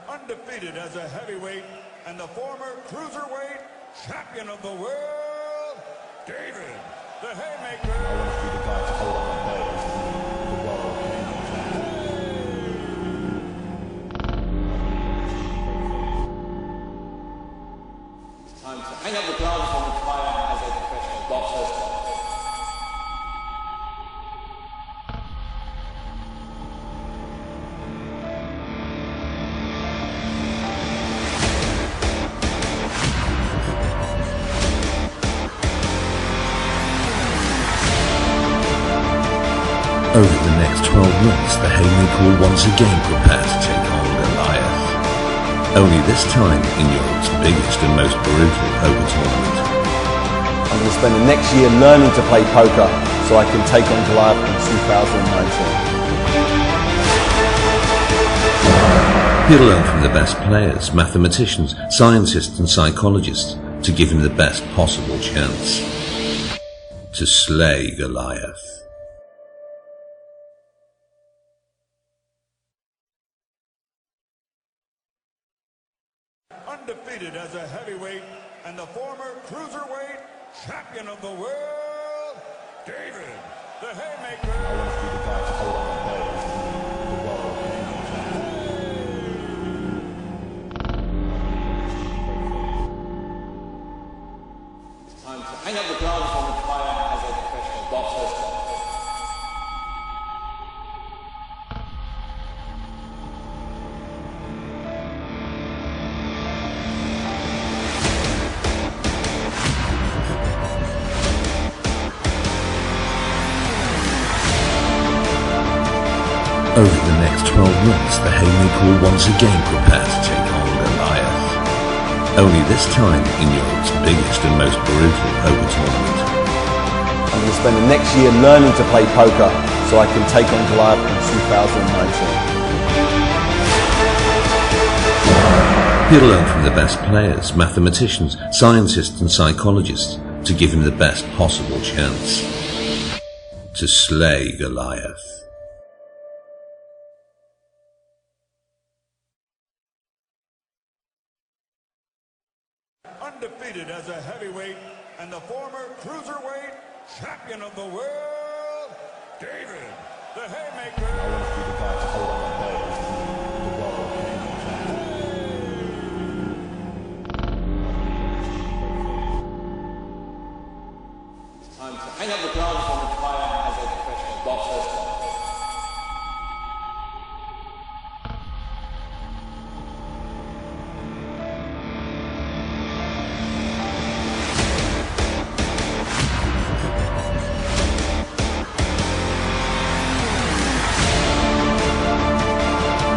Undefeated as a heavyweight and the former cruiserweight champion of the world, David the Haymaker. I want to be the guy to hold up my belt as the world champion. It's time to hang up the gloves and retire as a professional boxer. Over the next 12 months, the Haymaker will once again prepare to take on Goliath. Only this time in Europe's biggest and most brutal poker tournament. I'm going to spend the next year learning to play poker so I can take on Goliath in 2019. He'll learn from the best players, mathematicians, scientists and psychologists to give him the best possible chance to slay Goliath. Undefeated as a heavyweight and the former cruiserweight champion of the world, David the Haymaker. I want to be the guy to hold up my belt as the world champion. It's time to hang up the gloves and retire as a professional boxer. Over the next 12 months, the Haymaker will once again prepare to take on Goliath. Only this time in Europe's biggest and most brutal poker tournament. I'm going to spend the next year learning to play poker so I can take on Goliath in 2019. He'll learn from the best players, mathematicians, scientists and psychologists to give him the best possible chance to slay Goliath. Undefeated as a heavyweight and the former cruiserweight champion of the world, David the Haymaker. I want to be the guy to hold up my belt as the world champion. It's time to hang up the gloves and retire as a professional boxer.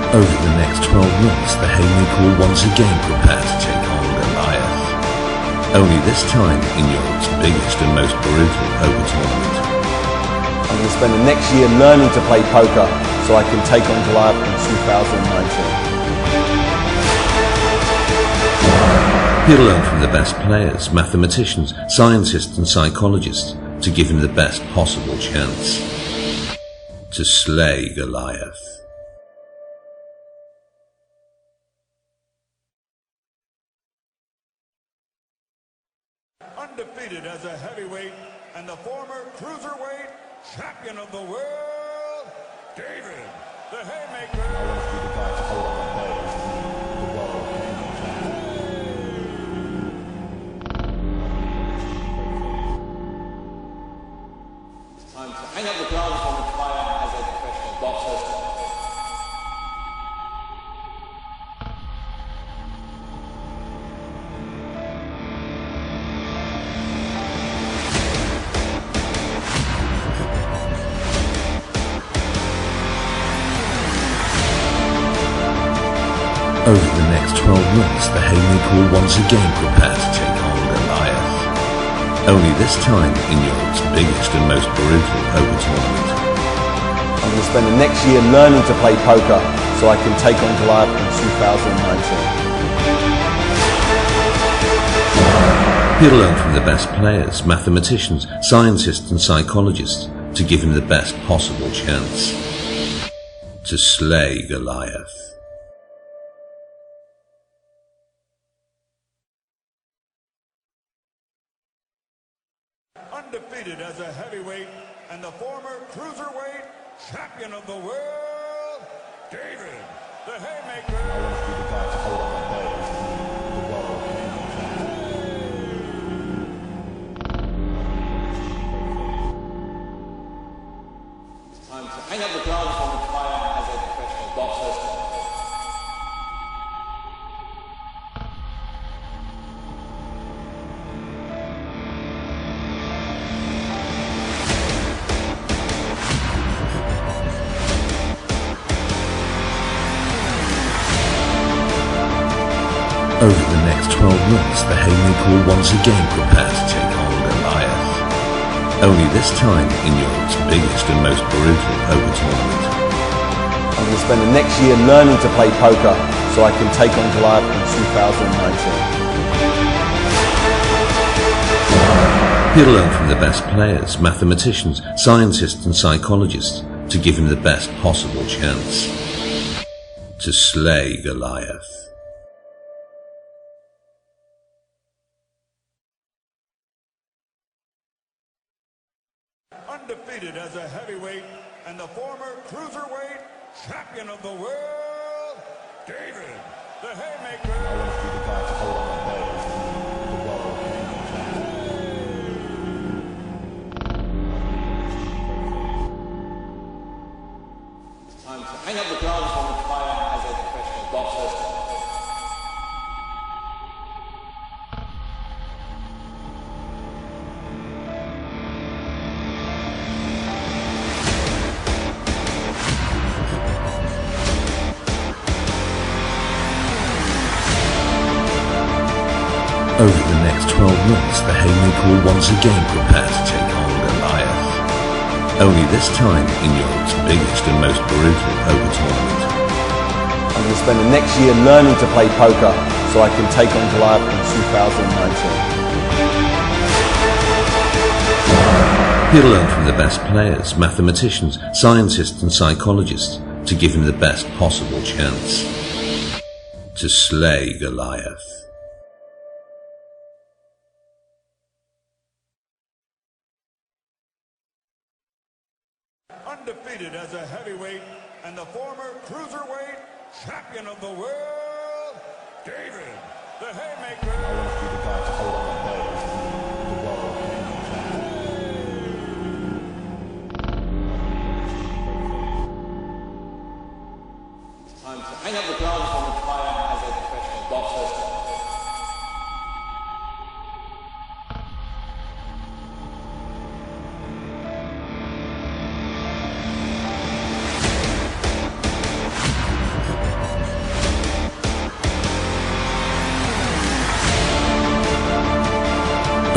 Over the next 12 months, the Haymaker will once again prepare to take on Goliath. Only this time in Europe's biggest and most brutal poker tournament. I'm going to spend the next year learning to play poker so I can take on Goliath in 2019. He'll learn from the best players, mathematicians, scientists and psychologists to give him the best possible chance to slay Goliath. Undefeated as a heavyweight and the former cruiserweight champion of the world, David the Haymaker. I want to be the guy to hold up my belt as the world champion. It's time to hang up the gloves and retire as a professional boxer. Over the next 12 months, the Haymaker will once again prepare to take on Goliath. Only this time in Europe's biggest and most brutal poker tournament. I'm going to spend the next year learning to play poker so I can take on Goliath in 2019. He'll learn from the best players, mathematicians, scientists and psychologists to give him the best possible chance to slay Goliath. undefeated as a heavyweight and the former cruiserweight champion of the world, David, the Haymaker. I want to be the guy to hold up my belt as the world champion. It's time to hang up the gloves and retire as a professional boxer. Over the next 12 months, the Haymaker will once again prepare to take on Goliath. Only this time in Europe's biggest and most brutal poker tournament. I'm going to spend the next year learning to play poker so I can take on Goliath in 2019. He'll learn from the best players, mathematicians, scientists and psychologists to give him the best possible chance to slay Goliath. Undefeated as a heavyweight and the former cruiserweight champion of the world, David, the Haymaker. I want to be the guy to hold up my belt as the world champion. It's time to hang up the gloves and retire as a professional boxer. Over the next 12 months, the Haymaker will once again prepare to take on Goliath. Only this time in Europe's biggest and most brutal poker tournament. I'm going to spend the next year learning to play poker so I can take on Goliath in 2019. He'll learn from the best players, mathematicians, scientists and psychologists to give him the best possible chance to slay Goliath. Undefeated as a heavyweight and the former cruiserweight champion of the world, David, the Haymaker. I want to be the guy to hold up my belt as the world champion. It's time to hang up the gloves and retire as a professional boxer.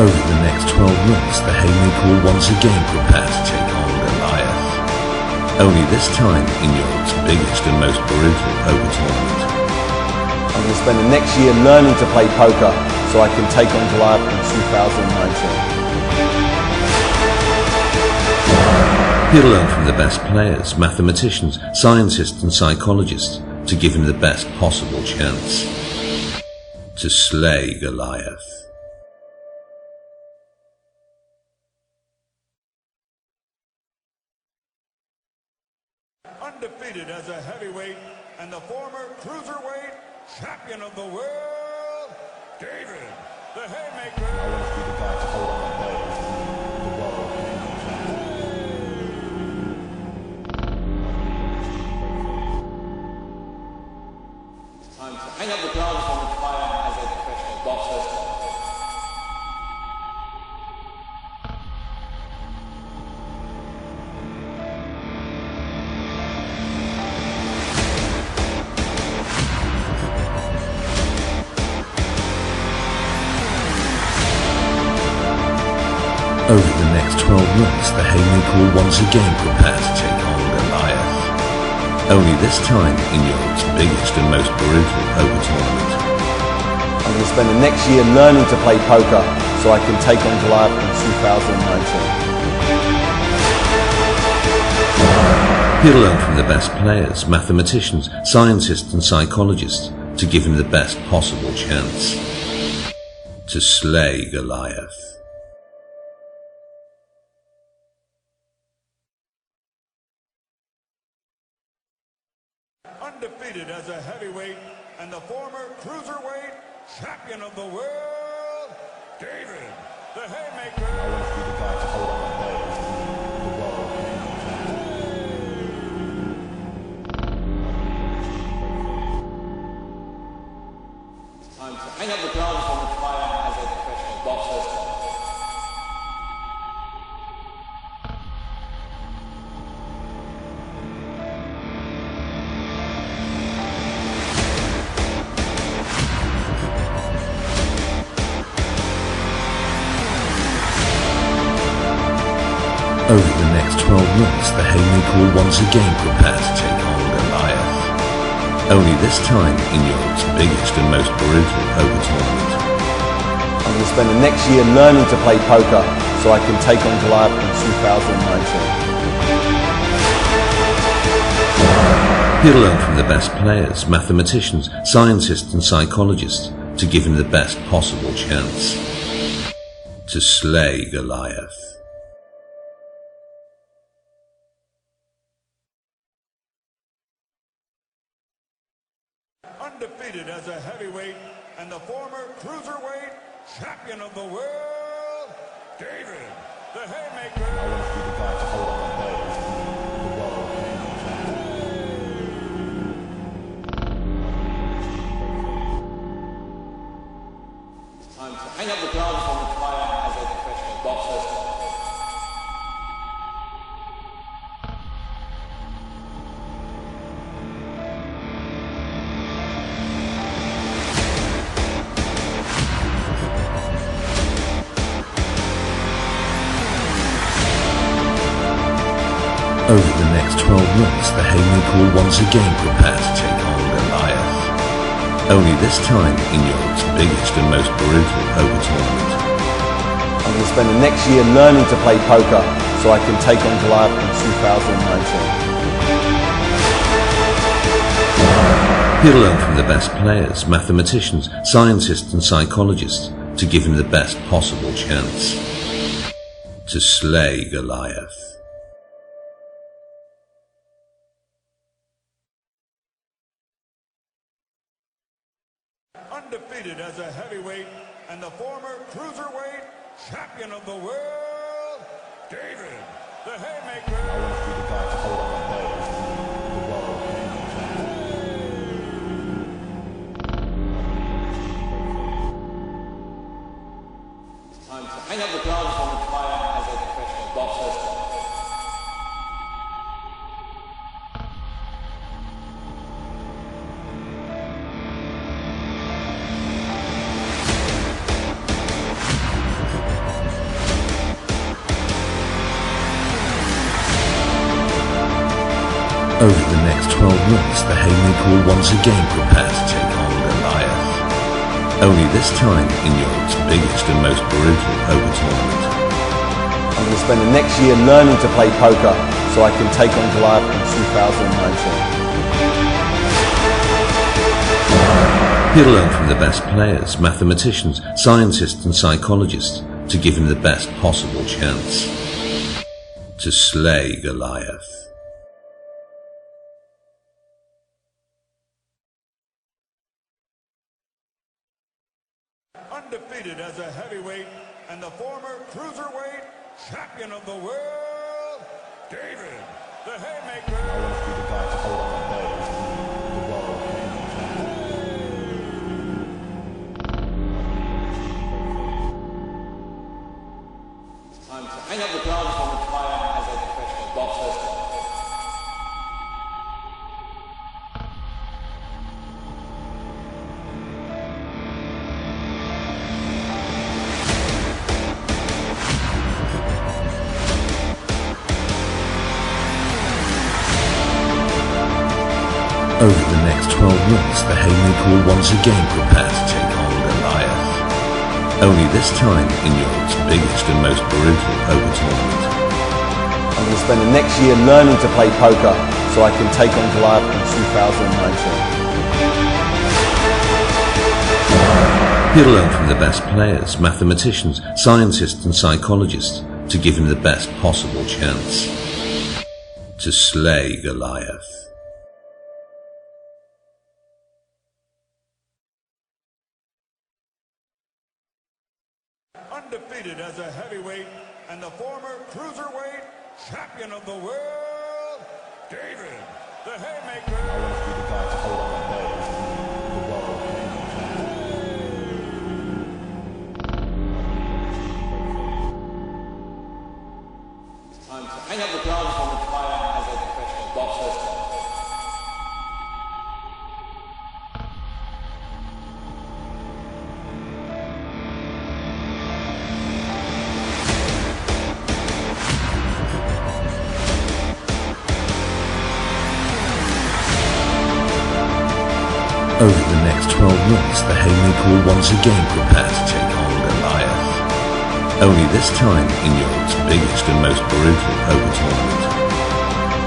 Over the next 12 months, the Haymaker will once again prepare to take on Goliath. Only this time in Europe's biggest and most brutal poker tournament. I'm going to spend the next year learning to play poker so I can take on Goliath in 2019. He'll learn from the best players, mathematicians, scientists and psychologists to give him the best possible chance to slay Goliath. Undefeated as a heavyweight and the former cruiserweight champion of the world, David, the Haymaker. I want to be the guy to hold up my belt as the world champion. It's time to hang up the gloves and retire as a professional boxer. Over the next 12 months, the Haymaker will once again prepare to take on Goliath. Only this time in Europe's biggest and most brutal poker tournament. I'm going to spend the next year learning to play poker so I can take on Goliath in 2019. He'll learn from the best players, mathematicians, scientists and psychologists to give him the best possible chance to slay Goliath. undefeated as a heavyweight and the former cruiserweight champion of the world, David, the Haymaker. I want to be the guy to hold on my belt. The world. Time to hang up the gloves and retire as a professional boxer. Over the next 12 months, the Haymaker will once again prepare to take on Goliath. Only this time in Europe's biggest and most brutal poker tournament. I'm going to spend the next year learning to play poker so I can take on Goliath in 2019. He'll learn from the best players, mathematicians, scientists and psychologists to give him the best possible chance to slay Goliath. Undefeated as a heavyweight and the former cruiserweight champion of the world, David, the Haymaker. I want to be the guy to hold on my belt. The world. Time to hang up the gloves and retire as a professional boxer. Over the next 12 months, the Haymaker will once again prepare to take on Goliath. Only this time in Europe's biggest and most brutal poker tournament. I'm going to spend the next year learning to play poker so I can take on Goliath in 2019. He'll learn from the best players, mathematicians, scientists and psychologists to give him the best possible chance to slay Goliath. Undefeated as a heavyweight and the former cruiserweight champion of the world, David, the Haymaker. I want to be the guy to hold on my belt. The world. Time to hang up the gloves and retire as a professional boxer. Over the next 12 months, the Haymaker will once again prepare to take on Goliath. Only this time in Europe's biggest and most brutal poker tournament. I'm going to spend the next year learning to play poker so I can take on Goliath in 2019. He'll learn from the best players, mathematicians, scientists and psychologists to give him the best possible chance to slay Goliath. Undefeated as a heavyweight and the former cruiserweight champion of the world, David, the Haymaker. I want to be the guy to hold on my belt. The world. Time to hang up the gloves and retire as a professional boxer. Over the next 12 months, the Haymaker will once again prepare to take on Goliath. Only this time in Europe's biggest and most brutal poker tournament. I'm going to spend the next year learning to play poker so I can take on Goliath in 2019. He'll learn from the best players, mathematicians, scientists and psychologists to give him the best possible chance to slay Goliath. Undefeated as a heavyweight and the former cruiserweight champion of the world, David, the Haymaker. I want to be the guy to hold up my belt as the world It's time to hang up the gloves and retire as a professional boxer. Over the next 12 months, the Haymaker will once again prepare to take on Goliath. Only this time in Europe's biggest and most brutal poker tournament.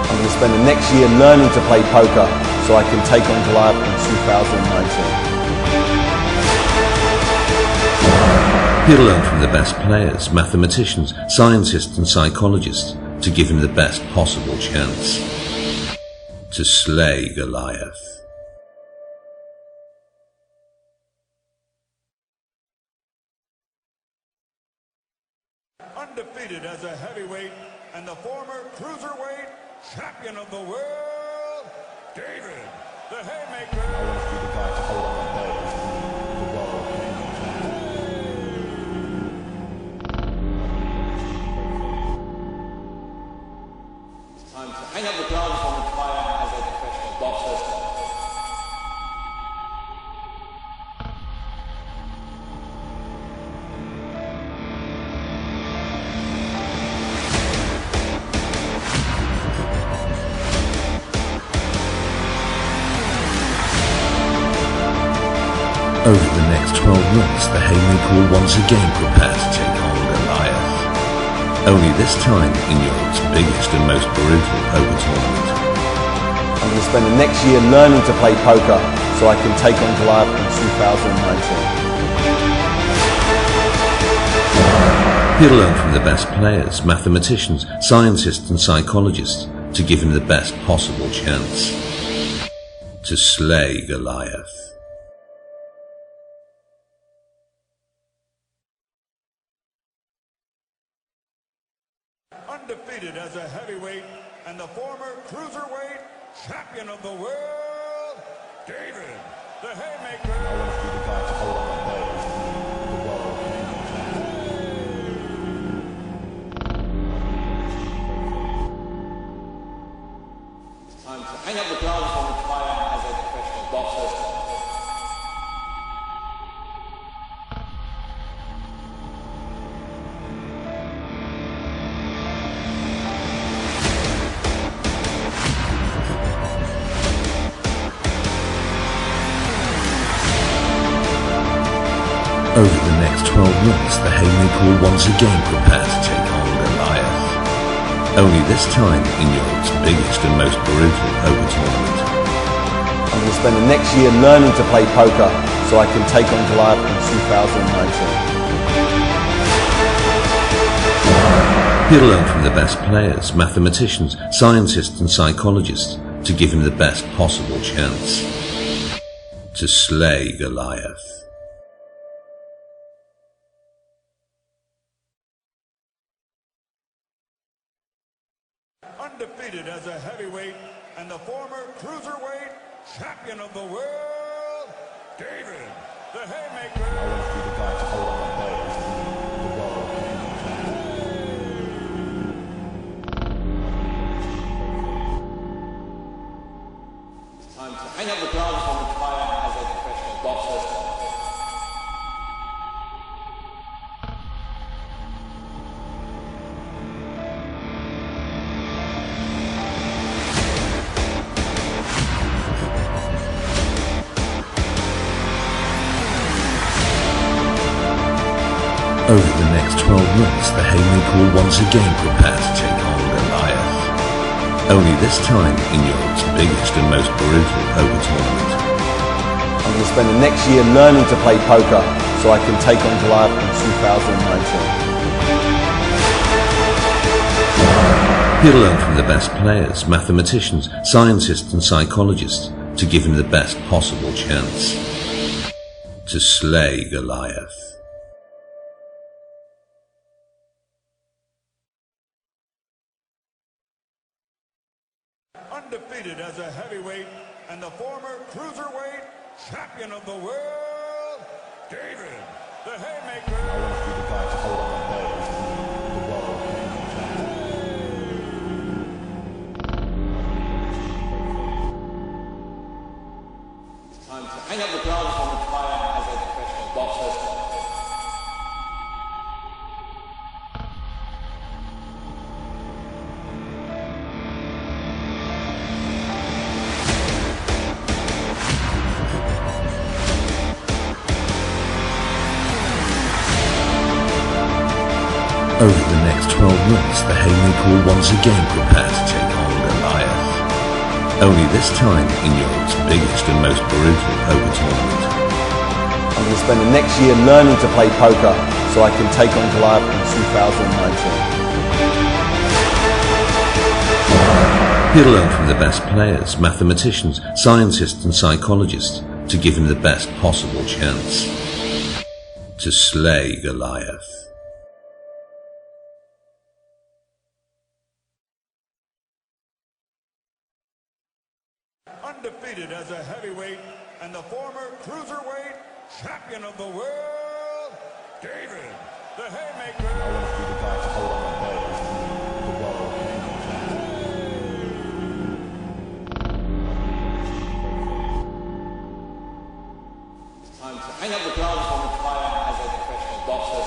I'm going to spend the next year learning to play poker so I can take on Goliath in 2019. He'll learn from the best players, mathematicians, scientists and psychologists to give him the best possible chance to slay Goliath. Undefeated as a heavyweight and the former cruiserweight champion of the world, David, the Haymaker. I want to be the guy to hold up my belt as the world It's time to hang up the gloves and retire as a professional boxer. Over the next 12 months, the Haymaker will once again prepare to take on Goliath. Only this time in Europe's biggest and most brutal poker tournament. I'm going to spend the next year learning to play poker so I can take on Goliath in 2019. He'll learn from the best players, mathematicians, scientists and psychologists to give him the best possible chance to slay Goliath. Undefeated as a heavyweight and the former cruiserweight champion of the world, David, the Haymaker. I want to be the guy to hold up my belt as the world It's time to hang up the gloves and retire as a professional boxer. Over the next 12 months, the Haymaker will once again prepare to take on Goliath. Only this time in Europe's biggest and most brutal poker tournament. I'm going to spend the next year learning to play poker so I can take on Goliath in 2019. He'll learn from the best players, mathematicians, scientists and psychologists to give him the best possible chance to slay Goliath. Undefeated as a heavyweight and the former cruiserweight champion of the world, David, the Haymaker. I want to be the guy to hold up my belt as the world It's time to hang up the gloves and retire as a professional boxer. Over the next 12 months, the Haymaker will once again prepare to take on Goliath. Only this time in Europe's biggest and most brutal poker tournament. I'm going to spend the next year learning to play poker so I can take on Goliath in 2019. He'll learn from the best players, mathematicians, scientists and psychologists to give him the best possible chance to slay Goliath. undefeated as a heavyweight and the former cruiserweight champion of the world, David, the Haymaker. I want to be the guy to hold up my belt as the world Time to hang up the gloves and retire as a professional boxer. Over the next 12 months, the Haymaker will once again prepare to take on Goliath. Only this time in Europe's biggest and most brutal poker tournament. I'm going to spend the next year learning to play poker so I can take on Goliath in 2019. He'll learn from the best players, mathematicians, scientists and psychologists to give him the best possible chance to slay Goliath. Undefeated as a heavyweight and the former cruiserweight champion of the world, David, the Haymaker. I want to be the guy to hold up my belt as the world Time to hang up the gloves and retire as a professional boxer.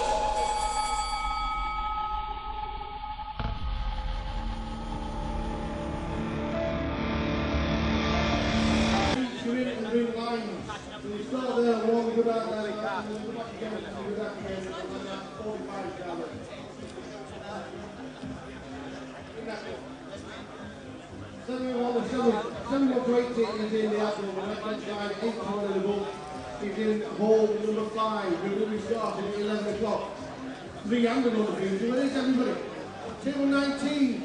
You start there and warm, go down there, and then go back again and do that again, and then that's 45 down there. 71 to 18 is in the afternoon, and that side 81 in the book. He's in hole number 5, we will be starting at 11 o'clock. 300 on the field, where is everybody? Table 19.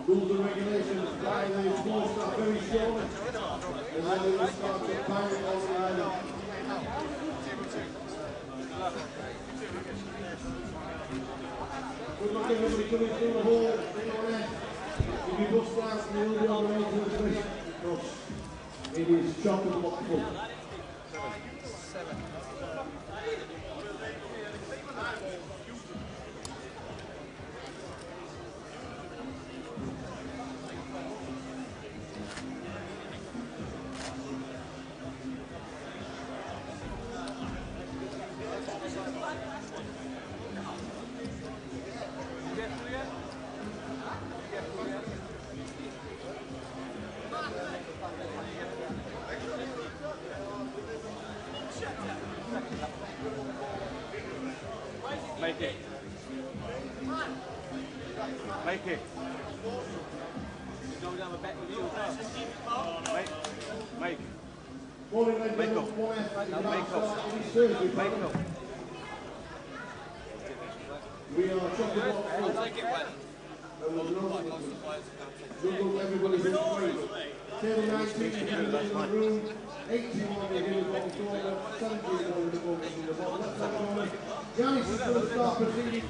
Rules and regulations by the small stuff very short, and then we will start to pirate on the island. Good luck everybody coming through the hall, if you bust out, you will be on the way to the place, because it is chock-a-block full. Make it. Make it. Go down the back with you as well. Make. Make up. Make up. We are chock-a-block full. Everybody's in the Table 19 is in the room, 81 is in the bottom corner, 17 is in the bottom left-hand corner. Giannis is going to start proceedings.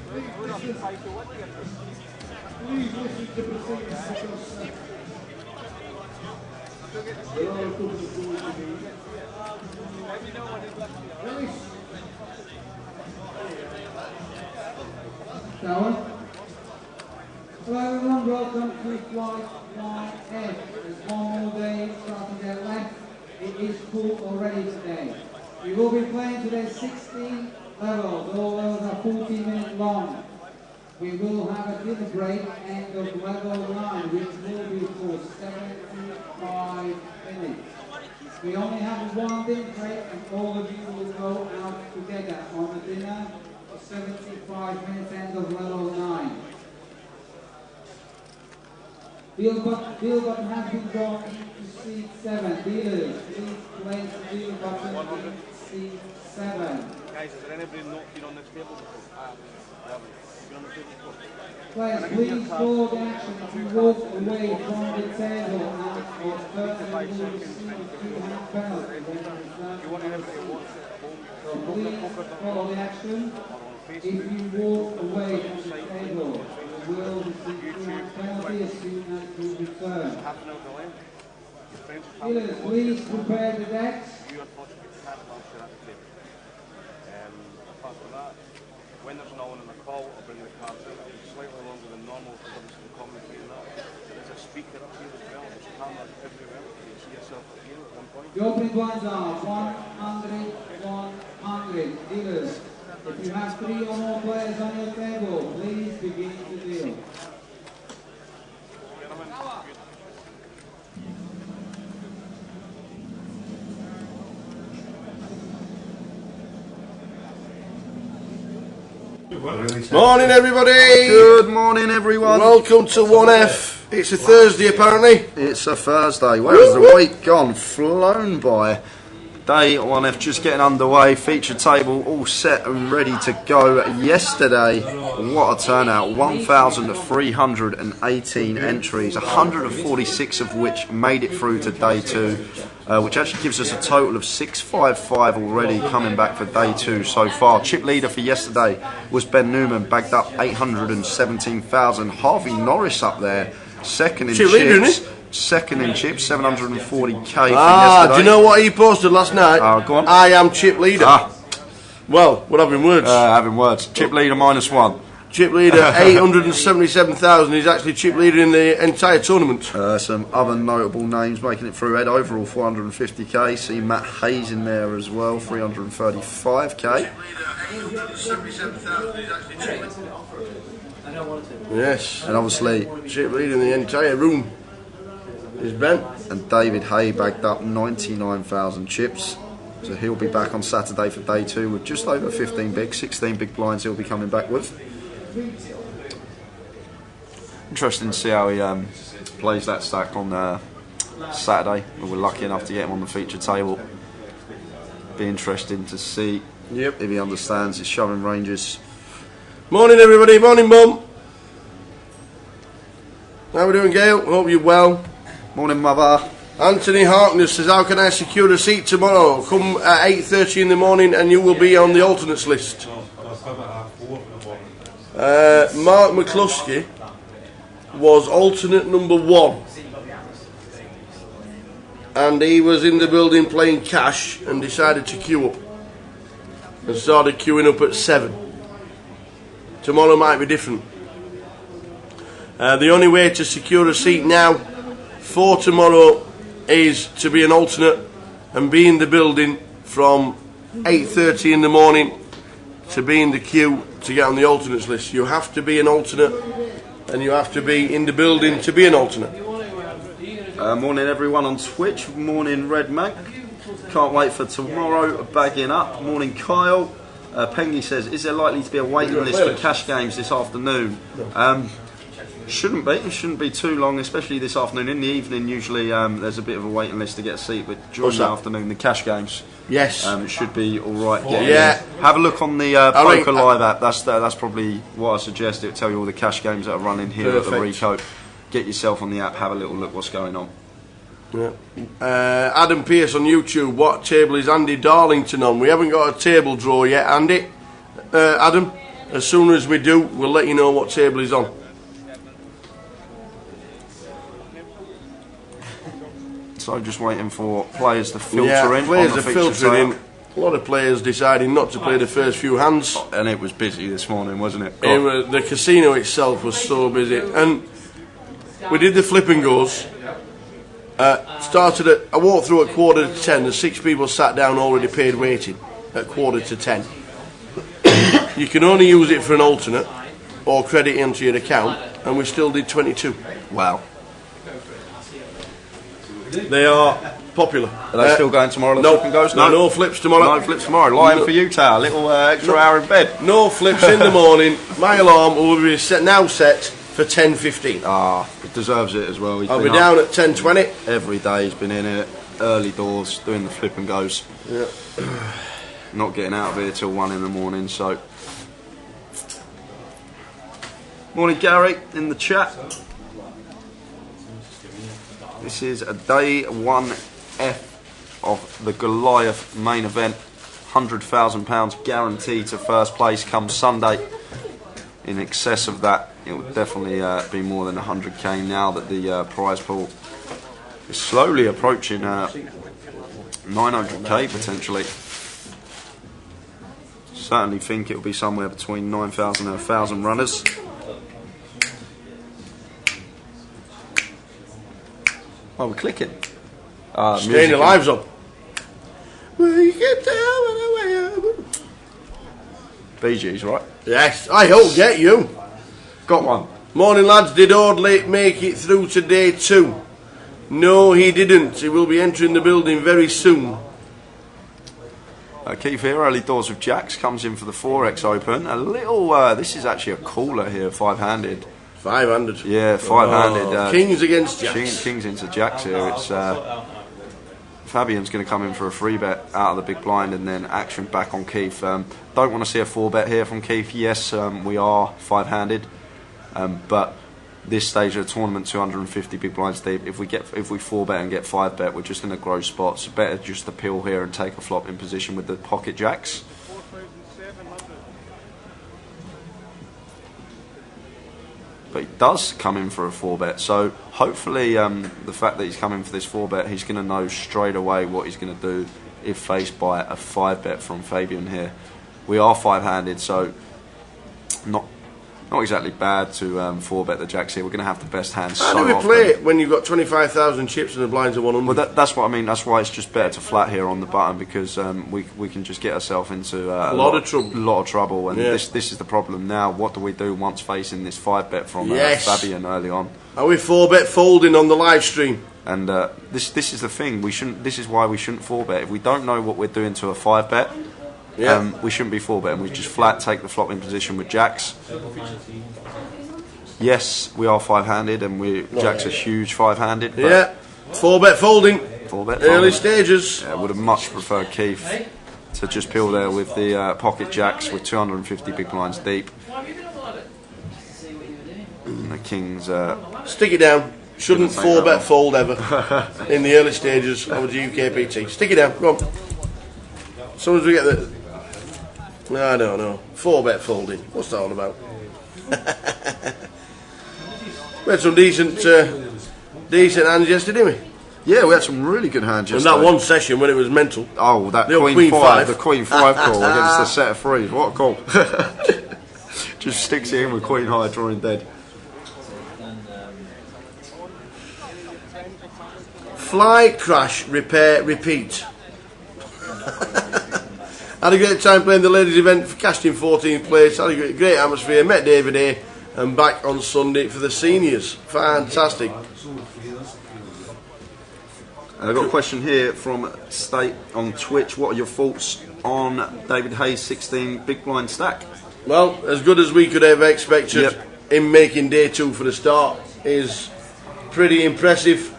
Please listen to proceedings because there are a couple of tools to do. Giannis. Tower. Hello everyone, welcome to flight 9F. There's one more day starting there left. It is full already today. We will be playing today 16 levels. All levels are 40 minutes long. We will have a dinner break end of level 9, which will be for 75 minutes. We only have one dinner break and all of you will go out together on the dinner for 75 minutes end of level 9. Deal button has been drawn into seat 7. Dealers, please place the deal button in seat 7. Guys, is there anybody not been on this table before? I haven't. Been on the table before? Players, please follow the action to walk away from the table and for further you will receive a 2-hand penalty. You want anybody to watch it at home? So please follow the action. If you walk away from the table, you will receive a 2-hand penalty as soon as you return. Half an hour delay. Your friends will Dealers, please prepare the decks. You unfortunately can't answer that table. Apart from that, when there's no one in the call, I'll bring the cards in. It'll be slightly longer than normal because obviously the commentary and that. There is a speaker up here as well. There's cameras everywhere. You see yourself up here at one point. The opening blinds are 100, 100. Dealers, if you have 3 or more players on your table, please begin to deal. Morning everybody! Good morning everyone. Welcome to 1F. It's a Thursday apparently. It's a Thursday. Where's the week gone? Flown by. Day 1F just getting underway. Feature table all set and ready to go yesterday. What a turnout. 1,318 entries, 146 of which made it through to day 2, which actually gives us a total of 655 already coming back for day 2 so far. Chip leader for yesterday was Ben Newman, bagged up 817,000. Harvey Norris up there, second in Chip leader, chips. isn't it? Second in chips, 740k for yesterday. Do you know what he posted last night? Go on. I am chip leader. Well, we're having words. Having words. Chip leader -1. Chip leader 877,000. He's actually chip leader in the entire tournament. Some other notable names making it through. Ed Overall 450k. See Matt Hayes in there as well, 335k. Yes. And obviously Chip leader in the entire room is Ben. And David Hay bagged up 99,000 chips. So he'll be back on Saturday for day 2 with just over 15 big, 16 big blinds he'll be coming back with. Interesting to see how he plays that stack on Saturday. We're lucky enough to get him on the feature table. Be interesting to see if he understands his shoving ranges. Morning everybody, morning Mum. How we doing, Gail? Hope you're well. Morning mother. Anthony Harkness says, how can I secure a seat tomorrow? Come at 8:30 in the morning and you will be on the alternates list. Mark McCluskey was alternate number 1 and he was in the building playing cash and decided to queue up and started queuing up at 7. Tomorrow might be different. The only way to secure a seat now for tomorrow is to be an alternate and be in the building from 8:30 in the morning to be in the queue to get on the alternates list. You have to be an alternate and you have to be in the building to be an alternate. Morning everyone on Twitch. Morning Red Mag. Can't wait for tomorrow, bagging up. Morning Kyle. Pengy says, is there likely to be a waiting list for cash games this afternoon? Shouldn't be. It shouldn't be too long, especially this afternoon. In the evening, usually there's a bit of a waiting list to get a seat, but during the afternoon, the cash games, yes, it should be all right. Yeah. Have a look on the Poker Live app. That's probably what I suggest. It'll tell you all the cash games that are running here at the Rico. Get yourself on the app. Have a little look what's going on. Yeah. Adam Pearce on YouTube. What table is Andy Darlington on? We haven't got a table draw yet, Andy. Adam, as soon as we do, we'll let you know what table he's on. So just waiting for players to filter in. Players are filtering in. A lot of players deciding not to play the first few hands. And it was busy this morning, wasn't it? The casino itself was so busy. And we did the flip and goes. I walked through at 9:45. The 6 people sat down already paid waiting at 9:45. You can only use it for an alternate or credit into your account, and we still did 22. Wow. They are popular. Are they still going tomorrow? No flips tomorrow. No flips tomorrow. Lying for you, Tao. Little extra hour in bed. No flips in the morning. My alarm will be set for 10:15. It deserves it as well. I'll be down at 10:20. Every day he's been in it, early doors, doing the flip and goes. Yeah. not getting out of here till 1 in the morning. So, morning Gary in the chat. This is a day 1F of the Goliath main event. £100,000 guaranteed to first place come Sunday. In excess of that, it will definitely be more than 100k now that the prize pool is slowly approaching 900k potentially. Certainly think it will be somewhere between 9,000 and 1,000 runners. Oh, we're clicking. Staying your lives up. Bee Gees, right? Yes, I hope get you. Got one. Morning lads, did Audley make it through to day 2? No, he didn't. He will be entering the building very soon. Keith here, early doors with Jacks, comes in for the 4X Open. A little, this is actually a caller here, 5-handed. 500. Yeah, 5-handed. Kings against Jacks. Kings into Jacks here. It's Fabian's going to come in for a 3-bet out of the big blind and then action back on Keith. Don't want to see a 4-bet here from Keith. Yes, we are 5-handed, but this stage of the tournament, 250 big blinds deep. If we 4-bet and get 5-bet, we're just going to grow spots. Better just appeal here and take a flop in position with the pocket jacks. But he does come in for a 4-bet, so hopefully the fact that he's coming for this 4-bet, he's going to know straight away what he's going to do if faced by a 5-bet from Fabian here. We are 5-handed, so not exactly bad to 4-bet the jacks here. We're going to have the best hands so often. How do we play it when you've got 25,000 chips and the blinds are 100? Well, that's what I mean. That's why it's just better to flat here on the button, because we can just get ourselves into a lot of trouble. And this is the problem now. What do we do once facing this 5-bet from Fabian early on? Are we 4-bet folding on the live stream? And this is the thing. This is why we shouldn't 4-bet. If we don't know what we're doing to a 5-bet, we shouldn't be 4-betting. We just flat take the flop in position with jacks. Yes, we are 5-handed, and jacks are huge 5-handed. Yeah, 4-bet folding. 4-bet early stages. Yeah, would have much preferred Keith to just peel there with the pocket jacks with 250 big blinds deep. And the Kings stick it down. Shouldn't 4-bet fold ever in the early stages of the UKPT. Stick it down. Go on. As soon as we get the... I don't know. 4-bet folding. What's that all about? We had some decent hands yesterday, didn't we? Yeah, we had some really good hands yesterday. And that one session when it was mental. Oh, that the Queen 5. The Queen 5 call against the set of threes. What a call. Just sticks it in with Queen High drawing dead. Fly, crash, repair, repeat. Had a great time playing the ladies' event for casting 14th place. Had a great atmosphere. Met David A. and back on Sunday for the seniors. Fantastic. I've got a question here from State on Twitch. What are your thoughts on David Hayes' 16 big blind stack? Well, as good as we could have expected, him making day 2 for the start is pretty impressive.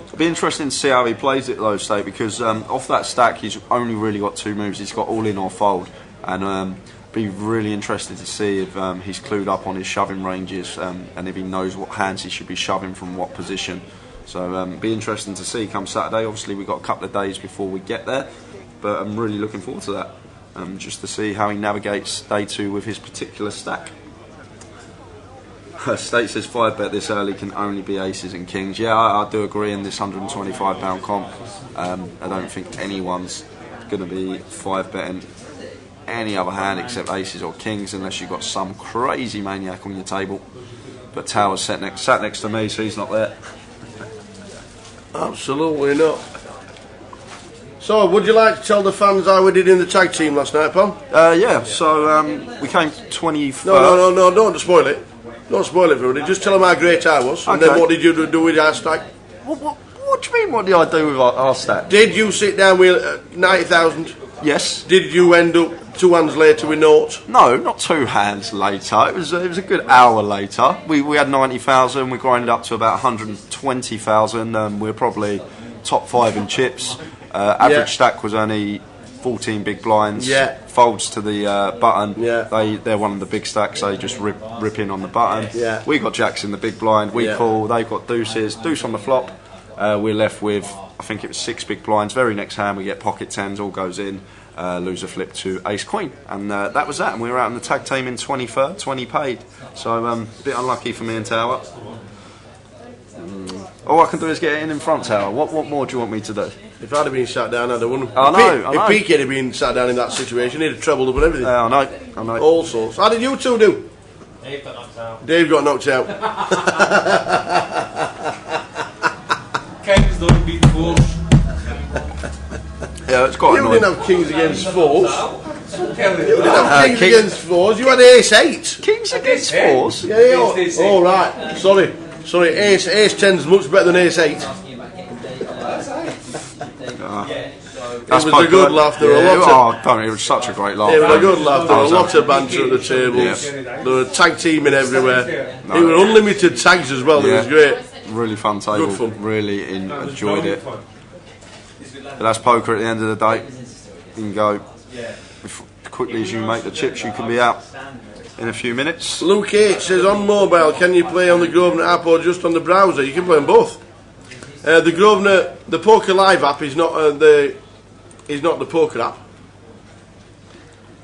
It'll be interesting to see how he plays it though, State, because off that stack he's only really got 2 moves. He's got all in or fold, and be really interested to see if he's clued up on his shoving ranges and if he knows what hands he should be shoving from what position. So be interesting to see come Saturday. Obviously we've got a couple of days before we get there, but I'm really looking forward to that, just to see how he navigates day 2 with his particular stack. State says 5-bet this early can only be aces and kings. Yeah, I do agree in this £125 comp. I don't think anyone's going to be 5-betting any other hand except aces or kings unless you've got some crazy maniac on your table. But Tower's sat next to me, so he's not there. Absolutely not. So, would you like to tell the fans how we did in the tag team last night, Pam? Yeah, so we came 21st. No, don't spoil it. Don't spoil it, everybody. Just tell them how great I was. And then what did you do with our stack? What do you mean, what did I do with our stack? Did you sit down with 90,000? Yes. Did you end up 2 hands later with naught? No, not 2 hands later. It was a good hour later. We had 90,000. We grinded up to about 120,000. We're probably top 5 in chips. Average stack was only 14 big blinds. Yeah. Folds to the button. Yeah. They're one of the big stacks. They just rip in on the button. Yeah. We got jacks in the big blind. We Yeah. call. They've got deuces. Deuce on the flop. We're left with, I think it was 6 big blinds. Very next hand we get pocket tens. All goes in. Loser flip to ace queen, and that was that. And we were out in the tag team in 23rd, 20 paid. So a bit unlucky for me and Tower. All I can do is get it in front, Tower. What more do you want me to do? If I'd have been sat down, I'd have won. I know. If Peaky had been sat down in that situation, he'd have trebled up and everything. I know. All sorts. How did you two do? Dave got knocked out. Dave got knocked out. Kings don't beat fours. Yeah, it's quite You annoying. didn't have kings against fours. You didn't have kings King- against fours. You had ace 8. Kings against fours. Yeah, yeah. Oh, right. Sorry. Ace 10's much better than ace 8. It was a good laugh. There were a lot of. It was such a great laugh. It was a good laugh. There were a lot of banter at the tables. There were tag teaming everywhere. It were unlimited tags as well. It was great. Really fun table. Good fun. Really enjoyed it. But that's poker at the end of the day. You can go as quickly as you make the chips. You can be out in a few minutes. Luke H says on mobile, can you play on the Grosvenor app or just on the browser? You can play on both. The Grosvenor, the Poker Live app is not the poker app.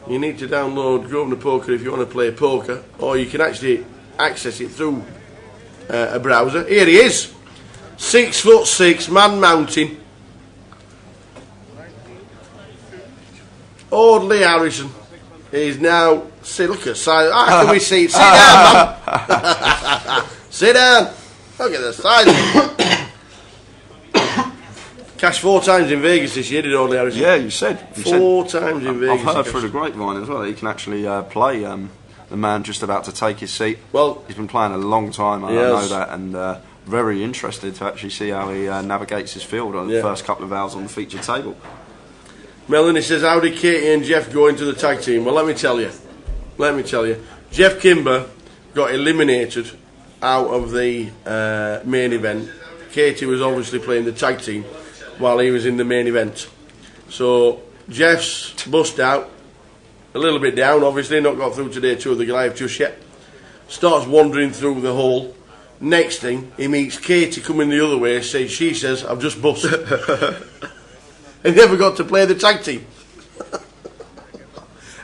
You need to download Grosvenor Poker if you want to play poker, or you can actually access it through a browser. Here he is, 6'6", man mountain. Audley Harrison is now. See, look at size. How can we see? Sit down, man. Sit down. Look at the size. Cashed 4 times in Vegas this year, did Audley Harrison? Yeah, you said. 4 times in Vegas. I've heard through the grapevine as well that he can actually play the man just about to take his seat. Well, he's been playing a long time, I Yes. know that, and very interested to actually see how he navigates his field on the first couple of hours on the featured table. Melanie says, how did Katie and Jeff go into the tag team? Well, let me tell you. Jeff Kimber got eliminated out of the main event. Katie was obviously playing the tag team while he was in the main event. So Jeff's bust out, a little bit down, obviously, not got through to day 2 of the Goliath just yet. Starts wandering through the hole. Next thing, he meets Katie coming the other way. She says, I've just bust. And never got to play the tag team.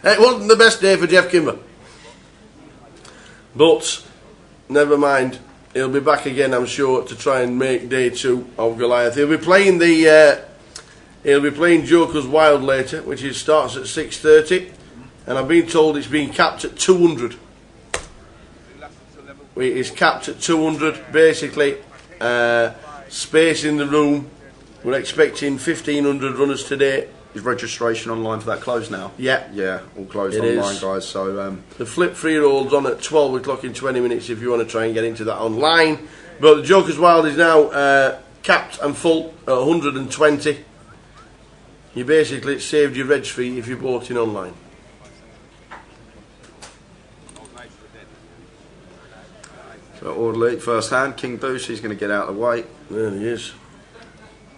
It wasn't the best day for Jeff Kimber. But, never mind. He'll be back again, I'm sure, to try and make day 2 of Goliath. He'll be playing Joker's Wild later, which starts at 6:30, and I've been told it's been capped at 200. It's capped at 200. Basically, space in the room. We're expecting 1,500 runners today. Is registration online for that closed now? Yeah, all closed it online, is. guys. So the flip freeroll's on at 12 o'clock in 20 minutes if you want to try and get into that online. But the Joker's Wild is now capped and full at 120. You basically saved your reg fee if you bought in online. So Audley, first hand, King Deuce, he's going to get out of the way. There he is.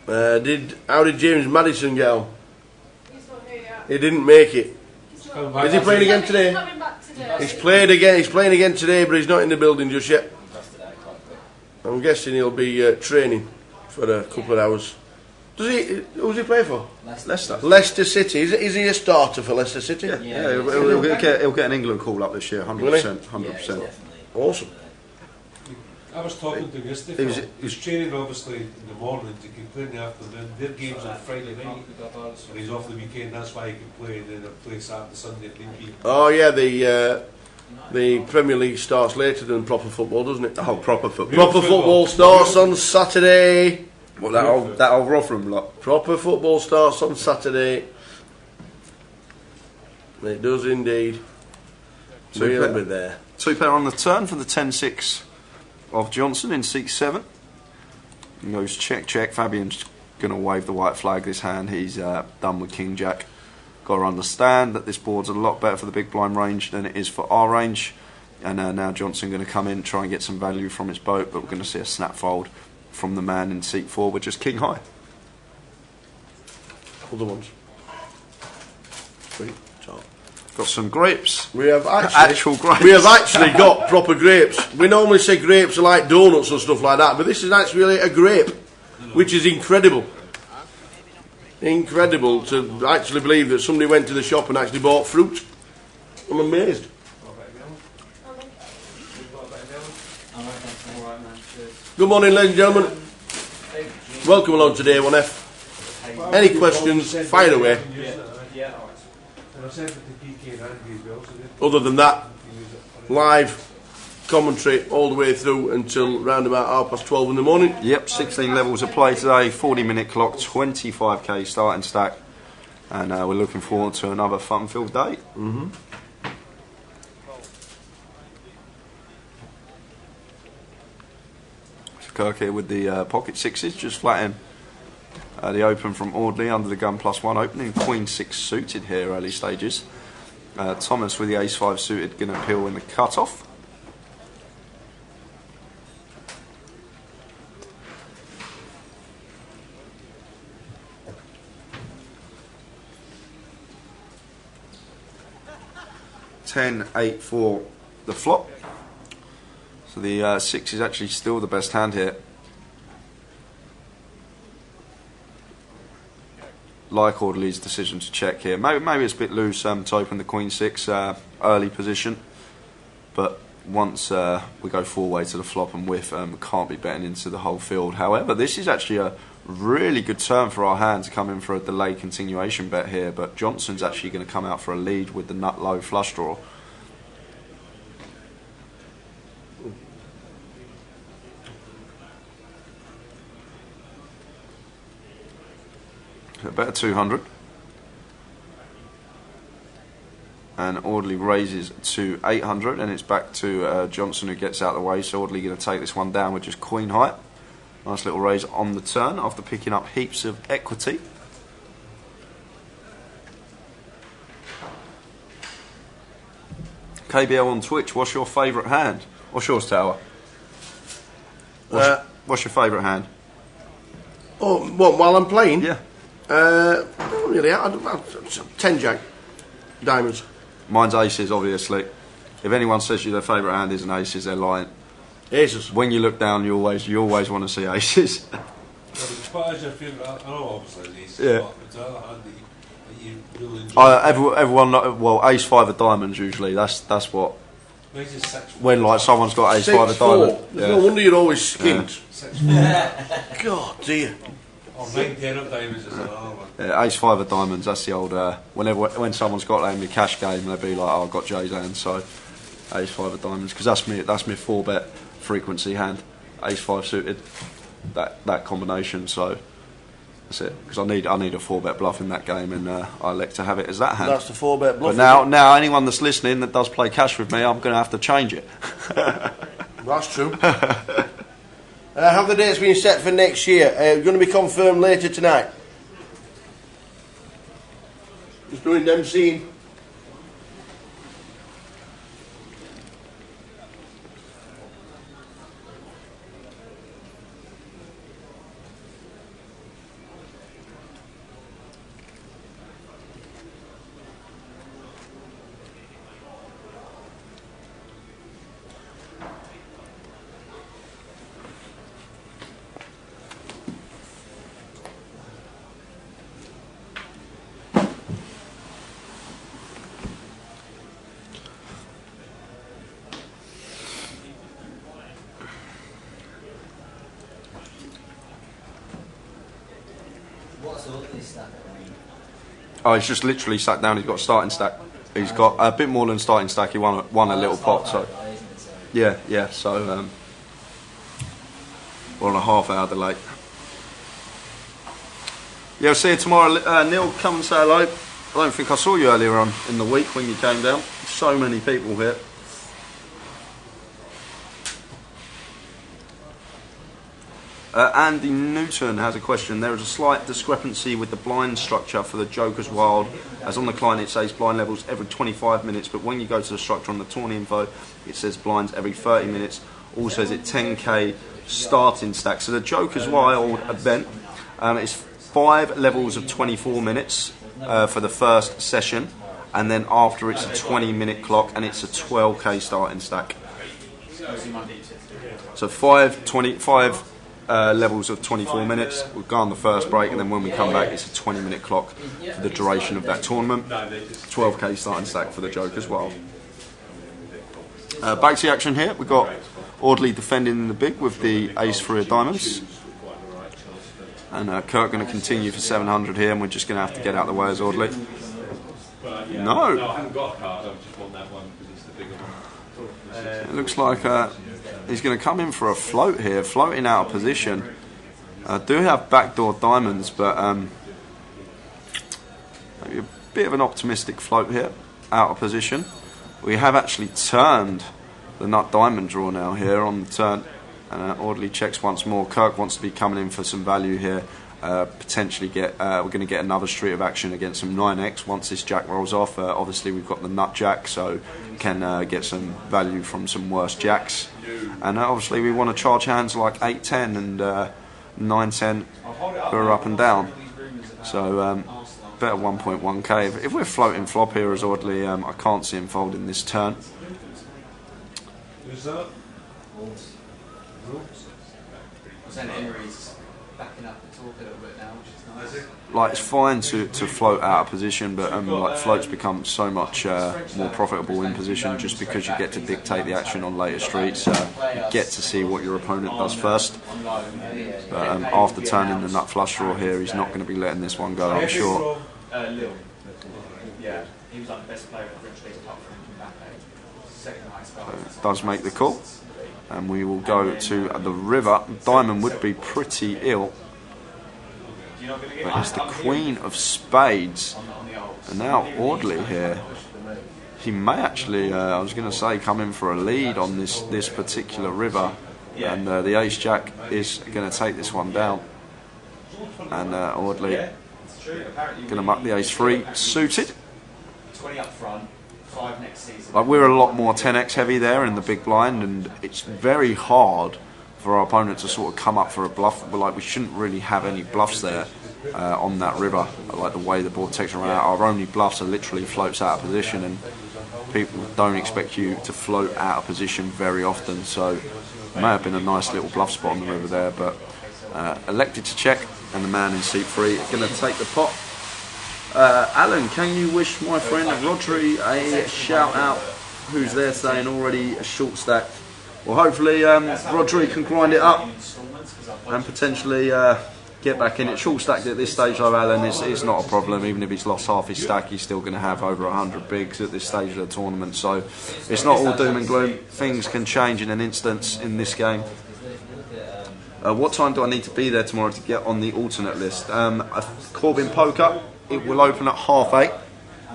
How did James Madison get on? He didn't make it. Is he playing again today? He's playing again today, but he's not in the building just yet. I'm guessing he'll be training for a couple of hours. Who's he play for? Leicester. Leicester City. Is he a starter for Leicester City? Yeah, he'll get an England call up this year, 100%. 100%. Awesome. I was talking to him yesterday. He's training obviously in the morning, he can play in the afternoon. Their game's on Friday night, and he's off the weekend. That's why he can play, and then he'll play Saturday, Sunday if need be. Oh yeah, the Premier League starts later than proper football, doesn't it? Oh, proper football. Proper football starts on Saturday. What, that old Rotherham lot? Proper football starts on Saturday. It does indeed. We'll be there. 2 pair on the turn for the 10-6 of Johnson in seat 7. He goes check, check. Fabian's going to wave the white flag this hand. He's done with King Jack. Got to understand that this board's a lot better for the big blind range than it is for our range. And now Johnson going to come in, try and get some value from his boat, but we're going to see a snap fold from the man in seat 4 with just king high. Other ones. Sweet. Top. Got some grapes. We have actual grapes. We have actually got proper grapes. We normally say grapes are like donuts and stuff like that, but this is actually a grape, which is incredible. Incredible to actually believe that somebody went to the shop and actually bought fruit. I'm amazed. Good morning, ladies and gentlemen. Welcome along to Day 1F. Any questions, fire away. Other than that, live commentary all the way through until round about 12:30 in the morning. Yep, 16 levels of play today, 40-minute clock, 25k starting stack, and we're looking forward to another fun-filled day. Kirk here with the pocket sixes, just flatting the open from Audley under the gun +1 opening. Queen 6 suited here early stages. Thomas with the ace 5 suited going to appeal in the cut-off. Ten, 8, 4 the flop. So the 6 is actually still the best hand here. Like Audley's decision to check here. Maybe it's a bit loose to open the Queen 6 early position, but once we go 4-way to the flop and whiff, we can't be betting into the whole field. However, this is actually a really good turn for our hand to come in for a delay continuation bet here, but Johnson's actually going to come out for a lead with the nut low flush draw. A better 200, and Audley raises to 800, and it's back to Johnson, who gets out of the way. So Audley going to take this one down with just queen height. Nice little raise on the turn after picking up heaps of equity. KBL on Twitch, what's your favourite hand? What's yours, Tower? What's your favourite hand? Oh, what, while I'm playing? Yeah. Not really. 10 jack. Diamonds. Mine's aces, obviously. If anyone says their favourite hand isn't aces, they're lying. Aces. When you look down, you always want to see aces. What is your favourite? I know obviously aces, Yeah. but it's a hand that you really enjoy. Everyone, well, ace 5 of diamonds usually. That's what. When like someone's got ace 5 of diamonds. Yeah. No wonder you're always skint. God dear. Or 9, 10 of diamonds is another one. Yeah, ace 5 of diamonds. That's the old. When someone's got that in the cash game, they'll be like, "Oh, I've got Jay's hand." So ace 5 of diamonds, because that's me 4-bet frequency hand. Ace 5 suited. That combination. So that's it. Because I need a 4-bet bluff in that game, and I elect to have it as that hand. That's the 4-bet bluff. But now anyone that's listening that does play cash with me, I'm going to have to change it. That's true. Have the dates been set for next year? Going to be confirmed later tonight. Just doing them scene. Oh, he's just literally sat down. He's got a starting stack. He's got a bit more than starting stack. He won a little pot. So yeah. So we're on a half-hour delay. Yeah, I'll see you tomorrow. Neil, come and say hello. I don't think I saw you earlier on in the week when you came down. So many people here. Andy Newton has a question. There is a slight discrepancy with the blind structure for the Joker's Wild, as on the client it says blind levels every 25 minutes, but when you go to the structure on the tourney info it says blinds every 30 minutes. Also says it 10k starting stack. So the Joker's Wild event is 5 levels of 24 minutes for the first session, and then after it's a 20-minute clock, and it's a 12k starting stack. So 5 levels of 24 minutes. We'll go on the first break, and then when we come back, it's a 20-minute clock for the duration of that tournament. 12k starting stack for the joke as well. Back to the action here. We've got Audley defending in the big with the ace-3 of diamonds. And Kirk going to continue for 700 here, and we're just going to have to get out of the way as Audley. No! I haven't got a card, I just want that one because it's the bigger one. It looks like he's going to come in for a float here, floating out of position. Do have backdoor diamonds, but maybe a bit of an optimistic float here, out of position. We have actually turned the nut diamond draw now here on the turn. Audley checks once more. Kirk wants to be coming in for some value here. Potentially we're going to get another street of action against some 9x once this jack rolls off. Obviously we've got the nut jack, so can get some value from some worse jacks. And obviously we want to charge hands like 8-10 and 9-10 who are up and down. So better 1.1k. If we're floating flop here as Audley, I can't see him folding this turn. Who's that? Emery's backing up the talk a little bit now, which is nice. Like, it's fine to float out of position, but like floats become so much more profitable in position just because you get to dictate the action on later streets. You get to see what your opponent does first. But after turning the nut flush draw here, he's not going to be letting this one go, I'm sure. Yeah, he was like the best player at the French League apart from Mbappe. Second highest goal. It does make the call. And we will go to the river. Diamond would be pretty ill. But it's the Queen of Spades. And now Audley here. He may actually, I was going to say, come in for a lead on this particular river. And the ace-jack is going to take this one down. And Audley going to muck the ace-3 suited. 20 up front. Like, we're a lot more 10x heavy there in the big blind, and it's very hard for our opponent to sort of come up for a bluff. But like, we shouldn't really have any bluffs there on that river. Like the way the board takes around, our only bluffs are literally floats out of position, and people don't expect you to float out of position very often. So it may have been a nice little bluff spot on the river there, but elected to check, and the man in seat 3 is going to take the pot. Alan, can you wish my friend Rodri a shout out? Who's there saying already a short stack? Well, hopefully Rodri can grind it up and potentially get back in it. Short stacked at this stage though, Alan, it's not a problem. Even if he's lost half his stack, he's still going to have over 100 bigs at this stage of the tournament. So it's not all doom and gloom. Things can change in an instant in this game. What time do I need to be there tomorrow to get on the alternate list? Corbin Poker. It will open at 8:30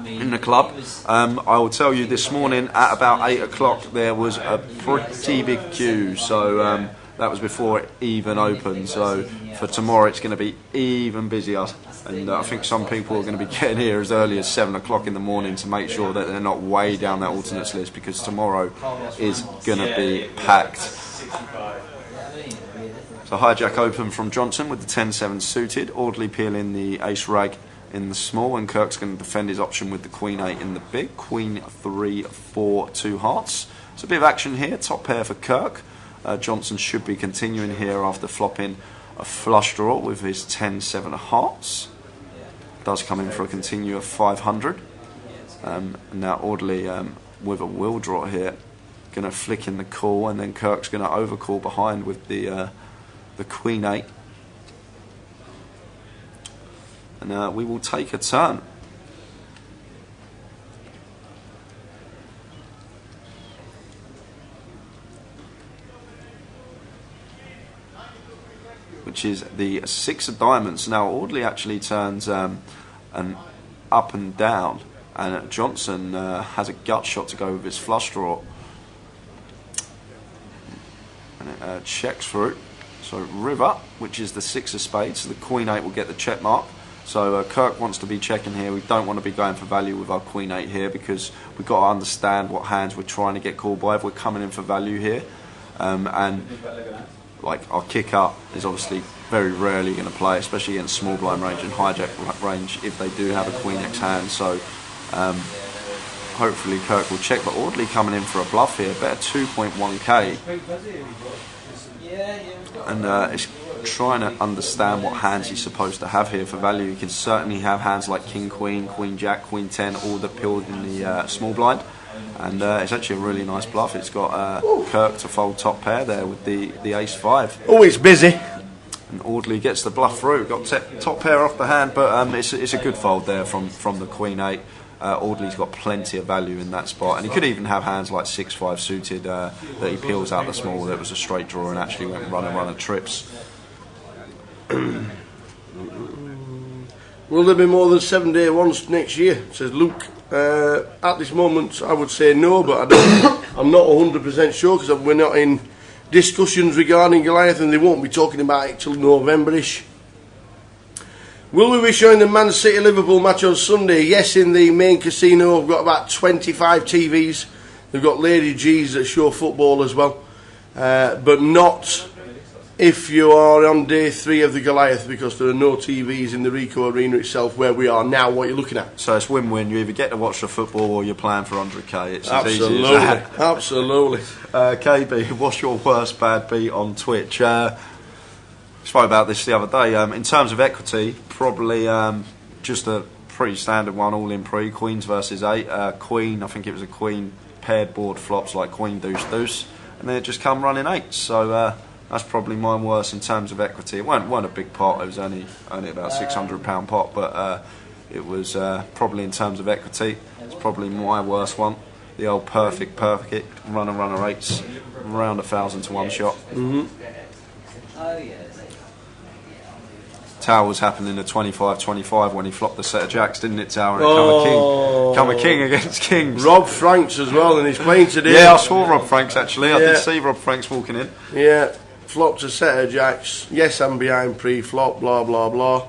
in the club. I will tell you, this morning at about 8 o'clock there was a pretty big queue, so that was before it even opened. So for tomorrow it's going to be even busier, and I think some people are going to be getting here as early as 7 o'clock in the morning to make sure that they're not way down that alternates list, because tomorrow is going to be packed. So hijack open from Johnson with the 10-7 suited, Audley peeling the ace rag in the small, and Kirk's going to defend his option with the Queen 8 in the big. Queen 3, 4, 2 hearts. So a bit of action here, top pair for Kirk. Johnson should be continuing here after flopping a flush draw with his 10-7 of hearts. Does come in for a continue of 500. Now Audley with a will draw here, going to flick in the call, and then Kirk's going to overcall behind with the Queen 8. And we will take a turn. Which is the 6 of diamonds. Now Audley actually turns an up and down, and Johnson has a gut shot to go with his flush draw. And it checks through. So river, which is the 6 of spades, so the Queen 8 will get the check mark. So Kirk wants to be checking here. We don't want to be going for value with our Queen 8 here, because we've got to understand what hands we're trying to get called by if we're coming in for value here. And like, our kick up is obviously very rarely going to play, especially against small blind range and hijack range if they do have a Queen X hand. So hopefully Kirk will check. But Audley coming in for a bluff here, bet 2.1k, and it's trying to understand what hands he's supposed to have here for value. He can certainly have hands like King Queen, Queen Jack, Queen 10, all that peeled in the small blind. And it's actually a really nice bluff. It's got Kirk to fold top pair there with the ace 5. Oh, it's busy. And Audley gets the bluff through. Got top pair off the hand, but it's a good fold there from the Queen 8. Audley's got plenty of value in that spot, and he could even have hands like 6-5 suited that he peels out the small. That was a straight draw and actually went runner trips. Will there be more than 7-day ones next year? Says Luke. At this moment, I would say no, but I'm not 100% sure because we're not in discussions regarding Goliath, and they won't be talking about it till November-ish. Will we be showing the Man City Liverpool match on Sunday? Yes, in the main casino. We've got about 25 TVs. They've got Lady G's that show football as well, but not if you are on day 3 of the Goliath, because there are no TVs in the Ricoh Arena itself where we are now. What you're looking at? So it's win-win. You either get to watch the football or you're playing for 100k. It's absolutely, as easy as that. Absolutely. KB, what's your worst bad beat on Twitch? Spoke about this the other day. In terms of equity, probably just a pretty standard one, all in pre. Queens versus 8. Queen, I think it was a Queen paired board flops like Queen Deuce, and then it just come running 8. So that's probably my worst in terms of equity. It weren't a big pot. It was only about £600 pot, but it was probably in terms of equity. It's probably my worst one. The old perfect runner 8s, around 1,000 to 1 shot. Tower was happening at 25-25 when he flopped the set of jacks, didn't it, Tower? And come a king against kings. Rob Franks as well, and he's playing today. Yeah, I saw Rob Franks actually. I did see Rob Franks walking in. Yeah, flopped a set of jacks. Yes, I'm behind pre-flop, blah, blah, blah.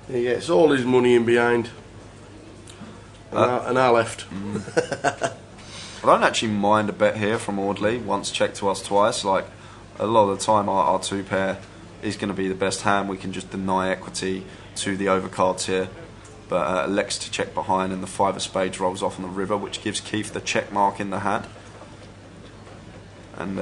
He gets all his money in behind. And I left. I don't actually mind a bet here from Audley, once checked to us twice. Like, a lot of the time our 2 pair is going to be the best hand. We can just deny equity to the overcards here, but elects to check behind, and the 5 of spades rolls off on the river, which gives Keith the check mark in the hand. And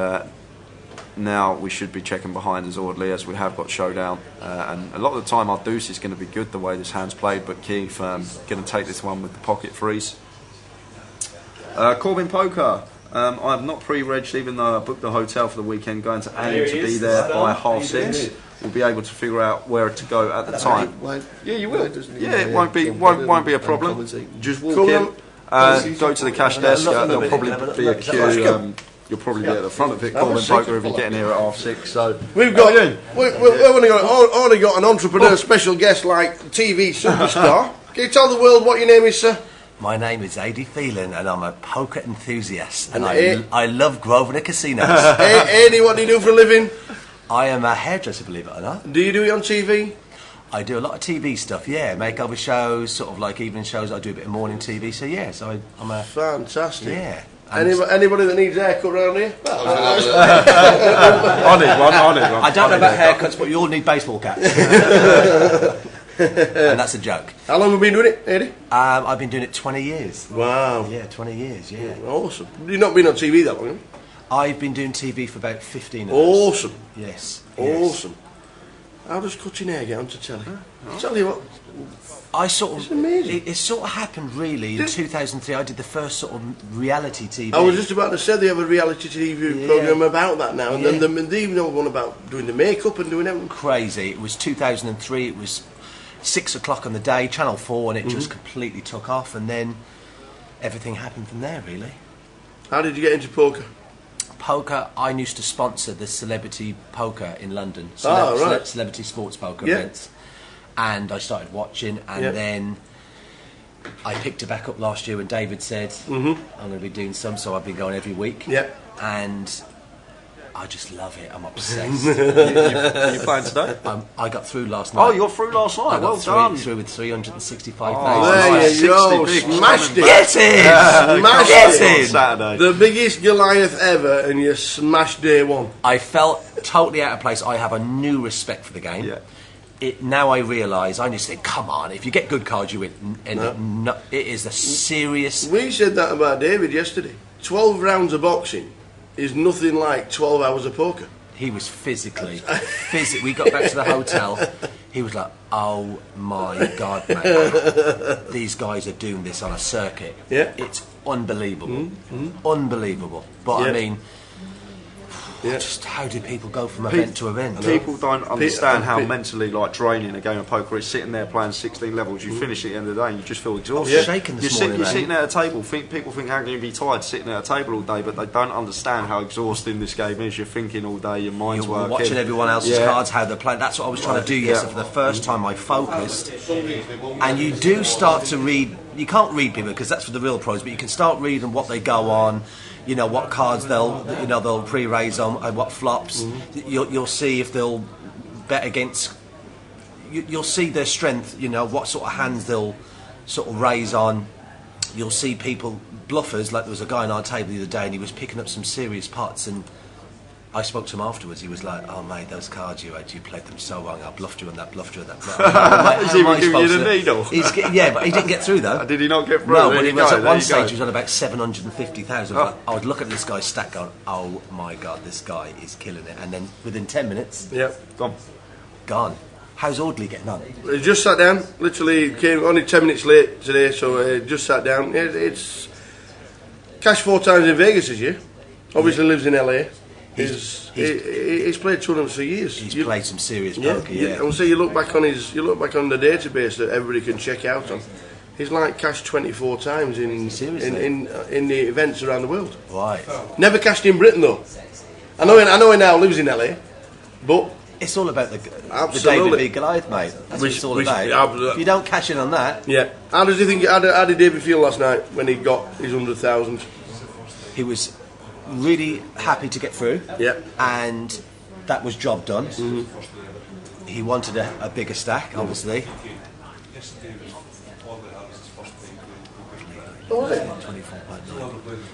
now we should be checking behind as Audley, as we have got showdown, and a lot of the time our deuce is going to be good the way this hand's played, but Keith going to take this one with the pocket freeze. Corbin Poker. I'm not pre-regged, even though I booked the hotel for the weekend, going to aim to be there by 6:30. We'll be able to figure out where to go at the time. Yeah, you will. Yeah, it won't be a problem. Just walk in, go to the cash desk. There'll probably be a queue. You'll probably be at the front of it, Corbin Poker, if you're getting here at 6:30. So we've already got an entrepreneur special guest like TV superstar. Can you tell the world what your name is, sir? My name is Adi Phelan, and I'm a poker enthusiast, and I love Grosvenor casinos. Adi, what do you do for a living? I am a hairdresser, believe it or not. Do you do it on TV? I do a lot of TV stuff, yeah, makeover shows, sort of like evening shows. I do a bit of morning TV, so yeah, so I'm a... Fantastic. Yeah. Anybody that needs a haircut around here? On it one. I don't know about haircuts, but you all need baseball caps. And that's a joke. How long have you been doing it, Eddie? I've been doing it 20 years. Wow. Yeah, 20 years, yeah. Awesome. You've not been on TV that long, have you? I've been doing TV for about 15 years. Awesome. Yes. Awesome. How does cutting hair get onto telly? Tell you what. It's amazing. It sort of happened really in 2003. I did the first sort of reality TV. I was just about to say they have a reality TV programme about that now, and then they even have one about doing the makeup and doing everything. Crazy. It was 2003. It was 6 o'clock on the day, Channel 4, and it just completely took off, and then everything happened from there, really. How did you get into poker? Poker, I used to sponsor the Celebrity Poker in London. Celebrity Sports Poker events. And I started watching, and then I picked it back up last year when David said, I'm going to be doing some, so I've been going every week. And I just love it. I'm obsessed. you playing today? I got through last night. Oh, you're through last night. Well done. Through with 365,000. There you go. Smashed it. Get in. Smashed it. Saturday. The biggest Goliath ever, and you smashed day one. I felt totally out of place. I have a new respect for the game. Yeah. now I realise, I used to think, come on, if you get good cards, you win. And no, it is a serious... We said that about David yesterday. 12 rounds of boxing is nothing like 12 hours of poker. He was physically... We got back to the hotel, he was like, oh my God, mate. These guys are doing this on a circuit. Yeah. It's unbelievable. Unbelievable. But I mean... Just how do people go from event to event? People don't understand how mentally draining a game of poker is. Sitting there playing 16 levels, you finish at the end of the day and you just feel exhausted. You're shaking this morning, you're sitting at a table. People think how can you be tired sitting at a table all day, but they don't understand how exhausting this game is. You're thinking all day, your mind's You're working. watching everyone else's cards, how they're playing. That's what I was trying to do yesterday. For the first time, I focused, and you do start to read. You can't read people because that's for the real pros, but you can start reading what they go on. You know what cards they'll pre-raise on, and what flops. You'll see if they'll bet against. You'll see their strength. You know what sort of hands they'll sort of raise on. You'll see people bluffers. Like there was a guy on our table the other day, and he was picking up some serious pots. And I spoke to him afterwards. He was like, "Oh mate, those cards you had, you played them so wrong. I bluffed you on that, bluffed you on that." Is he giving you the needle? Yeah, but he didn't get through though. Did he not get through? No, but he was at one stage. He was on about 750,000. I would look at this guy's stack, going, "Oh my God, this guy is killing it." And then within 10 minutes, gone. How's Audley getting on? He just sat down. Literally came only 10 minutes late today, so just sat down. It's cashed 4 times in Vegas this year. Obviously lives in LA. He's played tournaments for years. He's played some serious poker. And so you look back on the database that everybody can check out on. He's cashed 24 times in the events around the world. Right. Never cashed in Britain though. I know he now lives in LA, but it's all about the David v Goliath, mate. That's what it's all about. If you don't cash in on that, How does he think? How did David feel last night when he got his 100,000? He was really happy to get through, and that was job done. He wanted a bigger stack, obviously.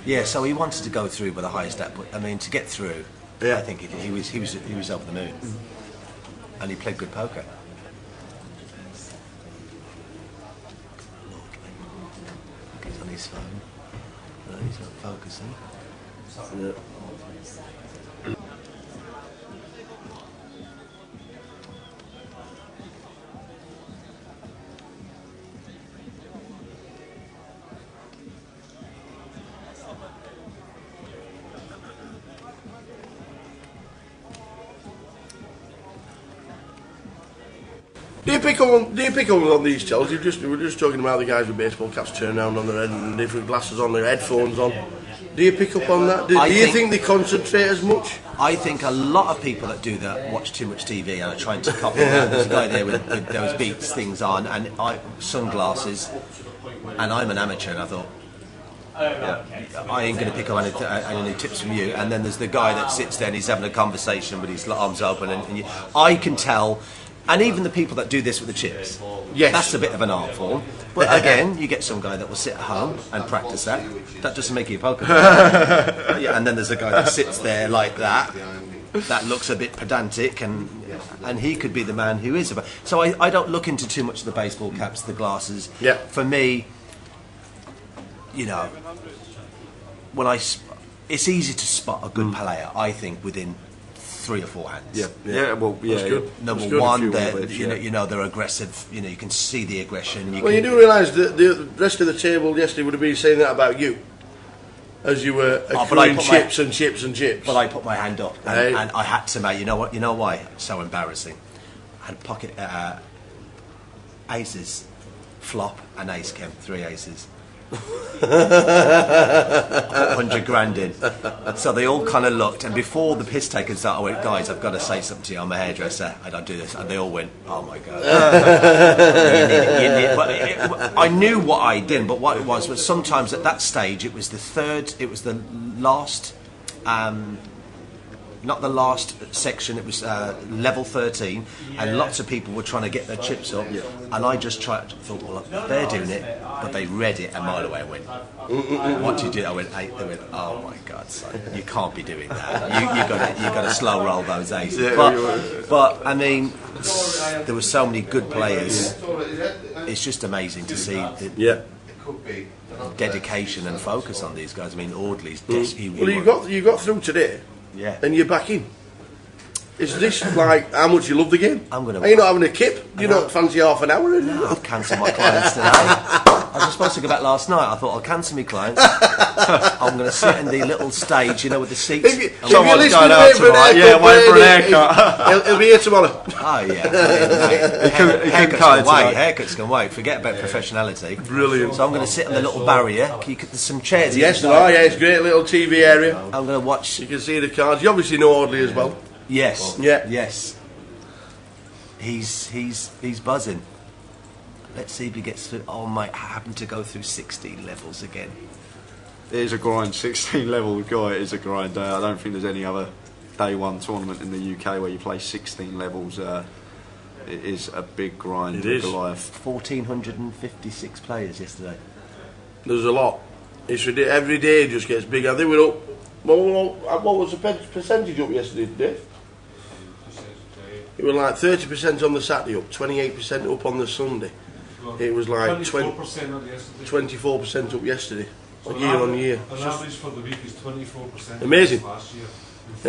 Yeah, so he wanted to go through with a higher stack, but I mean to get through, I think he was over the moon, and he played good poker. He's on his phone. No, he's not focusing. Do you pick up on these tells? We were just talking about the guys with baseball caps turned around on their head and different glasses on, their headphones on. Do you pick up on that? Do you think they concentrate as much? I think a lot of people that do that watch too much TV and are trying to copy that. There's a guy there with those Beats things on and sunglasses, and I'm an amateur, and I thought, I ain't going to pick up any tips from you. And then there's the guy that sits there and he's having a conversation with his arms open, and I can tell. And even the people that do this with the chips, that's a bit of an art form. But again, you get some guy that will sit at home and practice that. That doesn't make you a poker player. And then there's a guy that sits there like that. That looks a bit pedantic, and he could be the man who is. So I don't look into too much of the baseball caps, the glasses. For me, it's easy to spot a good player, I think, within 3 or 4 hands. Number one, they're aggressive. You can see the aggression. You do realise that the rest of the table yesterday would have been saying that about you, as you were accruing chips and chips and chips. But I put my hand up, and I had to, mate. You know what? You know why? It's so embarrassing. I had pocket aces, flop, and ace came, 3 aces. I put 100 grand in. So they all kind of looked, and before the piss takers started, I went, guys, I've got to say something to you. I'm a hairdresser. I don't do this. And they all went, oh my God. But I knew what I did, but what it was sometimes at that stage, it was the last not the last section. It was level 13, and lots of people were trying to get their chips up. And I just thought, well, they're doing it, but they read it a mile away. I went, what do you do? I went 8. They went, oh my God, son, you can't be doing that. You got to slow roll those 8s. But I mean, there were so many good players. It's just amazing to see the dedication and focus on these guys. I mean, Audley's. Well, you got through today. Yeah. And you're back in. Is this like how much you love the game? I'm gonna. Are you not having a kip? You don't fancy half an hour? No, I've cancelled my clients today. I was supposed to go back last night. I thought I'll cancel my clients. I'm going to sit in the little stage, with the seats. If you're listening to it for an haircut, yeah, wait for an haircut. He'll be here tomorrow. Oh yeah. Haircuts can wait. Forget about professionality. Brilliant. So I'm going to sit on the little barrier. There's some chairs. Yes, there are. Yeah, it's a great little TV area. I'm going to watch. You can see the cards. You obviously know Audley as well. Yes. Yeah. Yes. He's buzzing. Let's see if he gets through. Oh, might happen to go through 16 levels again. It is a grind. 16 level guy is a grind. I don't think there's any other day one tournament in the UK where you play 16 levels. It is a big grind. It is. Goliath. 1,456 players yesterday. There's a lot. It's ridiculous. Every day it just gets bigger. I think we're up. What was the percentage up yesterday, Dave? It was like 30% on the Saturday up, 28% up on the Sunday. It was like 24% up yesterday, year on year. An average for the week is 24%. Amazing. Last year.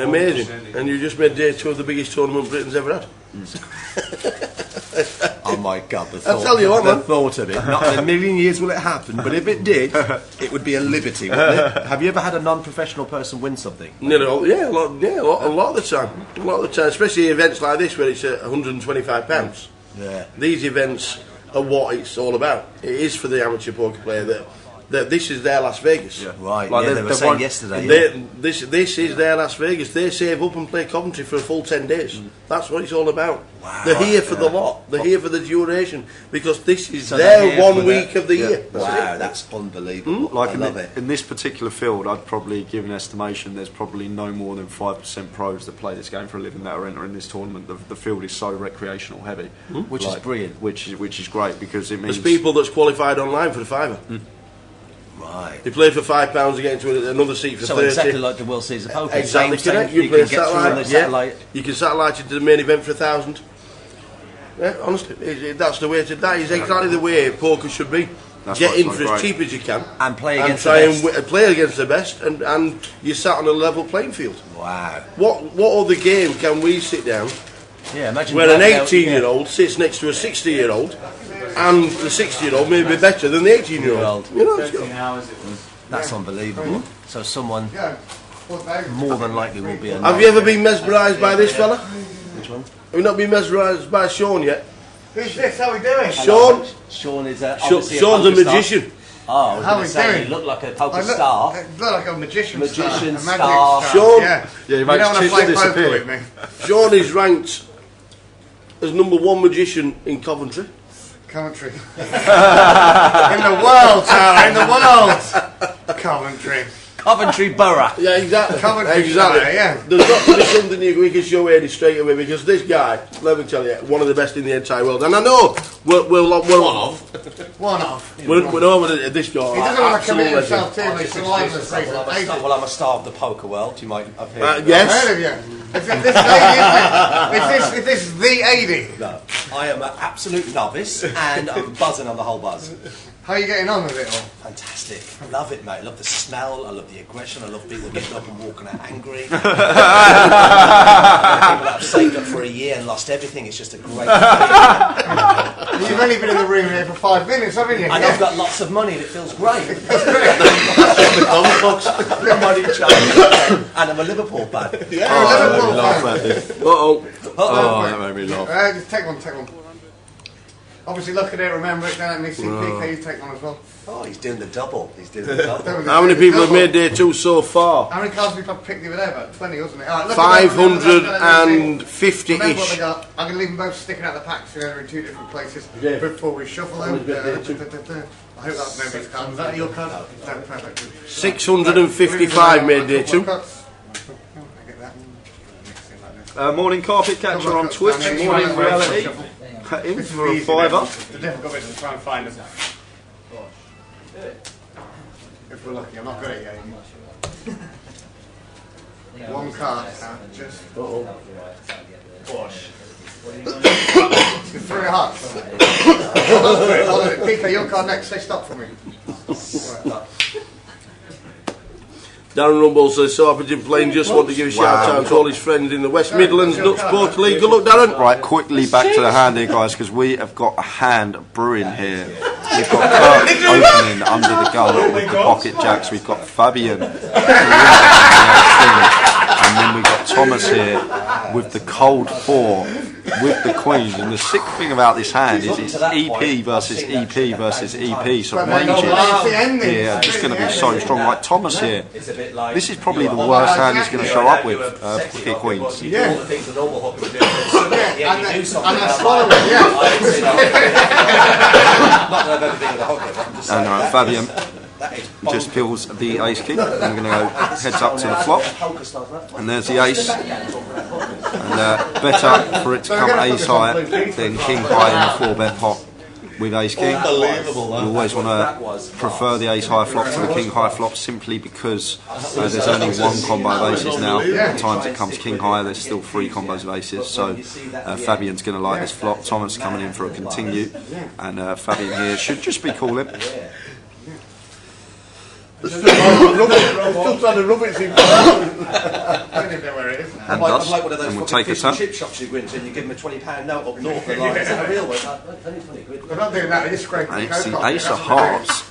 Amazing. And you just made day 2 of the biggest tournament Britain's ever had. Oh my God, the thought of it. Not in a million years will it happen, but if it did, it would be a liberty, wouldn't it? Have you ever had a non-professional person win something? No, yeah, a lot of the time. A lot of the time, especially events like this where it's £125. Yeah. These events are what it's all about. It is for the amateur poker player that this is their Las Vegas. Yeah. Right, like they were saying yesterday. This is their Las Vegas. They save up and play Coventry for a full 10 days. That's what it's all about. Wow. They're here for the lot. They're here for the duration because this is their 1 week of the year. Wow, that's unbelievable. Like I love it. In this particular field, I'd probably give an estimation there's probably no more than 5% pros that play this game for a living that are entering this tournament. The field is so recreational heavy. Which is brilliant. Which is great because it means... There's people that's qualified online for the fiver. Right. They play for £5 to get into another seat for 30. So exactly like the World Series of Poker. Exactly correct. You can get through on the satellite. You can satellite into the main event for £1,000. Yeah, honestly, that's the way to. That is exactly the way poker should be. Get in for as cheap as you can and play against the best. Play against the best, and you're sat on a level playing field. Wow. What other game can we sit down? Yeah, imagine where an 18-year-old sits next to a 60-year-old, and the 60-year-old may be better than the 18-year-old. You know, that's unbelievable. So someone more than likely will be. Have you ever been mesmerised by this fella? Which one? Have you not been mesmerised by Sean yet? Who's this? How are we doing? Sean. Sean is Sean's a magician. Oh, I was how going to say doing? You look like a poker star. I look like a magician star. A magic star. Sean. Yeah, you don't want to play poker with me. Sean is ranked as #1 magician in Coventry. Coventry. In the world, Tyler, in the world. Coventry. Coventry Borough. Yeah, exactly. Coventry exactly. Borough, yeah. There's got to be something we can show Eddie straight away because this guy, let me tell you, one of the best in the entire world. And I know we're one off. We're over this guy. He doesn't want to commit himself too much to liveness. Well, I'm a star of the poker world. You might have heard. Yes. I've heard of you. Is this the AD? No, I am an absolute novice, and I'm buzzing on the whole buzz. How are you getting on with it all? Fantastic. I love it, mate. I love the smell, I love the aggression, I love people getting up and walking out angry. People that have saved up for a year and lost everything, it's just a great feeling. You've only been in the room here for 5 minutes, haven't you? And I've got lots of money and it feels great. And I'm a Liverpool fan. Yeah, Liverpool fan. That made me laugh. Just take one. Obviously, look at it, remember it, don't let me see PK, you take one as well. Oh, he's doing the double. How many people have made day 2 so far? How many cards have we picked over there? About 20, wasn't it? Right, 550-ish. Remember what they got. I'm going to leave them both sticking out the packs, so they're in 2 different places before we shuffle them. I hope that's nobody's card. Was that your card? No, perfect. 655 made day 2. I get that. Morning Carpet Catcher on Twitch, morning Reality. In for a fiver. The difficult bit is to try and find them. If we're lucky, I'm not good at game. One card, just. Push. Three hearts. Pico, your card next, say stop for me. Darren Rumble says, so happy to be playing, just want to give a shout out to all his friends in the West Midlands Nut Sport League. Good luck, Darren. Right, quickly back to the hand here, guys, because we have got a hand brewing here. We've got Kurt opening under the gun with the pocket jacks. We've got Fabian. And then we've got Thomas here with the cold four with the queens. And the sick thing about this hand is it's EP versus EP versus EP. So ranges here are just going to be so strong. Like Thomas here, this is probably the worst hand he's going to show up with, pocket queens. Yeah. And Fabian just kills the ace king. I'm going to go heads up to the flop, and there's the ace. And better for it to come ace high than king high in the 4-bet pot with ace king. You always want to prefer the ace high flop to the king high flop, simply because there's only one combo of aces now. At times it comes king high, there's still 3 combos of aces. So Fabian's going to like this flop. Thomas coming in for a continue, and Fabian here should just be calling. Still trying to rub it in. I don't even know where it is. And does, like one of those and we'll take a turn. chip shops you go into and you give them a £20 note up north. They're like, is that a real one? We're not doing that, it's scraping the It's the ace of hearts.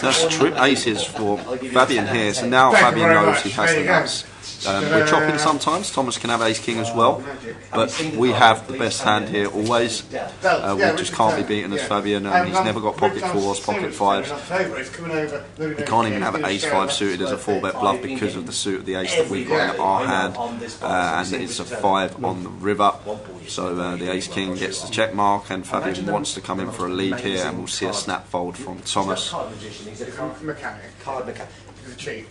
That's true aces for Fabian here. So now Fabian knows he has the nuts. We're chopping sometimes. Thomas can have ace king as well, but we have the best hand here always. We just can't be beaten as Fabian. He's never got pocket fours, pocket fives. He can't even have ace 5 suited as a 4-bet bluff because of the suit of the ace that we've got in our hand, and it's a 5 on the river. So the ace king gets the check mark, and Fabian wants to come in for a lead here, and we'll see a snap fold from Thomas. Card mechanic. He's a cheat.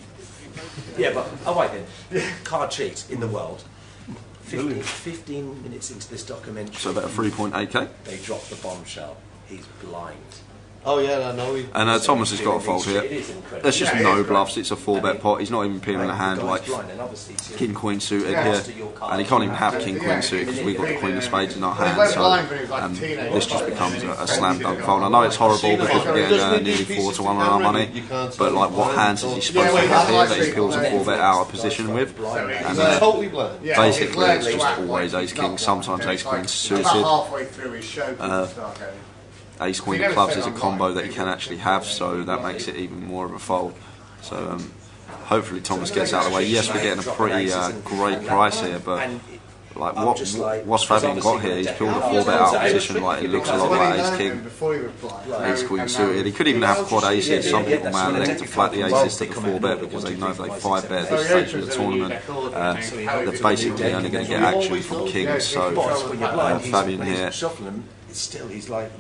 Yeah, but wait then. Card cheat in the world. 15 minutes into this documentary. So about a 3.8k. They drop the bombshell. He's blind. Oh yeah, I know. And Thomas has got a fold here. There's just no bluffs. It's a 4-bet pot. He's not even peeling a hand like king queen suited here, and he can't even have king queen suited because we've got the queen of spades in our hand. So this just becomes a slam dunk fold. I know it's horrible because we're getting nearly 4 to 1 on our money, but like, what hands is he supposed to have here that he peels a 4-bet out of position with? And basically it's just always ace king, sometimes ace queen suited. Ace queen of clubs is a combo that you can actually have, so that makes it even more of a fold. So hopefully Thomas gets out of the way. Yes, we're getting a pretty great price here, but like what's Fabian got here? He's pulled a 4-bet out of position. Like, it looks a lot like ace king, ace queen suited. He could even have quad aces. Some people may elect to flat the aces to the 4-bet because they know if they 5-bet this stage of the tournament, they're basically only going to get action from kings. So Fabian here,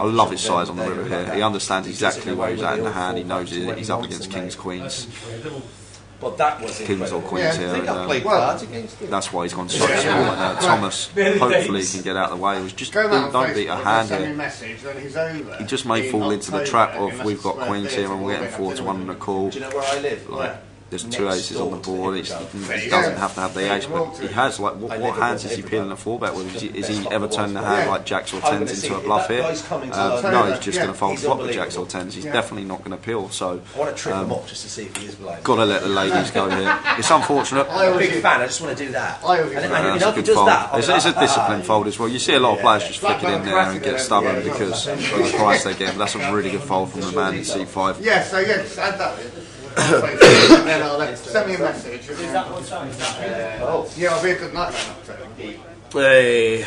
I love his size on the river here. He understands exactly where he's at in the hand. He knows he's up against kings, queens, kings or queens here. And, that's why he's gone so small. Thomas hopefully can get out of the way. It was just don't beat a hand here. He just may fall into the trap of we've got queens here and we're getting 4 to 1 on the call. Like, there's 2 aces on the board. He doesn't have to have the ace, but he has. Like, what hands is he peeling a 4-bet with? Is he ever turning the hand like jacks or 10s into a bluff here? No, he's just going to fold flop with jacks or 10s. He's definitely not going to peel. So got to let the ladies go here. It's unfortunate. I'm a big fan. I just want to do that. It's a good fold. It's a discipline fold as well. You see a lot of players just flick it in there and get stubborn because of the price they get. That's a really good fold from the man in C5. Yeah, so yeah, just add that in. And then I'll send me a message. Yeah, it'll be a good night, man. Hey,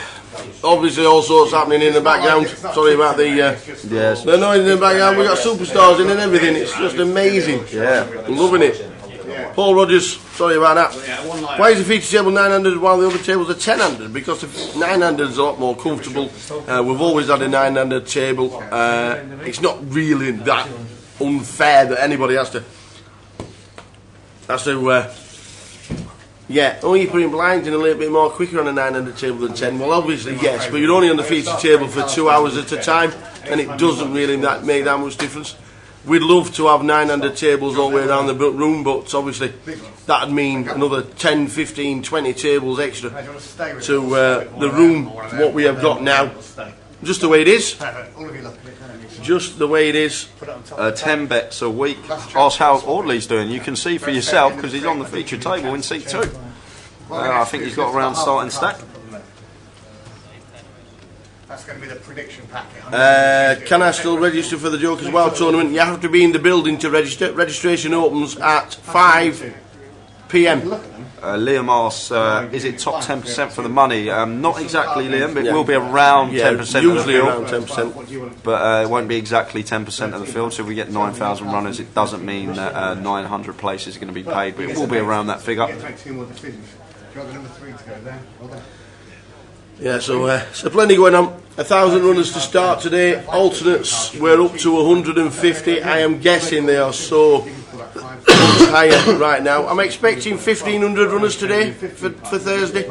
obviously all sorts happening in the background. Sorry about the noise in the background. We got superstars in and everything. It's just amazing. Yeah, I'm loving it. Paul Rogers, sorry about that. Why is the feature table 900 while the other tables are 1000? Because the 900 is a lot more comfortable. We've always had a 900 table. It's not really that unfair that anybody has to Yeah, only you putting blinds in a little bit more quicker on a 900 table than 10. Well, obviously yes, but you're only on the feature table for 2 hours at a time, and it doesn't really make that much difference. We'd love to have 900 tables all the way around the room, but obviously that'd mean another 10, 15, 20 tables extra to the room, what we have got now. Just the way it is. Just the way it is. 10 bets a week. Ask how Audley's doing. You can see for yourself because he's on the feature table in seat 2. I think he's got around starting stack. That's going to be the prediction packet. Can I still register for the Jokers Wild tournament? You have to be in the building to register. Registration opens at 5 p.m. Liam asks, is it top 10% for the money? Not exactly, Liam, but it will be around 10% of the usually field. around 10%. But it won't be exactly 10% of the field, so if we get 9,000 runners, it doesn't mean that 900 places are going to be paid, but it will be around that figure. Yeah, so plenty going on. 1,000 runners to start today. Alternates, we're up to 150. I am guessing they are so higher right now. I'm expecting 1,500 runners today for Thursday.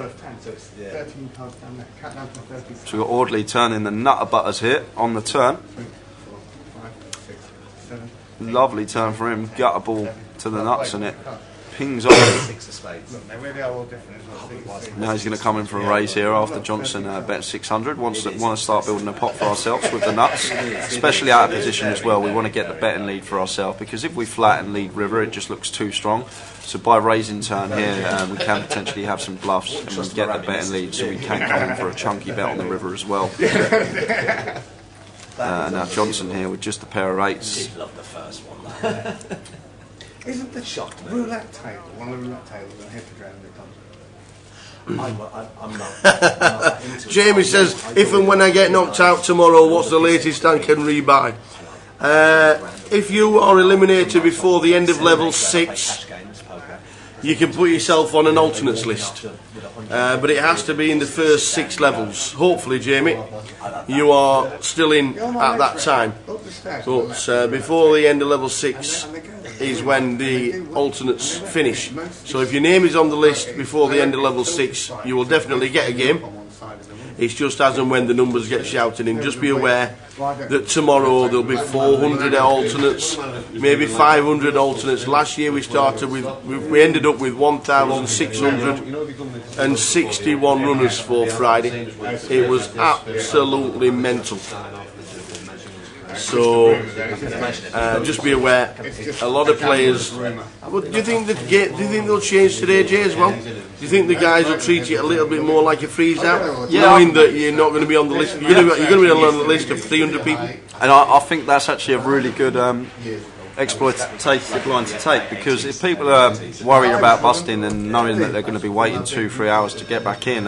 So we've got Audley turning the nutter butters here on the turn. Lovely turn for him. Gutter ball to the nuts and it pings off. Now he's going to come in for a raise here after Johnson bet 600. Want to start building a pot for ourselves with the nuts, especially out of position as well. We want to get the betting lead for ourselves because if we flatten lead river, it just looks too strong. So by raising turn here, we can potentially have some bluffs and we get the betting lead, so we can come in for a chunky bet on the river as well. Now Johnson here with just a pair of eights. Love the first one. Isn't the roulette table one of the roulette tables on Hippodrome that I'm not into Jamie says, if and when I get knocked out tomorrow, what's the latest I can rebuy? If you are eliminated before the end of level 6, you can put yourself on an alternates list. But it has to be in the first 6 levels. Hopefully, Jamie, you are still in at that time. But before the end of level 6 is when the alternates finish. So if your name is on the list before the end of level 6, you will definitely get a game. It's just as and when the numbers get shouted in. Just be aware that tomorrow there'll be 400 alternates, maybe 500 alternates. Last year we ended up with 1,661 runners for Friday. It was absolutely mental. So just be aware. A lot of players. Do you think they'll change today, Jay, as well? Do you think the guys will treat it a little bit more like a freeze out, knowing that you're not going to be on the list? You're going to be on the list of 300 people. And I think that's actually a really good exploitative line to take, because if people are worried about busting and knowing that they're going to be waiting 2-3 hours to get back in,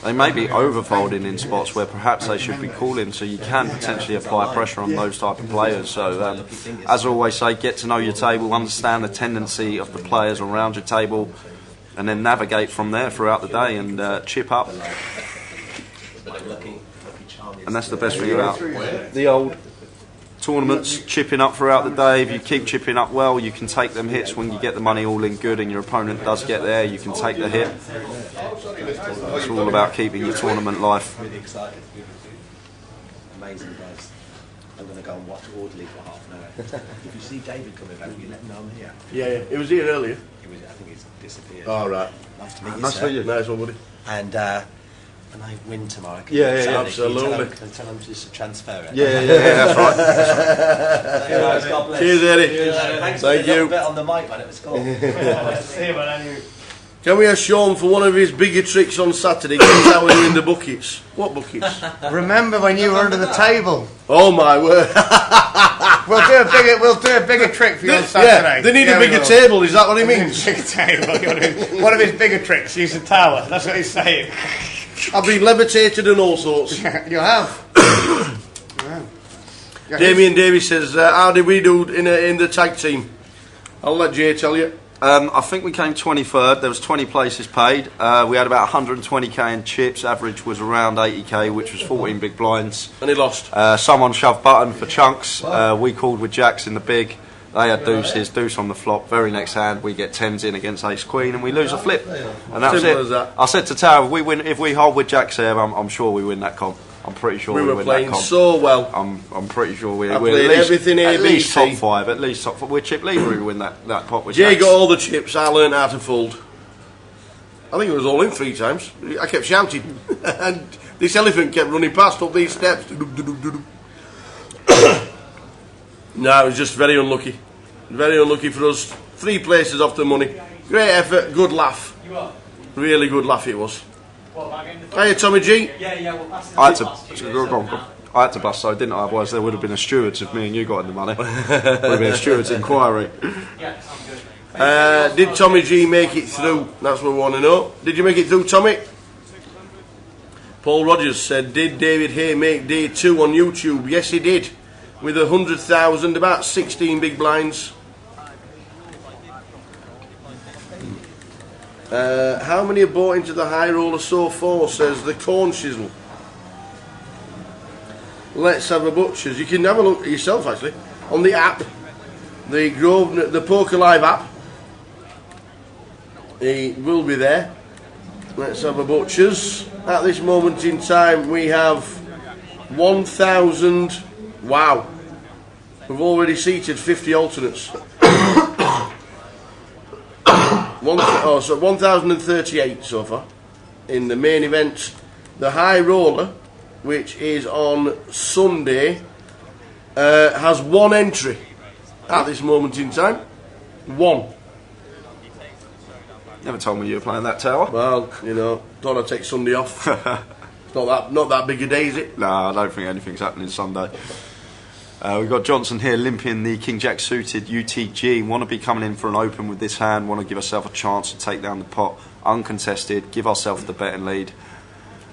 they may be overfolding in spots where perhaps they should be calling, so you can potentially apply pressure on those type of players. So as I always say, get to know your table, understand the tendency of the players around your table, and then navigate from there throughout the day and chip up. And that's the best thing about the old tournaments, chipping up throughout the day. If you keep chipping up well, you can take them hits when you get the money all in good and your opponent does get there, you can take the hit. It's all about keeping your tournament life. Really excited. Amazing guys. I'm going to go and watch Audley for half an hour. If you see David coming back, you let him know I'm here. Yeah, he was here earlier. I think he's disappeared. Oh, right. Nice to meet you, Nice sir. to meet you. Nice one, buddy. And I win tomorrow. Yeah, absolutely. Can tell him just to transfer it. Yeah, that's right. God bless. Cheers, Eddie. Thanks Thank for the you. little bit on the mic, man. It was cool. See you, man. Can we have Sean for one of his bigger tricks on Saturday? Get out in the buckets. What buckets? Remember when you were under the table? Oh my word! We'll do a bigger trick for you on Saturday. Yeah, they need a bigger table. Is that what he means? Bigger table. One of his bigger tricks. Use the tower. That's what he's saying. I've been levitated and all sorts. You have. Damien Davies says, "How did we do in the tag team?" I'll let Jay tell you. I think we came 23rd. There was 20 places paid. We had about 120k in chips. Average was around 80k, which was 14 big blinds. And he lost. Someone shoved button for chunks. We called with jacks in the big. They had deuces, deuce on the flop. Very next hand, we get 10s in against ace queen, and we lose a flip. And that was Simple it. as that. I said to Tao, if we hold with jacks there, I'm sure we win that comp. I'm pretty sure we were win playing that comp. so well. I'm pretty sure we're I at played least, everything at least ABC. top 5. At least top 5. We're chip leader. We win that pot with Jay jacks. got all the chips. I learned how to fold. I think it was all in 3 times. I kept shouting, and this elephant kept running past up these steps. No, it was just very unlucky. Very unlucky for us. 3 places off the money. Great effort, good laugh. Really good laugh it was. Hiya, Tommy G. I had to bust, so didn't I? Otherwise, there would have been a stewards if me and you got in the money. Would have been a stewards inquiry. Did Tommy G make it through? That's what we want to know. Did you make it through, Tommy? Paul Rogers said, did David Hay make day 2 on YouTube? Yes, he did. With 100,000, about 16 big blinds. How many have bought into the high roller so far, says the corn chisel. Let's have a butchers. You can have a look at yourself actually on the app, the Poker Live app. He will be there. Let's have a butchers. At this moment in time we have 1,000. Wow, we've already seated 50 alternates. 1,038 so far in the main event. The high roller, which is on Sunday, has 1 entry at this moment in time. 1. Never told me you were playing that tower. Well, you know, thought I'd take Sunday off. It's not that big a day, is it? No, I don't think anything's happening Sunday. We've got Johnson here limping the King Jack suited UTG. Want to be coming in for an open with this hand. Want to give ourselves a chance to take down the pot uncontested. Give ourselves the betting lead.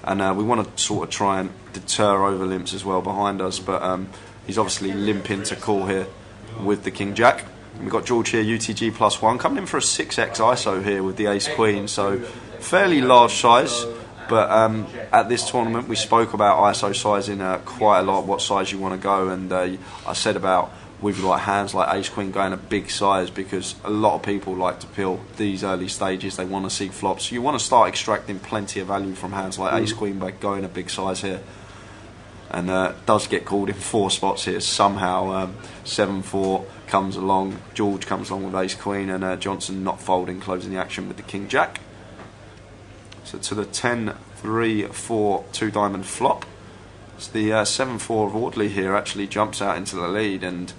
And we want to sort of try and deter over limps as well behind us. But he's obviously limping to call here with the King Jack. And we've got George here, UTG +1. Coming in for a 6x ISO here with the Ace Queen. So fairly large size. But at this tournament we spoke about ISO sizing quite a lot, what size you want to go, and I said about with like hands like Ace Queen going a big size, because a lot of people like to pill these early stages. They want to see flops, so you want to start extracting plenty of value from hands like Ace Queen by going a big size here. And does get called in 4 spots here somehow. 7-4 comes along, George comes along with Ace Queen, and Johnson not folding, closing the action with the King Jack. So to the 10-3-4 2 diamond flop. It's the 7-4 of Audley here actually jumps out into the lead, and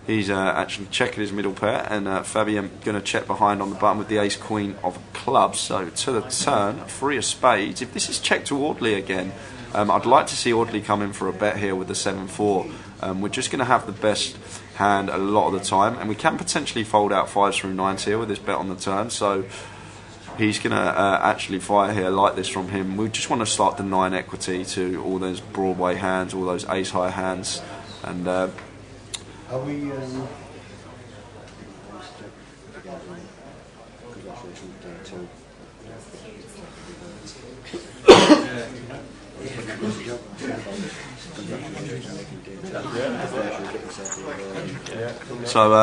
he's actually checking his middle pair, and Fabian going to check behind on the button with the Ace Queen of clubs. So to the turn, 3 of spades. If this is checked to Audley again, I'd like to see Audley come in for a bet here with the 7-4. We're just going to have the best hand a lot of the time, and we can potentially fold out 5s through 9s here with this bet on the turn. So he's going to actually fire here like this from him. We just want to start the 9 equity to all those Broadway hands, all those ace high hands. And are we so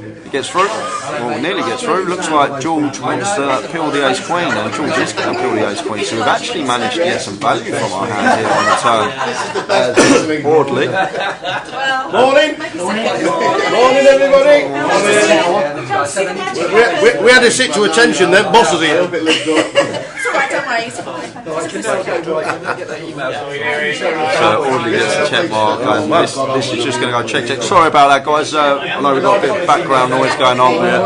it gets through, well, nearly gets through. Looks like George wants to pill the Ace Queen, and George is going to pill the Ace Queen. So we've actually managed to get some value from our hand here on the turn. Broadly. Morning! Morning, everybody! We had a sit to attention then, boss is here. So Audley gets the check mark, and this is just going to go check. Sorry about that, guys. I know we've got a bit of background noise going on there.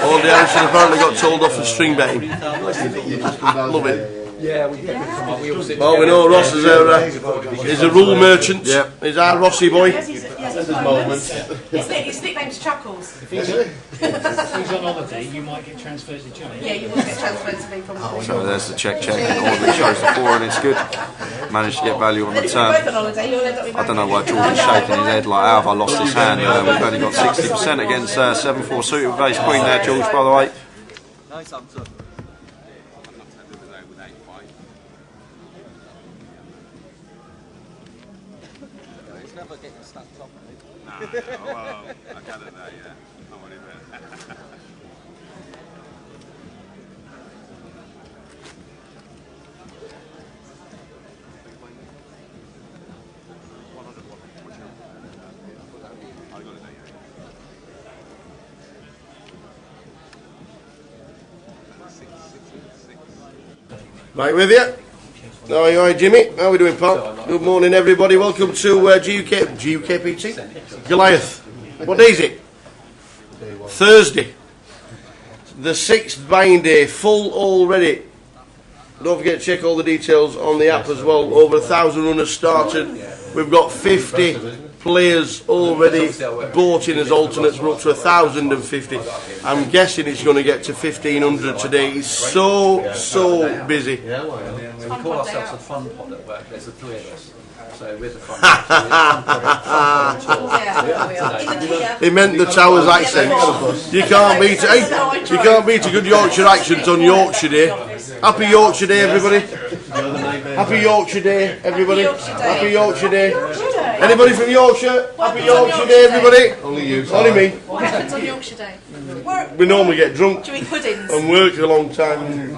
Audley Harrison apparently got told off for string betting. Love it. Yeah, we well, we know Ross is a rule merchant. Yep. He's our Rossy boy. His nickname's Chuckles. If he's on holiday, you might get transferred to Johnny. Yeah, you will get transferred to me from holiday. So there's the check. Audley shows the 4, and it's good. Managed to get value on the turn. I don't know why George is shaking his head like, how have I lost his hand? We've only got 60% against 7-4 suited with Ace Queen there, George, by the way. Nice answer. Well, I got it now, yeah. Don't worry about it. Right with you. How are you, Jimmy? How are we doing, pal? Good morning, everybody. Welcome to GUKPT Goliath. What day is it? Thursday. The 6th buying day, full already. Don't forget to check all the details on the app as well. Over 1,000 runners started. We've got 50 players already bought in as alternates. We're up to 1,050. I'm guessing it's going to get to 1,500 today. It's so busy. Yeah, well, we call ourselves a fun pod at work. There's the three of us. So we're the fun pod. He meant the Towers accent. You can't beat a good Yorkshire accent on Yorkshire Day. Happy Yorkshire Day, everybody. Happy Yorkshire Day, everybody. Happy Yorkshire Day. Anybody from Yorkshire? Happy Yorkshire Day, everybody. Only you. Only me. What happens on Yorkshire Day? We normally get drunk Do you eat puddings? and work a long time.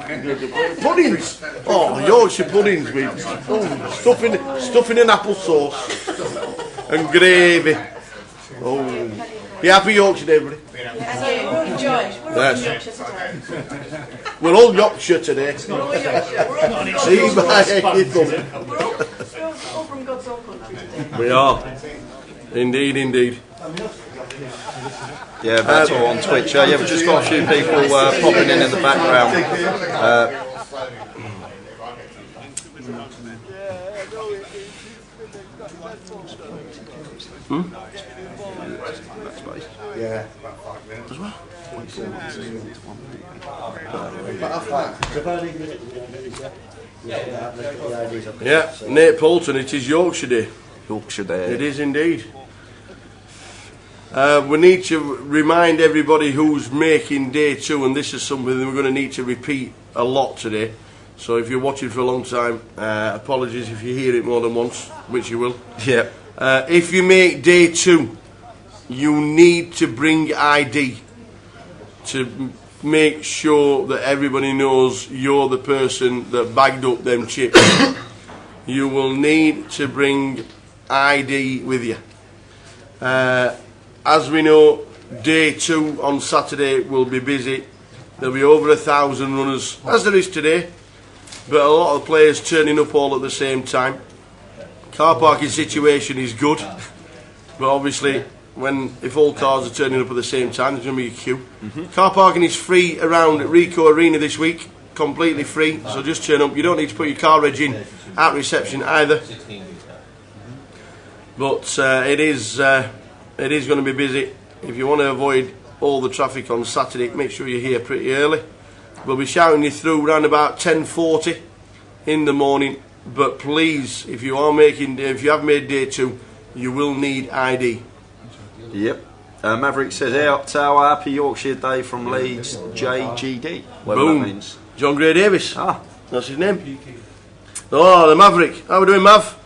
Puddings. Oh, Yorkshire puddings, mate. Oh, stuffing in apple sauce and gravy. Oh, yeah, happy Yorkshire Day, everybody. Yes. We're all Yorkshire today. We're all Yorkshire. We're all from God's own country today. We are. Indeed. Yeah, that's all on Twitch. Yeah, we've just got a few people popping in the background. Yeah. As well. Yeah, Nate Poulton, it is Yorkshire Day. Yorkshire Day. It is indeed. We need to remind everybody who's making day 2, and this is something that we're going to need to repeat a lot today. So if you're watching for a long time, apologies if you hear it more than once, which you will. Yeah. If you make day 2, you need to bring ID to make sure that everybody knows you're the person that bagged up them chips. You will need to bring ID with you. As we know, day 2 on Saturday will be busy. There'll be over 1,000 runners, as there is today, but a lot of players turning up all at the same time. Car parking situation is good, but obviously if all cars are turning up at the same time, there's going to be a queue. Car parking is free around Ricoh Arena this week, completely free, so just turn up. You don't need to put your car reg in at reception either. But it is going to be busy. If you want to avoid all the traffic on Saturday, make sure you're here pretty early. We'll be shouting you through around about 10:40 in the morning. But please, if you have made day 2, you will need ID. Yep. Maverick says, out Tower, happy Yorkshire Day from Leeds, JGD. Whatever Boom. that means. John Gray Davis. That's his name. Oh, the Maverick. How we doing, Mav?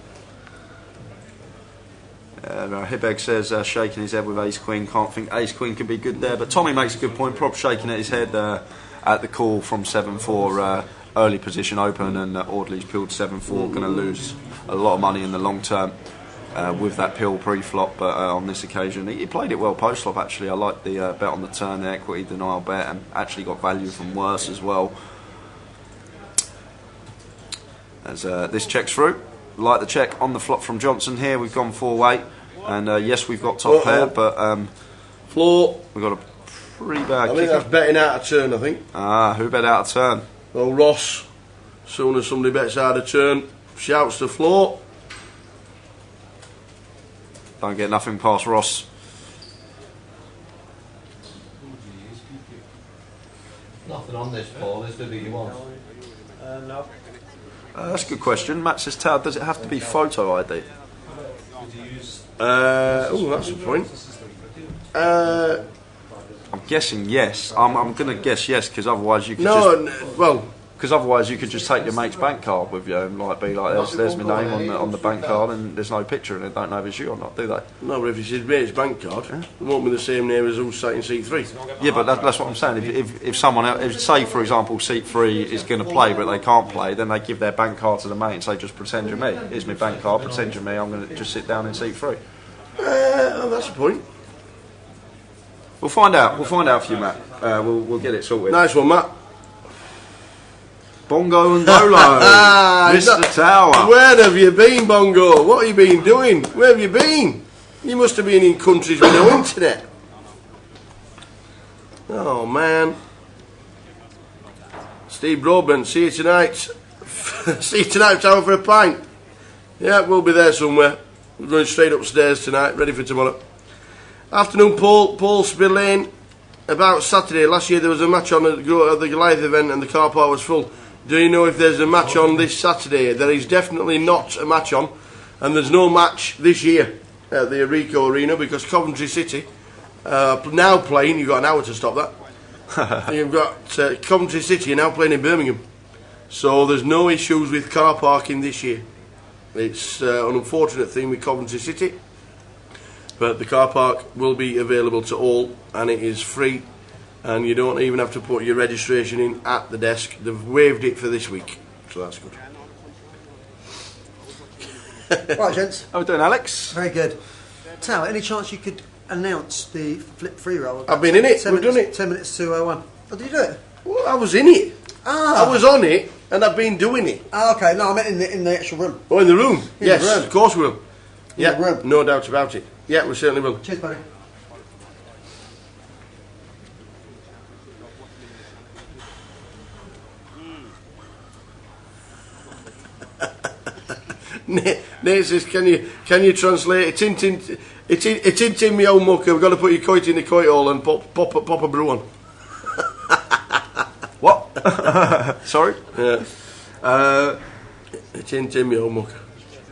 Hibeg says, shaking his head with Ace Queen. Can't think Ace Queen can be good there. But Tommy makes a good point. Prob shaking at his head at the call from 7-4 early position open, and Audley's peeled 7-4. Going to lose a lot of money in the long term with that peel pre-flop. But on this occasion, he played it well post-flop, actually. I like the bet on the turn, the equity denial bet, and actually got value from worse as well. As this checks through. Like the check on the flop from Johnson here. We've gone 4-8, and yes, we've got top pair, but floor. We've got a pretty bad. I think that's betting out of turn. I think. Who bet out of turn? Well, Ross. As soon as somebody bets out of turn, shouts to floor. Don't get nothing past Ross. Nothing on this ball, is there, that you want? No. That's a good question. Matt says, Tower, does it have to be photo ID? That's a point. I'm guessing yes. I'm going to guess yes, because otherwise you could well, Because otherwise you could just take your mate's bank card with you and like be like, there's my name on the bank card and there's no picture and they don't know if it's you or not, do they? No, but if it's his mate's bank card, it won't be the same name as who's sat in seat 3. Yeah, but that's what I'm saying. If someone else, say for example seat 3 is going to play but they can't play, then they give their bank card to the mate and say, just pretend you're me. Here's my bank card, pretend you're me, I'm going to just sit down in seat 3. That's the point. We'll find out for you, Matt. We'll get it sorted. Nice one, Matt. Bongo and Golo, Mr. Tower. Where have you been, Bongo? What have you been doing? Where have you been? You must have been in countries with no internet. Oh, man. Steve Broadbent, see you tonight. See you tonight, Tower, for a pint. Yeah, we'll be there somewhere. We're going straight upstairs tonight, ready for tomorrow. Afternoon, Paul Spillane. About Saturday, last year there was a match on at the Goliath event and the car park was full. Do you know if there's a match on this Saturday? There is definitely not a match on, and there's no match this year at the Ricoh Arena because Coventry City now playing. You've got an hour to stop that. You've got Coventry City now playing in Birmingham, so there's no issues with car parking this year. It's an unfortunate thing with Coventry City, but the car park will be available to all, and it is free. And you don't even have to put your registration in at the desk. They've waived it for this week, so that's good. Right, gents. How are we doing, Alex? Very good. Tao, any chance you could announce the flip free roll? I've been in it. We've done it. 10 minutes to 1. Oh, did you do it? Well, I was in it. Ah. I was on it, and I've been doing it. Ah, okay. No, I meant in the actual room. Oh, in the room? Yes, the room. of course we will. In the room. No doubt about it. Yeah, we certainly will. Cheers, buddy. Nate says, can you translate it's in my old mucker. We've got to put your coit in the coit hole and pop a brew on. What? Sorry? Yeah. It's in my old mucker.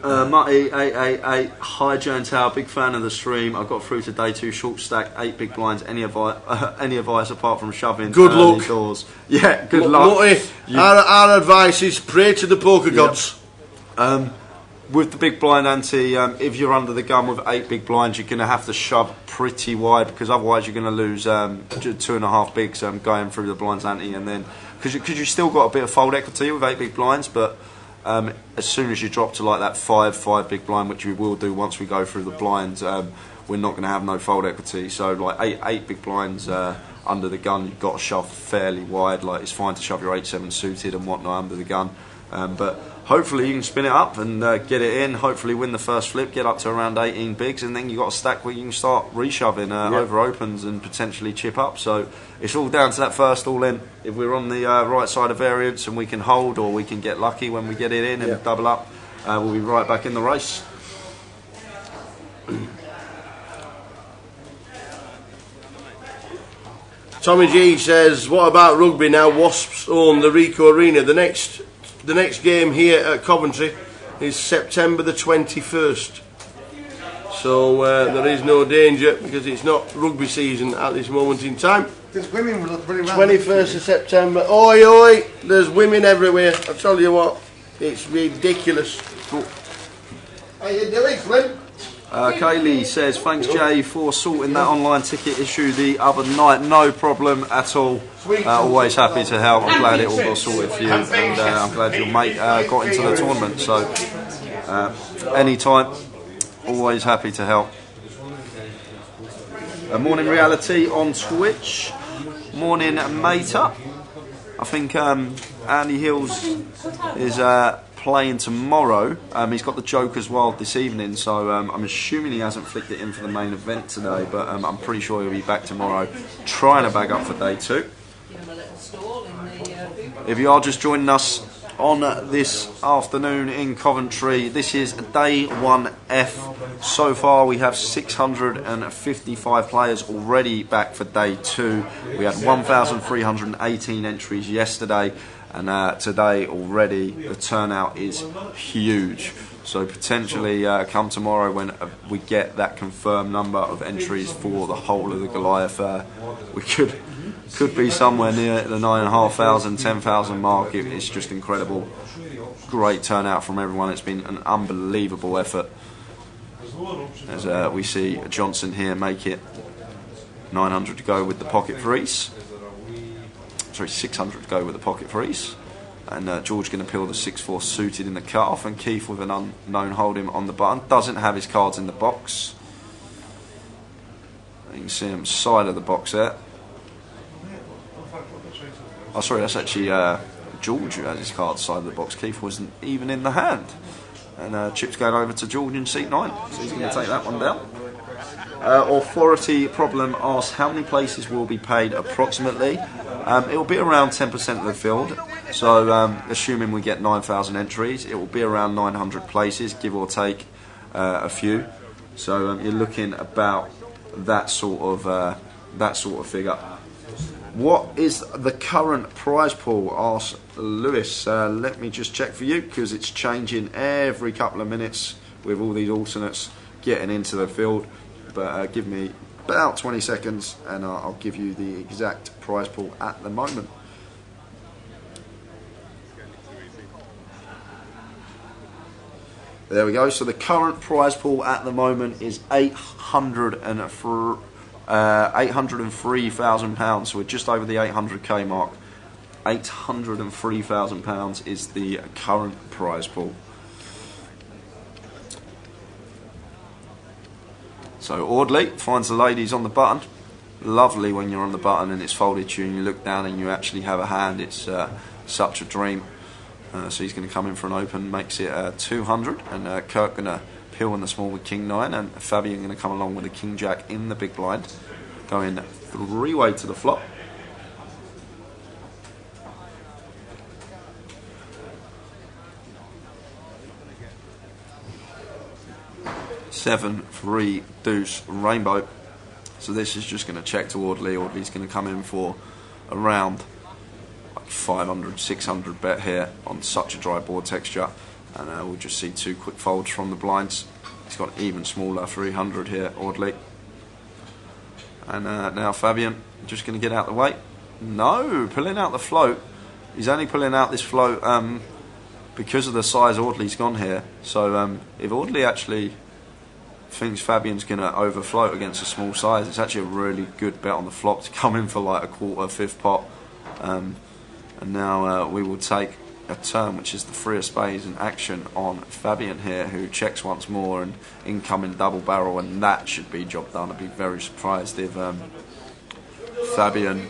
Mutty 888, hi Joe and Tower, big fan of the stream. I got through to day 2, short stack, 8 big blinds. Any advice apart from shoving good early luck doors? Yeah, good luck. Mutty, our advice is pray to the poker gods. With the big blind ante, if you're under the gun with 8 big blinds, you're going to have to shove pretty wide because otherwise you're going to lose 2.5 bigs going through the blinds ante, and then because you still got a bit of fold equity with 8 big blinds, but as soon as you drop to like that 5 big blind, which we will do once we go through the blinds, we're not going to have no fold equity. So like 8 big blinds under the gun, you've got to shove fairly wide. Like it's fine to shove your 8-7 suited and whatnot under the gun, but hopefully you can spin it up and get it in, hopefully win the first flip, get up to around 18 bigs, and then you've got a stack where you can start reshoving over opens and potentially chip up. So it's all down to that first all in. If we're on the right side of variance and we can hold, or we can get lucky when we get it in and double up, we'll be right back in the race. Tommy G says, what about rugby now? Wasps own the Ricoh Arena. The next game here at Coventry is September the 21st. So there is no danger because it's not rugby season at this moment in time. There's women running around. 21st of September. Oi, oi, there's women everywhere. I tell you what, it's ridiculous. How you doing, Flynn? Kaylee says, thanks Jay for sorting that online ticket issue the other night. No problem at all. Always happy to help. I'm glad it all got sorted for you, and I'm glad your mate got into the tournament. So anytime, always happy to help. Morning Reality on Twitch. Morning Mater. I think Andy Hills is playing tomorrow. He's got the Joker's Wild this evening, so I'm assuming he hasn't flicked it in for the main event today, but I'm pretty sure he'll be back tomorrow trying to bag up for day 2. If you are just joining us on this afternoon in Coventry, this is day 1F. So far we have 655 players already back for day 2. We had 1,318 entries yesterday, and today already the turnout is huge. So potentially come tomorrow when we get that confirmed number of entries for the whole of the Goliath, we could Could be somewhere near the 9,500, 10,000 mark. It's just incredible. Great turnout from everyone. It's been an unbelievable effort. As we see Johnson here make it 900 to go with the pocket freeze. Sorry, 600 to go with the pocket freeze. And George going to peel the 6-4 suited in the cut-off, and Keith with an unknown holding on the button. Doesn't have his cards in the box. You can see him side of the box there. Oh, sorry, that's actually George who has his cards side of the box. Keith wasn't even in the hand. And Chip's going over to George in seat 9. So he's going to take that one down. Authority Problem asks, how many places will be paid approximately? It will be around 10% of the field. So assuming we get 9,000 entries, it will be around 900 places, give or take a few. So you're looking about that sort of figure. What is the current prize pool? Asks Lewis. Let me just check for you, because it's changing every couple of minutes with all these alternates getting into the field. But give me about 20 seconds and I'll give you the exact prize pool at the moment. There we go. So the current prize pool at the moment is £803,000. So we're just over the 800k mark. £803,000 is the current prize pool. So Audley finds the ladies on the button. Lovely when you're on the button and it's folded to you and you look down and you actually have a hand. It's such a dream. So he's going to come in for an open, makes it 200, and Kirk going to peel in the small with King 9, and Fabian going to come along with a King Jack in the big blind, going 3-way to the flop. Seven, 3, deuce, rainbow. So this is just going to check to Audley. Audley's going to come in for around 500, 600 bet here on such a dry board texture, and we'll just see 2 quick folds from the blinds. He's got even smaller 300 here, Audley. And now Fabian just going to get out the way. No, pulling out the float. He's only pulling out this float because of the size Audley's gone here. So if Audley actually thinks Fabian's going to overfloat against a small size, it's actually a really good bet on the flop to come in for like a quarter, 5th pot. And now we will take a turn, which is the 3 of spades in action on Fabian here, who checks once more and incoming double barrel, and that should be job done. I'd be very surprised if Fabian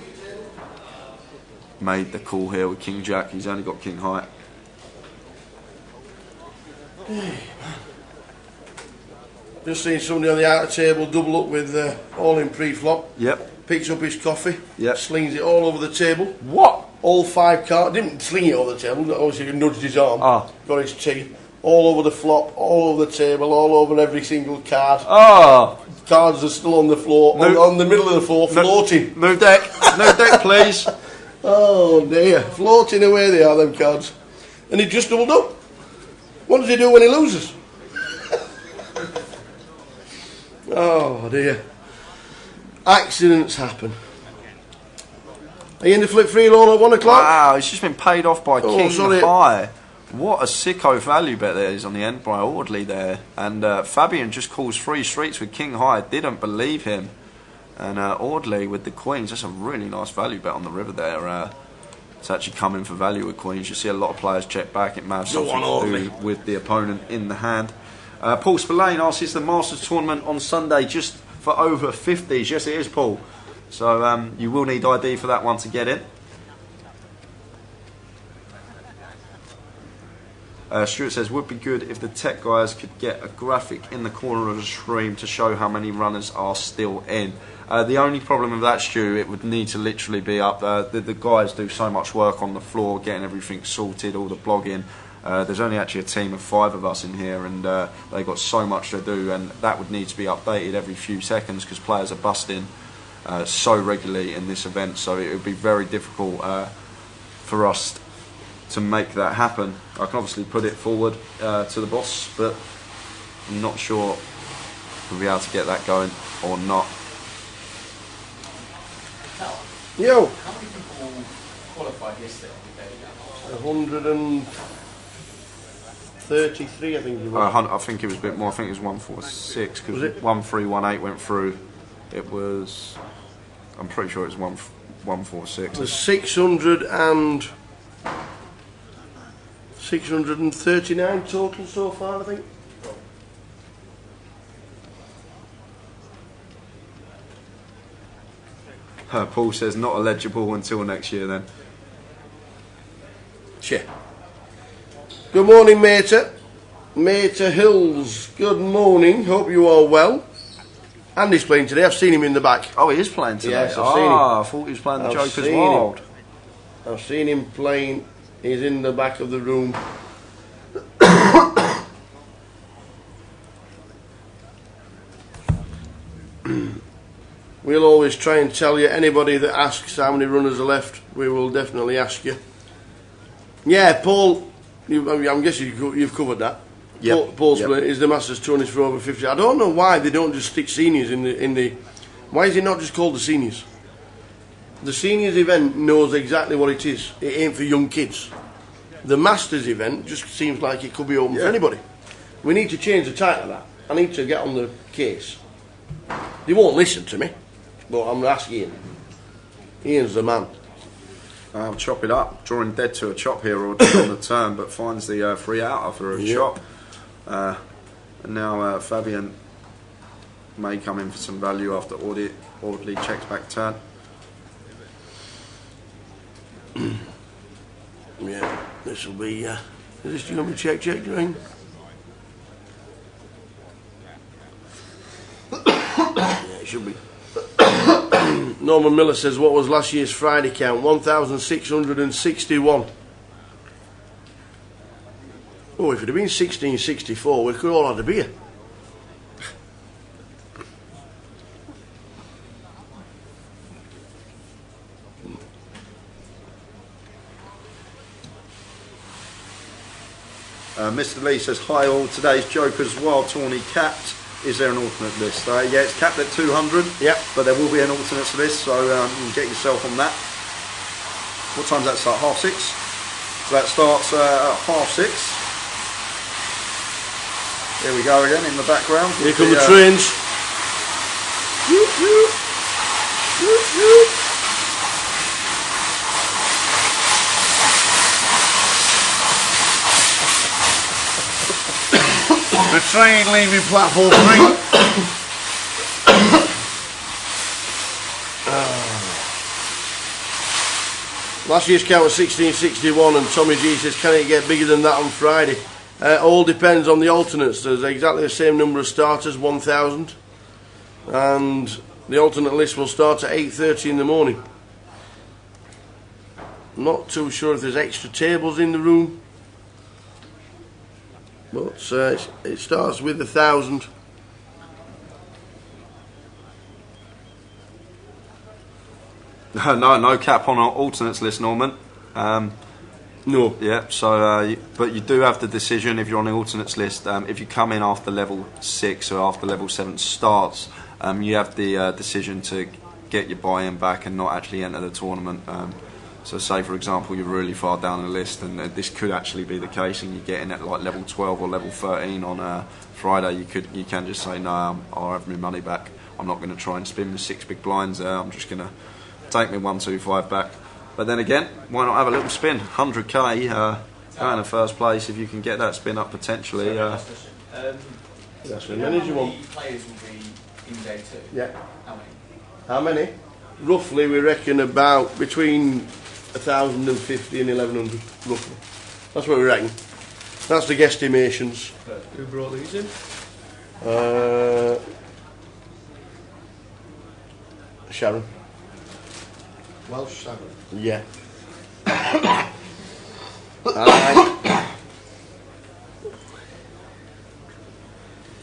made the call here with King Jack. He's only got King High. Just seen somebody on the outer table double up with all in pre-flop. Yep. Picks up his coffee. Yep. Slings it all over the table. What? All 5 cards. Didn't sling it over the table. Obviously, he nudged his arm. Ah. Got his tea. All over the flop. All over the table. All over every single card. Ah. Cards are still on the floor. On the middle of the floor, floating. Move deck. Move deck, please. Oh dear. Floating away they are, them cards. And he just doubled up. What does he do when he loses? Oh dear. Accidents happen. Are you in the flip free loan at 1 o'clock? Wow, it's just been paid off by King High. What a sicko value bet there is on the end by Audley there. And Fabian just calls 3 streets with King High. Didn't believe him. And Audley with the queens. That's a really nice value bet on the river there. It's actually coming for value with queens. You see a lot of players check back. It may have something to do with the opponent in the hand. Paul Spillane asks, is the Masters tournament on Sunday just for over 50s? Yes, it is, Paul. So you will need ID for that one to get in. Stuart says, would be good if the tech guys could get a graphic in the corner of the stream to show how many runners are still in. The only problem with that, Stu, it would need to literally be up. The guys do so much work on the floor, getting everything sorted, all the blogging. There's only actually a team of 5 of us in here, and they've got so much to do, and that would need to be updated every few seconds because players are busting so regularly in this event, so it would be very difficult for us to make that happen. I can obviously put it forward to the boss, but I'm not sure we'll be able to get that going or not. Yo. How many people qualified yesterday? 133, I think it was. I think it was a bit more. I think it was 146 because 1318 went through. It was. I'm pretty sure it was 146. There's 639 total so far, I think. Paul says not eligible until next year then. Sure. Good morning, Mater. Mater Hills, good morning. Hope you are well. Andy's playing today. I've seen him in the back. Oh, he is playing today? Yes, I've seen him. I thought he was playing the Joker's Wild. I've seen him playing. He's in the back of the room. We'll always try and tell you. Anybody that asks how many runners are left, we will definitely ask you. Yeah, Paul, I'm guessing you've covered that. Yep. Paul Split is the Masters 200 for over 50. I don't know why they don't just stick seniors in the. Why is it not just called the seniors? The seniors event knows exactly what it is. It ain't for young kids. The Masters event just seems like it could be open for anybody. We need to change the title of that. I need to get on the case. They won't listen to me, but I'm going to ask Ian. Ian's the man. I'll chop it up. Drawing dead to a chop here or just on the turn, but finds the free out after a chop. And now Fabian may come in for some value after audibly checks back turn. Yeah, this will be. Is this going to be check, Drain? Yeah, it should be. Norman Miller says, what was last year's Friday count? 1,661. Oh, if it had been 1664, we could all had a beer. Mr. Lee says, hi all, today's Joker's Wild Tawny capped. Is there an alternate list? Yeah, it's capped at 200. Yep. But there will be an alternate list, so you can get yourself on that. What time does that start? 6:30? So that starts at 6:30. Here we go again in the background. Here come the trains. Whoop, whoop. Whoop, whoop. The train leaving platform 3. Last year's count was 1661, and Tommy G says, can it get bigger than that on Friday? All depends on the alternates. There's exactly the same number of starters, 1,000, and the alternate list will start at 8:30 in the morning. I'm not too sure if there's extra tables in the room. But it starts with 1,000. No cap on our alternates list, Norman. No. Yeah. So, but you do have the decision if you're on the alternates list. If you come in after level 6 or after level 7 starts, you have the decision to get your buy-in back and not actually enter the tournament. So say for example you're really far down the list and this could actually be the case and you get in at like level 12 or level 13 on Friday, you can just say no, I'll have my money back. I'm not going to try and spin the 6 big blinds there. I'm just going to take me 125 back. But then again, why not have a little spin? 100k go in the first place if you can get that spin up potentially. That's what many you want. Players will be in day 2. Yeah. How many? How many? Roughly, we reckon about between 1,050 and 1,100, roughly. That's what we reckon. That's the guesstimations. Who brought these in? Sharon. Welsh Sharon. Yeah.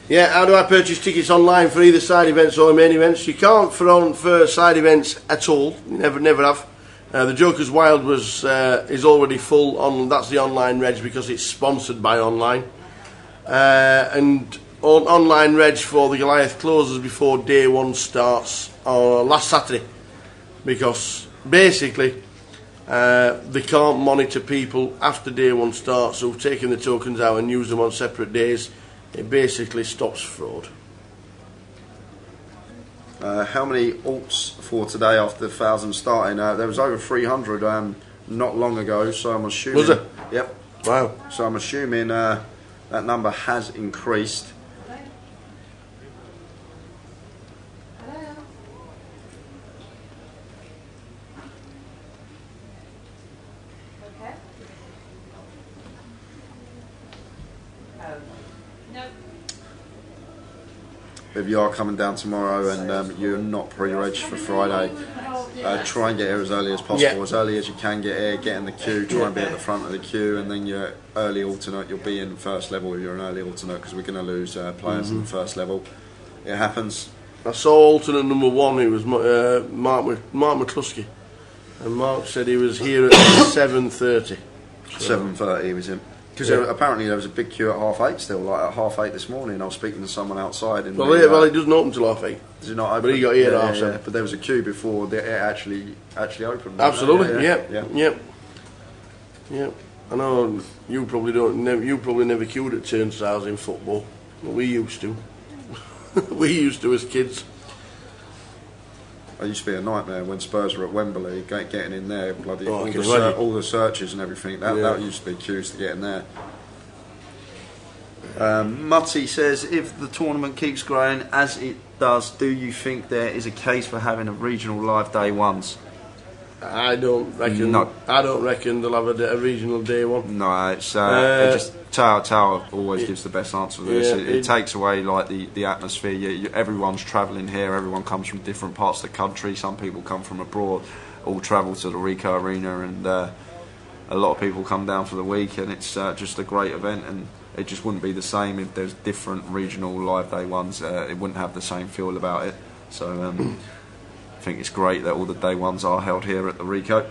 Yeah, how do I purchase tickets online for either side events or main events? You can't for side events at all. You never have. The Joker's Wild is already full on. That's the online reg because it's sponsored by online. And online reg for the Goliath closes before day 1 starts last Saturday because basically, they can't monitor people after day one starts who've taken the tokens out and used them on separate days. It basically stops fraud. How many alts for today after the 1,000 starting? There was over 300 not long ago, so I'm assuming... Was it? Yep. Wow. So I'm assuming that number has increased. If you are coming down tomorrow and you're not pre-reg for Friday, try and get here as early as possible, as early as you can get here, get in the queue, try and be at the front of the queue, and then your early alternate, you'll be in first level if you're an early alternate, because we're going to lose players in the first level. It happens. I saw alternate number 1, it was Mark McCluskey, and Mark said he was here at 7:30. 7:30 he was in. Because apparently there was a big queue at 8:30 still, like at 8:30 this morning. I was speaking to someone outside. And well, it doesn't open till 8:30. Does it not open? But he got here at 7:30. But there was a queue before it actually opened. Absolutely, yep. I know you probably never queued at turnstiles in football. Well, we used to. We used to as kids. It used to be a nightmare when Spurs were at Wembley, getting in there, bloody all the searches and everything. That used to be queues to get in there. Mutty says, if the tournament keeps growing as it does, do you think there is a case for having a regional live day ones? I don't reckon. No. I don't reckon they'll have a regional day one. No, it's just Tower always gives the best answer to this. It takes away like the atmosphere. Everyone's travelling here. Everyone comes from different parts of the country. Some people come from abroad. All travel to the Ricoh Arena, and a lot of people come down for the week. And it's just a great event. And it just wouldn't be the same if there's different regional live day ones. It wouldn't have the same feel about it. So. I think it's great that all the day ones are held here at the Ricoh.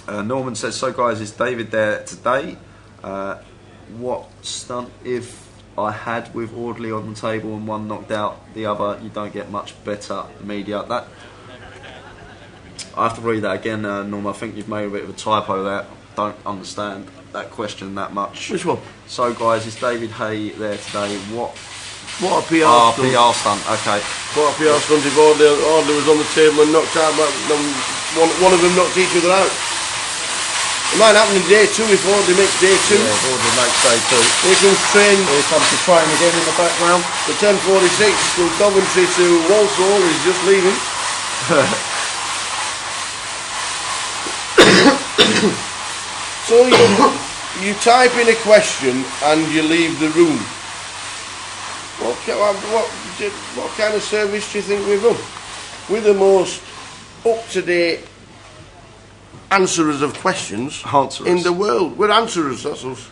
Norman says, so guys, is David there today? What stunt if I had with Audley on the table and one knocked out the other? You don't get much better media. That I have to read that again, Norman. I think you've made a bit of a typo there. Don't understand that question that much. Which one? So guys, is David Hay there today? What a PR stunt. PR stunt, okay. What a PR stunt if Audley was on the table and knocked out, one of them knocked each other out. It might happen in day 2 if Audley makes day 2. Yeah, if Audley makes day 2. Here comes train. Here comes the train again in the background. The 10:46 from Coventry to Walsall is just leaving. So you type in a question and you leave the room. What kind of service do you think we've done? We're the most up-to-date answerers of questions in the world. We're answerers, that's us.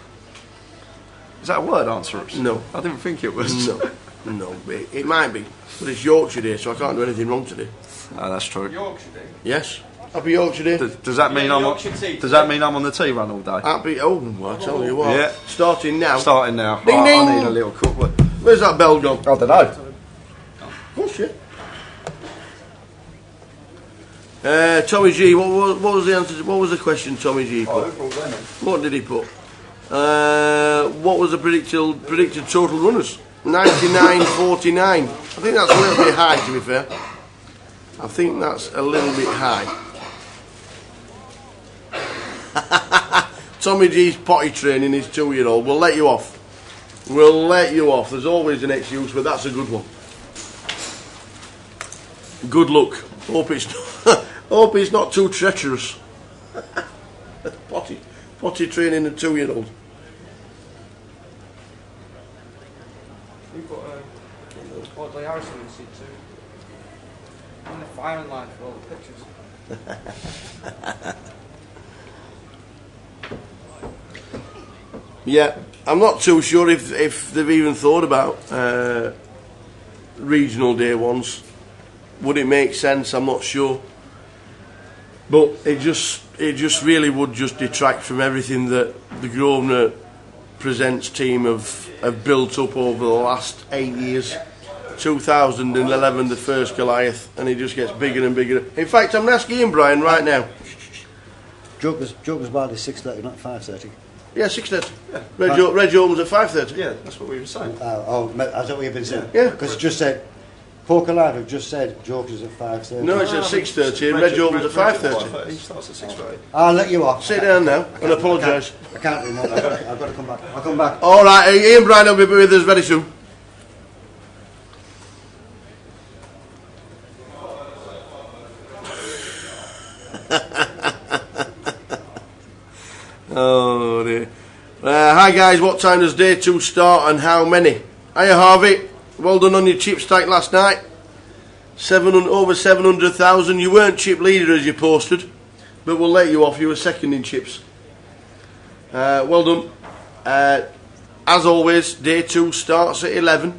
Is that a word, answerers? No. I didn't think it was. No, it might be. But it's Yorkshire Day, so I can't do anything wrong today. That's true. Yorkshire Day? Yes. Happy Yorkshire Day. Does that mean I'm on the tea run all day? Well, I tell you what. Yeah. Starting now. Ding, ding. I need a little cook. Where's that bell gone? I don't know. Oh shit. Tommy G, what was the answer? What was the question Tommy G put? What did he put? What was the predicted total runners? 99.49. I think that's a little bit high, to be fair. I think that's a little bit high. Tommy G's potty training his 2-year-old. We'll let you off. There's always an excuse, but that's a good one. Good luck. Hope it's not too treacherous. Potty training a 2-year-old. We've got Audley Harrison in seat 2. And the firing line for all the pictures. Yeah, I'm not too sure if they've even thought about regional day ones. Would it make sense? I'm not sure. But it just really would just detract from everything that the Grosvenor Presents team have built up over the last 8 years. 2011, the first Goliath, and it just gets bigger and bigger. In fact, I'm asking Ian Brian right now. Joker's bar is 6:30, not 5:30. Yeah, 6:30. Yeah. Reg opens at 5:30. Yeah, that's what we were saying. Is that what you've been saying? Yeah. Because it just said, Poker Live have just said Joker's at 5:30. No, it's at 6:30 and Reg opens at 5:30. He starts at 6:30. I'll let you off. Sit down now and apologise. I can't anymore. I've got to come back. I'll come back. All right, Ian Brian will be with us very soon. Oh dear. Hi guys, what time does day 2 start and how many? Hiya Harvey, well done on your chip stack last night. Over 700,000. You weren't chip leader as you posted, but we'll let you off. You were second in chips. Well done. As always, day 2 starts at 11,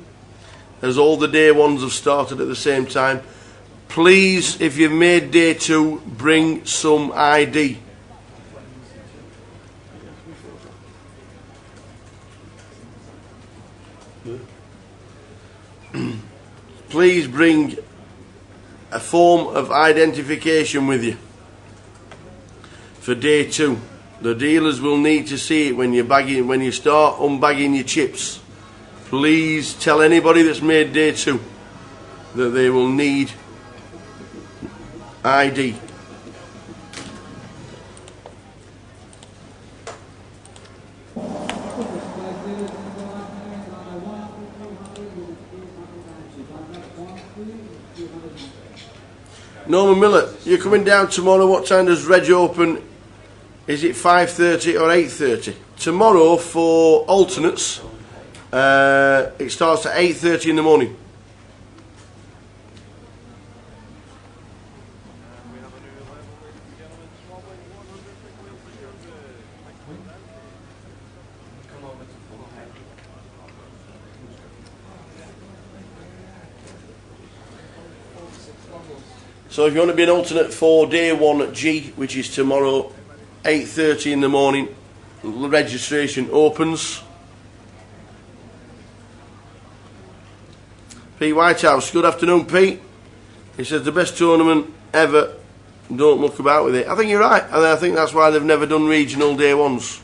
as all the day 1s have started at the same time. Please, if you've made day 2, bring some ID. Please bring a form of identification with you for day 2. The dealers will need to see it when you start unbagging your chips. Please tell anybody that's made day 2 that they will need ID. Norman Miller, you're coming down tomorrow. What time does Reg open? Is it 5:30 or 8:30? Tomorrow for alternates, it starts at 8:30 in the morning. So if you want to be an alternate for day 1G, which is tomorrow, 8:30 in the morning, registration opens. Pete Whitehouse, good afternoon Pete. He says the best tournament ever, don't muck about with it. I think you're right, and I think that's why they've never done regional day 1s.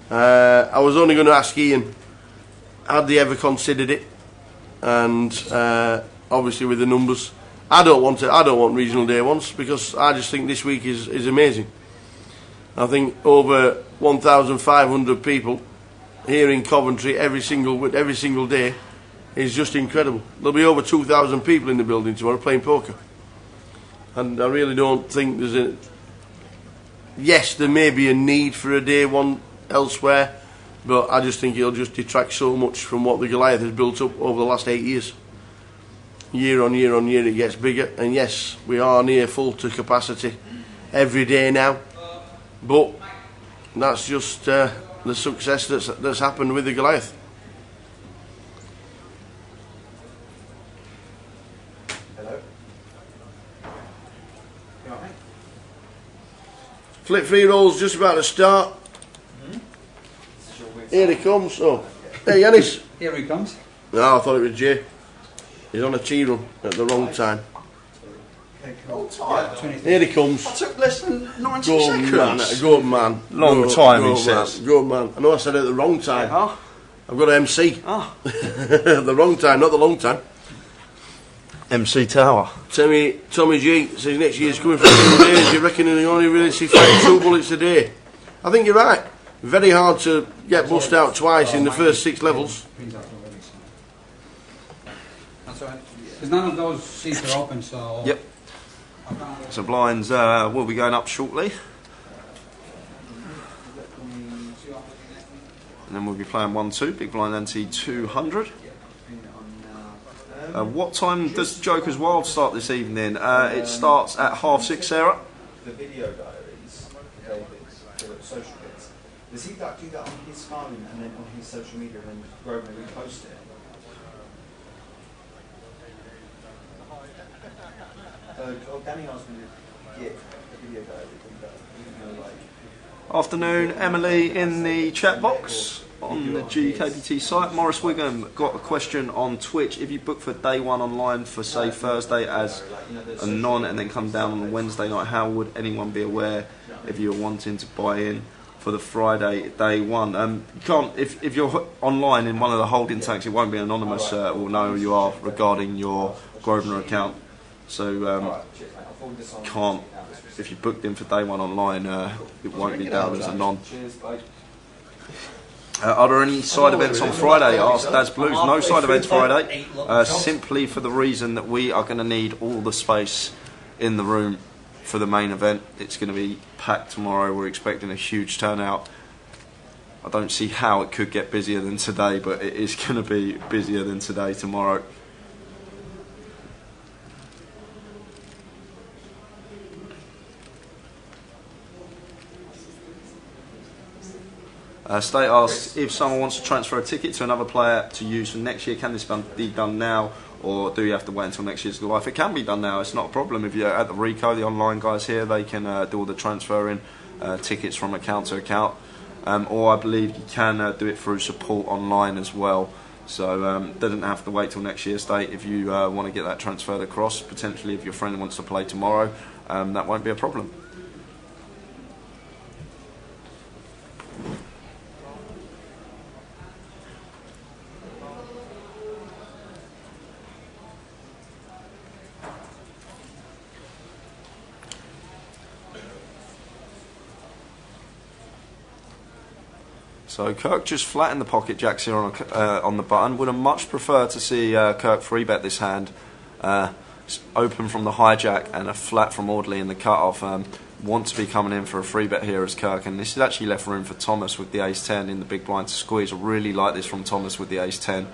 I was only going to ask Ian, had they ever considered it? And obviously with the numbers, I don't want regional day 1s, because I just think this week is amazing. I think over 1,500 people here in Coventry every single day is just incredible. There'll be over 2,000 people in the building tomorrow playing poker, and I really don't think there's a. Yes, there may be a need for a day 1 elsewhere, but I just think it'll just detract so much from what the Goliath has built up over the last 8 years. Year on year on year it gets bigger, and yes, we are near full to capacity every day now, but that's just the success that's happened with the Goliath. Hello. Flip free rolls just about to start. Here he comes. Oh, hey Yanis. Here he comes. No, I thought it was Jay. He's on a tea run at the wrong time. Here he comes. I took less than 90 Go seconds. Good man. Long time, he says. Good man. I know I said it at the wrong time. Yeah. I've got to MC. Ah. The wrong time, not the long time. MC Tower. Tommy G says next year's coming for 2 days. You reckon you only really see 2 bullets a day? I think you're right. Very hard to get bust out twice in the first 6 levels. That's right. Because none of those seats are open, so. Yep. So blinds will be going up shortly. And then we'll be playing 1-2, big blind ante 200. What time does Joker's Wild start this evening? It starts at 6:30, Sarah. The video diaries, David's, the social bits. Does he do that on his phone and then on his social media and then Grosvenor repost it? Danny asked me to get a video diary, even though, like. Afternoon, Emily in the chat box. on the GKPT site. Morris Wiggum got a question on Twitch. If you book for day one online for, say, Thursday as a non and then come down on a Wednesday night, how would anyone be aware if you're wanting to buy in for the Friday day one? You can't, if you're online in one of the holding tanks, it won't be anonymous. Will know who you are regarding your Grosvenor account. So can't. If you booked in for day one online, it won't be down as a non. Are there any side events on Friday? Asked Daz Blues. No side events Friday, simply for the reason that we are going to need all the space in the room for the main event. It's going to be packed tomorrow. We're expecting a huge turnout. I don't see how it could get busier than today, but it is going to be busier than today tomorrow. State asks, if someone wants to transfer a ticket to another player to use for next year, can this be done now, or do you have to wait until next year's Goliath? It can be done now, it's not a problem. If you're at the Rico, the online guys here, they can do all the transferring tickets from account to account, or I believe you can do it through support online as well. So doesn't have to wait till next year, State. If you want to get that transferred across, potentially if your friend wants to play tomorrow, that won't be a problem. So Kirk just flattened the pocket jacks here on the button. Would have much prefer to see Kirk 3-bet this hand. Open from the hijack and a flat from Audley in the cut-off. Want to be coming in for a 3-bet here as Kirk. And this is actually left room for Thomas with the ace-10 in the big blind to squeeze. I really like this from Thomas with the ace-10.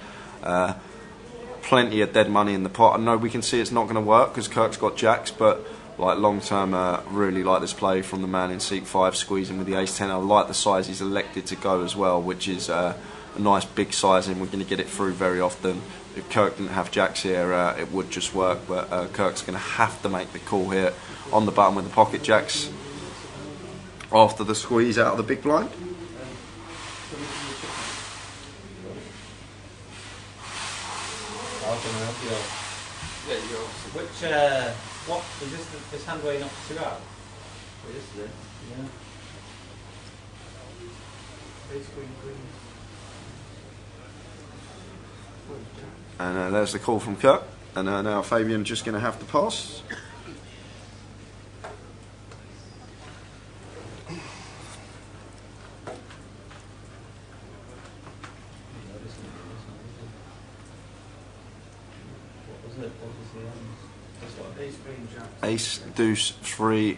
Plenty of dead money in the pot. I know we can see it's not going to work because Kirk's got jacks, but like long term, really like this play from the man in seat 5, squeezing with the ace-10. I like the size he's elected to go as well, which is a nice big sizing. We're going to get it through very often. If Kirk didn't have jacks here, it would just work, but Kirk's going to have to make the call here on the button with the pocket jacks after the squeeze out of the big blind. Which, what is this hand where you knocked 2 out? This is it, yeah. And there's the call from Kirk. And now Fabian just going to have to pass. Ace, deuce, 3,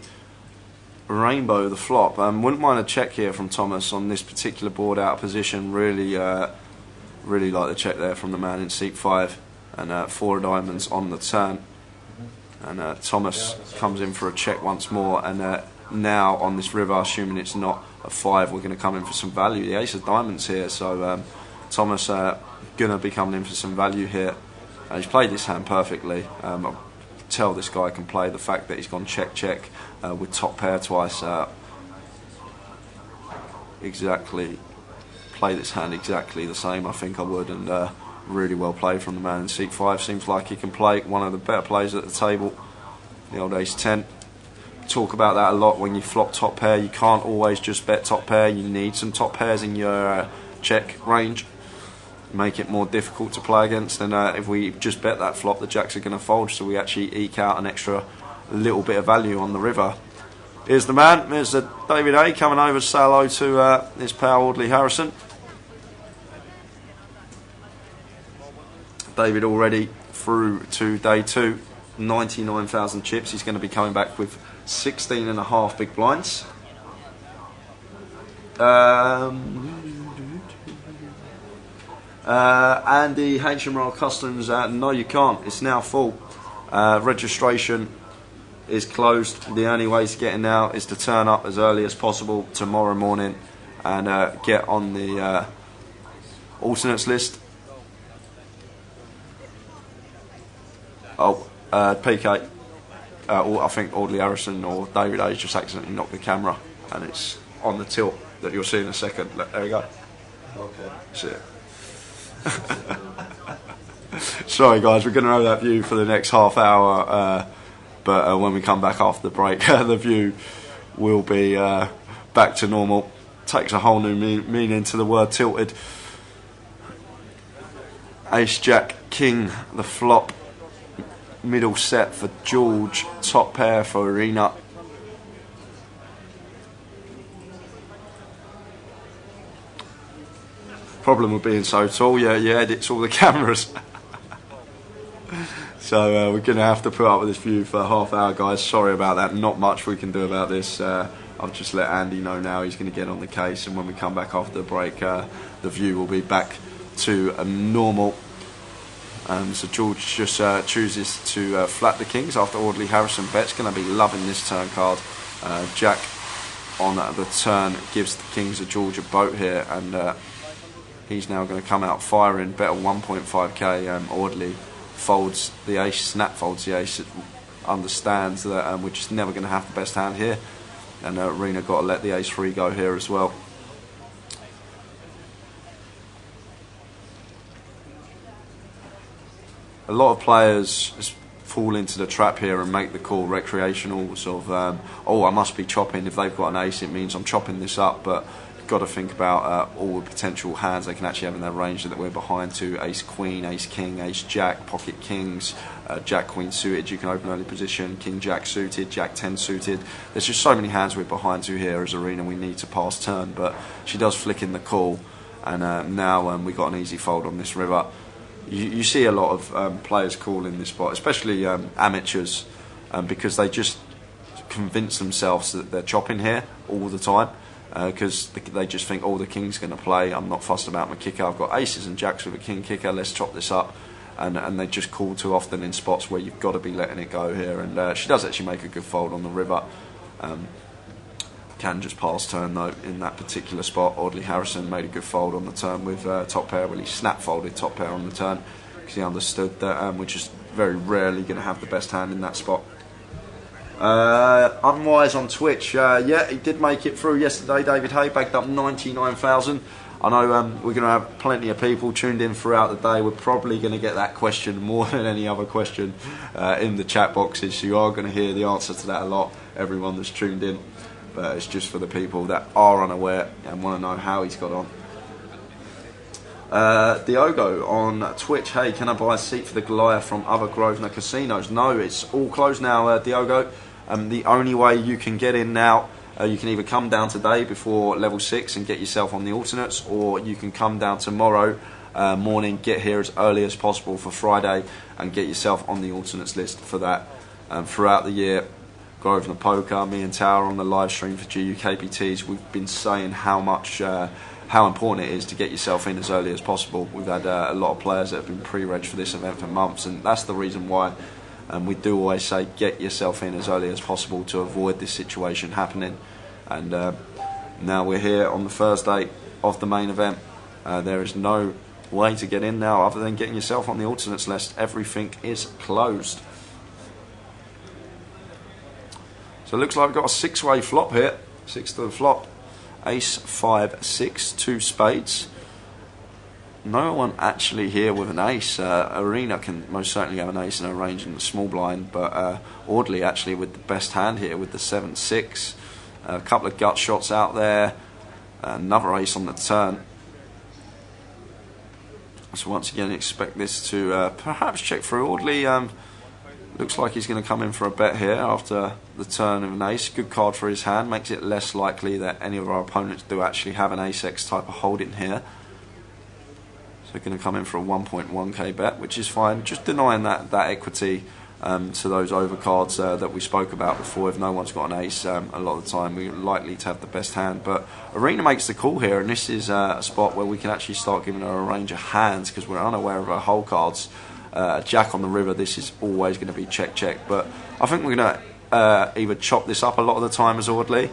rainbow, the flop. Wouldn't mind a check here from Thomas on this particular board out of position. Really like the check there from the man in seat 5, and 4 diamonds on the turn. And Thomas comes in for a check once more, and now on this river, assuming it's not a 5, we're going to come in for some value. The ace of diamonds here, so Thomas going to be coming in for some value here. He's played this hand perfectly. Tell this guy can play. The fact that he's gone check with top pair twice, exactly play this hand exactly the same. I think I would, and really well played from the man in seat 5. Seems like he can play, one of the better players at the table. The old ace-10. Talk about that a lot when you flop top pair. You can't always just bet top pair. You need some top pairs in your check range. Make it more difficult to play against, and if we just bet that flop, the jacks are going to fold, so we actually eke out an extra little bit of value on the river. Here's the man, here's the David A coming over to say hello to his pal Audley Harrison. David already through to day 2, 99,000 chips. He's going to be coming back with 16.5 big blinds. Andy HMRL Customs, no you can't, it's now full. Registration is closed. The only way to get in now is to turn up as early as possible tomorrow morning and get on the alternates list. PK, I think Audley Harrison or David Hayes just accidentally knocked the camera, and it's on the tilt that you'll see in a second. There we go. Okay. That's it. Sorry guys, we're going to have that view for the next half hour, but when we come back after the break, the view will be back to normal. Takes a whole new meaning to the word tilted. Ace, Jack, King, the flop. Middle set for George, top pair for Arena. Problem with being so tall, yeah, edits all the cameras. So we're going to have to put up with this view for a half hour, guys. Sorry about that, not much we can do about this. I'll just let Andy know now he's going to get on the case, and when we come back after the break, the view will be back to normal. So George just chooses to flat the kings after Audley Harrison bets. Going to be loving this turn card. Jack on the turn gives the kings a George a boat here, and he's now going to come out firing, bet a 1.5k. Audley folds the ace, snap folds the ace. It understands that we're just never going to have the best hand here, and Arena got to let the ace 3 go here as well. A lot of players fall into the trap here and make the call recreational, sort of, oh, I must be chopping. If they've got an ace, it means I'm chopping this up, but you've got to think about all the potential hands they can actually have in their range that we're behind to. Ace Queen, Ace King, Ace Jack, Pocket Kings, Jack Queen suited, you can open early position, King Jack suited, Jack 10 suited. There's just so many hands we're behind to here as Arena. We need to pass turn, but she does flick in the call, and now we got an easy fold on this river. You see a lot of players call in this spot, especially amateurs, because they just convince themselves that they're chopping here all the time, because they just think, oh, the king's going to play, I'm not fussed about my kicker, I've got aces and jacks with a king kicker, let's chop this up, and they just call too often in spots where you've got to be letting it go here. And she does actually make a good fold on the river. Can just pass turn though in that particular spot. Audley Harrison made a good fold on the turn with top pair. Well, he snap folded top pair on the turn because he understood that we're just very rarely going to have the best hand in that spot. Unwise on Twitch, yeah, he did make it through yesterday. David Hay bagged up 99,000. I know we're going to have plenty of people tuned in throughout the day. We're probably going to get that question more than any other question in the chat boxes. So you are going to hear the answer to that a lot, everyone that's tuned in. But it's just for the people that are unaware and want to know how he's got on. Diogo on Twitch, hey, can I buy a seat for the Goliath from other Grosvenor casinos? No, it's all closed now, Diogo. The only way you can get in now, you can either come down today before level 6 and get yourself on the alternates, or you can come down tomorrow morning, get here as early as possible for Friday and get yourself on the alternates list for that. Throughout the year, Grosvenor Poker, me and Tower on the live stream for GUKPTs, we've been saying how important it is to get yourself in as early as possible. We've had a lot of players that have been pre-reg for this event for months, and that's the reason why we do always say get yourself in as early as possible to avoid this situation happening. And now we're here on the Thursday of the main event. There is no way to get in now other than getting yourself on the alternates list. Everything is closed. So it looks like we've got a 6-way flop here. 6 to the flop. Ace, 5, 6, 2 spades. No one actually here with an ace. Arena can most certainly have an ace in her range in the small blind, but Audley actually with the best hand here with the 7-6. A couple of gut shots out there. Another ace on the turn. So once again, expect this to perhaps check through. Audley looks like he's going to come in for a bet here after the turn of an ace. Good card for his hand. Makes it less likely that any of our opponents do actually have an ace-x type of holding here. So going to come in for a 1.1k bet, which is fine. Just denying that equity to those overcards that we spoke about before. If no one's got an ace, a lot of the time we're likely to have the best hand. But Arena makes the call here, and this is a spot where we can actually start giving her a range of hands because we're unaware of her hole cards. Jack on the river, this is always going to be check. But I think we're going to either chop this up a lot of the time as Audley,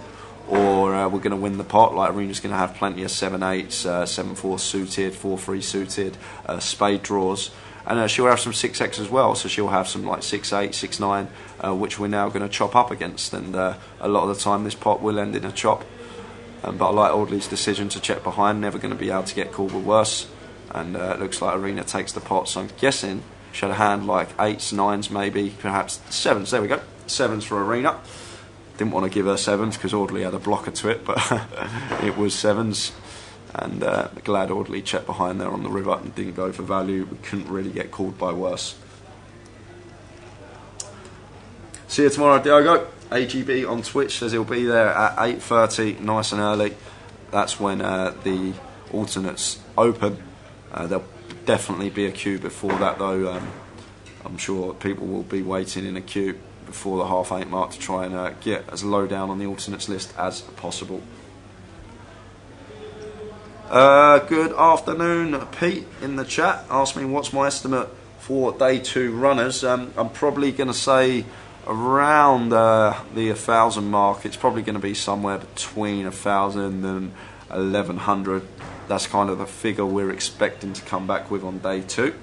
or we're going to win the pot. Like Arena's going to have plenty of 7-8s, 7-4 suited, 4-3 suited, spade draws, and she'll have some 6x as well. So she'll have some like 6-8, 6-9, which we're now going to chop up against. And a lot of the time, this pot will end in a chop. But I like Audley's decision to check behind. Never going to be able to get called with worse. And it looks like Arena takes the pot. So I'm guessing she had a hand like 8s, 9s, maybe, perhaps 7s. There we go. 7s for Arena. Didn't want to give her 7s because Audley had a blocker to it, but it was 7s. And glad Audley checked behind there on the river and didn't go for value. We couldn't really get called by worse. See you tomorrow, Diogo. AGB on Twitch says he'll be there at 8:30, nice and early. That's when the alternates open. There'll definitely be a queue before that, though. I'm sure people will be waiting in a queue before the 8:30 mark to try and get as low down on the alternates list as possible. Good afternoon, Pete in the chat asked me what's my estimate for day 2 runners. I'm probably going to say around the 1,000 mark. It's probably going to be somewhere between 1,000 and 1,100. That's kind of the figure we're expecting to come back with on day 2.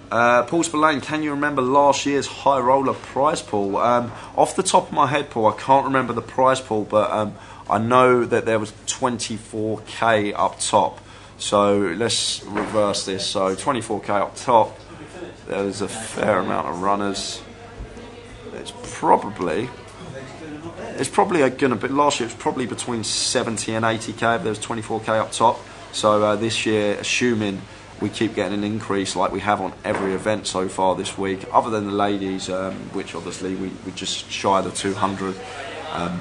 Paul Spillane, can you remember last year's high roller prize pool? Off the top of my head, Paul, I can't remember the prize pool, but I know that there was 24k up top. So let's reverse this. So 24k up top. There's a fair amount of runners. It's probably going to be, last year it was probably between 70 and 80k, but there was 24k up top. So this year, assuming we keep getting an increase like we have on every event so far this week, other than the ladies, which obviously we just shy of the 200,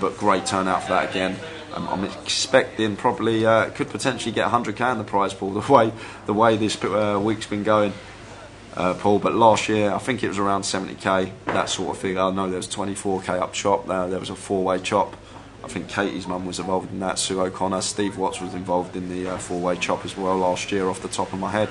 but great turnout for that again. I'm expecting probably could potentially get 100k in the prize pool the way this week's been going, Paul. But last year I think it was around 70k, that sort of figure. I know there was 24k up chop. There was a 4-way chop. I think Katie's mum was involved in that. Sue O'Connor, Steve Watts was involved in the 4-way chop as well last year, off the top of my head.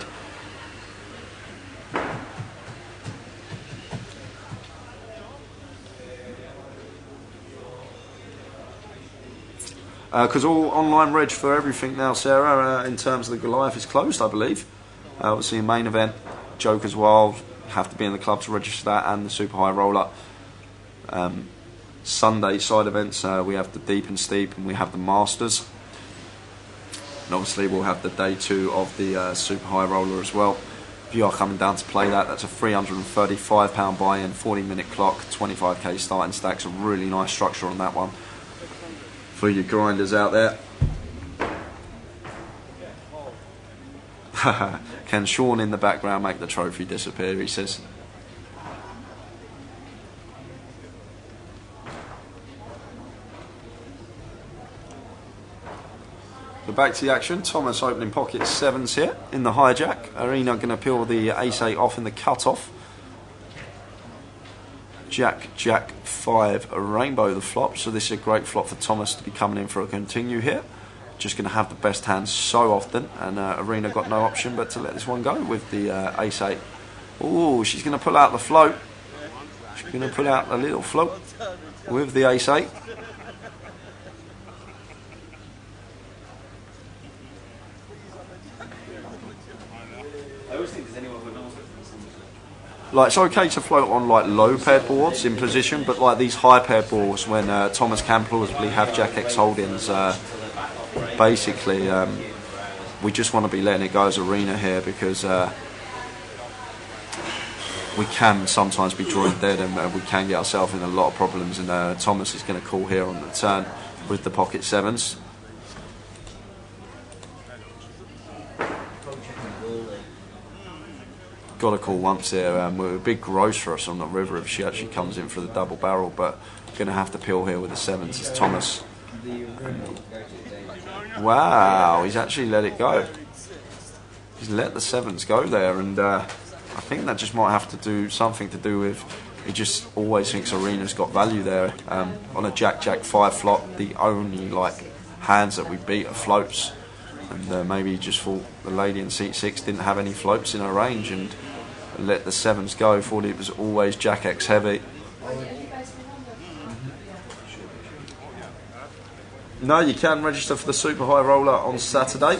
Because all online reg for everything now, Sarah, in terms of the Goliath is closed, I believe. Obviously, a main event, Joker's Wild, have to be in the club to register that, and the Super High Roller. Sunday side events, we have the Deep and Steep, and we have the Masters. And obviously, we'll have the day 2 of the Super High Roller as well. If you are coming down to play that, that's a £335 buy-in, 40-minute clock, 25k starting stacks. A really nice structure on that one for your grinders out there. Can Sean in the background make the trophy disappear, he says. So back to the action. Thomas opening pocket 7s here in the hijack. Arena going to peel the ace-8 off in the cut-off. Jack, 5, a rainbow the flop. So this is a great flop for Thomas to be coming in for a continue here. Just going to have the best hand so often, and Arena got no option but to let this one go with the ace-8. Oh, she's going to pull out the float. She's going to pull out a little float with the ace-8. I always think there's anyone who knows it. Like, it's okay to float on like low paired boards in position, but like these high paired boards, when Thomas can plausibly have Jack X holdings, basically we just want to be letting it go as Arena here, because we can sometimes be drawing dead, and we can get ourselves in a lot of problems, and Thomas is going to call here on the turn with the pocket 7s. Got to call once here. We're a big gross for us on the river if she actually comes in for the double barrel, but going to have to peel here with the 7s. It's Thomas. Wow, he's actually let it go. He's let the 7s go there, and I think that just might have to do something to do with, he just always thinks Arena's got value there. On a Jack 5 flop, the only like hands that we beat are floats, and maybe he just thought the lady in seat 6 didn't have any floats in her range and let the 7s go. Thought it was always Jack X heavy. No, you can register for the Super High Roller on Saturday.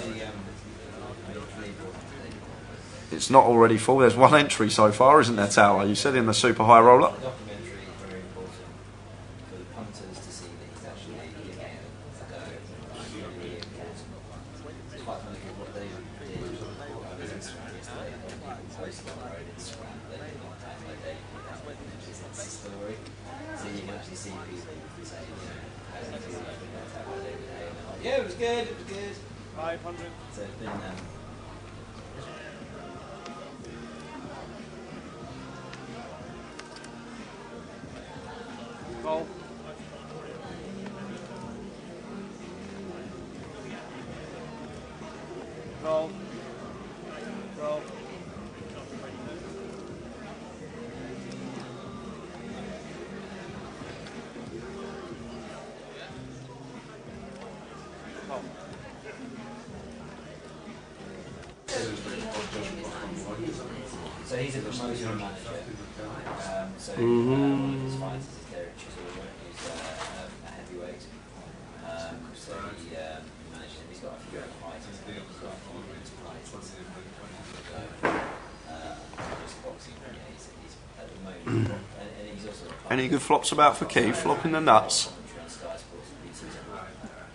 It's not already full. There's one entry so far, isn't there, Tower? You said in the Super High Roller. Documentary is very important for the punters to see he's actually giving it a go. Really important. It's quite funny because what David did on his Instagram yesterday, he posted on our own Instagram that he knocked out by David, which is Insta story. So you can actually see people saying, you know, how did you feel like being knocked out by David Hay? And they're like, yeah, it was good, it was good. 500. So it's been Goal. Goal. Goal. So he's a promotion manager. So one of his fighters is Derek Chisholm, who's a heavyweight. So he managed him. He's got a few other fighters. He's got a few fighters. Just boxing. Yeah, he's at the moment. And he's also Any good flops about for Keith? Flopping the nuts.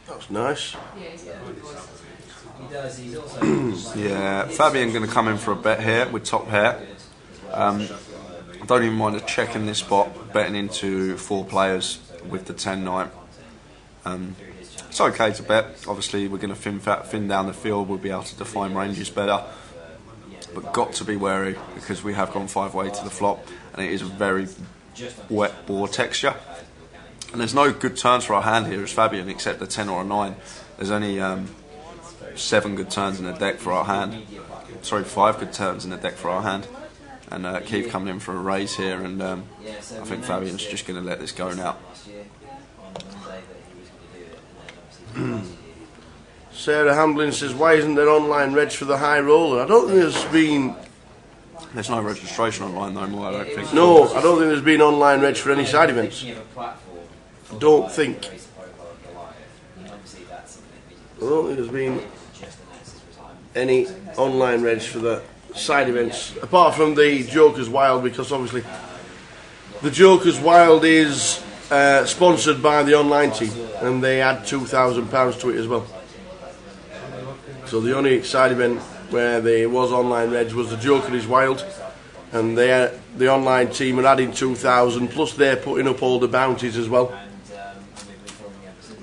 That's nice. He does. He's also Yeah, Fabian going to come in for a bet here with top hair. I don't even mind checking this spot, betting into 4 players with the 10-9. It's okay to bet. Obviously, we're going to thin down the field. We'll be able to define ranges better. But got to be wary because we have gone 5-way to the flop, and it is a very wet bore texture. And there's no good turns for our hand here as Fabian, except a 10 or a 9. There's only 7 good turns in the deck for our hand. Sorry, 5 good turns in the deck for our hand. And Keith coming in for a raise here, and I think Fabian's just going to let this go now. Sarah Hamblin says, why isn't there online reg for the high roller? I don't think there's been... There's no registration online no more, I don't think. No, I don't think there's been online reg for any side events. I don't think. I don't think there's been any online reg for the side events, apart from the Joker's Wild, because obviously the Joker's Wild is sponsored by the online team, and they add £2,000 to it as well. So the only side event where there was online reg was the Joker's Wild, and the online team are adding 2,000, plus they're putting up all the bounties as well.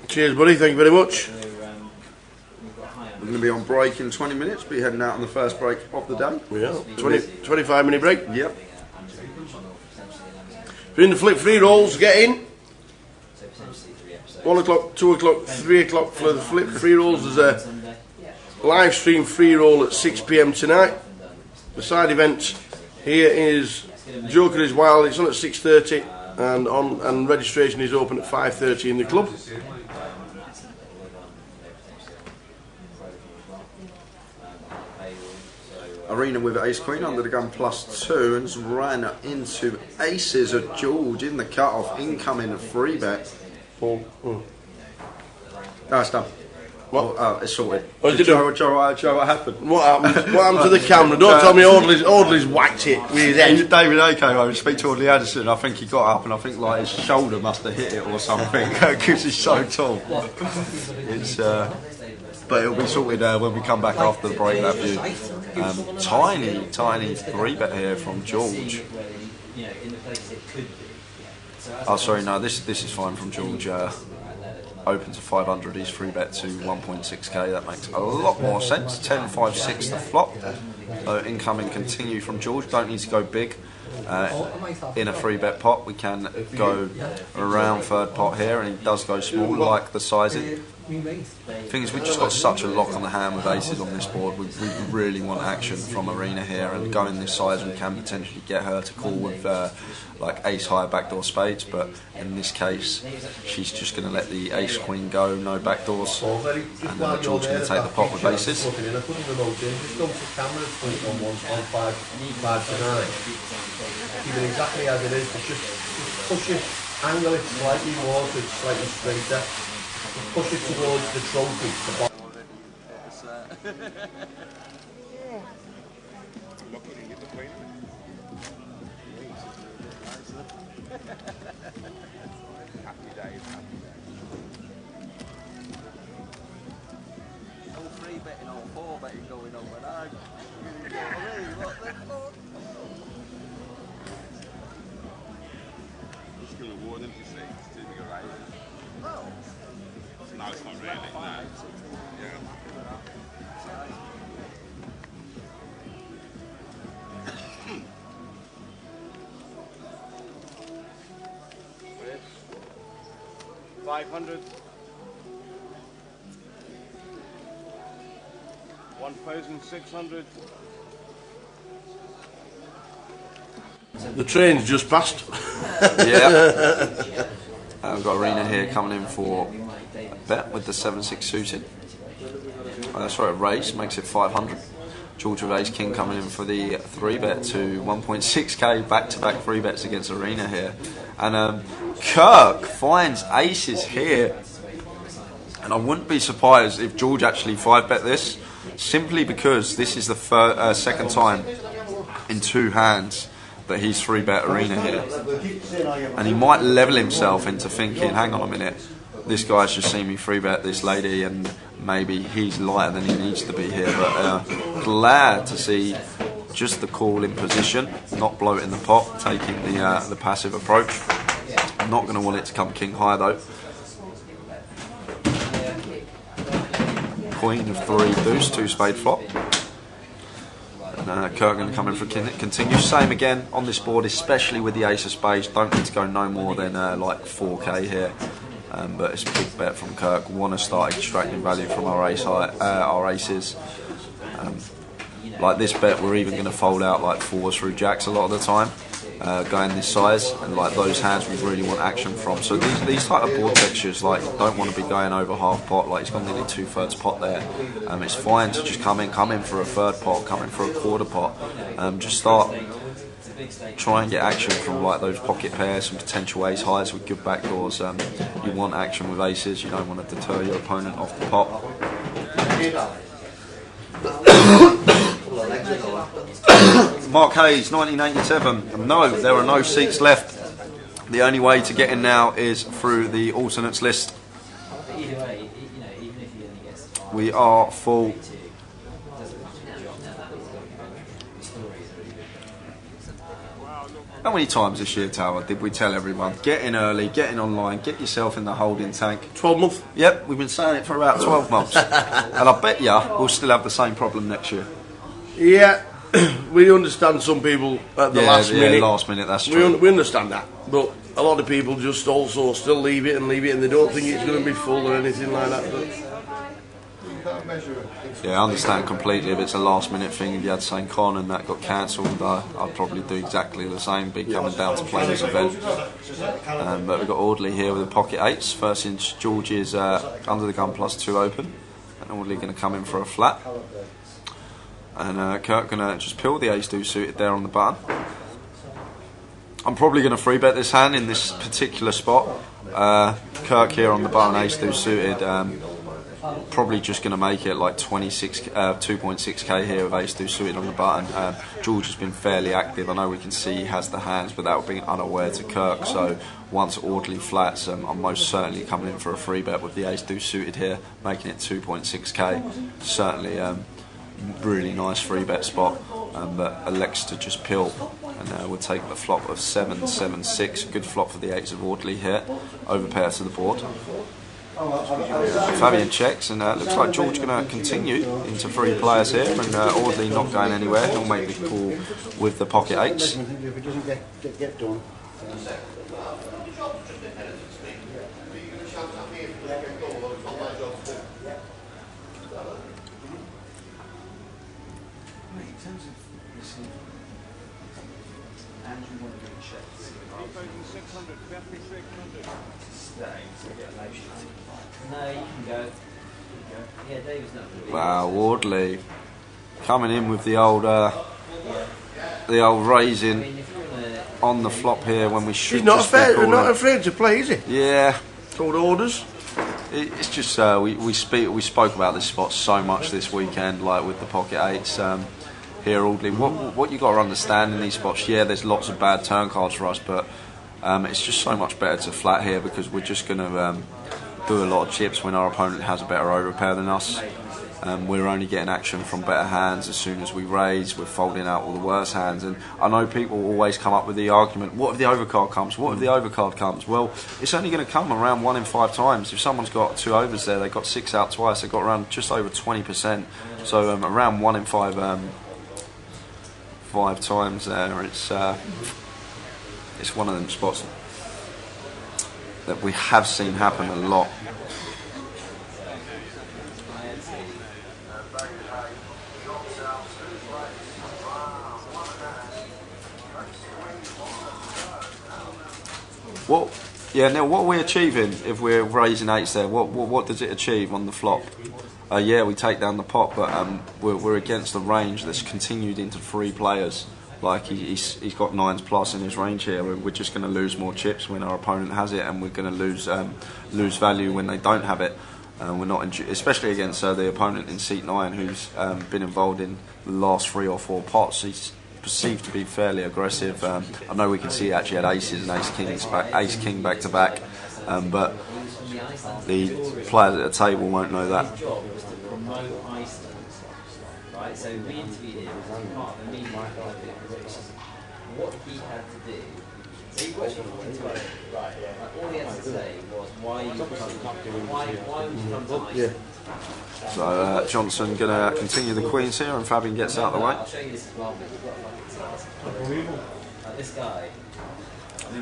Cheers, buddy. Thank you very much. We're going to be on break in 20 minutes. Be heading out on the first break of the day. Yeah, 25-minute break. Yep. If you're in the flip free rolls, get in. 1 o'clock, 2 o'clock, 3 o'clock for the flip free rolls. There's a live stream free roll at 6 PM tonight. The side event here is Joker is Wild. It's on at 6:30, and registration is open at 5:30 in the club. Arena with Ace Queen under the gun +2 and ran into aces of George in the cut-off. Incoming free bet. No, it's done. What? Oh, it's sorted. What did Joe, what happened? What happened to the camera? Don't tell me Audley's whacked it with his head. David A came over to speak to Audley Addison. I think he got up and I think like his shoulder must have hit it or something because he's so tall. It's but it'll be sorted when we come back after the break. That view. Tiny 3 bet here from George. Oh, sorry, no, this is fine from George. Open to 500, he's 3 bet to 1.6k. That makes a lot more sense. 10, 5, 6 the flop. So incoming continue from George. Don't need to go big in a 3 bet pot. We can go around third pot here, and he does go small, like the sizing. Thing is, we've just got such a lock on the hand with aces on this board. We really want action from Arena here, and going this size, we can potentially get her to call with like ace high backdoor spades. But in this case, she's just going to let the ace queen go, no backdoors, and George going to take the pot with aces. Keep it exactly as it is, but just push it, angle it slightly more so it's slightly straighter. Push it towards the trophy. Just going to reward him to say it's too big a ride. No, it's not really. No. Yeah. 500. 1,600. The train's just passed. Yeah. We've got Arena here coming in for a bet with the 7-6 suited. Sorry, a raise, makes it 500. George with Ace King coming in for the 3-bet to 1.6k, back-to-back 3-bets against Arena here. And Kirk finds aces here. And I wouldn't be surprised if George actually 5-bet this, simply because this is the second time in 2 hands that he's 3-bet Arena here. And he might level himself into thinking, hang on a minute, this guy's just seen me 3-bet this lady and maybe he's lighter than he needs to be here. But glad to see just the call in position, not bloating the pot, taking the passive approach. I'm not going to want it to come king high though. Queen of 3 deuce, 2 spade flop. And Kirk going to come in for continue. Same again on this board, especially with the ace of spades. Don't need to go no more than like 4k here. But it's a big bet from Kirk. Want to start extracting value from our aces. Like this bet, we're even going to fold out like 4s through jacks a lot of the time. Going this size, and like those hands we really want action from. So these type of board textures, like don't want to be going over half pot. Like he's got nearly 2/3 pot there. It's fine to just come in for a 3rd pot, come in for a 1/4 pot. Just start try and get action from like those pocket pairs and potential ace highs with good backdoors. You want action with aces. You don't want to deter your opponent off the pot. Mark Hayes, 1987. No, there are no seats left. The only way to get in now is through the alternates list. We are full. How many times this year, Tower, did we tell everyone, get in early, get in online, get yourself in the holding tank? 12 months? Yep, we've been saying it for about 12 months. And I bet you we'll still have the same problem next year. Yeah, we understand some people at the last minute. Yeah, last minute, that's true. We understand that. But a lot of people just also still leave it, and they don't think it's going to be full or anything like that. But yeah, I understand completely if it's a last minute thing. If you had St. Con and that got cancelled, I'd probably do exactly the same, be coming down to play this event. But we've got Audley here with the pocket 8s. First inch, George is under the gun +2 open, and Audley going to come in for a flat. And Kirk going to just pill the ace-2 suited there on the button. I'm probably going to 3-bet this hand in this particular spot. Kirk here on the button, ace-2 suited. Probably just going to make it like 2.6k here with ace-2 suited on the button. George has been fairly active. I know we can see he has the hands, but that would be unaware to Kirk. So once Audley flats, I'm most certainly coming in for a 3-bet with the ace-2 suited here, making it 2.6k. Certainly really nice 3-bet spot, but elects to just pill, and we'll take the flop of 7-7-6. Good flop for the 8s of Audley here, overpair to the board. Fabian checks, and looks like George going to continue into 3 players here, and Audley not going anywhere. He'll make the call with the pocket 8s. If it doesn't get done. No, you can go. Yeah, David's not going to be. Wow, Audley coming in with the old raising on the flop here when we should. He's not afraid to play, is he? Yeah. Told orders. It's just we spoke about this spot so much this weekend, like with the pocket 8s. Here, Audley, what you got to understand in these spots, yeah, there's lots of bad turn cards for us, but it's just so much better to flat here because we're just going to do a lot of chips when our opponent has a better overpair than us. we're only getting action from better hands. As soon as we raise, we're folding out all the worse hands. And I know people always come up with the argument, what if the overcard comes? What if the overcard comes? Well, it's only going to come around 1 in 5 times. If someone's got 2 overs there, they've got 6 out twice, they've got around just over 20%. So around 1 in 5 times there, it's one of them spots that we have seen happen a lot. Neil, what are we achieving if we're raising 8s there? What does it achieve on the flop? Yeah, we take down the pot, but we're against the range that's continued into 3 players. Like he's got 9s plus in his range here. We're just going to lose more chips when our opponent has it, and we're going to lose value when they don't have it. We're not, especially against the opponent in seat 9, who's been involved in the last 3 or 4 pots. He's perceived to be fairly aggressive. I know we can see he actually had aces and ace king back to back, but the players at the table won't know that. Right, so we interviewed him as part of the media, what he had to do. So he watched me for 20 minutes. Right, yeah. All he had to say was why would you come to Iceland? So Johnson going to continue the queens here, and Fabian gets out of the way. I'll show you this as well. This guy.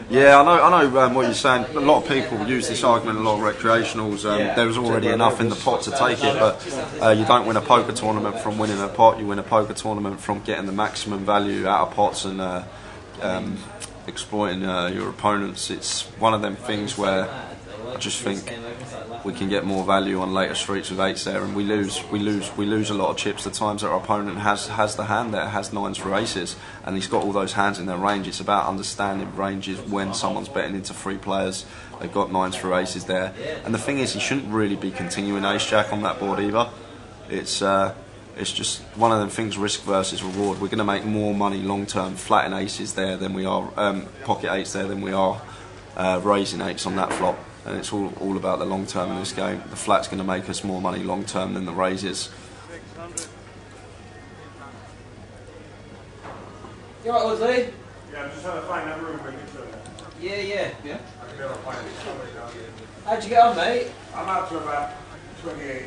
Yeah, I know what you're saying. A lot of people use this argument, a lot of recreationals. There was already enough in the pot to take it, but you don't win a poker tournament from winning a pot. You win a poker tournament from getting the maximum value out of pots and exploiting your opponents. It's one of them things where I just think we can get more value on later streets with 8s there, and we lose a lot of chips the times that our opponent has the hand there, has 9s for aces, and he's got all those hands in their range. It's about understanding ranges when someone's betting into 3 players. They've got 9s for aces there, and the thing is, he shouldn't really be continuing ace jack on that board either. It's just one of them things, risk versus reward. We're going to make more money long term flatting aces there than we are pocket 8s there than we are raising 8s on that flop. And it's all about the long term in this game. The flat's going to make us more money long term than the raises. You alright, Woodley? Yeah, I'm just trying to find that room where Yeah. How'd you get on, mate? I'm out to about 28.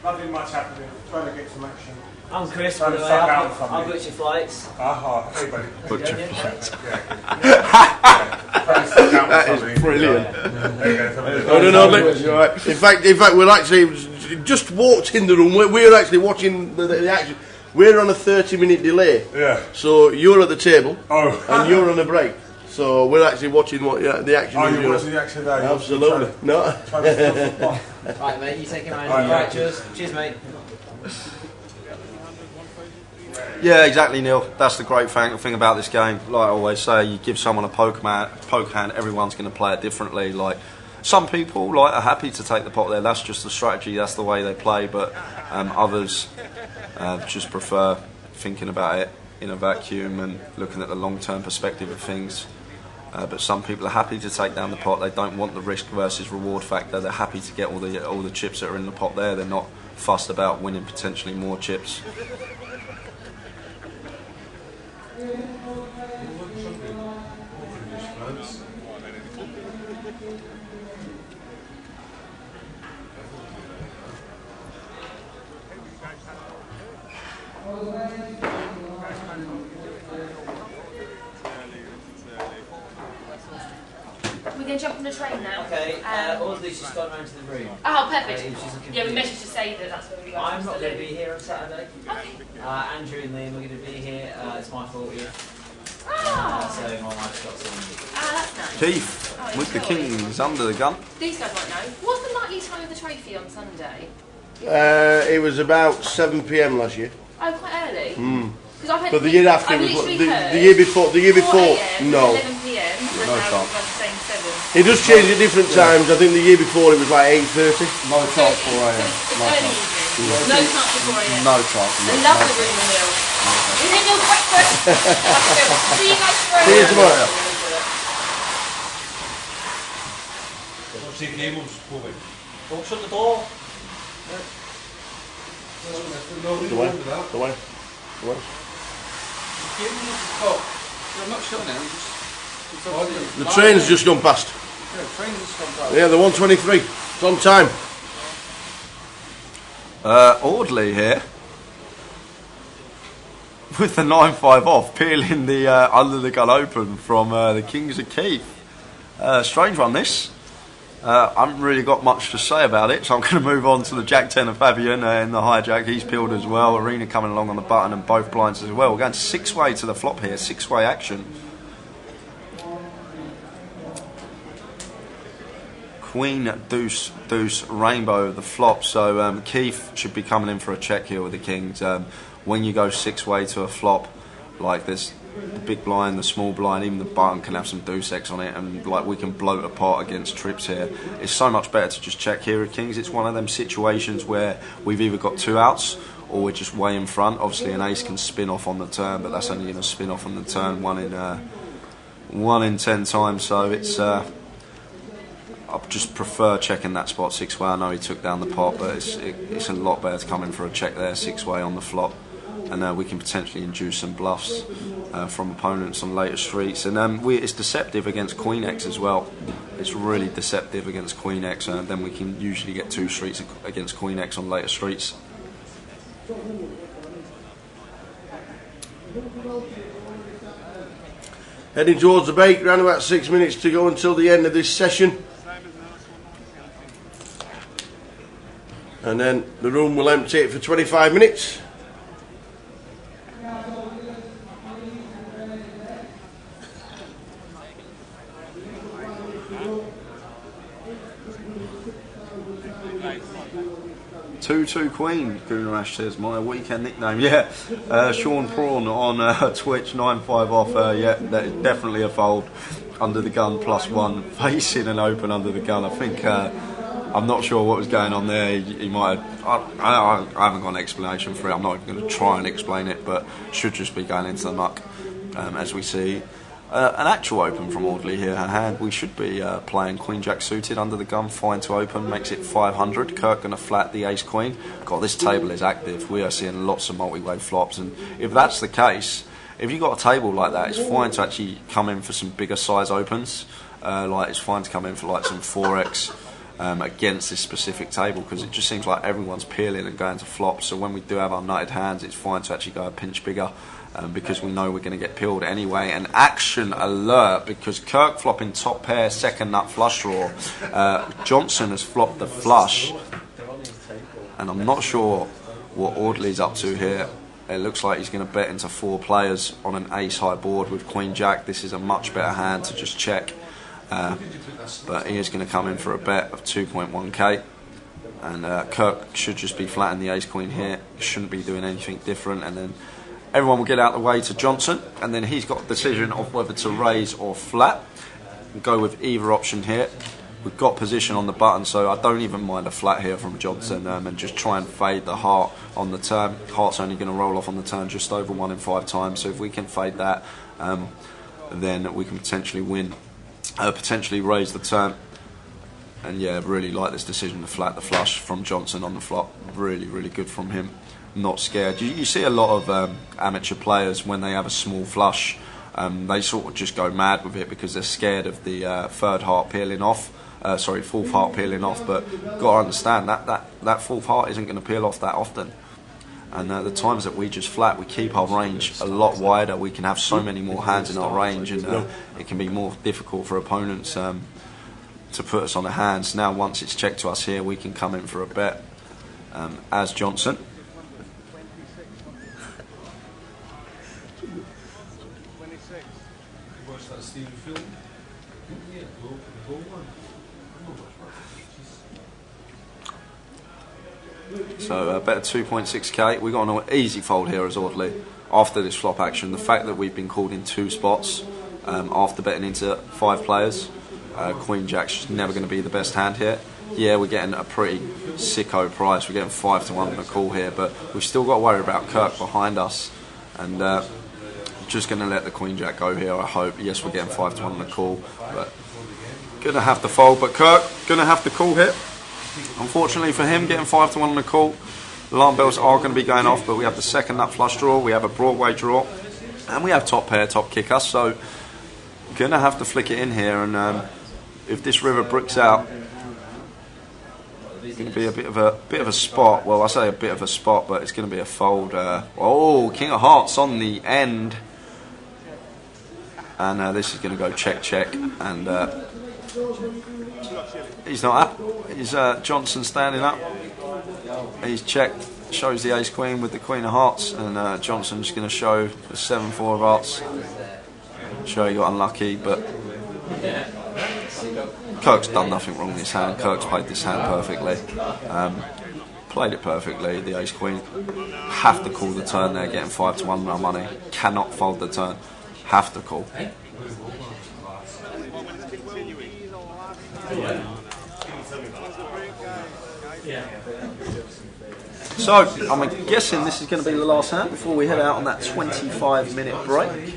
Nothing much happening. Trying to get some action. I'm Chris, by the way. I'll book your flights. Hey, buddy. Book your flights. That is brilliant. No. In fact, we're actually just walked in the room. We're actually watching the action. We're on a 30-minute delay. Yeah. So you're at the table. Oh. And you're on a break. So we're actually watching what the action is. Oh, you're watching the action there? Absolutely. No. Right, mate. You take him out. Right, cheers, mate. Yeah, exactly, Neil. That's the great thing about this game. Like I always say, you give someone a poker hand, everyone's going to play it differently. Like some people are happy to take the pot there. That's just the strategy. That's the way they play. But others just prefer thinking about it in a vacuum and looking at the long-term perspective of things. But some people are happy to take down the pot. They don't want the risk versus reward factor. They're happy to get all the chips that are in the pot there. They're not fussed about winning potentially more chips. We're going to jump on the train now. Okay, Audley's just gone round to the room. Oh, perfect. Yeah, we messaged to say that that's where we are. I'm not going to be here on Saturday. Okay. Andrew and Liam are going to be here. It's my fault, yeah. So my wife's got some... that's nice. Keith, with the Kings under the gun. These guys might know. What's the likely time of the trophy on Sunday? It was about 7 p.m. last year. Oh, quite early? But the year after was the year before. No. 11 p.m. No chance. It does change at different times. I think the year before it was like 8:30. No chance 4 a.m. No chance before 4 a.m. No chance. I love the room and meal. Is it your breakfast? See you guys tomorrow. See you tomorrow. Don't see cables, Kobe. Don't shut the door. The way. I'm not sure now. The train's just gone past. Yeah, the train's just gone past. Yeah, the 123. It's on time. Audley here with the 9.5 off, peeling the under the gun open from the Kings of Keith. Strange one this. I haven't really got much to say about it, so I'm going to move on to the Jack 10 of Fabian in the hijack. He's peeled as well. Arena coming along on the button and both blinds as well. We're going 6-way to the flop here, 6-way action. Queen, deuce, deuce, rainbow, the flop. So Keith should be coming in for a check here with the Kings. When you go 6-way to a flop like this, the big blind, the small blind, even the button can have some deuce X on it, and like we can bloat apart against trips here. It's so much better to just check here at Kings. It's one of them situations where we've either got 2 outs or we're just way in front. Obviously an ace can spin off on the turn, but that's only going to spin off on the turn 1 in 10 times. So it's I just prefer checking that spot 6-way. I know he took down the pot, but it's a lot better to come in for a check there 6-way on the flop. And we can potentially induce some bluffs from opponents on later streets. And it's deceptive against Queen X as well. It's really deceptive against Queen X, and then we can usually get 2 streets against Queen X on later streets. Heading towards the break, around about 6 minutes to go until the end of this session. And then the room will empty it for 25 minutes. Two Queen, Goonerash says, my weekend nickname. Yeah, Sean Prawn on Twitch, 9.5 off. Yeah, that is definitely a fold. Under the gun +1, facing and open under the gun. I think I'm not sure what was going on there. He might have. I haven't got an explanation for it. I'm not even going to try and explain it, but should just be going into the muck, as we see. An actual open from Audley here. Her hand, we should be playing Queen Jack suited under the gun, fine to open, makes it 500. Kirk going to flat the Ace Queen. God, this table is active. We are seeing lots of multi-way flops, and if that's the case, if you've got a table like that, it's fine to actually come in for some bigger size opens. Like it's fine to come in for like some 4x against this specific table, because it just seems like everyone's peeling and going to flops. So when we do have our nutted hands, it's fine to actually go a pinch bigger. Because we know we're going to get peeled anyway. And action alert, because Kirk flopping top pair, second nut flush draw. Johnson has flopped the flush, and I'm not sure what Audley's up to here. It looks like he's going to bet into 4 players on an ace high board with Queen Jack. This is a much better hand to just check, but he is going to come in for a bet of 2.1k. And Kirk should just be flatting the Ace Queen here. Shouldn't be doing anything different, and then everyone will get out of the way to Johnson, and then he's got a decision of whether to raise or flat. We'll go with either option here. We've got position on the button, so I don't even mind a flat here from Johnson, and just try and fade the heart on the turn. Heart's only going to roll off on the turn just over 1 in 5 times, so if we can fade that, then we can potentially win, potentially raise the turn. And yeah, really like this decision to flat the flush from Johnson on the flop. Really, really good from him. Not scared. You see a lot of amateur players, when they have a small flush, they sort of just go mad with it because they're scared of the third heart peeling off. Fourth heart peeling off. But got to understand that fourth heart isn't going to peel off that often. And the times that we just flat, we keep our range a lot wider. We can have so many more hands in our range, and it can be more difficult for opponents to put us on the hands. Now, once it's checked to us here, we can come in for a bet as Johnson. So bet 2.6k. We got an easy fold here as Audley after this flop action. The fact that we've been called in 2 spots after betting into 5 players, Queen Jack's just never going to be the best hand here. Yeah, we're getting a pretty sicko price. We're getting 5 to 1 on the call here, but we've still got to worry about Kirk behind us, and just going to let the Queen Jack go here, I hope. Yes, we're getting 5 to 1 on the call, but going to have to fold. But Kirk going to have to call here. Unfortunately for him, getting 5 to 1 on the call. Alarm bells are going to be going off, but we have the second nut flush draw, we have a Broadway draw, and we have top pair, top kicker. So going to have to flick it in here, and if this river bricks out, it's going to be a bit of a spot. Well, I say a bit of a spot, but it's going to be a fold. Oh, King of Hearts on the end, and this is going to go check, check, and he's not up. He's Johnson standing up. He's checked, shows the ace queen with the Queen of Hearts, and Johnson's going to show the 7-4 of hearts. Sure, he got unlucky, but Kirk's done nothing wrong in this hand. Kirk's played this hand perfectly. Played it perfectly. The ace queen. Have to call the turn there, getting 5-1 on our money. Cannot fold the turn. Have to call. So, I'm guessing this is going to be the last hand before we head out on that 25-minute break.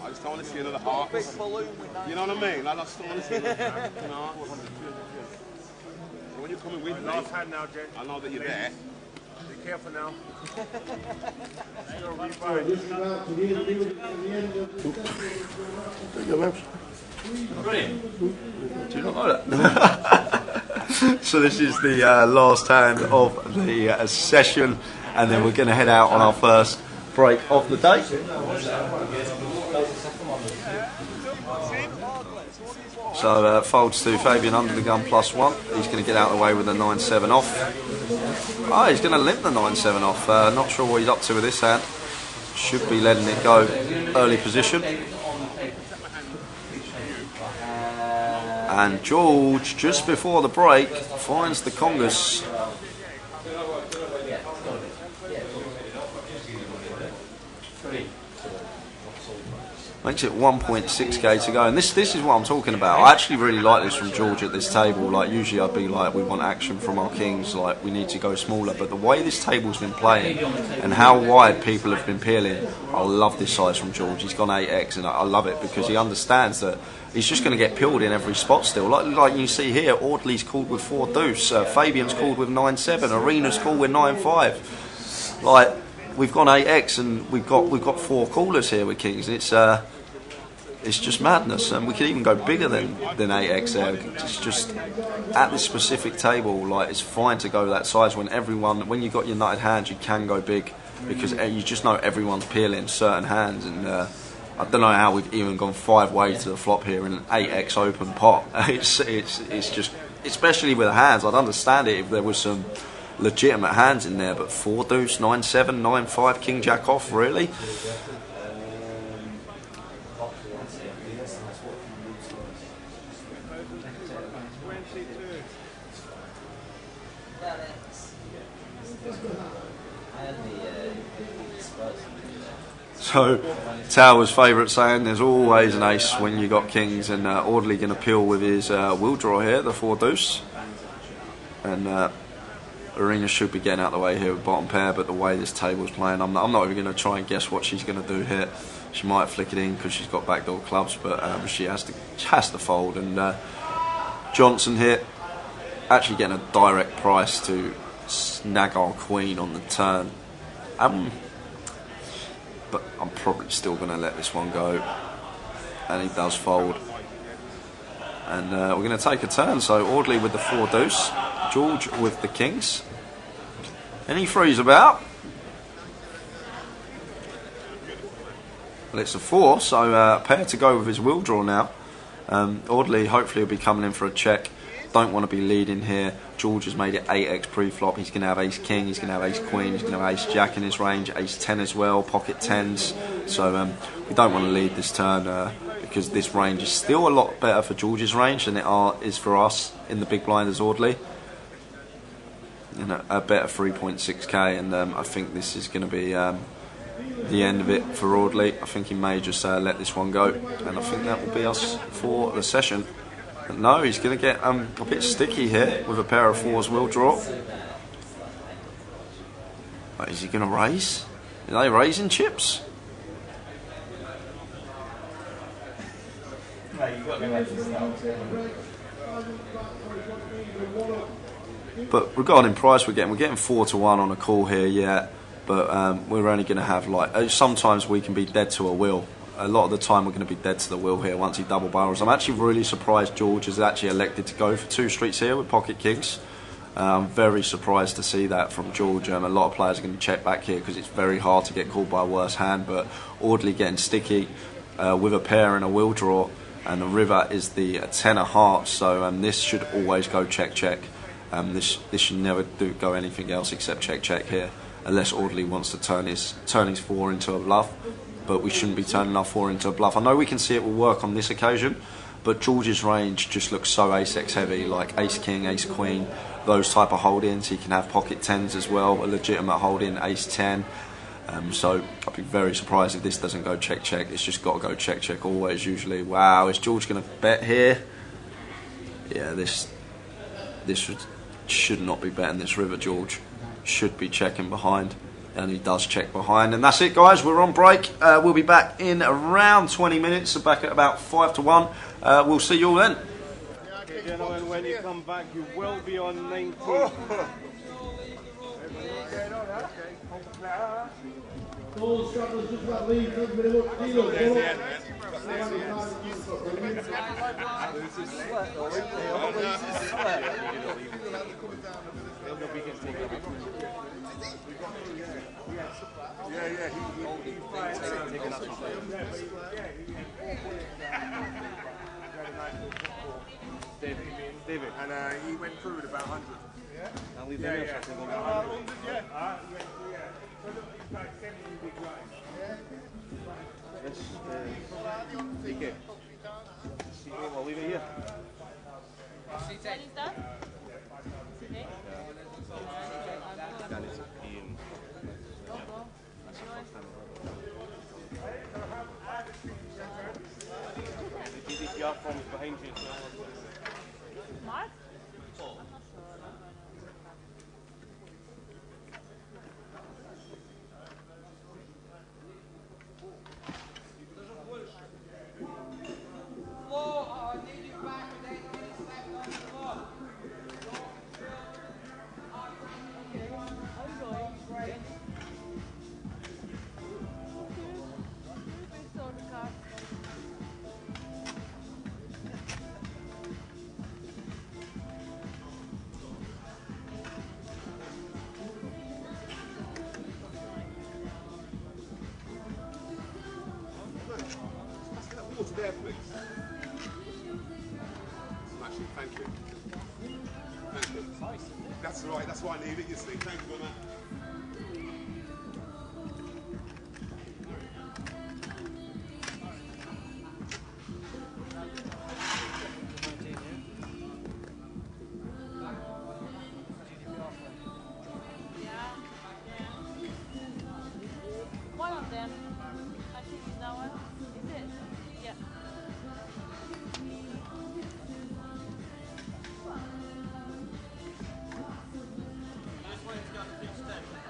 I just don't want to see another heart. You know what I mean? I just don't want to see another heart. When you're coming with me, last hand now, Jen. I know that you're there. Be careful now. Do you not know that? So this is the last hand of the session, and then we're going to head out on our first break of the day. So folds to Fabian under the gun +1. He's going to get out of the way with a 9-7 off. Oh, he's going to limp the 9-7 off. Not sure what he's up to with this hand. Should be letting it go early position. And George, just before the break, finds the Congus. Makes it 1.6k to go, and this is what I'm talking about. I actually really like this from George at this table. Like, usually I'd be like, we want action from our kings, like we need to go smaller, but the way this table's been playing and how wide people have been peeling, I love this size from George. He's gone 8x, and I love it because he understands that he's just going to get peeled in every spot still. Like you see here, Audley's called with 4 deuce, Fabian's called with 9-7, Arena's called with 9-5. Like, we've gone 8x, and we've got 4 callers here with kings. It's just madness, and we could even go bigger than 8x there. It's just at this specific table, like, it's fine to go that size when you've got your nutted hands, you can go big because you just know everyone's peeling certain hands, and I don't know how we've even gone 5 ways to the flop here in an 8x open pot. It's just, especially with the hands, I'd understand it if there was some legitimate hands in there, but 4 deuce, 9-7, 9-5, king jack off, really? So, Tower's favourite saying, there's always an ace when you got kings, and Audley going to peel with his wheel draw here, the 4 deuce. And Arena should be getting out of the way here with bottom pair, but the way this table's playing, I'm not even going to try and guess what she's going to do here. She might flick it in because she's got backdoor clubs, but she has to fold. And Johnson here, actually getting a direct price to snag our queen on the turn. But I'm probably still going to let this one go, and he does fold, and we're going to take a turn. So Audley with the 4 deuce, George with the kings. Any threes about? Well, it's a 4, so pair to go with his wheel draw now. Audley hopefully will be coming in for a check. Don't want to be leading here. George has made it 8x pre-flop. He's going to have ace king, he's going to have ace queen, he's going to have ace jack in his range, ace 10 as well, pocket 10s. So we don't want to lead this turn because this range is still a lot better for George's range than it is for us in the big blind as Audley. You know, a better 3.6k, and I think this is going to be the end of it for Audley. I think he may just let this one go, and I think that will be us for the session. But no, he's going to get a bit sticky here with a pair of 4s wheel draw. But is he going to raise? Are they raising chips? But regarding price, we're getting 4 to 1 on a call here, yeah. But we're only going to have like sometimes we can be dead to a wheel. A lot of the time we're going to be dead to the wheel here once he double barrels. I'm actually really surprised George has actually elected to go for 2 streets here with pocket kings. I'm very surprised to see that from George. A lot of players are going to check back here because it's very hard to get called by a worse hand. But Audley getting sticky with a pair and a wheel draw, and the river is the 10 of hearts. So this should always go check check. This should never go anything else except check check here, unless Audley wants to turn his 4 into a bluff. But we shouldn't be turning our 4 into a bluff. I know we can see it will work on this occasion, but George's range just looks so ace-x heavy, like ace-king, ace-queen, those type of hold-ins. He can have pocket 10s as well, a legitimate hold-in, ace-10. So I'd be very surprised if this doesn't go check-check. It's just got to go check-check always, usually. Wow, is George going to bet here? Yeah, this should not be betting this river, George. Should be checking behind. And he does check behind. And that's it, guys. We're on break. We'll be back in around 20 minutes. So back at about 5 to 1. We'll see you all then. Okay, gentlemen, when you come back, you will be on 19. All strugglers just about leave. Thank you very much. David. And he went through at about 100. Yeah? I'll leave Yeah. 100, yeah. Let's take it. We'll leave it here. The GDPR form is behind you. Mark? There, please. Smashing, thank you. Thank you. That's right, that's why I need it, you see. Thank you for that. One of them. I think it's that one. Is it? Yeah. This one's got 610.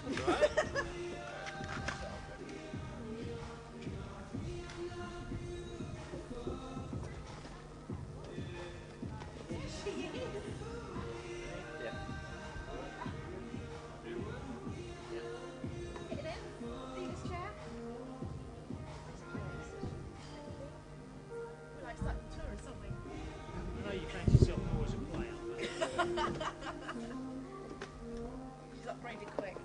She's upgraded quick.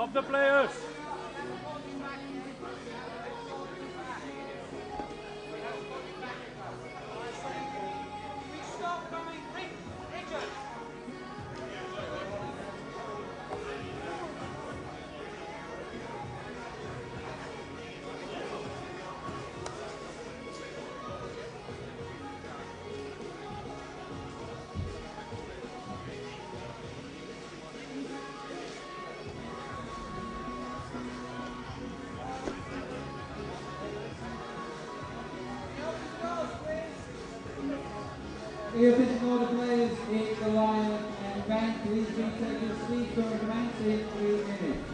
Stop the players. Here physical order players in Goliath and Bank, please do take your seats or commence in 3 minutes.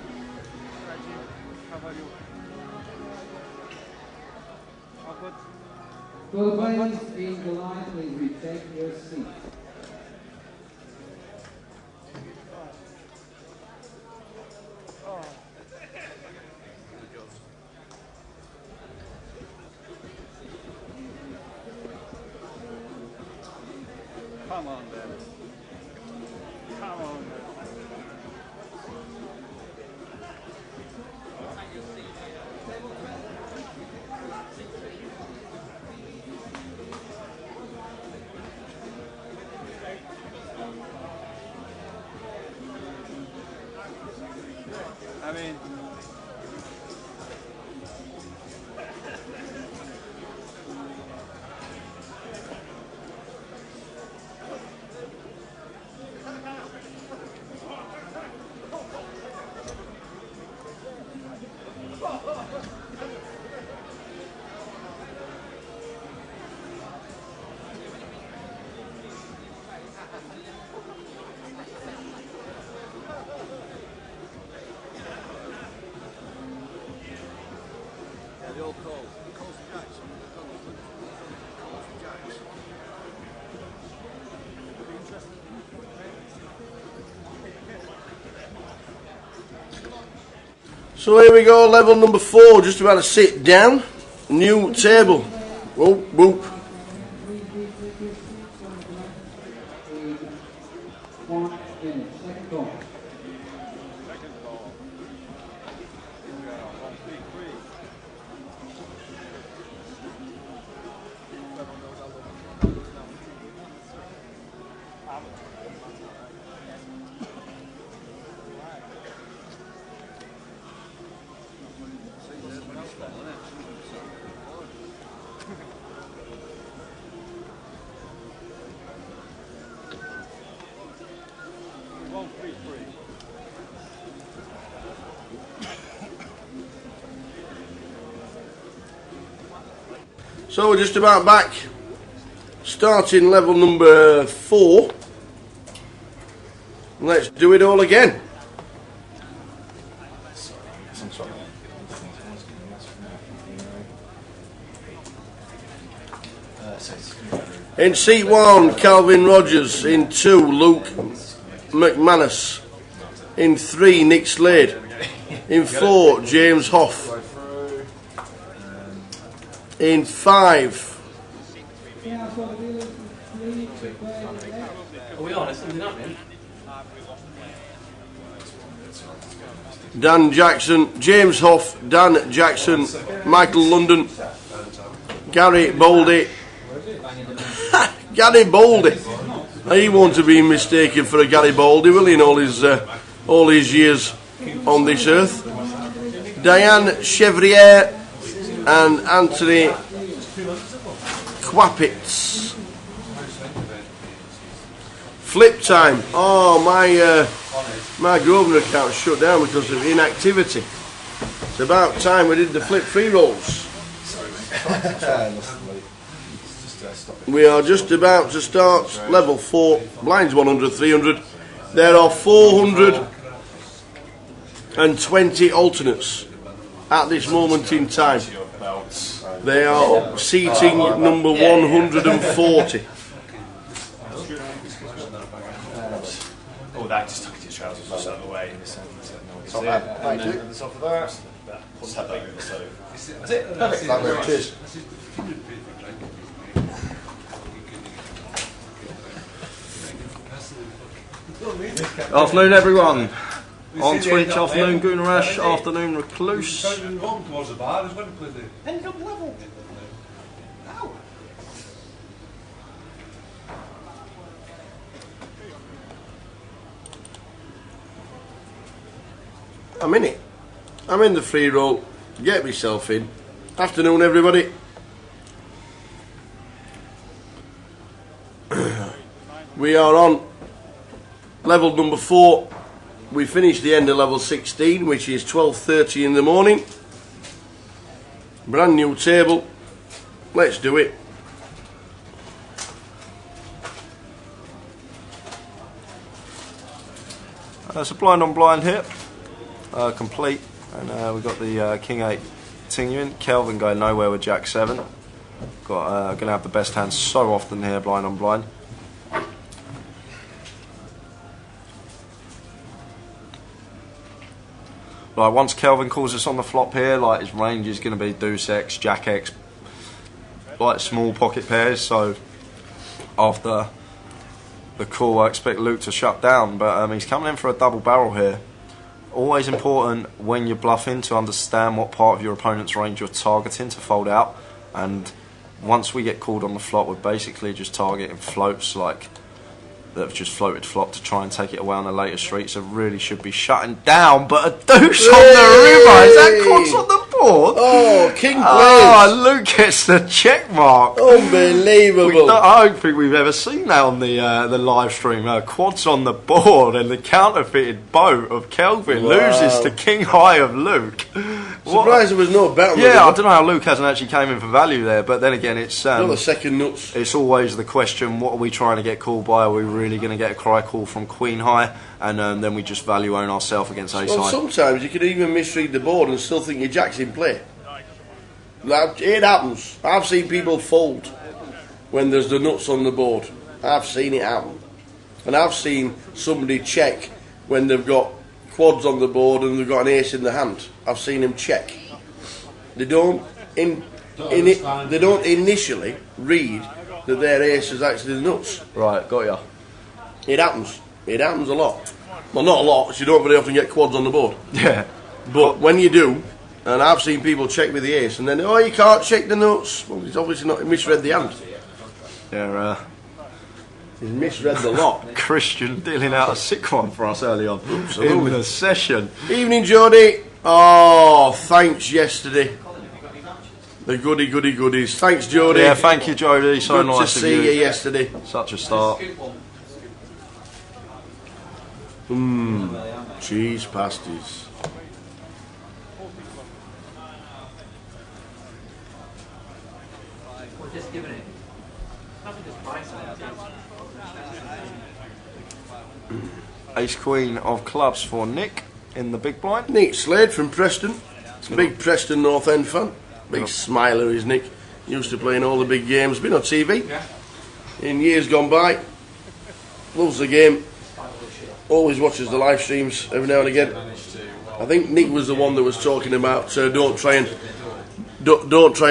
For the players in Goliath, please retake your seats. Come on, then. Come on, then. I mean... So here we go, level number 4, just about to sit down. New table. Whoop, whoop. So we're just about back, starting level number 4. Let's do it all again. In seat 1, Calvin Rogers. In 2, Luke McManus. In 3, Nick Slade. In 4, James Hoff. In 5, Dan Jackson, James Hoff, Dan Jackson, Michael London, Gary Boldy. Gary Boldy. He won't have been mistaken for a Gary Boldy, will he, in all his years on this earth. Diane Chevrier and Anthony Quappitz. Flip time. Oh, my Grosvenor account shut down because of inactivity. It's about time we did the flip free rolls. We are just about to start level 4, blinds 100, 300. There are 420 alternates at this moment in time. They are seating number 140. Oh, that just took your trousers just out of the way. Top man. Thank you. On the top of that, just have that over the stove. That's it. Perfect. Lovely. Cheers. Afternoon, everyone. On Twitch, afternoon Goonerash, afternoon Recluse. Wrong towards the bar, he's going to play the End up level. Ow. I'm in it. I'm in the free roll. Get myself in. Afternoon, everybody. We are on level number 4. We finished the end of level 16, which is 12:30 in the morning. Brand new table. Let's do it. It's a blind on blind here, complete, and we've got the King 8 continuing. Kelvin going nowhere with Jack 7. Got going to have the best hand so often here, blind on blind. Like once Kelvin calls us on the flop here, like his range is going to be Deuce X, Jack X, like small pocket pairs. So after the call, I expect Luke to shut down, but he's coming in for a double barrel here. Always important when you're bluffing to understand what part of your opponent's range you're targeting to fold out. And once we get called on the flop, we're basically just targeting floats like that have just floated flop to try and take it away on the later street. So really should be shutting down. But a deuce on the river. Is that quads on the board? Oh, king plays. Oh, Luke gets the check mark. Unbelievable. I don't think we've ever seen that on the live stream. Quads on the board and the counterfeited boat of Kelvin loses to king high of Luke. Surprised there was no bet on I don't know how Luke hasn't actually came in for value there, but then again it's not the second nuts. It's always the question, what are we trying to get called by? Are we really going to get a cry call from queen high, and then we just value own ourselves against ace high? Sometimes you could even misread the board and still think your jack's in play. It happens. I've seen people fold when there's the nuts on the board. I've seen it happen. And I've seen somebody check when they've got quads on the board and they've got an ace in the hand. I've seen them check. They don't initially read that their ace is actually the nuts. Right, got ya. It happens. It happens a lot. Well, not a lot, because you don't very often get quads on the board. Yeah. But when you do, and I've seen people check with the ace, and then, oh, you can't check the nuts. Well, he's obviously not misread the hand. Yeah, he's misread the lot. Christian dealing out a sick one for us early on in the session. Evening, Jody. Oh, thanks yesterday. The goodies. Thanks, Jody. Yeah, thank you, Jody. So good nice to see you yesterday. Such a start. Cheese pasties. We're just giving it. Ace Queen of clubs for Nick in the big blind. Nick Slade from Preston. Big Preston North End fan. Big smiler is Nick. Used to play in all the big games. Been on TV in years gone by. Loves the game. Always watches the live streams every now and again. I think Nick was the one that was talking about don't try and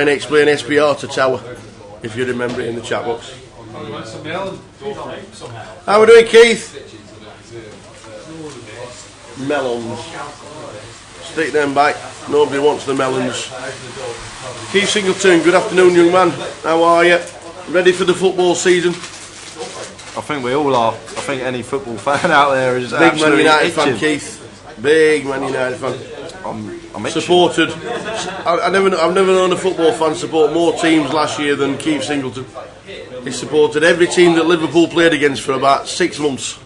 explain SPR to Tower, if you remember it in the chat box. How we doing, Keith? Melons. Stick them back. Nobody wants the melons. Keith Singleton, good afternoon, young man. How are you? Ready for the football season? I think we all are. I think any football fan out there is big Man United itching. fan, Keith. Big Man United fan. I'm supported. I've never known a football fan support more teams last year than Keith Singleton. He supported every team that Liverpool played against for about 6 months.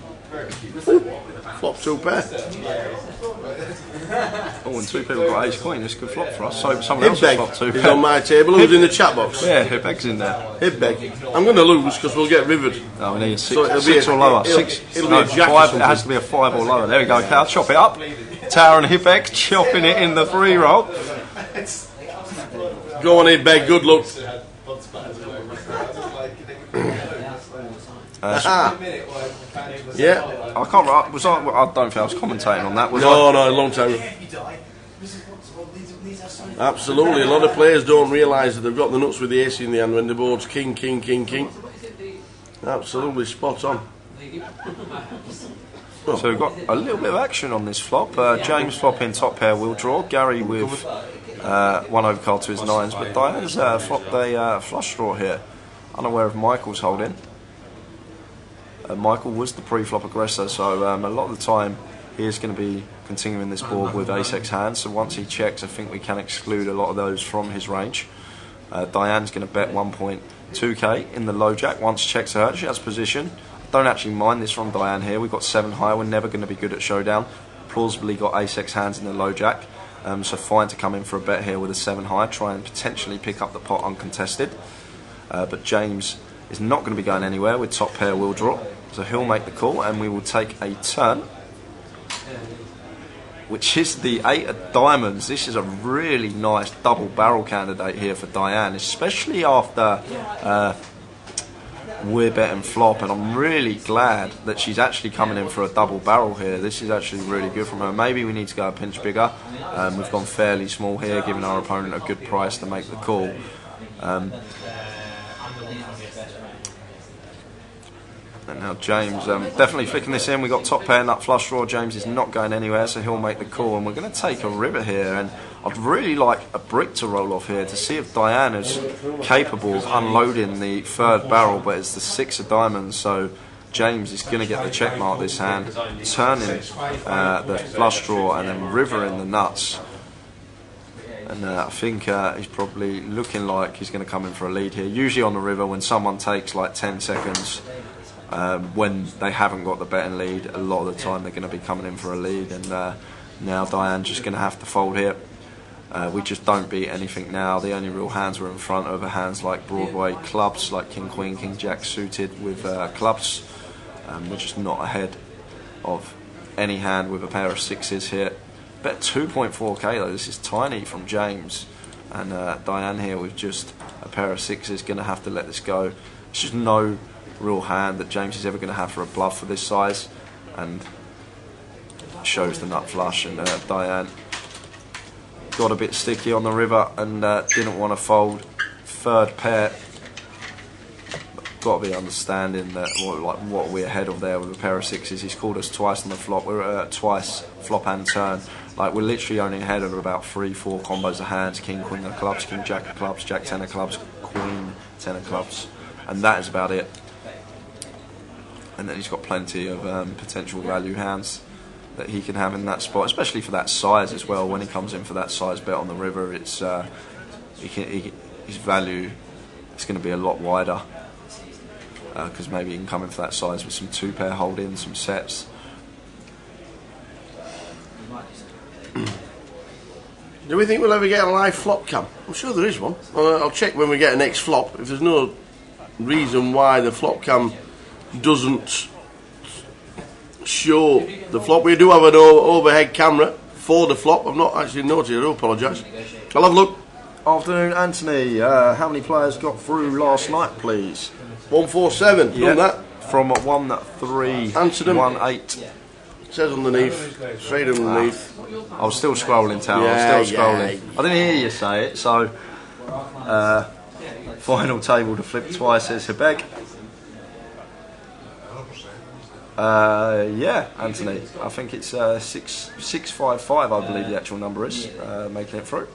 Flop 2 pair. Oh, and 2 people got ace queen. This could flop for us. So someone else has flopped 2 is on my table. Who's in the chat box? Yeah, Hibbeg's in there. Hibbeg. I'm going to lose because we'll get rivered. No, we need a 6, so it'll 6 be or lower. It'll be a jack 5, it has to be a 5 or lower. There we go, Cal. Chop it up. Tower and Hibbeg chopping it in the 3 roll. Go on, Hibbeg. Good luck. Yeah. I can't. I don't think I was commentating on that. No, a long time ago. Absolutely. A lot of players don't realise that they've got the nuts with the ace in the hand when the board's king. Absolutely spot on. So we've got a little bit of action on this flop. James flopping top pair will draw. Gary with one overcard to his nines, but Diane's flopped a flush draw here. Unaware of Michael's holding. Michael was the pre-flop aggressor, so a lot of the time he is going to be continuing this board with ace-x hands. So once he checks, I think we can exclude a lot of those from his range. Diane's going to bet 1.2k in the low jack. Once checks her, she has position. Don't actually mind this from Diane here. We've got 7 high. We're never going to be good at showdown. Plausibly got ace-x hands in the low jack. So fine to come in for a bet here with a 7 high. Try and potentially pick up the pot uncontested. But James is not going to be going anywhere with top pair will draw. So he'll make the call and we will take a turn, which is the 8 of diamonds. This is a really nice double barrel candidate here for Diane, especially after we're betting flop, and I'm really glad that she's actually coming in for a double barrel here. This is actually really good from her. Maybe we need to go a pinch bigger. We've gone fairly small here, giving our opponent a good price to make the call. And now James definitely flicking this in. We got top pair, nut flush draw. James is not going anywhere, so he'll make the call. And we're going to take a river here. And I'd really like a brick to roll off here to see if Diane is capable of unloading the third barrel. But it's the 6 of diamonds, so James is going to get the check mark this hand, turning the flush draw and then river in the nuts. And I think he's probably looking like he's going to come in for a lead here. Usually on the river, when someone takes like 10 seconds, when they haven't got the betting lead, a lot of the time they're going to be coming in for a lead. And now Diane's just going to have to fold here. We just don't beat anything now. The only real hands we're in front of are hands like Broadway clubs, like King Queen, King Jack suited with clubs. We're just not ahead of any hand with a pair of 6s here. Bet 2.4k though. This is tiny from James, and Diane here with just a pair of 6s going to have to let this go. It's just no real hand that James is ever going to have for a bluff for this size, and shows the nut flush. And Diane got a bit sticky on the river and didn't want to fold. Third pair, got to be understanding that what we're ahead of there with a pair of 6s. He's called us twice on the flop. We're twice flop and turn. Like, we're literally only ahead of about 3-4 combos of hands: King Queen of clubs, King Jack of clubs, Jack 10 of clubs, Queen 10 of clubs, and that is about it. And then he's got plenty of potential value hands that he can have in that spot, especially for that size as well. When he comes in for that size bet on the river, it's his value is going to be a lot wider, because maybe he can come in for that size with some 2-pair hold-ins, some sets. Do we think we'll ever get a live flop cam? I'm sure there is one. I'll check when we get a next flop. If there's no reason why the flop cam doesn't show the flop, we do have an overhead camera for the flop. I've not actually noticed it. I do apologise. I'll have a look. Afternoon, Anthony. How many players got through last night, please? 147. Yeah. Done that. From 1-3. Answered them. 1-8. Says underneath. Straight underneath. I was still scrolling, Tal. I was still scrolling. I didn't hear you say it, so final table to flip twice, says Hebeg. Yeah, Anthony. I think it's 655, I believe the actual number is, making it through.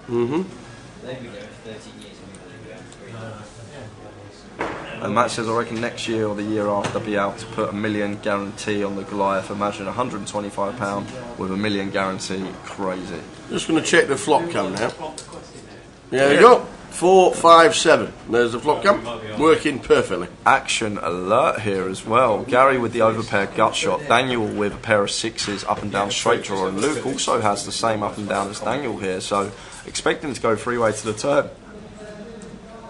And Matt says, I reckon next year or the year after I'll be able to put $1 million guarantee on the Goliath. Imagine £125 with $1 million guarantee. Crazy. Just going to check the flop cam now. There we go. 4, 5, 7. There's the flop cam. Working perfectly. Action alert here as well. Gary with the overpair gut shot. Daniel with a pair of 6s up and down straight draw. And Luke also has the same up and down as Daniel here. So expecting to go 3-way to the turn.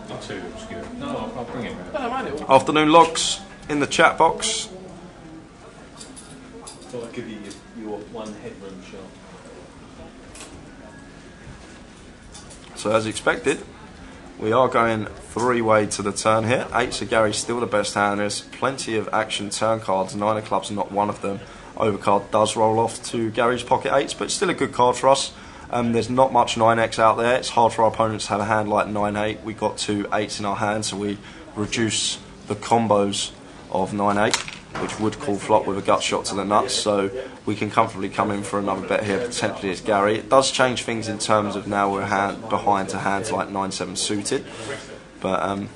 Not too obscure. No, I'll bring it round. Afternoon logs in the chat box. So I'll give you your one headroom shot. So as expected, we are going 3-way to the turn here. 8s of Gary still the best hand. There's plenty of action turn cards. 9 of clubs, not one of them. Overcard does roll off to Gary's pocket 8s, but still a good card for us. There's not much 9x out there. It's hard for our opponents to have a hand like 9-8. We got 2 8s in our hand, so we reduce the combos of 9-8. which would call flop with a gut shot to the nuts, so we can comfortably come in for another bet here. Potentially it's Gary. It does change things in terms of now we're behind to hands like 9-7 suited, but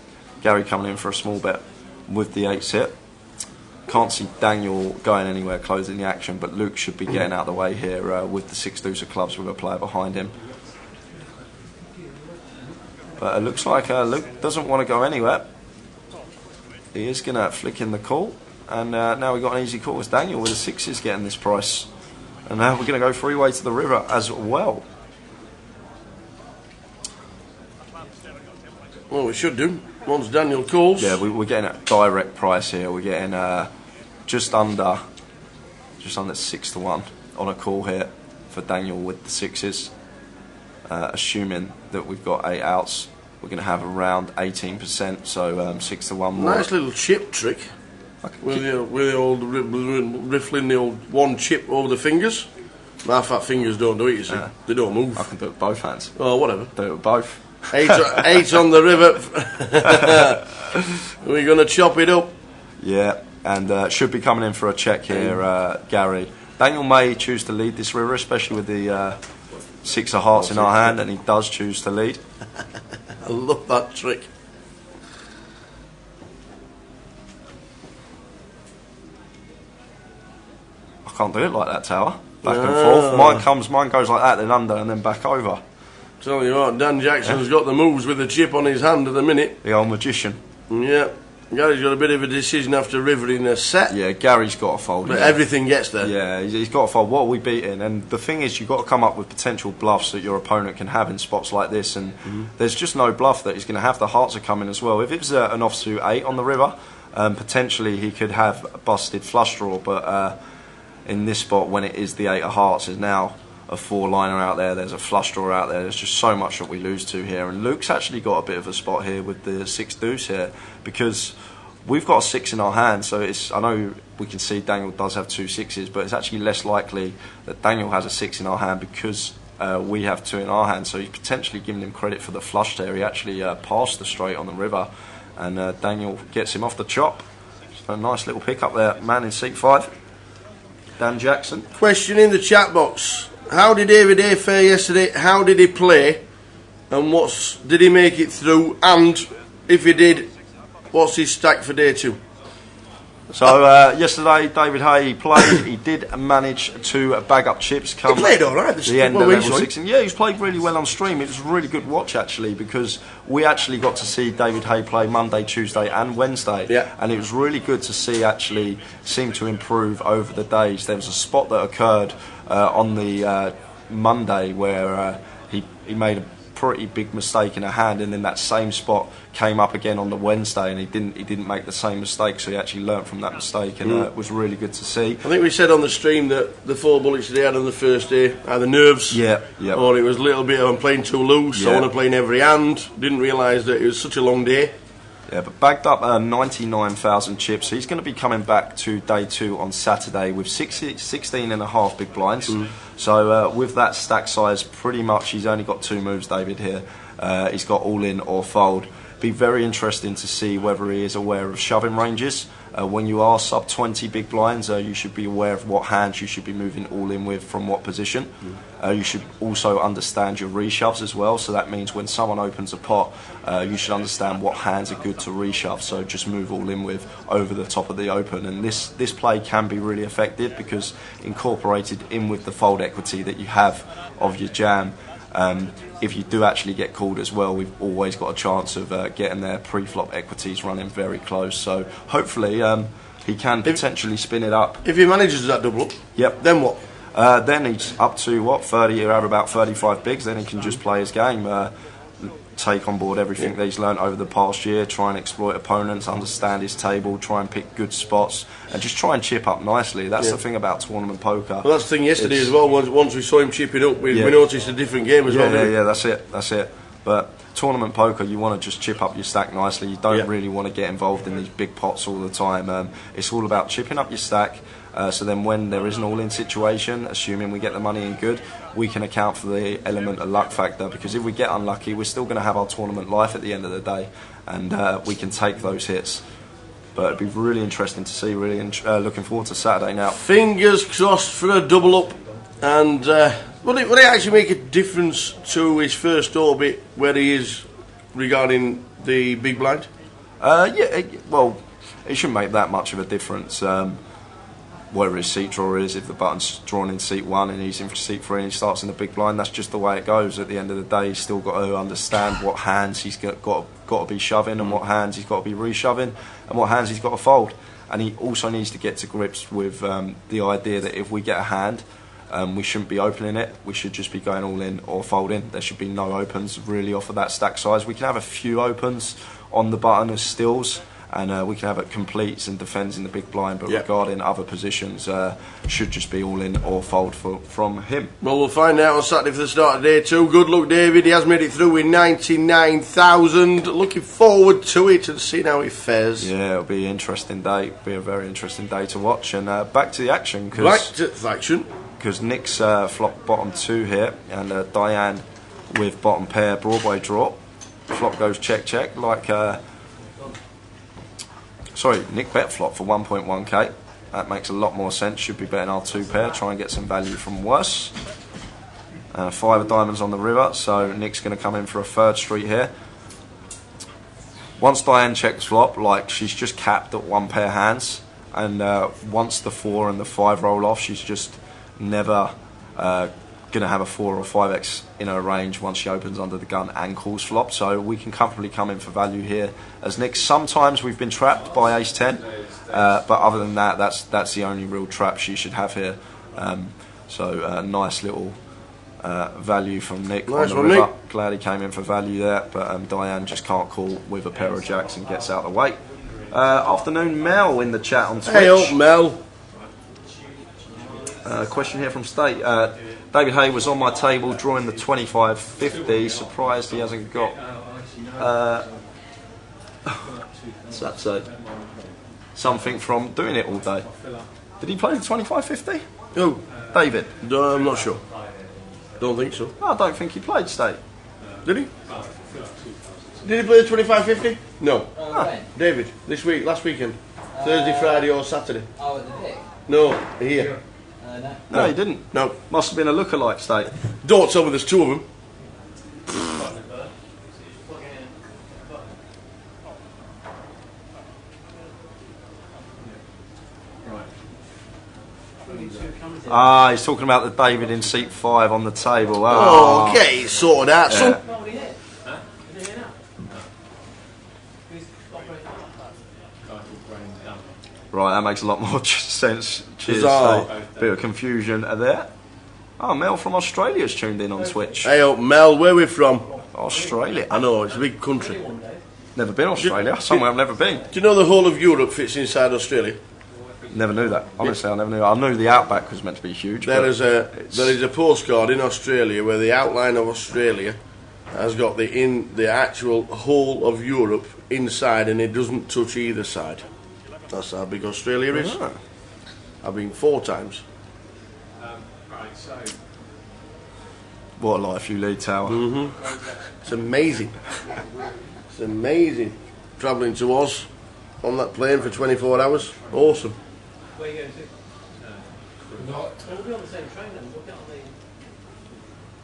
Gary coming in for a small bet with the 8s hit. Can't see Daniel going anywhere closing the action, but Luke should be getting out of the way here with the 6 deuce of clubs with a player behind him. But it looks like Luke doesn't want to go anywhere. He is going to flick in the call, and now we've got an easy call. It's Daniel with the 6s getting this price, and now we're going to go 3-way to the river as well. Well, we should do once Daniel calls. Yeah, we're getting a direct price here. We're getting just under 6 to 1 on a call here for Daniel with the 6s. Assuming that we've got 8 outs, we're going to have around 18%, so 6 to 1 more. Nice little chip trick with the old riffling the old one chip over the fingers. My fat fingers don't do it, you see. They don't move. I can do it with both hands. Oh, whatever. Do it with both. 8 on the river. We're going to chop it up. Yeah, and should be coming in for a check here, Gary. Daniel may choose to lead this river, especially with the 6 of hearts in our hand, and he does choose to lead. I love that trick. I can't do it like that, Tower. Back and forth. Mine goes like that, then under, and then back over. Tell you what, Dan Jackson's got the moves with the chip on his hand at the minute. The old magician. Yeah. Gary's got a bit of a decision after river in a set. Yeah, Gary's got to fold. But everything gets there. Yeah, he's got to fold. What are we beating? And the thing is, you've got to come up with potential bluffs that your opponent can have in spots like this. And there's just no bluff that he's going to have. The hearts are coming as well. If it was an offsuit 8 on the river, potentially he could have a busted flush draw. But in this spot, when it is the 8 of hearts, there's now a 4-liner out there, there's a flush draw out there, there's just so much that we lose to here. And Luke's actually got a bit of a spot here with the 6 deuce here, because we've got a 6 in our hand, so I know we can see Daniel does have 2 6s, but it's actually less likely that Daniel has a 6 in our hand because we have 2 in our hand. So he's potentially giving him credit for the flush there. He actually passed the straight on the river, and Daniel gets him off the chop. So a nice little pick up there, man in seat 5, Dan Jackson. Question in the chat box. How did David A fare yesterday? How did he play? And did he make it through? And if he did, what's his stack for day 2? So yesterday, David Hay played. He did manage to bag up chips. He played all right. The end of level 6. Yeah, he's played really well on stream. It was a really good watch actually, because we actually got to see David Hay play Monday, Tuesday, and Wednesday. Yeah. And it was really good to see actually seem to improve over the days. There was a spot that occurred on the Monday where he made a pretty big mistake in a hand, and then that same spot came up again on the Wednesday, and he didn't make the same mistake, so he actually learnt from that mistake, and it was really good to see. I think we said on the stream that the 4 bullets that he had on the first day either nerves, or it was a little bit of I'm playing too loose, I want to play in every hand. Didn't realise that it was such a long day. Yeah, but bagged up 99,000 chips. He's going to be coming back to day 2 on Saturday with 16 and a half big blinds. So with that stack size, pretty much he's only got 2 moves, David, here. He's got all in or fold. Be very interesting to see whether he is aware of shoving ranges. When you are sub 20 big blinds, you should be aware of what hands you should be moving all in with from what position. You should also understand your reshoves as well, so that means when someone opens a pot, you should understand what hands are good to reshove, so just move all in with over the top of the open. And this play can be really effective because incorporated in with the fold equity that you have of your jam, if you do actually get called as well, we've always got a chance of getting their pre-flop equities running very close. So hopefully he can potentially spin it up. If he manages that double up, then what? Then he's up to 30, or about 35 bigs. Then he can just play his game, take on board everything that he's learnt over the past year, try and exploit opponents, understand his table, try and pick good spots, and just try and chip up nicely. That's the thing about tournament poker. Well, that's the thing yesterday as well. Once we saw him chipping up, we noticed a different game as well. Yeah, that's it. But tournament poker, you want to just chip up your stack nicely. You don't really want to get involved in these big pots all the time. It's all about chipping up your stack. So then when there is an all-in situation, assuming we get the money in good, we can account for the element of luck factor, because if we get unlucky, we're still going to have our tournament life at the end of the day, and we can take those hits. but it'd be really interesting to see. Really looking forward to Saturday now. Fingers crossed for a double up. And will it actually make a difference to his first orbit where he is regarding the big blind? Yeah, well, it shouldn't make that much of a difference. Whatever his seat drawer is, if the button's drawn in seat 1 and he's in for seat 3 and he starts in the big blind, that's just the way it goes. At the end of the day, he's still got to understand what hands he's got to be shoving and what hands he's got to be reshoving and what hands he's got to fold. And he also needs to get to grips with the idea that if we get a hand, we shouldn't be opening it. We should just be going all in or folding. There should be no opens really off of that stack size. We can have a few opens on the button as stills, and we can have it completes and defends in the big blind, but regarding other positions, should just be all in or fold from him. Well, we'll find out on Saturday for the start of day 2. Good luck, David. He has made it through with 99,000. Looking forward to it and seeing how it fares. Yeah, it'll be an interesting day. It'll be a very interesting day to watch. And back to the action. Because Nick's flop bottom 2 here, and Diane with bottom pair Broadway draw. Flop goes check check like. Sorry, Nick bet flop for 1.1k. That makes a lot more sense. Should be betting our 2 pair. Try and get some value from worse. 5 of diamonds on the river, so Nick's going to come in for a 3rd street here. Once Diane checks flop, like she's just capped at 1 pair hands, and once the 4 and the 5 roll off, she's just never going to have a 4 or 5x in her range once she opens under the gun and calls flop. So we can comfortably come in for value here as Nick. Sometimes we've been trapped by ace 10, but other than that, that's the only real trap she should have here. So nice little value from Nick on the river. Nick. Glad he came in for value there, but Diane just can't call with a pair of jacks and gets out of the way. Afternoon Mel in the chat on Twitch. Hey up Mel. Question here from State. David Hay was on my table drawing the 25-50. Surprised he hasn't got. What's that say? Something from doing it all day. Did he play the 25-50? Who? David. I'm not sure. Don't think so. No, I don't think he played State. Did he? Did he play the 25-50? No. When? David, this week, last weekend. Thursday, Friday or Saturday. Oh, at the Vic? No, here. No, he didn't. No. Must have been a lookalike State. Don't tell me there's 2 of them. Ah, he's talking about the David in seat 5 on the table. Oh, okay, sorted out. Yeah. Right, that makes a lot more sense. Cheers. Bit of confusion there. Oh, Mel from Australia's tuned in on Twitch. Hey up, Mel, where are we from? Australia. I know, it's a big country. Never been Australia. Somewhere I've never been. Do you know the whole of Europe fits inside Australia? Never knew that. Honestly, I never knew. I knew the outback was meant to be huge. There is a postcard in Australia where the outline of Australia has got the actual whole of Europe inside, and it doesn't touch either side. That's how big Australia is. Ah. I've been 4 times. What a life you lead, Tower. It's amazing. It's amazing. Travelling to Oz on that plane for 24 hours. Awesome. Where are you going to? We'll be on the same train then. We'll get on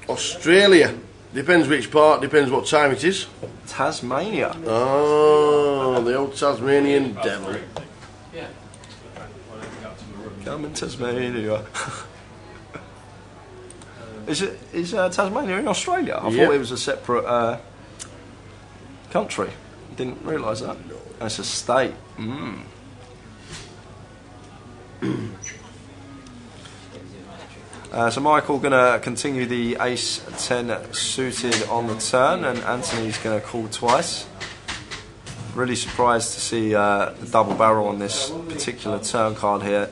the... Australia. Depends which part, depends what time it is. Tasmania. Oh, the old Tasmanian devil. Yeah. Come in Tasmania. Is Tasmania in Australia? I thought it was a separate country. Didn't realise that. It's a state. So Michael going to continue the ace 10 suited on the turn, and Anthony's going to call twice. Really surprised to see the double barrel on this particular turn card here.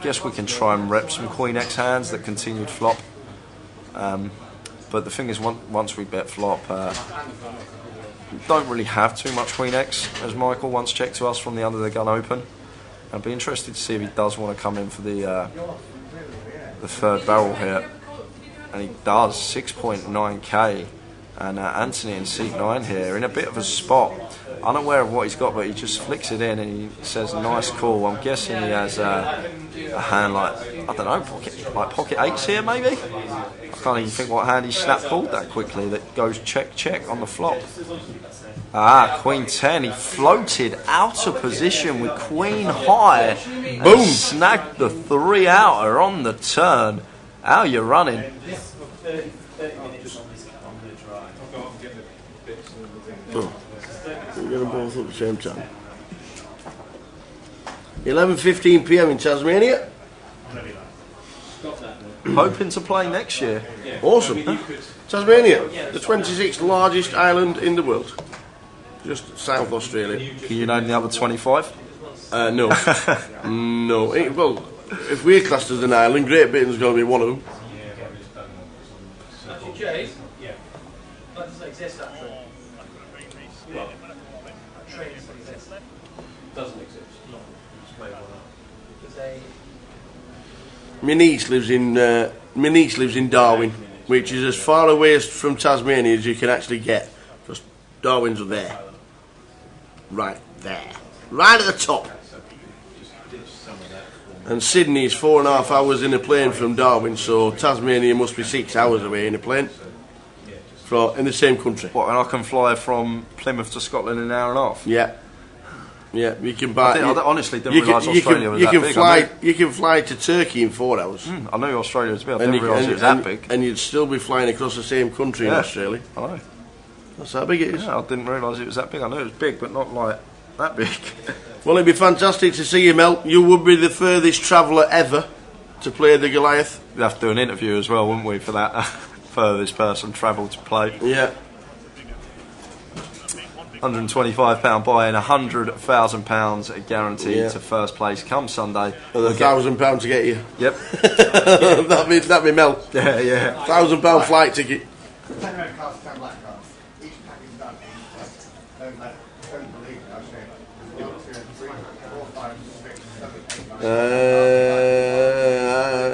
Guess we can try and rep some Queen X hands that continued flop. But the thing is, once we bet flop, we don't really have too much Queen X, as Michael once checked to us from the under the gun open. I'd be interested to see if he does want to come in for the 3rd barrel here, and he does. 6.9k And Anthony in seat 9 here, in a bit of a spot. Unaware of what he's got, but he just flicks it in and he says, nice call. I'm guessing he has a hand like, I don't know, pocket 8s here maybe? I can't even think what hand he snap pulled that quickly that goes check, check on the flop. Queen 10, he floated out of position with Queen high. Boom! And snagged the 3-outer on the turn. How you running? We're going to both at the same time. 11:15 p.m. in Tasmania. Hoping to play next year. Awesome. Tasmania, the 26th largest island in the world. Just South Australia. Can you name the other 25? No. No. Well, if we're classed as an island, Great Britain's going to be one of them. Jay? Yeah. That doesn't exist actually. What? Train doesn't exist. Doesn't exist. No. My niece lives in Darwin, which is as far away from Tasmania as you can actually get, because Darwin's there, right there, right at the top. And Sydney is 4.5 hours in a plane from Darwin, so Tasmania must be 6 hours away in a plane. In the same country. What, and I can fly from Plymouth to Scotland in an hour and a half? Yeah. Yeah, you can buy. I honestly didn't realise Australia was that big. You can fly to Turkey in 4 hours. I knew Australia was big. I didn't realise it was that big. And you'd still be flying across the same country in Australia. I know. That's how big it is. Yeah, I didn't realise it was that big. I knew it was big, but not like that big. Well, it'd be fantastic to see you, Mel. You would be the furthest traveller ever to play the Goliath. We'd have to do an interview as well, wouldn't we, for that furthest person travelled to play. Yeah. £125 buy-in, £100,000 guaranteed to first place come Sunday. £1,000 to get you. Yep. that'd be Mel. Yeah. £1,000 flight ticket. 10 red cards, 10 black cards. Each pack is done. Don't believe it, I say. 1, 2, 3, 4, 5, 6, 7, 8, 9.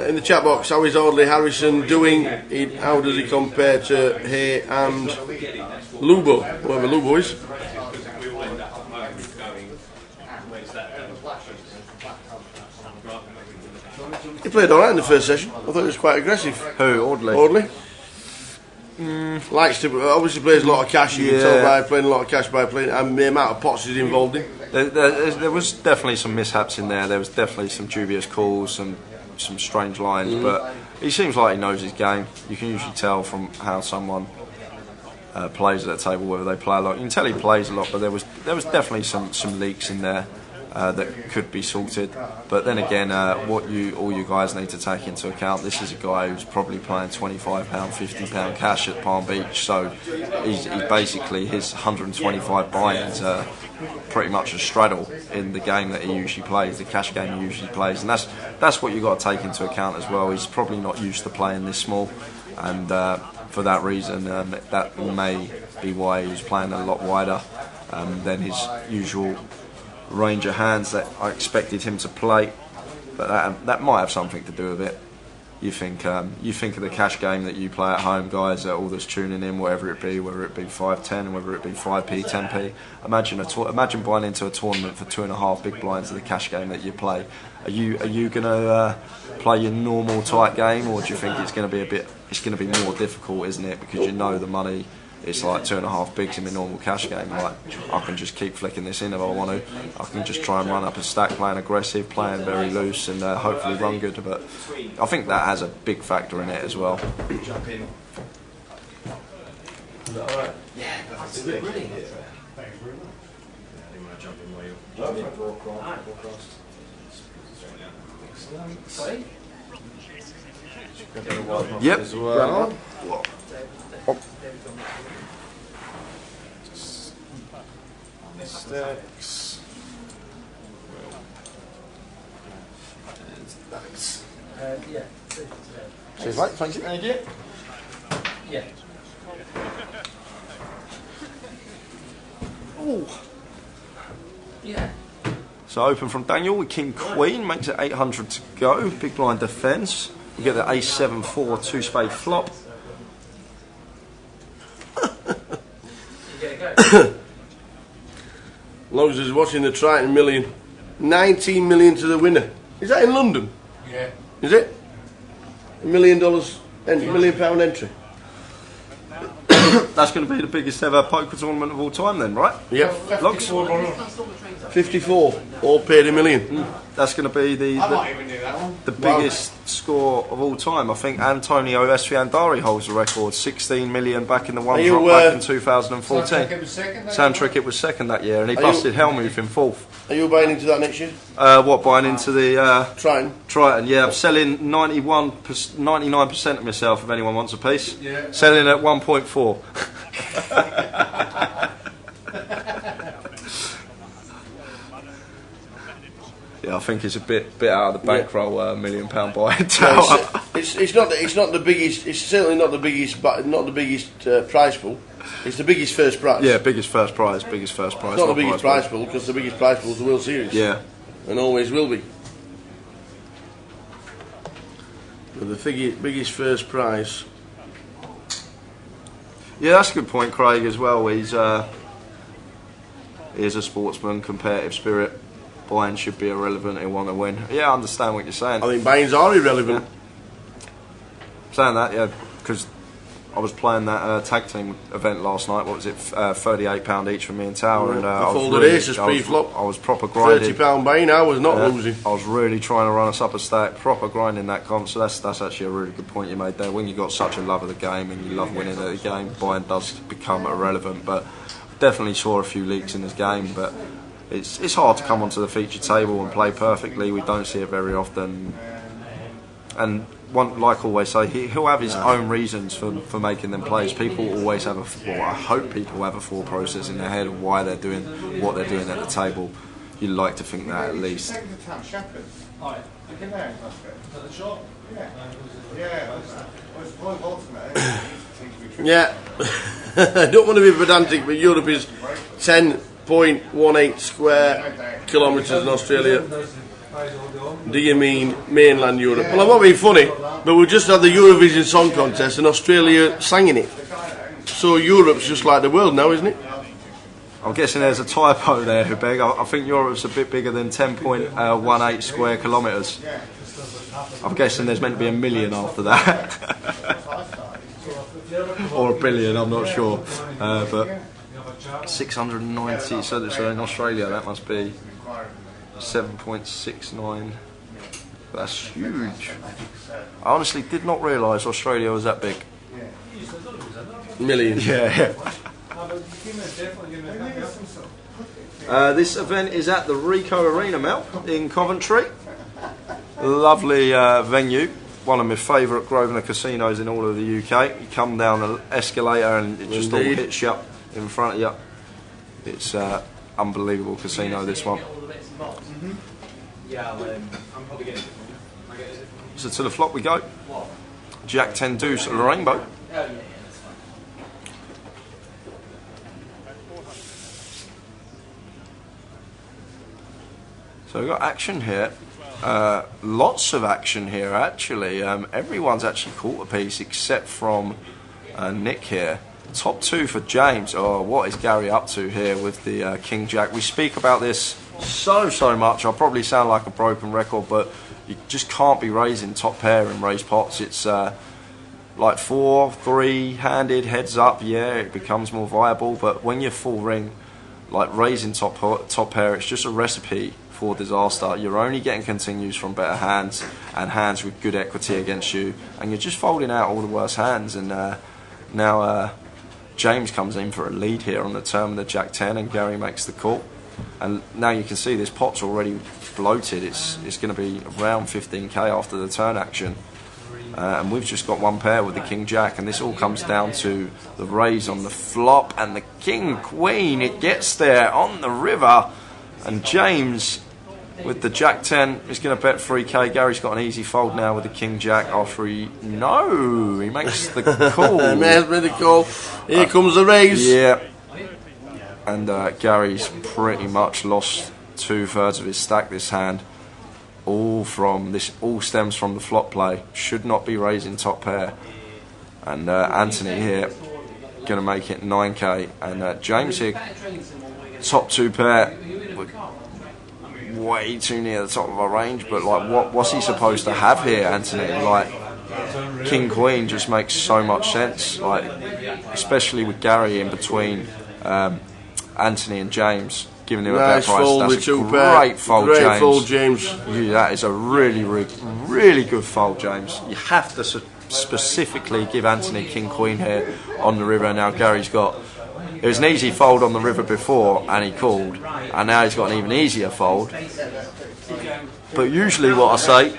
In the chat box, how is Audley Harrison doing? How does he compare to Hay and Lubo? Whoever Lubo is. He played alright in the first session. I thought he was quite aggressive. Who? Audley? Audley. Likes to, obviously plays a lot of cash. You can tell by playing a lot of cash by playing, and the amount of pots he's involved in. There was definitely some mishaps in there. There was definitely some dubious calls, some strange lines, but he seems like he knows his game. You can usually tell from how someone plays at that table whether they play a lot. You can tell he plays a lot, but there was definitely some leaks in there that could be sorted. But then again, all you guys need to take into account, this is a guy who's probably playing £25, £50 cash at Palm Beach, so he's basically his 125 buy-ins are pretty much a straddle in the game that he usually plays, the cash game he usually plays, and that's what you've got to take into account as well. He's probably not used to playing this small, and for that reason, that may be why he was playing a lot wider than his usual range of hands that I expected him to play, but that might have something to do with it. You think of the cash game that you play at home, guys, all that's tuning in, whatever it be, whether it be 5-10, whether it be 5p, 10p. Imagine buying into a tournament for 2.5 big blinds of the cash game that you play. Are you going to play your normal tight game, or do you think it's going to be more difficult, isn't it? Because you know the money. It's like 2.5 bigs in my normal cash game. Like, I can just keep flicking this in if I want to. I can just try and run up a stack, playing aggressive, playing very loose, and hopefully run good. But I think that has a big factor in it as well. Jump in. Is that alright? Yeah, that's a bit brilliant. Thanks very much. I didn't want to jump in while you're jumping for cross. Excellent. Yep. As well. Mistakes. And thanks. Yeah. Cheers, mate. Thank you. Thank you. Yeah. Ooh. Yeah. So open from Daniel with King Queen, makes it 800 to go. Big blind defence. We get the Ace 7-4 2-spade flop. Logs is watching the Triton Million. 19 million to the winner. Is that in London? Yeah. Is it? $1 million, £1 million entry. That's going to be the biggest ever poker tournament of all time, then, right? Yep. Logs? 54, all paid $1 million. That's going to be the biggest score of all time. I think Antonio Esfiandari holds the record, 16 million back in the one drop back in 2014. Sam Trickett was second that year, and he busted Helmuth in fourth. Are you buying into that next year? What, buying into the Triton? Triton, yeah. I'm selling 99% of myself if anyone wants a piece. Yeah. Selling at 1.4. Yeah, I think it's a bit out of the bankroll, £1 million buying tower. It's not the biggest. It's certainly not the biggest, but not the biggest prize pool. It's the biggest first prize. Yeah, biggest first prize. It's not the biggest prize pool because the biggest prize pool is the World Series. Yeah, and always will be. But the biggest first prize. Yeah, that's a good point, Craig. As well, he's a sportsman, competitive spirit. Buying should be irrelevant. He'll want to win. Yeah, I understand what you're saying. I think buy-ins are irrelevant. Yeah. Saying that, yeah, because I was playing that tag team event last night. What was it? £38 each for me and Tower. And I folded aces pre-flop. I was proper grinding. £30 buy-in. I was not losing. I was really trying to run us up a stack. Proper grinding that comp. So that's actually a really good point you made there. When you've got such a love of the game and you love winning at the game, buying does become irrelevant. But definitely saw a few leaks in this game. But it's hard to come onto the feature table and play perfectly. We don't see it very often. And like always say, he'll have his own reasons for making them plays. People always have I hope people have a thought process in their head of why they're doing what they're doing at the table. You'd like to think that at least. Yeah, I don't want to be pedantic, but Europe is 10.18 square kilometres in Australia. Do you mean mainland Europe? Well, I'm not being funny, but we just had the Eurovision Song Contest and Australia sang in it. So Europe's just like the world now, isn't it? I'm guessing there's a typo there, Hubeg. I think Europe's a bit bigger than 10.18 square kilometres. I'm guessing there's meant to be a million after that. Or a billion, I'm not sure. But 690, so in Australia that must be 7.69. That's huge. I honestly did not realise Australia was that big. Million. Yeah. This event is at the Ricoh Arena, Mel, in Coventry. Lovely venue. One of my favourite Grosvenor casinos in all of the UK. You come down the escalator and it just all hits you up in front of you. It's unbelievable casino, this one. So to the flop we go. Jack 10 deuce rainbow. So we've got action here. Lots of action here actually. Everyone's actually caught a piece except from Nick here. Top two for James. Oh, what is Gary up to here with the King Jack? We speak about this so much. I'll probably sound like a broken record, but you just can't be raising top pair and raise pots. It's like 4-3 handed heads up. Yeah, it becomes more viable. But when you're full ring, like raising top pair, it's just a recipe for disaster. You're only getting continues from better hands and hands with good equity against you, and you're just folding out all the worst hands. And now James comes in for a lead here on the turn of the Jack 10, and Gary makes the call. And now you can see this pot's already bloated. It's going to be around 15k after the turn action. And we've just got one pair with the King Jack, and this all comes down to the raise on the flop and the King Queen. It gets there on the river, and James with the Jack 10 is going to bet 3k. Gary's got an easy fold now with the King Jack after he makes the call. Made the call. Here comes the raise. Yeah. And Gary's pretty much lost 2/3 of his stack this hand. All stems from the flop play. Should not be raising top pair. And Anthony here going to make it 9k, and James here, top 2 pair, way too near the top of our range. But like, what's he supposed to have here, Anthony? Like, King Queen just makes so much sense. Like, especially with Gary in between Anthony and James, giving him a better price. That's a great fold, James. Great fold, James. Yeah, that is a really, really, really good fold, James. You have to specifically give Anthony King Queen here on the river. Now Gary's got, it was an easy fold on the river before and he called, and now he's got an even easier fold. But usually what I say,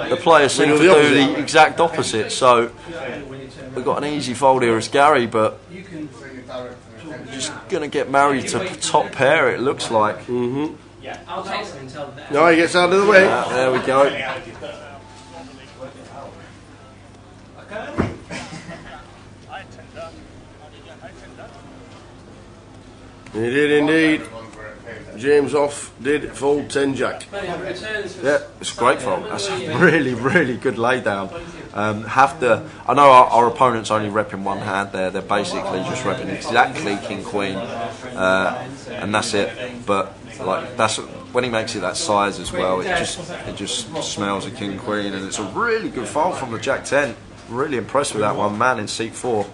the players seem to do the exact opposite. So we've got an easy fold here as Gary, but just going to get married to top pair, it looks like. Mm-hmm. No, he gets out of the way. There we go. He did indeed. James off did fold 10 jack. Yeah, it's a great fold. That's a really, really good laydown. I know our opponent's only repping one hand there. They're basically just repping exactly King Queen, and that's it. But like, that's when he makes it that size as well. It just smells of King Queen, and it's a really good fold from the Jack 10. Really impressed with that one, man, in seat 4.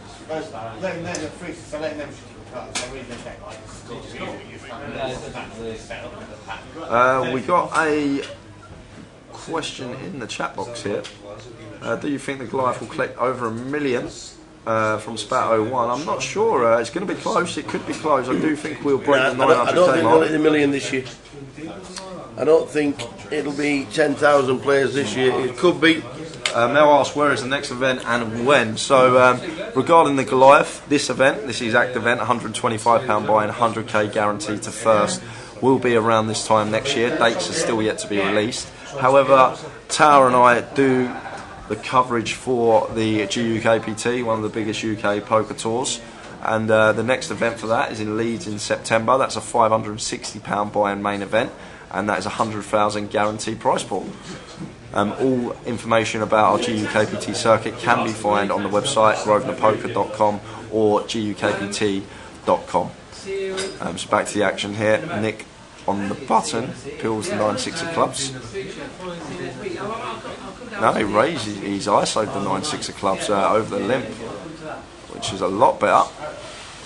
We got a question in the chat box here. Do you think the Goliath will collect over $1 million from Spat01? I'm not sure. It's going to be close. It could be close. I do think we'll break the 900k mark. I don't think they'll hit the million this year. I don't think it'll be 10,000 players this year. It could be. Mel asked where is the next event and when. So regarding the Goliath, this exact event, £125 buy and 100k guaranteed to first, will be around this time next year. Dates are still yet to be released. However, Tower and I do the coverage for the GUKPT, one of the biggest UK poker tours, and the next event for that is in Leeds in September. That's a £560 buy and main event, and that is a 100,000 guaranteed prize pool. All information about our GUKPT circuit can be found on the website grosvenorpoker.com or GUKPT.com. So back to the action here. Nick on the button peels the 9-6 of clubs. No, he raised his ISO'd the 9-6 of clubs over the limp, which is a lot better.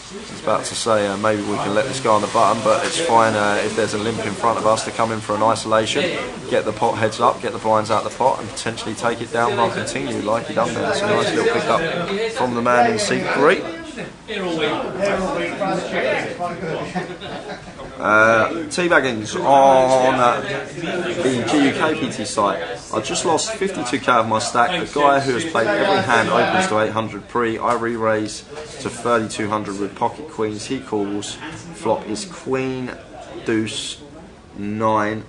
I was about to say maybe we can let this go on the button, but it's fine if there's a limp in front of us to come in for an isolation, get the pot heads up, get the blinds out of the pot, and potentially take it down while continue like he done there. It's a nice little pick up from the man in seat 3. Teabaggings on the GUKPT site. I just lost 52k of my stack. The guy who has played every hand opens to 800 pre. I re-raise to 3200 with pocket queens. He calls. Flop is queen, deuce, 9.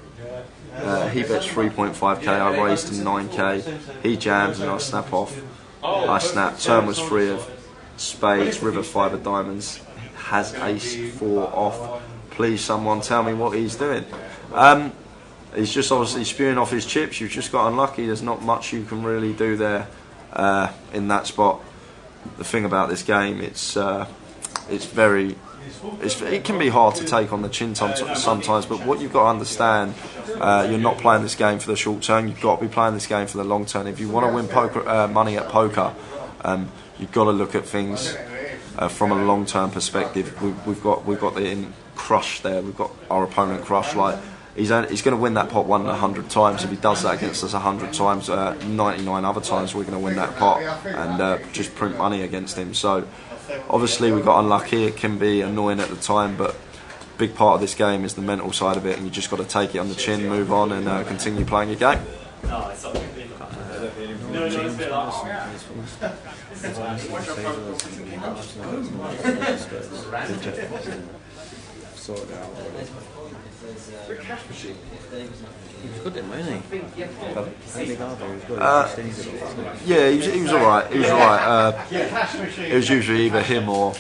He bets 3.5k. I raise to 9k. He jams and I snap off. I snap. Turn was 3 of spades, river 5 of diamonds. Has ace 4 off. Please, someone tell me what he's doing. He's just obviously spewing off his chips. You've just got unlucky. There's not much you can really do there in that spot. The thing about this game, it can be hard to take on the chin sometimes. But what you've got to understand, you're not playing this game for the short term. You've got to be playing this game for the long term. If you want to win poker money at poker, you've got to look at things from a long term perspective. We've got the crush there. We've got our opponent crush. Like he's going to win that pot 100 times. If he does that against us 100 times, 99 other times we're going to win that pot and just print money against him. So obviously we got unlucky. It can be annoying at the time, but a big part of this game is the mental side of it, and you just got to take it on the chin, move on, and continue playing your game. Yeah, he was alright. It was usually either him or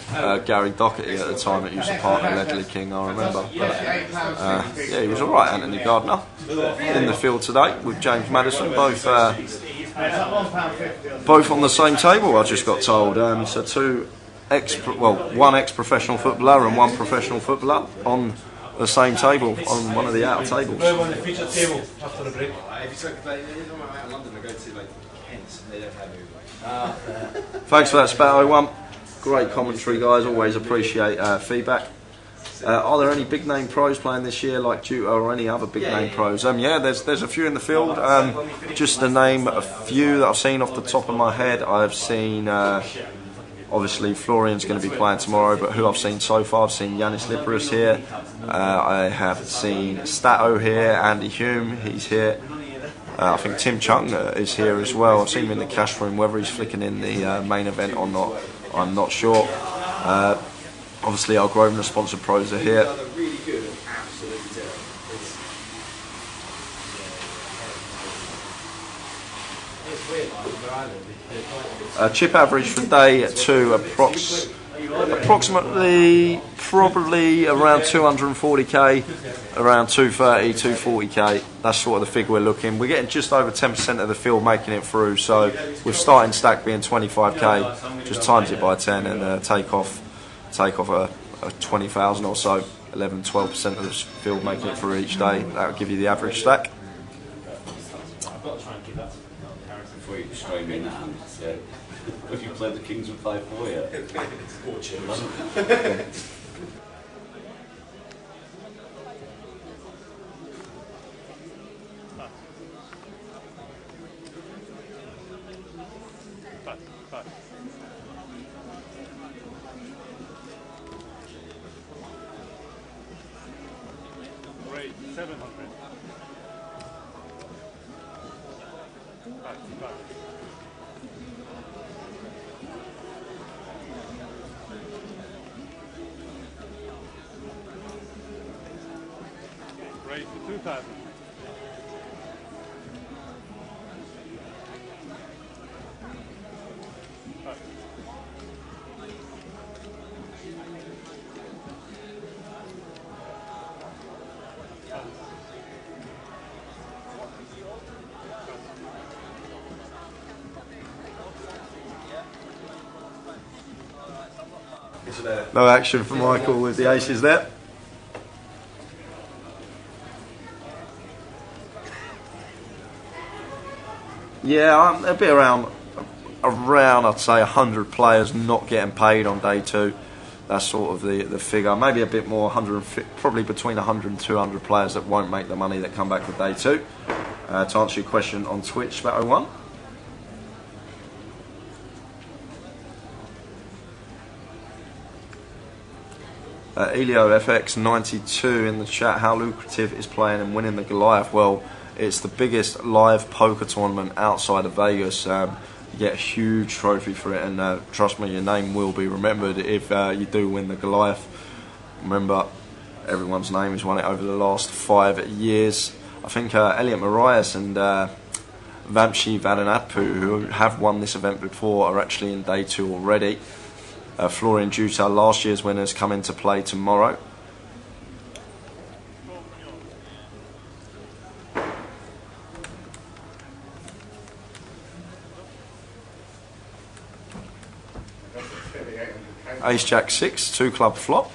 Gary Doherty at the that time that used to partner Ledley King, I remember. But, yeah, he was alright, Anthony Gardner, in the field today with James Madison, both on the same table, I just got told. So two one ex-professional footballer and one professional footballer on the same table, on one of the outer tables. Now on the feature table after the break. If you took, out in London, I go to like Kent, and they don't have it. Thanks for that, Spat01. Great commentary, guys. Always appreciate feedback. Are there any big name pros playing this year, like Juta or any other big name pros? Yeah, there's a few in the field. Just to name a few that I've seen off the top of my head, I've seen. Obviously, Florian's going to be playing tomorrow, but who I've seen so far, I've seen Yanis Liparis here. I have seen Stato here, Andy Hume, he's here. I think Tim Chung is here as well. I've seen him in the cash room. Whether he's flicking in the main event or not, I'm not sure. Obviously, our Grosvenor sponsored pros are here. Chip average for day 2 approximately probably around 240k, around 230, 240k. That's sort of the figure we're looking. We're getting just over 10% of the field making it through, so with starting stack being 25k, just times it by 10 and take off a 20,000 or so, 11-12% of the field making it through each day. That will give you the average stack. Before you stream in, yeah. If you played the Kings with 5-4, yeah. Great, 700. Great, 2,000. No action for Michael with the aces there. Yeah, there'll be around I'd say 100 players not getting paid on day 2. That's sort of the figure. Maybe a bit more, probably between 100 and 200 players that won't make the money that come back with day 2. To answer your question on Twitch, Spat01. Elio FX 92 in the chat. How lucrative is playing and winning the Goliath? Well, it's the biggest live poker tournament outside of Vegas. You get a huge trophy for it, and trust me, your name will be remembered if you do win the Goliath. Remember, everyone's name has won it over the last 5 years. I think Elliot Marias and Vamshi Vadanapu, who have won this event before, are actually in day 2 already. Florian Juta, last year's winners, come into play tomorrow. Ace Jack 6, 2 club flop.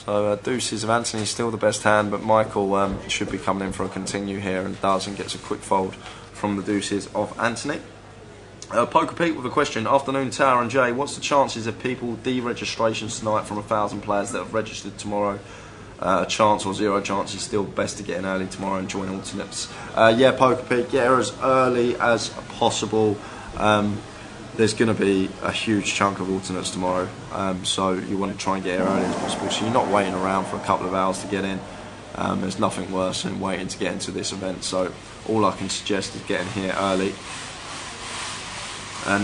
So deuces of Anthony still the best hand, but Michael should be coming in for a continue here and does, and gets a quick fold from the deuces of Anthony. Poker Pete with a question. Afternoon, Tower and Jay. What's the chances of people deregistrations tonight from 1,000 players that have registered tomorrow? A chance or 0 chance? Is still best to get in early tomorrow and join alternates. Yeah, Poker Pete, get here as early as possible. There's going to be a huge chunk of alternates tomorrow, so you want to try and get here early as possible, so you're not waiting around for a couple of hours to get in. There's nothing worse than waiting to get into this event, so all I can suggest is getting here early.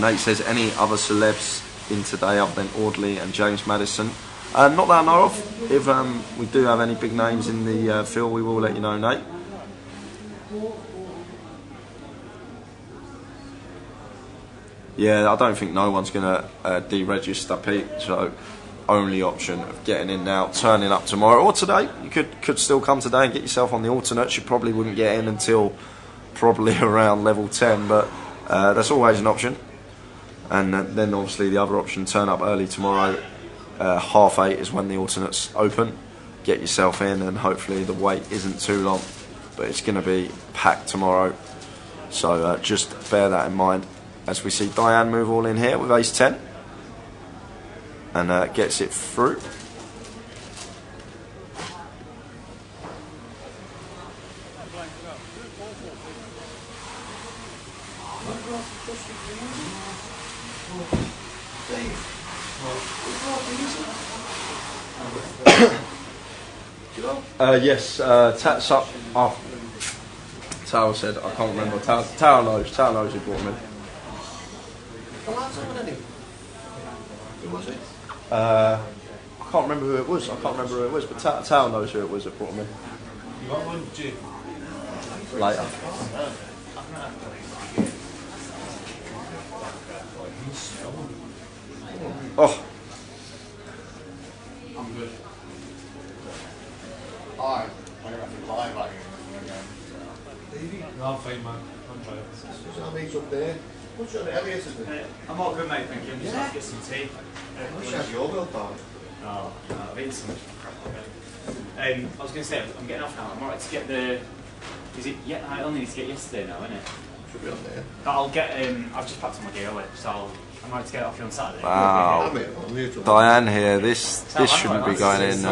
Nate says, any other celebs in today other than Audley and James Madison? Not that I know of. If we do have any big names in the field, we will let you know, Nate. Yeah, I don't think no one's going to deregister, Pete, so only option of getting in now, turning up tomorrow or today. You could still come today and get yourself on the alternates. You probably wouldn't get in until probably around level 10, but that's always an option. And then obviously the other option, turn up early tomorrow. 8:30 is when the alternates open. Get yourself in, and hopefully the wait isn't too long. But it's going to be packed tomorrow, so just bear that in mind as we see Diane move all in here with ace 10 and gets it through. Yes, Tat's up. Oh, Tao said, I can't remember. Tao knows who brought him in. I can't remember who it was. But Tao knows who it was that brought him in. You got one, Jay? Later. Oh. I'm good. Alright, I'm going to have to lie back again. No, I'm fine, man. I'm trying. So me's up there. What's your heaviest is it? I'm all good, mate, thank you. I'm just about to get some tea. What's your build on? Oh, no, I've eaten so much crap already. I was going to say, I'm getting off now. I'm alright to get the... Is it... Yeah, I only need to get yesterday now, innit? Should be on there. But I'll get... I've just packed all my gear away, so I'm alright to get it off you on Saturday. Wow. Diane here, this shouldn't be going in. See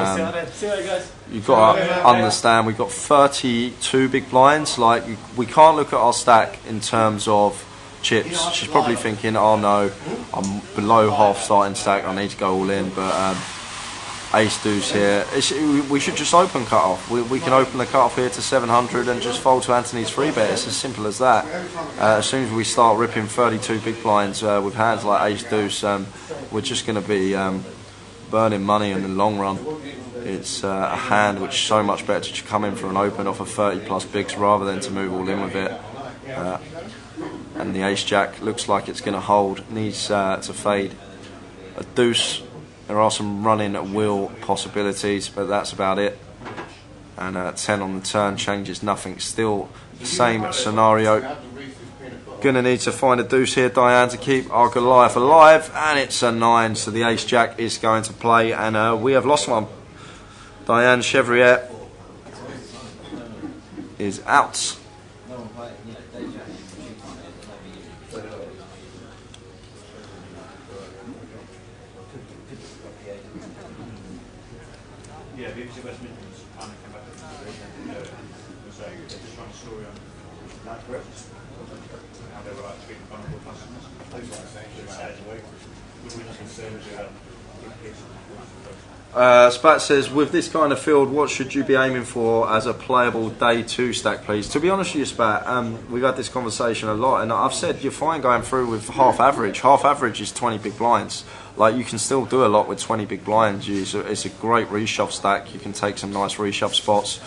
you later, guys. You've got to understand, we've got 32 big blinds. Like, we can't look at our stack in terms of chips. She's probably thinking, oh no, I'm below half starting stack, I need to go all in. But ace deuce here, we should just open cut off. We can open the cut off here to 700 and just fold to Anthony's free bet. It's as simple as that. As soon as we start ripping 32 big blinds with hands like ace deuce, we're just going to be burning money in the long run. It's a hand which is so much better to come in for an open off of 30 plus bigs rather than to move all in with it. And the ace jack looks like it's going to hold, needs to fade a deuce. There are some running at will possibilities, but that's about it. And 10 on the turn changes nothing. Still the same scenario. Gonna need to find a deuce here, Diane, to keep our Goliath alive, and it's a 9, so the ace jack is going to play, and we have lost one. Diane Chevrier is out. Yeah, BBC West Midlands and came back to saying they're just trying to story on that correct. How they were like treating vulnerable customers. Those like saying we were just concerned as Spat says, with this kind of field, what should you be aiming for as a playable day 2 stack, please? To be honest with you, Spat, we've had this conversation a lot, and I've said you're fine going through with half average. Half average is 20 big blinds. Like, you can still do a lot with 20 big blinds. It's a great reshove stack. You can take some nice reshove spots.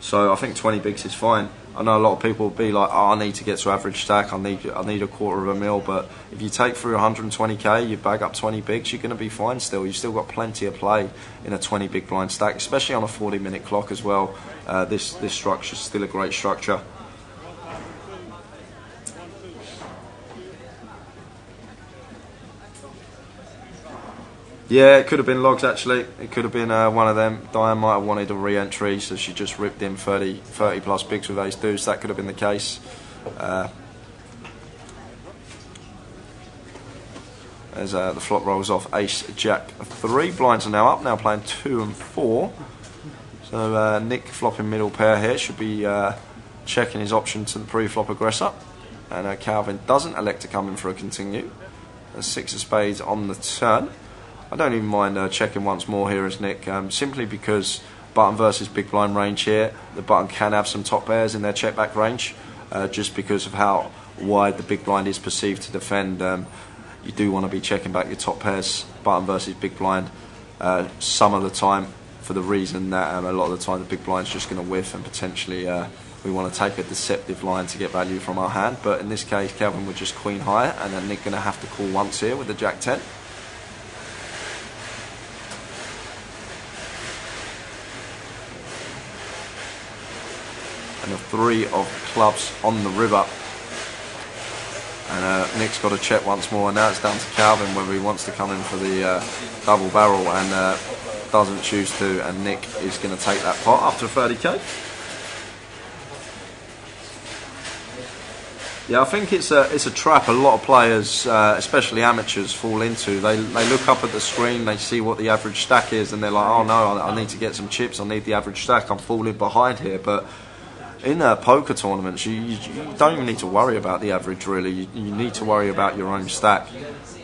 So I think 20 bigs is fine. I know a lot of people will be like, oh, I need to get to average stack, I need a $250,000, but if you take through 120k, you bag up 20 bigs, you're going to be fine still. You've still got plenty of play in a 20 big blind stack, especially on a 40-minute clock as well. This structure is still a great structure. Yeah, it could have been logs actually. It could have been one of them. Diane might have wanted a re-entry, so she just ripped in 30 plus bigs with ace deuce. That could have been the case. As the flop rolls off, ace jack 3. Blinds are now up, now playing 2 and 4. So Nick flopping middle pair here, should be checking his option to the pre-flop aggressor. And Calvin doesn't elect to come in for a continue. A 6 of spades on the turn. I don't even mind checking once more here as Nick, simply because button versus big blind range here, the button can have some top pairs in their check back range, just because of how wide the big blind is perceived to defend. You do want to be checking back your top pairs, button versus big blind, some of the time, for the reason that a lot of the time the big blind's just going to whiff, and potentially we want to take a deceptive line to get value from our hand. But in this case, Calvin would just queen higher, and then Nick going to have to call once here with the jack 10. And a 3 of clubs on the river. And Nick's got to check once more, and now it's down to Calvin whether he wants to come in for the double barrel, and doesn't choose to, and Nick is going to take that pot up to 30k. Yeah, I think it's a trap a lot of players, especially amateurs, fall into. They look up at the screen, they see what the average stack is, and they're like, oh no, I need to get some chips, I need the average stack, I'm falling behind here. But in poker tournaments, you don't even need to worry about the average, really. You need to worry about your own stack.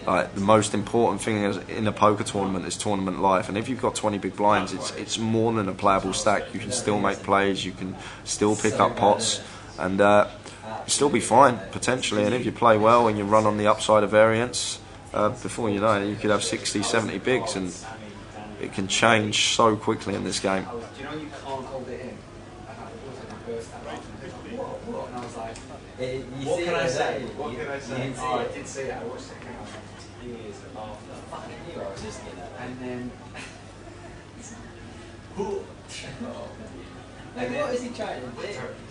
Like, the most important thing in a poker tournament is tournament life, and if you've got 20 big blinds, it's more than a playable stack. You can still make plays, you can still pick up pots, and you'll still be fine, potentially. And if you play well and you run on the upside of variance, before you know it, you could have 60, 70 bigs, and it can change so quickly in this game. Do you know you can't hold it in? And I was like, what can I say? What can I say? Oh, I did see it. I watched it years after. Fucking knew I was listening to that. And then... Like, what is he trying to do?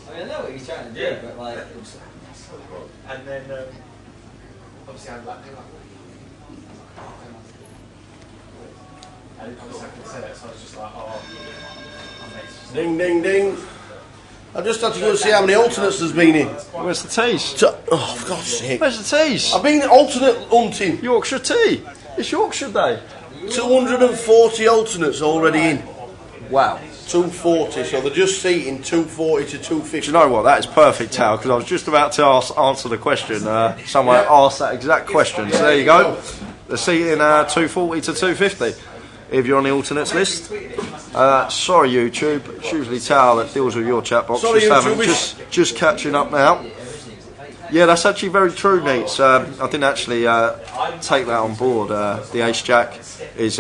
I mean, I know what he's trying to do, but like... It was so wrong. And then, obviously I was like... And obviously I could say it, so I was just like, oh... Ding, ding, ding. I just had to go and see how many alternates there's been in. Where's the teas? Oh, for God's sake. Where's the teas? I've been alternate hunting. Yorkshire tea. It's Yorkshire Day. 240 alternates already in. Wow. 240, so they're just seating 240 to 250. Do you know what? That is perfect, Tal, because I was just about to answer the question. Someone asked that exact question. So there you go. They're seating 240 to 250. If you're on the alternates list. Sorry, YouTube. It's usually Tal that deals with your chat box. Sorry, just catching up now. Yeah, that's actually very true, Neats. I didn't actually take that on board. The Ace Jack is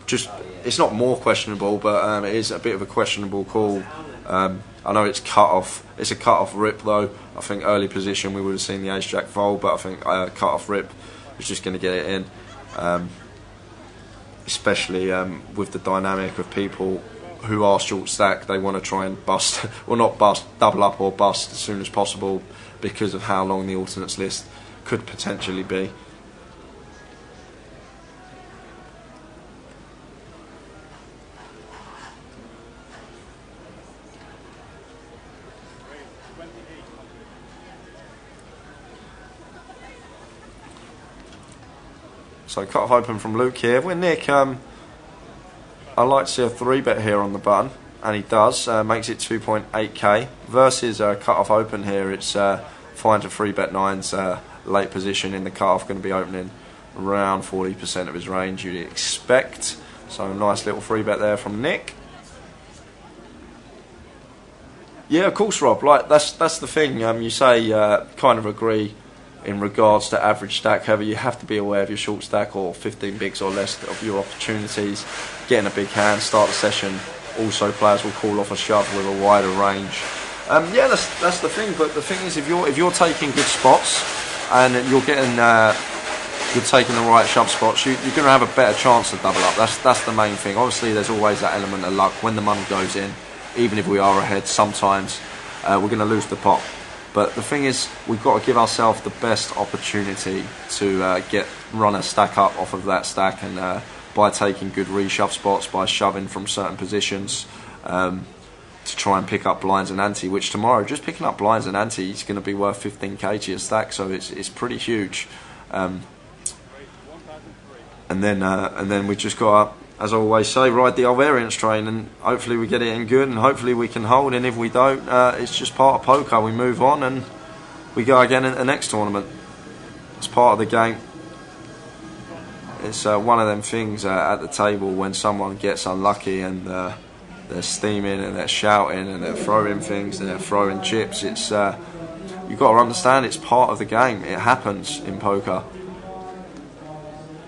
just... It's not more questionable, but it is a bit of a questionable call. I know it's cut off. It's a cut off rip, though. I think early position we would have seen the Ace Jack fold, but I think cut off rip is just going to get it in. Especially with the dynamic of people who are short stack, they want to try and bust, well, not bust, double up or bust as soon as possible because of how long the alternates list could potentially be. So cut off open from Luke here. With Nick, I'd like to see a 3-bet here on the button, and he does. Makes it 2.8k. Versus cut off open here, it's fine to 3-bet 9's late position in the cut off, going to be opening around 40% of his range you'd expect. So nice little 3-bet there from Nick. Yeah, of course, Rob. Like that's the thing. You say kind of agree. In regards to average stack, however, you have to be aware of your short stack or 15 bigs or less of your opportunities. Getting a big hand, start the session. Also, players will call off a shove with a wider range. Yeah, that's the thing. But the thing is, if you're taking good spots and you're taking the right shove spots, you're going to have a better chance to double up. That's the main thing. Obviously, there's always that element of luck when the money goes in. Even if we are ahead, sometimes we're going to lose the pot. But the thing is, we've got to give ourselves the best opportunity to run a stack up off of that stack, and by taking good reshove spots, by shoving from certain positions, to try and pick up blinds and ante. Which tomorrow, just picking up blinds and ante is going to be worth 15k to your stack, so it's pretty huge. And then we just got to, as I always say, ride the old variance train, and hopefully we get it in good, and hopefully we can hold, and if we don't, it's just part of poker. We move on and we go again in the next tournament. It's part of the game. It's one of them things at the table when someone gets unlucky and they're steaming and they're shouting and they're throwing things and they're throwing chips. It's you've got to understand it's part of the game. It happens in poker.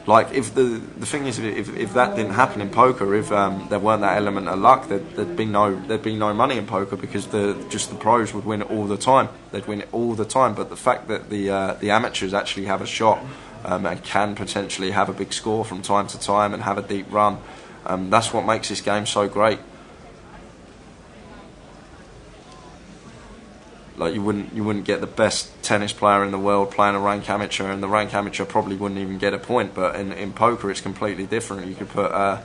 Like, if the thing is, if that didn't happen in poker, if there weren't that element of luck, there'd be no money in poker, because the pros would win it all the time. They'd win it all the time. But the fact that the amateurs actually have a shot and can potentially have a big score from time to time and have a deep run, that's what makes this game so great. Like you wouldn't get the best tennis player in the world playing a rank amateur, and the rank amateur probably wouldn't even get a point. But in poker, it's completely different. You could put the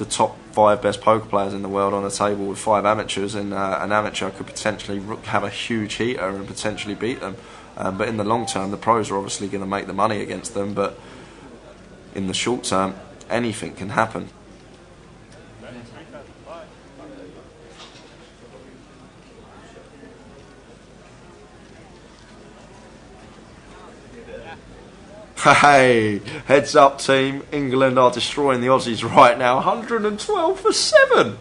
top 5 best poker players in the world on a table with 5 amateurs, and an amateur could potentially have a huge heater and potentially beat them. But in the long term, the pros are obviously going to make the money against them. But in the short term, anything can happen. Hey, heads up team, England are destroying the Aussies right now. 112 for 7.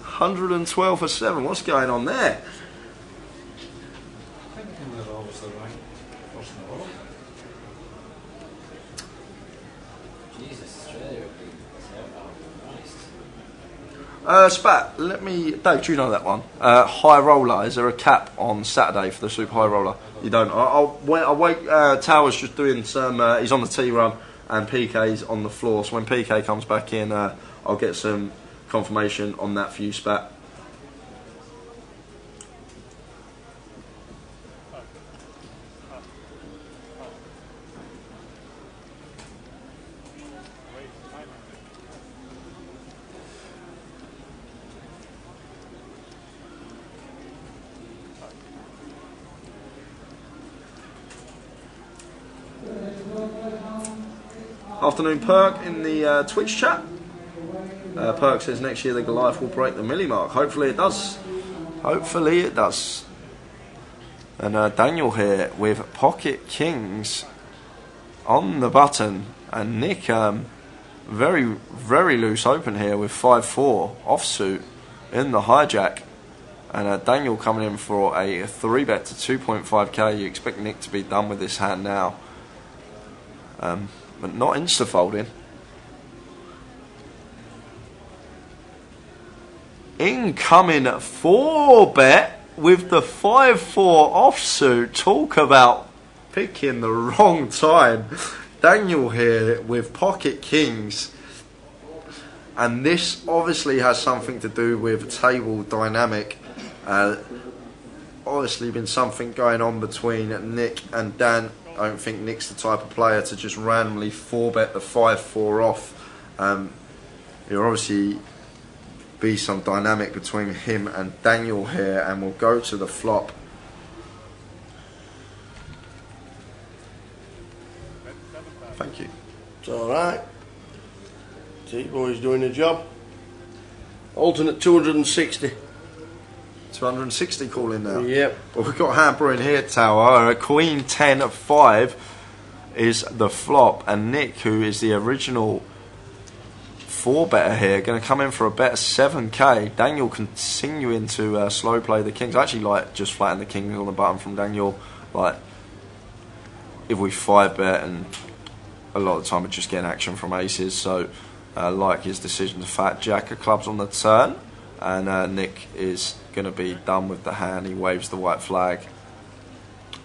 112 for 7. What's going on there? Spat, Dave, do you know that one? High roller, is there a cap on Saturday for the super high roller? You don't. I'll wait. Tower's just doing some, he's on the tee run and PK's on the floor, so when PK comes back in, I'll get some confirmation on that for you, Spat. Afternoon, Perk in the Twitch chat. Perk says next year the Goliath will break the milli mark. Hopefully it does. Hopefully it does. And Daniel here with Pocket Kings on the button, and Nick very, very loose open here with 5-4 offsuit in the hijack. And Daniel coming in for a 3-bet to 2.5k. You expect Nick to be done with this hand now. But not insta-folding. Incoming 4-bet with the 5-4 offsuit. Talk about picking the wrong time. Daniel here with Pocket Kings. And this obviously has something to do with table dynamic. Obviously been something going on between Nick and Dan. I don't think Nick's the type of player to just randomly 4-bet the 5-4 off. There'll obviously be some dynamic between him and Daniel here, and we'll go to the flop. Thank you. It's alright. T-Boy's doing the job. Alternate 260. 260 calling now. Yep. Well, we've got hamper in here, Tower. Queen 10 of 5 is the flop, and Nick, who is the original 4-better here, going to come in for a bet of 7k. Daniel continuing to slow play the kings. I actually like just flatten the kings on the button from Daniel. Like, if we 5-bet, and a lot of the time we're just getting action from aces, so like his decision to fat jack of clubs on the turn. And Nick is going to be done with the hand. He waves the white flag.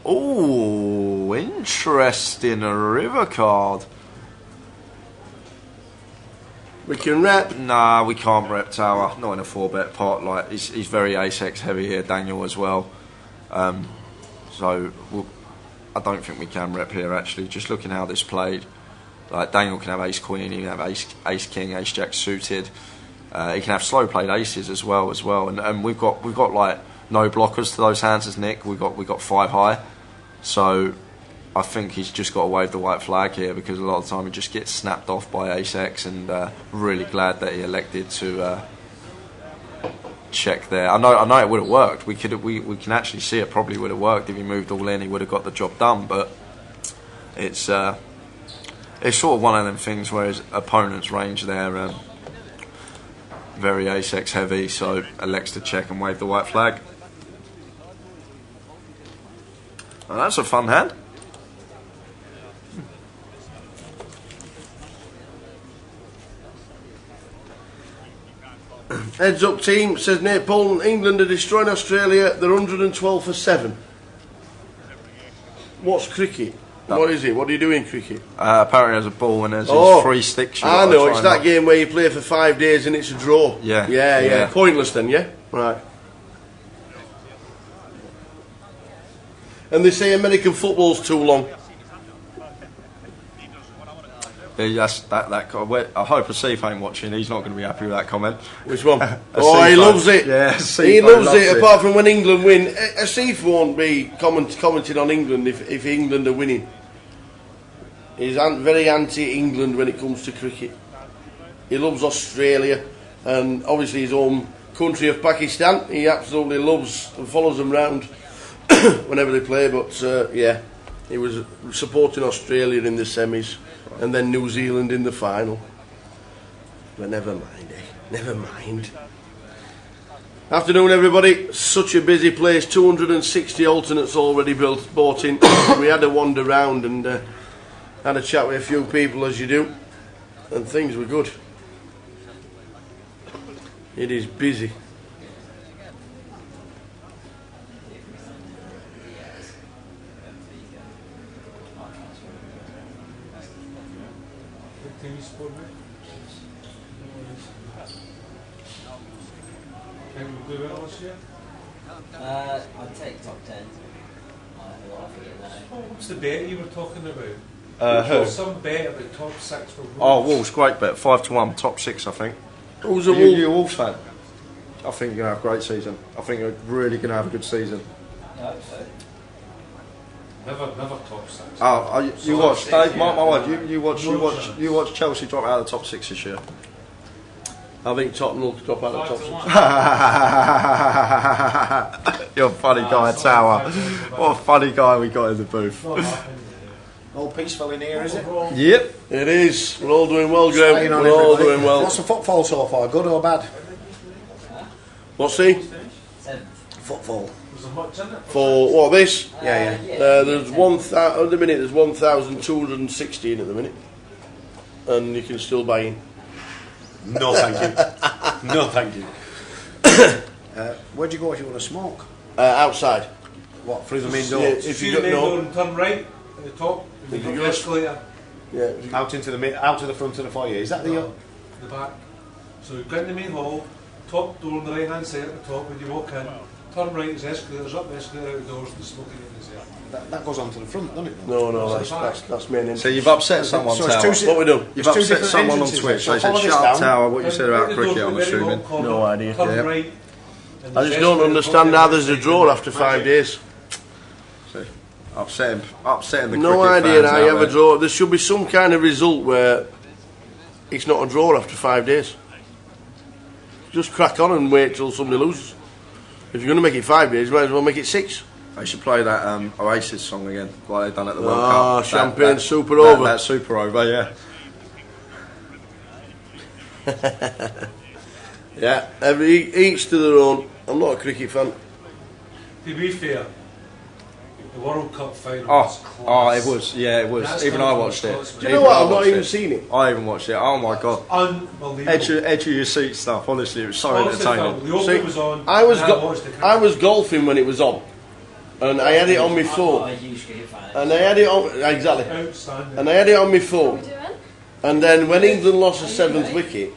Oh, interesting river card. We can rep. Nah, we can't rep, Tower. Not in a 4-bet pot. Like he's very ace-x heavy here, Daniel as well. So I don't think we can rep here. Actually, just looking how this played, like Daniel can have ace queen, he can have ace king, ace jack suited. He can have slow played aces as well, and we've got like no blockers to those hands as Nick. We got 5 high, so I think he's just got to wave the white flag here, because a lot of the time he just gets snapped off by ace-x, and really glad that he elected to check there. I know it would have worked. We can actually see it probably would have worked if he moved all in. He would have got the job done, but it's sort of one of them things where his opponent's range there. Very ace-x heavy, so elects to check and wave the white flag. Well, that's a fun hand. Heads up team, says Nate Poland. England are destroying Australia. They're 112 for 7. What's cricket? What is it? What do you do in cricket? Apparently there's a ball and there's these 3 sticks. I know, it's that game where you play for 5 days and it's a draw. Yeah. Pointless then, yeah? Right. And they say American football's too long. Yes, that I hope Asif ain't watching. He's not going to be happy with that comment. Which one? He loves it. Yeah, he loves it. Apart from when England win, Asif won't be commenting on England if England are winning. He's very anti-England when it comes to cricket. He loves Australia and obviously his home country of Pakistan. He absolutely loves and follows them round whenever they play. But yeah, he was supporting Australia in the semis. And then New Zealand in the final. But never mind, Never mind. Afternoon, everybody. Such a busy place. 260 alternates already bought in. We had a wander round and had a chat with a few people, as you do. And things were good. It is busy. I'd take top 10. What's the bet you were talking about? Who? Some bet about top 6 for Wolves. Oh, Wolves, great bet. 5-1, top 6, I think. Who's a Wolves? You a Wolves fan? I think you're going to have a great season. I think you're really going to have a good season. I hope so. Never top 6. Oh, you watch, Dave, mark my word, you watch Chelsea drop out of the top 6 this year. I think Tottenham will drop out of the top 6. You're a funny guy, Tower. What a funny guy we got in the booth. All peaceful in here, is it? Yep. It is. We're all doing well, Graham. We're all doing well. What's the footfall so far, good or bad? What's he? Footfall. For what, this? Yeah. There's 1,000 at the minute. There's 1,216 at the minute, and you can still buy in. No, thank you. No, thank you. Where'd you go if you want to smoke? Outside. What, through the main door? Yeah, if you main got door and turn right at the top, and you go escalator. Yeah. Out to the front of the foyer. Is that the back? So you go in the main hall, top door on the right hand side at the top when you walk in. Turn right is escalators, up the escalator, out the doors, and the smoking areas there. That goes on to the front, doesn't it? No, that's main entrance. So you've upset someone, so Tower. What we do? You've upset someone on Twitch. They said, shut up, Tower, what you said about cricket, I'm assuming. No idea. Turn right. I just don't understand how there's a draw after 5 days. Upsetting the no cricket idea fans how you have out a draw. There should be some kind of result where it's not a draw after 5 days. Just crack on and wait till somebody loses. If you're going to make it 5 days, you might as well make it 6. They should play that Oasis song again, like they've done at the World Cup. Champagne Super Over. That Super Over, yeah. Yeah, each to their own. I'm not a cricket fan. To be fair, the World Cup final was class. It was, yeah, it was. That's even I watched it. Do you know what? I've not even seen it. I even watched it. Oh my god. Unbelievable. Edge of your seat stuff, honestly, it was so entertaining. The opening was on. I was golfing when it was on. And I had it on my phone. And I had it on exactly. And I had it on my phone. And then when England lost the 7th wicket,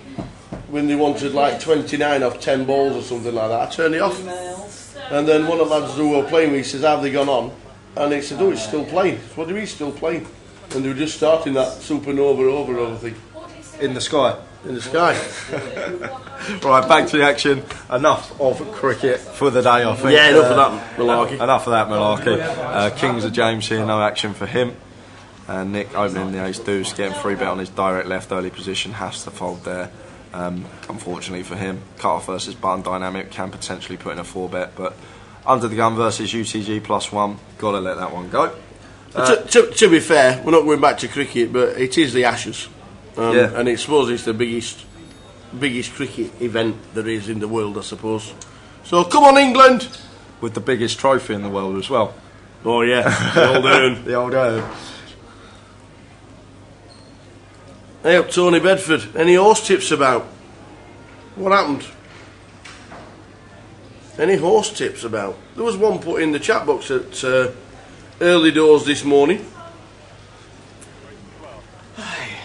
when they wanted like 29 off 10 balls or something like that, I turned it off. And then one of the lads who were playing with me says, "Have they gone on?" And he said, "Oh, it's still playing." What do you mean still playing? And they were just starting that supernova over thing. In the sky. In the sky. Right, back to the action. Enough of cricket for the day, I think. Yeah, enough of that malarkey. Enough of that malarkey. Kings of James here, no action for him. Nick opening the ace deuce, getting 3 bet on his direct left early position, has to fold there. Unfortunately for him, cut off versus button dynamic can potentially put in a 4 bet, but under the gun versus UTG +1, gotta let that one go. To be fair, we're not going back to cricket, but it is the Ashes. And I suppose it's the biggest cricket event there is in the world, I suppose. So come on, England! With the biggest trophy in the world as well. Oh yeah, the old urn. The old urn. Hey up, Tony Bedford. Any horse tips about? What happened? Any horse tips about? There was one put in the chat box at early doors this morning.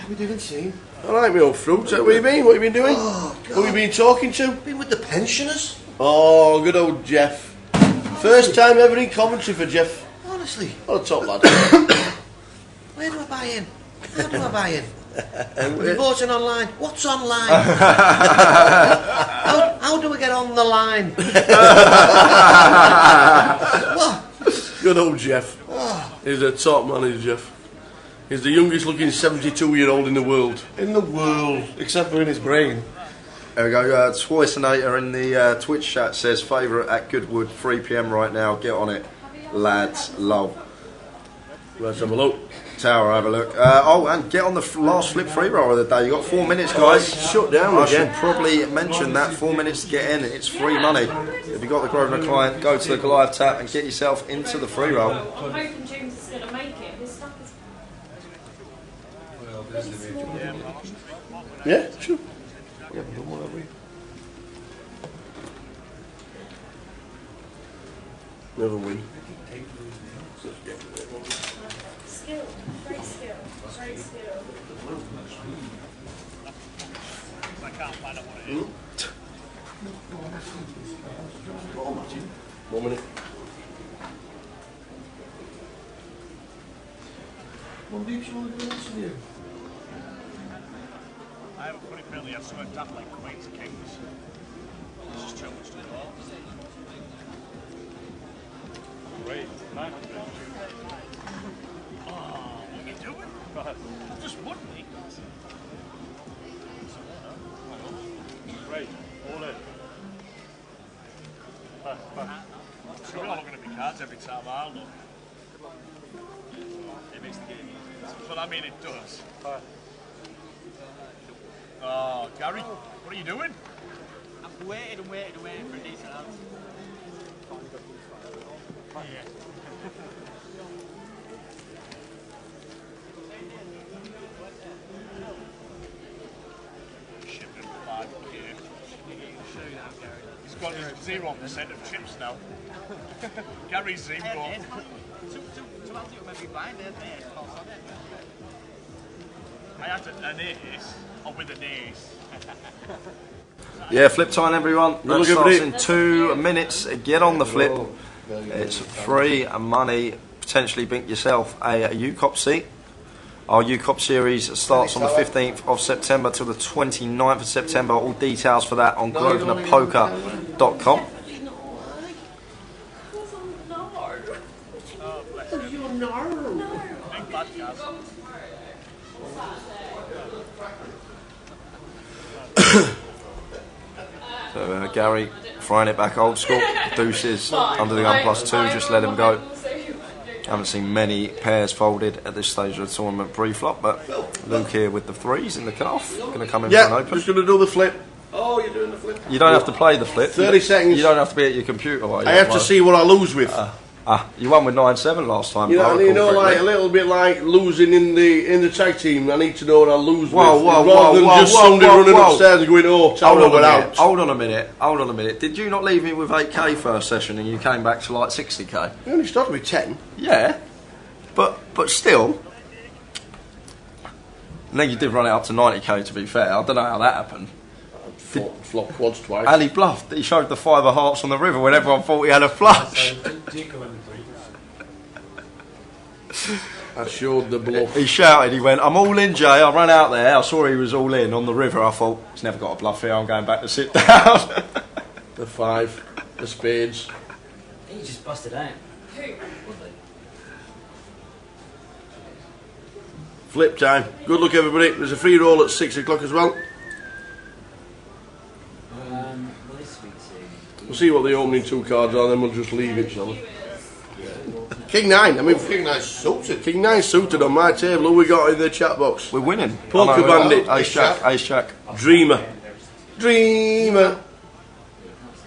How we doing, team? I like me old fruit. What have you been? What have you been doing? Oh, God. Who have you been talking to? Been with the pensioners. Oh, good old Jeff. First time ever in Coventry for Jeff. Honestly. What a top lad. Where do I buy in? How do I buy in? We're voting online. What's online? how do I get on the line? What? Good old Jeff. He's a top man, is Jeff. He's the youngest looking 72-year-old in the world. In the world, except for in his brain. There we go. Twicenator in the Twitch chat says favourite at Goodwood, 3 PM right now. Get on it, lads. Love. Let's have a look. Tower, have a look. Oh, and get on the last flip free roll of the day. You got 4 minutes, guys. Shut down I again. should probably mention that 4 minutes to get in. It's free money. If you got the Grosvenor client, go to the Goliath tap and get yourself into the free roll. I'm hoping James is going to make it. His stuff is. Yeah, sure. We haven't done one, have we? Never win. Skill. Great skill. Great skill. I can't find out what it is. 1 minute. I have a funny feeling I've swept up like Queen's Kings. This is too much to do. Great. 900. Oh, what are you doing? Just won me. Great. All in. Sure, we're not going to be cards every time I look. It makes the game easy. But I mean, it does. Oh, Gary, what are you doing? I've waited and waited and waited for a decent answer. Yeah. Shipping 5k. He's got his 0% of chips now. Gary's 0. To answer you, maybe blind, there's me. I had an ace, or with an ace. Yeah, flip time, everyone. That Look at starts it. in 2 minutes. Get on the flip. It's free money. Potentially bink yourself a UCOP seat. Our UCOP series starts on the 15th of September till the 29th of September. All details for that on grosvenorpoker.com. Big bad guys. So Gary frying it back old school. Deuces under the gun +2. Just let him go. Haven't seen many pairs folded at this stage of the tournament pre-flop, but Luke here with the threes in the cutoff. Going to come in for an open. Just going to do the flip. Oh, you're doing the flip. You don't have to play the flip. 30 seconds. You don't have to be at your computer. I have to see what I lose with. You won with 9-7 last time. You know, like a little bit like losing in the tag team. I need to know what I lose with. Rather than just somebody running upstairs and going, oh, Tower went out. Hold on a minute. Did you not leave me with 8k first session and you came back to like 60k? You only started with 10. Yeah, but still. And then you did run it up to 90k, to be fair. I don't know how that happened. Flop quads twice. Ali bluffed. He showed the 5 of hearts on the river when everyone thought he had a flush. I showed the bluff. He shouted, he went, I'm all in, Jay. I ran out there, I saw he was all in on the river. I thought, he's never got a bluff here, I'm going back to sit down. The 5, the spades. He just busted out. Flip time. Good luck, everybody. There's a free roll at 6 o'clock as well. We'll see what the opening 2 cards are, then we'll just leave it, shall we? King 9. I mean, King 9 suited. King 9 suited on my table. Who we got in the chat box? We're winning. Poker Bandit. Ace Jack. Dreamer.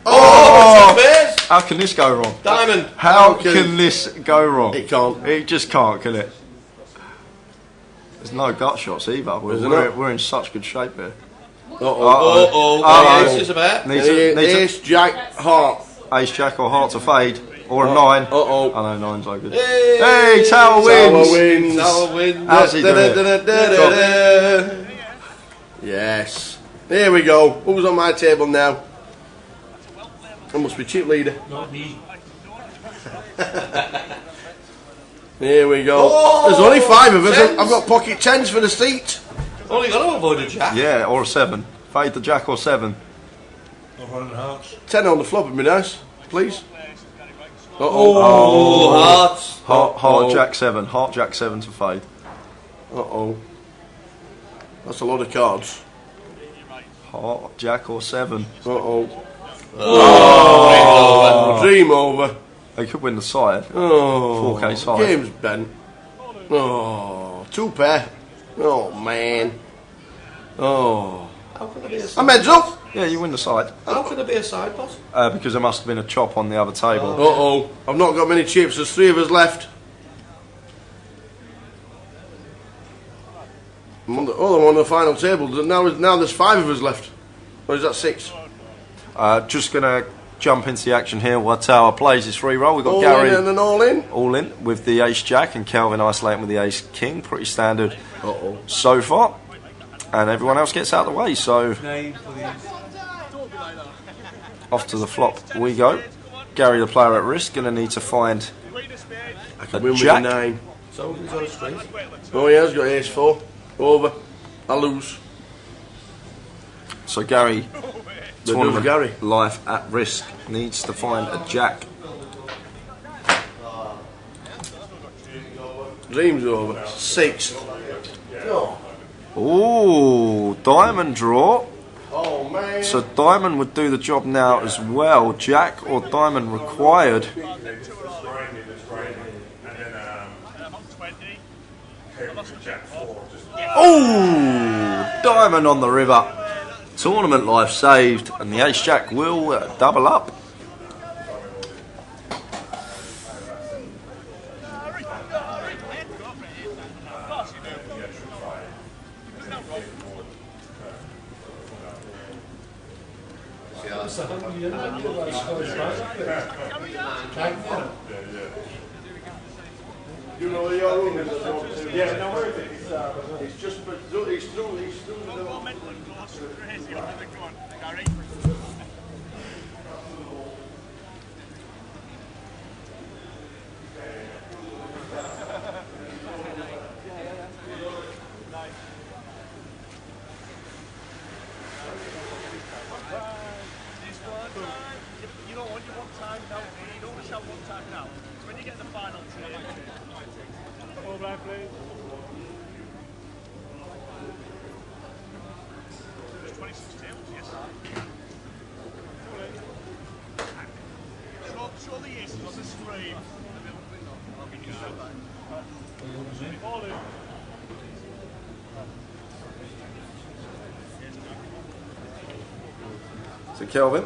Oh! How can this go wrong? Diamond. How can this go wrong? It can't. It just can't, can it? There's no gut shots either. We're in such good shape here. Ace is about. Ace, Jack, heart. Ace, Jack or heart to fade. Or a 9. Uh-oh. I know 9's so good. Hey, Tower wins! Tower wins. How's he doing it? Yes. There we go. Who's on my table now? That must be chip leader. Not me. Here we go. Oh, there's only 5 of us. I've got pocket 10s for the seat. Only got to avoid a jack. Yeah, or a 7. Fade the jack or 7. Over on the hearts. 10 on the flop would be nice, please. Oh, hearts. Heart jack 7. Heart jack 7 to fade. Uh-oh. That's a lot of cards. Heart jack or 7. Uh-oh. Oh, dream over. They could win the side. Oh, 4K side. Game's bent. Oh, 2 pair. Oh, man. Oh. How could there be a side? I'm heads up. Yeah, you win the side. How could there be a side, boss? Because there must have been a chop on the other table. Uh-oh. I've not got many chips. There's 3 of us left. I'm on the final table. Now there's 5 of us left. Or is that 6? Just going to jump into the action here while Tower plays his free roll. We've got All Gary in and an all in. All in with the ace jack and Kelvin isolating with the ace king. Pretty standard so far. And everyone else gets out of the way. So off to the flop we go. Gary the player at risk. Going to need to find a win jack. With a 9. So he's on a straight. Oh yeah, he's got ace 4. Over. I lose. So Gary, tournament Gary. life at risk, needs to find a jack. Dream's over. 6th. Ooh, diamond draw. Oh man. So diamond would do the job now as well. Jack or diamond required. Oh, diamond on the river. Tournament life saved, and the ace jack will double up. You know your room is yeah, no, where is it? It's just he's through the You don't want your one time now. You don't want to shout one time now. So when you get the final turn, all right, please. There's 26 tables, yes. Show the aces on the screen. All in. So Kelvin,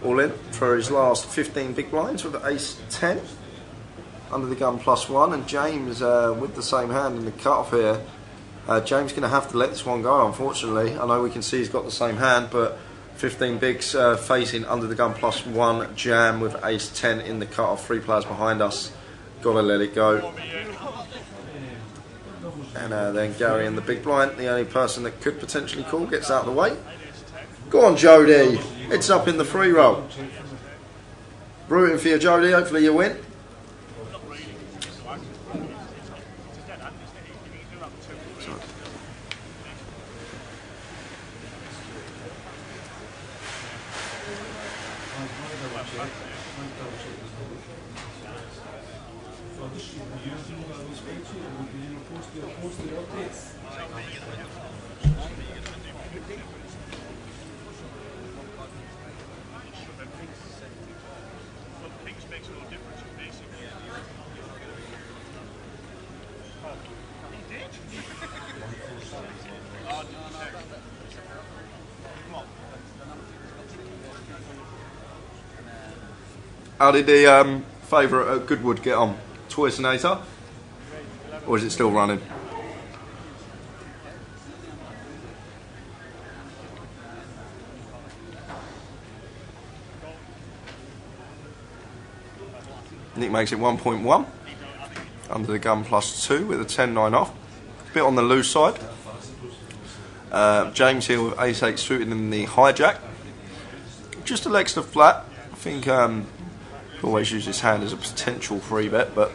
all in for his last 15 big blinds with the ace 10. Under the gun +1, and James with the same hand in the cut-off here. James going to have to let this one go, unfortunately. I know we can see he's got the same hand, but 15 bigs facing under the gun +1 jam with ace 10 in the cut-off. 3 players behind us. Gotta let it go. And then Gary in the big blind, the only person that could potentially call, gets out of the way. Go on, Jody. It's up in the free roll. Rooting for you, Jody. Hopefully you win. How did the favourite at Goodwood get on? Toysinator? Or is it still running? Nick makes it 1.1. Under the gun +2 with a 10-9 off. Bit on the loose side. James here with ace-8 suited in the hijack. Just a legs to flat. I think always use this hand as a potential free bet, but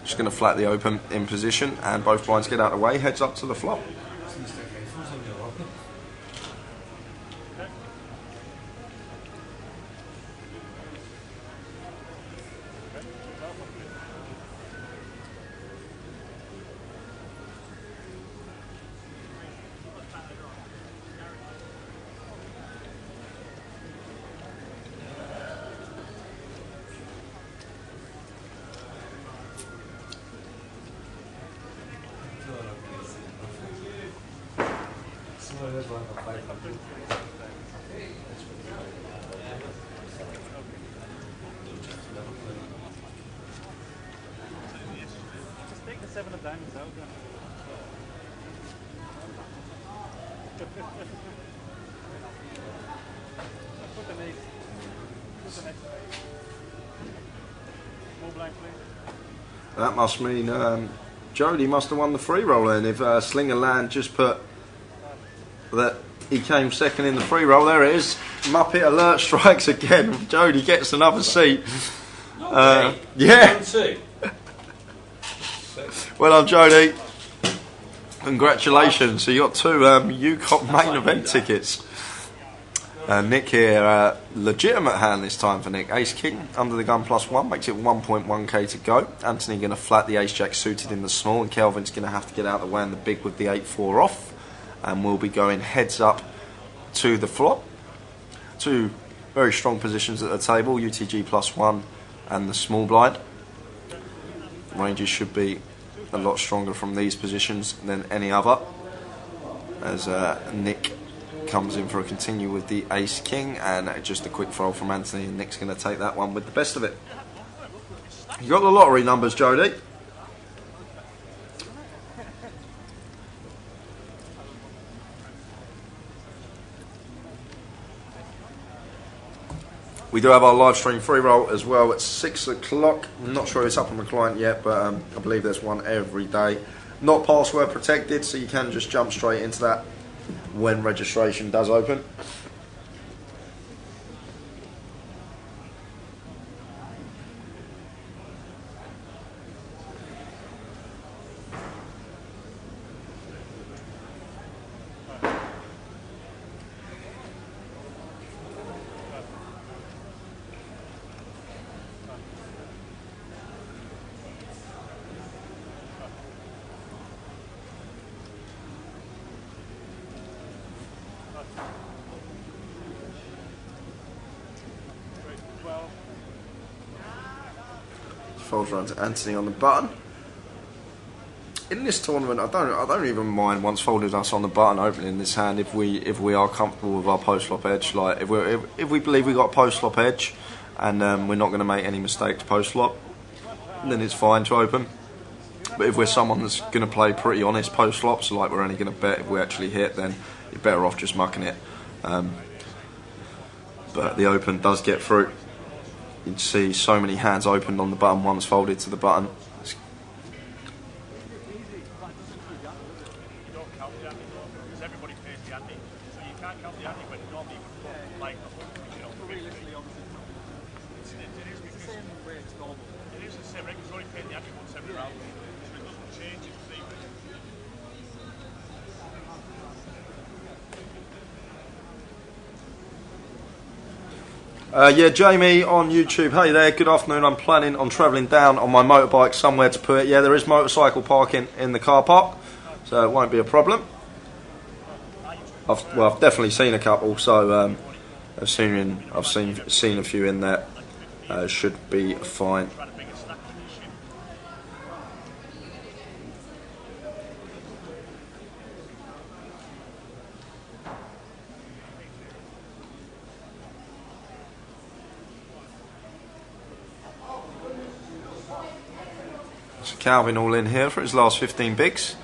just going to flat the open in position, and both blinds get out of the way. Heads up to the flop. Just take the 7 of diamonds out then. Put the next. Put the next. More blank, please. That must mean Jody must have won the free roll then. If Slinger Land just put that he came second in the free roll. There it is. Muppet alert strikes again. Jody gets another seat. Yeah. Well done, Jody. Congratulations. So you got 2 UCOP main event tickets. Nick here, legitimate hand this time for Nick. Ace King under the gun +1 makes it 1.1k to go. Anthony going to flat the Ace Jack suited in the small, and Kelvin's going to have to get out of the way in the big with the 8-4 off. And we'll be going heads up to the flop. 2 very strong positions at the table, UTG +1 and the small blind. Ranges should be a lot stronger from these positions than any other, as Nick comes in for a continue with the Ace King, and just a quick throw from Anthony, and Nick's going to take that one with the best of it. You got the lottery numbers, Jody? We do have our live stream free roll as well at 6 o'clock. I'm not sure it's up on the client yet, but I believe there's one every day. Not password protected, so you can just jump straight into that when registration does open. Folds around to Anthony on the button. In this tournament, I don't even mind once folded us on the button opening this hand if we are comfortable with our post flop edge. Like if we believe we got a post flop edge and we're not going to make any mistakes post flop, then it's fine to open. But if we're someone that's going to play pretty honest post flop, so like we're only going to bet if we actually hit, then you're better off just mucking it. But the open does get through. You'd see so many hands opened on the button, one's folded to the button. Yeah, Jamie on YouTube. Hey there, good afternoon. I'm planning on travelling down on my motorbike somewhere to put it. Yeah, there is motorcycle parking in the car park, so it won't be a problem. I've definitely seen a couple, so I've seen a few in there. Should be fine. Calvin all in here for his last 15 bigs.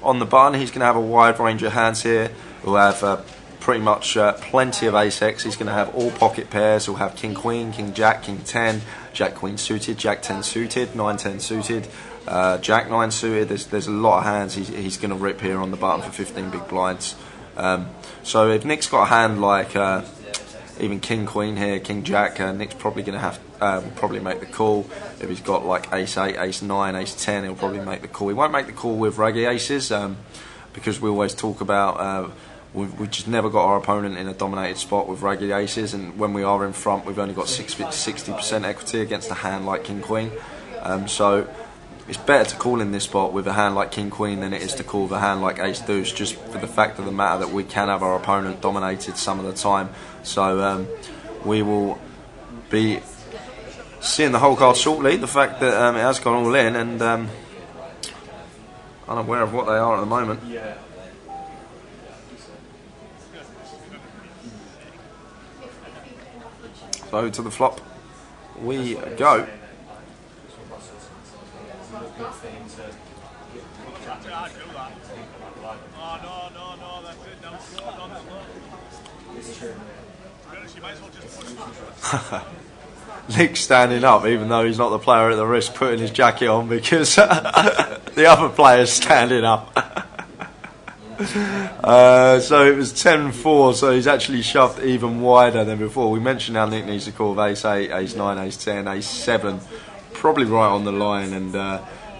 On the button, he's going to have a wide range of hands here. He'll have pretty much plenty of ace-x. He's going to have all pocket pairs. He'll have king queen, king jack, king 10, Jack Queen suited, Jack 10 suited, 9-10 suited, Jack 9 suited. There's a lot of hands he's going to rip here on the button for 15 big blinds. So if Nick's got a hand like even King Queen here, King Jack, Nick's probably going to have will probably make the call. If he's got like Ace 8, Ace 9, Ace 10, he'll probably make the call. He won't make the call with raggy aces because we always talk about we've just never got our opponent in a dominated spot with raggy aces, and when we are in front, we've only got 60% equity against a hand like King Queen. So it's better to call in this spot with a hand like King Queen than it is to call with a hand like Ace Deuce, just for the fact of the matter that we can have our opponent dominated some of the time. So we will be seeing the whole card shortly. The fact that it has gone all in, and unaware of what they are at the moment. So to the flop we go. Nick's standing up even though he's not the player at the risk, putting his jacket on because the other player's standing up. So it was 10-4, so he's actually shoved even wider than before. We mentioned how Nick needs to call with Ace 8, Ace 9, Ace 10, Ace 7, probably right on the line, and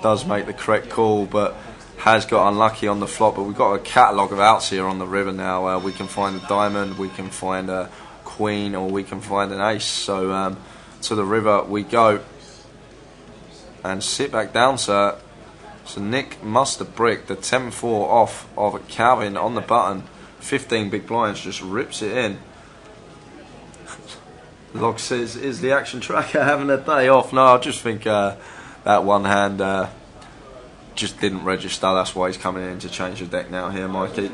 does make the correct call, but has got unlucky on the flop. But we've got a catalogue of outs here on the river now. We can find a diamond, we can find a queen, or we can find an ace. So to the river we go, and sit back down, sir. So Nick must have bricked the 10-4 off of Calvin on the button. 15 big blinds, just rips it in. Log says, is the action tracker having a day off? No, I just think that one hand just didn't register. That's why he's coming in to change the deck now here, Mikey.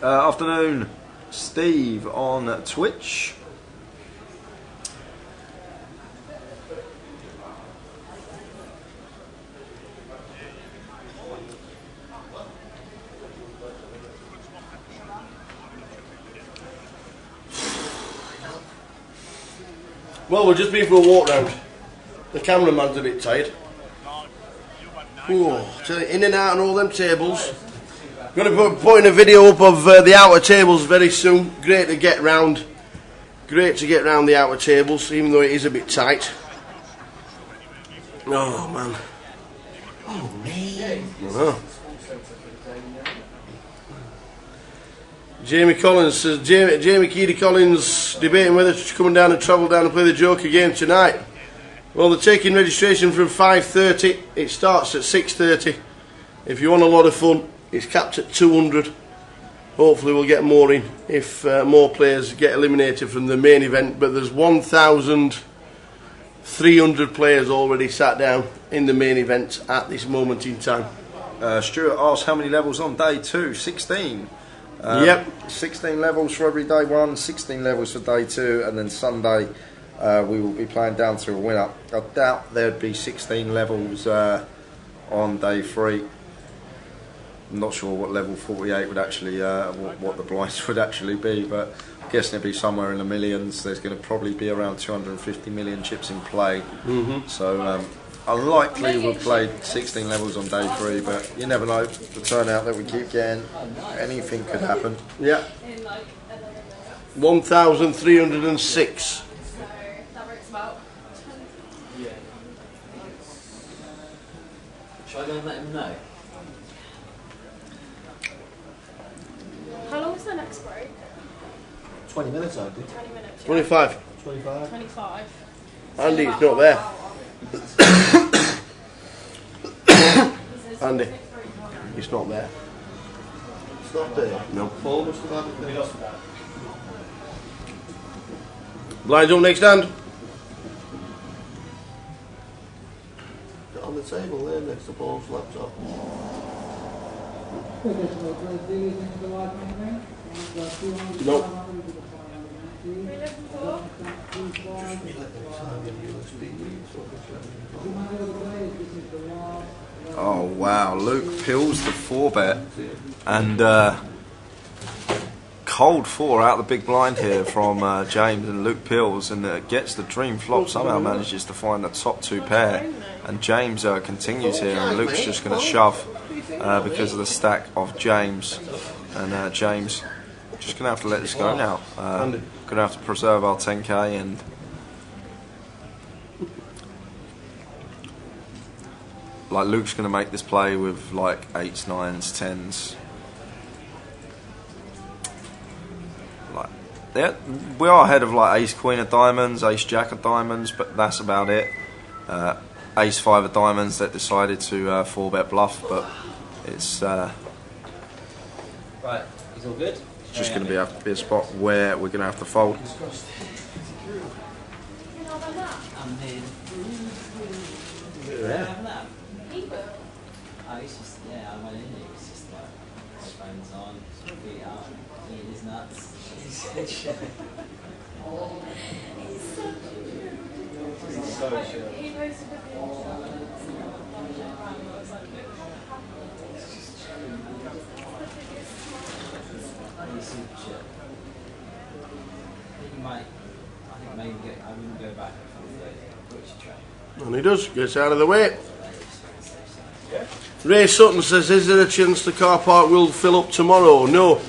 Afternoon, Steve on Twitch. Well, we've just been for a walk round. The cameraman's a bit tired. Ooh, in and out on all them tables. I'm going to be putting a video up of the outer tables very soon. Great to get round. Great to get round the outer tables, even though it is a bit tight. Oh man. Oh man. Jamie Collins says, Jamie Keedy Collins debating whether to come down and travel down and play the Joker game tonight. Well, they're taking registration from 5:30. It starts at 6:30. If you want a lot of fun, it's capped at 200. Hopefully we'll get more in if more players get eliminated from the main event. But there's 1,300 players already sat down in the main event at this moment in time. Stuart asks how many levels on day 2? 16. Yep. 16 levels for every day 1, 16 levels for day 2, and then Sunday we will be playing down to a winner. I doubt there'd be 16 levels on day 3. I'm not sure what level 48 would actually, what the blinds would actually be, but I'm guessing it'd be somewhere in the millions. There's going to probably be around 250 million chips in play. So unlikely we'll play 16 levels on day 3, but you never know. The turnout that we keep getting, anything could happen. Yeah. 1,306. Shall I go and let him know? How long is the next break? 20 minutes, I think. 20 minutes. 25. 25. 25. Andy, it's not there. Andy, it's not there. It's not there. No. Paul must have had it there. Blinds up next hand. On the table there next to Paul's laptop. Nope. Oh wow, Luke pills the 4-bet and cold 4 out the big blind here from James and Luke Pills, and gets the dream flop. Somehow manages to find the top 2 pair, and James continues here, and Luke's just going to shove because of the stack of James, and James just going to have to let this go now. Going to have to preserve our 10k, and like Luke's going to make this play with like 8s, 9s, 10s. Like, yeah, we are ahead of like Ace Queen of Diamonds, Ace Jack of Diamonds, but that's about it. Ace 5 of Diamonds that decided to 4-bet bluff, but it's right. He's all good. It's just going to have to be a spot where we're going to have to fold. Yeah. It's just, yeah, I went in there, it's just like, phones on, feet up, eating his nuts. He's so chill. He's so chill. He knows to put He's super chill. I think maybe I wouldn't go back from the butcher train. And he does, gets out of the way. Ray Sutton says, is there a chance the car park will fill up tomorrow? No.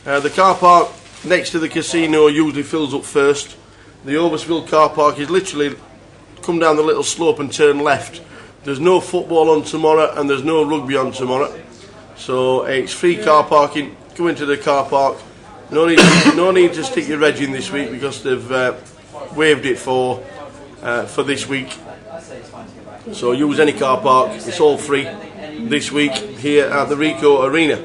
The car park next to the casino usually fills up first. The Oversville car park is literally come down the little slope and turn left. There's no football on tomorrow and there's no rugby on tomorrow. So it's free car parking. Come into the car park. No need to stick your reg in this week because they've waived it for this week. So use any car park. It's all free this week here at the Ricoh Arena.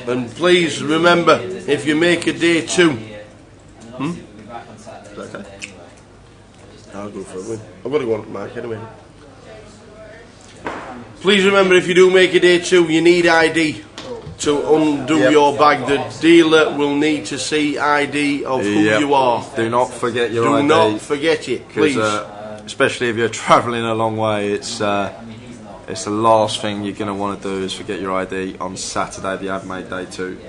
And please remember, if you make a day 2, okay. I'll go for a win. I've got to go on to Mark anyway. Please remember, if you do make a day 2, you need ID to undo your bag. The dealer will need to see ID of who you are. Do not forget your ID. Do not forget it, please. Especially if you're travelling a long way, it's the last thing you're going to want to do is forget your ID on Saturday if you have made day 2.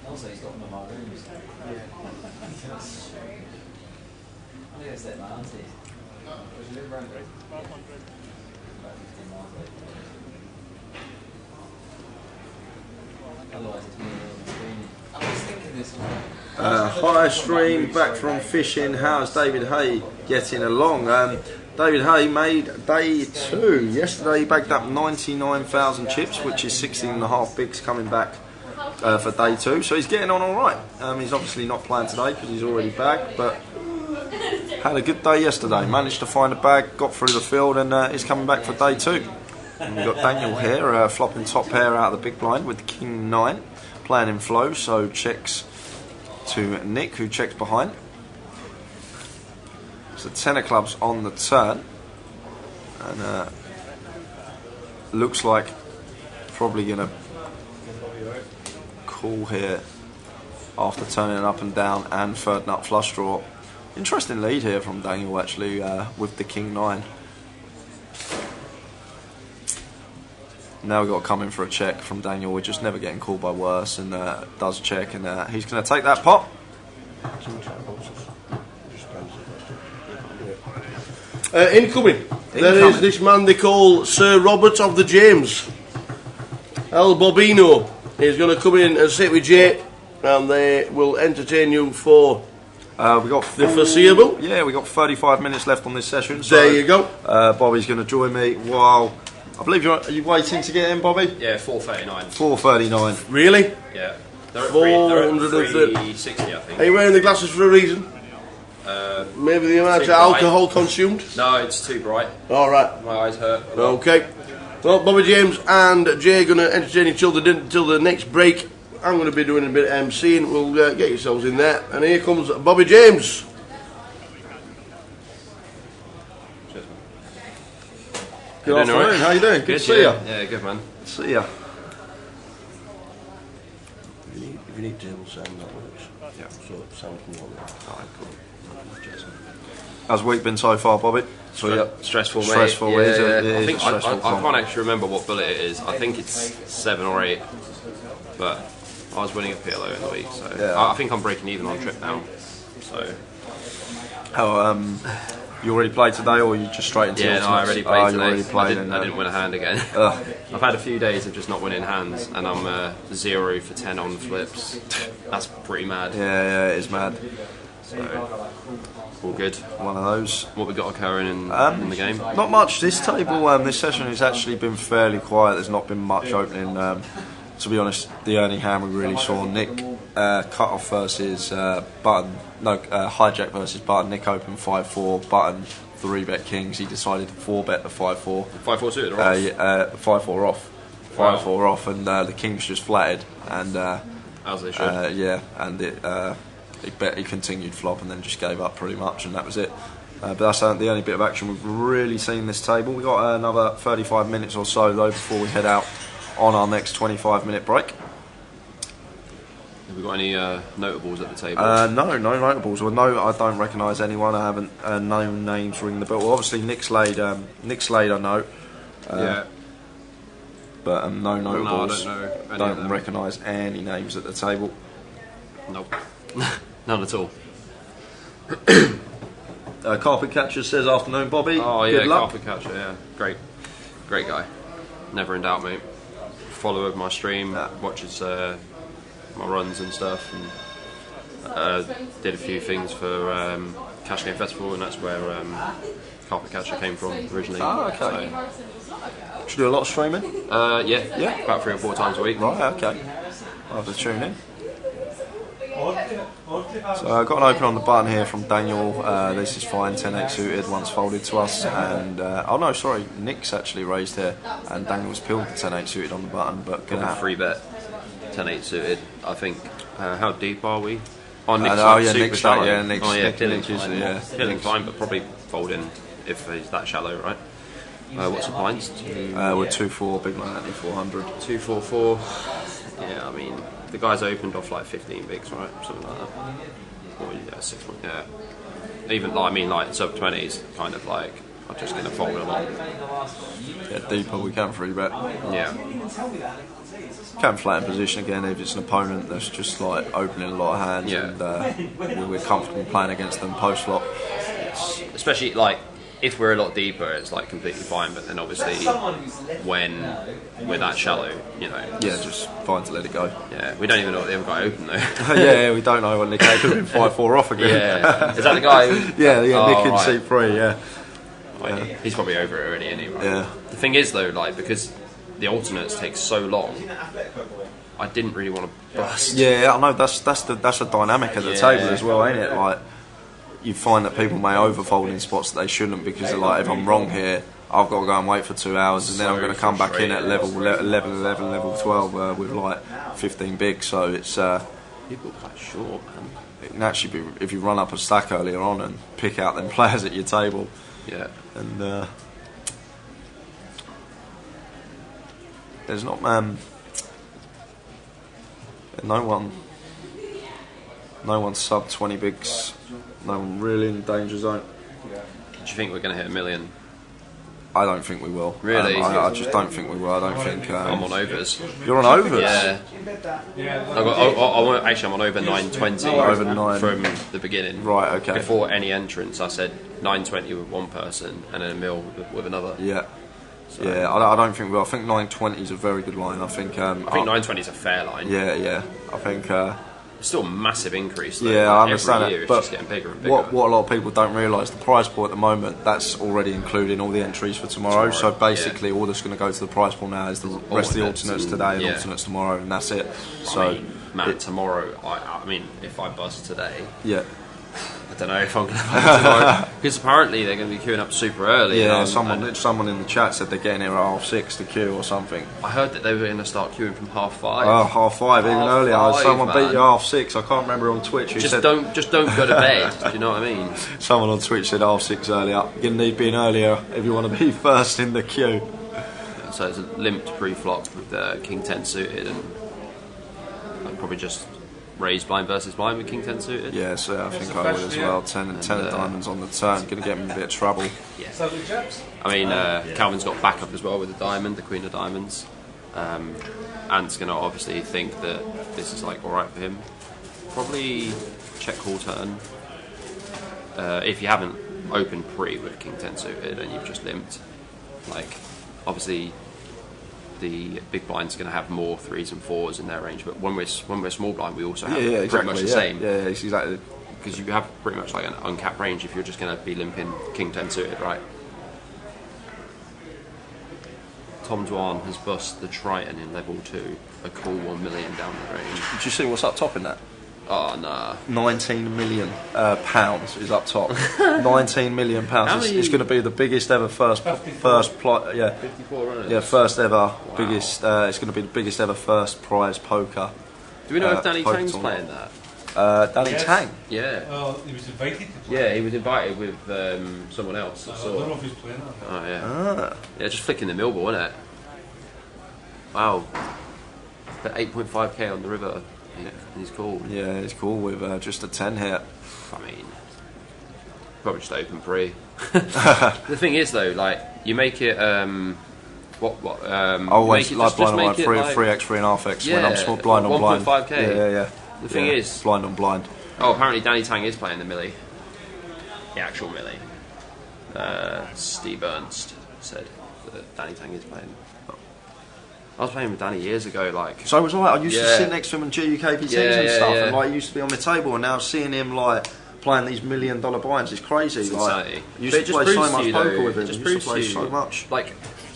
Also, he's got one of our rooms. I think it's at my auntie's. Was you live around there? About 15 miles away. Otherwise, it's me on the screen. I was thinking this one. Hi stream, back from fishing. How's David Hay getting along? David Hay made day 2 yesterday. He bagged up 99,000 chips, which is 16.5 bigs coming back for day 2. So he's getting on all right. He's obviously not playing today because he's already bagged, but had a good day yesterday. Managed to find a bag, got through the field, and he's coming back for day 2. And we've got Daniel here, flopping top pair out of the big blind with the King 9, playing in flow, so checks to Nick, who checks behind. So 10 of clubs on the turn, and looks like probably going to call here after turning up and down and third nut flush draw. Interesting lead here from Daniel actually with the King 9. Now we've got to come in for a check from Daniel. We're just never getting called by worse, and does check, and he's going to take that pot. Incoming. There is this man they call Sir Robert of the James. El Bobino is going to come in and sit with Jay, and they will entertain you for we got the foreseeable. Yeah, we got 35 minutes left on this session. So, there you go. Bobby's going to join me while I believe are you waiting to get in, Bobby? Yeah, 4:39. 4:39. Really? Yeah. They're at 360, I think. Are you wearing the glasses for a reason? Maybe the amount of alcohol consumed? No, it's too bright. All right. My eyes hurt. Okay. Well, Bobby James and Jay are going to entertain each other until the next break. I'm going to be doing a bit of MCing. We'll get yourselves in there. And here comes Bobby James. Good afternoon. Right? How you doing? Good to see you. Yeah, good man. See ya. If you need table sound, that works. Yeah. So sound can go on there. Alright, cool. How's the week been so far, Bobby? Stressful, mate. Stressful, yeah, is it? yeah. It is I think stressful I can't actually remember what bullet it is. I think it's 7 or 8. But I was winning a PLO in the week, so Yeah. I think I'm breaking even on trip now. So How you already played today, or you just straight into? yeah, no, I already played today. You already played I didn't win a hand again. I've had a few days of just not winning hands, and I'm 0 for 10 on flips. That's pretty mad. Yeah, it is mad. So all good. One of those. What we got occurring in the game? Not much. This table, this session has actually been fairly quiet. There's not been much opening. To be honest, the only hand we really saw, Nick cut off versus Button. No, hijack versus Button. Nick opened 5-4. Button 3-bet kings. He decided to 4-bet the 5-4. 5-4 suited or off? 5-4 off. 5-4 off, and the kings just flatted. And as they should. yeah, and he continued flop and then just gave up pretty much, and that was it. But that's the only bit of action we've really seen this table. We've got another 35 minutes or so though before we head out on our next 25-minute break. Have we got any notables at the table? No notables. Well, no, I don't recognise anyone. I haven't no names ring the bell. Well, obviously Nick Slade I know. Yeah. But no notables. No, I don't know. Don't recognise any names at the table. Nope. None at all. Carpet Catcher says afternoon, Bobby. Oh yeah, good luck. Carpet Catcher, yeah. Great guy. Never in doubt, mate. Follower of my stream, watches my runs and stuff, and did a few things for Cash Game Festival, and that's where Carpet Catcher came from originally. Oh, okay. Should you do a lot of streaming? Yeah, about 3 or 4 times a week. Right, okay. I'll have to tune in. So I've got an open on the button here from Daniel. This is fine, 10-8 suited, once folded to us, and oh no, sorry, Nick's actually raised here, and Daniel's peeled the 10-8 suited on the button, but gonna have 3-bet 10-8 suited. I think. How deep are we? Oh, Nick's super shallow. Yeah, Nick's, oh yeah, Nick is, yeah. Killing fine, but probably folding if he's that shallow, right? What's the blinds? We're 2-4, big line at 400. 2-4-4. Yeah, I mean, the guy's opened off like 15 bigs, right? Something like that. Or yeah, 6 months. Yeah. Even like, I mean, like sub 20s, kind of like I'm just gonna fold them on. Yeah, deeper we can 3-bet. Yeah. Can flatten position again if it's an opponent that's just like opening a lot of hands, and we're comfortable playing against them post flop. Especially like if we're a lot deeper, it's like completely fine. But then obviously when we're that shallow, you know, yeah, just fine to let it go. Yeah, we don't even know what the other guy opened though. Yeah, we don't know what Nick opened. 5-4 off again. Yeah, is that the guy? Yeah, Nick in right. C3. Yeah. Well, he's probably over it already anyway. Yeah. The thing is though, like because the alternates take so long, I didn't really want to bust. Yeah, I know that's a dynamic at the table as well, ain't it? Like you find that people may overfold in spots that they shouldn't because they're like, if I'm wrong here, I've got to go and wait for 2 hours, and then I'm going to come back in at level 11, level 12 with like 15 big. So it's people are quite short, man. It can actually be if you run up a stack earlier on and pick out them players at your table. Yeah. And there's not no one sub 20 bigs. No one really in the danger zone. Do you think we're going to hit 1 million? I don't think we will. Really? I just don't think we will. I don't think. I'm on overs. You're on overs? Yeah. I'm on over 920 over 9 from the beginning. Right, okay. Before any entrance, I said 920 with one person and then 1 mil with another. Yeah. So. Yeah, I don't think we will. I think 920 is a very good line. I think 920 is a fair line. Yeah. I think. It's still a massive increase though. Yeah, like I understand every year it, it's but just getting bigger and bigger. What a lot of people don't realise, the prize pool at the moment, that's already including all the entries for tomorrow. So basically all that's going to go to the prize pool now is the rest of the alternates today and alternates tomorrow, and that's it. So tomorrow, I mean, if I buzz today, I don't know if I'm going to buzz tomorrow because apparently they're going to be queuing up super early. Yeah, someone in the chat said they're getting here at 6:30 to queue or something. I heard that they were going to start queuing from 5:30. Oh, 5:30, even earlier. Someone beat you 6:30. I can't remember on Twitch. Who said, don't go to bed. Do you know what I mean? Someone on Twitch said 6:30 earlier. You're going to need being earlier if you want to be first in the queue. So it's a limped pre-flop with the King 10 suited, and I'd probably just raise blind versus blind with King 10 suited. Yeah, so I think I would as well. 10 of diamonds on the turn, going to get him in a bit of trouble. Yeah. I mean, Calvin's got backup as well with the diamond, the Queen of Diamonds. Ant's going to obviously think that this is like alright for him. Probably check call turn. If you haven't opened pre with King 10 suited and you've just limped, like obviously the big blind's going to have more 3s and 4s in their range, but when we're small blind, we also have pretty much the same. Yeah, exactly. Because you have pretty much like an uncapped range if you're just going to be limping King 10 suited, right? Tom Dwan has bust the Triton in level 2, a cool 1 million down the range. Did you see what's up top in that? Oh, nah. 19 million pounds is up top. 19 million pounds. It's going to be the biggest ever first 54 runners. Yeah, first ever biggest. It's going to be the biggest ever first prize poker. Do we know if Danny Tang's playing that? Danny Tang? Yeah. Oh, he was invited to play. Yeah, he was invited with someone else. I don't know if he's playing that. Oh, yeah. Yeah, just flicking the millball, isn't it? Wow. But 8.5k on the river. He's cool. Yeah, he's cool with just a 10 hit. I mean, probably just open pre. The thing is, though, like you make it. Always like blind on blind, 3x, 3.5x. Yeah, when I'm small, blind on blind. 1.5k. Yeah. The thing is, blind on blind. Oh, apparently Danny Tang is playing the Millie. The actual Millie. Steve Ernst said that Danny Tang is playing. I was playing with Danny years ago, like. So was I used to sit next to him in GUKPTs and stuff, and like he used to be on my table, and now seeing him like playing these $1 million blinds is crazy. It's like, insanity. Used to play so much poker with him. It just used to play proves to you, so much. Like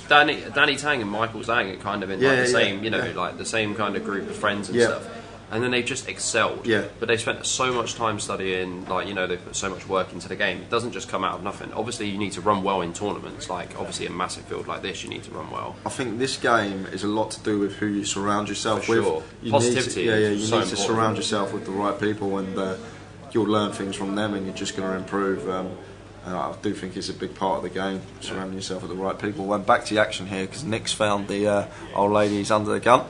Danny Tang and Michael Zhang are kind of in like the same, you know, like the same kind of group of friends and stuff. And then they've just excelled. Yeah. But they spent so much time studying, like, you know, they put so much work into the game. It doesn't just come out of nothing. Obviously, you need to run well in tournaments. Like, obviously, a massive field like this, you need to run well. I think this game is a lot to do with who you surround yourself For with. sure. You Positivity. You is so need to surround yourself with the right people, and you'll learn things from them, and you're just going to improve. And I do think it's a big part of the game, surrounding yourself with the right people. Went back to the action here because Nick's found the old ladies under the gun.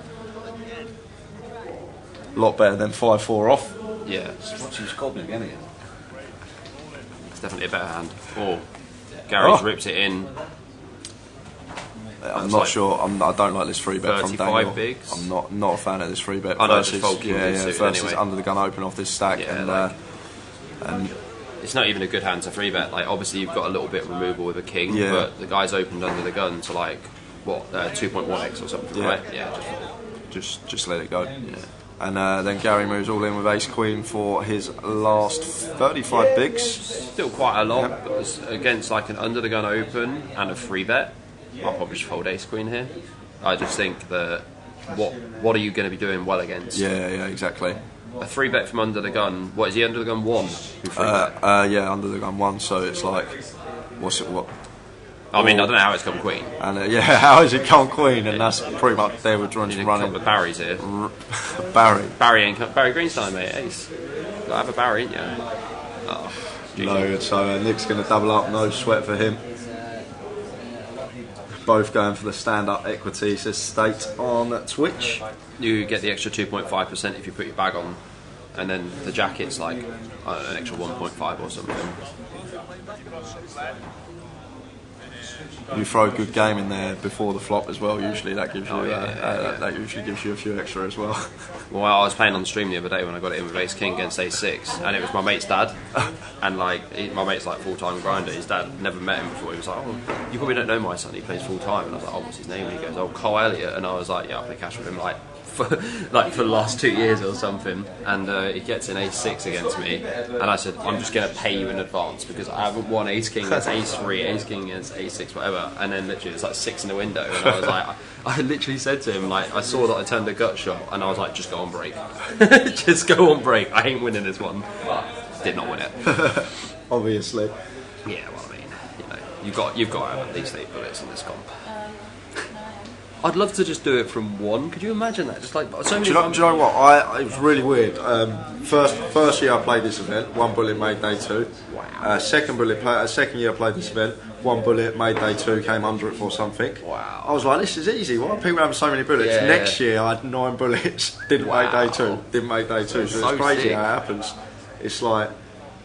A lot better than 5-4 off. Yeah. She was cobbling again. It's definitely a better hand. Oh, Gary's ripped it in. I'm not sure. I don't like this free bet from Daniel. Bigs. I'm not a fan of this free bet. I know, versus, just fold King versus anyway. under the gun open off this stack, and it's not even a good hand to free bet. Like obviously you've got a little bit of removal with a king, but the guy's opened under the gun to like what 2.1x or something, right? Yeah, just let it go. Yeah. And then Gary moves all in with ace queen for his last 35 bigs. Still quite a lot, but against like an under the gun open and a free bet, I'll probably just fold ace queen here. I just think that what are you going to be doing well against? Yeah, exactly. A free bet from under the gun. What is he under the gun 1? Yeah, under the gun 1. So it's like, what? I mean, I don't know how it's come queen. And how is it come queen? And that's pretty much they were trying to run a couple of Barrys here. Barry Greenstein, mate. Ace. Gotta have a Barry, ain't you? Oh, no, so Nick's going to double up. No sweat for him. Both going for the stand-up equity. Says state on Twitch. You get the extra 2.5% if you put your bag on, and then the jacket's like an extra 1.5 or something. You throw a good game in there before the flop as well. Usually that gives you that usually gives you a few extra as well. Well, I was playing on stream the other day when I got it in with ace king against ace 6, and it was my mate's dad, and like my mate's like full-time grinder. His dad never met him before. He was like, "Oh, you probably don't know my son. He plays full-time." And I was like, "Oh, what's his name?" And he goes, "Oh, Cole Elliott." And I was like, "Yeah, I play cash with him for the last 2 years or something." And he gets an ace 6 against me, and I said, "I'm just going to pay you in advance because I haven't won ace king against ace 3, ace king against ace 6, whatever." And then literally it's like 6 in the window, and I was like, I literally said to him, like, I saw that I turned a gut shot, and I was like, just go on break. Just go on break. I ain't winning this one. But did not win it. Obviously. Yeah, well, I mean, you know, you've got to have at least 8 bullets in this comp. I'd love to just do it from one. Could you imagine that? Just like so many. Do you know what? It was really weird. First year I played this event, one bullet made day 2. Wow. Second year I played this event, one bullet made day 2, came under it for something. Wow. I was like, this is easy. Why are people having so many bullets? Yeah. Next year I had 9 bullets, didn't make day 2. Didn't make day 2. So it's crazy sick. how it happens. It's like,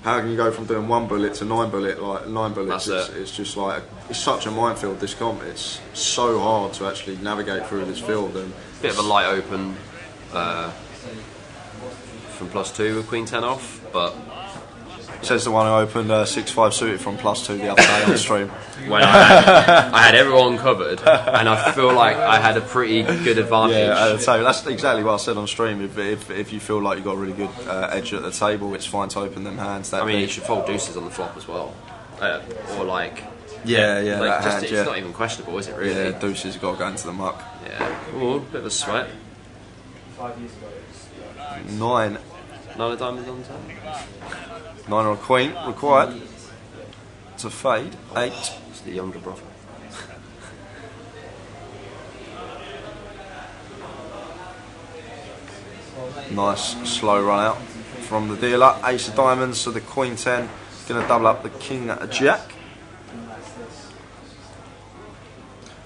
how can you go from doing 1 bullet to 9 bullets? Like 9 bullets, it's just like, it's such a minefield. This comp, it's so hard to actually navigate through this field. And bit of a light open from +2 with Queen 10 off, but says the one who opened 6-5 suited from +2 the other day on stream. When I had everyone covered, and I feel like I had a pretty good advantage. Yeah, so that's exactly what I said on stream. If you feel like you've got a really good edge at the table, it's fine to open them hands. I mean, you should fold deuces on the flop as well, or like. Yeah, like that just, hand, it's not even questionable, is it really? Yeah, deuces got to go into the muck. Yeah, ooh, bit of a sweat. 5 years ago, it was 9. 9 of diamonds on the turn. 9 or a queen required to fade. 8. It's the younger brother. Nice slow run out from the dealer. Ace of diamonds, so the queen 10 going to double up the king jack.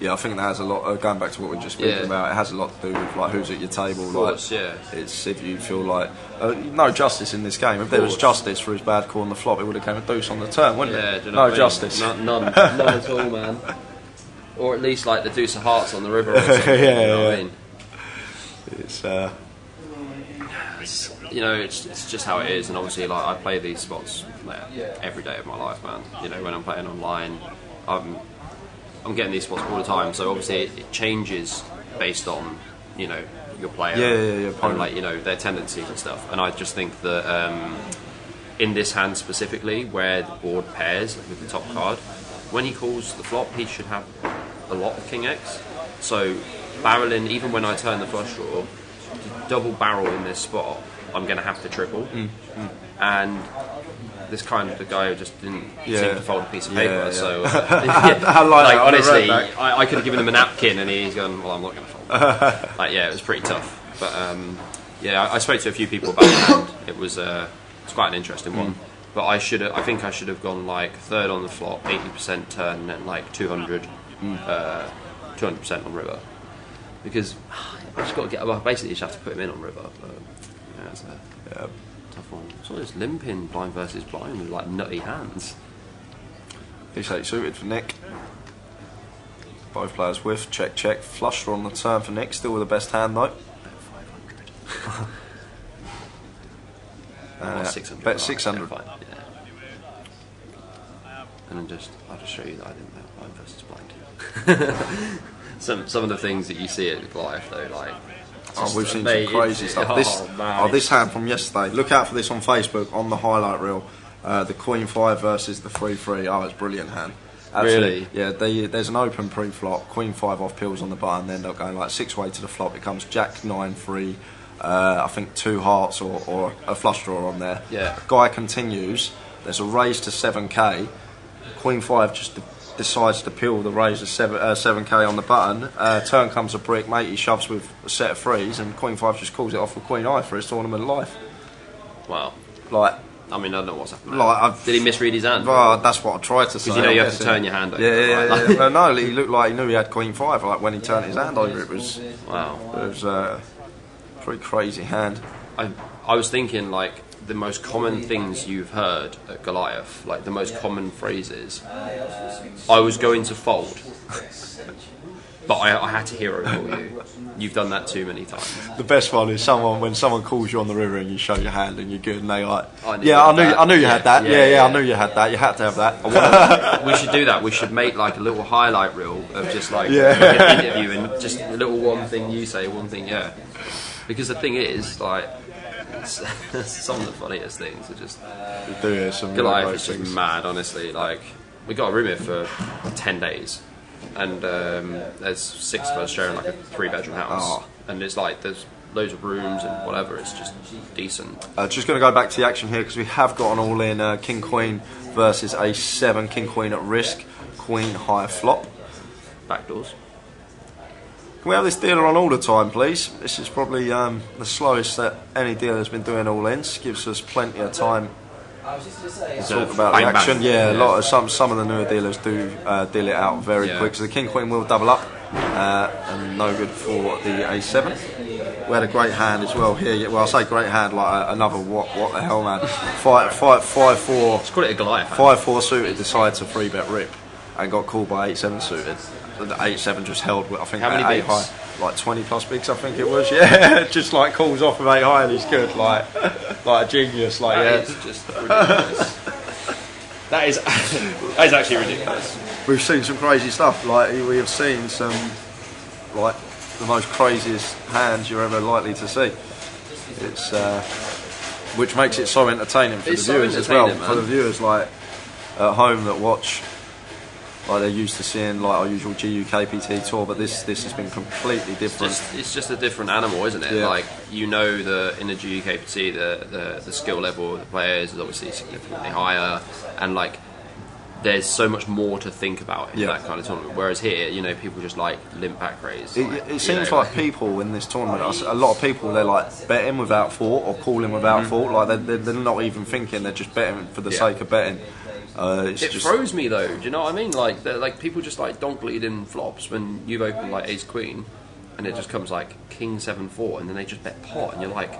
Yeah, I think that has a lot. Going back to what we were just speaking about, it has a lot to do with like who's at your table. Of course, like, yeah. It's if you feel like no justice in this game. If there was justice for his bad call on the flop, it would have came a deuce on the turn, wouldn't it? Do you know what I mean? Justice. None at all, man. Or at least like the deuce of hearts on the river or something. You know what I mean? It's you know, it's just how it is, and obviously, like I play these spots every day of my life, man. You know, when I'm playing online, I'm getting these spots all the time. So obviously, it changes based on your player, and like their tendencies and stuff. And I just think that in this hand specifically, where the board pairs with the top card, when he calls the flop, he should have a lot of king X. So barreling, even when I turn the flush draw, to double barrel in this spot, I'm going to have to triple. And this kind of the guy who just didn't seem to fold a piece of paper. So like honestly, I could have given him a napkin and he's gone, well, I'm not going to fold. Like it was pretty tough. But I spoke to a few people about it, and it was it's quite an interesting one. But I think I should have gone like third on the flop, 80% turn, and like 200% on river, because I just got to get. Well, basically, you just have to put him in on river. But it's a tough one. It's all this limping blind versus blind with like nutty hands. Ace-8 suited for Nick. Both players with check. Flush draw on the turn for Nick. Still with the best hand though. 600. Bet 600. Yeah. And then I'll just show you that I didn't bet blind versus blind. some of the things that you see at Goliath though, like. We've seen some crazy stuff. This hand from yesterday. Look out for this on Facebook on the highlight reel. The Queen 5 versus the 3-3. Oh, it's a brilliant hand. Absolutely. Really? Yeah, there's an open pre-flop. Queen 5 off pills on the button. They end up going like 6-way to the flop. It comes Jack 9-3. I think 2 hearts or a flush draw on there. Yeah. Guy continues. There's a raise to 7k. Queen 5 just decides to peel the raise to 7k on the button. Turn comes a brick, mate. He shoves with a set of threes, and Queen 5 just calls it off with Queen I for his tournament life. Wow. Like, I mean, I don't know what's happened. Like, did he misread his hand? Well, that's what I tried to say. Because you have to turn your hand over. Yeah. Well, no, he looked like he knew he had Queen 5. Like when he turned his hand over, it was wow. It was a pretty crazy hand. I was thinking like the most common things you've heard at Goliath, like the most common phrases. I was going to fold, but I had to hero call you. You've done that too many times. The best one is when someone calls you on the river and you show your hand and you're good, and they like, I knew you had that. Yeah, I knew you had that. You had to have that. We should do that. We should make like a little highlight reel of just like an interview and just a little one thing you say, one thing Because the thing is, like, some of the funniest things are just. Goliath is just mad, honestly. Like, we got a room here for 10 days. And there's 6 of us sharing like a 3-bedroom house, and it's like there's loads of rooms and whatever. It's just decent. Just going to go back to the action here because we have got an all-in King Queen versus A7. King Queen at risk, Queen high flop. Backdoors. Can we have this dealer on all the time, please? This is probably the slowest that any dealer's been doing all ends. Gives us plenty of time I was just going to to say, talk about the action. Yeah, a lot of some of the newer dealers do deal it out very quick. So the King Queen will double up, and no good for the A7. We had a great hand as well here. Well, I say great hand, like another what the hell, man? 5-4. Let's call it a Goliath. 5-4 suited decides to 3-bet rip, and got called by 8-7 suited. The 8-7 just held with, I think, how many 8 bigs? high, like 20 plus bigs, I think it was. Yeah, just like calls off with 8 high, and he's good, like a genius. Like That is just ridiculous. that is actually ridiculous. We've seen some crazy stuff. Like we have seen some, like the most craziest hands you're ever likely to see. It's which makes it so entertaining for the viewers as well. For the viewers like at home that watch. Like they're used to seeing like our usual GUKPT tour, but this has been completely different. It's just a different animal, isn't it? Yeah. Like in the GUKPT, the skill level of the players is obviously significantly higher, and like there's so much more to think about in that kind of tournament. Whereas here, people just like limp back raise. It seems like people in this tournament, a lot of people, they're like betting without thought or calling without thought. Like they're not even thinking; they're just betting for the sake of betting. It throws me though. Do you know what I mean? Like people just like donk lead in flops when you've opened like Ace Queen, and it just comes like King 7-4, and then they just bet pot, and you're like,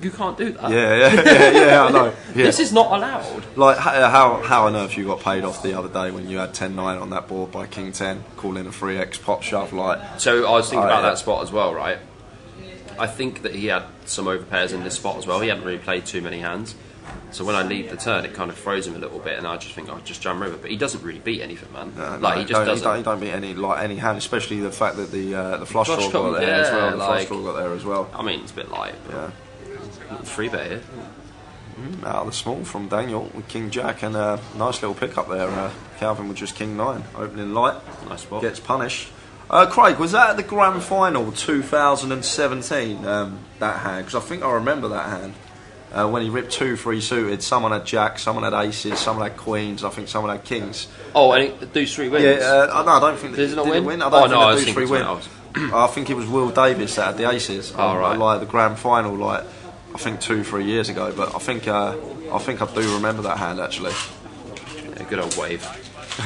you can't do that. Yeah, I know. Yeah. This is not allowed. Like how on earth you got paid off the other day when you had 10-9 on that board by King 10, calling a 3x pop shove like. So I was thinking about that spot as well, right? I think that he had some overpairs in this spot as well. He hadn't really played too many hands. So when I lead the turn, it kind of throws him a little bit, and I just think I'll just jam river. But he doesn't really beat anything, man. He just doesn't. He don't beat any hand, especially the fact that the flush draw got there as well. The flush draw got there as well. I mean, it's a bit light. Yeah. 3-bet here. Out of the small from Daniel with King Jack, and a nice little pick up there. Calvin with just King 9, opening light. Nice spot. Gets punished. Craig, was that at the Grand Final 2017? That hand, because I think I remember that hand. When he ripped 2-3 suited, someone had jacks, someone had aces, someone had queens, I think someone had kings. Oh, and it deuce 3 wins? Yeah, no, I don't think did it win? I don't think deuce 3 win. I think it was Will Davis that had the aces. Right. Like the Grand Final, like I think 2-3 years ago. But I think I do remember that hand actually. Yeah, good old wave.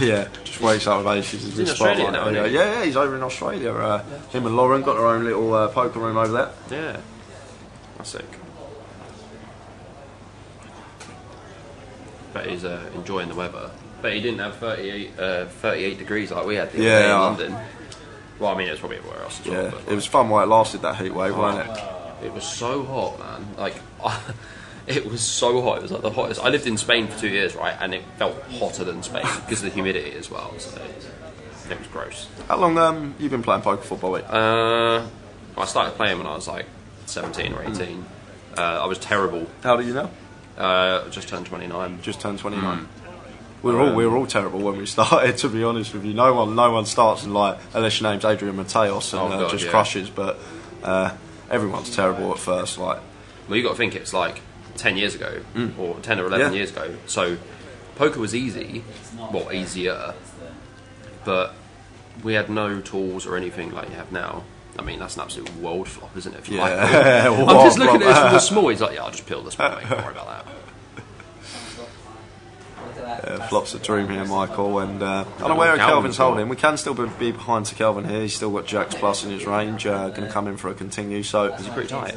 Yeah, just wakes up with aces. He's in Australia now, isn't he? Yeah, he's over in Australia. Him and Lauren got their own little poker room over there. Yeah, that's sick. Bet he's enjoying the weather. Bet he didn't have 38 degrees like we had the other day in London. Well, I mean, it was probably everywhere else as well. Yeah, it was fun while it lasted, that heat wave, wasn't it? It was so hot, man. Like, it was so hot. It was like the hottest. I lived in Spain for 2 years, right, and it felt hotter than Spain because of the humidity as well. So it was gross. How long you been playing poker for, Bobby? I started playing when I was like 17 or 18. I was terrible. How do you know? Just turned 29. Just turned 29. We were all terrible when we started. To be honest with you, no one starts in like unless your name's Adrian Mateos and crushes. But everyone's terrible at first. Like, well, you got to think it's like 10 years ago or 10 or 11 years ago. So poker was easy, well, easier, but we had no tools or anything like you have now. I mean, that's an absolute world flop, isn't it? I'm just looking at it from the small. He's like, yeah, I'll just pill the small, mate. Don't worry about that. Flops a dream here, Michael, and unaware of Kelvin's holding. We can still be behind to Kelvin here. He's still got jacks plus in his range. Going to come in for a continue, so is he pretty tight?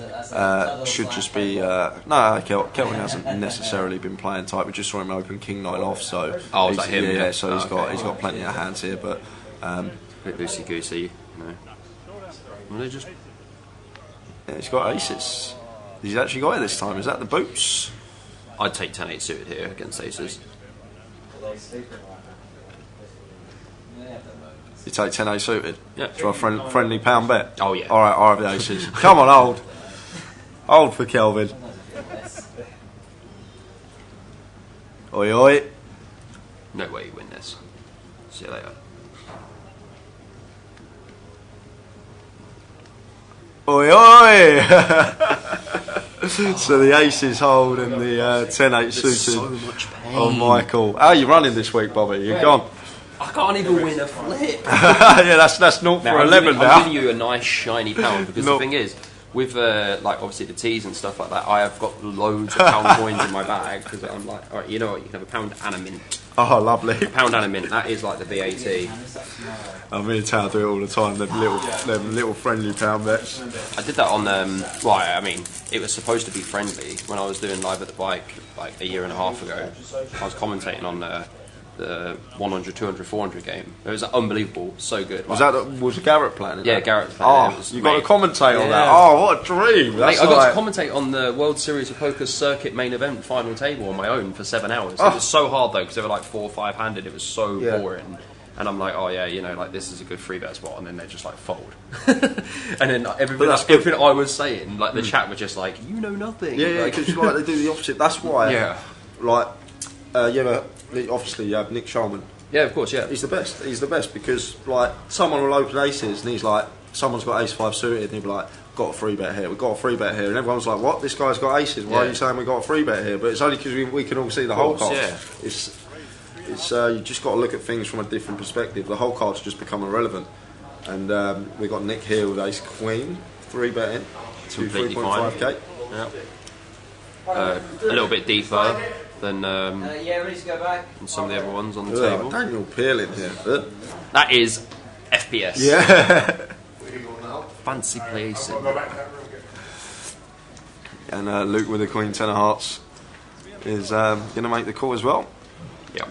Should just be no. Kelvin hasn't necessarily been playing tight. We just saw him open King 9 off, so is that him? Yeah, so he's got plenty of hands here, but a bit loosey goosey, you know. Well, they just he's got aces. He's actually got it this time. Is that the boots? I'd take 10-8 suited here against aces. You take 10-8 suited? Yeah. Try a friendly pound bet? Oh, yeah. Alright, I have the aces. Come on, hold. Hold for Kelvin. Oi, oi. No way you win this. See you later. Oi, oi. So the aces hold and the 10-8 suited so much pain. on Michael. How are you running this week, Bobby? You're gone. I can't even win a flip. Yeah, that's not for 11 now. I'm giving you a nice shiny pound because the thing is, with like obviously the teas and stuff like that, I have got loads of pound coins in my bag because I'm like, all right, you know what? You can have a pound and a mint. Oh, lovely. A pound and a mint. That is like the VAT. Me and Tao do it all the time. Them little friendly pound bets. I did that on I mean, it was supposed to be friendly when I was doing live at the bike like a year and a half ago. I was commentating on the 100, 200, 400 game. It was unbelievable, so good. Was Garrett playing? Yeah, Garrett playing. Oh, you got to commentate on that. Oh, what a dream! Mate, I got to commentate on the World Series of Poker circuit main event final table on my own for 7 hours. It was so hard though because they were like 4 or 5 handed. It was so boring. And I'm like, oh yeah, you know, like this is a good free bet spot, and then they just like fold. And then everything I was saying, like the chat was just like, you know nothing. Yeah, because like, they do the opposite. That's why. Yeah. Like, obviously you have Nick Sharman. Yeah, of course, yeah. He's the best. He's the best because like someone will open aces and he's like, someone's got ace-5 suited and he'll be like, got a free bet here, we've got a free bet here, and everyone's like, what? This guy's got aces. Why are you saying we got a free bet here? But it's only because we can all see the whole card. Yeah. It's you just got to look at things from a different perspective. The whole card's just become irrelevant. And we got Nick here with ace queen, 3 betting, to 3.5k. Yeah. A little bit deeper than ready to go back. some of the other ones on the table. Daniel peeling here. That is FPS. Yeah. Fancy placing. And Luke with the queen 10 of hearts is going to make the call as well. Yeah.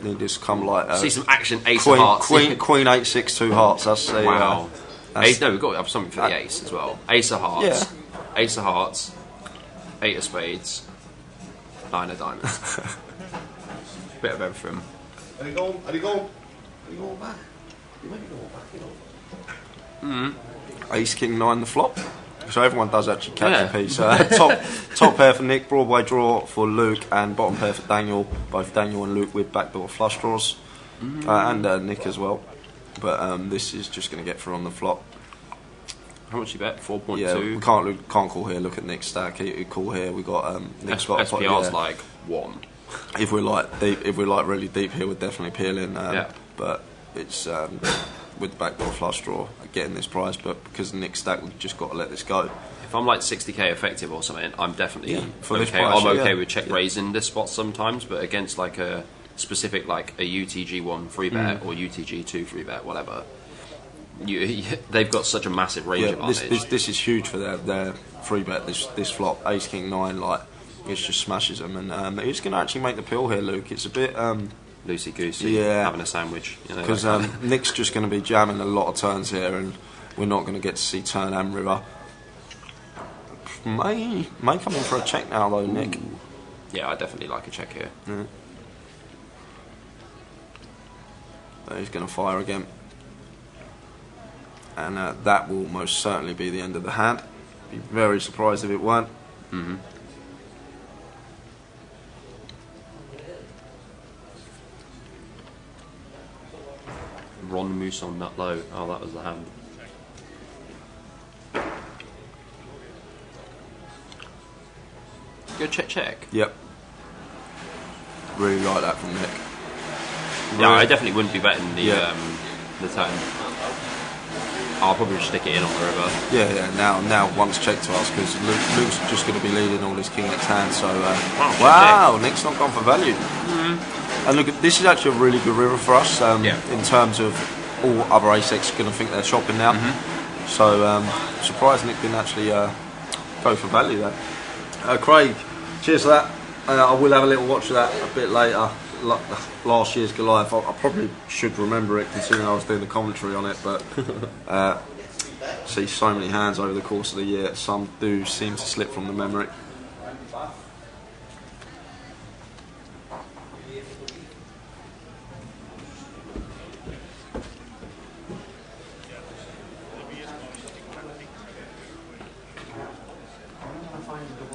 He just come like see some action. Ace queen, of hearts. Queen 8 6 2 hearts. That's the wow. We've got to have something for the ace as well. Ace of hearts. Yeah. Ace of hearts. 8 of spades. 9 of diamonds. Bit of everything. Are you going? Are you going back? You might be going back, you know. Ace King 9 the flop. So everyone does actually catch a piece. Top pair for Nick, Broadway draw for Luke, and bottom pair for Daniel. Both Daniel and Luke with backdoor flush draws, and Nick as well. But this is just going to get through on the flop. How much you bet? 4.2. Yeah, we can't call here. Look at Nick's stack. He call here. We got Nick's got SPR's like 1. If we're like deep, if we're like really deep here, we're definitely peeling. But it's with the backdoor flush draw getting this prize, but because Nick's stack, we've just got to let this go. If I'm like 60k effective or something, I'm definitely for okay. This price, I'm okay with check raising this spot sometimes, but against like a specific like a UTG1 free bet or UTG2 free bet, whatever. They've got such a massive range advantage. This is huge for their free bet. This flop, Ace King 9, like it just smashes them, and it's going to actually make the pill here, Luke. It's a bit loosey goosey, having a sandwich. Because Nick's just going to be jamming a lot of turns here, and we're not going to get to see turn and river. May come in for a check now though, Nick. Yeah, I definitely like a check here. He's going to fire again. And that will most certainly be the end of the hand. Be very surprised if it weren't. Ron Moose on nut low. Oh, that was the hand. Go check. Yep. Really like that from Nick. Yeah, I definitely wouldn't be betting the turn. I'll probably just stick it in on the river. Yeah. Now once check to us because Luke's just going to be leading all his King X hands. So wow, Nick's not gone for value. And look, this is actually a really good river for us in terms of all other ace-X are going to think they're shopping now. So surprised Nick didn't actually go for value there. Craig, cheers for that. I will have a little watch of that a bit later. Last year's Goliath, I probably should remember it considering I was doing the commentary on it, but see so many hands over the course of the year, some do seem to slip from the memory.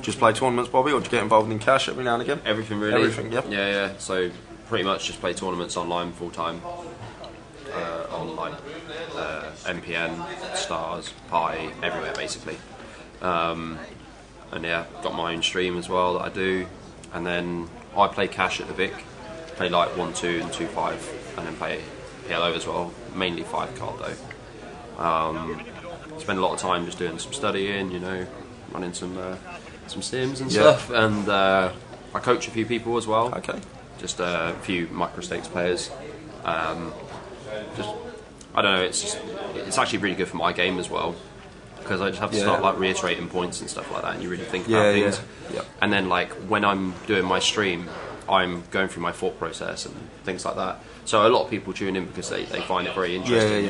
Just play tournaments, Bobby, or do you get involved in cash every now and again? Everything really. Everything, yeah. Yeah. So pretty much just play tournaments online full time. On like MPN, Stars, Pi, everywhere basically. And got my own stream as well that I do. And then I play cash at the Vic. Play like 1-2 and 2-5, and then play PLO as well. Mainly 5-card though. Spend a lot of time just doing some studying, running some sims and stuff, and I coach a few people as well. Okay. Just a few micro stakes players. Just I don't know. It's actually really good for my game as well, because I just have to start like reiterating points and stuff like that, and you really think about things. Yeah. And then like when I'm doing my stream, I'm going through my thought process and things like that. So a lot of people tune in because they find it very interesting.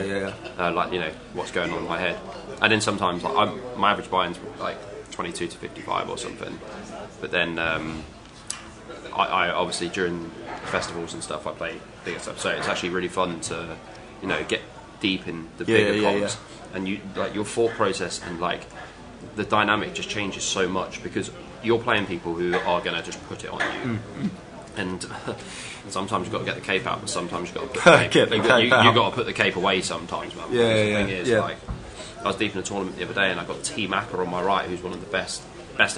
Like what's going on in my head. And then sometimes like my average buy-in's like 22 to 55 or something. But then I obviously during festivals and stuff I play bigger stuff. So it's actually really fun to get deep in the bigger comps. And you like your thought process and like the dynamic just changes so much because you're playing people who are going to just put it on you. And sometimes you've got to get the cape out, but sometimes you've got to put the cape, you've got to put the cape away sometimes, man. The thing is, like, I was deep in a tournament the other day and I got T Macca on my right, who's one of the best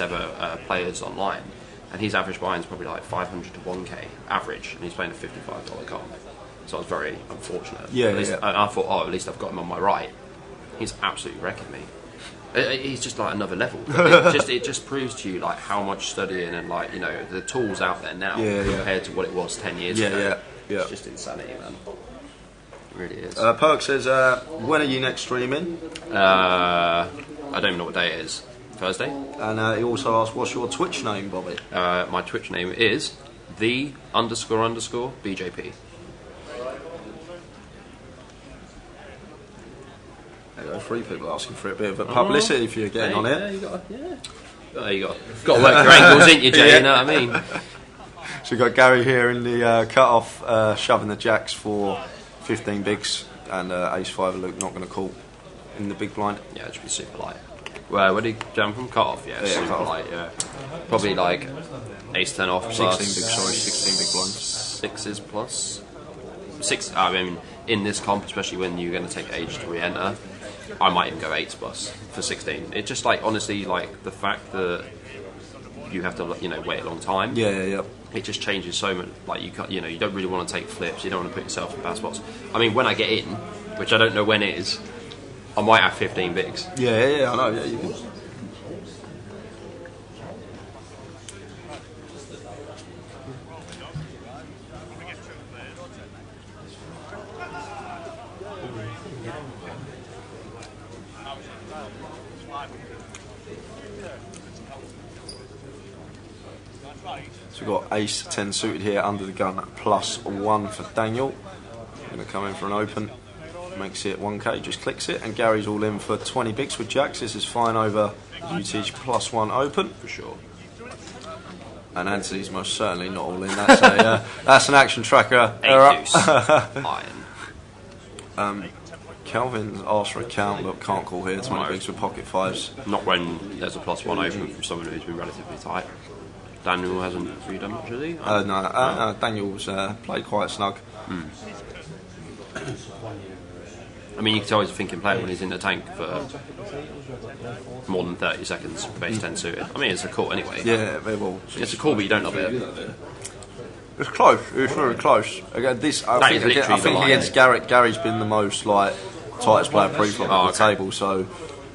ever players online, and his average buy-in's probably like 500 to 1k average, and he's playing a $55 comp. So I was very unfortunate. And I thought, at least I've got him on my right. He's absolutely wrecking me. He's just like another level. It just proves to you like how much studying and like the tools out there now compared to what it was 10 years ago. It's just insanity, man. It really is. Perk says, when are you next streaming? I don't even know what day it is. Thursday. And he also asked, what's your Twitch name, Bobby? My Twitch name is __BJP. There you go, 3 people asking for a bit of a publicity if you're getting on it. You got to work your angles, ain't you, Jay? You know what I mean? So we've got Gary here in the cut-off, shoving the jacks for 15 bigs, and ace-5 Luke not going to call in the big blind. Yeah, it should be super light. Where did he jump from? Cut-off, super cut-off. light, Probably like ace-10 off plus... 16 big blinds. 6s plus... 6, I mean, in this comp, especially when you're going to take age to re-enter, I might even go 8s plus for 16. It's just like, honestly, like the fact that you have to, wait a long time. It just changes so much. Like you can't, you don't really want to take flips. You don't want to put yourself in bad spots. I mean, when I get in, which I don't know when it is, I might have 15 bigs. I know. Yeah, you can. So we've got ace-10 suited here under the gun, +1 for Daniel. Going to come in for an open, makes it 1k, just clicks it, and Gary's all in for 20 bigs with jacks. This is fine over UT's +1 open. For sure. And Anthony's most certainly not all in. That's an action tracker. Iron. Calvin's asked for a count, but can't call here. 20 bigs with pocket 5s. Not when there's a +1 open from someone who's been relatively tight. Daniel hasn't really done much, has he? No, Daniel's played quite snug. I mean, you can tell he's a thinking player when he's in the tank for more than 30 seconds, base 10 suited. I mean, it's a call anyway. Yeah, very well. It's a call, but you don't love it. It's close. It was very close. Again, I think against Gary's been the most tightest player pre-flop on the table. So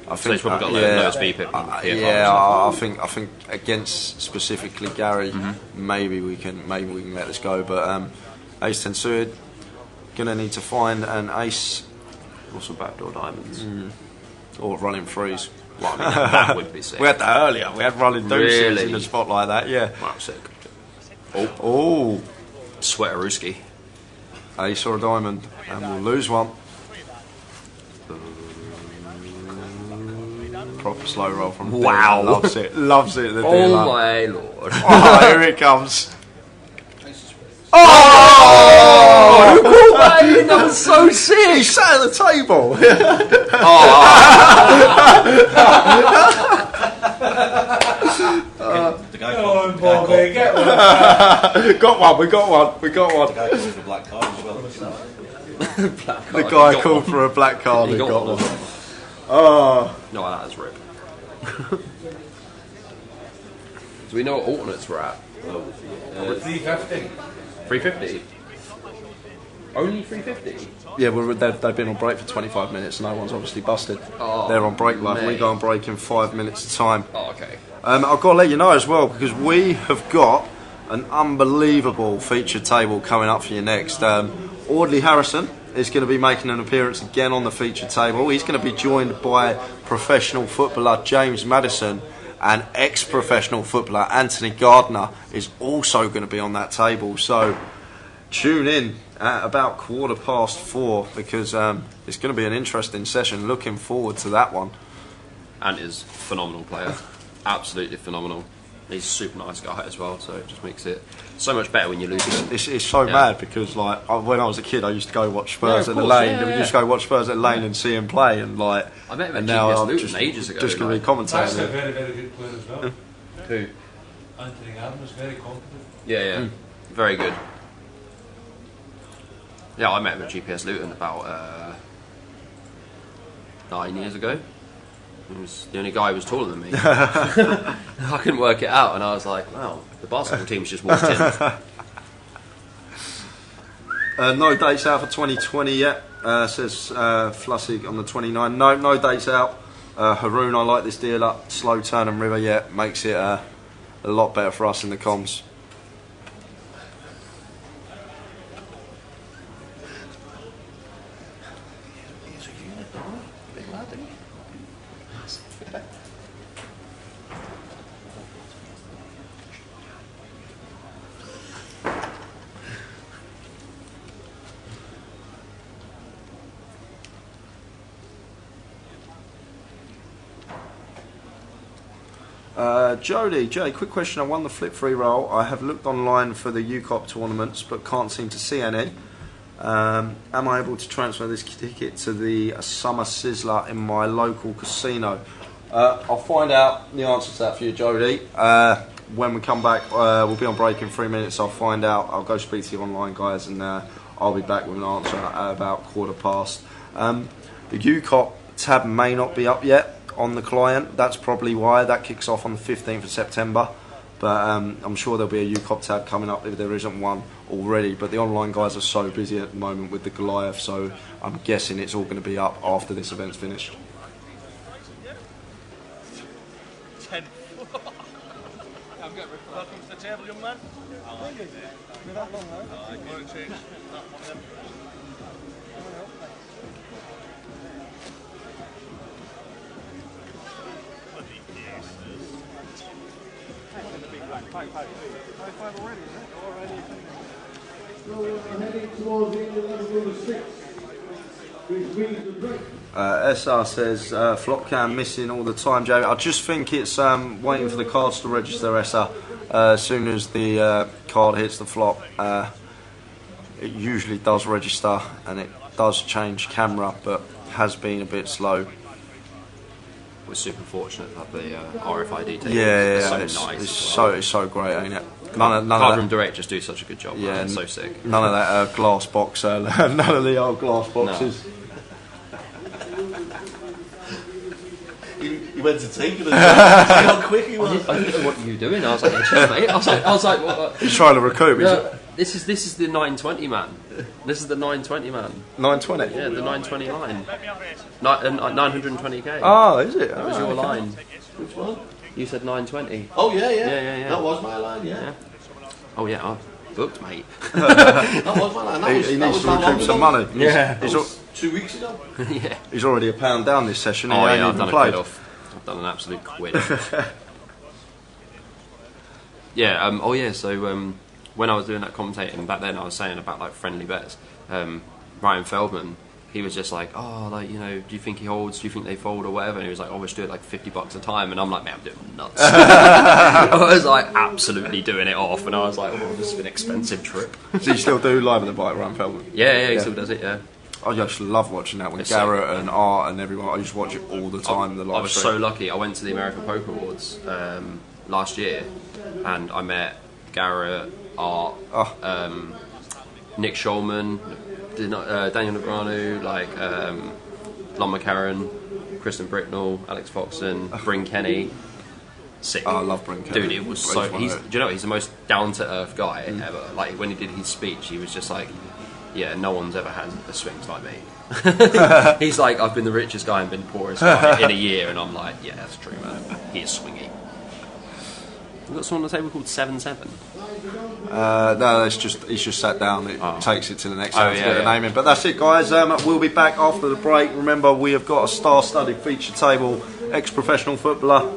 I think he's probably got the lowest VPIP. I think against specifically Gary, maybe we can let this go. But ace-10 suited, gonna need to find an ace or some backdoor diamonds or running threes. Well, I mean, that would be sick. We had that earlier. We had running deuces in a spot like that. Yeah. Wow, sick. Oh, Sweaterooski. Ace or a diamond, and we'll lose one. Proper slow roll from Wow. Loves it. The oh dealer. My lord. Oh, here it comes. Oh! Who called that in? That was so sick. He sat at the table. Bobby, get one. Got one. We got one. The guy called for a black card as well. The guy called for a black card. He got one. Oh. No, that is rip. Do we know what alternates we're at? We're 350. 350. Only 350. Yeah, well, they've been on break for 25 minutes. No one's obviously busted. Oh, they're on break, like we mate. go on break in 5 minutes of time. Oh, okay. I've got to let you know as well, because we have got an unbelievable feature table coming up for you next. Audley Harrison is going to be making an appearance again on the feature table. He's going to be joined by professional footballer James Maddison, and ex-professional footballer Anthony Gardner is also going to be on that table. So tune in at about 4:15, because it's going to be an interesting session. Looking forward to that one. Ant is a phenomenal player. Absolutely phenomenal. He's a super nice guy as well, so it just makes it so much better when you lose him. It's so mad, because like when I was a kid, I used to go watch Spurs at the Lane. We used to go watch Spurs at the Lane and see him play, and like. I met him and at now GPS I'm Luton just, ages ago. just going to be That's a commentating. very, very good player as well. Who? Anthony Gardner's very confident. Yeah. Very good. Yeah, I met him at GPS Luton about 9 years ago. He was the only guy who was taller than me. I couldn't work it out, and I was like, wow, the basketball team's just walked in. No dates out for 2020 yet, says Flussig on the 29. No dates out. Haroon, I like this deal up. Slow turn and river, makes it a lot better for us in the comms. Jay, quick question. I won the flip free roll. I have looked online for the UCOP tournaments but can't seem to see any. Am I able to transfer this ticket to the Summer Sizzler in my local casino? I'll find out the answer to that for you, Jody. When we come back, we'll be on break in 3 minutes. I'll find out. I'll go speak to the online guys, and I'll be back with an answer at about 15:15. The UCOP tab may not be up yet on the client. That's probably why. That kicks off on the 15th of September, but I'm sure there'll be a UCOP tab coming up if there isn't one already. But the online guys are so busy at the moment with the Goliath, so I'm guessing it's all going to be up after this event's finished. 10. Welcome to the table, young man. Thank you. Been that long, though. I'm going to change that one then. Five already, is it? Already. So we're heading towards the end of level number 6, which brings the break. SR says Flopcam missing all the time, Joe. I just think it's waiting for the cards to register, SR. As soon as the card hits the flop, it usually does register and it does change camera, but has been a bit slow. We're super fortunate that the RFID tape is so nice. It's so great, ain't it? None Card of Room that. Direct just do such a good job. Yeah, it's so sick. None of that glass box. None of the old glass boxes. He went to take it. See how quick he was. I didn't know what you were doing. I was like, cheers, mate. I was like, what? He's trying to recoup. No, this is the 920 man. This is the 920 man. 920. Yeah, the 920 line. 920k. Oh, is it? That was your okay. line. Which one? You said 920. Oh yeah. Yeah. That was my line. Yeah. Oh yeah, I booked, mate. That was my line. He needs to recoup some money. That was 2 weeks ago. Yeah. He's already £1 down this session. Oh He yeah, ain't I've even done played. a quid off. I've done an absolute quid. Yeah. Oh yeah. So when I was doing that commentating back then, I was saying about like friendly bets. Ryan Feldman, he was just like, oh, like, you know, do you think he holds? Do you think they fold or whatever? And he was like, oh, we'll just do it like $50 a time. And I'm like, man, I'm doing nuts. I was like absolutely doing it off, and I was like, oh, this is an expensive trip. Does he still do Live at the Bike, Ryan Feldman? Yeah, he still does it. Yeah. I just love watching that with It's Garrett so and Art and everyone. I used to watch it all the time. The live I was stream. so lucky. I went to the American Poker Awards last year, and I met Garrett, Art, Nick Schulman, Daniel Negreanu, like Lon McCarran, Kristen Bricknell, Alex Foxton, Bryn Kenny. sick. Oh, I love Brent Kelly. Dude, it was so. Do you know what? He's the most down to earth guy ever. Like when he did his speech, he was just like, "Yeah, no one's ever had the swings like me." He's like, "I've been the richest guy and been the poorest guy in a year," and I'm like, "Yeah, that's true, man. He is swingy." We've got someone on the table called 7-7. No, he's just sat down. It takes it to the next one to get the yeah. name in. But that's it, guys. We'll be back after the break. Remember, we have got a star-studded feature table, ex-professional footballer,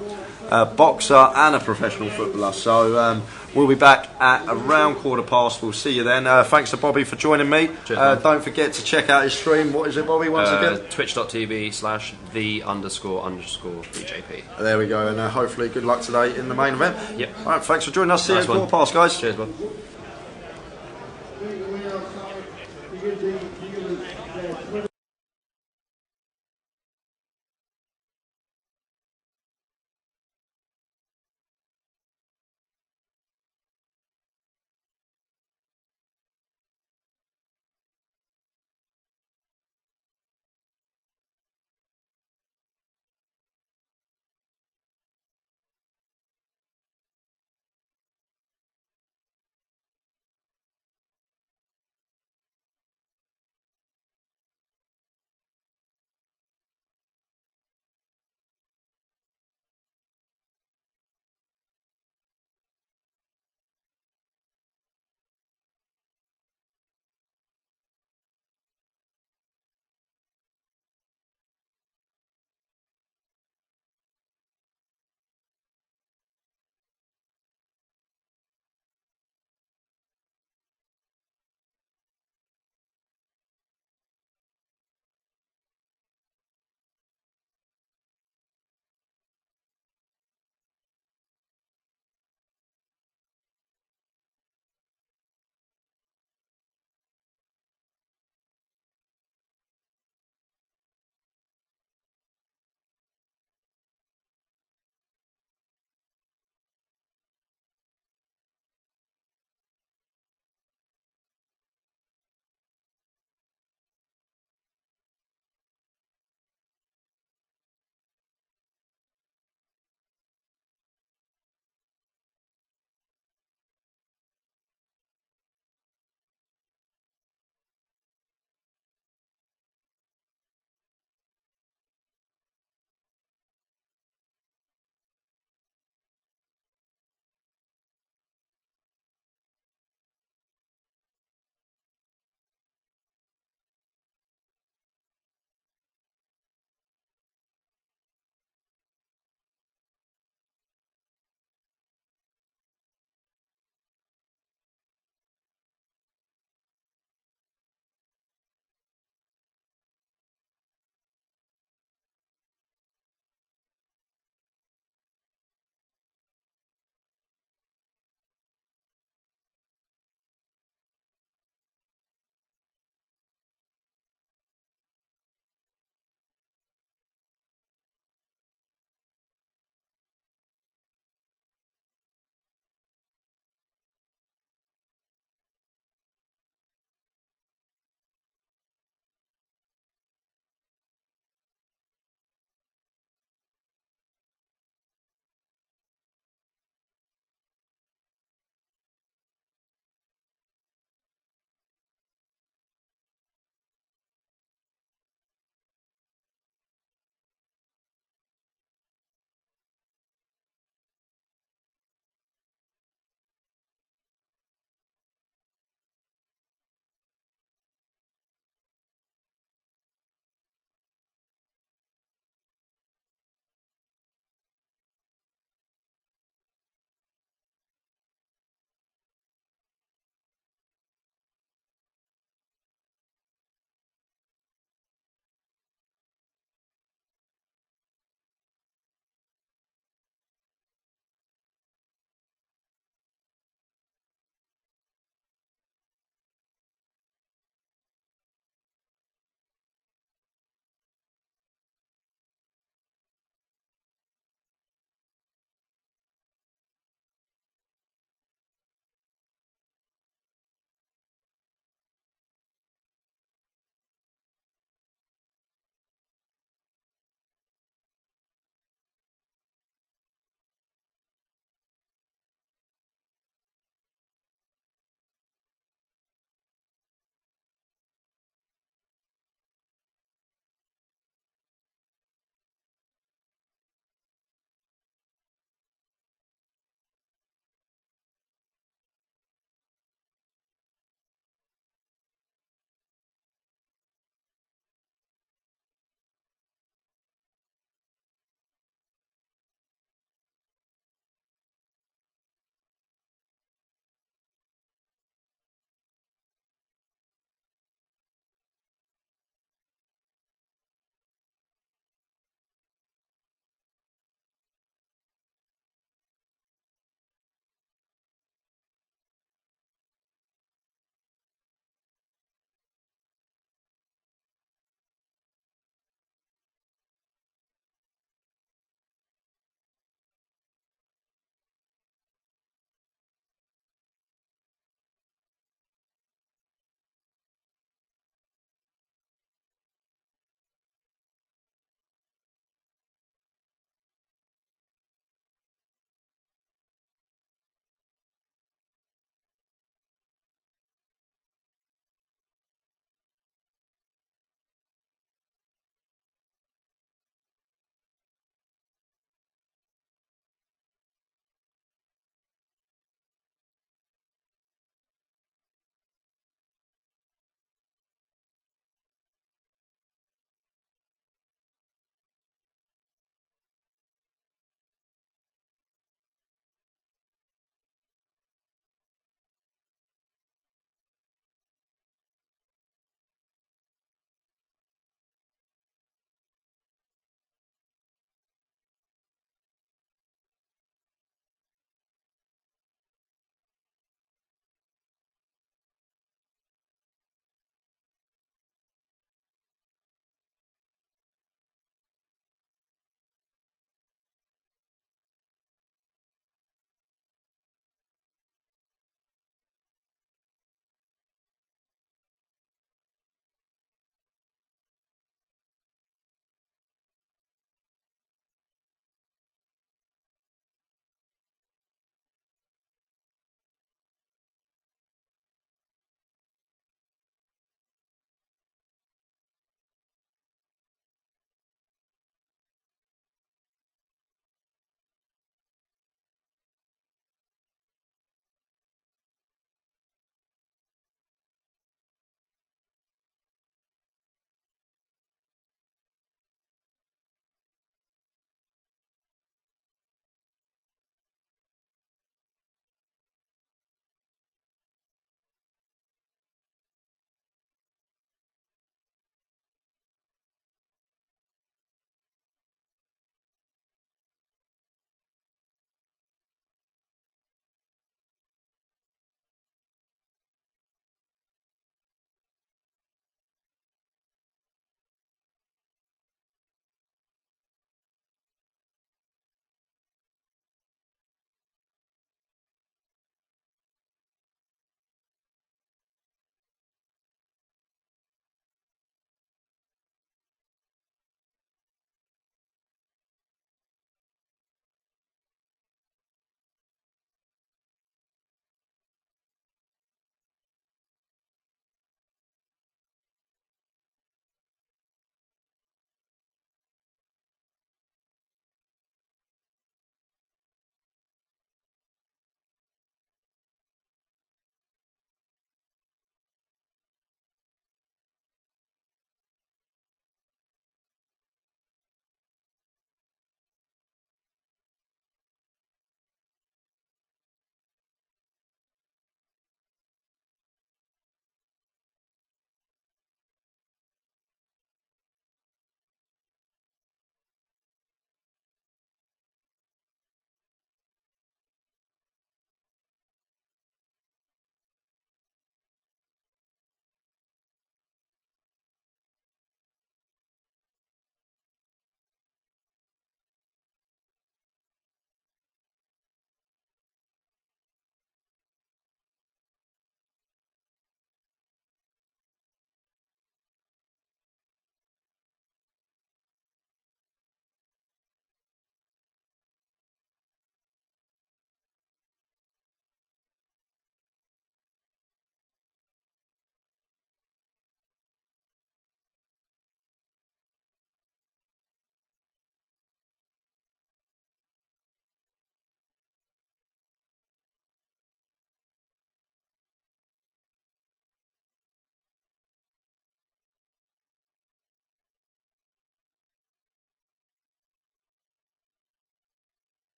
boxer, and a professional footballer. So we'll be back at around 1:15. We'll see you then. Thanks to Bobby for joining me. Cheers, don't forget to check out his stream. What is it, Bobby? Once again, twitch.tv/the_BJP. There we go. And hopefully, good luck today in the main event. Yep. All right. Thanks for joining us. See you at 1:15, guys. Cheers, bud.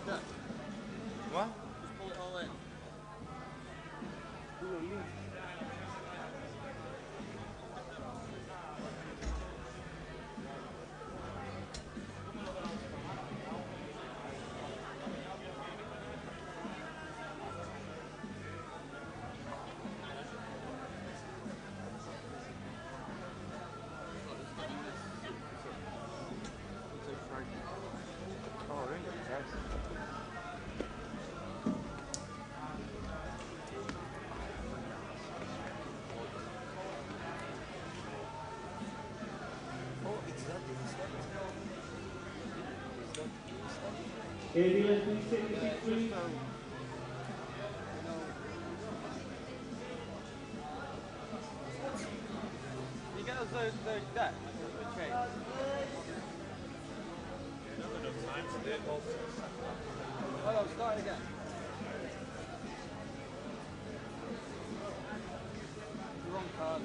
What? Just pull it all in. Oh, really? Yes. Oh, it's not Ambulance, please take your seats, please. You get those decks, the chains. Not enough time to do it all. Oh, no, start again. Wrong card.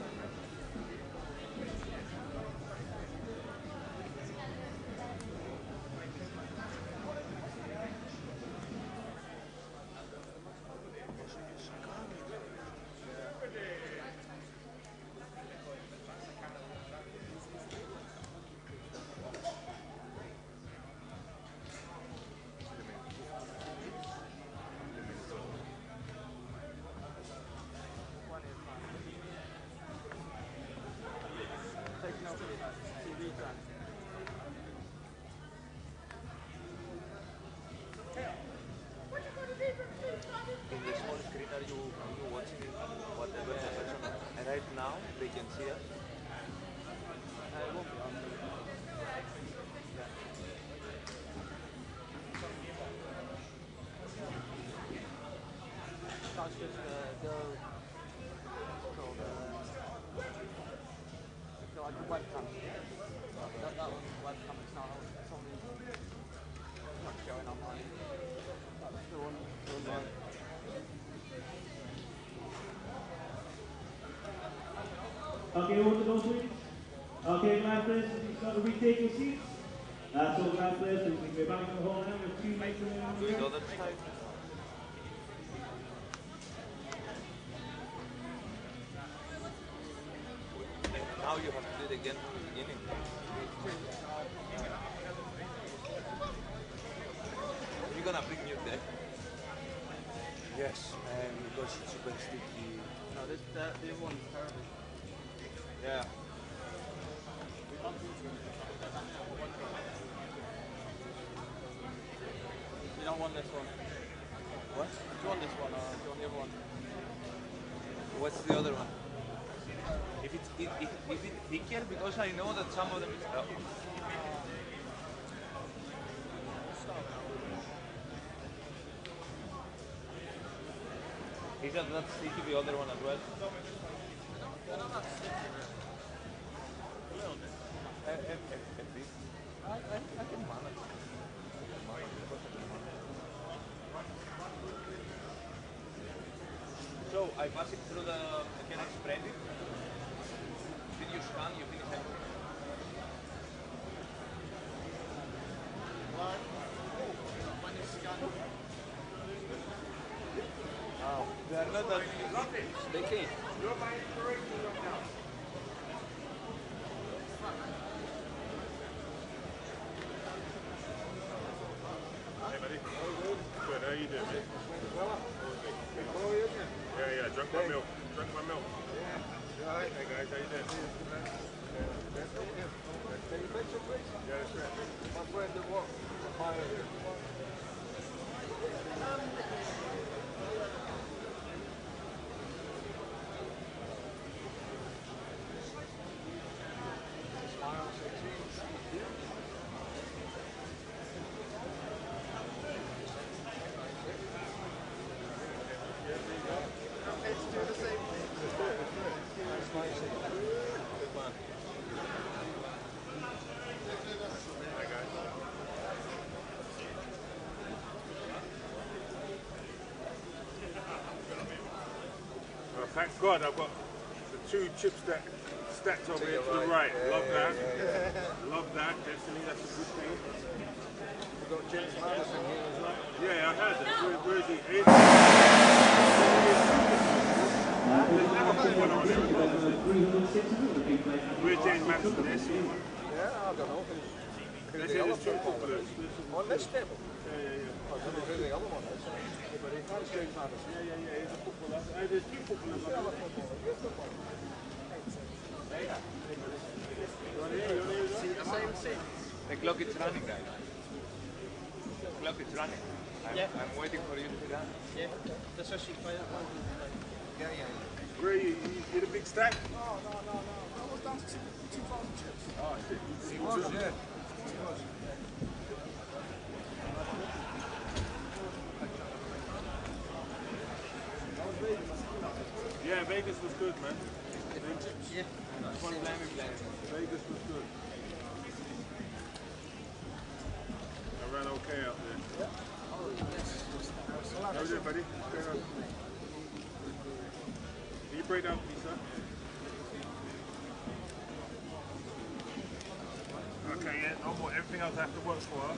Take note of the TV track. In the small screen, are you watching whatever the person? And right now, they can see us. It won't be on. That's just the called like a webcam. That one's a webcam. It's not. It's only not showing online. That's the one. Okay, hold the door, please. Okay, my friends, if you start to retake your seats. That's all, my friends. We're back in the hall now with 2 minutes remaining. Do it other side. Now you have to do it again from the beginning. You're gonna bring new deck. Yes, and because it's super sticky. No, this one's terrible. Yeah. You don't want this one. What? Do you want this one or do you want the other one? What's the other one? If it's thicker, because I know that some of them is. Is that not sticky, the other one as well? They're not that sticky, really. A little bit. I can manage. So I pass it through the. Can I spread it? Then you scan, you finish it. When you scan. Oh, they are not that sticky. You're my inspiration right now. Hey, buddy. Good. How you doing, man? Yeah. Drink my milk. Yeah. Hey, guys. How you doing? Can you picture, please? Yeah, that's right. My friend that walked a mile here. Smile 16. Let's do the same thing. That's nice. Good man. Hi, guys. Well, thank God I've got the 2 chips that stacks over here to the right. Love that. Love that. Definitely, that's a good thing. We've got James Madison here as well. Yeah, I heard that. Where is he? Where's James Madison? There's he. Yeah, I don't know. There's two footballers. On this table? Yeah. I don't know who the other one is. But that's James Madison. Yeah, he's a footballer. There's two footballers. See the same thing? The clock is running, guys. The clock is running. I'm waiting for you to be done. Yeah, that's what she played. Yeah. Where you did a big stack? No. I was down to 2,000 chips. Oh, shit. He was, yeah. Yeah, Vegas was good, man. Yeah. Vegas was good. I ran okay out there. How are you doing, buddy? What's going on? Can you break down for me, sir? Okay, yeah, no more. Everything else I have to work for.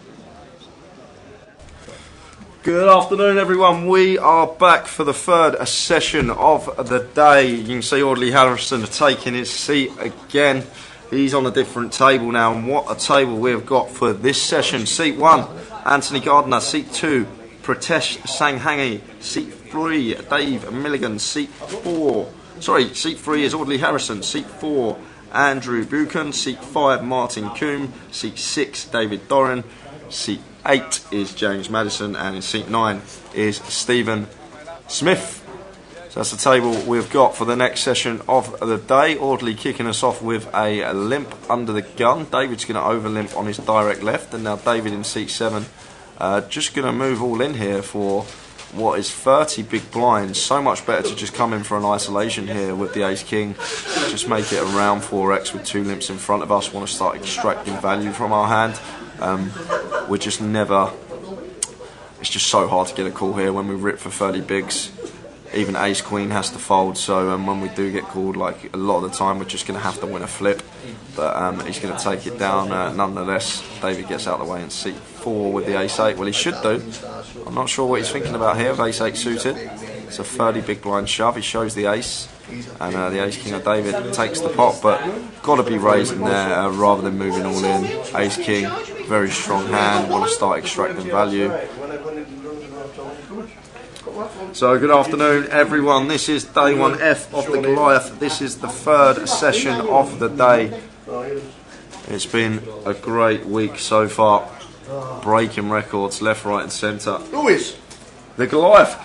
Good afternoon, everyone. We are back for the third session of the day. You can see Audley Harrison taking his seat again. He's on a different table now, and what a table we've got for this session. Seat 1, Anthony Gardner. Seat 2, Pratesh Sanghangi. Seat 3, Dave Milligan. Seat 3 is Audley Harrison. Seat 4, Andrew Buchan. Seat 5, Martin Coombe. Seat 6, David Doran. Seat 8 is James Madison, and in seat 9 is Stephen Smith. So that's the table we've got for the next session of the day. Audley kicking us off with a limp under the gun. David's going to over limp on his direct left, and now David in seat 7 just going to move all in here for what is 30 big blinds. So much better to just come in for an isolation here with the ace king, just make it a round 4x with 2 limps in front of us. Want to start extracting value from our hand. We're just never, it's just so hard to get a call here when we rip for 30 bigs. Even ace queen has to fold, so when we do get called, like a lot of the time, we're just going to have to win a flip. But he's going to take it down nonetheless. David gets out of the way in seat 4 with the ace 8. Well, he should do. I'm not sure what he's thinking about here with ace 8 suited. It's a 30 big blind shove. He shows the ace, and the ace king of David takes the pot, but got to be raising there rather than moving all in. Ace king, very strong hand. Want to start extracting value. So good afternoon, everyone. This is day 1F of the Goliath. This is the third session of the day. It's been a great week so far, breaking records left, right and centre. Who is? The Goliath.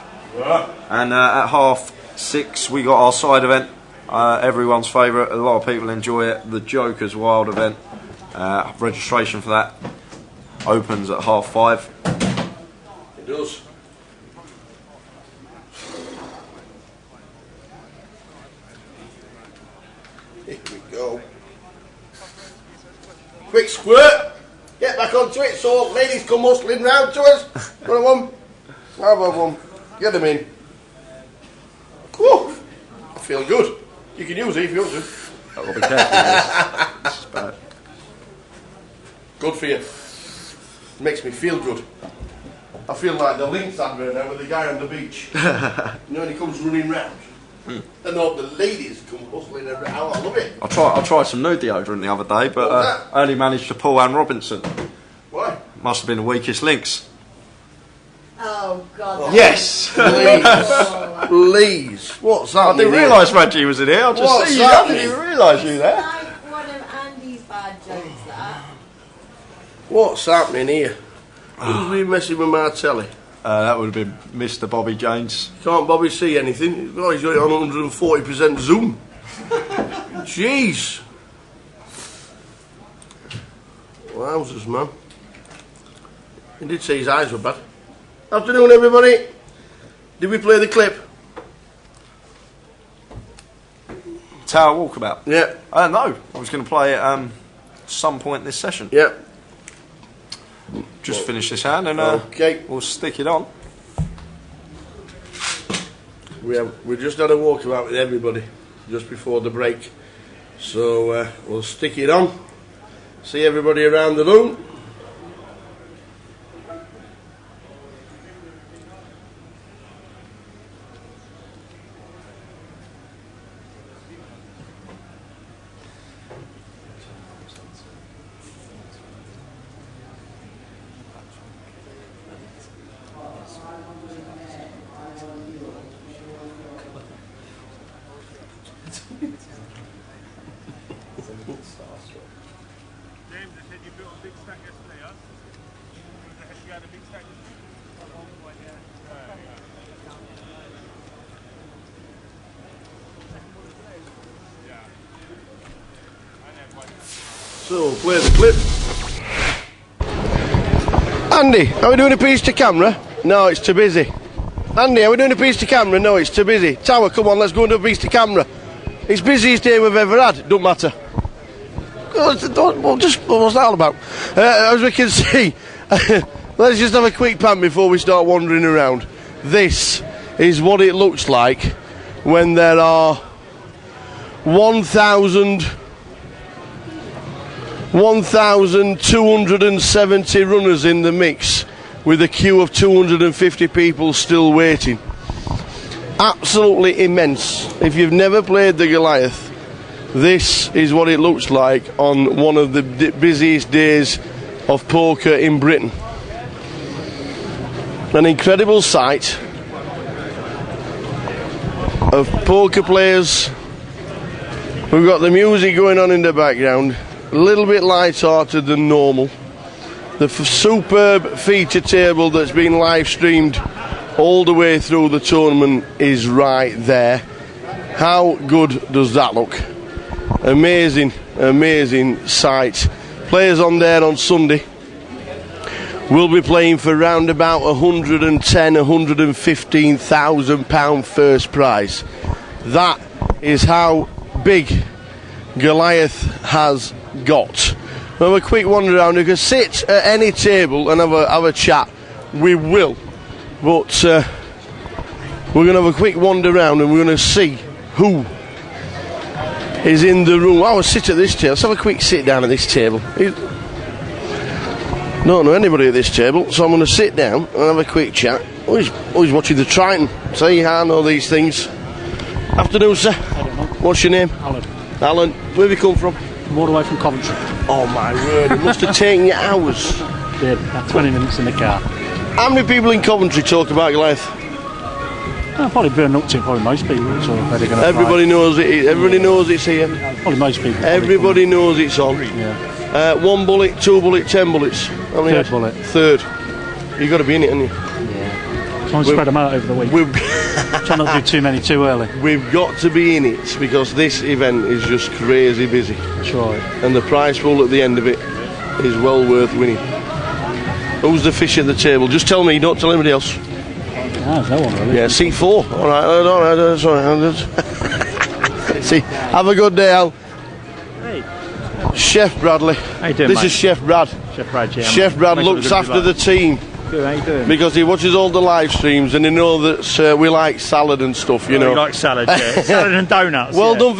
And at 6:30 we got our side event, everyone's favourite. A lot of people enjoy it, the Joker's Wild event. Registration for that opens at 5:30. It does. Here we go. Quick squirt. Get back onto it. So ladies come hustling round to us. Got one. Have one. Get them in. Whew. I feel good. You can use it if you want to. I'll be careful. This is bad. Good for you. Makes me feel good. I feel like the Lynx advert now with the guy on the beach. You know when he comes running round. And all the ladies come hustling around. I love it. I tried some new deodorant the other day, but I only managed to pull Anne Robinson. Why? Must have been the weakest links. Oh God. Yes. Please. What's that? I didn't realise Reggie was in here. I just see you. I didn't even realise you there. Like one of Andy's bad jokes, that. What's happening here? Who's been messing with Martelli? That would have been Mr. Bobby Jones. Can't Bobby see anything? Oh, he's got it on 140% zoom. Jeez. Wowzers, man. He did say his eyes were bad. Afternoon, everybody. Did we play the clip? Tower Walkabout? Yeah. No, I was going to play it some point this session. Yeah. Just finish this hand and okay. We'll stick it on. We just had a walkabout with everybody just before the break. So we'll stick it on. See everybody around the room. James, they said you built a big stack yesterday, huh? You had a big stack So, play the clip. Andy, are we doing a piece to camera? No, it's too busy. Andy, are we doing a piece to camera? No, it's too busy. Tower, come on, let's go and do a piece to camera. It's busiest day we've ever had. Don't matter. What's that all about? As we can see, let's just have a quick pan before we start wandering around. This is what it looks like when there are 1,270 runners in the mix with a queue of 250 people still waiting. Absolutely immense. If you've never played the Goliath, this is what it looks like on one of the busiest days of poker in Britain. An incredible sight of poker players. We've got the music going on in the background, a little bit light-hearted than normal. The superb feature table that's been live streamed all the way through the tournament is right there. How good does that look? Amazing, amazing sight. Players on there on Sunday will be playing for round about £115,000 first prize. That is how big Goliath has got. We'll have a quick wander around. You can sit at any table and have a chat. We will. But we're going to have a quick wander around and we're going to see who is in the room. I will sit at this table. Let's have a quick sit down at this table. Don't know anybody at this table, so I'm going to sit down and have a quick chat. Always watching the Triton. See, I know these things. Afternoon, sir. I don't know. What's your name? Alan. Alan, where have you come from? I'm all the way from Coventry. Oh my word, it must have taken you hours. Did, about 20 minutes in the car. How many people in Coventry talk about Goliath? Probably burn up to probably most people. So everybody knows it. Everybody knows it's here. Probably most people. Everybody knows it's on. Yeah. 1 bullet, 2 bullet, 10 bullets. How many? Third bullet. Third. You've got to be in it, haven't you? Yeah. Trying to spread them out over the week. Try not to do too many too early. We've got to be in it because this event is just crazy busy. That's right. And the prize pool at the end of it is well worth winning. Who's the fish at the table? Just tell me, don't tell anybody else. No, there's no one really. Yeah, seat 4. All right, sorry. See, have a good day, Al. Hey. Chef Bradley. How you doing, This mate? is Chef Brad. Chef Brad, yeah. Chef Brad looks after the team. Good, how you doing? Because he watches all the live streams and he knows that we like salad and stuff, you know. You like salad, yeah. Salad and donuts. Well done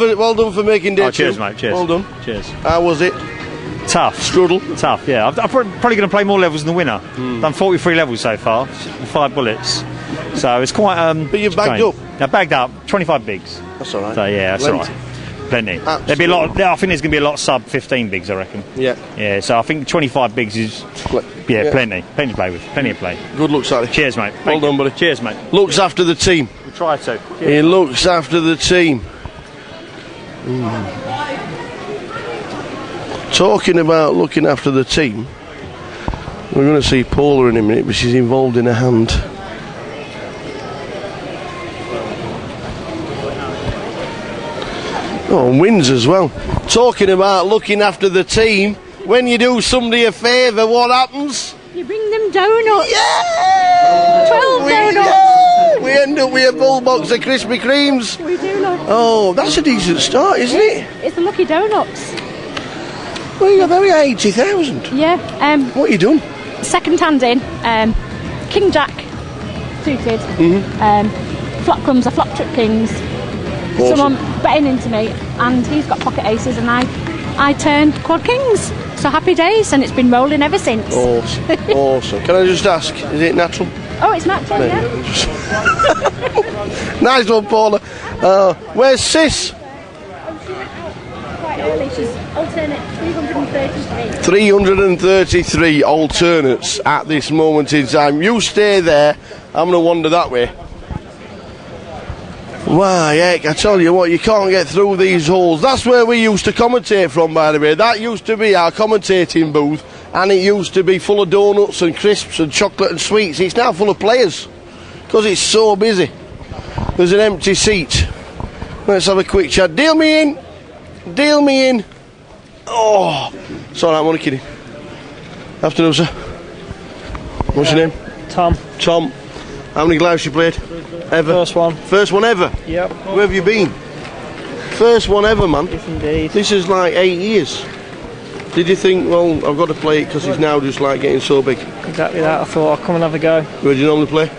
for making day 2. Cheers, mate. Cheers. Well done. Cheers. How was it? Tough. Strudel? Tough, yeah. I'm probably going to play more levels than the winner. Done 43 levels so far, 5 bullets. So it's quite. But you've bagged up? I bagged up 25 bigs. That's all right. So yeah, that's all right. Plenty. Absolutely. There'll be a lot. I think there's going to be a lot sub 15 bigs, I reckon. Yeah. Yeah. So I think 25 bigs is. Yeah, plenty to play with. Plenty of play. Good luck, Sally. Cheers, mate. Well done, buddy. Cheers, mate. Looks after the team. We try to. He looks after the team. Talking about looking after the team, we're going to see Paula in a minute, but she's involved in a hand. Oh, and wins as well. Talking about looking after the team, when you do somebody a favour, what happens? You bring them donuts. Yeah! 12 donuts. Yeah! We end up with a full box of Krispy Kremes. We do, love. Oh, that's a decent start, isn't it? It's the Lucky Donuts. Well, you're very 80,000. Yeah. What you done? Second hand in. King Jack suited. Mm-hmm. Flop comes a flop trip kings. someone betting into me, and he's got pocket aces, and I turned quad kings. So happy days, and it's been rolling ever since. Awesome. Awesome. Can I just ask, is it natural? Oh, it's natural, yeah. Nice one, Paula. Where's Sis? Quite early. She's alternate 333. 333 alternates at this moment in time. You stay there. I'm going to wander that way. Why, heck, I tell you what, you can't get through these holes. That's where we used to commentate from, by the way. That used to be our commentating booth, and it used to be full of donuts and crisps and chocolate and sweets. It's now full of players because it's so busy. There's an empty seat. Let's have a quick chat. Deal me in. Deal me in. Oh, sorry, I'm only kidding. Afternoon, sir. What's your name? Tom. Tom. How many Goliaths you played? Ever? First one. First one ever? Yep. Where have you been? First one ever, man. Yes, indeed. This is like 8 years. Did you think, well, I've got to play it because it's now just like getting so big? Exactly that. I thought I'd come and have a go. Where do you normally play?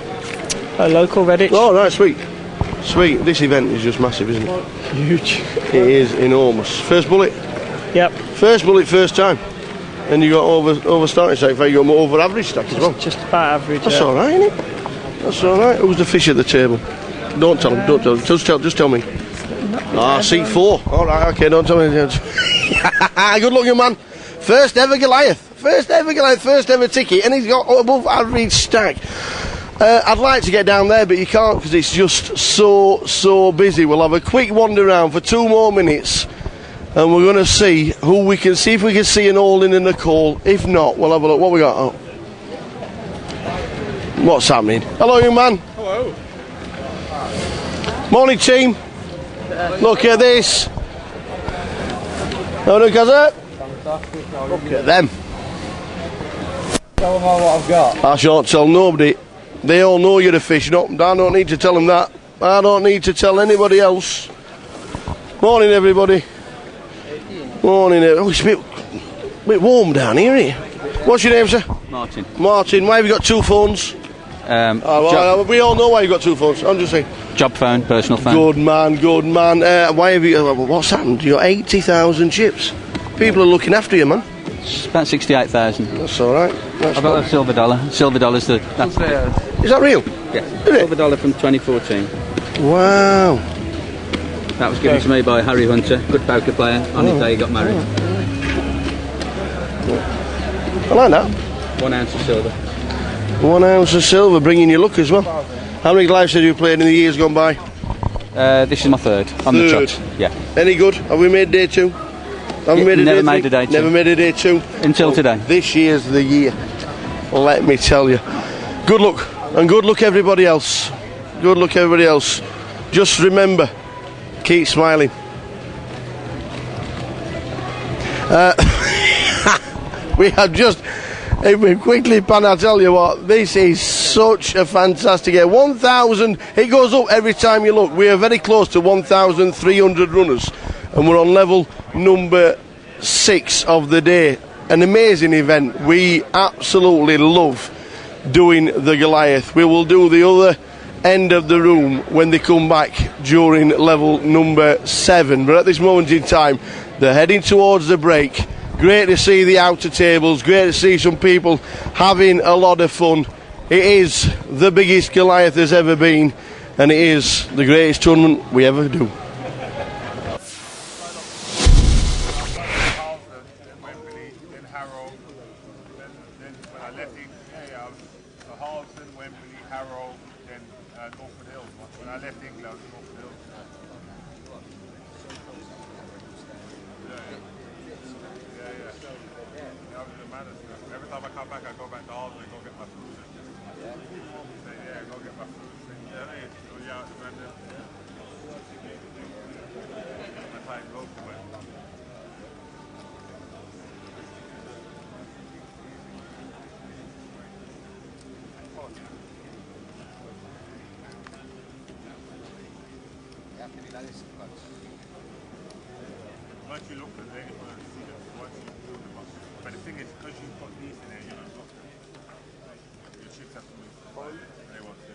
A local Redditch. Oh, right, sweet. Sweet. This event is just massive, isn't it? Huge. It is enormous. First bullet? Yep. First bullet, first time. And you got over starting stack, in fact you got more over average stack as well. Just about average. That's alright, isn't it? That's alright. Who's the fish at the table? Don't tell him, don't tell him. Just tell me. Seat 4. Alright, okay, don't tell me. Good luck, young man. First ever Goliath. First ever ticket, and he's got above average stack. I'd like to get down there, but you can't because it's just so busy. We'll have a quick wander around for 2 more minutes, and we're going to see who we can see, if we can see an all-in and a call. If not, we'll have a look. What we got? Oh. What's happening? Hello, young man. Hello. Morning, team. Look at this. Look at them. Tell them all what I've got. I shan't tell nobody. They all know you're a fish. No, I don't need to tell them that. I don't need to tell anybody else. Morning, everybody. Morning. Oh, it's a bit warm down here, isn't it? What's your name, sir? Martin. Martin. Why have you got 2 phones? We all know why you've got 2 phones. I'm just saying. Job phone, personal phone. Good man, good man. Why have you? What's happened? You got 80,000 chips. People are looking after you, man. It's about 68,000. That's all right. I've got a silver dollar. Silver dollar's the. That's Is that real? Yeah. Silver dollar from 2014. Wow. That was given to me by Harry Hunter, good poker player, on his day he got married. I like that. 1 ounce of silver. 1 ounce of silver, bringing you luck as well. How many Goliaths have you played in the years gone by? This is my third. On the trot. Yeah. Any good? Have we made day 2? Have we made a never day made 3? a day 2. Never made a day 2? Until today. This year's the year. Let me tell you. Good luck. And good luck everybody else. Good luck everybody else. Just remember, keep smiling. We have just... If we quickly pan, I tell you what, this is such a fantastic game. 1,000, it goes up every time you look. We are very close to 1,300 runners, and we're on level number 6 of the day. An amazing event. We absolutely love doing the Goliath. We will do the other end of the room when they come back during level number 7. But at this moment in time, they're heading towards the break. Great to see the outer tables, great to see some people having a lot of fun. It is the biggest Goliath there's ever been, and it is the greatest tournament we ever do. Every time I come back, I go back to Harlem and go get my food. Go get my food. That's how it goes for me. Once you look at it, once you do the box. But the thing is, because you put these in there, you're not got your chips have to move forward. They want to.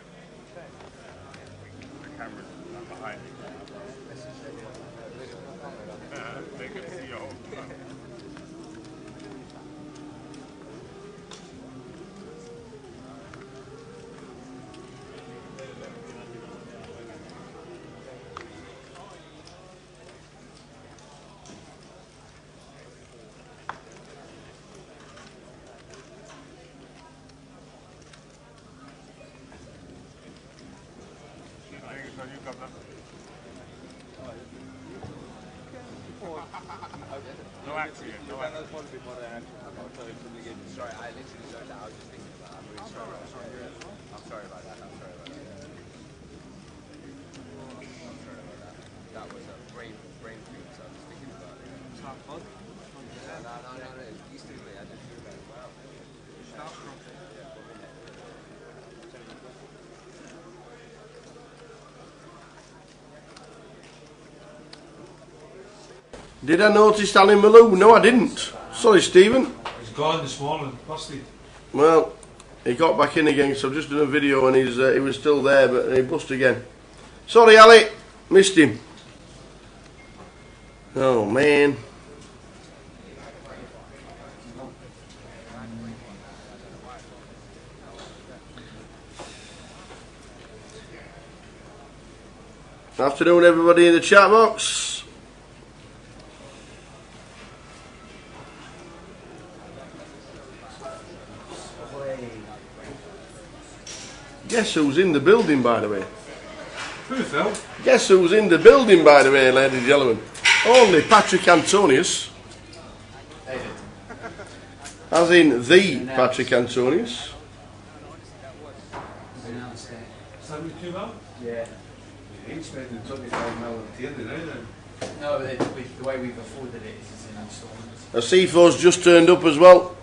The camera's not behind it. Did I notice Alan Malou? No, I didn't. Sorry, Stephen. He's gone this morning, busted. Well, he got back in again, so I've just done a video and he was still there, but he busted again. Sorry, Ali. Missed him. Oh, man. Afternoon, everybody in the chat box. Guess who's in the building, by the way? Who, Phil? Guess who's in the building, by the way, ladies and gentlemen? Only Patrick Antonius. As in the Patrick Antonius. 72 mil? Yeah. He ain't spending 25 mil on Tierney now then. No, the way we've afforded it is in instalments. A Seafo's just turned up as well.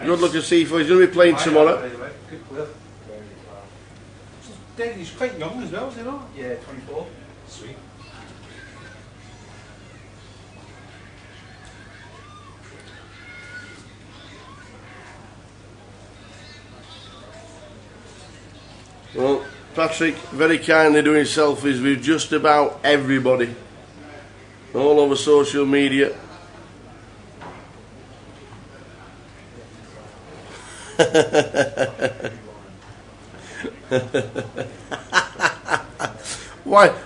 Good looking Seafo. He's going to be playing tomorrow. Good player. He's quite young as well, is he not? Yeah, 24. Sweet. Well, Patrick very kindly doing selfies with just about everybody. All over social media.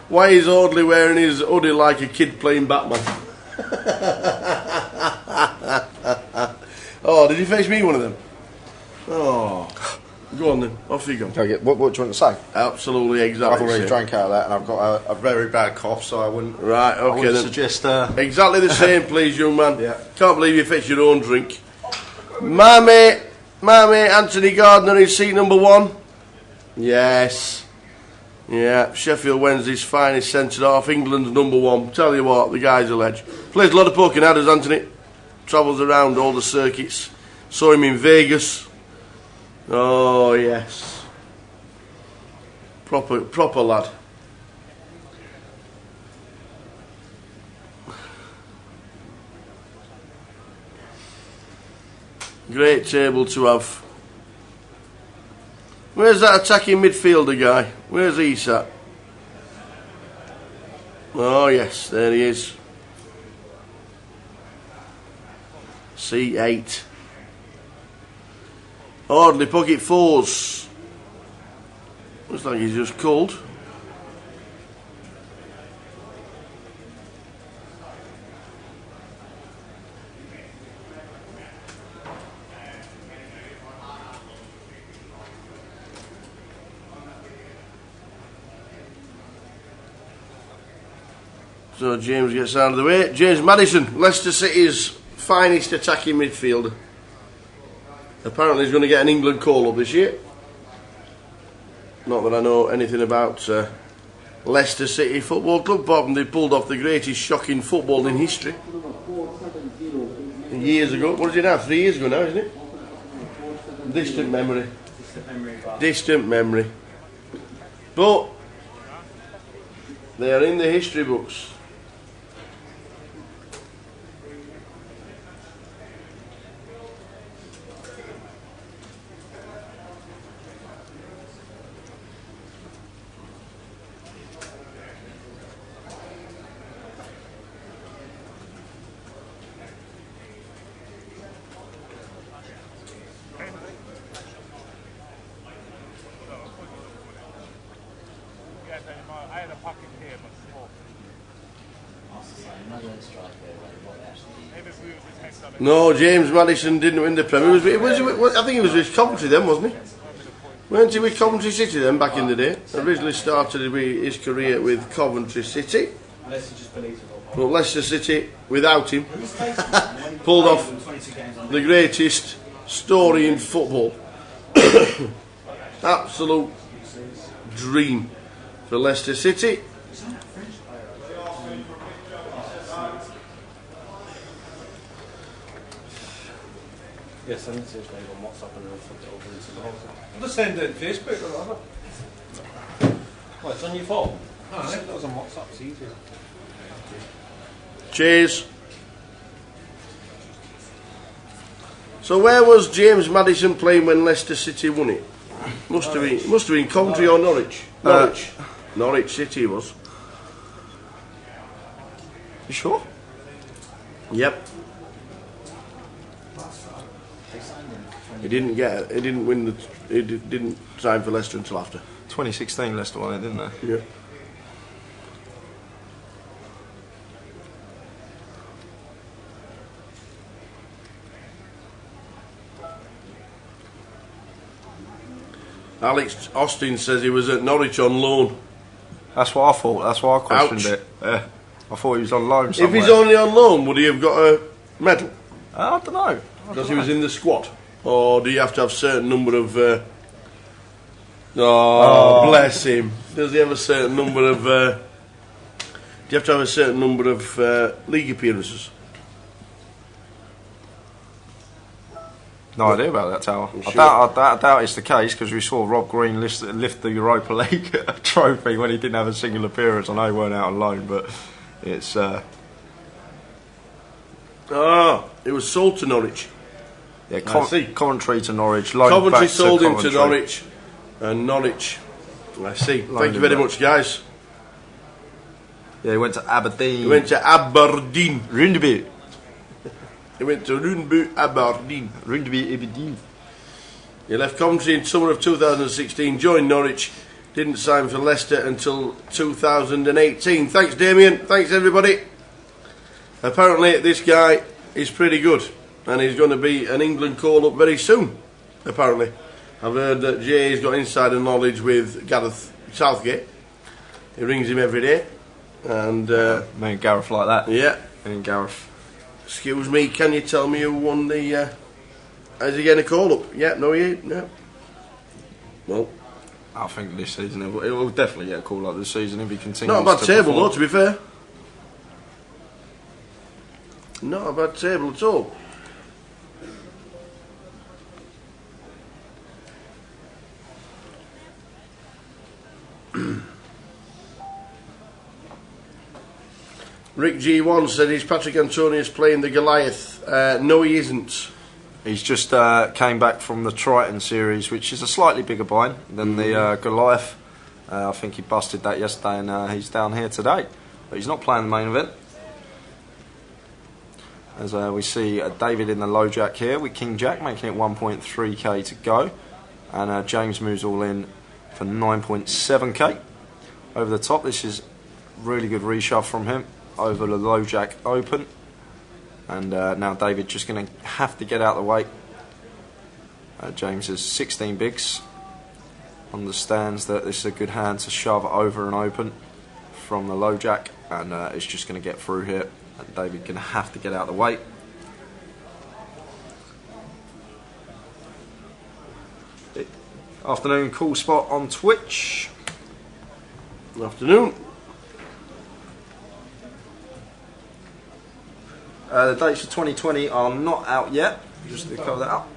Why is Audley wearing his hoodie like a kid playing Batman? Oh, did you fetch me one of them? Oh, go on then, off you go. Can I get, what do you want to say? Absolutely, exactly. I've already drank out of that and I've got a very bad cough, so I wouldn't. Right, okay, I wouldn't then. suggest. Exactly the same, please, young man. Yeah. Can't believe you fetched your own drink. My mate Anthony Gardner is seat number 1. Yes. Yeah, Sheffield Wednesday's finest centre half, England's number 1. Tell you what, the guy's a ledge. Plays a lot of poking adders, Anthony. Travels around all the circuits. Saw him in Vegas. Oh yes. Proper lad. Great table to have. Where's that attacking midfielder guy? Where's he sat? Oh yes, there he is. C8. Hardly pocket 4s. Looks like he's just cold. So James gets out of the way. James Maddison, Leicester City's finest attacking midfielder. Apparently he's going to get an England call-up this year. Not that I know anything about Leicester City Football Club, apart from they pulled off the greatest shocking football in history. Years ago. What is it now? 3 years ago now, isn't it? Distant memory. Distant memory. But they are in the history books. I had a pocket here, but small. No, James Maddison didn't win the Premier. I think he was with Coventry then, wasn't he? Weren't he with Coventry City then, back in the day? Originally started his career with Coventry City. Unless he just believes it all. But Leicester City, without him, pulled off the greatest story in football. Absolute dream for Leicester City. Yes, send it to us maybe on WhatsApp and then flip it over into the whole thing. I'll just send it on Facebook or whatever. Well, it's on your phone. Alright, that was on WhatsApp, it's easier. Cheers. So where was James Maddison playing when Leicester City won it? Must have been Coventry or Norwich. Norwich City was. You sure? Yep. He didn't sign for Leicester until after. 2016 Leicester won it, didn't they? Yeah. Alex Austin says he was at Norwich on loan. That's what I thought. That's why I questioned Ouch. it. Yeah. I thought he was on loan somewhere. If he's only on loan, would he have got a medal? I don't know. Because he was in the squad. Or do you have to have a certain number of... bless him. Does he have a certain number of... do you have to have a certain number of league appearances? No idea about that, Tower. I'm I sure. doubt it's the case, because we saw Rob Green lift the Europa League trophy when he didn't have a single appearance. I know he weren't out on loan, but it's... it was sold to Norwich. Yeah, I see. Coventry to Norwich. Loaned Coventry back sold him to Coventry. Norwich. And Norwich... I see. Loaned Thank you him very back. much, guys. Yeah, he went to Aberdeen. He went to Aberdeen. Rundeby. He went to Rundeby, Aberdeen. Rundeby, Aberdeen. He left Coventry in summer of 2016, joined Norwich, didn't sign for Leicester until 2018. Thanks, Damien. Thanks, everybody. Apparently, this guy is pretty good, and he's going to be an England call-up very soon, apparently. I've heard that Jay's got insider knowledge with Gareth Southgate. He rings him every day. And me and Gareth like that. Yeah. Me and Gareth. Excuse me, can you tell me who won the... is he getting a call-up? Yeah, no, he ain't. No. Well, I think this season it will definitely get a call up this season if he continues. not a bad to table, perform. though, to be fair. Not a bad table at all. Rick G1 said, is Patrick Antonius playing the Goliath? No, he isn't. He's just came back from the Triton series, which is a slightly bigger bind than the Goliath. I think he busted that yesterday, and he's down here today. But he's not playing the main event. As we see David in the low jack here with King Jack, making it 1.3k to go. And James moves all in for 9.7k. Over the top, this is really good reshove from him. Over the low jack open, and now David just going to have to get out of the way. James has 16 bigs, understands that this is a good hand to shove over and open from the low jack, and it's just going to get through here, and David going to have to get out of the way. Afternoon, cool spot on Twitch. Afternoon. The dates for 2020 are not out yet. Just to cover that up.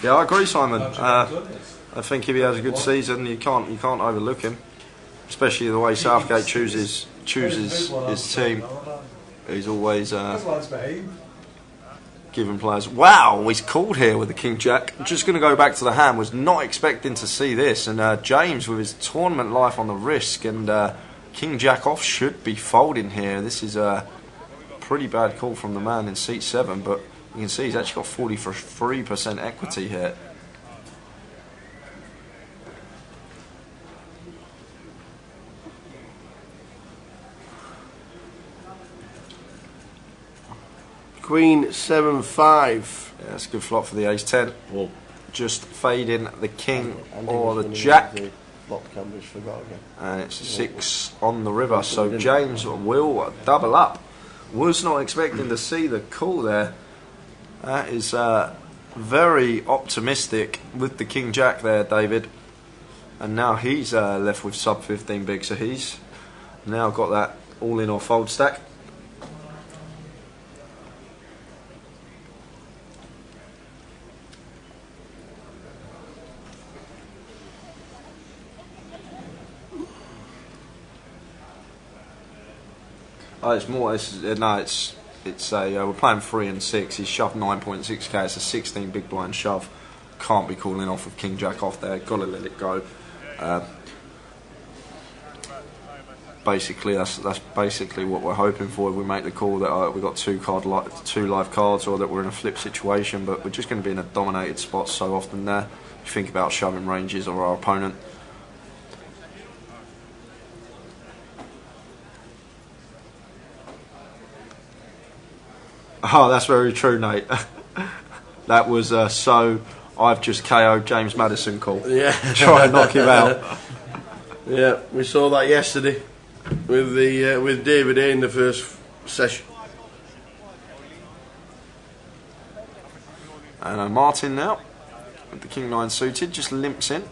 Yeah, I agree, Simon. I think if he has a good season, you can't overlook him, especially the way Southgate chooses his team. He's always giving players. Wow, he's called here with the King Jack. I'm just going to go back to the hand. Was not expecting to see this, and James with his tournament life on the risk, and King Jack off should be folding here. This is a pretty bad call from the man in seat 7, but you can see he's actually got 43% equity here. Queen 7-5. Yeah, that's a good flop for the ace 10. Well, just fading the king or the jack. flop Cambridge forgot again. And it's 6 on the river, so James will double up. Was not expecting to see the call there. That is very optimistic with the King Jack there, David. And now he's left with sub 15 big, so he's now got that all in or fold stack. Oh, it's more. It's a. We're playing 3 and 6. He's shoved 9.6k. It's a 16 big blind shove. Can't be calling off with King Jack off there. Got to let it go. Basically, that's basically what we're hoping for. If we make the call that we got two live cards, or that we're in a flip situation, but we're just going to be in a dominated spot so often there. You think about shoving ranges or our opponent. Oh, that's very true, Nate. That was so. I've just KO'd James Madison call. Yeah. Try and knock him out. Yeah, we saw that yesterday with the with David A in the first session. And Martin now with the King 9 suited just limps in,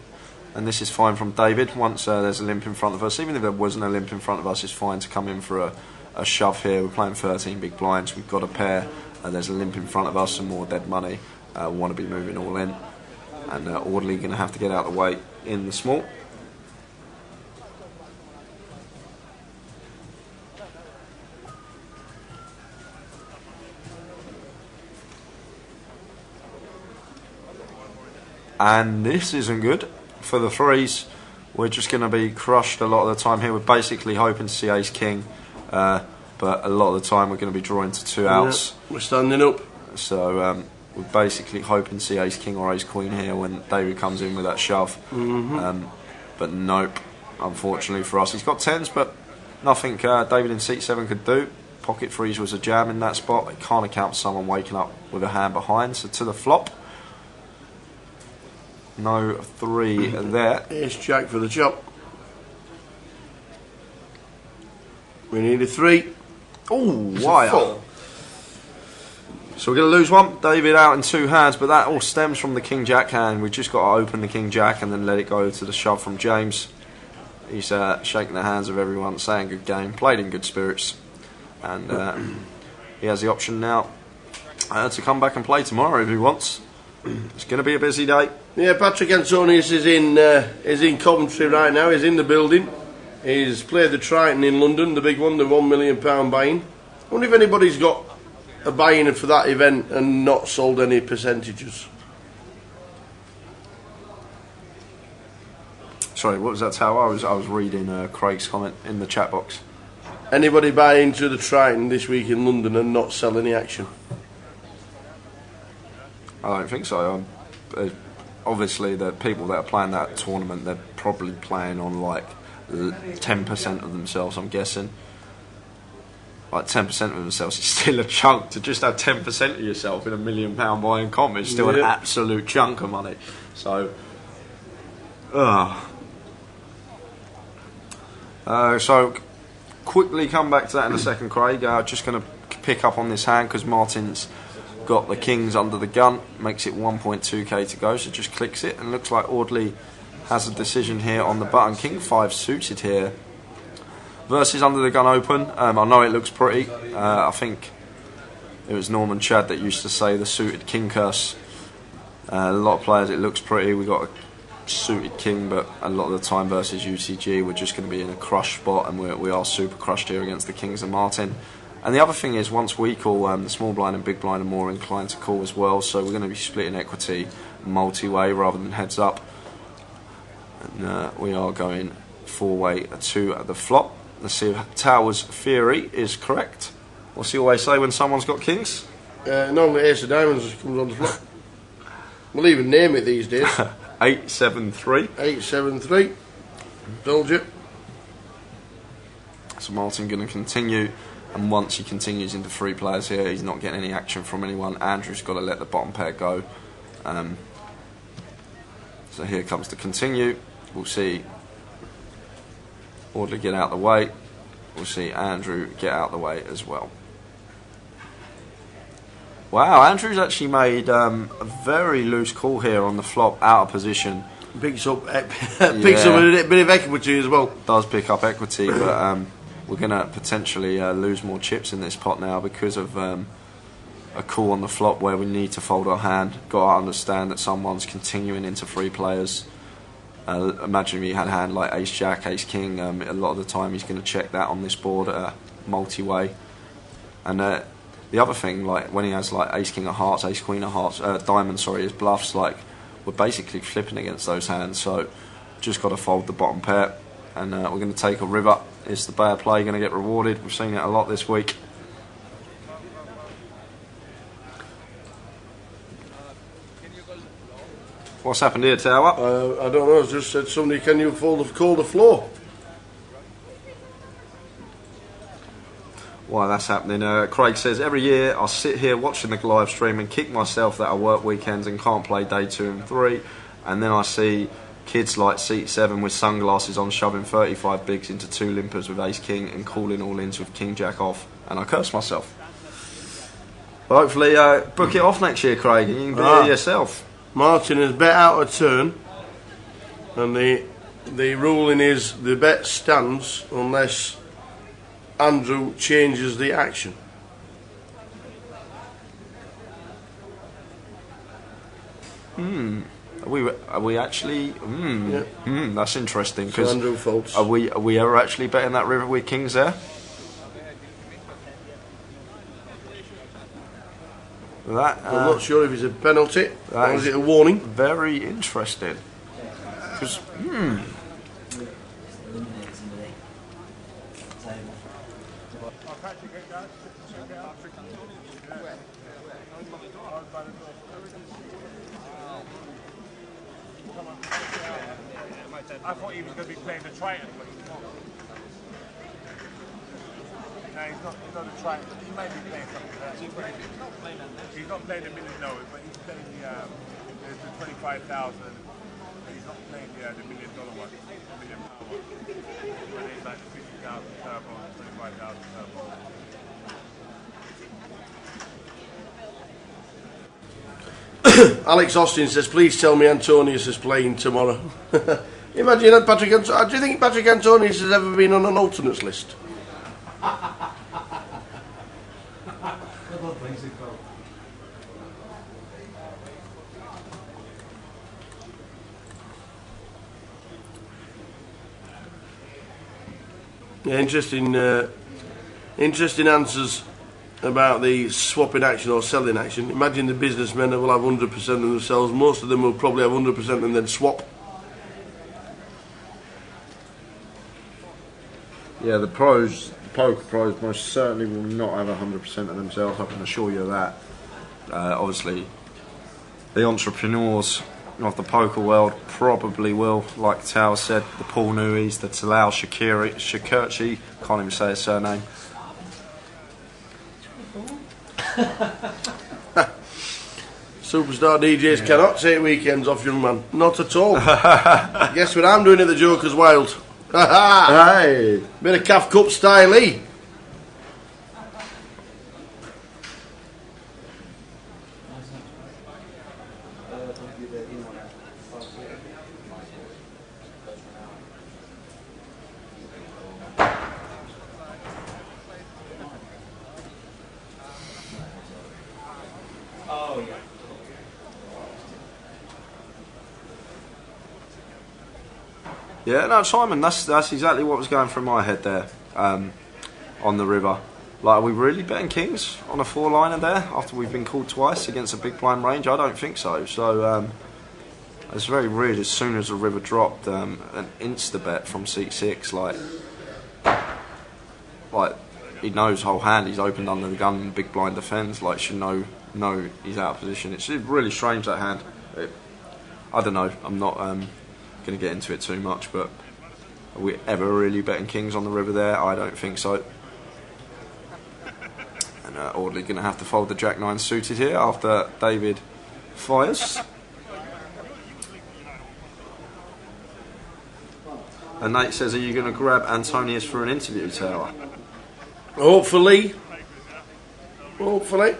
and this is fine from David. Once there's a limp in front of us, even if there wasn't a limp in front of us, it's fine to come in for a shove here. We're playing 13 big blinds. We've got a pair. There's a limp in front of us, some more dead money. We want to be moving all in, and Audley going to have to get out of the way in the small. And this isn't good for the threes. We're just going to be crushed a lot of the time here. We're basically hoping to see ace king, but a lot of the time we're going to be drawing to 2 outs. Yeah, we're standing up. So we're basically hoping to see ace king or ace queen here when David comes in with that shove. But nope, unfortunately for us. He's got 10s, but nothing David in seat 7 could do. Pocket freeze was a jam in that spot. It can't account for someone waking up with a hand behind. So to the flop. No 3 there. Ace jack for the chop. We need a 3. Oh, wire. So we're going to lose one. David out in 2 hands, but that all stems from the King Jack hand. We've just got to open the King Jack and then let it go to the shove from James. He's shaking the hands of everyone, saying good game, played in good spirits, and he has the option now to come back and play tomorrow if he wants. It's going to be a busy day. Yeah, Patrick Antonius is in Coventry right now. He's in the building. He's played the Triton in London, the big one, the £1 million buy-in. I wonder if anybody's got a buy-in for that event and not sold any percentages. Sorry, what was that, Tower? I was reading Craig's comment in the chat box. Anybody buy into the Triton this week in London and not sell any action? I don't think so. Obviously, the people that are playing that tournament, they're probably playing on like 10% of themselves, I'm guessing. Like 10% of themselves is still a chunk. To just have 10% of yourself in £1 million buy-in comp is still an absolute chunk of money. So, so quickly come back to that in a second, Craig. Just going to pick up on this hand because Martin's got the kings under the gun, makes it 1.2k to go, so just clicks it, and looks like Audley has a decision here on the button. King 5 suited here versus under the gun open. I know it looks pretty. I think it was Norman Chad that used to say the suited king curse. A lot of players, it looks pretty. We got a suited king, but a lot of the time versus UCG we're just going to be in a crush spot, and we are super crushed here against the kings and Martin. And the other thing is, once we call, the small blind and big blind are more inclined to call as well, so we're going to be splitting equity multi-way rather than heads up. And we are going 4-way to the flop. Let's see if Tower's theory is correct. What's he always say when someone's got kings? Normally ace of diamonds comes on the flop. We'll even name it these days. 873. 873. Told you. So Martin going to continue. And once he continues into 3 players here, he's not getting any action from anyone. Andrew's got to let the bottom pair go. So here comes the continue. We'll see Audley get out the way. We'll see Andrew get out the way as well. Wow, Andrew's actually made a very loose call here on the flop, out of position. Picks up a bit of equity as well. Does pick up equity, but we're going to potentially lose more chips in this pot now because of a call on the flop where we need to fold our hand. Got to understand that someone's continuing into 3 players. Imagine if he had a hand like Ace Jack, Ace King. A lot of the time he's going to check that on this board at a multi-way. And the other thing, like when he has like Ace King of Hearts, Ace Queen of Hearts, Diamonds, sorry, his bluffs, like we're basically flipping against those hands. So just got to fold the bottom pair, and we're going to take a river. Is the bad play going to get rewarded? We've seen it a lot this week. What's happened here, Tower? I don't know. I just said somebody, can you call the floor? Why that's happening. Craig says, every year I sit here watching the live stream and kick myself that I work weekends and can't play day 2 and 3, and then I see kids like seat 7 with sunglasses on shoving 35 bigs into 2 limpers with Ace King and calling all ins with King Jack off, and I curse myself. But hopefully book it off next year, Craig, and you can be here yourself. Martin has bet out a turn, and the ruling is the bet stands unless Andrew changes the action. Are we actually? Yeah. That's interesting. So Andrew folds. Are we ever actually betting that river with kings there? That I'm not sure if it's a penalty or is it a warning. Very interesting. Because I thought he was going to be playing the Triton, but he's not. No, he's not the Triton. He may be playing something else. He's not playing the million, no, but he's playing the 25,000. But he's not playing the $1 million one, the million pound one. But it's like the 50,000 turbo, 25,000 turbo. Alex Austin says, please tell me Antonius is playing tomorrow. Imagine that Patrick Antonius. Do you think Patrick Antonius has ever been on an alternates list? Yeah, interesting answers about the swapping action or selling action. Imagine the businessmen that will have 100% of themselves. Most of them will probably have 100% and then swap. yeah, the poker pros most certainly will not have 100% of themselves. I can assure you of that. Obviously, the entrepreneurs of the poker world probably will, like Tao said, the Paul Nuis, the Talal Shakirchi, can't even say his surname. Superstar DJs cannot take weekends off, young man. Not at all. Guess what I'm doing at the Joker's Wild? Hey! Bit of calf cup style, eh? Yeah, no, Simon, that's exactly what was going through my head there on the river. Like, are we really betting kings on a 4-liner there after we've been called twice against a big blind range? I don't think so. So it's very weird. As soon as the river dropped, an insta bet from seat 6, like he knows whole hand. He's opened under the gun, big blind defends. Like, should know he's out of position. It's really strange, that hand. I don't know. I'm not going to get into it too much, but are we ever really betting kings on the river there? I don't think so. And Audley going to have to fold the Jack 9 suited here after David fires. And Nate says, are you going to grab Antonius for an interview, Tower? Hopefully. Hopefully.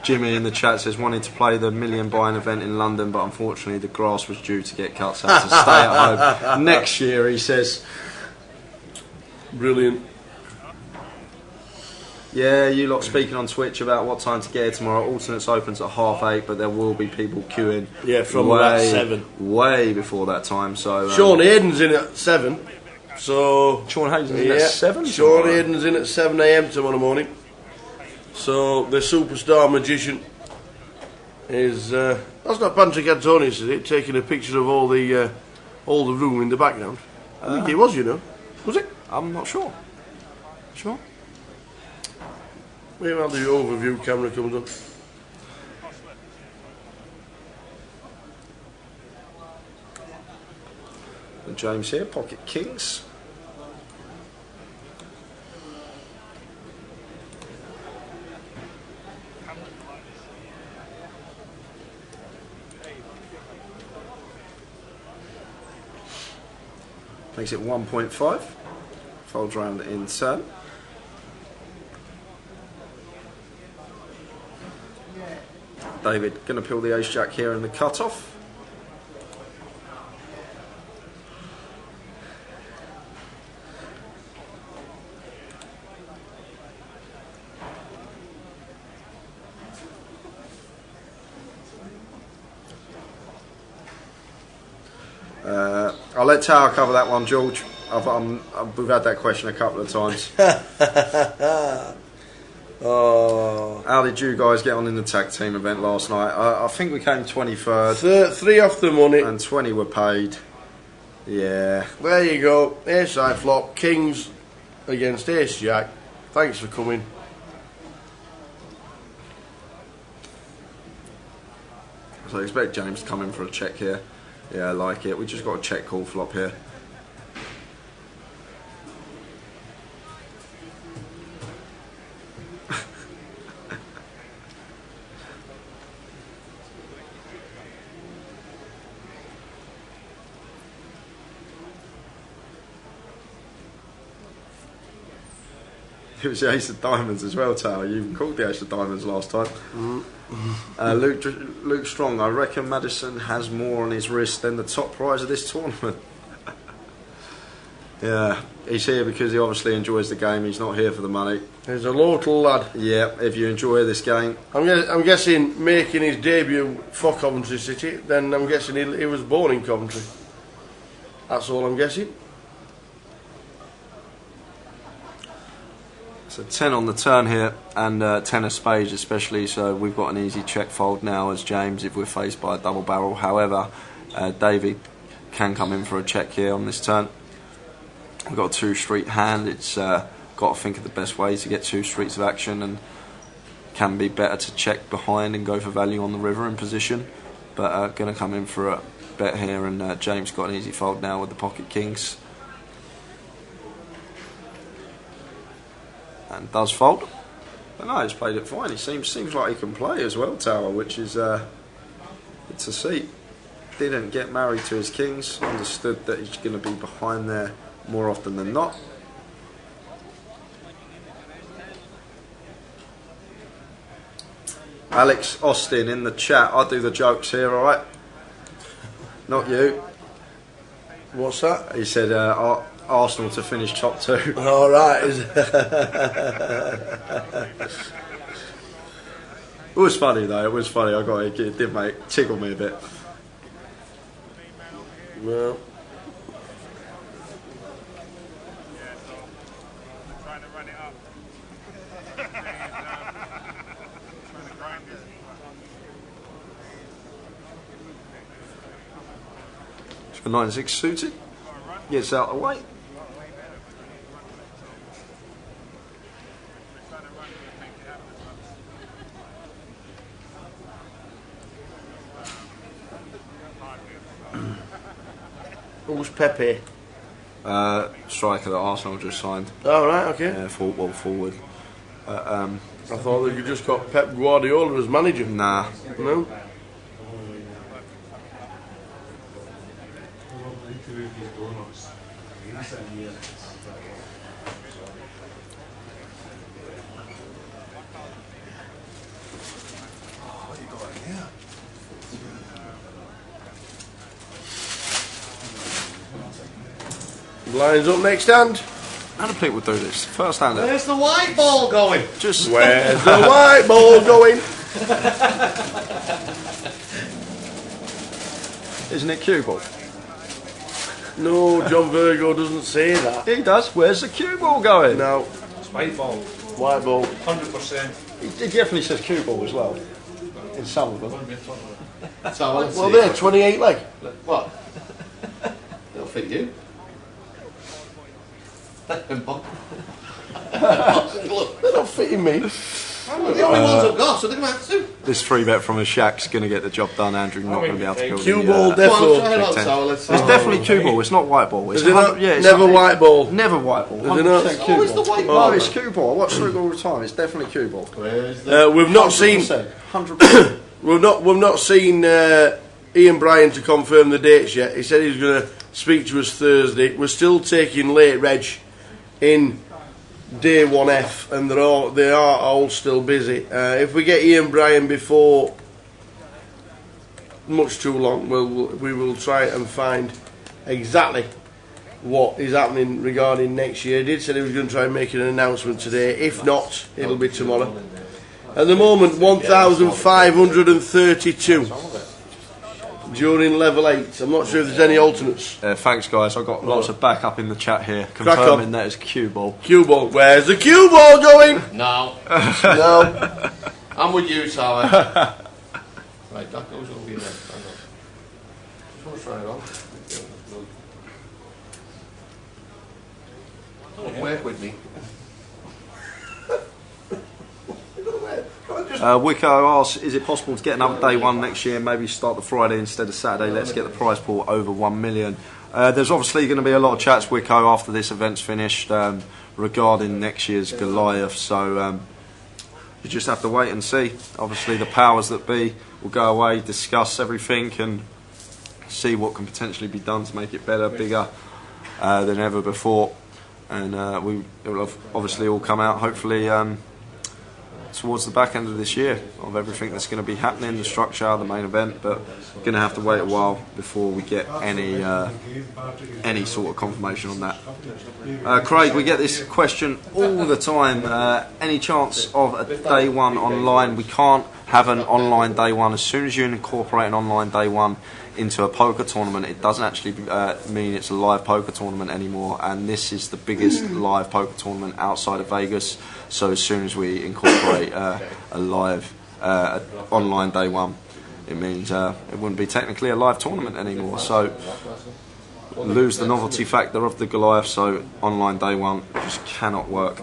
Jimmy in the chat says, wanted to play the million buying event in London, but unfortunately the grass was due to get cut, so I had to stay at home. Next year, he says. Brilliant. Yeah, you lot speaking on Twitch about what time to get here tomorrow. Alternates opens at 8:30, but there will be people queuing. Yeah, from about 7. Way before that time. So Sean Hayden's in at 7. So Sean Hayden's in at 7. Sean Hayden's in at 7 a.m. tomorrow morning. So the superstar magician is that's not Patrick Antonius, is it? Taking a picture of all the room in the background. I think it was, you know. Was it? I'm not sure. Sure. Maybe while the overview camera comes up. And James here, pocket kings. Makes it 1.5. Folds round in turn. David going to pull the ace jack here in the cut-off. I'll let Tower cover that one, George. We've had that question a couple of times. Oh. How did you guys get on in the tag team event last night? I think we came 23rd. 3 off the money. And 20 were paid. Yeah. There you go. Ace side flop. Kings against ace jack. Thanks for coming. So I expect James to come in for a check here. Yeah, I like it. We just got a check call flop here. It was the ace of diamonds as well, Tower. You called the ace of diamonds last time. Luke Strong, I reckon Madison has more on his wrist than the top prize of this tournament. Yeah, he's here because he obviously enjoys the game. He's not here for the money. He's a local lad. Yeah, if you enjoy this game. I'm guessing making his debut for Coventry City, then I'm guessing he was born in Coventry. That's all I'm guessing. So 10 on the turn here, and 10 of spades especially, so we've got an easy check fold now as James if we're faced by a double barrel. However, David can come in for a check here on this turn. We've got a 2-street hand. It's got to think of the best way to get 2 streets of action, and can be better to check behind and go for value on the river in position. But going to come in for a bet here, and James got an easy fold now with the pocket kings. And does fold, but no, he's played it fine. He seems like he can play as well, Tower, which is good to see. Didn't get married to his kings. Understood that he's going to be behind there more often than not. Alex Austin in the chat. I do the jokes here, all right? Not you. What's that? He said Arsenal to finish top 2. All right. It was funny though. It was funny. It did tickle me a bit. Well. A 9-6 suited. Gets out of the way. Who's Pepe? Striker that Arsenal just signed. Oh, right, okay. Yeah, forward. I thought that you just got Pep Guardiola as manager. Nah. No? Lines up next hand. How do people do this? First hand. Where's the white ball going? Just where's the white ball going? Isn't it cue ball? No, John Virgo doesn't say that. He does. Where's the cue ball going? No. It's white ball. White ball. 100%. He definitely says cue ball as well. In some of them. So let's Well, see. there, 28 leg. What? It'll fit you. They're not fitting me. Well, the only ones I've got, so they're going to have to. This 3-bet from a Shaq's going to get the job done. Andrew not going to be able to build Cue the, ball, Go on, try it defo. on, so let's see. It's definitely cue ball. It's not white ball. It's Is it not? yeah, it's Never not- white ball. Never white ball. Is it not? 100% cue Oh, it's ball. the white ball. No, it's cue ball. I watch through all the time. It's definitely cue ball. We've not seen. 100%. We've not seen Ian Bryan to confirm the dates yet. He said he was going to speak to us Thursday. We're still taking late reg in day 1F, and they are all still busy. If we get Ian Bryan before much too long, we will try and find exactly what is happening regarding next year. He did say he was going to try and make an announcement today. If not, it'll be tomorrow. At the moment, 1,532 during level 8. I'm not sure if there's any alternates. Thanks, guys. I've got lots of backup in the chat here Crack confirming on. that it's cue ball. Cue ball. Where's the cue ball going? No. No. I'm with you, Sally. Right, that goes over your head. Hang on. Just want to try it on. Don't work with me. Wicko asks, is it possible to get another day one next year? Maybe start the Friday instead of Saturday. Let's get the prize pool over 1 million. There's obviously going to be a lot of chats, Wicko, after this event's finished regarding next year's Goliath. So you just have to wait and see. Obviously, the powers that be will go away, discuss everything, and see what can potentially be done to make it better, bigger than ever before. And it will have obviously all come out, hopefully, towards the back end of this year, of everything that's going to be happening, the structure, the main event. But going to have to wait a while before we get any sort of confirmation on that. Craig, we get this question all the time. Any chance of a day one online? We can't have an online day one. As soon as you incorporate an online day one into a poker tournament, it doesn't actually mean it's a live poker tournament anymore, and this is the biggest live poker tournament outside of Vegas. So as soon as we incorporate a live online day one, it means it wouldn't be technically a live tournament anymore. So lose the novelty factor of the Goliath. So online day one just cannot work.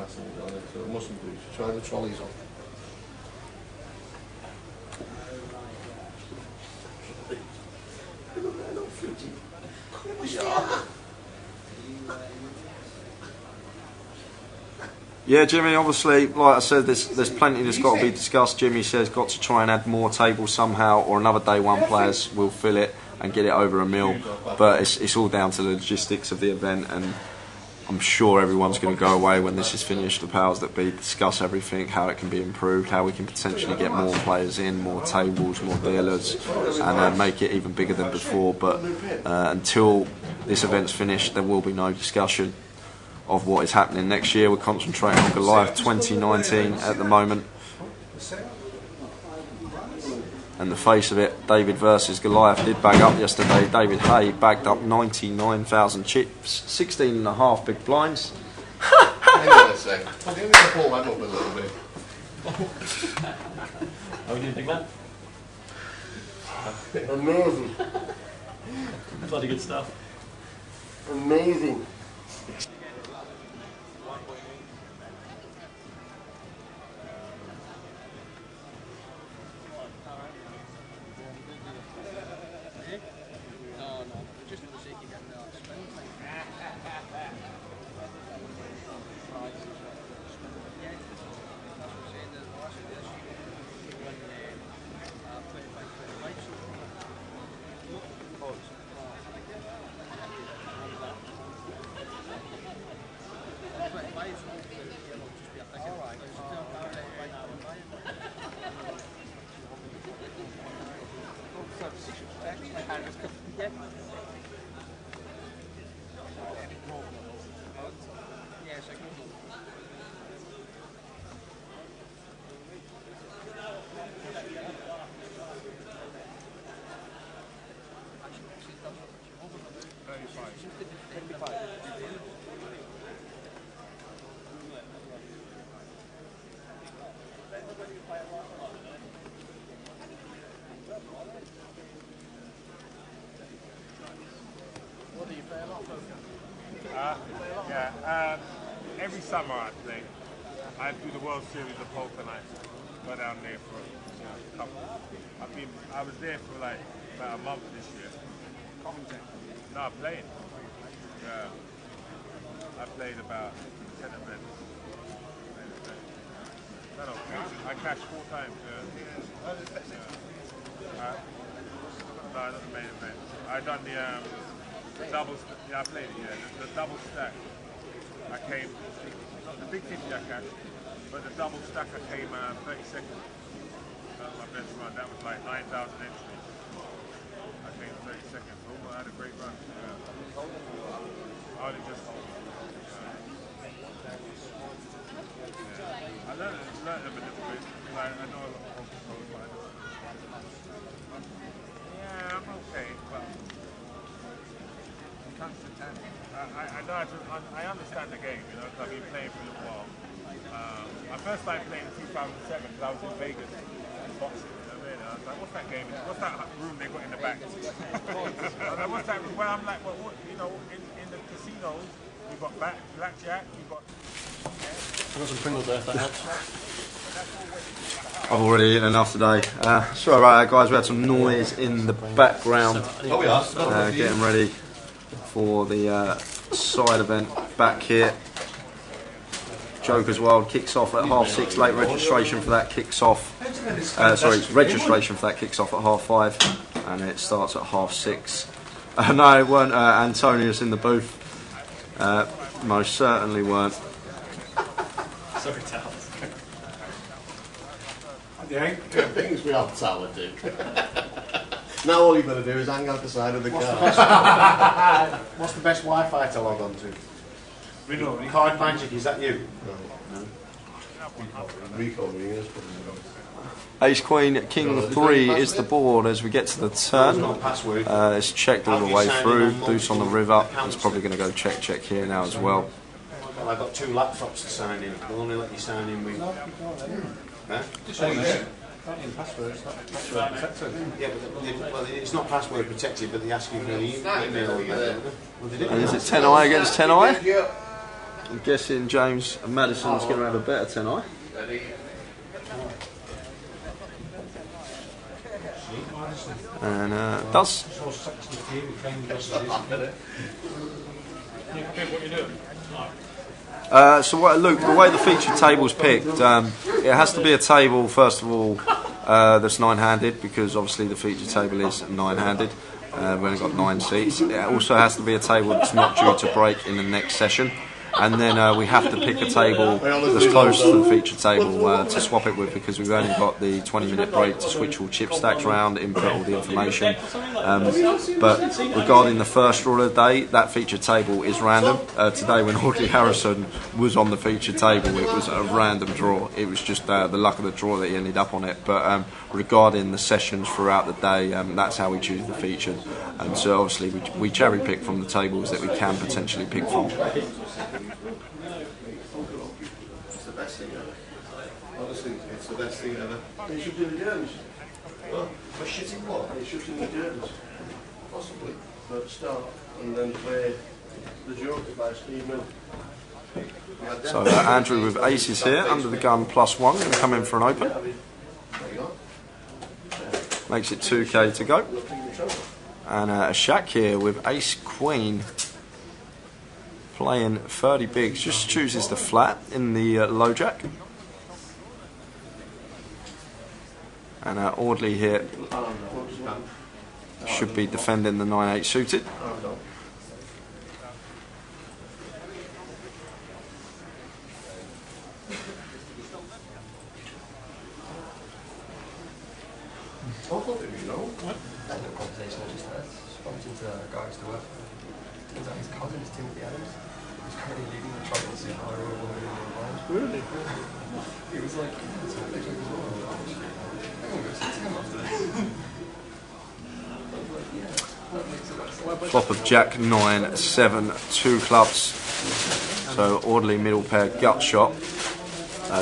Try the trolleys on. Yeah, Jimmy, obviously, like I said, there's plenty that's got to be discussed. Jimmy says got to try and add more tables somehow, or another day one players will fill it and get it over a mil. But it's all down to the logistics of the event, and I'm sure everyone's going to go away when this is finished, the powers that be, discuss everything, how it can be improved, how we can potentially get more players in, more tables, more dealers, and make it even bigger than before. But until this event's finished, there will be no discussion of what is happening next year. We're concentrating on Goliath 2019 at the moment. And the face of it, David versus Goliath did bag up yesterday. David Hay bagged up 99,000 chips, 16.5 big blinds. Hang on a sec. I'm going to pull that up a little bit. How are you doing, big man? Amazing. Bloody good stuff. Amazing. Every summer I play. I do the World Series of Poker night. Go down there for a couple. I was there for like about a month this year. No, playing. Yeah. I played about 10 events. No, I cashed 4 times. No, not the main event. I done the double. Yeah, I played it. Yeah, the double stack. I came. Not the big 50 I cashed, but the double stack I came 30 seconds. That was my best run. That was like 9,000 entries. I came 30 seconds. Oh, I had a great run. I only just hold. I learned them a little bit. I know a lot of poker pros, but yeah, I'm okay. But I understand the game, you know, because I've been playing for a little while. I first started playing in 2007 because I was in Vegas boxing. You know what I mean? I was like, what's that game? What's that room they got in the back? I was like, what's that room? Well, I'm like, well, what, you know, in the casinos, you've got blackjack, you've got... I've got some Pringles there, if that helps. I've already eaten enough today. Sorry about that, guys. We had some noise in the background. Getting ready for the side event back here. Joker's World kicks off at 6:30. Late registration for that kicks off. Registration for that kicks off at 5:30, and it starts at 6:30. No, it weren't Antonius in the booth. Most certainly weren't. Sorry, Tal. Yeah, good things we have Tower do. Now all you've got to do is hang out the side of the car. What's the best Wi-Fi to log on to? Card Magic, is that you? No. Ace Queen King 3 is the board as we get to the turn. It's checked all the way through. Deuce on the river. It's probably going to go check here now as well. Well, I've got 2 laptops to sign in. They'll only let you sign in with... Huh? Password, it's not password protected. Yeah, but it's not password protected, but they ask you for the email. And is it 10i against 10i? I'm guessing James Madison's going to have a better 10i. And does. So Luke, the way the featured table's picked, it has to be a table, first of all, that's 9-handed, because obviously the featured table is 9-handed. We've only got 9 seats. It also has to be a table that's not due to break in the next session. And then we have to pick a table that's close to the featured table to swap it with, because we've only got the 20-minute break to switch all chip stacks around, input all the information. But regarding the first draw of the day, that featured table is random. Today when Audley Harrison was on the featured table, it was a random draw. It was just the luck of the draw that he ended up on it. But regarding the sessions throughout the day, that's how we choose the featured. And so obviously we cherry pick from the tables that we can potentially pick from. It's the best thing ever. Honestly, it's the best thing ever. They should do the Germans. Well, for shitting what? They should do the Germans. Possibly. But start and then play the Joker by Steve Mill. So Andrew with aces here, under the gun +1, going to come in for an open. Makes it 2k to go. And a shack here with ace queen. Playing 30 bigs, just chooses the flat in the low jack. And Audley here should be defending the 9-8 suited. Really? He was like, Flop of Jack 9 7 2 clubs. So Audley middle pair gut shot.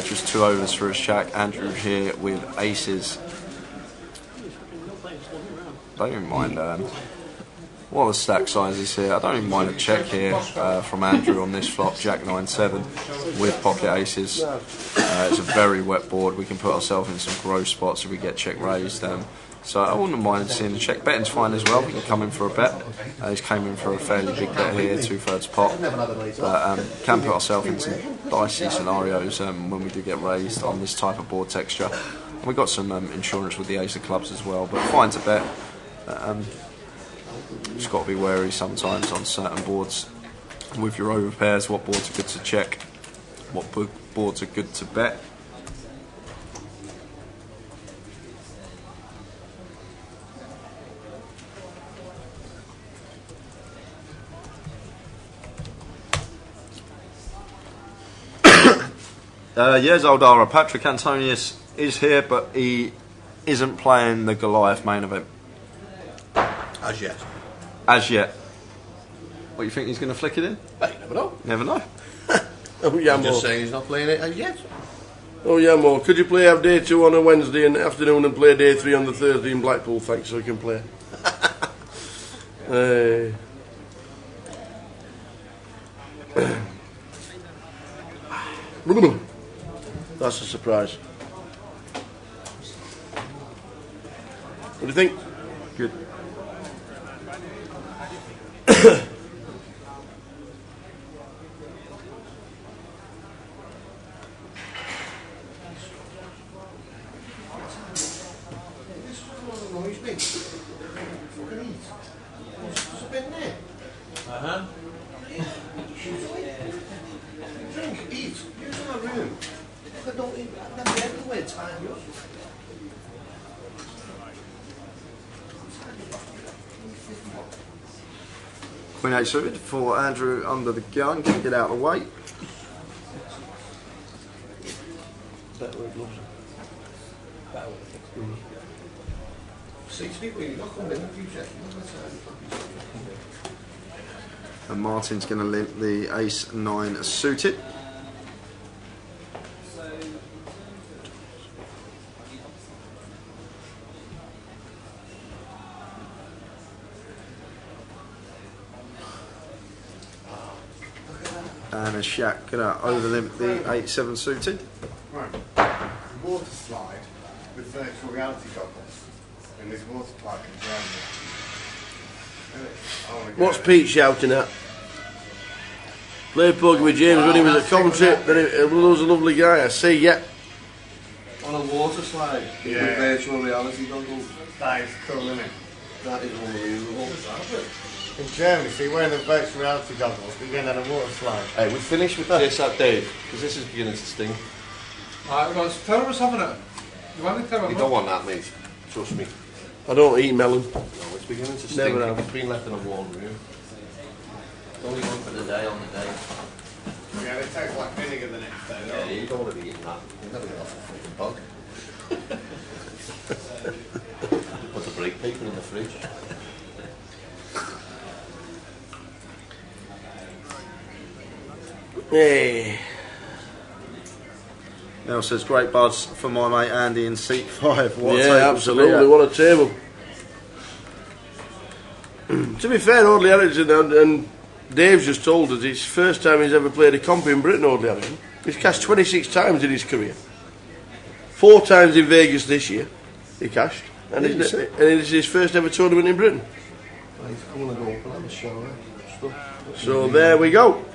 Just 2 overs for his shack. Andrew here with aces. Don't even mind What are the stack sizes here? I don't even mind a check here from Andrew on this flop, Jack 9-7 with pocket aces. It's a very wet board. We can put ourselves in some gross spots if we get check raised. So I wouldn't mind seeing the check. Betting's fine as well. We can come in for a bet. He's came in for a fairly big bet here, 2/3 pot. But can put ourselves in some dicey scenarios when we do get raised on this type of board texture. And we got some insurance with the ace of clubs as well. But fine to bet. Just got to be wary sometimes on certain boards with your overpairs. What boards are good to check? What boards are good to bet? Yes, Aldara. Patrick Antonius is here, but he isn't playing the Goliath main event. As yet. As yet. What, you think he's going to flick it in? You never know. Never know. Oh, yeah, I'm just saying he's not playing it as yet. Oh, yeah, more. Could you play have day 2 on a Wednesday in the afternoon and play day 3 on the Thursday in Blackpool? Thanks, so we can play. That's a surprise. What do you think? Good. Queen 8 suited for Andrew under the gun. Can get out of the way. And Martin's going to limp the ace 9 suited. And a Shaq going to overlimp the 8-7 suited. Right. Water slide with virtual reality goggles in this water park in Germany. What's Pete shouting at? Played poker with James when he was at Coventry. He was a lovely guy. I see, yeah. On a water slide with virtual reality goggles. That is cool, isn't it? That is unbelievable. In Germany, so you're wearing the virtual reality goggles, but you're going down a water slide. Hey, we finished with this, Dave, because this is beginning to sting. Alright, well, it's terrorists having it. You want it terror? You don't want that, mate. Trust me. I don't eat melon. No, it's beginning to Never stink. have. It's been left in a warm room. Only one for the day on the day. Yeah, they taste like vinegar the next day. Yeah, you don't want to be eating that. You'll never get off a freaking bug. Put the break paper in the fridge. Hey. Nell says, great buzz for my mate Andy in seat 5. What a Yeah, table absolutely. to be at. What a table. To be fair, Audley Harrington and Dave's just told us it's the first time he's ever played a comp in Britain, Audley Harrington. He's cashed 26 times in his career. 4 times in Vegas this year, he cashed. And it's his first ever tournament in Britain. He's coming and going on the show, eh? So there we go.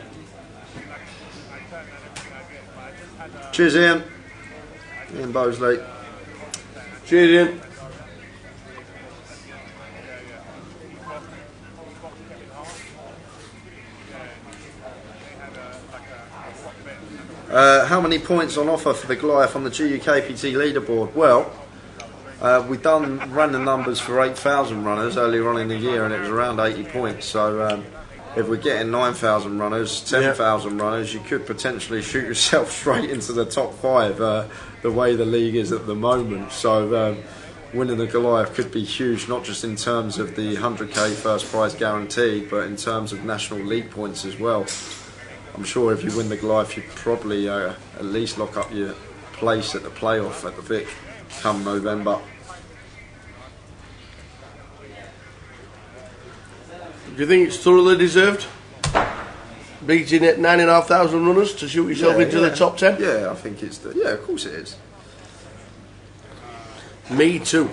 Cheers, Ian. Ian Bosley. Cheers, Ian. How many points on offer for the Goliath on the GUKPT leaderboard? Well, we ran the numbers for 8,000 runners earlier on in the year, and it was around 80 points. So if we're getting 9,000 runners, 10,000 runners, you could potentially shoot yourself straight into the top 5. The way the league is at the moment. So winning the Goliath could be huge, not just in terms of the 100k first prize guaranteed, but in terms of national league points as well. I'm sure if you win the Goliath, you'd probably at least lock up your place at the playoff at the Vic come November. Do you think it's thoroughly deserved? Beating at 9,500 runners to shoot yourself into the top 10? Yeah, I think it's. Yeah, of course it is. Me too.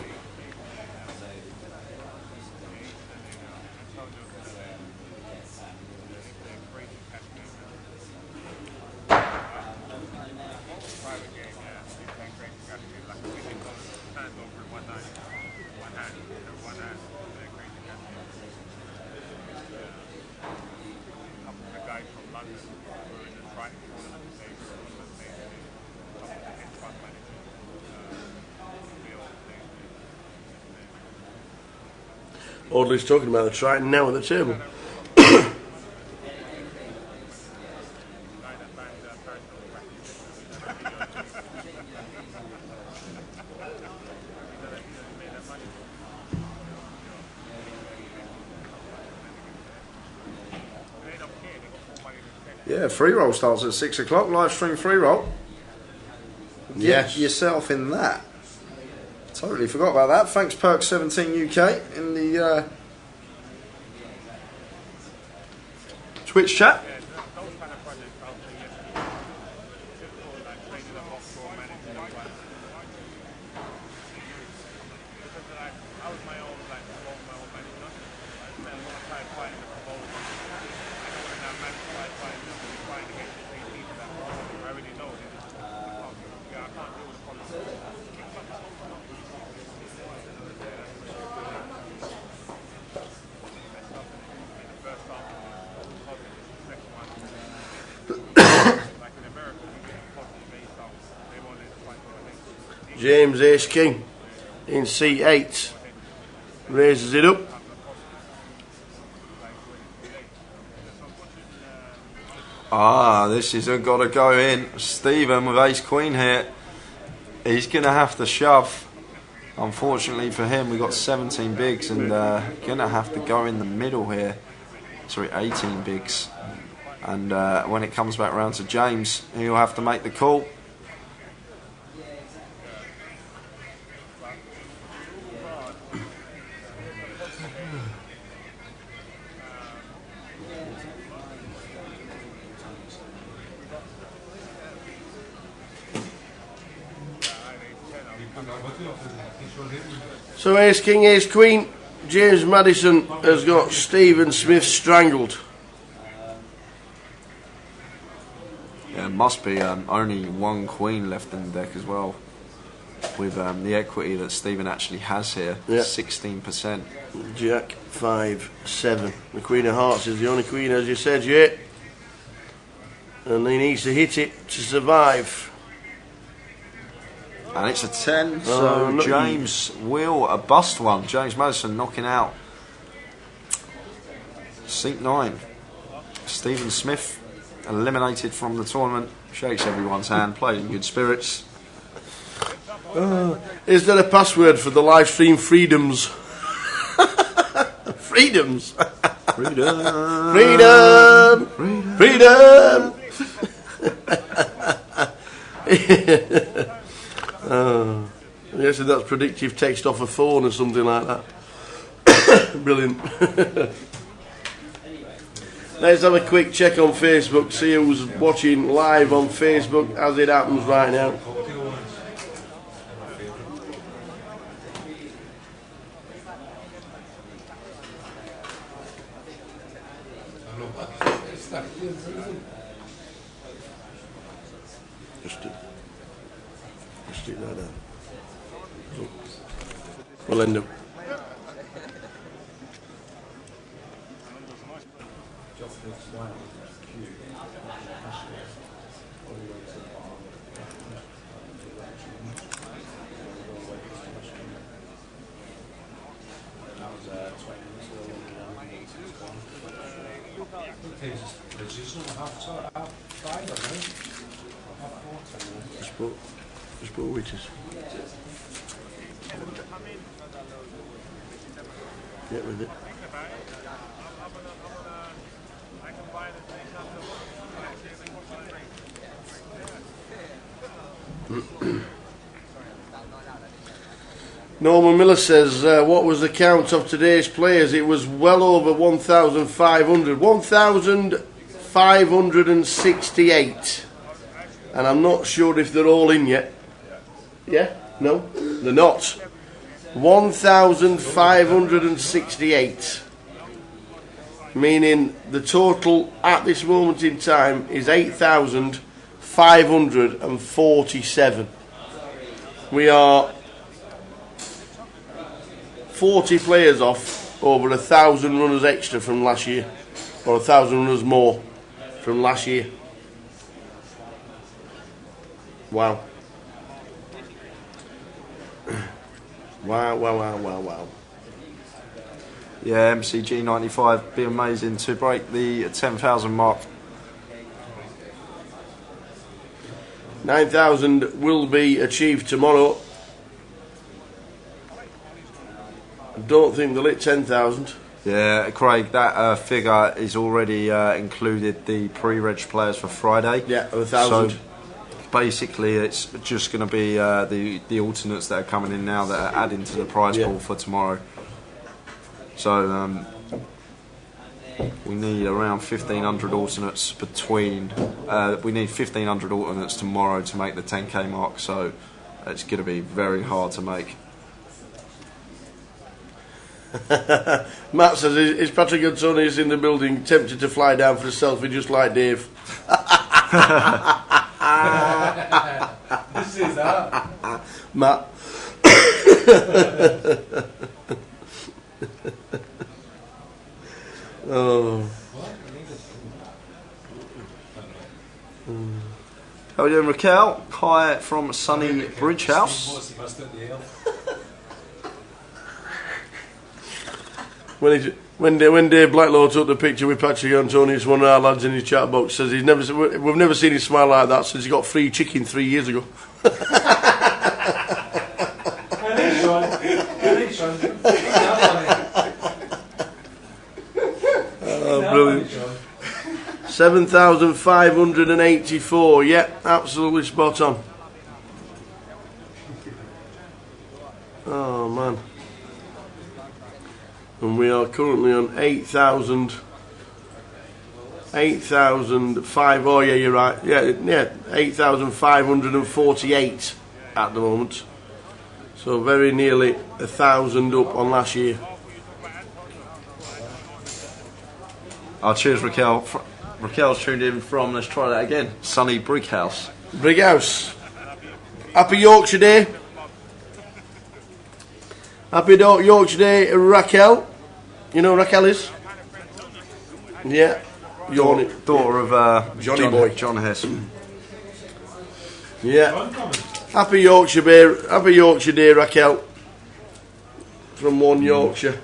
Audley's talking about the Triton now at the table. Yeah, free roll starts at 6 o'clock. Live stream free roll. Yes. Get yourself in that. Totally forgot about that. Thanks, Perk17 UK in the Twitch chat. James Ace King in C8 raises it up. This is got to go in. Stephen with Ace Queen here. He's going to have to shove. Unfortunately for him, we got 17 bigs and going to have to go in the middle here. Sorry, 18 bigs. And when it comes back round to James, he'll have to make the call. So Ace King, Ace Queen, James Madison has got Stephen Smith strangled. Yeah, must be only one queen left in the deck as well. With the equity that Stephen actually has here, 16%. Jack 5 7. The Queen of Hearts is the only queen, as you said, yeah. And he needs to hit it to survive. And it's a 10, so James will bust one. James Madison knocking out seat 9. Stephen Smith eliminated from the tournament. Shakes everyone's hand, played in good spirits. Is there a password for the live stream freedoms? Freedoms! Freedom! Freedom! Freedom! Yes, that's predictive text off a phone or something like that. Brilliant. Let's have a quick check on Facebook, see who's watching live on Facebook as it happens right now. Just stick that down. We'll end up. Just put witches. Get with it. Norman Miller says, what was the count of today's players? It was well over 1,500. 1,568. And I'm not sure if they're all in yet. Yeah? No? They're not. 1,568. Meaning the total at this moment in time is 8,547. We are 40 players off over 1,000 runners extra from last year, or 1,000 runners more from last year. Wow. Wow. Yeah, MCG 95 be amazing to break the 10,000 mark. 9,000 will be achieved tomorrow. I don't think they'll hit 10,000. Yeah, Craig, that figure is already included the pre-reg players for Friday. Yeah, 1,000. So basically, it's just going to be the alternates that are coming in now that are adding to the prize pool for tomorrow. So we need around 1,500 alternates between. We need 1,500 alternates tomorrow to make the 10k mark. So it's going to be very hard to make. Matt says, is Patrick Antonius in the building tempted to fly down for a selfie just like Dave? This is that. Matt. Oh. How are you doing, Raquel? Hi from sunny Bridge House. When Dave Blacklaw took the picture with Patrick Antonius, one of our lads in his chat box says we've never seen him smile like that since he got free chicken 3 years ago. Brilliant. 7,584. Yeah, absolutely spot on. Oh man. And we are currently on 8,005. Oh yeah, you're right. Yeah, 8,548 at the moment. So very nearly 1,000 up on last year. Oh, cheers, Raquel. Raquel's tuned in from, let's try that again, sunny Brighouse. Brighouse. Happy Yorkshire Day. Happy Yorkshire Day, Raquel. You know who Raquel is? Yeah. Daughter of Johnny Boy. John Hess. Yeah. Happy Yorkshire Day, Raquel. From one Yorkshire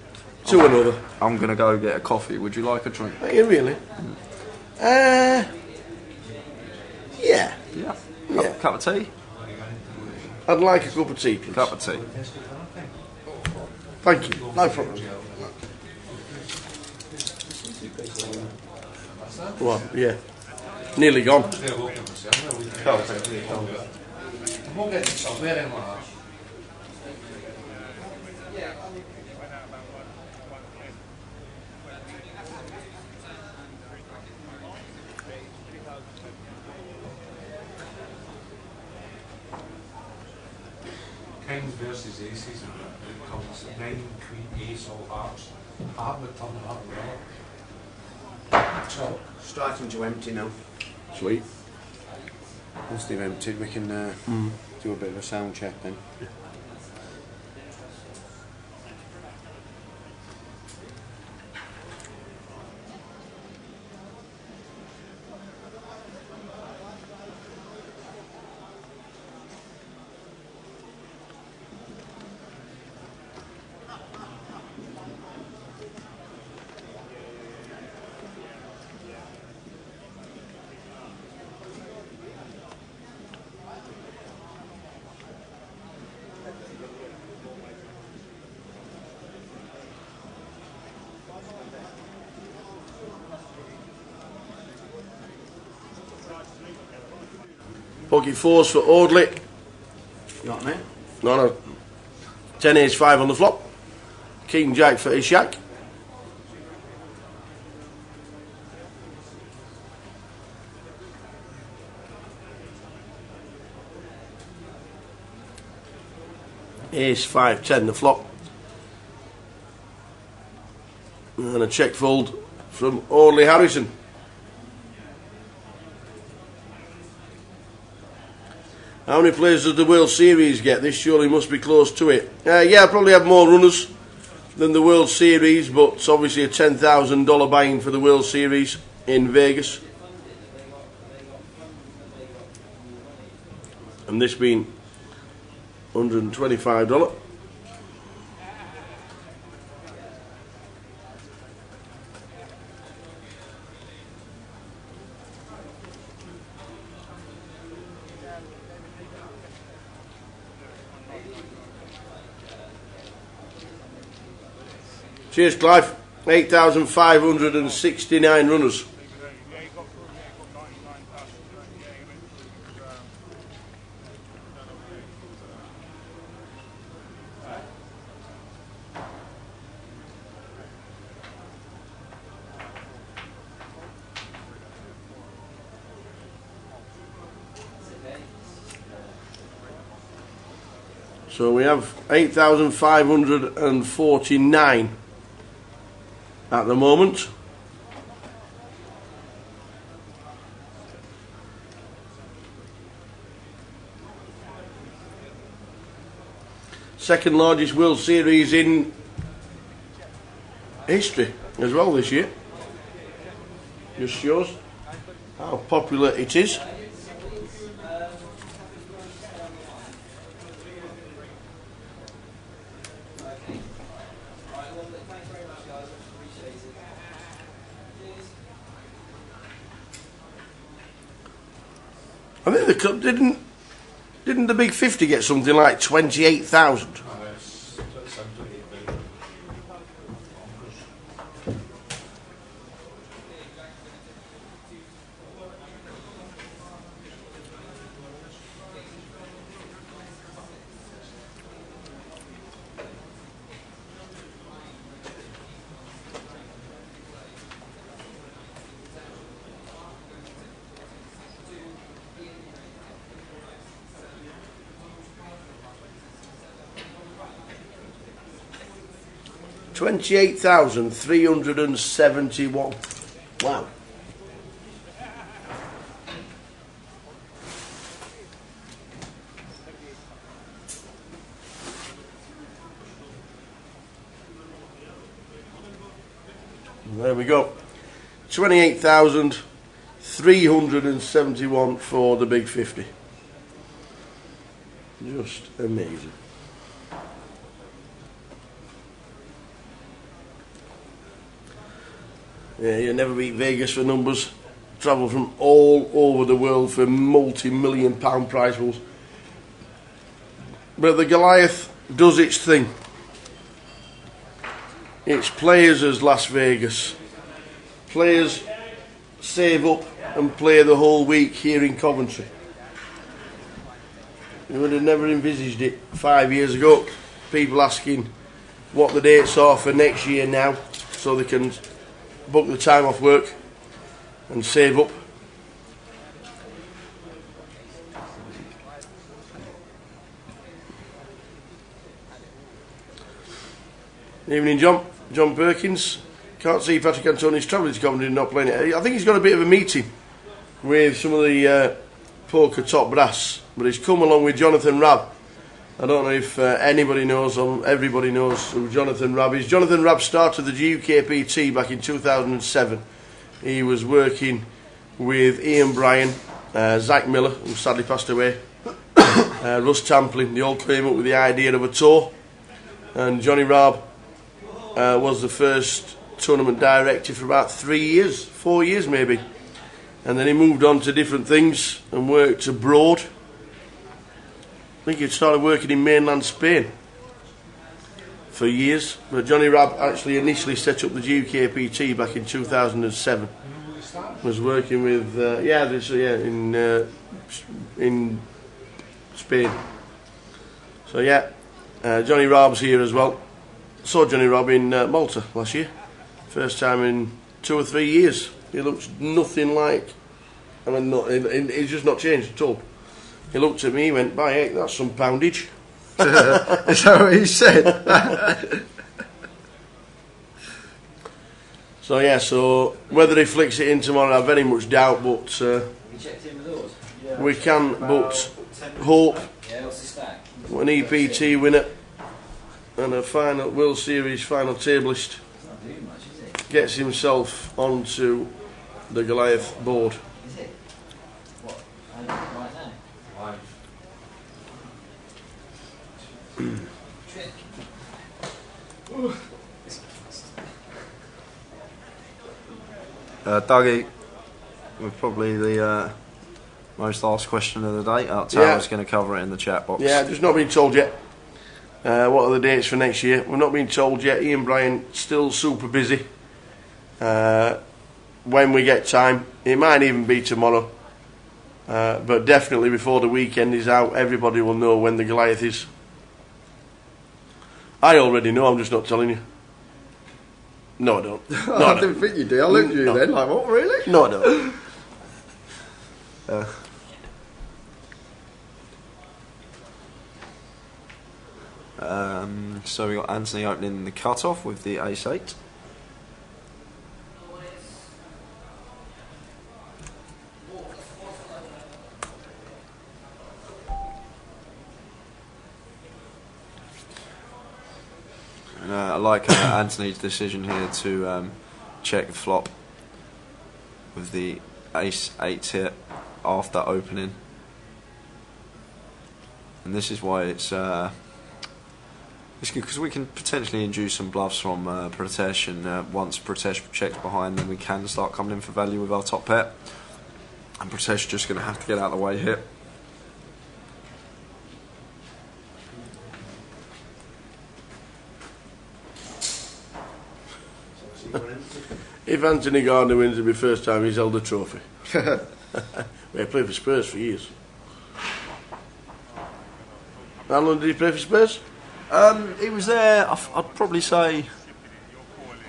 to another. I'm going to go get a coffee. Would you like a drink? Are you really? Yeah. Yeah. Cup of tea? I'd like a cup of tea, please. Cup of tea. Thank you. No problem. Well, yeah. Nearly gone. Kings versus aces, and it comes 9, queen, ace, all hearts. Heart would turn heart well. So, starting to empty now. Sweet. Once they've emptied, we can do a bit of a sound check then. Pocket fours for Audley. You got me? No. 10 ace 5 on the flop. King Jack for Ishak. Ace 5 10 the flop. And a check fold from Audley Harrison. How many players does the World Series get? This surely must be close to it. Yeah, I probably have more runners than the World Series, but it's obviously a $10,000 buy-in for the World Series in Vegas. And this being $125. Cheers, Clive. 8,569 runners. So we have 8,549 at the moment. Second largest World Series in history as well this year. Just shows how popular it is. I think the club didn't the Big 50 get something like 28,000? $28,371. Wow. There we go. 28,371 for the Big 50. Just amazing. Yeah, you never beat Vegas for numbers. Travel from all over the world for multi-million-pound prize pools. But the Goliath does its thing. It's players as Las Vegas. Players save up and play the whole week here in Coventry. You would have never envisaged it 5 years ago. People asking what the dates are for next year now, so they can book the time off work and save up. Evening, John. John Perkins. Can't see Patrick Antoni's travelling to Coventry and not playing it. I think he's got a bit of a meeting with some of the poker top brass, but he's come along with Jonathan Rabb. I don't know if anybody knows or everybody knows who Jonathan Rabb is. Jonathan Rabb started the UKPT back in 2007. He was working with Ian Bryan, Zach Miller, who sadly passed away, Russ Tamplin. They all came up with the idea of a tour, and Johnny Rabb was the first tournament director for about 3 years, 4 years maybe, and then he moved on to different things and worked abroad. I think he started working in mainland Spain for years, but Johnny Rabb actually initially set up the UKPT back in 2007. Was working with in Spain. So yeah, Johnny Rob's here as well. Saw Johnny Rob in Malta last year. First time in 2 or 3 years. He looks nothing like. I mean, he's just not changed at all. He looked at me, he went, "By heck, that's some poundage." Is that what he said? So yeah, so whether he flicks it in tomorrow, I very much doubt, but we can but hope. An EPT winner and a final World Series final tablist gets himself onto the Goliath board. Dougie, with probably the most asked question of the day. Tara's going to cover it in the chat box. Yeah, just not been told yet. What are the dates for next year? We've not been told yet. Ian Bryan still super busy. When we get time, it might even be tomorrow, but definitely before the weekend is out, everybody will know when the Goliath is. I already know, I'm just not telling you. No, I don't. No, I didn't think you did. I looked at you then, like, what, really? No, I don't. So we got Anthony opening the cut-off with the ace-8. And I like Anthony's decision here to check the flop with the ace-8 hit after opening. And this is why it's good, because we can potentially induce some bluffs from Pratesh, and once Pratesh checks behind, then we can start coming in for value with our top pair. And Pratesh just going to have to get out of the way here. If Anthony Gardner wins, it'll be the first time he's held a trophy. He played for Spurs for years. How long did he play for Spurs? He was there, I'd probably say,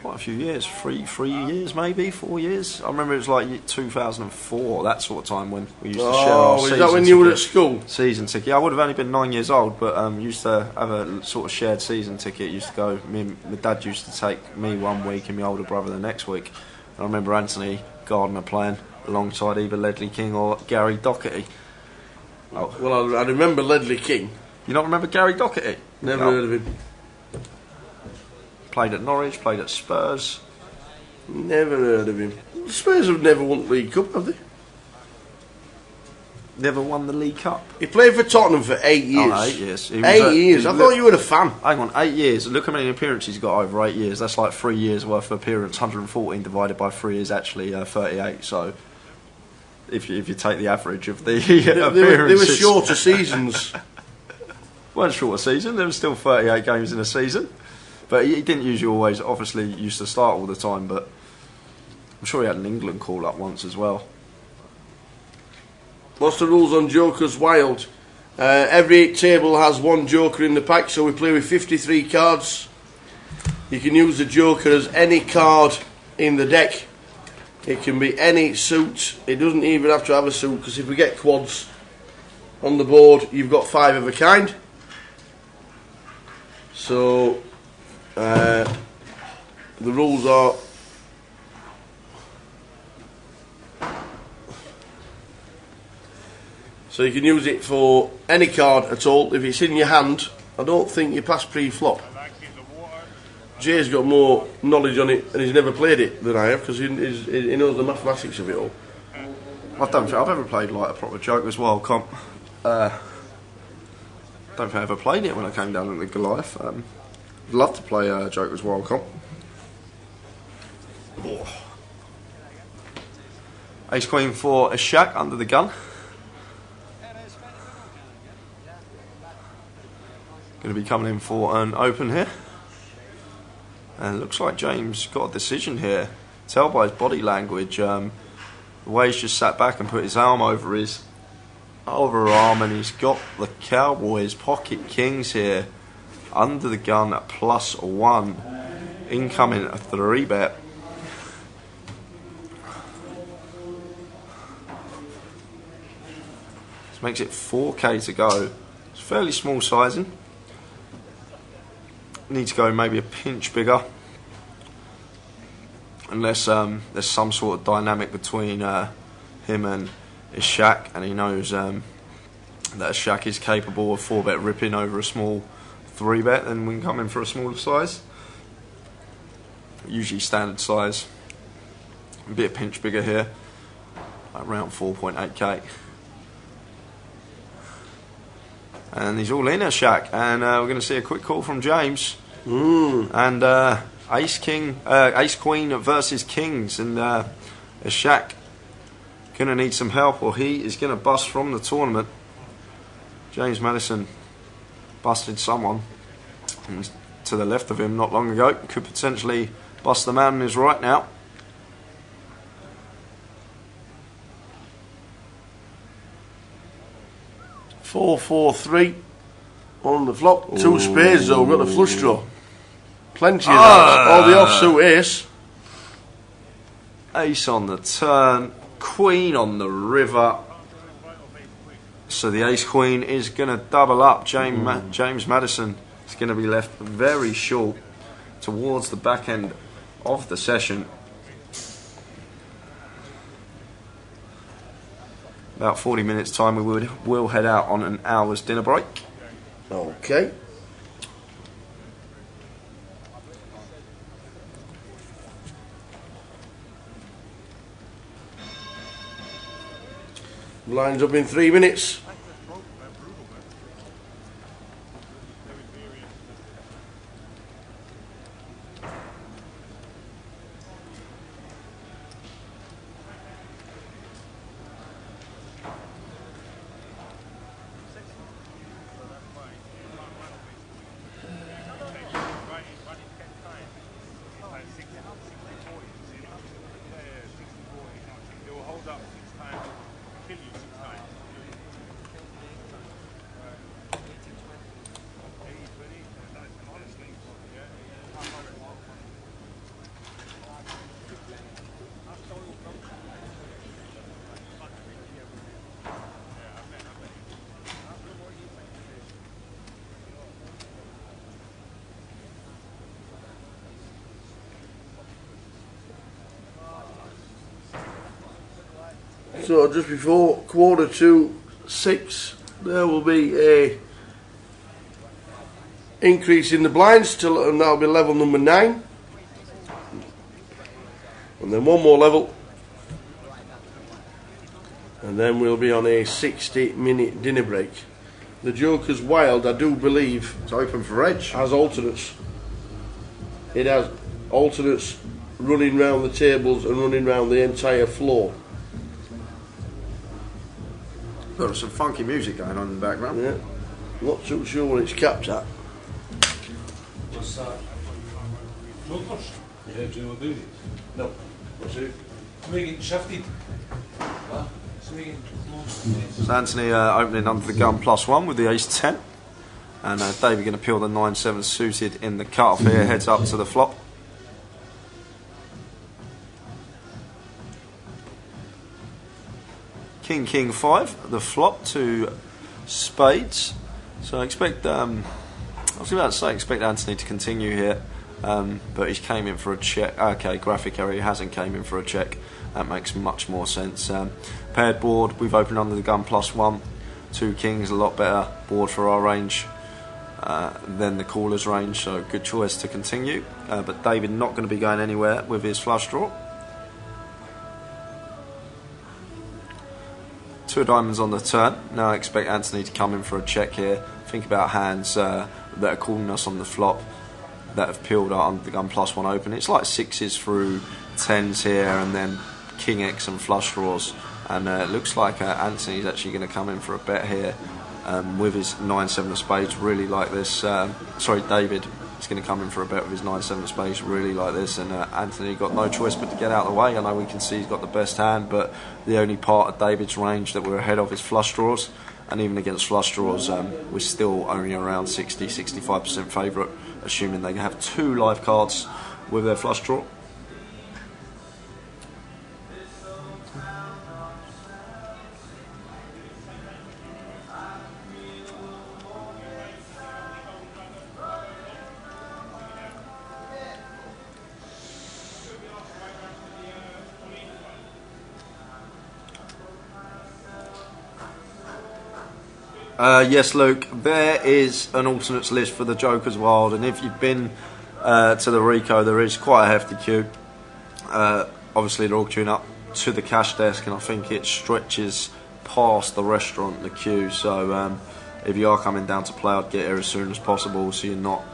quite a few years. 3 years maybe, 4 years. I remember it was like 2004, that sort of time, when we used to share our season ticket. Is that when you were at school? Season ticket. I would have only been 9 years old, but used to have a sort of shared season ticket. Used to go, my dad used to take me one week and my older brother the next week. And I remember Anthony Gardner playing alongside either Ledley King or Gary Doherty. Oh. Well, I remember Ledley King. You don't remember Gary Doherty? Never heard of him. Played at Norwich, played at Spurs. Never heard of him. Spurs have never won the League Cup, have they? Never won the League Cup. He played for Tottenham for 8 years. Oh, 8 years. 8 years. I thought you were a fan. Hang on, 8 years. Look how many appearances he's got over 8 years. That's like 3 years worth of appearance. 114 divided by 3 is actually 38. So if you take the average of the appearances, they were shorter seasons. Weren't shorter season. There was still 38 games in a season. But he didn't usually always, obviously, used to start all the time, but I'm sure he had an England call-up once as well. What's the rules on Jokers Wild? Every table has one Joker in the pack, so we play with 53 cards. You can use the Joker as any card in the deck. It can be any suit. It doesn't even have to have a suit, because if we get quads on the board, you've got 5 of a kind. So the rules are so you can use it for any card at all. If it's in your hand, I don't think you pass pre-flop. Jay's got more knowledge on it and he's never played it than I have, because he knows the mathematics of it all. I don't think I've ever played like a proper Joker's World Comp. Don't think I ever played it when I came down to the Goliath. I'd love to play Joker's World Comp. Oh. Ace Queen for a shack under the gun. Going to be coming in for an open here. And it looks like James got a decision here. Tell by his body language. The way he's just sat back and put his arm over his arm, and he's got the Cowboys pocket kings here. under the gun at +1. Incoming a 3-bet. This makes it 4k to go. It's fairly small sizing. Need to go maybe a pinch bigger. Unless there's some sort of dynamic between him and Ishak, and he knows that Ishak is capable of 4-bet ripping over a small 3-bet, then we can come in for a smaller size. Usually standard size. A bit of pinch bigger here, around 4.8k. And he's all in, Ishak, and we're going to see a quick call from James. And Ace Queen versus Kings, and Ishak gonna need some help, or he is gonna bust from the tournament. James Madison busted someone to the left of him not long ago. Could potentially bust the man on his right now. $4-4-3 on the flop. Two spades though. We've got a flush draw. Plenty of that. Oh, the offsuit ace. Ace on the turn, queen on the river. So the ace queen is going to double up. James Madison is going to be left very short towards the back end of the session. About 40 minutes time we will head out on an hour's dinner break. Okay. Lines up in 3 minutes. So just before 5:45, there will be a increase in the blinds till, and that'll be level number 9, and then one more level, and then we'll be on a 60-minute dinner break. The Joker's Wild, I do believe, it's open for edge. Has alternates. It has alternates running round the tables and running round the entire floor. Got some funky music going on in the background. Yeah, not too sure what it's capped at. What's that? Jokers? Yeah, do you know what it is? No. What's it? It's making shifted. What? It's making close. So Anthony opening under the gun +1 with the ace-10, and David going to peel the 9-7 suited in the cut-off here. Heads up to the flop. King 5, the flop to spades. So I expect, I was about to say, expect Anthony to continue here, but he's came in for a check. Okay, graphic error, he hasn't came in for a check. That makes much more sense. Paired board, we've opened under the gun +1. 2 kings, a lot better board for our range than the caller's range, so good choice to continue. But David not going to be going anywhere with his flush draw. 2 diamonds on the turn. Now I expect Anthony to come in for a check here. Think about hands that are calling us on the flop that have peeled our under the gun +1 open. It's like 6s through 10s here, and then King X and flush draws. And it looks like Anthony's actually going to come in for a bet here with his 9-7 of spades. Really like this. Sorry, David is going to come in for a bet with his 9-7 of spades. Really like this, and Anthony got no choice but to get out of the way. I know we can see he's got the best hand, but the only part of David's range that we're ahead of is flush draws, and even against flush draws, we're still only around 60-65% favourite, assuming they have 2 live cards with their flush draw. Yes, Luke, there is an alternates list for the Joker's Wild, and if you've been to the Rico, there is quite a hefty queue. Obviously, they're all queuing up to the cash desk, and I think it stretches past the restaurant, the queue. So if you are coming down to play, I'd get here as soon as possible so you're not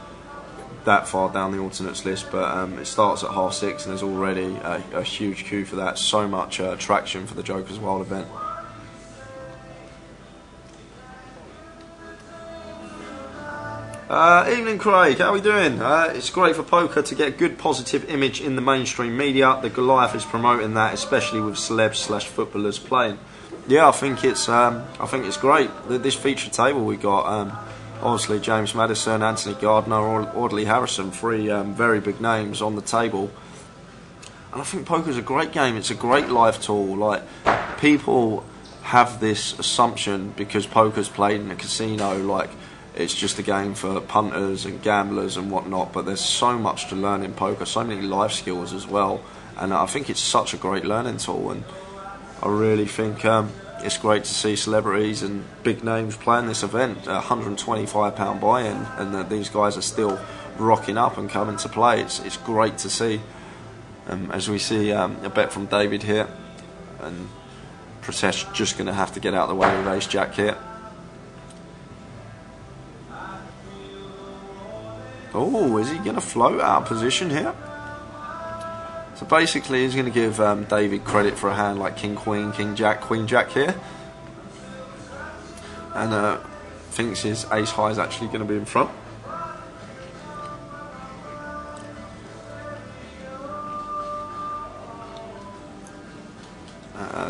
that far down the alternates list. But it starts at 6:30, and there's already a huge queue for that. So much traction for the Joker's Wild event. Evening, Craig, how are we doing? It's great for poker to get a good positive image in the mainstream media. The Goliath is promoting that, especially with celebs / footballers playing. Yeah, I think it's great. This feature table we got, obviously James Maddison, Anthony Gardner, Audley Harrison, 3 very big names on the table. And I think poker's a great game. It's a great live tool. Like, people have this assumption because poker's played in a casino, like it's just a game for punters and gamblers and whatnot, but there's so much to learn in poker, so many life skills as well, and I think it's such a great learning tool, and I really think it's great to see celebrities and big names playing this event. £125 buy-in, and these guys are still rocking up and coming to play. It's great to see. As we see a bet from David here, and Pratesh just going to have to get out of the way with Ace-Jack here. Oh, is he going to float out of position here? So basically he's going to give David credit for a hand like King Queen, King Jack, Queen Jack here, and thinks his Ace High is actually going to be in front.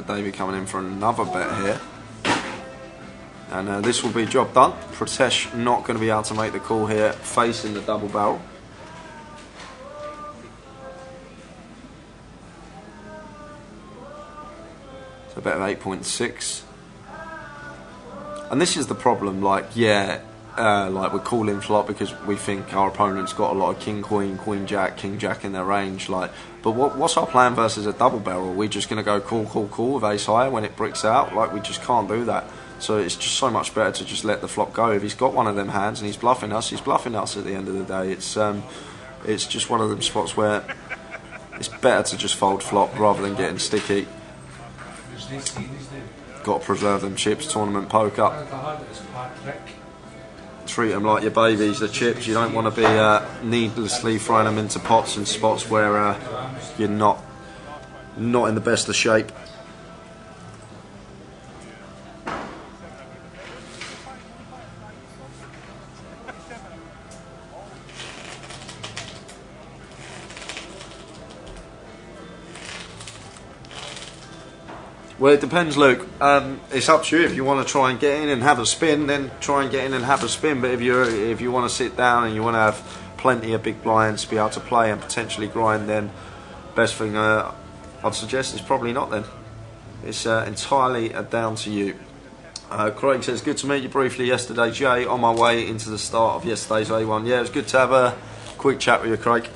David coming in for another bet here. And this will be job done. Pratesh not going to be able to make the call here, facing the double barrel. So a bet of 8.6. And this is the problem, like, yeah, like we're calling flop because we think our opponent's got a lot of King Queen, Queen Jack, King Jack in their range, like, but what's our plan versus a double barrel? Are we just going to go call with Ace High when it bricks out? Like, we just can't do that. So it's just so much better to just let the flop go. If he's got one of them hands and he's bluffing us at the end of the day. It's just one of them spots where it's better to just fold flop rather than getting sticky. Got to preserve them chips, tournament poker. Treat them like your babies, the chips. You don't want to be needlessly throwing them into pots and spots where you're not in the best of shape. Well, it depends, Luke. It's up to you. If you want to try and get in and have a spin, then try and get in and have a spin. But if you want to sit down and you want to have plenty of big blinds to be able to play and potentially grind, then best thing I'd suggest is probably not. Then it's entirely down to you. Craig says, good to meet you briefly yesterday, Jay. On my way into the start of yesterday's A1. Yeah, it was good to have a quick chat with you, Craig.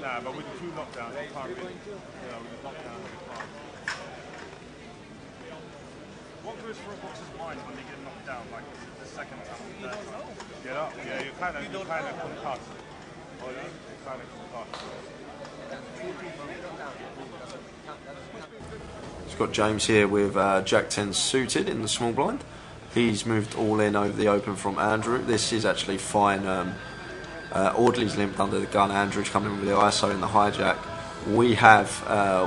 Nah, but with the 2 knockdowns, you can't really. With the knockdowns, you can't. What goes for a boxer's mind when they get knocked down, like the second time, the third time? Get up, yeah, you kind of concussed. Oh, yeah, you kind of concussed. It's got James here with Jack 10 suited in the small blind. He's moved all in over the open from Andrew. This is actually fine. Audley's limped under the gun. Andrew's coming with the ISO in the hijack. We have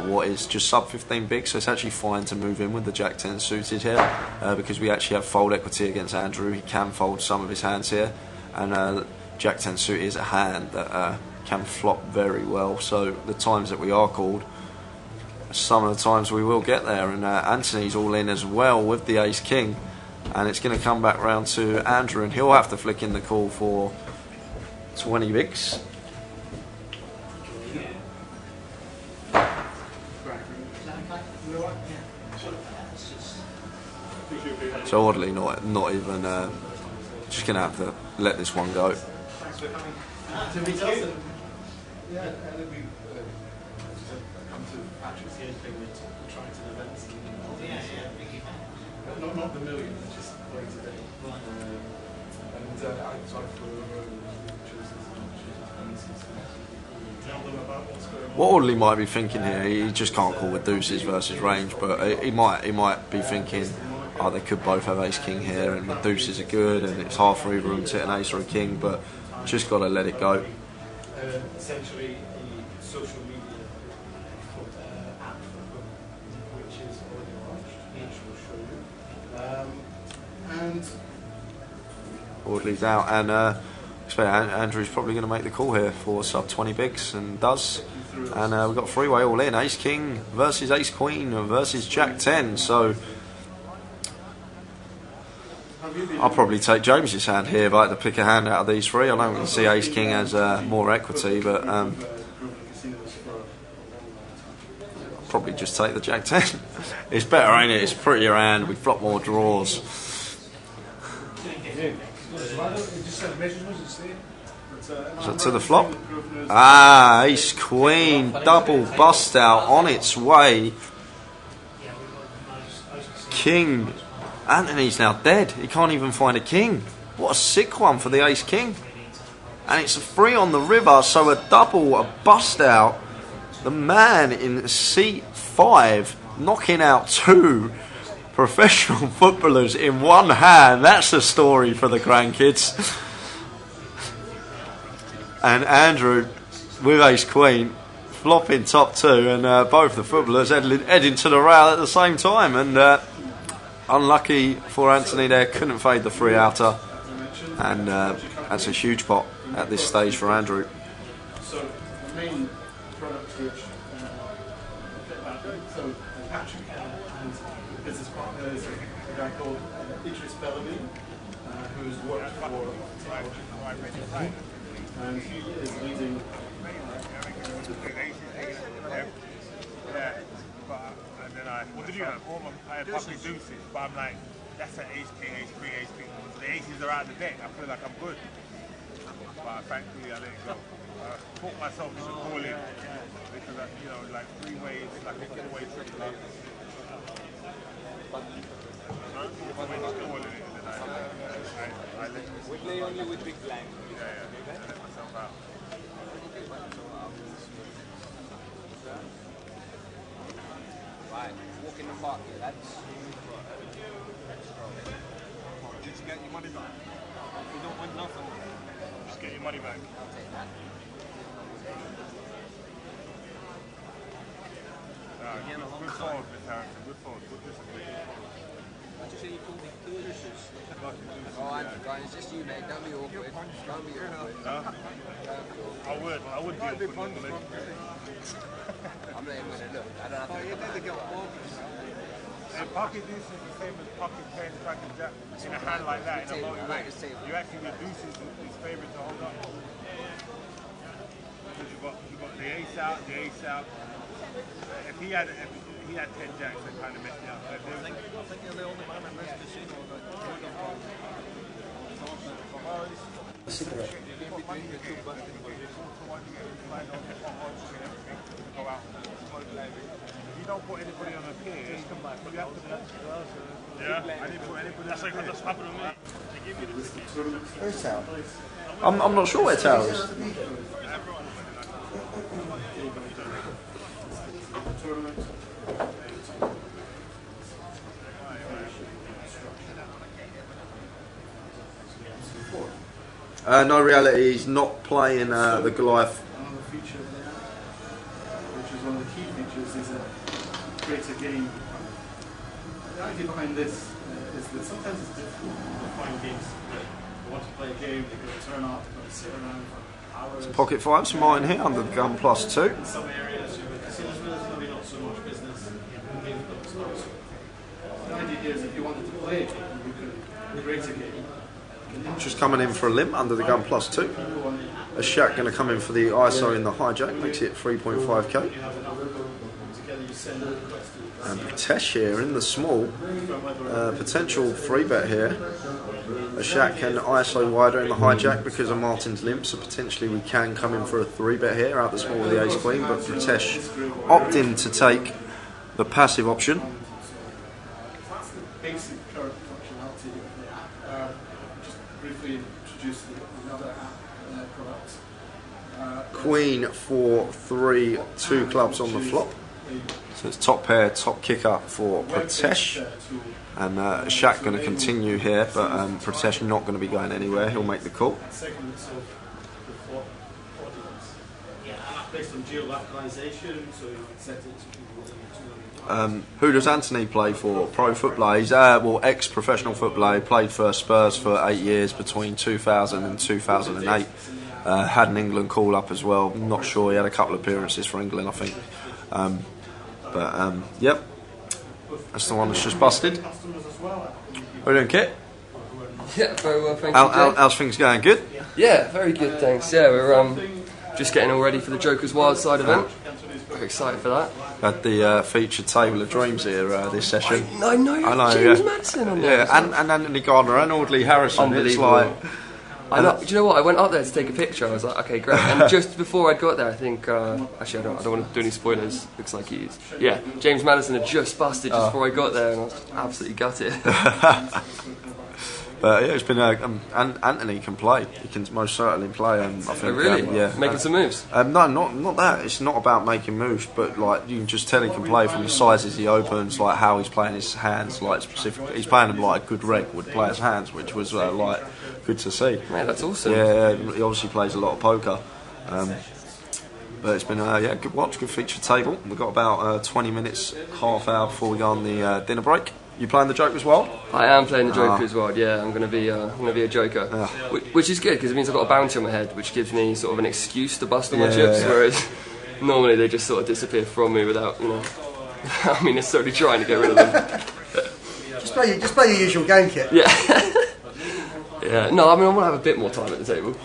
what is just sub 15 big, so it's actually fine to move in with the Jack 10 suited here because we actually have fold equity against Andrew. He can fold some of his hands here, and Jack 10 suited is a hand that can flop very well. So the times that we are called, some of the times we will get there. And Anthony's all in as well with the ace king, and it's going to come back round to Andrew, and he'll have to flick in the call for 20 bigs. So oddly, not even just going to have to let this one go. Thanks for coming to meet us. Yeah, and then we come to Patrick's here thing with trying to events. Not the million, just way today. And I tried for tell them about what's going on. What Audley might be thinking here, he just can't call with deuces versus range, but he might be thinking, oh, they could both have ace king here, and the deuces are good, and it's hard for either of them to hit an ace or a king, but just got to let it go. Essentially, the social media app which is already launched, which we'll show you. And Audley's out, and Andrew's probably going to make the call here for sub 20 bigs, and does. And we've got three-way all in, ace king versus ace queen versus jack 10. So I'll probably take James's hand here if I had to pick a hand out of these three. I know we can see ace king has more equity, but I'll probably just take the jack 10. It's better, ain't it? It's prettier hand, we flop more draws. So to the flop. Ah, ace queen, double bust out on its way. King. Anthony's now dead. He can't even find a king. What a sick one for the ace king. And it's a 3 on the river, so a double, a bust out. The man in seat 5 knocking out 2 professional footballers in one hand. That's a story for the grandkids. And Andrew with ace queen flopping top 2, and both the footballers heading to the rail at the same time. And unlucky for Anthony there, couldn't fade the 3 outer, and that's a huge pot at this stage for Andrew. So the main product which so Patrick and the business partner is a guy called Idris Bellamy, who's worked for and he is leading. Yeah, but and then what did you have? I had pocket deuces, but I'm like, that's an ace king, ace queen, ace king. The aces are out of the deck. I feel like I'm good, but thankfully I let it go. I taught myself to call in because like 3 ways, like a 4-way triple. We play only with big blind. Yeah, I let myself out. Right, walk in the park here, lads. Just get your money back. You don't want nothing. Just get your money back. I'll take that. Good forward, Mr. Harrison. Good forward. Good discipline. What did you say you called me? Oh, guys, it's just you, mate. Don't be awkward. Don't be awkward. I would be awkward. I'm not even going to look. I don't have to. You need to get and pocket deuce is the same as pocket pairs, pocket jack. In a hand like that, in a multi-way, you actually your deuce is favourite to hold up. Because you got the ace out, If he had 10 jacks, that kind of messed me up. I think you're the only man in this casino that would have Cigarette. You don't put anybody on a pier, you have to. Yeah, I didn't put anybody. That's like what just happened to me. They give you the Where's Tower? I'm not sure where Tower is. No reality, he's not playing the Goliath. Another feature there, which is one of the key features, is it creates a game. The idea behind this is that sometimes it's difficult to find games that you want to play a game, they've got to turn up, they've got to sit around for It's pocket 5, so Martin here under the gun +2. In some areas, there's maybe not so much business in game clubs. The idea here is if you wanted to play, you could create a game. Just coming in for a limp under the gun +2. A Shaq going to come in for the ISO in the hijack, makes it 3.5k. And Pritesh here in the small, potential 3-bet here. A Shaq can ISO wider in the hijack because of Martin's limp, so potentially we can come in for a 3-bet here out the small with the ace queen, but Pritesh opting to take the passive option. That's the basic current functionality of the app. Just briefly introduce the other app products. Queen 4, 3, 2 clubs on the flop. So it's top pair, top kicker for Pritesh. And Shaq going to continue here, but Pritesh not going to be going anywhere. He'll make the call. Second, it's the flop audience. Yeah, based on geolocalization, so you can set it to people. Who does Anthony play for? Pro football. He's ex-professional footballer. He played for Spurs for 8 years between 2000 and 2008. Had an England call up as well. I'm not sure. He had a couple of appearances for England, I think. Yep. That's the one that's just busted. How are you doing, Kit? Yeah, very well, thank you, Jay. How's things going? Good? Yeah, very good, thanks. Yeah, we're just getting all ready for the Joker's Wild Side event. Very excited for that. Had the featured table of dreams here this session. I know James Madison on there. Yeah, and Anthony Gardner and Audley Harrison. Unbelievable. I know, do you know what? I went up there to take a picture. I was like, okay, great. And just before I got there, I think actually I don't want to do any spoilers. Looks like he's James Madison had just busted just before I got there, and I was absolutely gutted. But yeah, it's been Anthony can play. He can most certainly play. I think. Oh, really? Yeah. Making some moves? No, not that. It's not about making moves, but like you can just tell he can play from the sizes he opens, like how he's playing his hands, like specifically. He's playing them like a good reg would play his hands, which was like good to see. Man, that's awesome. Yeah, he obviously plays a lot of poker. But it's been good watch, good feature table. We've got about 20 minutes, half hour before we go on the dinner break. You playing the Joker's Wild? I am playing the Joker's Wild. Yeah, I'm going to be a Joker, which is good because it means I've got a bounty on my head, which gives me sort of an excuse to bust on my chips. Whereas normally they just sort of disappear from me without, I mean, necessarily trying to get rid of them. Just play your usual game, Kit. Yeah. Yeah. No, I mean I want to have a bit more time at the table.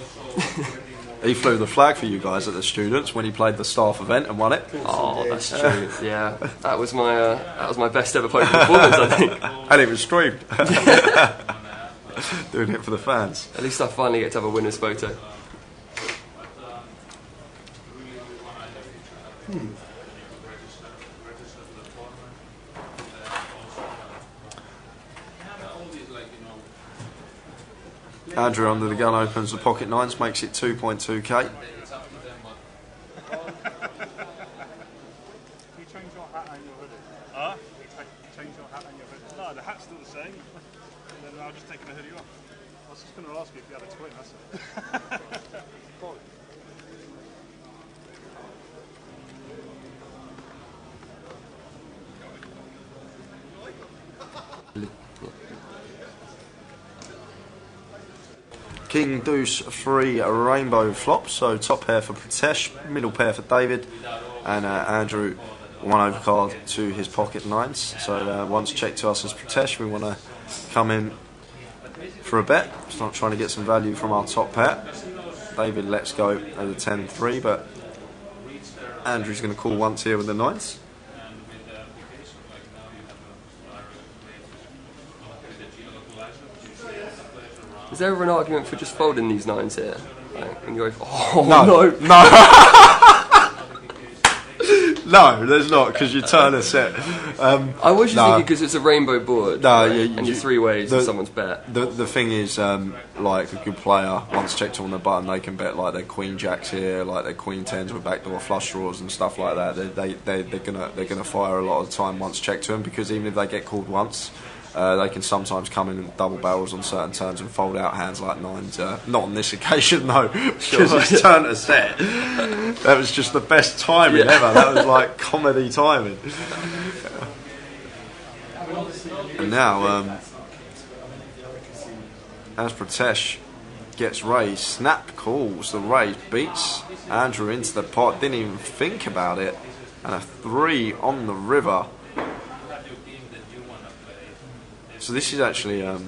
He flew the flag for you guys at the Students when he played the staff event and won it. Oh, that's true. Yeah, that was my best ever poker performance, I think. And it was streamed. Doing it for the fans. At least I finally get to have a winner's photo. Andrew under the gun opens the pocket nines, makes it 2.2k. You change your hat and your hoodie? Huh? You change your hat and your hoodie? No, the hat's still the same. And then I'll just take the hoodie off. I was just going to ask you if you had a twin, that's it. King Deuce 3 rainbow flop, so top pair for Pritesh, middle pair for David, and Andrew 1 overcard to his pocket nines. So once checked to us as Pritesh, we want to come in for a bet. Start trying to get some value from our top pair. David lets go at the 10-3, but Andrew's going to call once here with the nines. Is there ever an argument for just folding these nines here? Like, and you're like, No, there's not, because you turn a set. I was just thinking because it's a rainbow board, and you're three ways and someone's bet. The thing is, like a good player, once checked on the button, they can bet like their queen jacks here, like their queen tens with backdoor flush draws and stuff like that. They're gonna fire a lot of the time once checked to them, because even if they get called once, they can sometimes come in and double barrels on certain turns and fold out hands like nines. Not on this occasion though, because it's turn a set. That was just the best timing ever. That was like comedy timing. And now, as Pritesh gets raised. Snap calls the raise, beats Andrew into the pot, didn't even think about it, and a 3 on the river. So this is actually a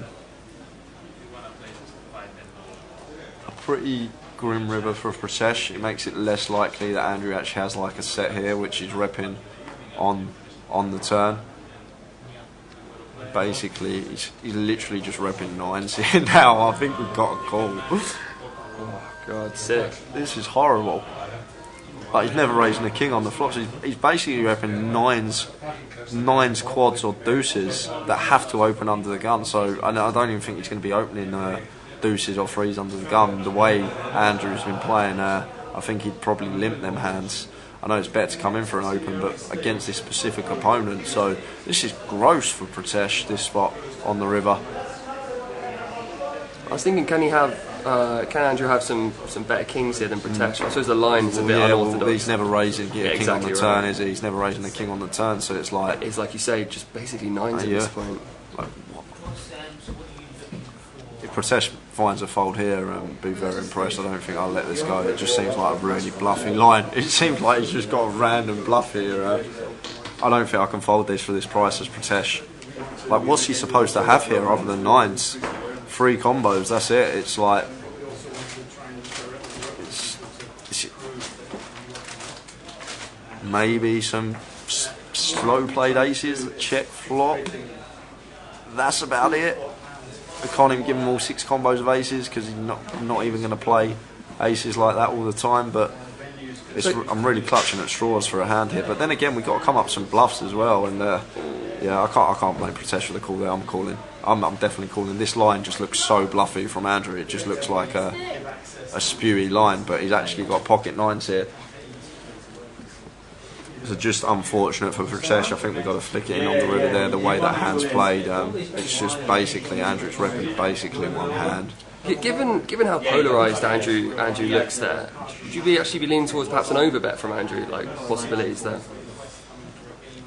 pretty grim river for Pratesh. It makes it less likely that Andrew actually has like a set here, which is repping on the turn. Basically, he's literally just repping 9s here now. I think we've got a call. Oh god, sick. This is horrible. Like, he's never raising a king on the flop, so he's basically repping 9s, quads or deuces that have to open under the gun. So I don't even think he's going to be opening deuces or 3s under the gun. The way Andrew's been playing, I think he'd probably limp them hands. I know it's better to come in for an open, but against this specific opponent, so this is gross for Pratesh, this spot on the river. I was thinking, can Andrew have some better kings here than Pratesh? I suppose the line is a bit unorthodox. Well, he's never raising a king exactly on the turn, is he? He's never raising a king on the turn, so it's like... It's like you say, just basically 9s at this point. Like, what? If Pratesh finds a fold here, be very impressed. I don't think I'll let this go. It just seems like a really bluffy line. It seems like he's just got a random bluff here. I don't think I can fold this for this price as Pratesh. Like, what's he supposed to have here other than 9s? 3 combos, that's it. It's like... It's maybe some slow played aces that check flop. That's about it. I can't even give him all 6 combos of aces because he's not even going to play aces like that all the time. But I'm really clutching at straws for a hand here. But then again, we've got to come up some bluffs as well. And yeah, I can't blame Pratesh for the call there. I'm calling. I'm definitely calling. This line just looks so bluffy from Andrew. It just looks like a spewy line. But he's actually got pocket 9s here. So just unfortunate for Pratesh. I think we've got to flick it in on the river there. The way that hand's played, it's just basically Andrew's repping basically one hand. Given how polarised Andrew looks there, would you actually be leaning towards perhaps an overbet from Andrew, like possibilities there?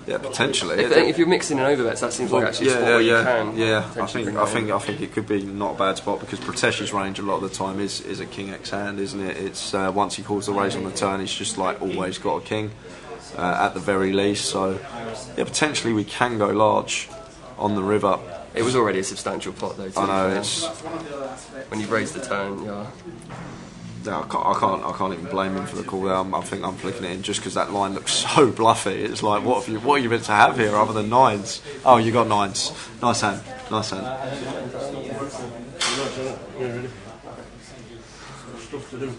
Yeah, potentially. If you're mixing in overbets, that seems like actually a spot where you can. Yeah, I think it could be not a bad spot because Pratesh's range a lot of the time is a king X hand, isn't it? It's once he calls the raise on the turn, he's just like always got a king. At the very least, so yeah, potentially we can go large on the river. It was already a substantial pot though. I know, it's when you raise the turn, yeah. I can't even blame him for the call there. I think I'm flicking it in just because that line looks so bluffy. It's like, what are you meant to have here other than 9s? Oh, you got 9s. Nice hand. Nice hand. Stuff to do.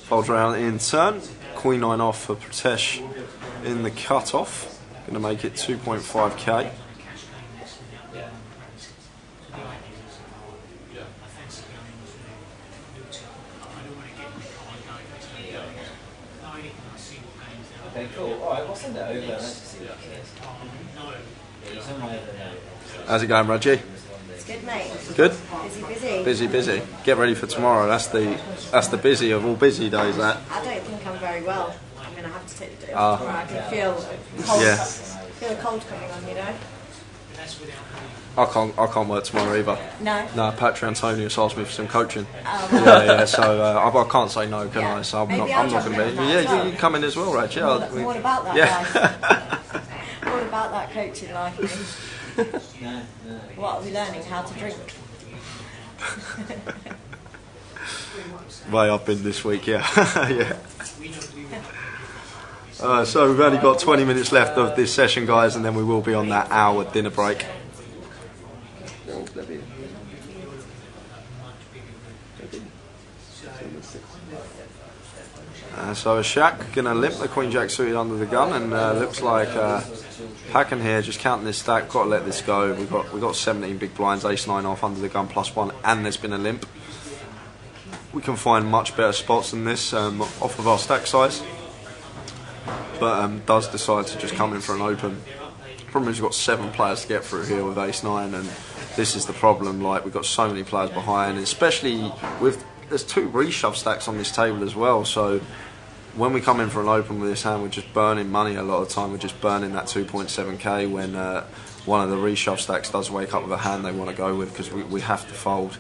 Folds around in turn. Queen 9 off for Pratesh in the cut-off. Going to make it 2.5k. Okay, cool. Alright, we'll send it over. Let's see what it is. How's it going, Reggie? It's good, mate. Good? Busy. Get ready for tomorrow. That's the busy of all busy days, that. I don't think I'm very well. I'm going to have to take the day off tomorrow. I can feel cold. Yeah. Feel the cold coming on, you know? I can't work tomorrow either. No? Patrick Antonius asked me for some coaching. Oh. Yeah, so I can't say no, can I? So I'm Maybe not I'll going to be. jump in Yeah, that you can come in as well, Rach. I'm all about that life. All about that coaching life. What are we learning? How to drink. Way I've been this week, yeah. Yeah. So we've only got 20 minutes left of this session, guys, and then we will be on that hour dinner break. So Shaq going to limp the Queen Jack suited under the gun, and looks like packing here, just counting this stack, got to let this go. We got 17 big blinds, ace 9 off under the gun +1, and there's been a limp. we can find much better spots than this off of our stack size. But does decide to just come in for an open. Problem is we've got 7 players to get through here with ace-9, and this is the problem. Like, we've got so many players behind, especially with there's 2 reshove stacks on this table as well. So when we come in for an open with this hand, we're just burning money a lot of the time. We're just burning that 2.7k when one of the reshove stacks does wake up with a hand they want to go with, because we have to fold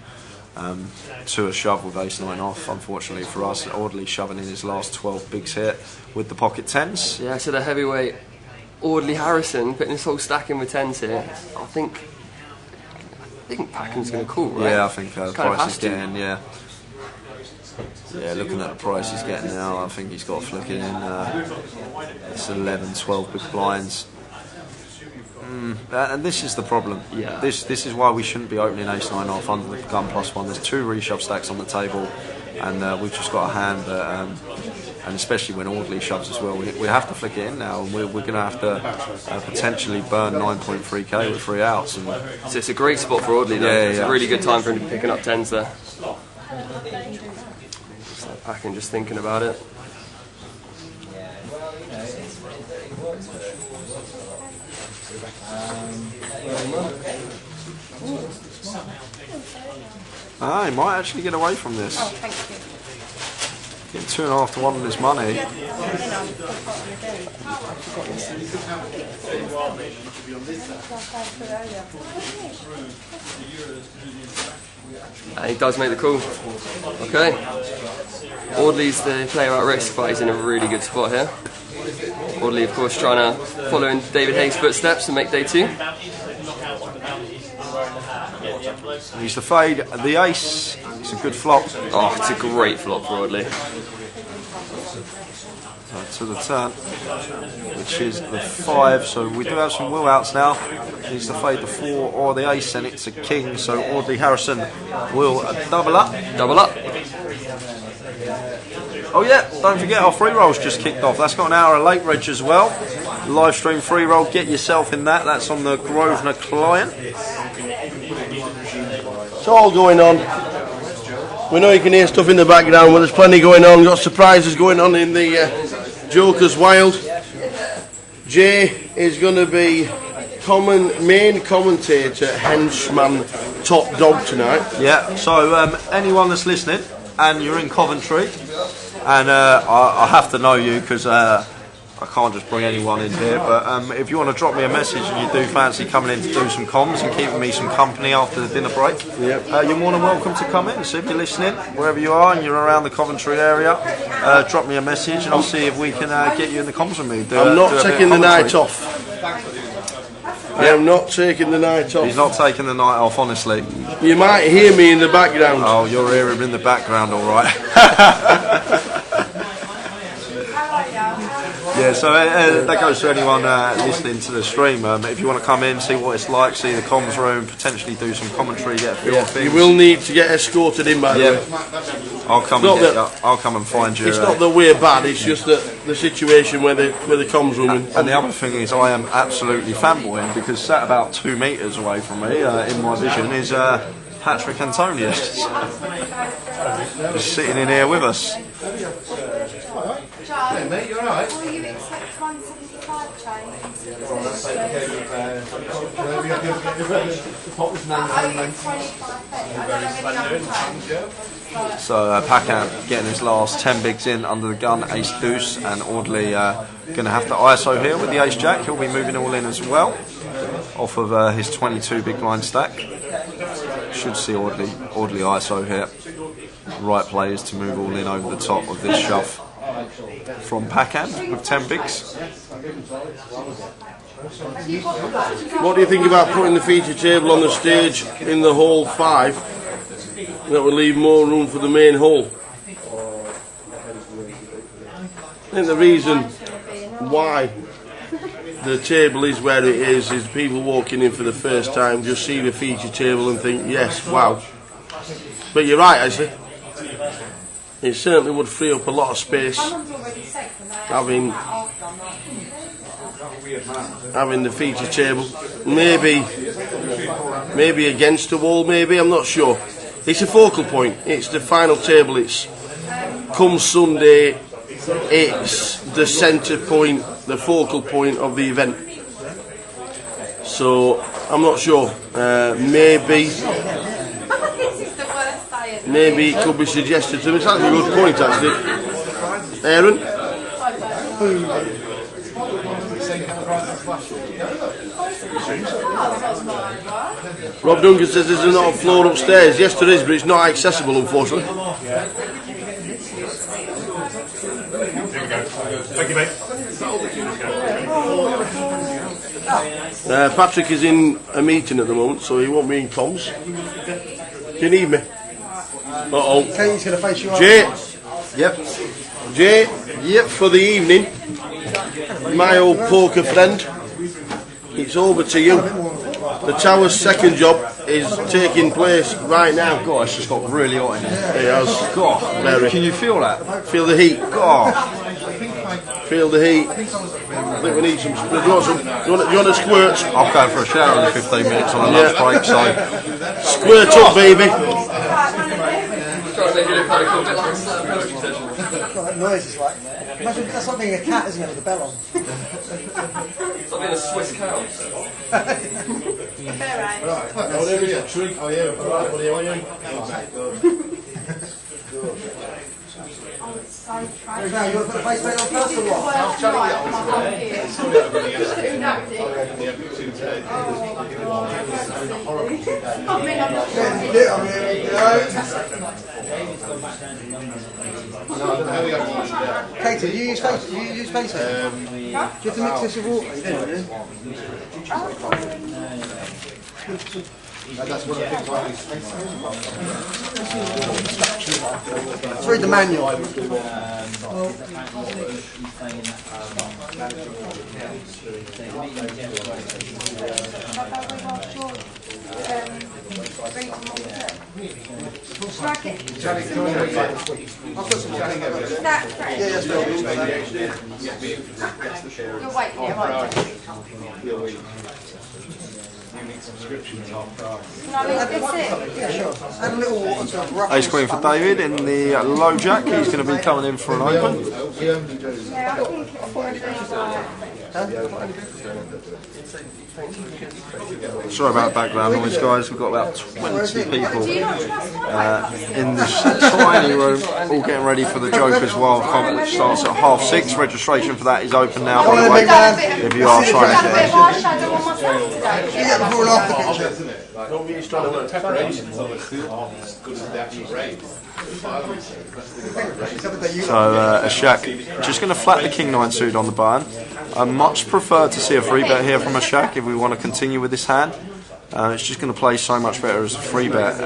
to a shove with ace-9 off. Unfortunately for us, Audley shoving in his last 12 bigs here with the pocket 10s. Yeah, so the heavyweight Audley Harrison putting his whole stack in with 10s here. I think Packham's going to call, right? Yeah, I think the price is getting, yeah, looking at the price he's getting now, I think he's got to flick it in. It's 11, 12 big blinds. And this is the problem. Yeah. This is why we shouldn't be opening ace-9 off under the gun +1. There's 2 reshove stacks on the table, and we've just got a hand that, and especially when Audley shoves as well, we have to flick it in now, and we're going to have to potentially burn 9.3k with 3 outs. And so it's a great spot for Audley though. It's a really good time for him to be picking up 10s there. Just like Packham just thinking about it. He might actually get away from this. Oh, thank you. Getting 2.5 to 1 on his money. And he does make the call. Okay. Audley's the player at risk, but he's in a really good spot here. Audley, of course, trying to follow in David Hayes' footsteps and make day 2. He's the fade, the ace. It's a good flop. Oh, it's a great flop for Audley. To the turn, which is the 5. So we do have some will outs now. He's the fade the 4 or the ace, and it's a king. So Audley Harrison will double up. Double up. Oh yeah, don't forget our free roll's just kicked off. That's got an hour of late reg as well. Live stream free roll, get yourself in that. That's on the Grosvenor client. It's all going on. We know you can hear stuff in the background, but there's plenty going on. We've got surprises going on in the Joker's Wild. Jay is going to be main commentator, henchman, top dog tonight. Yeah, so anyone that's listening and you're in Coventry, and I have to know you because I can't just bring anyone in here, but if you want to drop me a message and you do fancy coming in to do some comms and keeping me some company after the dinner break, you're more than welcome to come in. So if you're listening, wherever you are and you're around the Coventry area, drop me a message and I'll see if we can get you in the comms with me. I'm not taking the night off. I am not taking the night off. He's not taking the night off, honestly. You might hear me in the background. Oh, you'll hear him in the background, all right. Yeah, so that goes to anyone listening to the stream. If you want to come in, see what it's like, see the comms room, potentially do some commentary, get a feel of things. You will need to get escorted in by the way. I'll come and get you. I'll come and find you. It's not that we're bad, it's just that the situation where the comms room. And the other thing is, I am absolutely fanboying because sat about 2 metres away from me, in my vision, is Patrick Antonius, just sitting in here with us. Hey mate, you alright? Will you accept 175 change? So Packham getting his last 10 bigs in under the gun, ace deuce, and Audley going to have to ISO here with the ace jack. He'll be moving all in as well off of his 22 big blind stack. Should see Audley ISO here. Right players to move all in over the top of this shove from Packham with 10 bigs. What do you think about putting the feature table on the stage in the hole 5? That would leave more room for the main hole. I think the reason why the table is where it is people walking in for the first time just see the feature table and think, yes, wow. But you're right, actually. It certainly would free up a lot of space having the feature table. Maybe against the wall, maybe, I'm not sure. It's a focal point. It's the final table. It's come Sunday. It's the centre point, the focal point of the event. So I'm not sure. Maybe it could be suggested to them. It's actually a good point, actually. Aaron? Rob Duncan says there's another floor upstairs. Yes, there is, but it's not accessible, unfortunately. Thank you, mate. Patrick is in a meeting at the moment, so he won't be in comms. Do you need me? Uh-oh. Katie's going to face you up. Jay. Yep. Jay. Yep. For the evening, my old poker friend, it's over to you. The Tower's second job is taking place right now. God, it's just got really hot in here. It has. God, Very. Can you feel that? Feel the heat. God. Feel the heat. I think we need some. Do you want a squirt? I'm going for a shower in 15 minutes on a lunch break, so. Squirt up, baby. That noise is like. Imagine that's like being a cat, isn't it, with a bell on? It's like being a Swiss cow. Now, you want to put the faceplate on first or what? Katie, do you use face? Do you use face? Do you have to mix this with water? You don't, do you? That's one of the things I use. Let's read the manual. Ace Queen for David in the low jack. He's going to be coming in for an open. Sorry about background noise, guys. We've got about 20 people in this tiny room, all getting ready for the Joker's Wild Comp, which starts at 6:30. Registration for that is open now, by the way, if you are trying to get So a Shaq just going to flat the King 9 suit on the button. I much prefer to see a free bet here from a Shaq if we want to continue with this hand. It's just going to play so much better as a free bet,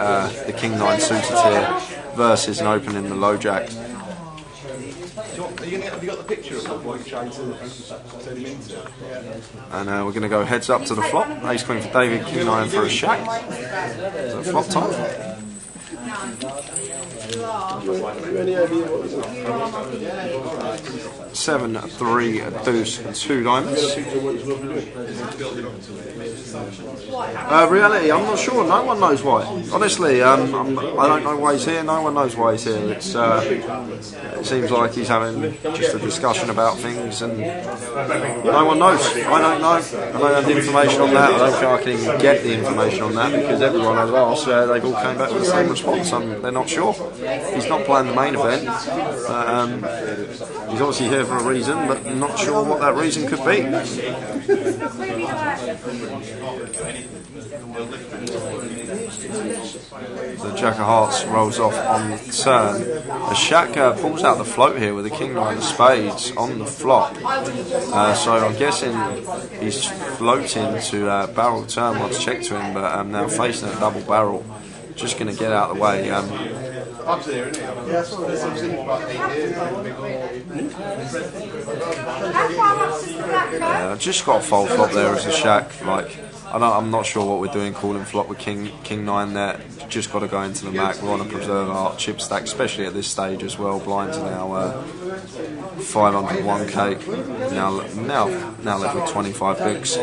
the King 9 suited here versus an open in the low jack. Have you got the picture of what you're trying to turn him into? And we're going to go heads up to the flop. Ace Queen for David, King 9 for a Shaq. So flop time. 7, 3, deuce, and 2 diamonds. Reality, I'm not sure. No one knows why. Honestly, I don't know why he's here. No one knows why he's here. It seems like he's having just a discussion about things, and no one knows. I don't know. I don't have the information on that. I don't think I can even get the information on that because everyone has asked. They've all came back with the same response. They're not sure. He's not playing the main event. He's obviously here for a reason, but not sure what that reason could be. The Jack of Hearts rolls off on the turn. A Shaq pulls out the float here with a King 9 of Spades on the flop. So I'm guessing he's floating to barrel turn once checked to him, but now facing a double barrel. Just going to get out of the way. Just got a fold flop there as a Shaq. Like, I'm not sure what we're doing calling flop with King 9 there. Just got to go into the Mac. We want to preserve our chip stack, especially at this stage as well. Blinds are now 501k. Now left with 25 bigs.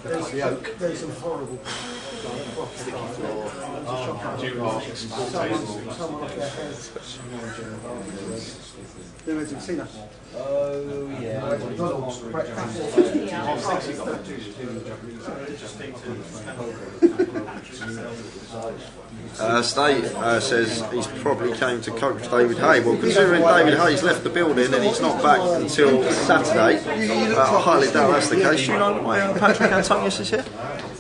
There's some horrible sticky floor. to shop at someone off their heads. Who is it? Cena? Oh, yeah. State says he's probably came to coach David Hay. Well, considering David Hay's left the building and he's not back until Saturday, I highly doubt that's the case. You know why Patrick Antonius is here?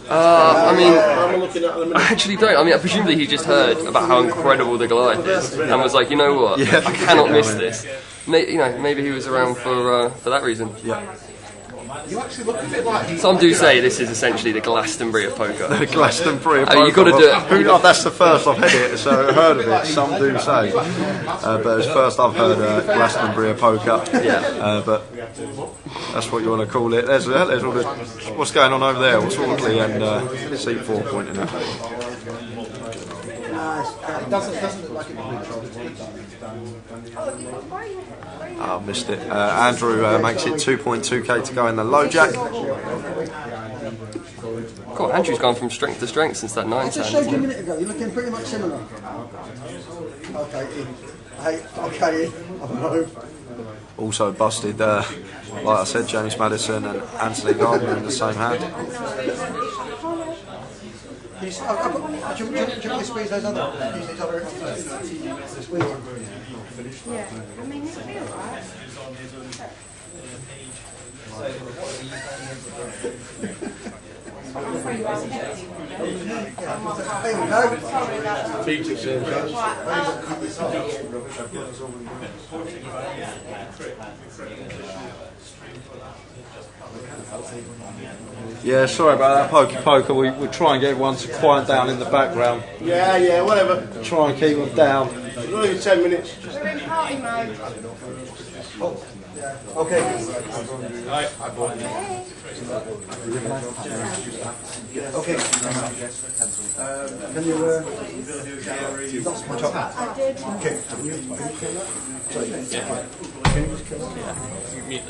I mean, I actually don't. I mean, presumably he just heard about how incredible the Goliath is and was like, you know what, Yeah. I cannot miss this. Maybe he was around for that reason. Yeah. You actually look a bit like Some do say this is essentially the Glastonbury of poker. The Glastonbury of poker. You've got to do it. That's the first I've heard of it. Some do say, but it's first I've heard Glastonbury of poker. Yeah. But that's what you want to call it. There's all the, what's going on over there. What's Audley and C4 pointing at? It doesn't look like it. I missed it. Andrew makes it 2.2k to go in the low jack. Cool, Andrew's gone from strength to strength since that 9 I just turn. showed you a minute ago. You're looking pretty much similar. Okay, I know. Also busted, like I said, James Madison and Anthony Gardner in the same hand. Do you want me to squeeze those other? Use these other. Squeeze them. Yeah, I mean, it's real, right? Yeah, sorry about that, Poker. We try and get everyone to quiet down in the background. Yeah, whatever. Try and keep them down. It's only 10 minutes. We're in party mode. Okay. Okay. Can you lost my top hat? I did. Okay. Can you kill that? Sorry. Can you just kill that? Yeah.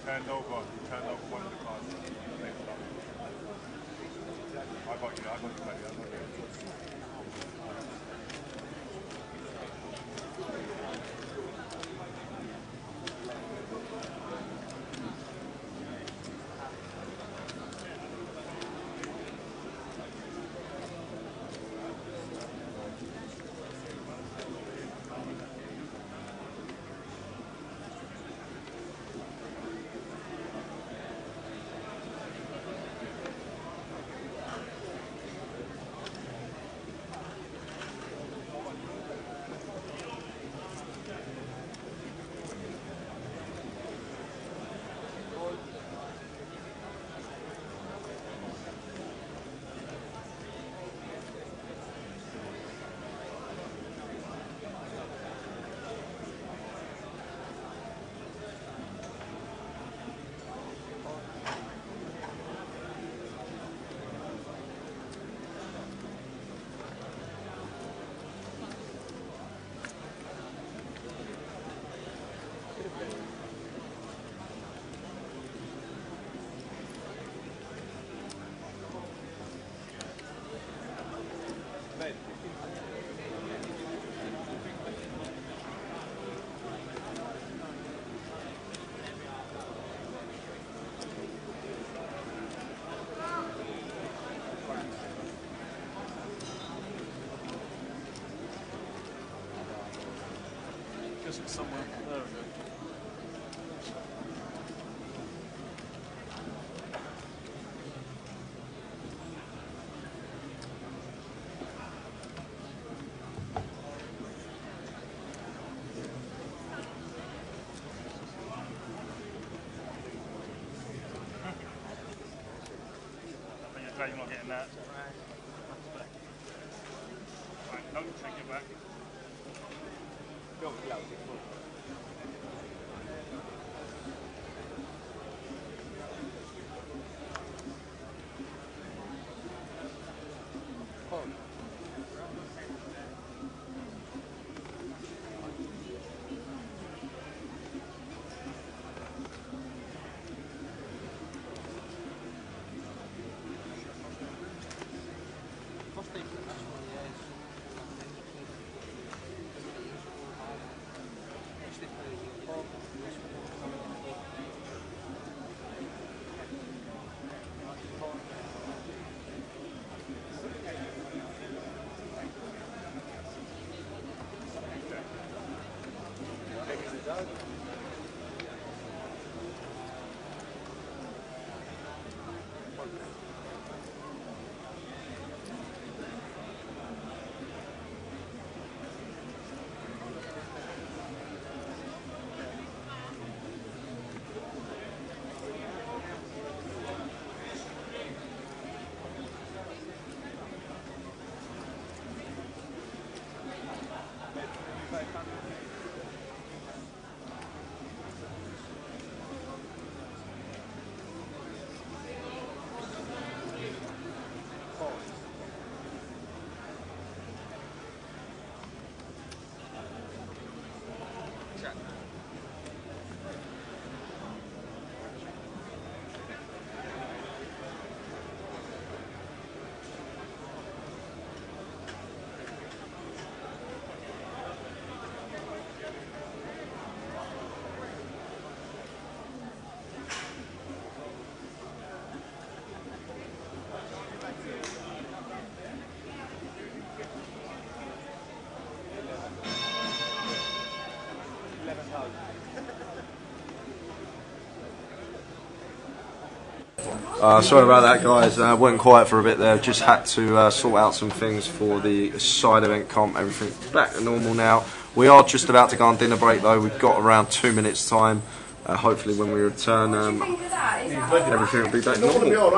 Turned over one of the cards. I got you, buddy. Just somewhere. There we go. glad you're not getting that. Right, don't take it back. Sorry about that, guys. Went quiet for a bit there. Just had to sort out some things for the side event comp. Everything's back to normal now. We are just about to go on dinner break, though. We've got around 2 minutes' time. Hopefully, when we return, everything will be back normal.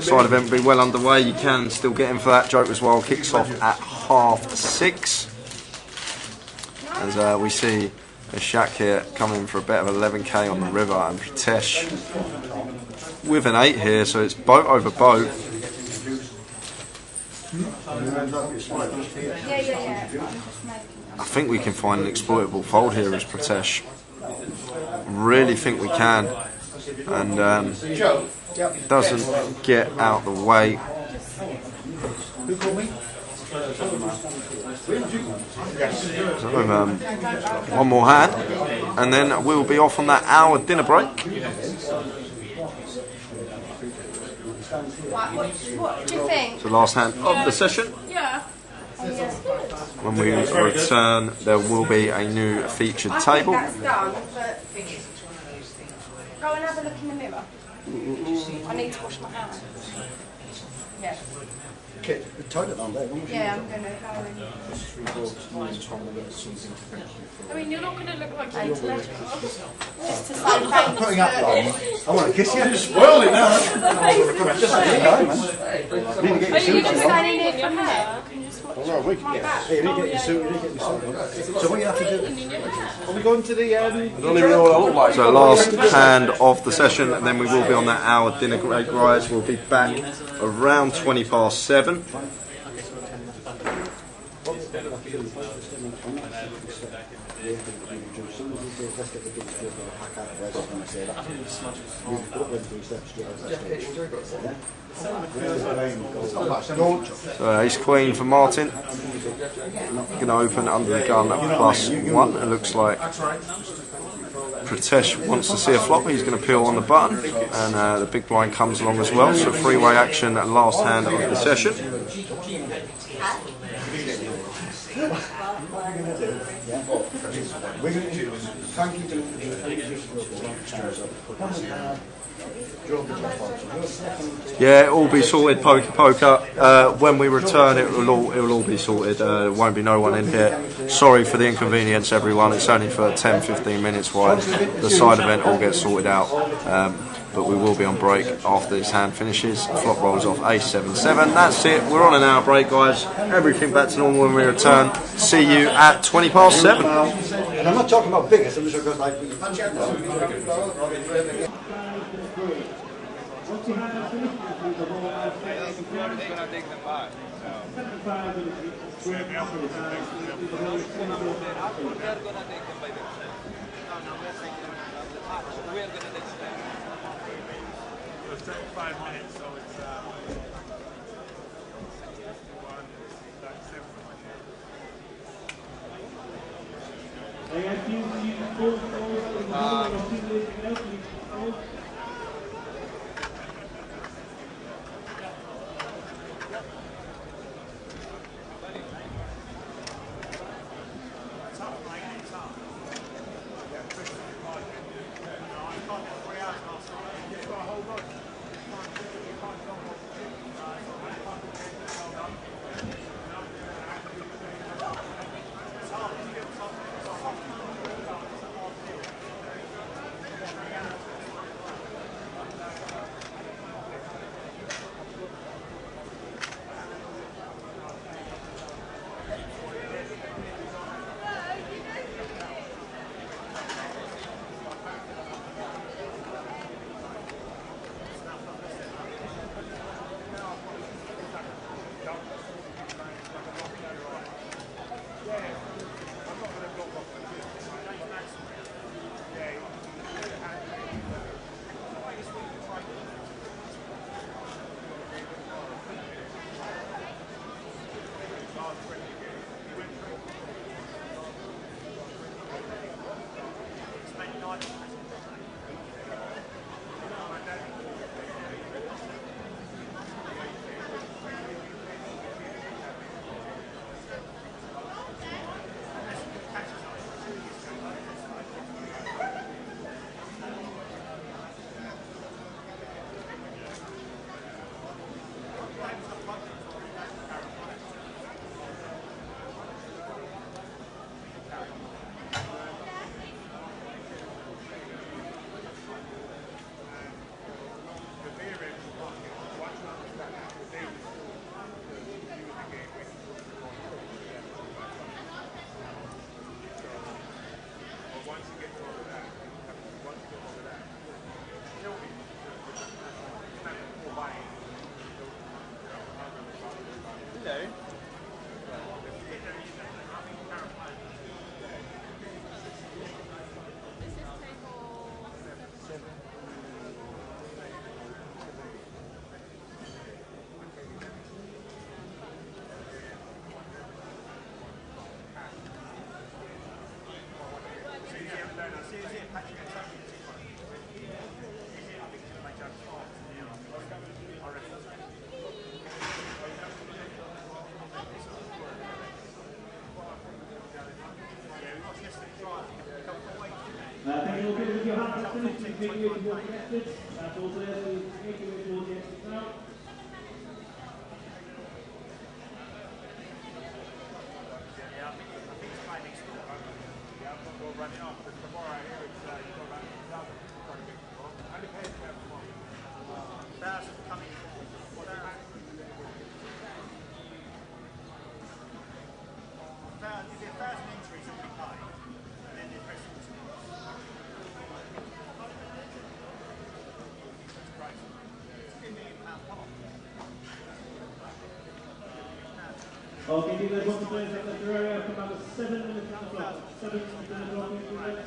Side event will be well underway. You can still get in for that. Joker's Wild kicks off at 6:30. As we see a Shaq here coming for a bet of 11k on the river, and Pritesh with an 8 here, so it's boat over boat. I think we can find an exploitable fold here as Pritesh. Really think we can, and doesn't get out the way. So, one more hand, and then we'll be off on that hour dinner break. What do you think? So last hand of the session. Yeah. When we return, there will be a new featured table. I think that's done, but go and have a look in the mirror. I need to wash my hands. Yeah. Okay, the toilet on there, won't you? Yeah, I'm going to go I mean, you're not going to look like you're just to say thanks. Putting up long. I want to kiss you. You spoiled it now. Just say hi, man. Need to get your Are you suit just on. standing here for hair? Oh, no, we can get you. You didn't get your suit, you didn't get your suit. So what you have to do? Are we going to the... I don't even know what I look like. So last hand of the session, and then we will be on that hour dinner break, guys. We'll be back around 7:20. So ace queen for Martin. Going to open under the gun at +1. It looks like Pritesh wants to see a flop. He's going to peel on the button, and the big blind comes along as well. So three-way action at last hand of the session. Thank you to Yeah, it'll all be sorted, poker. When we return, it will all be sorted. There won't be no one in here. Sorry for the inconvenience, everyone. It's only for 10-15 minutes while the side event all gets sorted out. But we will be on break after this hand finishes. Flop rolls off ace 7-7. That's it. We're on an hour break, guys. Everything back to normal when we return. See you at 7:20. And I'm not talking about biggest, I'm just talking like... It's 5 minutes, so it's 1, Thank you all with your hands finished. You take away towards the exit. That's all there, so you take away towards the exit now. Okay, you guys want to play at the Terraria, come out with 7 minutes on the clock. 7 minutes on the clock, you guys.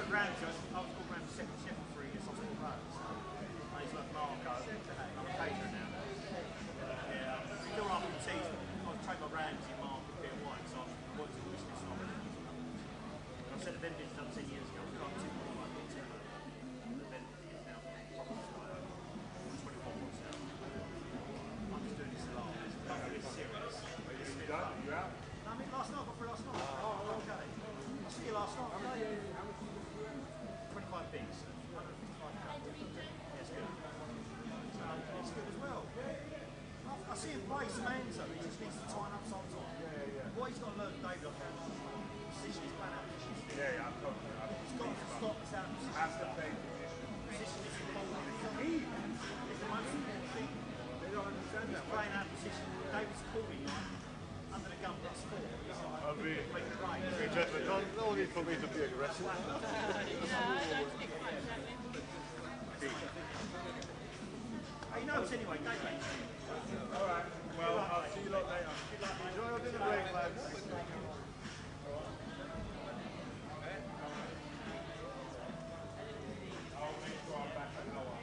Ramsey, I was called Ramsey second chef for 3 years, I was called Rose. And he's like Marco, I'm a caterer now. Yeah, we do after the tea, I was trained by Ramsey, Mark, and Peter White, so I worked in the business on it. I said the vending done 10 years ago, I've got 2.5 books now. The vending is now probably 21 books now. I'm just doing this a lot. It's not really serious. You done? You out? No, I mean last night, I got through last night. Oh, okay. I see you last night. 25 bigs. Yeah, it's good. It's good as well. I see him play some hands though, he just needs to tighten up sometimes. What he's got to learn, David, I found position is playing out of position. Yeah, I'm talking about. He's got to stop this out of position. Has to play position. Position is important. It's the most important thing. They don't understand that. He's playing out of position. David's calling like under the gun, that's four. Oh, really? Make it right. Hey, gentlemen, no need for me to be aggressive. He knows anyway, don't he? Alright, well, I'll see you lot later. Enjoy your dinner break, lads. I'll make sure I'm back an hour.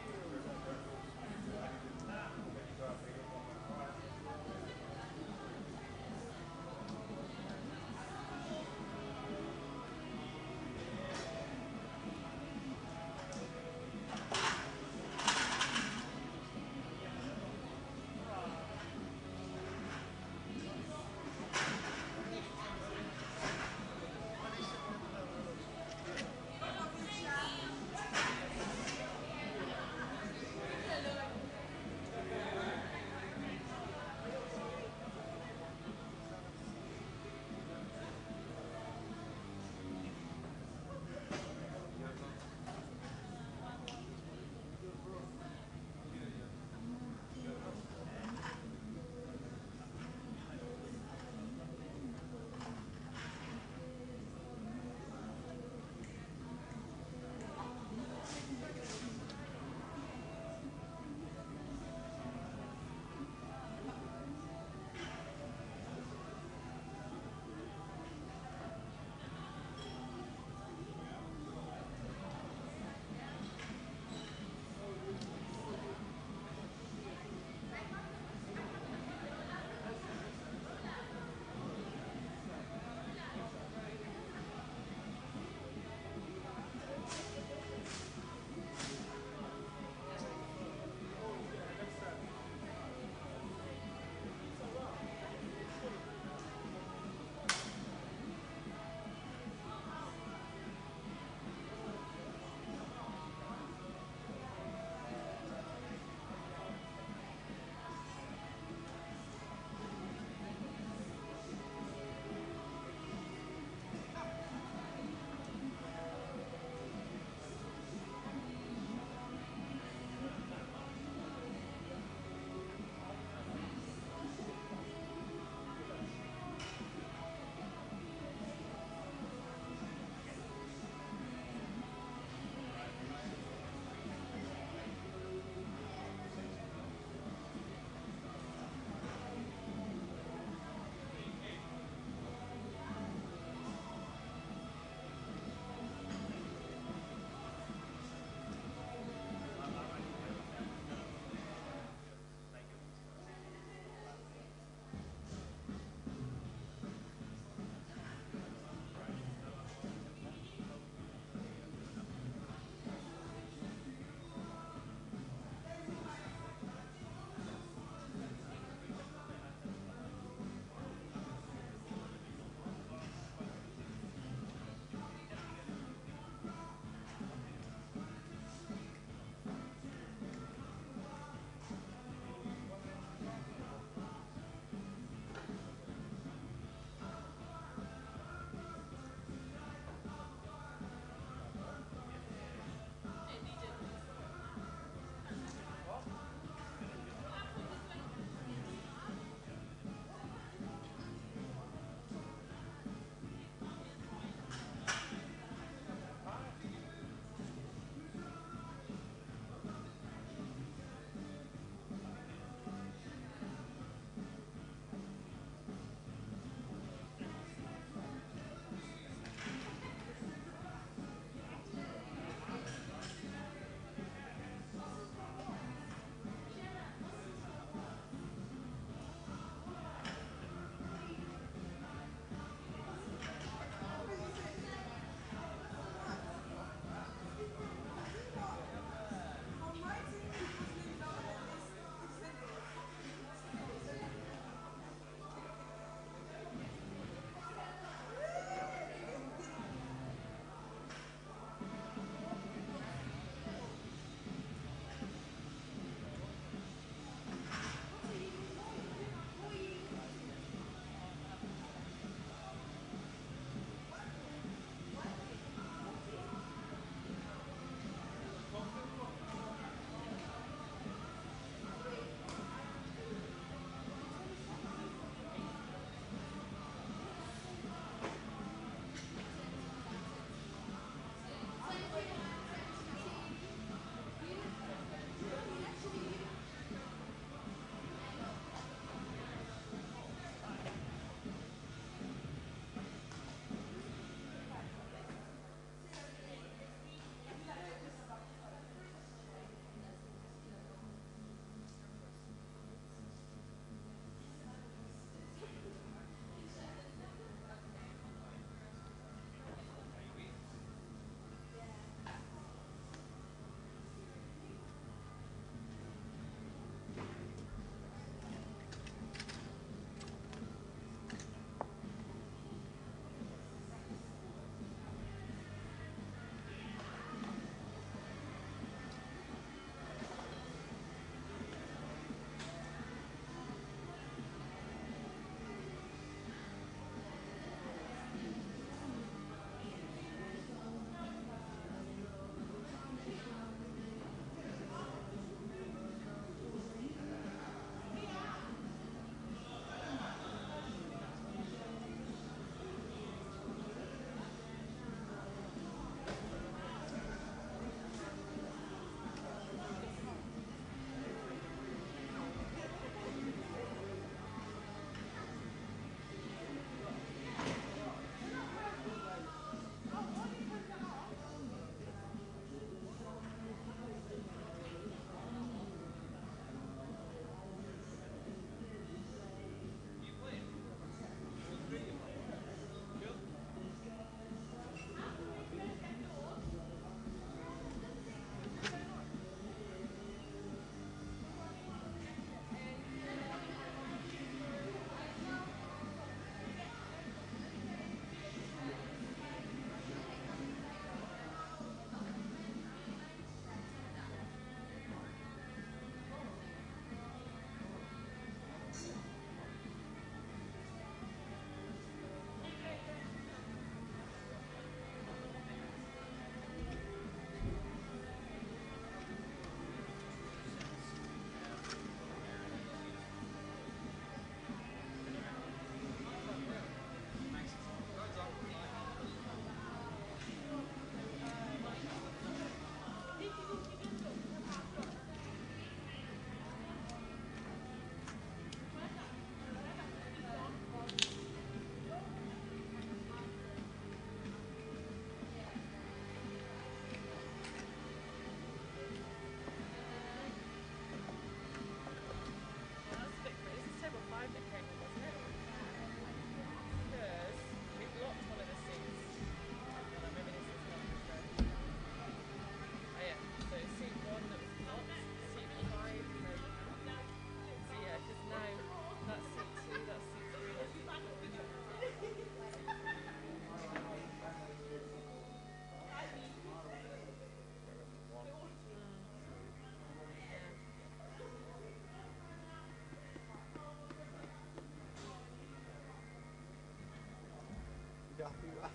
happy with that?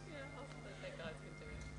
Yeah, I also don't think guys can do it.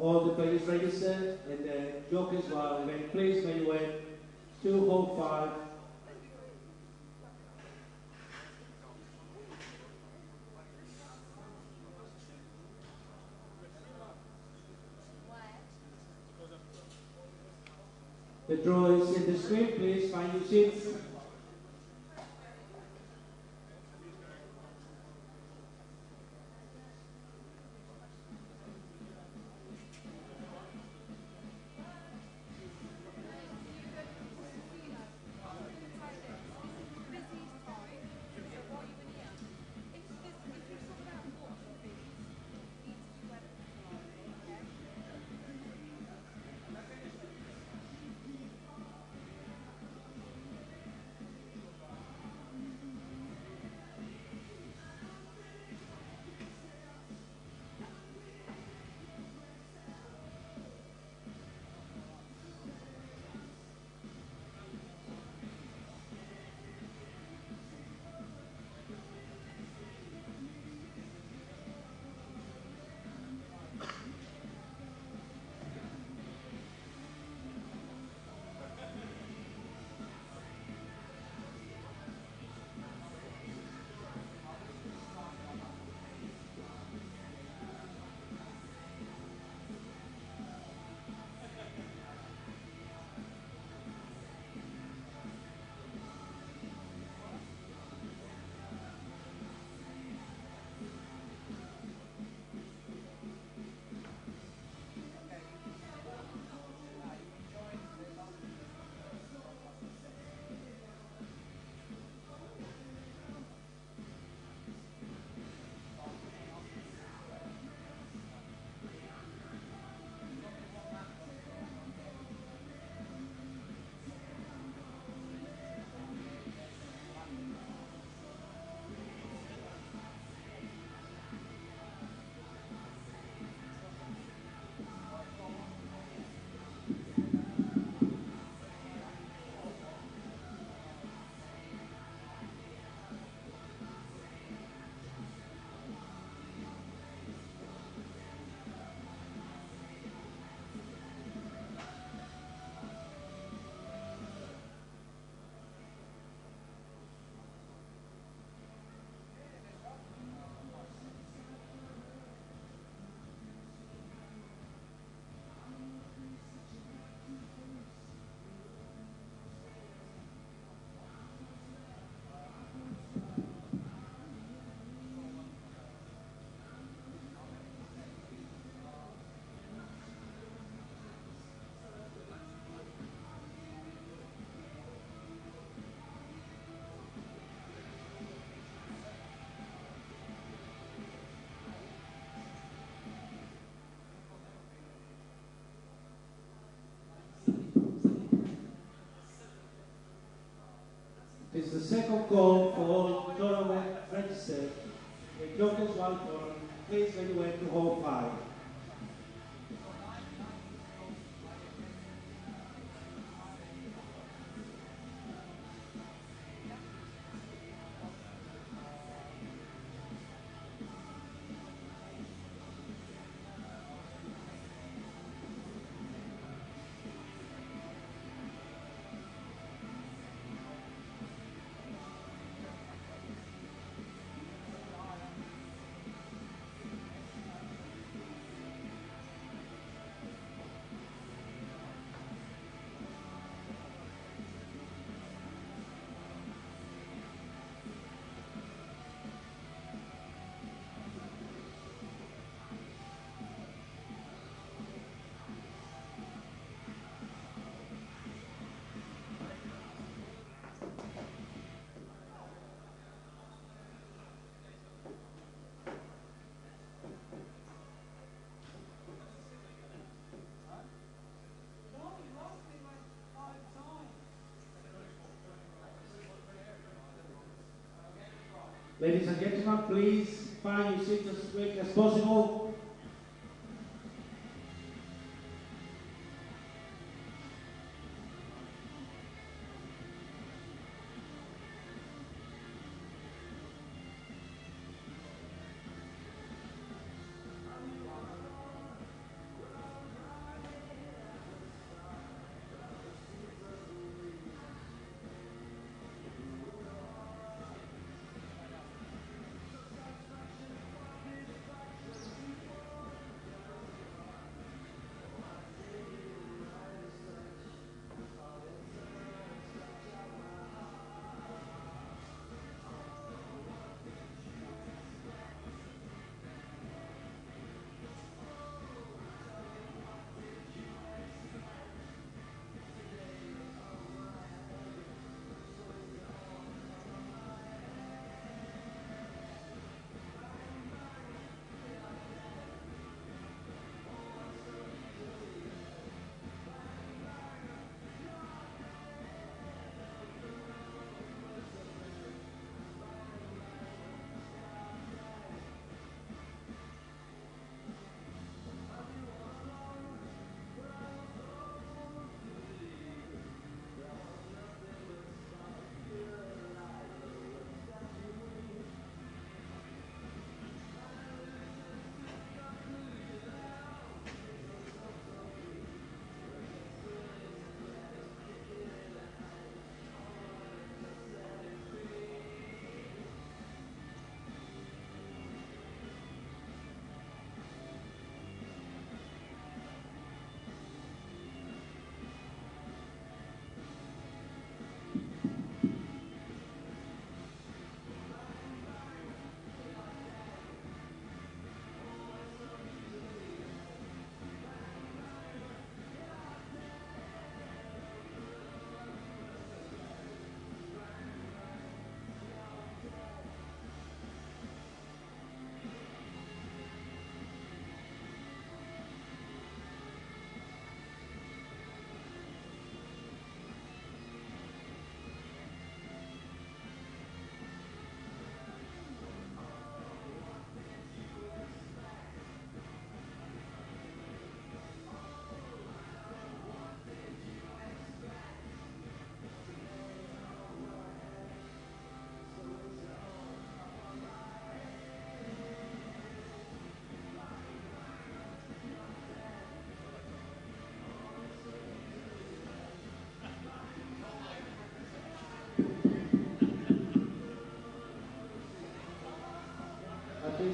All the players registered and the jockeys while remaining please when you win 205. The draw is in the screen, please find your seats. It's the second call for all tournament registered. The Jokers One Forum, please when you went to hole 5. Ladies and gentlemen, please find your seats as quick as possible.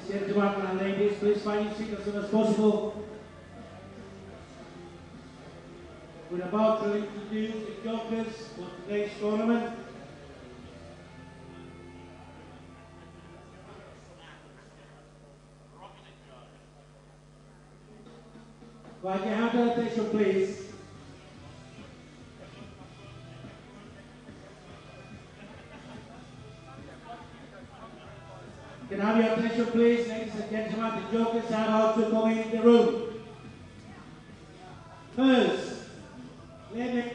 Gentlemen and ladies, please find your seat as soon as possible. We're about to introduce the jokers for today's tournament. Right, your hand attention, please. Can I have your attention, please, ladies and gentlemen? The jokers are about to come in the room. First, Lemon.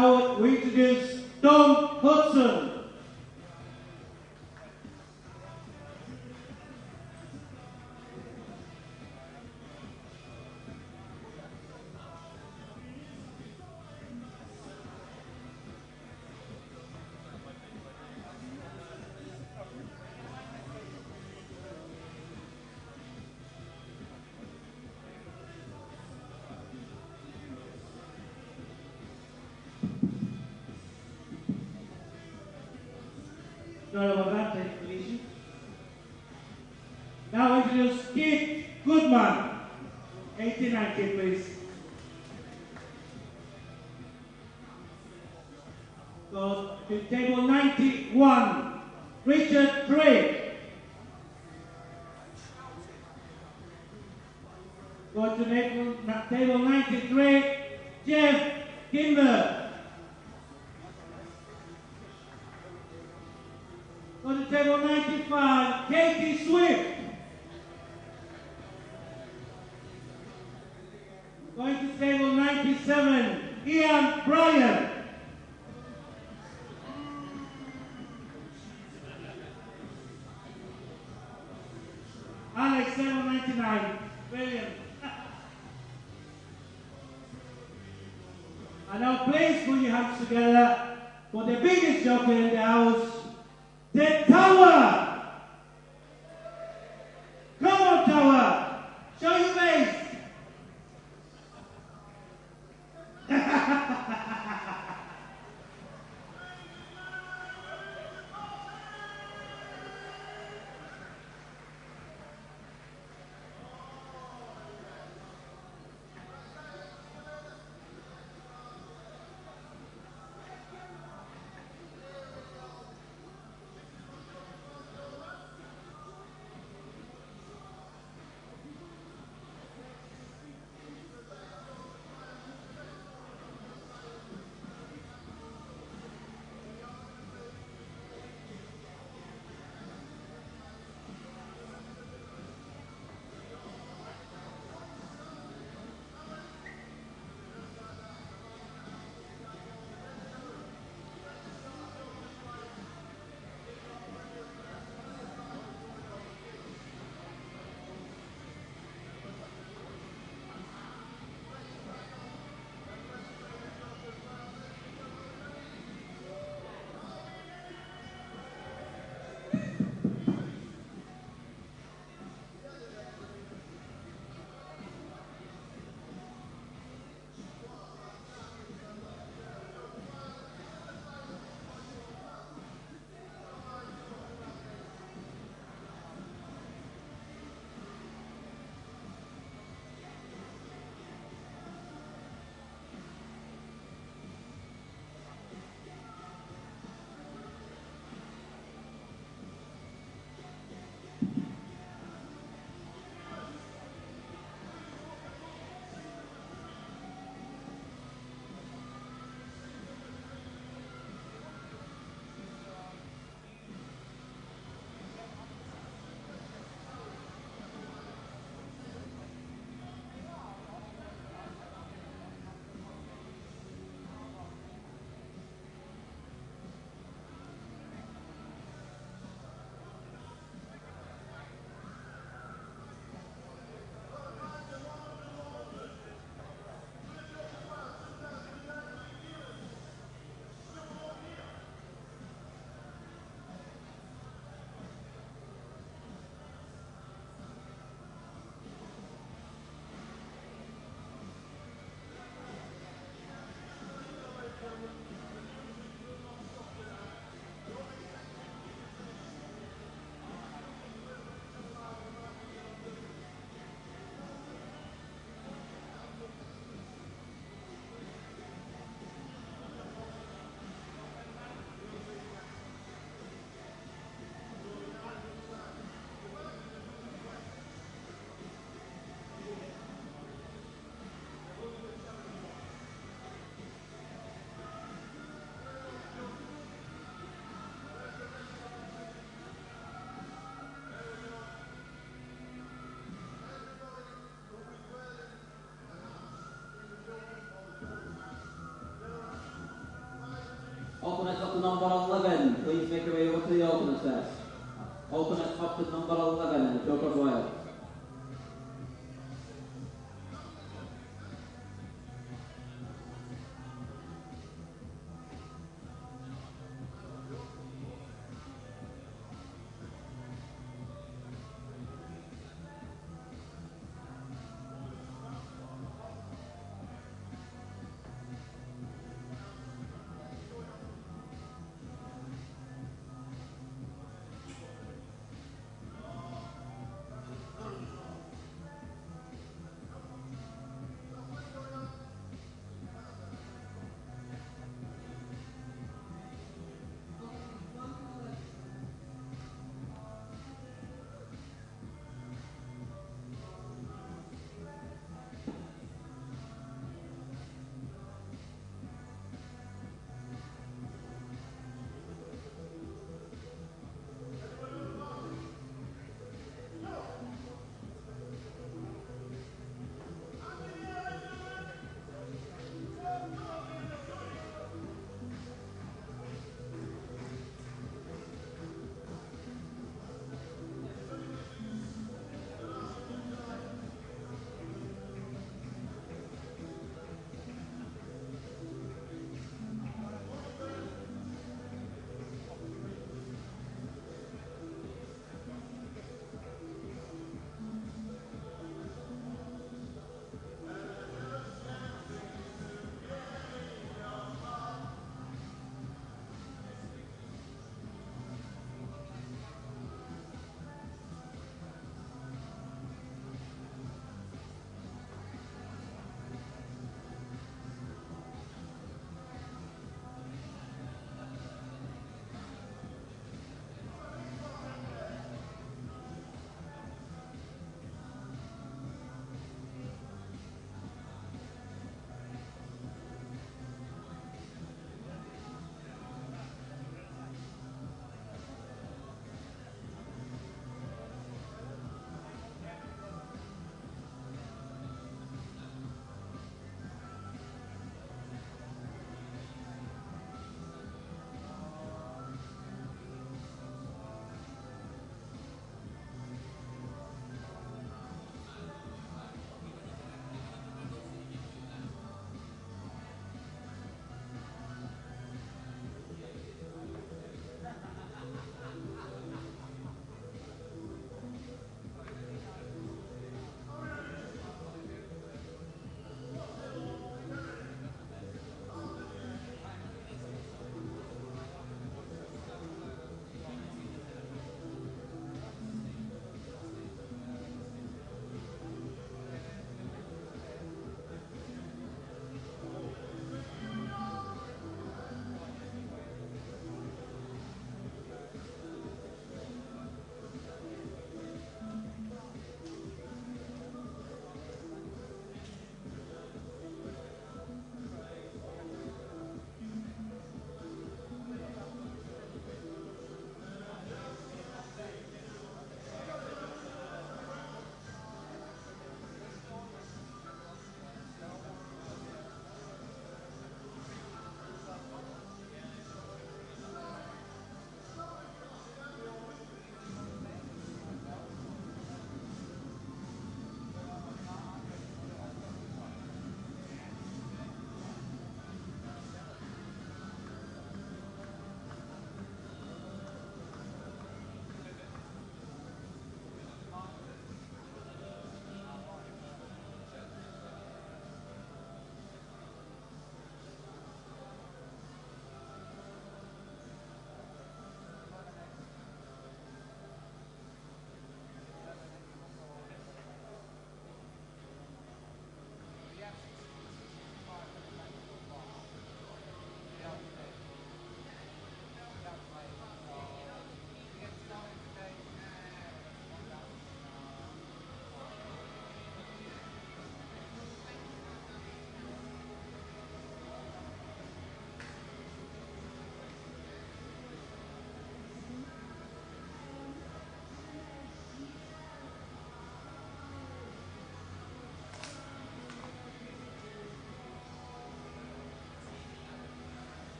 Now we introduce Tom Hudson. Sorry about that, technician. Now introduce Keith Goodman. 89 kid, please. Go to table 91, Richard Drake. Go to table 93, Jeff Kimber. Go to table 95, Katie Swift. Going to table 97, Ian Bryan. Alex, table 99, William. And now please put your hands together for the biggest joker in the house, the Tower! Come on, Tower! Show your face! Alternate up to number 11. Please make your way over to the alternate desk. Alternate up to number 11, the Joker Wild.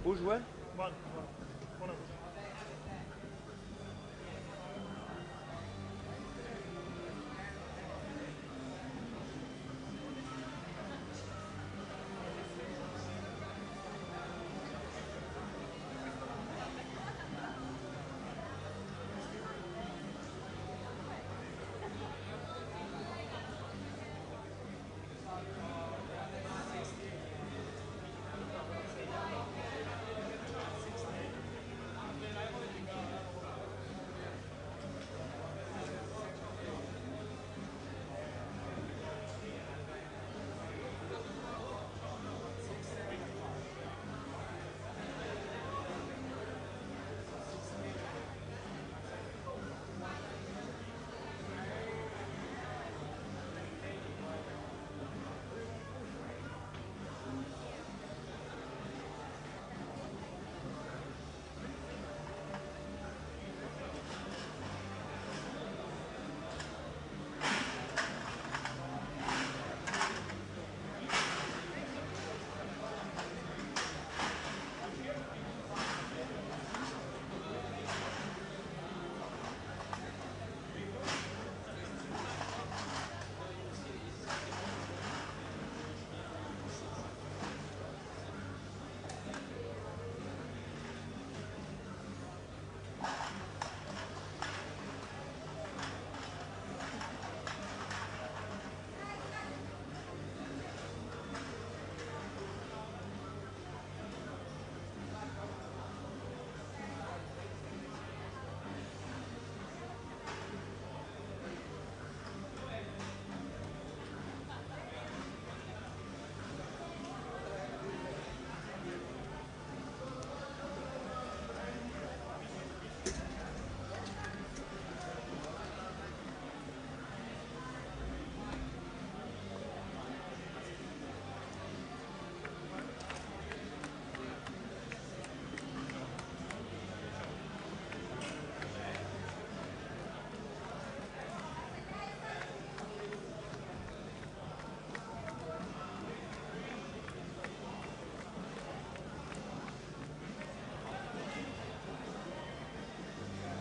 Who jouait? One of them.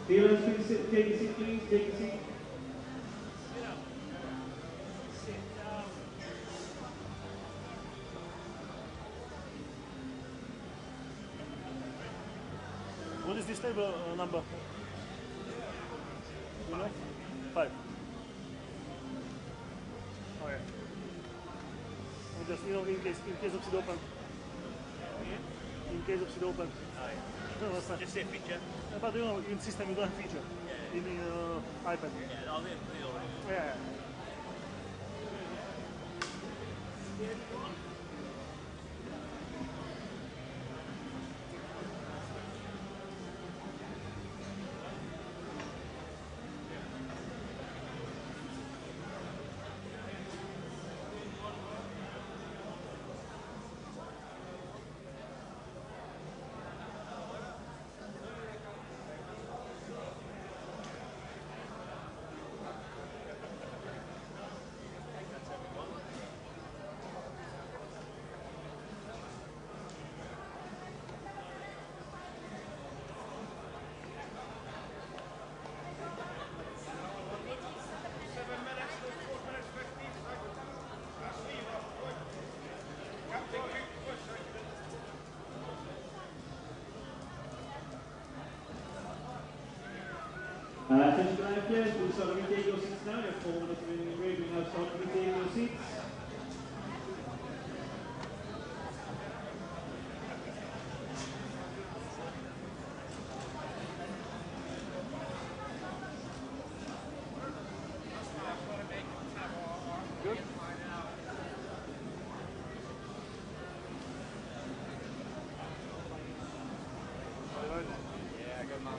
Dealers, please take a seat, please. Take a seat. What is this table number? You know? 5. Oh yeah. And just, you know, in case of it open. In case of it open. Oh, yeah. No, that's not. Just see a picture. But you know, in system you don't have feature. Yeah. In iPad. Yeah, I'll leave it already. Yeah. Attention live players, we'll start to retake your seats now. You have 4 minutes remaining in break. We'll now start to retake your seats. Yeah, good man.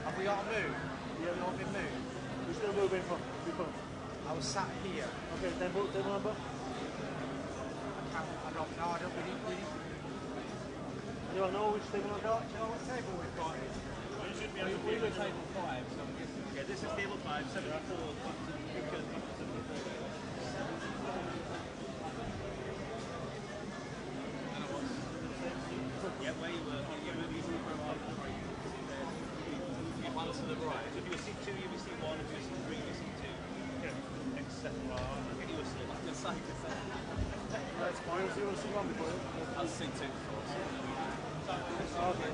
Have we got to move? Yeah, we not been moved. We're still moving from before. I was sat here. Okay, table number. I don't know. I don't really. Anyone know which table number? Do you know what table we've got? You should be We're table 5, so I'm guessing. Okay, this is table Yeah, where you were. You were one to the right. If you were C2, you were C1. If you were C3, you were C2. Yeah. Etc. I'll get you a slip. I'm just saying. That's fine. You were C1 before. I was C2 before. Okay.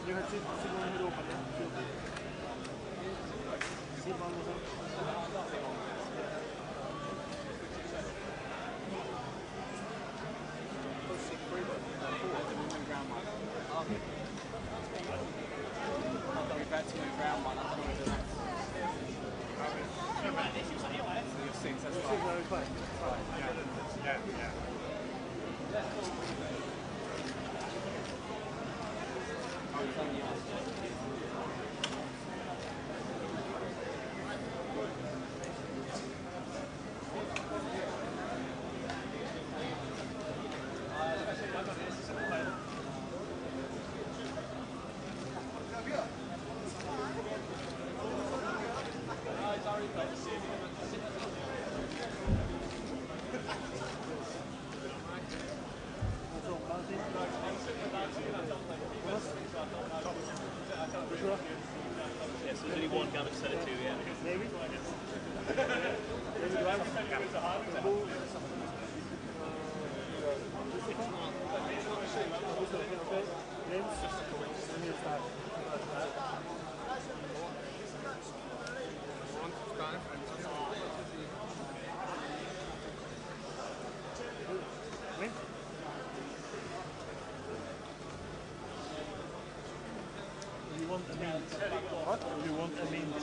You had C1 in the open, yeah? C1 was on. Yes, there's only one gun instead of two, yeah. Maybe? What? You want a mint?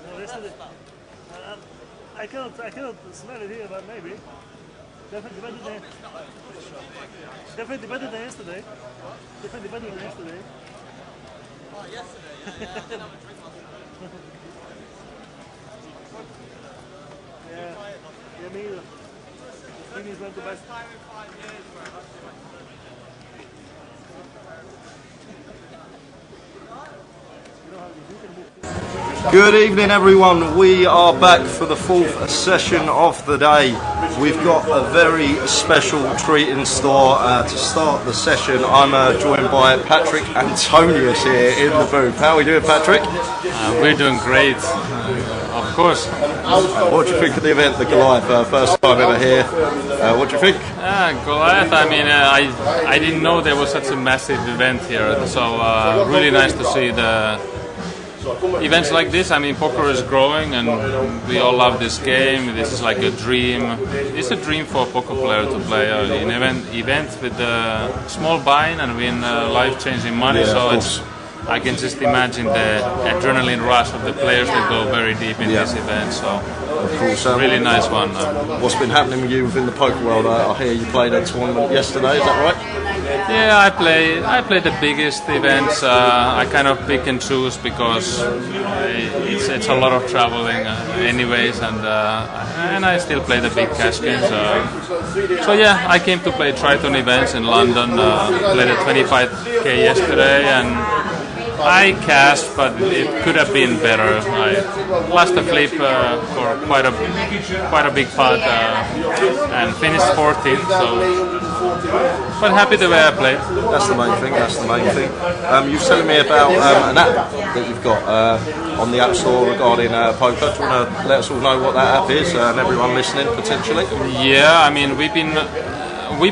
No, yesterday. I cannot smell it here, but maybe. Definitely better than. Definitely better than yesterday. Definitely better than yesterday. Oh, yesterday, yeah, I didn't have a drink last night. Yeah, me either. Finish went the best. Good evening everyone, we are back for the fourth session of the day. We've got a very special treat in store to start the session. I'm joined by Patrick Antonius here in the booth. How are we doing, Patrick? We're doing great, of course. What do you think of the event, the Goliath? First time ever here. What do you think? Goliath, I mean, I didn't know there was such a massive event here, so really nice to see the events like this. I mean, poker is growing and we all love this game. This is like a dream. It's a dream for a poker player to play an event with a small buy-in and win life-changing money. Yeah, so I can just imagine the adrenaline rush of the players that go very deep in this event. So of course, really nice one. What's been happening with you within the poker world? I hear you played a tournament yesterday, is that right? Yeah, I play the biggest events. I kind of pick and choose because it's a lot of traveling anyways, and I still play the big cash games. So yeah, I came to play Triton events in London. Played a 25k yesterday, and I cashed, but it could have been better. I lost a flip for quite a big pot and finished 14th. So. But happy the way I played. That's the main thing. That's the main thing. You were telling me about an app that you've got on the App Store regarding poker. Do you want to let us all know what that app is and everyone listening potentially? Yeah, I mean we've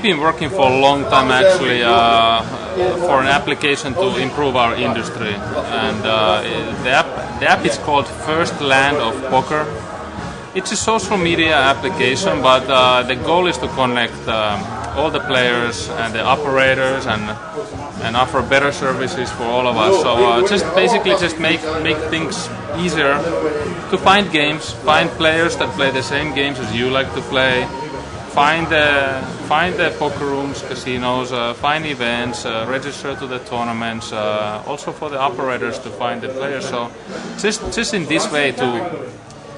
been working for a long time actually for an application to improve our industry, and the app is called First Land of Poker. It's a social media application, but the goal is to connect all the players and the operators and offer better services for all of us. So just make things easier to find games, find players that play the same games as you like to play, find the poker rooms, casinos, find events, register to the tournaments, also for the operators to find the players. So just in this way to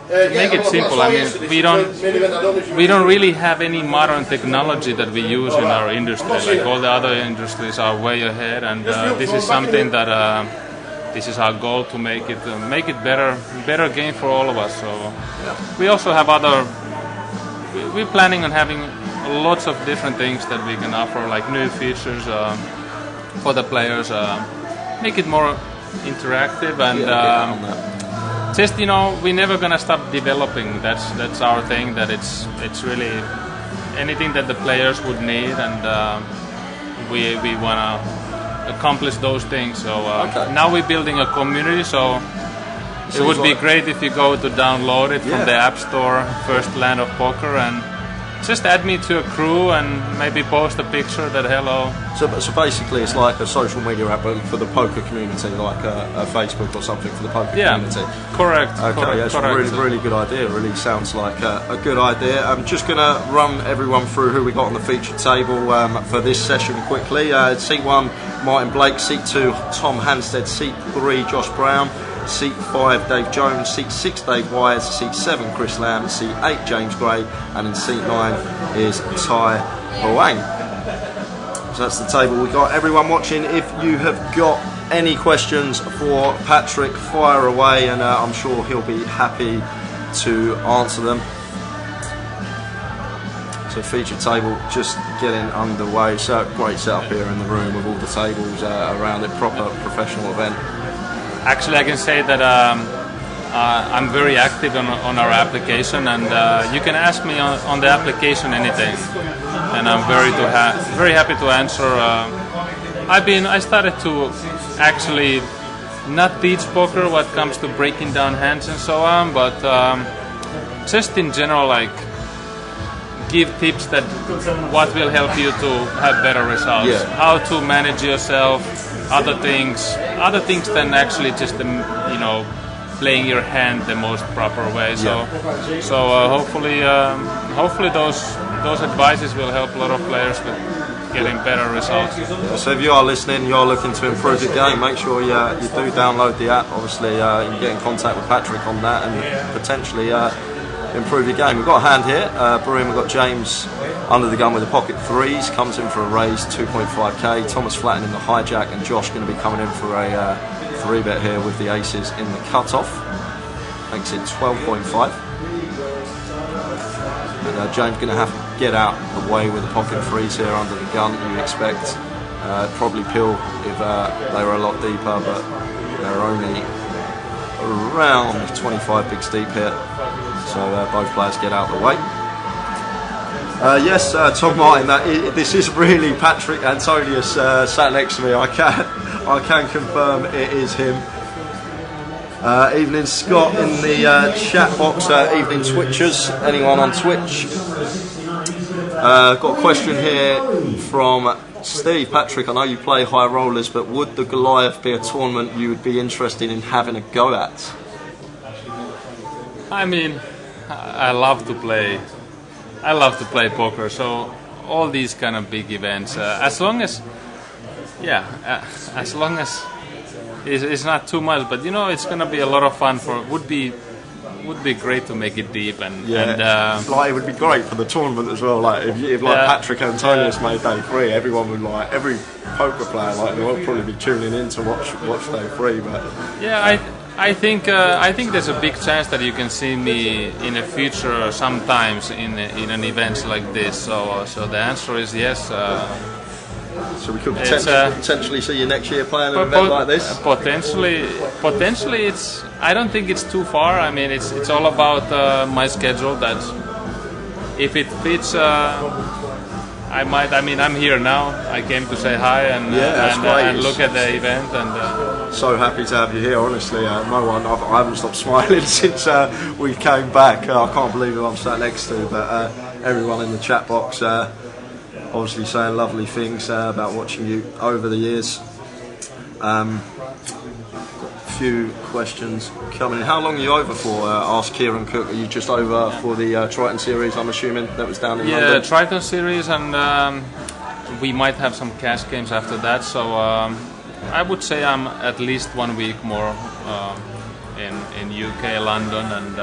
to make it simple, I mean, we don't really have any modern technology that we use in our industry. Like all the other industries are way ahead, and this is something that this is our goal, to make it better game for all of us. So we also have we're planning on having lots of different things that we can offer, like new features for the players, make it more interactive, and just we're never gonna stop developing. That's our thing. That it's really anything that the players would need, and we wanna accomplish those things. So now we're building a community. So it would be great if you go to download it from the App Store, First Land of Poker, and just add me to a crew and maybe post a picture that hello. So basically it's like a social media app for the poker community, like a Facebook or something for the poker community. Correct. Okay, it's a really good idea. It really sounds like a good idea. I'm just going to run everyone through who we got on the featured table for this session quickly. Seat 1, Martin Blake. Seat 2, Tom Hanstead. Seat 3, Josh Brown. Seat 5, Dave Jones. Seat 6, Dave Wise. Seat 7, Chris Lamb. Seat 8, James Gray. And in Seat 9 is Tai Huang. So that's the table we got. Everyone watching, if you have got any questions for Patrick, fire away, and I'm sure he'll be happy to answer them. So featured table just getting underway. So great setup here in the room with all the tables around it. Proper professional event. Actually, I can say that I'm very active on our application, and you can ask me on the application anything, and I'm very happy to answer. I started to actually not teach poker what comes to breaking down hands and so on, but just in general, like give tips that what will help you to have better results, how to manage yourself, other things than actually just playing your hand the most proper way. So hopefully those advices will help a lot of players with getting better results. So if you are listening, you are looking to improve your game, make sure you do download the app. Obviously you can get in contact with Patrick on that and potentially improve your game. We've got a hand here, Brewing. We've got James under the gun with the pocket threes, comes in for a raise, 2.5k. Thomas Flatten in the hijack, and Josh going to be coming in for a 3-bet here with the aces in the cutoff. Makes it 12.5. And James going to have to get out the way with the pocket threes here under the gun. You expect probably pill if they were a lot deeper, but they're only around 25 bigs deep here. So both players get out the way. Yes, Tom Martin. This is really Patrick Antonius sat next to me. I can confirm it is him. Evening Scott in the chat box. Evening Twitchers. Anyone on Twitch? Got a question here from Steve. Patrick, I know you play high rollers, but would the Goliath be a tournament you would be interested in having a go at? I mean, I love to play poker. So all these kind of big events, as long as it's not too much, but it's gonna be a lot of fun. Would be great to make it deep and it would be great for the tournament as well. Like if Patrick Antonius made day 3, everyone would every poker player they will probably be tuning in to watch day 3. But I think there's a big chance that you can see me in the future sometimes in an event like this. So the answer is yes. So we could potentially see you next year playing an event like this. Potentially, it's. I don't think it's too far. I mean, it's all about my schedule. That if it fits, I might. I mean, I'm here now. I came to say hi and look at the event. And so happy to have you here. Honestly, I haven't stopped smiling since we came back. I can't believe who I'm sat next to. But everyone in the chat box. Obviously saying lovely things about watching you over the years. Got a few questions coming in. How long are you over for? Ask Kieran Cook. Are you just over for the Triton series, I'm assuming, that was down in London? Yeah, Triton series, and we might have some cash games after that. So I would say I'm at least 1 week more in UK, London, and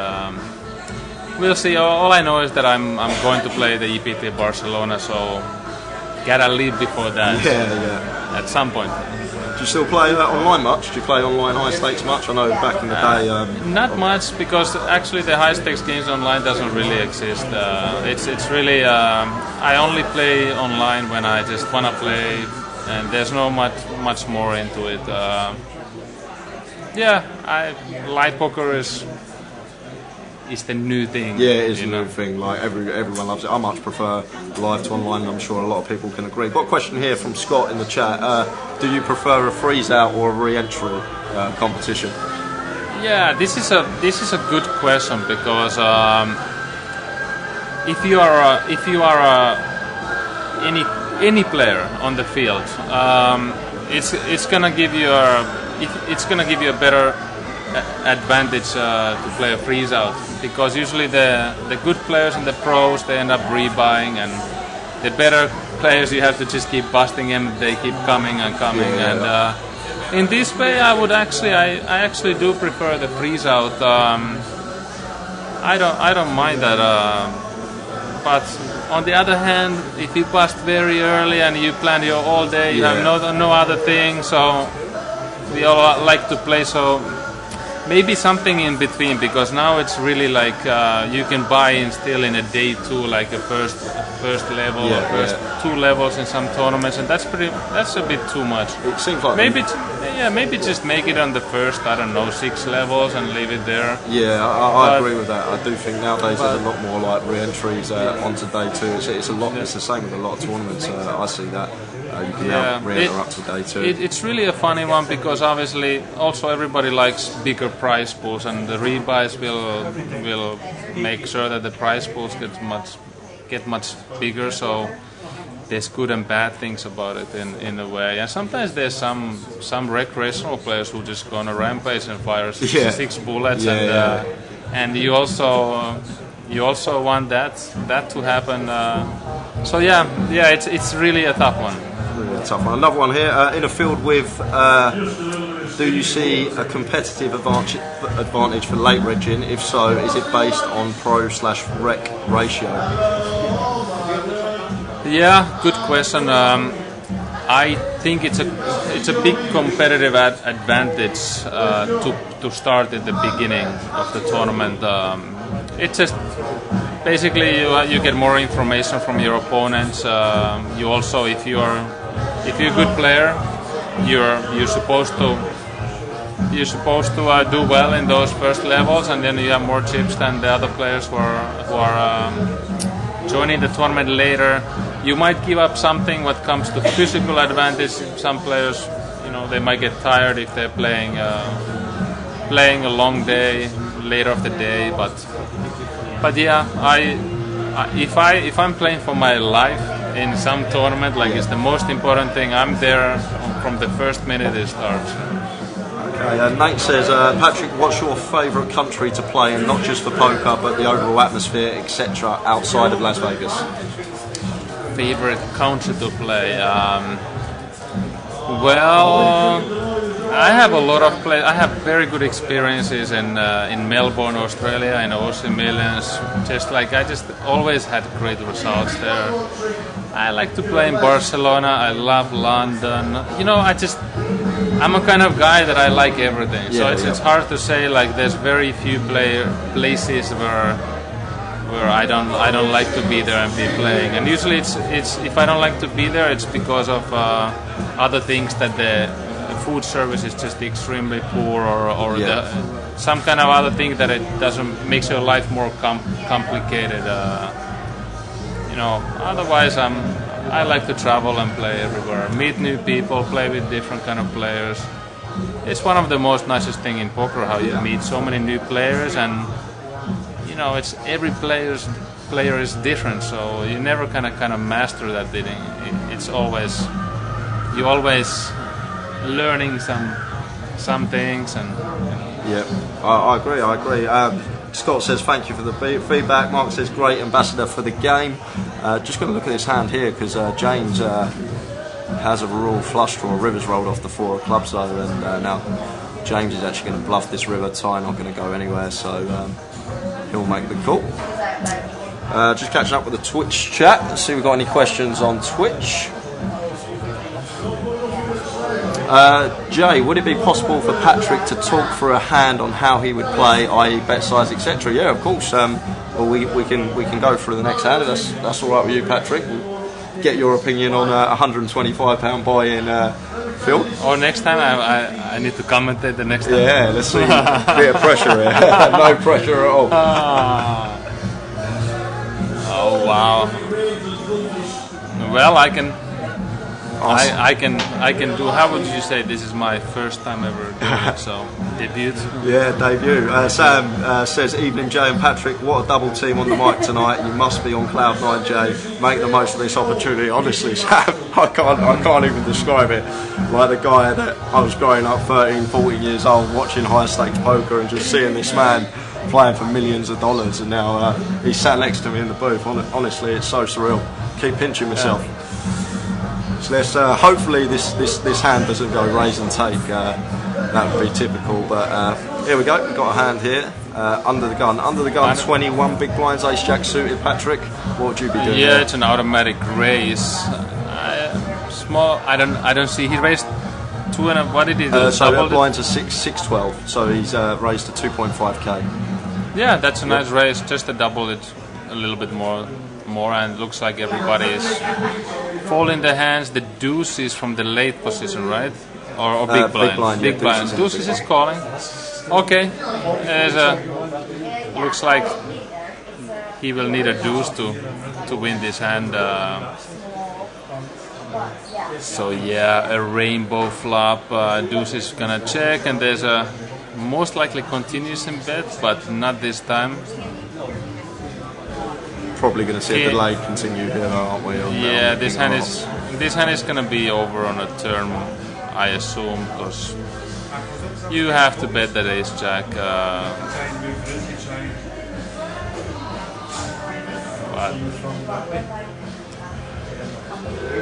we'll see. All I know is that I'm going to play the EPT Barcelona, so gotta leave before that. Yeah. At some point. Do you still play online much? Do you play online high stakes much? I know back in the day. Not much, because actually the high stakes games online doesn't really exist. It's really I only play online when I just wanna play, and there's no much more into it. Live poker is the new thing. Yeah, it is a new thing. Like everyone loves it. I much prefer live to online, and I'm sure a lot of people can agree. Got a question here from Scott in the chat. Do you prefer a freeze out or a re-entry competition? Yeah, this is a good question, because if you are any player on the field, it's gonna give you a better advantage to play a freeze out, because usually the good players and the pros, they end up rebuying, and the better players you have to just keep busting them. They keep coming and coming, and in this way I actually do prefer the freeze out. I don't mind that, but on the other hand, if you bust very early and you plan your all day, you have no other thing, so we all like to play, so maybe something in between, because now it's really like you can buy in still in a day 2, like a first level or first 2 levels in some tournaments, and that's a bit too much. It seems like maybe just make it on the first, I don't know, 6 levels and leave it there. Yeah, I agree with that. I do think nowadays there's a lot more like re-entries onto day 2. It's a lot. It's the same with a lot of tournaments. I see that. You can now re-enter up to day 2. It's really a funny one, because obviously also everybody likes bigger prize pools, and the rebuys will make sure that the prize pools get much bigger. So there's good and bad things about it in a way, and sometimes there's some recreational players who just go on a rampage and fire 66 bullets, and you also want that to happen. So it's really a tough one. Really tough one. Another one here in a field with. Do you see a competitive advantage for late regging? If so, is it based on pro/rec ratio? Yeah, good question. I think it's a big competitive advantage to start at the beginning of the tournament. It's just basically you get more information from your opponents. You also, if you're a good player, you're supposed to do well in those first levels, and then you have more chips than the other players who are joining the tournament later. You might give up something when it comes to physical advantage. Some players, they might get tired if they're playing a long day, later of the day. But yeah, if I'm playing for my life in some tournament, like it's the most important thing, I'm there from the first minute it starts. Okay, Nate says, Patrick, what's your favourite country to play in, not just for poker, but the overall atmosphere, etc., outside of Las Vegas? Favorite country to play? Well, I have a lot of I have very good experiences in Melbourne, Australia, in Aussie Millions. I just always had great results there. I like to play in Barcelona. I love London. I'm a kind of guy that I like everything. So it's hard to say. Like, there's very few places where I don't like to be there and be playing. And usually it's if I don't like to be there, it's because of other things, that the food service is just extremely poor, or some kind of other thing that it doesn't makes your life more complicated. Otherwise I like to travel and play everywhere, meet new people, play with different kind of players. It's one of the most nicest thing in poker, how you meet so many new players, and it's every player is different, so you never kind of master that thing. It's always learning some things, and I agree. Scott says thank you for the feedback. Mark says great ambassador for the game. Just going to look at this hand here, because James has a royal flush draw. River's rolled off the 4 of clubs though, and now James is actually going to bluff this river. Tie not going to go anywhere, so he'll make the call. Just catching up with the Twitch chat. Let's see if we've got any questions on Twitch. Jay, would it be possible for Patrick to talk through a hand on how he would play, i.e. bet size, etc.? Yeah, of course. Well, we can go through the next hand. If that's all right with you, Patrick. We'll get your opinion on a £125 buy-in field. Or next time I need to commentate the next time. Yeah, let's see. A bit of pressure here. No pressure at all. Oh wow. Well, I can do. How would you say? This is my first time ever doing it, so debut. Yeah, debut. Sam says, "Evening, Jay and Patrick. What a double team on the mic tonight. You must be on cloud nine, Jay. Make the most of this opportunity." Honestly, Sam, I can't even describe it. Like the guy that I was growing up, 13, 14 years old, watching high stakes poker and just seeing this man playing for millions of dollars, and now he's sat next to me in the booth. Honestly, it's so surreal. Keep pinching myself. Yeah. So let's hopefully this hand doesn't go raise and take. That would be typical, but here we go. We've got a hand here. Under the gun, 21 big blinds, ace jack suited. Patrick, what would you be doing? Yeah, it's an automatic raise. Small. I don't see. He raised 2 and what did he do? So the blinds are 612. So he's raised to 2.5k. Yeah, that's a nice raise. Just to double it a little bit more, and looks like everybody is folding their hands. The deuce is from the late position, right? Or big blind. Big blind. Deuce is calling. Okay. Looks like he will need a deuce to win this hand. So yeah, a rainbow flop. Deuce is gonna check, and there's a most likely continues in bet, but not this time. Probably going to see a delay continue here, aren't we? Yeah, this hand is going to be over on a turn, I assume, because you have to bet that ace jack. But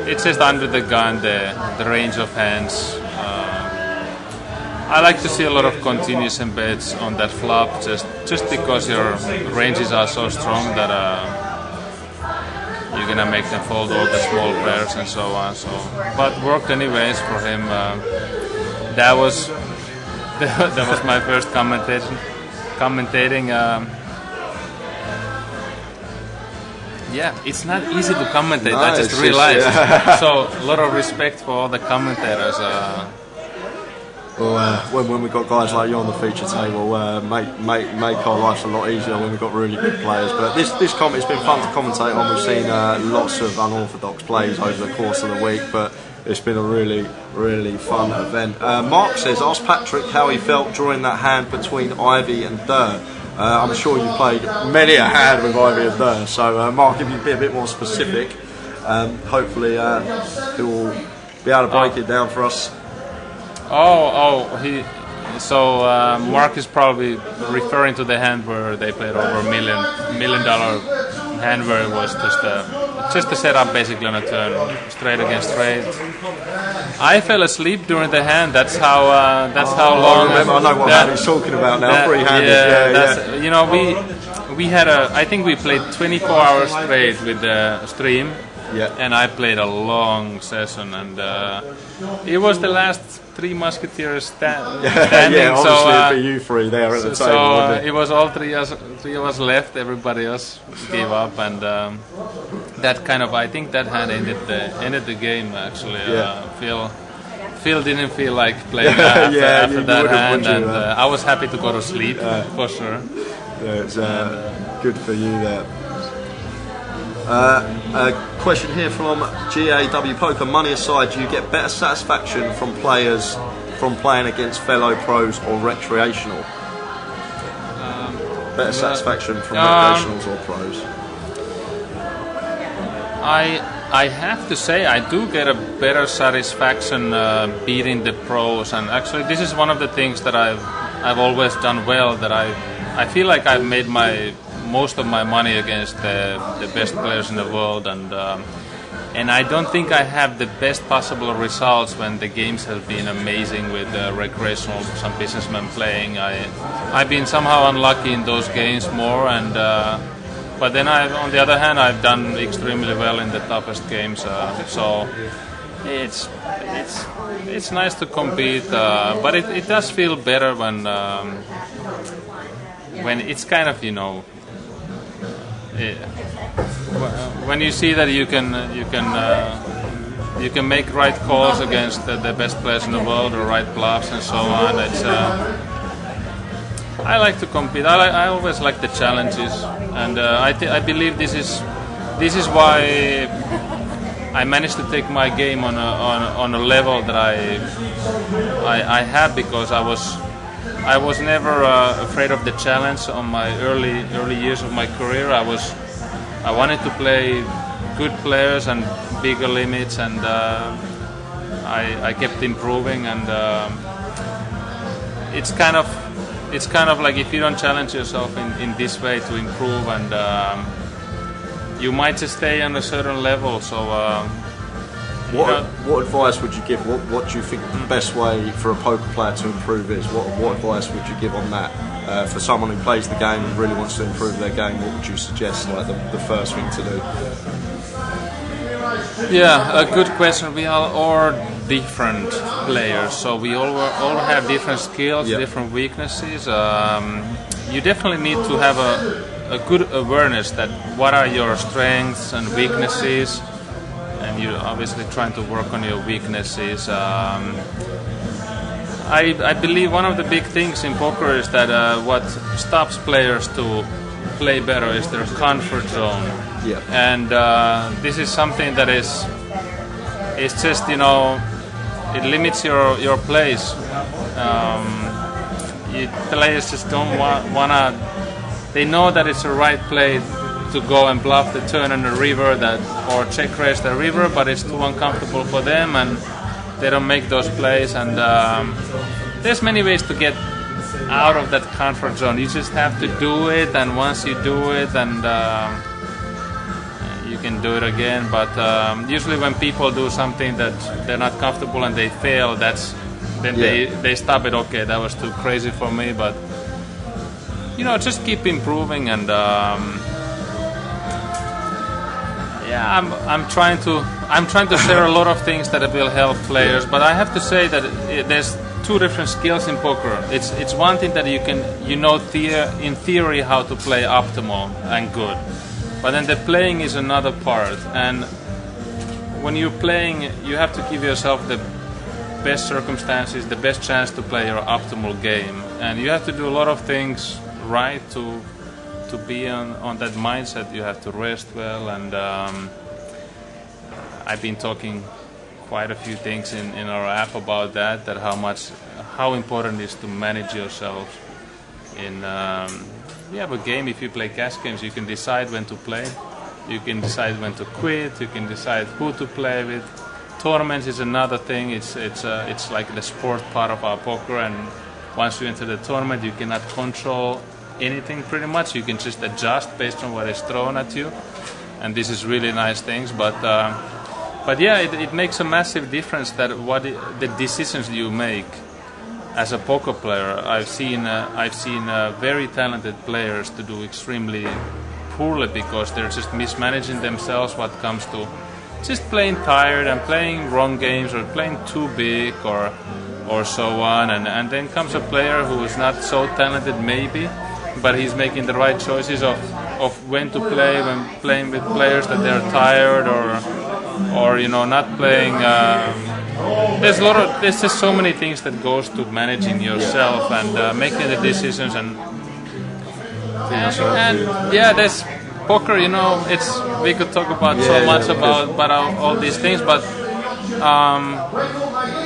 it's just under the gun, the range of hands. I like to see a lot of continuous embeds on that flop, just because your ranges are so strong that you're gonna make them fold all the small pairs and so on. So, but worked anyways for him. That was my first commentating. Yeah, it's not easy to commentate. I just realized. So a lot of respect for all the commentators. Well, when we've got guys like you on the feature table, make our life a lot easier when we've got really good players. But it's been fun to commentate on. We've seen lots of unorthodox plays over the course of the week, but it's been a really, really fun event. Mark says, ask Patrick how he felt during that hand between Ivy and Durr. I'm sure you played many a hand with Ivy and Durr, so Mark, if you can be a bit more specific, hopefully he will be able to break it down for us. So Mark is probably referring to the hand where they played over $1 million hand, where it was just a setup basically on a turn, straight against straight. I fell asleep during the hand. That's how long. I know what hand he's talking about now. Free-handed. You know, we had I think we played 24 hours straight with the stream. Yeah. And I played a long session, and it was the last 3 Musketeers standing. Yeah, obviously it'd be you three there at the table. So it was all three of us left. Everybody else gave up, and that kind of, I think that hand ended the game actually. Phil didn't feel like playing after that hand, and I was happy to go to sleep for sure. Yeah, it's good for you there. A question here from GAW Poker. Money aside, do you get better satisfaction from playing against fellow pros or recreational? Better satisfaction from recreationals or pros? I have to say I do get a better satisfaction beating the pros, and actually this is one of the things that I've always done well. That I feel like I've made most of my money against the best players in the world, and and I don't think I have the best possible results when the games have been amazing with recreational, some businessmen playing. I've been somehow unlucky in those games more, and but then on the other hand, I've done extremely well in the toughest games. So it's nice to compete, but it does feel better when it's kind of, you know. When you see that you can make right calls against the best players in the world, or right bluffs and so on, it's I like to compete. I always like the challenges, and I believe this is why I managed to take my game on a level that I have, because I was never afraid of the challenge. On my early years of my career, I wanted to play good players and bigger limits, and I kept improving. And it's kind of like, if you don't challenge yourself in this way to improve, and you might just stay on a certain level. So. What advice would you give? What do you think the best way for a poker player to improve is? What advice would you give on that? For someone who plays the game and really wants to improve their game, what would you suggest, like the first thing to do? Yeah, a good question. We are all different players, so we all have different skills, different weaknesses. You definitely need to have a good awareness that what are your strengths and weaknesses, and you're obviously trying to work on your weaknesses. I believe one of the big things in poker is that what stops players to play better is their comfort zone. Yeah. And this is something that it's just, you know, it limits your plays. Players just don't wanna. They know that it's the right play to go and bluff the turn on the river or check raise the river, but it's too uncomfortable for them, and they don't make those plays. And there's many ways to get out of that comfort zone. You just have to do it, and once you do it, and you can do it again. But usually when people do something that they're not comfortable and they fail, then they stop it. Okay, that was too crazy for me. But you know, just keep improving. And I'm trying to share a lot of things that will help players. But I have to say that there's two different skills in poker. It's one thing that you know in theory how to play optimal and good, but then the playing is another part. And when you're playing, you have to give yourself the best circumstances, the best chance to play your optimal game, and you have to do a lot of things right to be on that mindset. You have to rest well, and I've been talking quite a few things in our app about that how important it is to manage yourself in a game. If you play cash games, you can decide when to play, you can decide when to quit, you can decide who to play with. Tournaments is another thing. It's like the sport part of our poker, and once you enter the tournament, you cannot control anything pretty much. You can just adjust based on what is thrown at you, and this is really nice things. But yeah, it makes a massive difference that the decisions you make as a poker player. I've seen very talented players to do extremely poorly because they're just mismanaging themselves what comes to just playing tired and playing wrong games or playing too big or so on. And then comes a player who is not so talented maybe, but he's making the right choices of when to play, when playing with players that they're tired or you know, not playing. There's just so many things that goes to managing yourself and making the decisions and yeah, there's poker. You know, we could talk about so much about all these things, but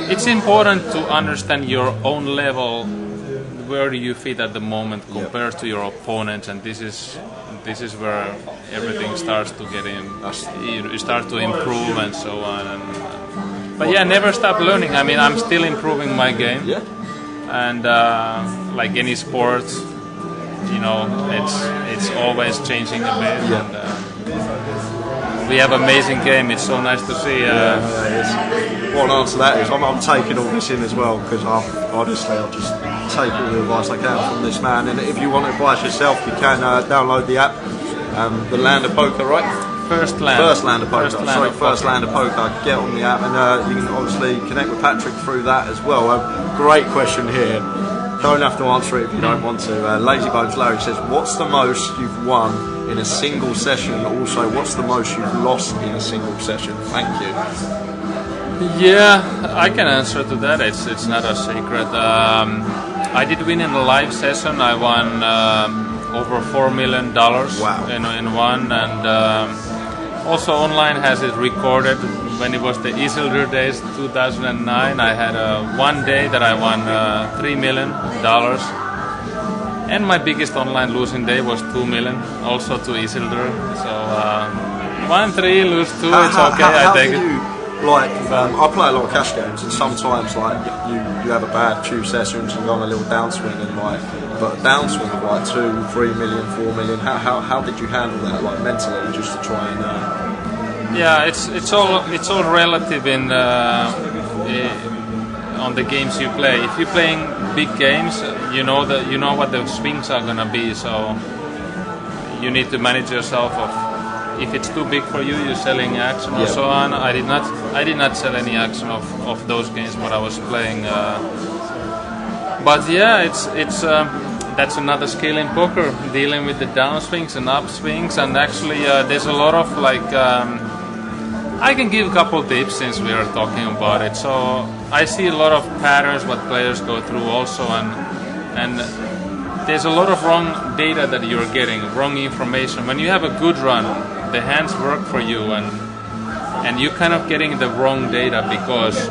it's important to understand your own level. Where do you fit at the moment compared to your opponents, and this is where everything starts to get in. You start to improve and so on. But yeah, never stop learning. I mean, I'm still improving my game. Yeah. And like any sport, you know, it's always changing a bit. Yeah. And, we have amazing game. It's so nice to see. What an answer to that is. I'm taking all this in as well because honestly I'll just take all the advice I can from this man. And if you want advice yourself, you can download the app, the Land of Poker, right? First Land of Poker. First Land of Poker. Get on the app, and you can obviously connect with Patrick through that as well. Great question here. Don't have to answer it if you don't want to. Lazy Bones Larry says, "What's the most you've won in a single session? Also, what's the most you've lost in a single session?" Thank you. Yeah, I can answer to that. It's not a secret. I did win in a live session. I won over $4 million in one, and also online has it recorded. When it was the Isildur days, 2009, I had one day that I won $3 million, and my biggest online losing day was $2 million, also to Isildur. So 1-3, lose 2, it's okay. I take it. I play a lot of cash games, and sometimes you have a bad few sessions and go on a little downswing, and but a downswing of like 2, 3 million, 4 million. How did you handle that, like mentally, just to try and? Yeah, it's all relative in on the games you play. If you're playing big games, you know what the swings are gonna be. So you need to manage yourself of. If it's too big for you, you're selling action or so on. I did not sell any action of those games what I was playing. But yeah, it's that's another skill in poker, dealing with the downswings and upswings. And actually, there's a lot of I can give a couple tips since we are talking about it. So I see a lot of patterns what players go through also, and there's a lot of wrong data that you're getting, wrong information. When you have a good run, the hands work for you, and you're kind of getting the wrong data because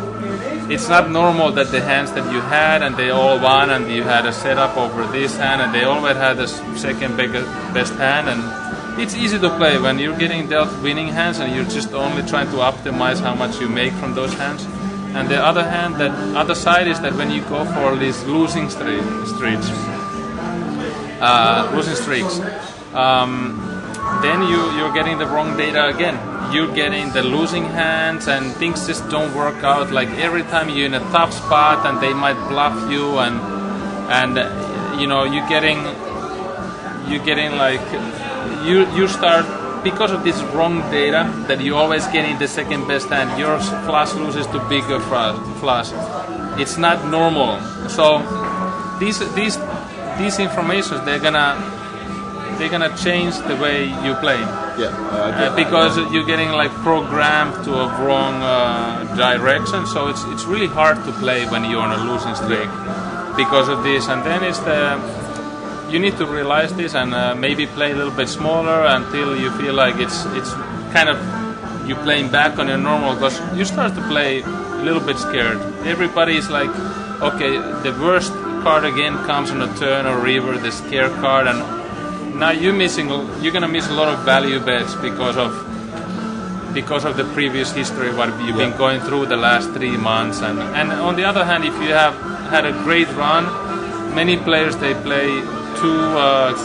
it's not normal that the hands that you had and they all won and you had a setup over this hand and they always had the second best hand, and it's easy to play when you're getting dealt winning hands and you're just only trying to optimize how much you make from those hands. And the other hand, that other side is that when you go for these losing streaks, then you're getting the wrong data again. You're getting the losing hands and things just don't work out. Like every time you're in a tough spot and they might bluff you, and you're getting like you start, because of this wrong data that you always getting the second best hand, your flush loses to bigger flush. It's not normal. So these informations, they're gonna change the way you play. Because you're getting like programmed to a wrong direction. So it's really hard to play when you're on a losing streak because of this. And then you need to realize this and maybe play a little bit smaller until you feel like it's kind of you playing back on your normal, because you start to play a little bit scared. Everybody is like, okay, the worst card again comes on a turn or river, the scare card, and now you're gonna miss a lot of value bets because of the previous history what you've been going through the last 3 months. And on the other hand, if you have had a great run, many players they play too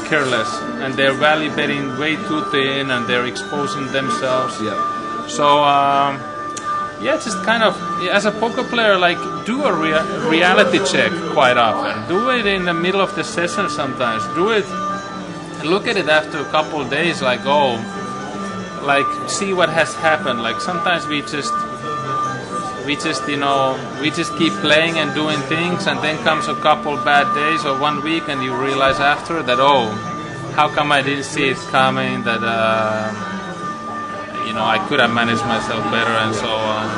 careless and they're value betting way too thin and they're exposing themselves. So just kind of as a poker player, like do a reality check quite often. Do it in the middle of the session sometimes. Do it. Look at it after a couple of days, like see what has happened. Like sometimes we just keep playing and doing things, and then comes a couple bad days or 1 week, and you realize after that, how come I didn't see it coming? That I could have managed myself better, and so on.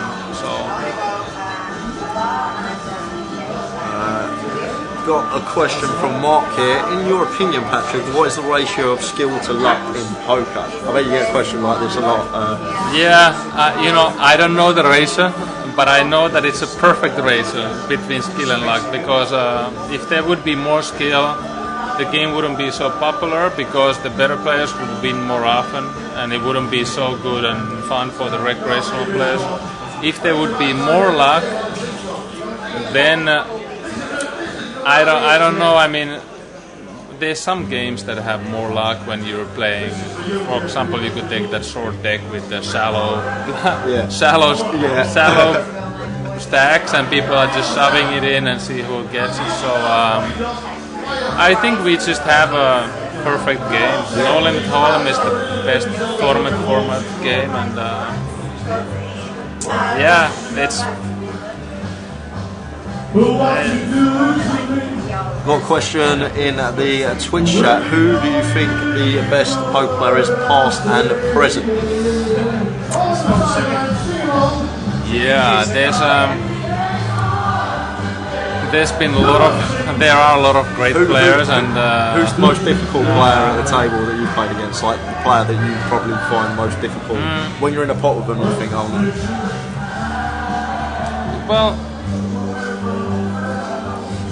Got a question from Mark here. In your opinion, Patrick, what is the ratio of skill to luck in poker? I bet you get a question like this a lot. I don't know the ratio, but I know that it's a perfect ratio between skill and luck, because if there would be more skill, the game wouldn't be so popular, because the better players would win more often and it wouldn't be so good and fun for the recreational players. If there would be more luck, then I don't know. I mean, there's some games that have more luck when you're playing. For example, you could take that short deck with the shallow stacks, and people are just shoving it in and see who gets it. So I think we just have a perfect game. No Limit Hold'em is the best tournament format game, and it's. Got a question in the Twitch chat. Who do you think the best poker player is, past and present? Yeah, there are a lot of great players, and who's the most difficult player at the table that you've played against? Like the player that you probably find most difficult when you're in a pot with them. You think, oh no. Well,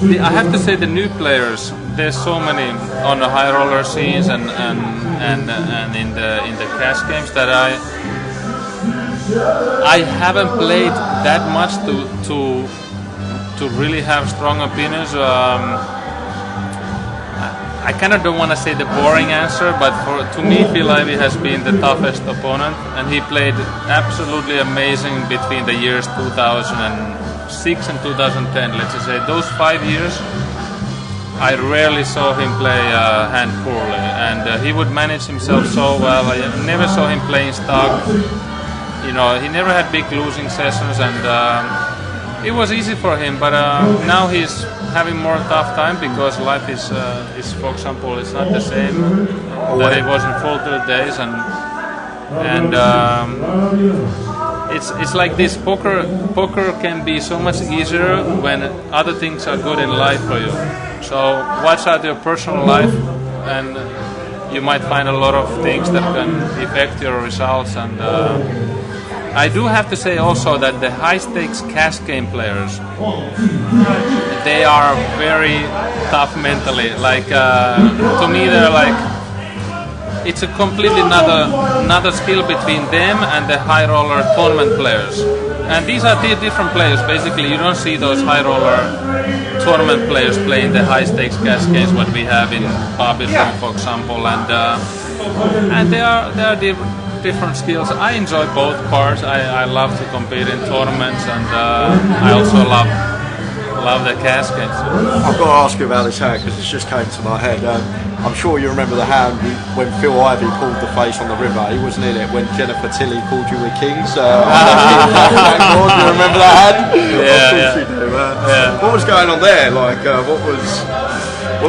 I have to say the new players. There's so many on the high roller scenes and in the cash games that I haven't played that much to really have strong opinions. I kind of don't want to say the boring answer, but to me, Phil Ivey has been the toughest opponent, and he played absolutely amazing between the years 2006 and 2010. Let's just say those 5 years, I rarely saw him play a hand poorly, and he would manage himself so well. I never saw him playing stock. You know, he never had big losing sessions, and it was easy for him. But now he's having more tough time because life is for example, it's not the same that it was in full tilt days, and it's like this. Poker can be so much easier when other things are good in life for you. So watch out your personal life, and you might find a lot of things that can affect your results. And I do have to say also that the high stakes cash game players, they are very tough mentally. Like to me, they're like, it's a completely another skill between them and the high roller tournament players. And these are different players. Basically, you don't see those high roller tournament players playing the high stakes cash games what we have in Babylon, for example. And they are different skills. I enjoy both parts. I love to compete in tournaments, and I also love the cash games. I've got to ask you about this hand because it's just came to my head. I'm sure you remember the hand when Phil Ivey pulled the face on the river. He wasn't in it when Jennifer Tilly called you the Kings. Do you remember that hand? Yeah, of course you do. What was going on there? Like, what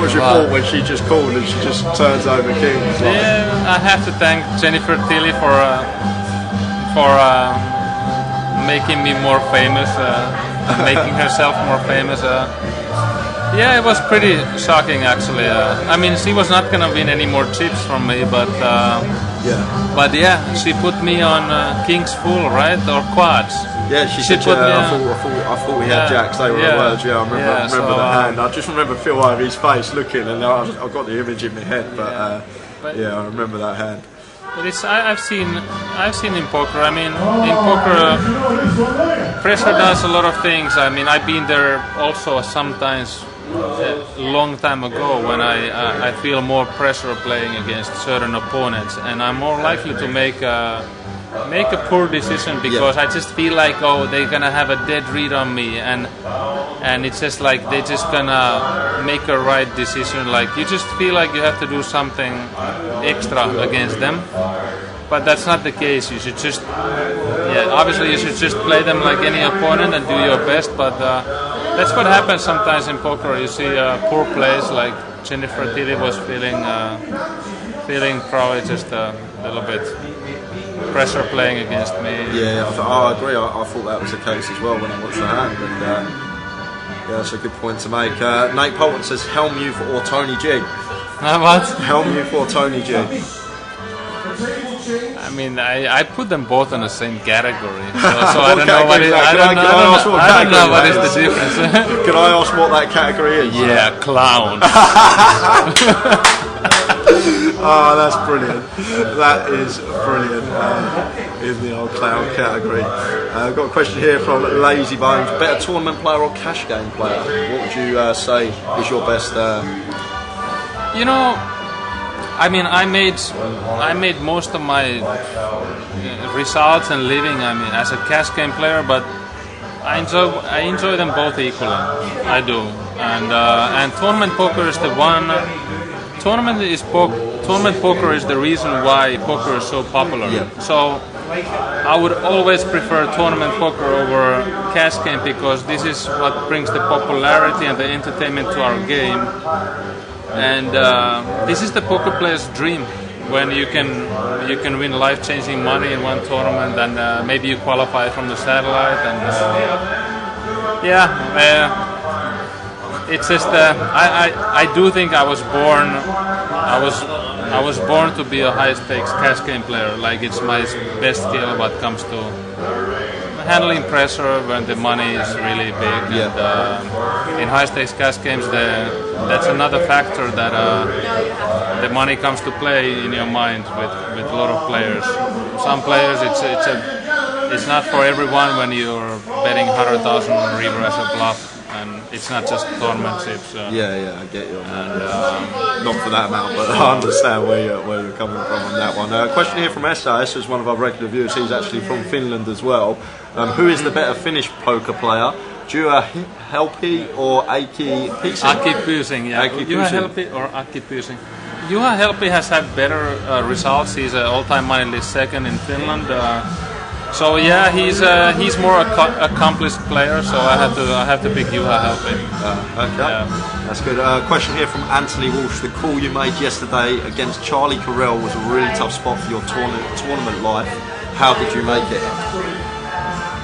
was your thought when she just called and she just turns over Kings? Like? Yeah, I have to thank Jennifer Tilly for making me more famous, making herself more famous. Yeah, it was pretty shocking actually. I mean, she was not gonna win any more chips from me, but she put me on Kings full, right, or quads. Yeah, she put me. I thought we had jacks. They were words. Yeah, I remember the hand. I just remember Phil Ivey's face looking, and I've got the image in my head. But I remember that hand. But I've seen in poker. I mean, in poker, pressure does a lot of things. I mean, I've been there also sometimes a long time ago when I feel more pressure playing against certain opponents, and I'm more likely to make a poor decision because I just feel like, oh, they're gonna have a dead read on me, and it's just like they're just gonna make a right decision. Like you just feel like you have to do something extra against them, but that's not the case. You should just, obviously you should just play them like any opponent and do your best. But that's what happens sometimes in poker. You see poor plays like Jennifer Tilly was feeling probably just a little bit pressure playing against me. Yeah, I agree. I thought that was the case as well when I watched the hand. And that's a good point to make. Nate Polton says Helm Youth or Tony G. What? Helm Youth or Tony G. I mean, I put them both in the same category, so I don't know what it is. I don't know what is the difference. Can I ask what that category is? Yeah, clown. Oh, that's brilliant. That is brilliant. In the old clown category. I've got a question here from Lazy Bones. Better tournament player or cash game player? What would you say is your best? You know, I mean, I made most of my results and living, I mean, as a cash game player, but I enjoy them both equally. I do, and tournament poker is the one. Tournament poker is the reason why poker is so popular. Yeah. So I would always prefer tournament poker over cash game because this is what brings the popularity and the entertainment to our game. And this is the poker player's dream when you can win life-changing money in one tournament, and maybe you qualify from the satellite. And it's just I do think I was born to be a high-stakes cash game player. Like, it's my best skill when it comes to handling pressure when the money is really big. Yeah. And in high-stakes cash games, that's another factor that the money comes to play in your mind with a lot of players. Some players, it's not for everyone when you're betting 100,000 on river as a bluff. And it's not just tournament chips. Yeah, I get you on that. Not for that amount, but I understand where you're coming from on that one. Question here from SAS, who's one of our regular viewers. He's actually from Finland as well. Who is the better Finnish poker player? Juha Helppi or Aki Pyysing? Aki Pyysing, yeah. Juha Helppi or Aki Pyysing. Juha Helppi has had better results. He's an all-time money list second in Finland. So yeah, he's more accomplished player. So I have to pick Juha Helppi. Okay, that's good. Question here from Anthony Walsh. The call you made yesterday against Charlie Carell was a really tough spot for your tournament life. How did you make it?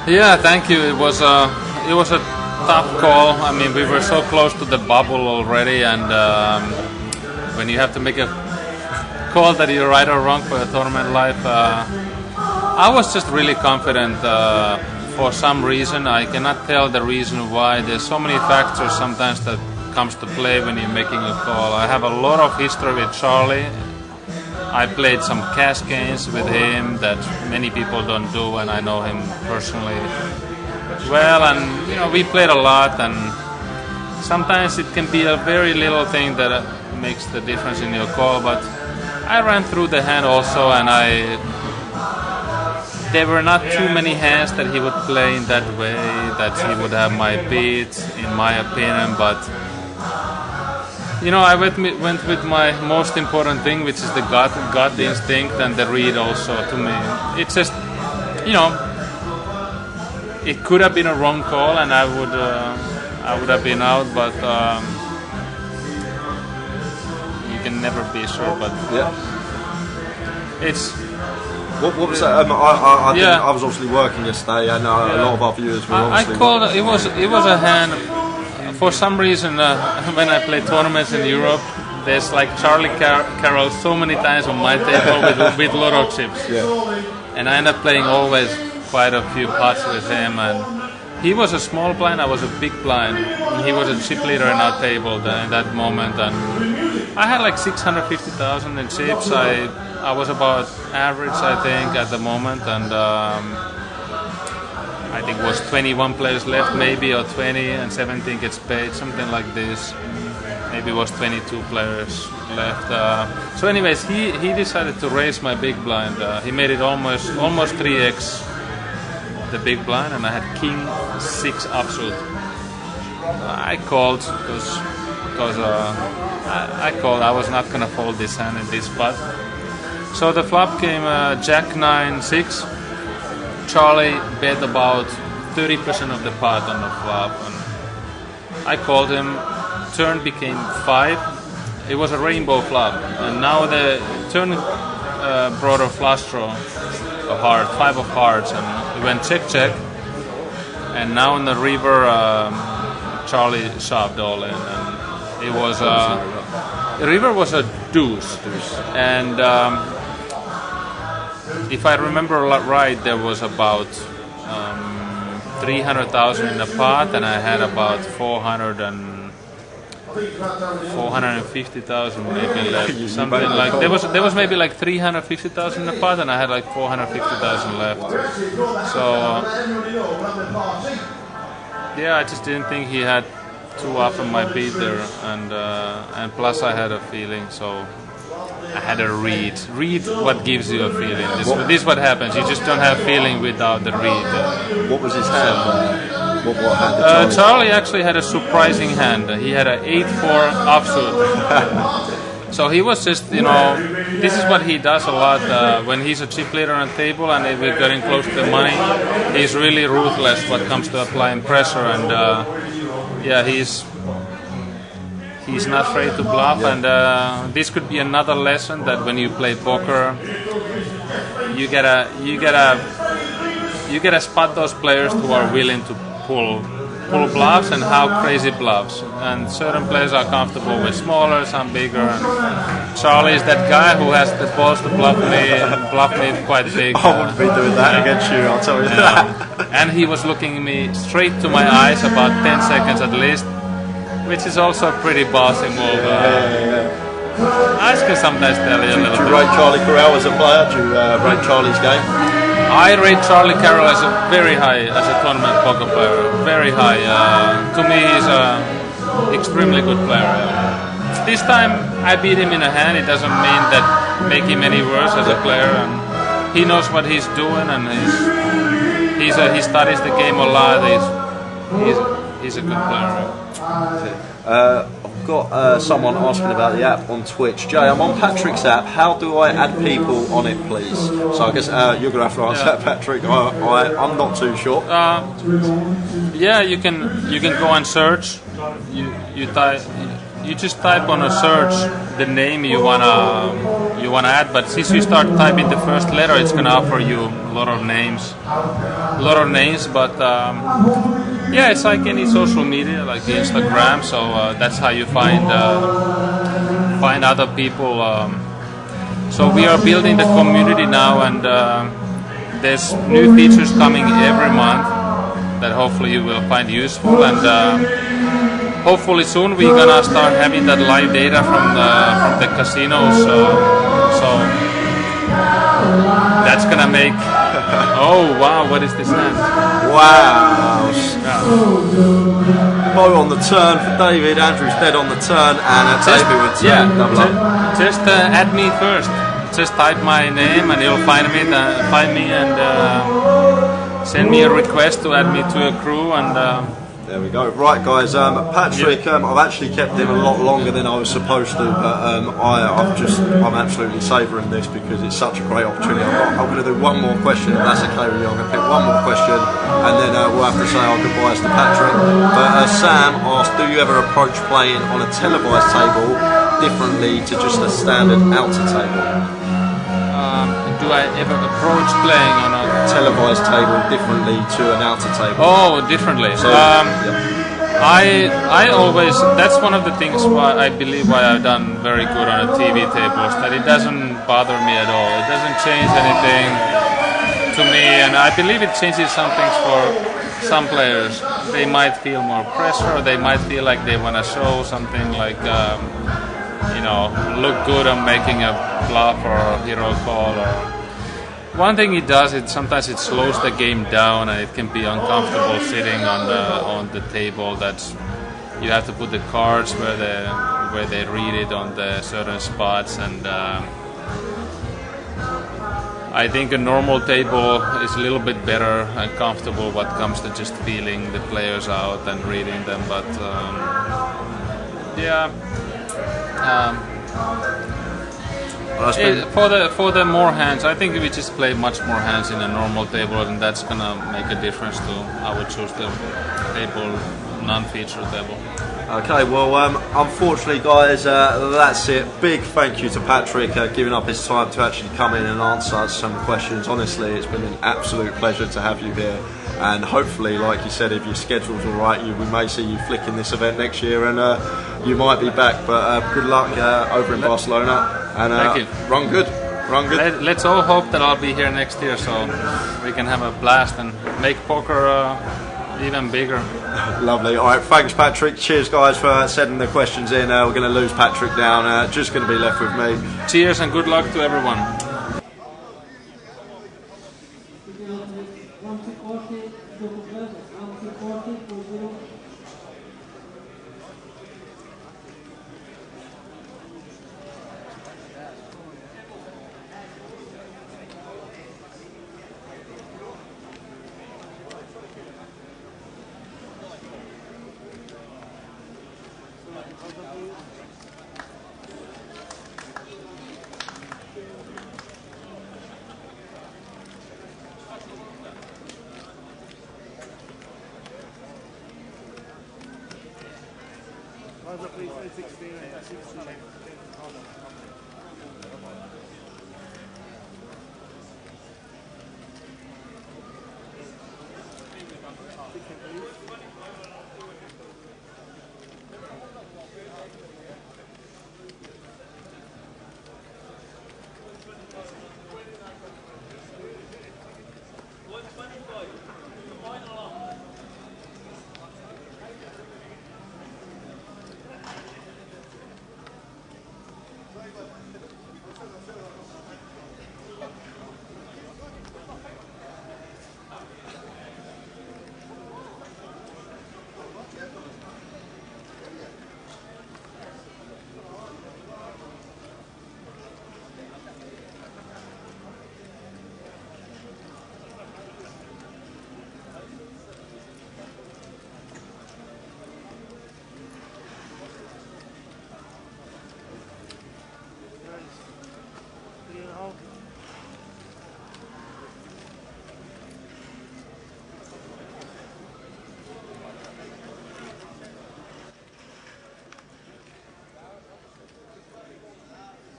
Yeah, thank you. It was a tough call. I mean, we were so close to the bubble already, and when you have to make a call that you're right or wrong for your tournament life. I was just really confident for some reason. I cannot tell the reason why. There's so many factors sometimes that comes to play when you're making a call. I have a lot of history with Charlie. I played some cash games with him that many people don't do, and I know him personally well. And we played a lot, and sometimes it can be a very little thing that makes the difference in your call. But I ran through the hand also, and there were not too many hands that he would play in that way, that he would have my beat, in my opinion. But I went with my most important thing, which is the gut instinct and the read also to me. It's just, it could have been a wrong call, and I would have been out, but you can never be sure. But it's. What was that? I was obviously working yesterday, and a lot of our viewers were obviously. I called. It was a hand. For some reason, when I play tournaments in Europe, there's like Charlie Carroll so many times on my table with lotto chips. Yeah. And I end up playing always quite a few pots with him. And he was a small blind, I was a big blind. And he was a chip leader in our table in that moment. And I had like 650,000 in chips. I was about average, I think, at the moment, and I think it was 21 players left, maybe, or 20, and 17 gets paid, something like this. Maybe it was 22 players left. So, anyways, he decided to raise my big blind. He made it almost 3x the big blind, and I had King 6 offsuit. I called because I called. I was not gonna fold this hand in this spot. So the flop came Jack 9-6. Charlie bet about 30% of the pot on the flop, and I called him. Turn became 5. It was a rainbow flop, and now the turn brought a flush draw, a heart, 5 of hearts, and it went check. And now in the river, Charlie shoved all in, and it was the river was a deuce. And if I remember right, there was about 300,000 in the pot, and I had about 450,000 maybe left. Something like there was maybe like 350,000 in the pot, and I had like 450,000 left. So I just didn't think he had too often my beat there, and plus I had a feeling, so I had to read what gives you a feeling. This is what happens. You just don't have feeling without the read. What was his hand? What hand did Charlie actually had a surprising hand. He had an 8-4 offsuit. So he was just, this is what he does a lot when he's a chip leader on a table and if we're getting close to the money. He's really ruthless when it comes to applying pressure, and he's not afraid to bluff. And this could be another lesson that when you play poker, you gotta spot those players who are willing to pull bluffs and how crazy bluffs. And certain players are comfortable with smaller, some bigger. And Charlie is that guy who has the balls to bluff me quite big. I wouldn't be doing that against you, I'll tell you that. And he was looking me straight to my eyes about 10 seconds at least, which is also a pretty bossy move. Eyes can sometimes tell you a little bit. Do you rate Charlie Carroll as a player? Do you rate Charlie's game? I rate Charlie Carroll as a very high, as a tournament poker player. Very high. To me, he's an extremely good player. This time I beat him in a hand. It doesn't mean that make him any worse as a player. And he knows what he's doing, and he studies the game a lot. He's a good player. I've got someone asking about the app on Twitch. Jay, I'm on Patrick's app. How do I add people on it, please? So I guess you're going to have to answer that, Patrick. I'm not too sure. Yeah, you can go and search. You just type on a search the name you wanna add. But since you start typing the first letter, it's gonna offer you a lot of names. But yeah, it's like any social media, like the Instagram. So that's how you find other people. So we are building the community now, and there's new features coming every month that hopefully you will find useful. And hopefully soon we're gonna start having that live data from the casinos. So that's gonna make. Oh wow! What is this hand? Wow! Bow on the turn for David. Andrew's dead on the turn, and David would double up. Just add me first. Just type my name, and you'll find me and send me a request to add me to a crew. And there we go. Right, guys. Patrick, I've actually kept him a lot longer than I was supposed to, but I'm absolutely savouring this because it's such a great opportunity. I'm going to do one more question, if that's okay with you. I'm going to pick one more question, and then we'll have to say our goodbyes to Patrick. But Sam asked, do you ever approach playing on a televised table differently to just a standard outer table? Do I ever approach playing on a televised table differently to an outer table? Oh, differently. So, I always, that's one of the things why I believe why I've done very good on a TV table, is that it doesn't bother me at all. It doesn't change anything to me, and I believe it changes some things for some players. They might feel more pressure, or they might feel like they want to show something like look good on making a bluff or a hero call. Or one thing it does, sometimes it slows the game down, and it can be uncomfortable sitting on the table. That's you have to put the cards where they read it on the certain spots, and I think a normal table is a little bit better and comfortable when it comes to just feeling the players out and reading them. But for the more hands, I think we just play much more hands in a normal table, and that's gonna make a difference to I would choose the table, non-feature table. Okay, well, unfortunately, guys, that's it. Big thank you to Patrick giving up his time to actually come in and answer some questions. Honestly, it's been an absolute pleasure to have you here. And hopefully, like you said, if your schedule's all right, we may see you flicking this event next year, and you might be back. But good luck over in Barcelona. And thank you. Run good. Let's all hope that I'll be here next year, so we can have a blast and make poker even bigger. Lovely. All right, thanks, Patrick. Cheers, guys, for sending the questions in. We're going to lose Patrick down. Just going to be left with me. Cheers and good luck to everyone.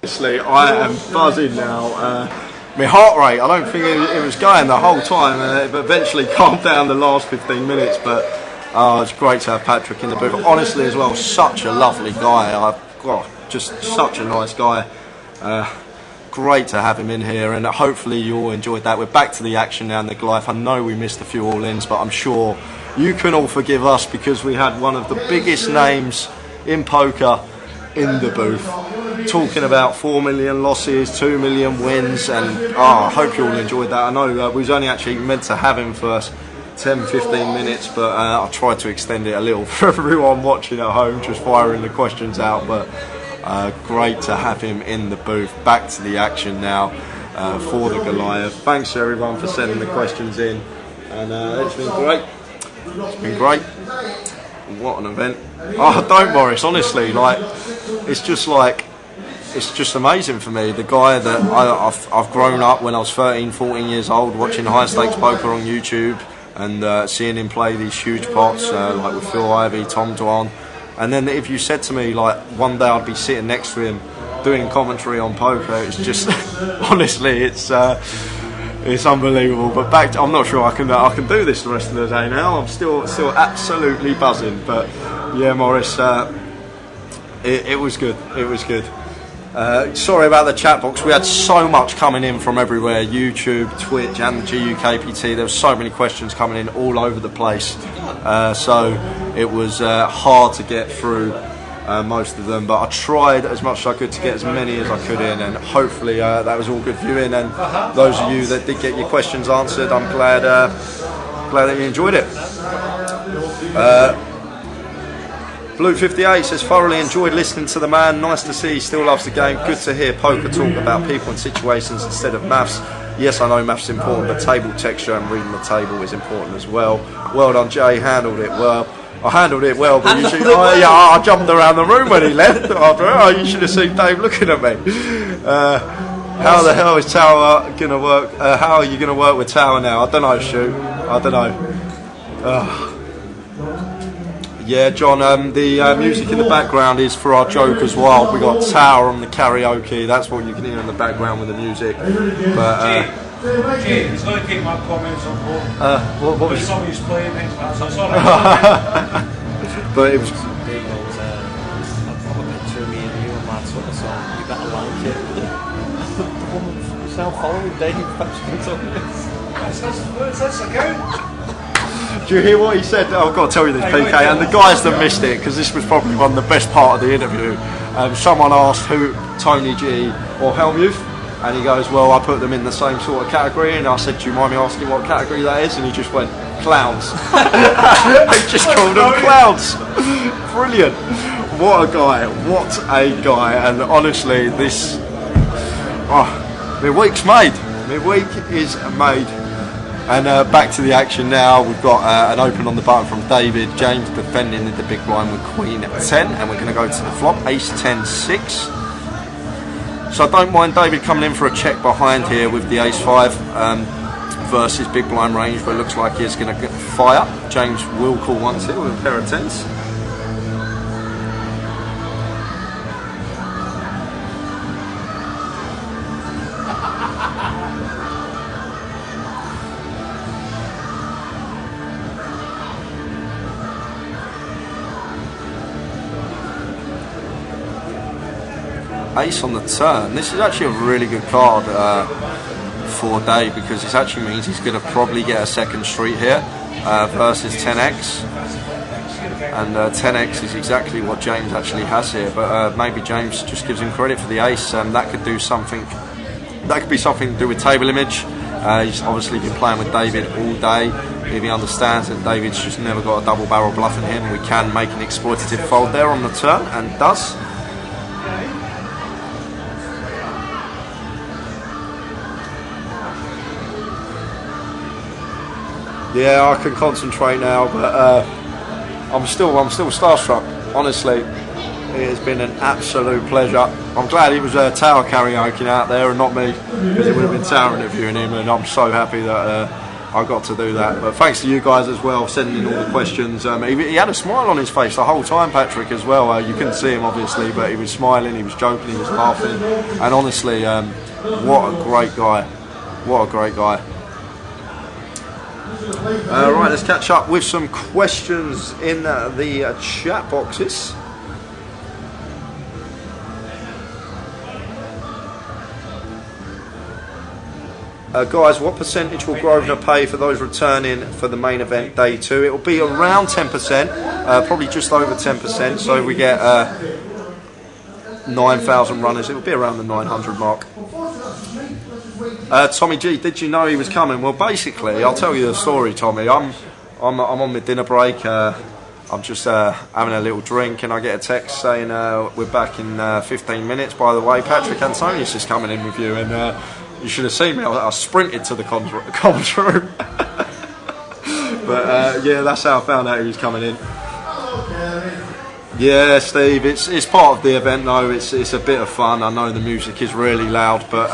Honestly, I am buzzing now. My heart rate, I don't think it was going the whole time, but eventually calmed down the last 15 minutes. But it's great to have Patrick in the booth. Honestly, as well, such a lovely guy. Just such a nice guy. Great to have him in here, and hopefully you all enjoyed that. We're back to the action now in the Goliath. I know we missed a few all-ins, but I'm sure you can all forgive us because we had one of the biggest names in poker in the booth, talking about 4 million losses, 2 million wins, and I hope you all enjoyed that. I know we was only actually meant to have him for 10-15 minutes, but I tried to extend it a little for everyone watching at home, just firing the questions out. But great to have him in the booth. Back to the action now for the Goliath. Thanks to everyone for sending the questions in, and it's been great. It's been great. What an event. Oh, don't Morris, honestly, it's just amazing for me. The guy that I've grown up when I was 13, 14 years old watching high stakes poker on YouTube and seeing him play these huge pots like with Phil Ivey, Tom Dwan. And then if you said to me one day I'd be sitting next to him doing commentary on poker, it's just honestly it's unbelievable. But I'm not sure I can do this the rest of the day now. I'm still absolutely buzzing. But yeah, Morris, it was good. It was good. Sorry about the chat box. We had so much coming in from everywhere, YouTube, Twitch and the GUKPT. There were so many questions coming in all over the place, so it was hard to get through most of them, but I tried as much as I could to get as many as I could in, and hopefully that was all good viewing. And those of you that did get your questions answered, I'm glad that you enjoyed it. Blue 58 says, thoroughly enjoyed listening to the man. Nice to see he still loves the game. Good to hear poker talk about people and situations instead of maths. Yes, I know maths is important, but table texture and reading the table is important as well. Well done, Jay. Handled it well. I handled it well, but I jumped around the room when he left. You should have seen Dave looking at me. How the hell is Tower going to work? How are you going to work with Tower now? I don't know, Stu. I don't know. Yeah, John, the music in the background is for our Joker's Wild. We got Tower on the karaoke. That's what you can hear in the background with the music. But Jay, he's going to keep my comments on board. What was somebody's playing it? That's all right. But it was. Dave goes, I've got a picture of me and you on my Twitter, so you better like it. The woman who's now following Dave, What's this account? Do you hear what he said? I've got to tell you this, PK, and the guys that missed it, because this was probably one of the best part of the interview. Someone asked who, Tony G or Helmuth, and he goes, well, I put them in the same sort of category, and I said, do you mind me asking what category that is? And he just went, clowns. He just called them clowns. Brilliant. What a guy, and honestly, my week's made. My week is made. And back to the action now. We've got an open on the button from David. James defending the big blind with Queen 10, and we're going to go to the flop, Ace 10 6. So I don't mind David coming in for a check behind here with the Ace 5 versus big blind range, but it looks like he's going to get fire. James will call once here with a pair of 10s. Ace on the turn. This is actually a really good card for Dave, because this actually means he's going to probably get a second street here versus 10x, and 10x is exactly what James actually has here, but maybe James just gives him credit for the ace. That could do something, that could be something to do with table image. He's obviously been playing with David all day. If he understands that David's just never got a double barrel bluff in him, we can make an exploitative fold there on the turn, and does. Yeah, I can concentrate now, but I'm still starstruck. Honestly, it has been an absolute pleasure. I'm glad it was Tower karaoke out there and not me, because it would have been Tower interviewing him, and I'm so happy that I got to do that. But thanks to you guys as well, sending in all the questions. He had a smile on his face the whole time, Patrick, as well. You couldn't see him obviously, but he was smiling, he was joking, he was laughing, and honestly, what a great guy. What a great guy. Right, let's catch up with some questions in the chat boxes. Guys, what percentage will Grosvenor pay for those returning for the main event day 2? It will be around 10%, probably just over 10%. So if we get 9,000 runners, it will be around the 900 mark. Tommy G, did you know he was coming? Well, basically, I'll tell you the story, Tommy. I'm on my dinner break. I'm just having a little drink, and I get a text saying we're back in 15 minutes. By the way, Patrick Antonius is coming in with you, and you should have seen me. I sprinted to the comms room. But yeah, that's how I found out he was coming in. Yeah, Steve, it's part of the event though. It's a bit of fun. I know the music is really loud, but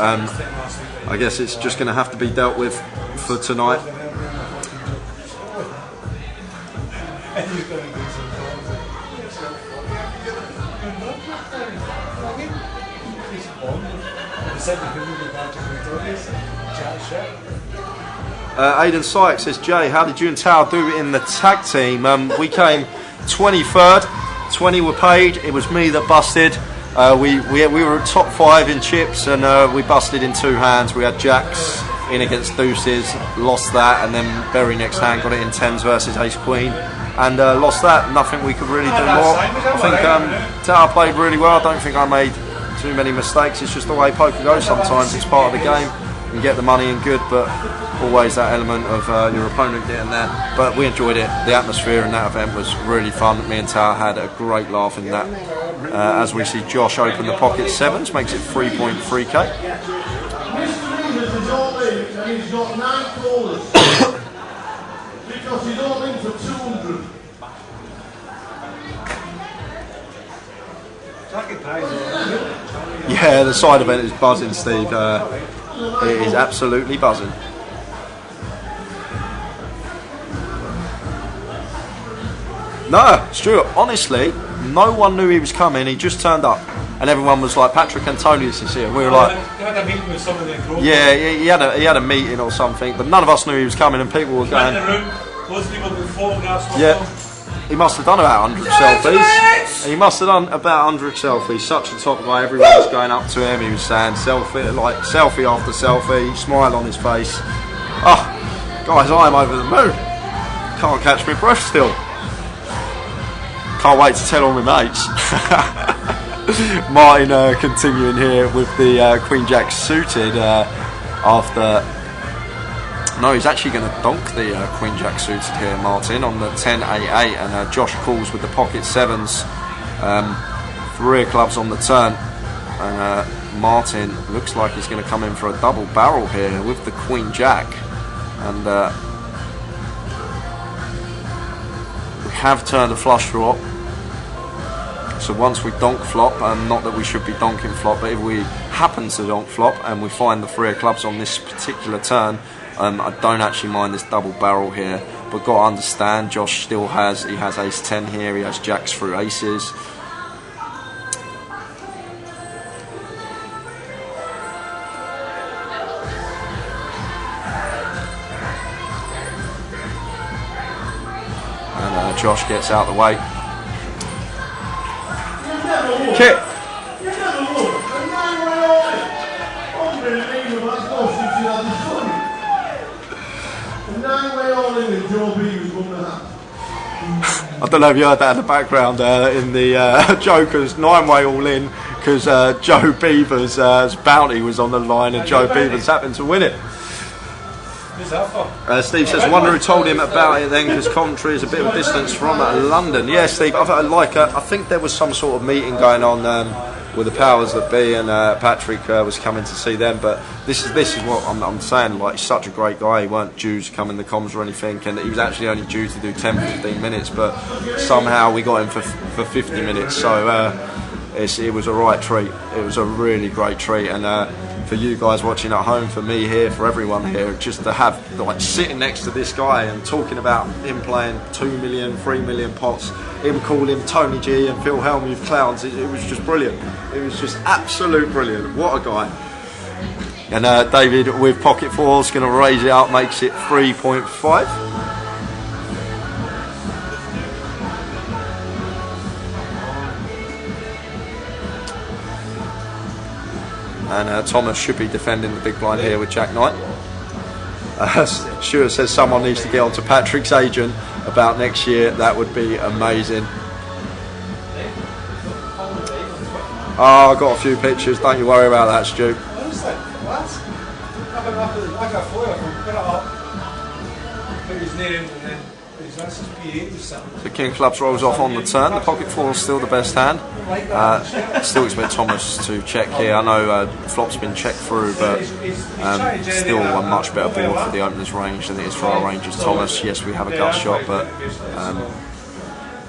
I guess it's just going to have to be dealt with for tonight. Aidan Sykes says, Jay, how did you and Tower do in the tag team? We came 23rd, 20 were paid. It was me that busted. We were top 5 in chips, and we busted in 2 hands. We had jacks in against deuces, lost that, and then very next hand got it in 10s versus ace queen, and lost that. Nothing we could really do more. I think Tower played really well. I don't think I made too many mistakes. It's just the way poker goes sometimes. It's part of the game. You can get the money in good, but always that element of your opponent getting there. But we enjoyed it. The atmosphere in that event was really fun. Me and Tower had a great laugh in that. As we see Josh open the pocket 7s, makes it 3.3k. He's all in, and he's got 9 callers because he's all in for 200. Yeah, the side event is buzzing, Steve. It is absolutely buzzing. No, Stuart, honestly, no one knew he was coming. He just turned up, and everyone was like, Patrick Antonius is here. We were like, He had a meeting with somebody in Grosvenor. yeah, he had a meeting or something, but none of us knew he was coming, and people were going, Those people with photographs. yeah. He must have done about 100 selfies. He must have done about 100 selfies. Such a top guy. Everyone was going up to him. He was saying selfie, like selfie after selfie. Smile on his face. Oh, guys, I am over the moon. Can't catch my breath still. Can't wait to tell all my mates. Martin continuing here with the Queen Jack suited after. No, he's actually going to donk the Queen Jack suited here, Martin, on the 10-8-8, and Josh calls with the pocket 7s. 3 of clubs on the turn, and Martin looks like he's going to come in for a double barrel here with the Queen Jack. and we have turned a flush draw. So once we donk flop, and not that we should be donking flop, but if we happen to donk flop and we find the 3 of clubs on this particular turn, I don't actually mind this double barrel here. But got to understand, Josh still has ace 10 here, he has jacks through aces. And Josh gets out the way. Kick. I don't know if you heard that in the background in the Joker's 9-way all in, because Joe Beaver's bounty was on the line and Joe Beaver's happened to win it. Steve says, wonder who told him about it then, because Coventry is a bit of a distance from London. Yeah, Steve, I think there was some sort of meeting going on with the powers that be, and Patrick was coming to see them. But this is what I'm saying. Like, he's such a great guy. He weren't due to come in the comms or anything, and he was actually only due to do 10-15 minutes. But somehow we got him for 50 minutes. So it was a right treat. It was a really great treat, and for you guys watching at home, for me here, for everyone here, just to have, like, sitting next to this guy and talking about him playing 2 million, 3 million pots, him calling him Tony G and Phil Hellmuth clowns, it was just brilliant. It was just absolute brilliant. What a guy. And David with pocket fours going to raise it up, makes it 3.5. And Thomas should be defending the big blind here with Jack Knight. Stuart says someone needs to get on to Patrick's agent about next year. That would be amazing. Oh, I got a few pictures. Don't you worry about that, Stu. What? I got 4 of them. Put it up. Put his name and then his PA was something. The King Clubs rolls off on the turn. The pocket four is still the best hand. Still expect Thomas to check here. I know flop's been checked through, but still a much better board for the opener's range than it is for our ranger's Thomas. Yes, we have a gut shot, but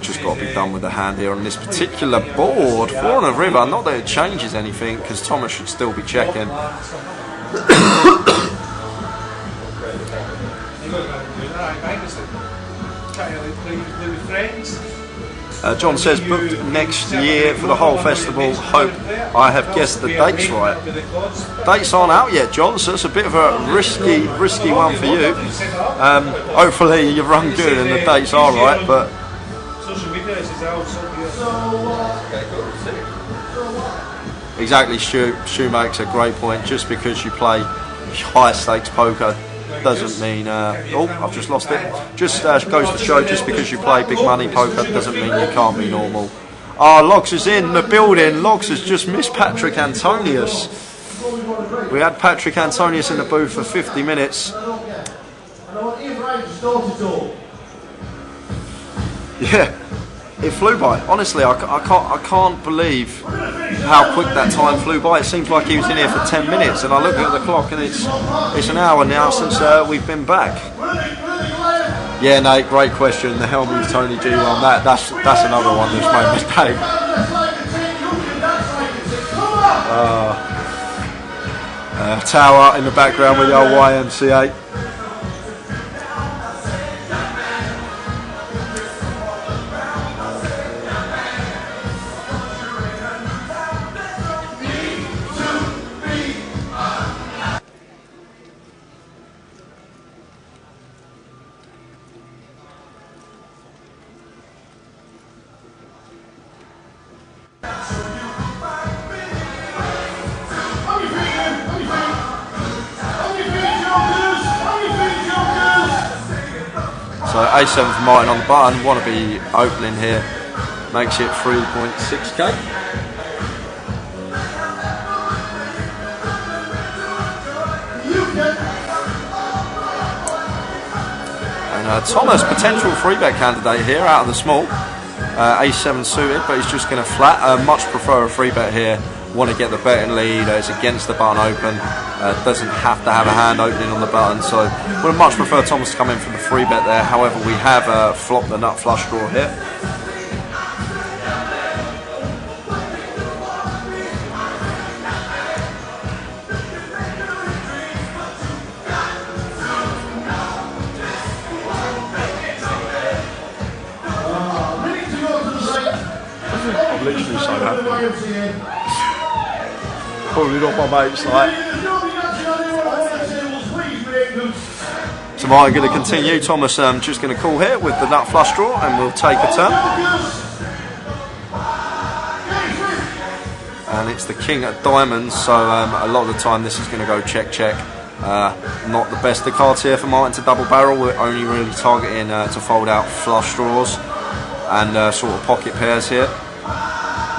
just got to be done with the hand here on this particular board. 4 on a river. Not that it changes anything, because Thomas should still be checking. John says, booked next year for the whole festival. Hope I have guessed the dates right. Dates aren't out yet, John, so it's a bit of a risky one for you. Hopefully you've run good and the dates are right, but exactly, Stu makes a great point. Just because you play high stakes poker doesn't mean I've just lost it. Just goes to show, just because you play big money poker doesn't mean you can't be normal. Logs is in the building. Logs has just missed Patrick Antonius. We had Patrick Antonius in the booth for 50 minutes. Yeah, it flew by. Honestly, I can't believe how quick that time flew by. It seems like he was in here for 10 minutes, and I look at the clock and it's an hour now since we've been back. Yeah, Nate, great question. The Hellmuth Tony G one, that's another one that's made mistake. Tower in the background with the old YMCA. So A7 for Martin on the button, want to be opening here, makes it 3.6k. And Thomas, potential 3-bet candidate here out of the small. A7 suited, but he's just going to flat. Much prefer a 3-bet here want to get the betting lead, it's against the button open, doesn't have to have a hand opening on the button, so would much prefer Thomas to come in for the free bet there. However, we have flopped the nut flush draw here. I'm literally so happy. Probably not my mates, like. So Martin going to continue. Thomas just going to call here with the nut flush draw, and we'll take a turn. And it's the king at diamonds, so a lot of the time this is going to go check check. Not the best of cards here for Martin to double barrel. We're only really targeting to fold out flush draws and sort of pocket pairs here.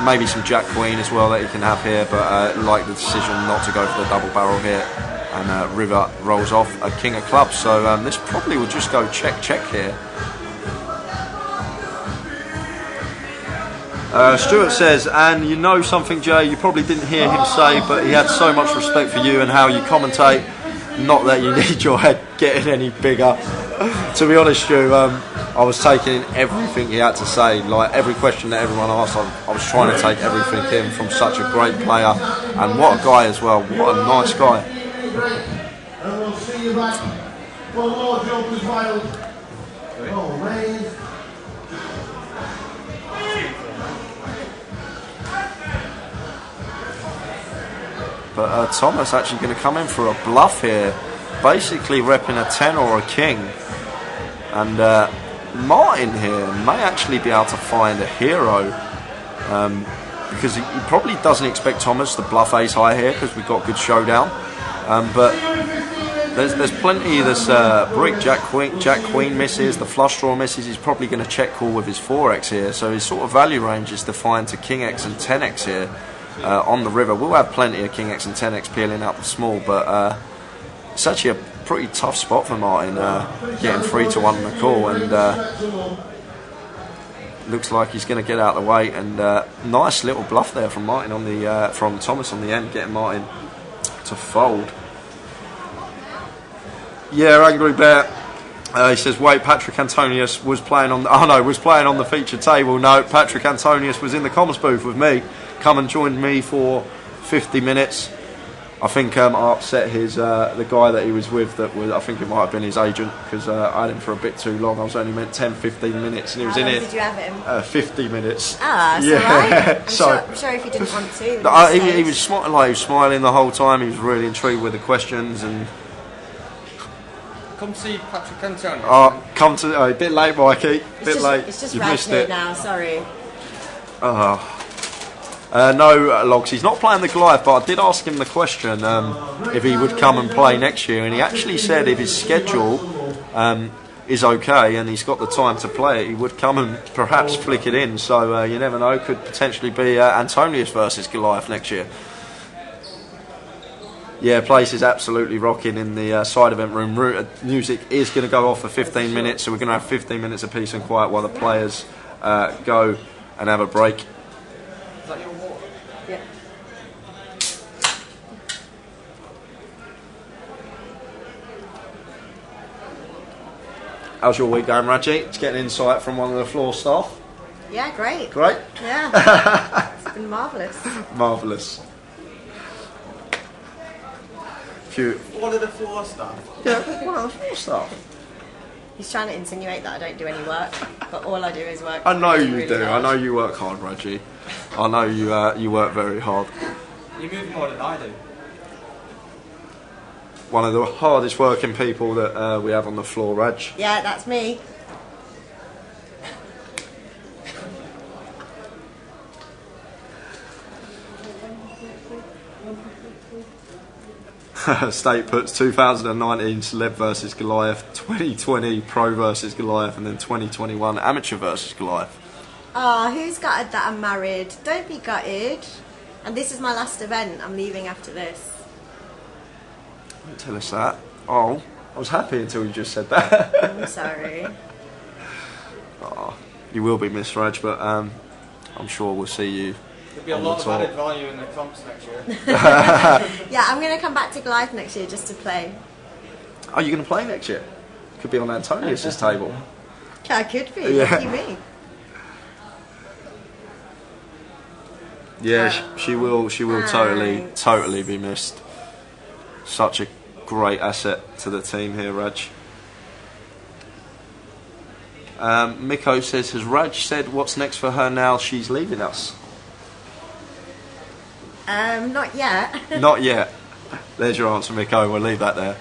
Maybe some Jack Queen as well that he can have here, but like the decision not to go for the double barrel here. And river rolls off a king of clubs, so this probably will just go check check here. Stuart says, and you know something, Jay, you probably didn't hear him say, but he had so much respect for you and how you commentate. Not that you need your head getting any bigger. To be honest, Stu, I was taking everything he had to say. Like every question that everyone asked, I was trying to take everything in from such a great player, and what a guy as well. What a nice guy. And we'll see you back for more Jokers Wild. Oh, rain. But Thomas actually going to come in for a bluff here, basically repping a 10 or a king. And Martin here may actually be able to find a hero, because he probably doesn't expect Thomas to bluff ace high here because we've got good showdown. But there's plenty. This brick Jack Queen misses, the flush draw misses. He's probably going to check call with his 4x here, so his sort of value range is defined to King X and 10x here on the river. We'll have plenty of King X and 10x peeling out the small, but it's actually a pretty tough spot for Martin, getting 3 to 1 on the call, and looks like he's going to get out of the way. And nice little bluff there from Martin on the from Thomas on the end, getting Martin to fold. Yeah, Angry Bear. He says, wait, Patrick Antonius was playing on the, was playing on the featured table. No, Patrick Antonius was in the comms booth with me. Come and joined me for 50 minutes. I think I upset his the guy that he was with. That was, I think it might have been his agent, because I had him for a bit too long. I was only meant 10-15 minutes, and he was in it. Did you have him? 50 minutes. Ah, that's alright. I'm sure if he didn't want to. He was smiling, he was smiling the whole time. He was really intrigued with the questions and. Come see Patrick Antonius. Come to a bit late, Mikey. Bit late. It's just You've Raj missed here it. now. Sorry. No, Logs, he's not playing the Goliath, but I did ask him the question if he would come and play next year, and he actually said if his schedule is okay and he's got the time to play it, he would come and perhaps flick it in. So you never know, could potentially be Antonius versus Goliath next year. Yeah, place is absolutely rocking in the side event room. Music is going to go off for 15 minutes, so we're going to have 15 minutes of peace and quiet while the players go and have a break. Is that your water? Yeah. How's your week going, Raji? Just getting insight from one of the floor staff. Yeah, great. Great? Yeah. It's been marvellous. Marvellous. One of the floor staff. Yeah, one of the floor staff. He's trying to insinuate that I don't do any work, but all I do is work. I know you really do. hard. I know you work hard, Raji. I know you work very hard. You move more than I do. One of the hardest working people that we have on the floor, Raj. Yeah, that's me. State puts 2019 Celeb versus Goliath, 2020 Pro versus Goliath, and then 2021 Amateur versus Goliath. Ah, who's gutted that I'm married? Don't be gutted. And this is my last event. I'm leaving after this. Don't tell us that. Oh, I was happy until you just said that. I'm sorry. Oh, you will be missed, Raj, but I'm sure we'll see you There'll be a on lot the of added top. value in the comps next year. Yeah, I'm going to come back to Goliath next year just to play. Oh, you're going to play next year? Could be on Antonius's table. I could be, Yeah. lucky me. Yeah, she will totally be missed. Such a great asset to the team here, Raj. Miko says, has Raj said what's next for her now she's leaving us? Not yet. Not yet. There's your answer, Miko. We'll leave that there.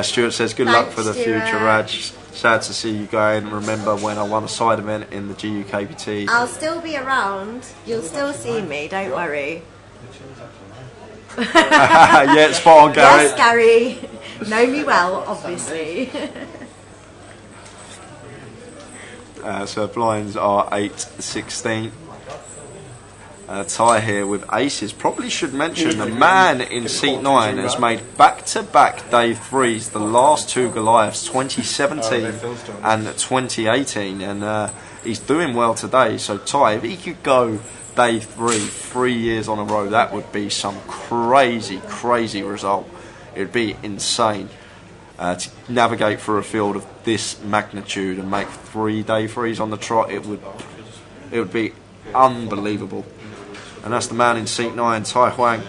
Stuart says, good luck for the Stuart. future, Raj. Sad to see you going. Remember when I won a side event in the GUKBT? I'll still be around. You'll still see me, don't worry. Yeah, spot on, Gary. Yes, Gary. Know me well, obviously. So blinds are 8-16. Tie here with aces. Probably should mention the man in seat 9 has made back-to-back day threes. The last two Goliaths, 2017 and 2018, and he's doing well today. So Ty, if he could go day 3 years on a row, that would be some crazy result. It would be insane to navigate through a field of this magnitude and make 3 day threes on the trot. It would be unbelievable. And that's the man in seat 9, Tai Huang.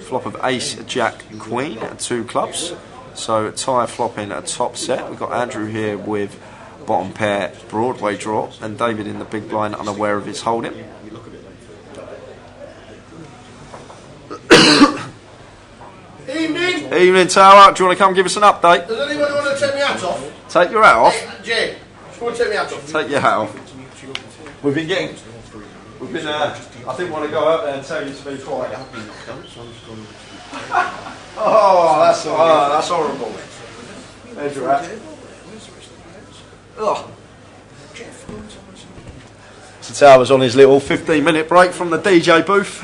Flop of ace, jack, queen, 2 clubs. So Tai flopping a top set. We've got Andrew here with bottom pair, Broadway draw, and David in the big blind unaware of his holding. Evening. Evening, Tower. Do you want to come give us an update? Does anybody want to take my hat off? Take your hat off. Hey, Jay, just want to take my hat off. Take your hat off. We've been I didn't want to go out there and tell you to be quiet. Oh, that's horrible. There's your hat. Ugh. So Tower's on his little 15-minute break from the DJ booth.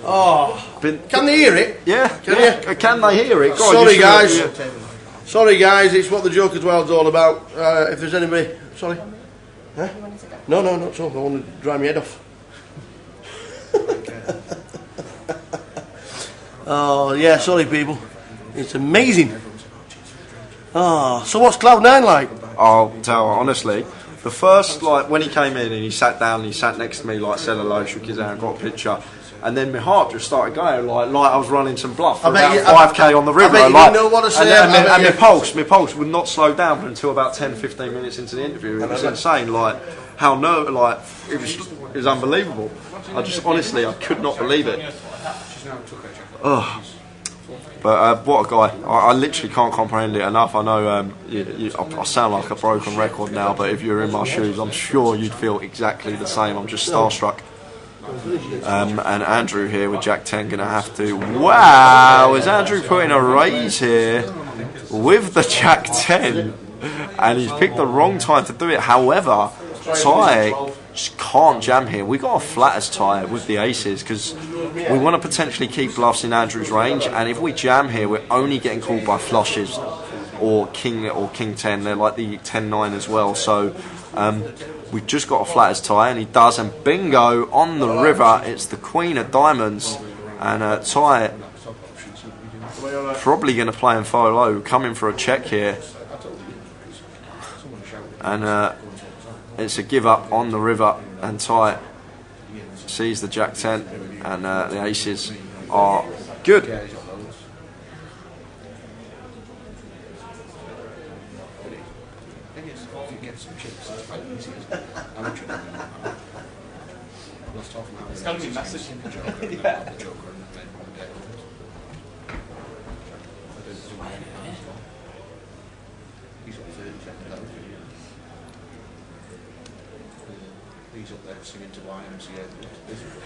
Oh, can they hear it? Yeah, can they hear it? God, Sorry, guys. Sorry, guys. It's what the Joker's World's all about. If there's anybody, sorry. Huh? No, not at all. I want to dry my head off. Oh yeah, sorry, people. It's amazing. Oh, so what's Cloud9 like? Oh, Tower, honestly, the first, when he came in and he sat down and he sat next to me, said hello, shook his hand, got a picture. And then my heart just started going, like I was running some bluff for about 5k on the river. I bet you didn't know what to say. And my pulse would not slow down until about 10-15 minutes into the interview. It was insane, it was unbelievable. I could not believe it. Oh. But what a guy. I literally can't comprehend it enough. I know I sound like a broken record now, but if you're in my shoes, I'm sure you'd feel exactly the same. I'm just starstruck. And Andrew here with Jack 10 going to have to... Wow! Is Andrew putting a raise here with the Jack 10? And he's picked the wrong time to do it. However, Ty just can't jam here. We got a flat as Ty with the aces because we want to potentially keep bluffs in Andrew's range, and if we jam here, we're only getting called by flushes or king 10. They're like the 10-9 as well. So we've just got a flat as Ty, and he does, and bingo on the river. It's the queen of diamonds, and Ty probably going to play in follow, coming for a check here, and it's a give up on the river, and Ty sees the Jack 10, and the aces are good. It's going to be massive.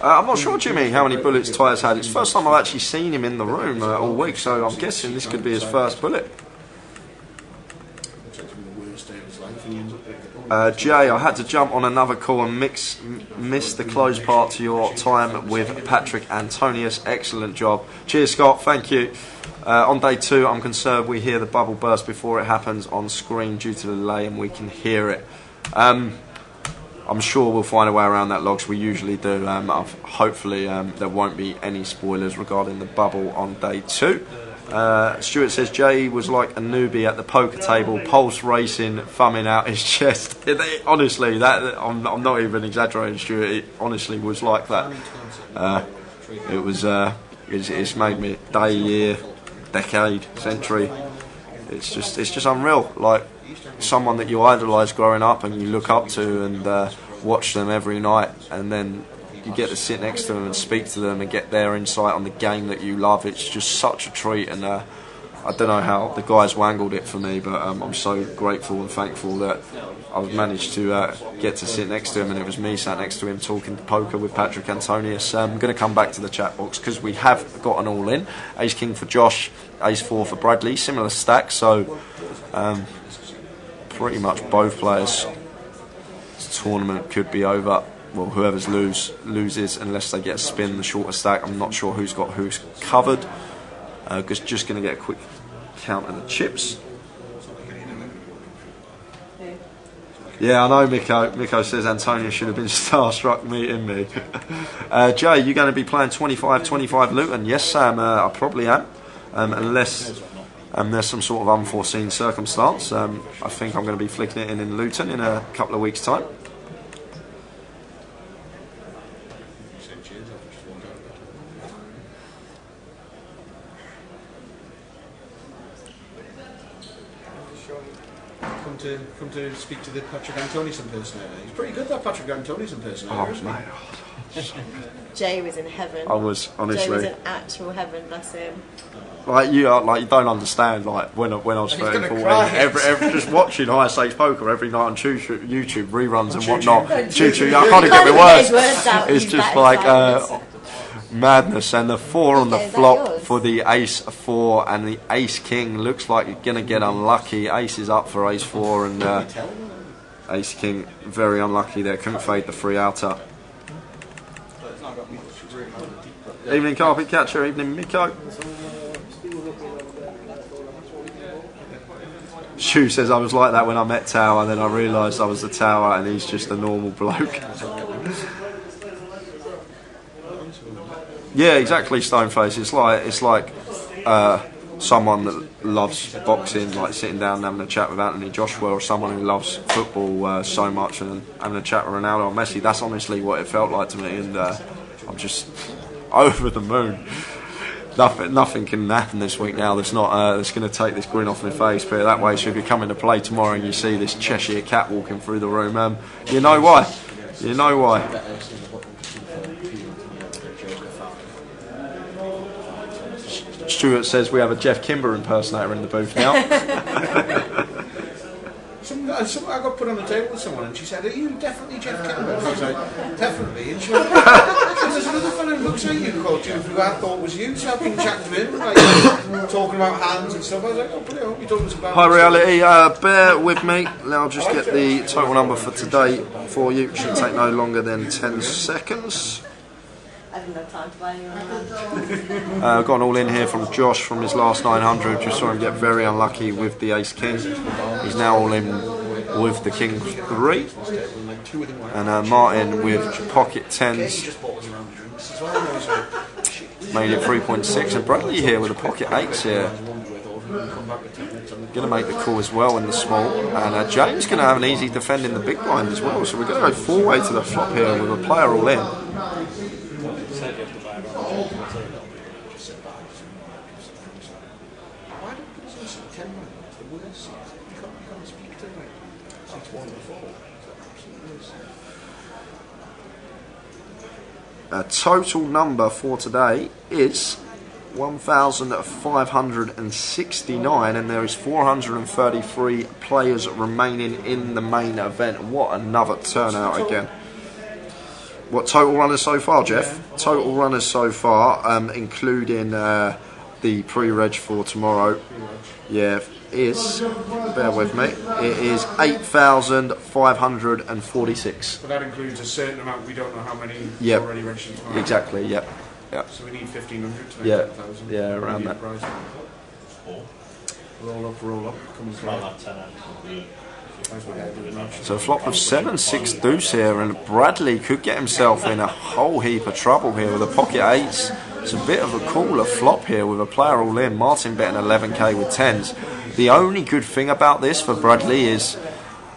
I'm not sure, Jimmy, how many bullets Ty has had. It's the first time I've actually seen him in the room all week, so I'm guessing this could be his first bullet. Jay, I had to jump on another call and miss the close part to your time with Patrick Antonius. Excellent job. Cheers, Scott. Thank you. On day 2, I'm concerned we hear the bubble burst before it happens on screen due to the delay, and we can hear it. I'm sure we'll find a way around that, Logs. We usually do. Hopefully there won't be any spoilers regarding the bubble on day 2. Stuart says Jay was like a newbie at the poker table, pulse racing, thumbing out his chest. Honestly, that I'm not even exaggerating, Stuart. It honestly was like that. It's made me day, year, decade, century. It's just unreal. Like someone that you idolise growing up and you look up to and watch them every night, and then you get to sit next to them and speak to them and get their insight on the game that you love. It's just such a treat, and I don't know how the guys wangled it for me, but I'm so grateful and thankful that I've managed to get to sit next to him, and it was me sat next to him talking poker with Patrick Antonius. I'm going to come back to the chat box because we have got an all in. Ace King for Josh, Ace 4 for Bradley, similar stack, so pretty much both players' tournament could be over. Well, whoever's loses unless they get a spin the shorter stack. I'm not sure who's got who's covered. Just going to get a quick count of the chips. Yeah, I know, Miko. Miko says Antonio should have been starstruck meeting me. Jay, you going to be playing 25-25 Luton? Yes, Sam, I probably am. Unless there's some sort of unforeseen circumstance. I think I'm going to be flicking it in Luton in a couple of weeks' time. Come to speak to the Patrick Antonius impersonator. He's pretty good, that Patrick Antonius impersonator, isn't he? Jay was in heaven. I was, honestly. Jay was in actual heaven, bless him. Like you don't understand. Like when I was 13, 14, just watching higher stakes poker every night on YouTube reruns and whatnot. I can't even get my words. It's just like madness. And the 4 on the flop for the Ace 4 and the Ace King looks like you're gonna get unlucky. Ace is up for Ace 4 and Ace King very unlucky there. Couldn't fade the free outer. Evening Carpet Catcher. Evening Miko. Shu says I was like that when I met Tower, and then I realised I was the Tower and he's just a normal bloke. Yeah, exactly, Stoneface. It's like someone that loves boxing, like sitting down and having a chat with Anthony Joshua, or someone who loves football so much and having a chat with Ronaldo or Messi. That's honestly what it felt like to me, and I'm just over the moon. Nothing can happen this week now that's not that's going to take this grin off my face, put it that way. So if you come into play tomorrow and you see this Cheshire cat walking through the room, you know why. You know why. Stuart says we have a Jeff Kimber impersonator in the booth now. I got put on the table with someone and she said, "Are you definitely Jeff Kimber?" And I was like, "Definitely." And she went, "There's another fellow who looks like you called Jeff who I thought was you." So I've been chatting to him, like, talking about hands and stuff. I was like, "Oh, brilliant, I hope you're talking about." Hi Reality, bear with me. I'll just get the total number for today for you. It shouldn't take no longer than 10 seconds. I didn't have time to buy anyone. Got an all in here from Josh from his last 900. Just saw him get very unlucky with the Ace King. He's now all in with the King 3. And Martin with pocket 10s. Made it 3.6. And Bradley here with a pocket 8s here. Going to make the call as well in the small. And James going to have an easy defend in the big blind as well. So we're going to go 4-way to the flop here with a player all in. Total number for today is 1,569, and there is 433 players remaining in the main event. What another turnout again. What total runners so far, Jeff? Total runners so far, including the pre-reg for tomorrow, is, bear with me, it is 8,546. But that includes a certain amount, we don't know how many already registered tomorrow. Exactly, Yeah. So we need 1,500 to make Yeah. 10,000. Yeah, around Maybe a that. prize. Roll up, coming through. So a flop of 7, 6 deuce here, and Bradley could get himself in a whole heap of trouble here with a pocket 8s. It's a bit of a cooler flop here with a player all in. Martin betting 11k with 10s. The only good thing about this for Bradley is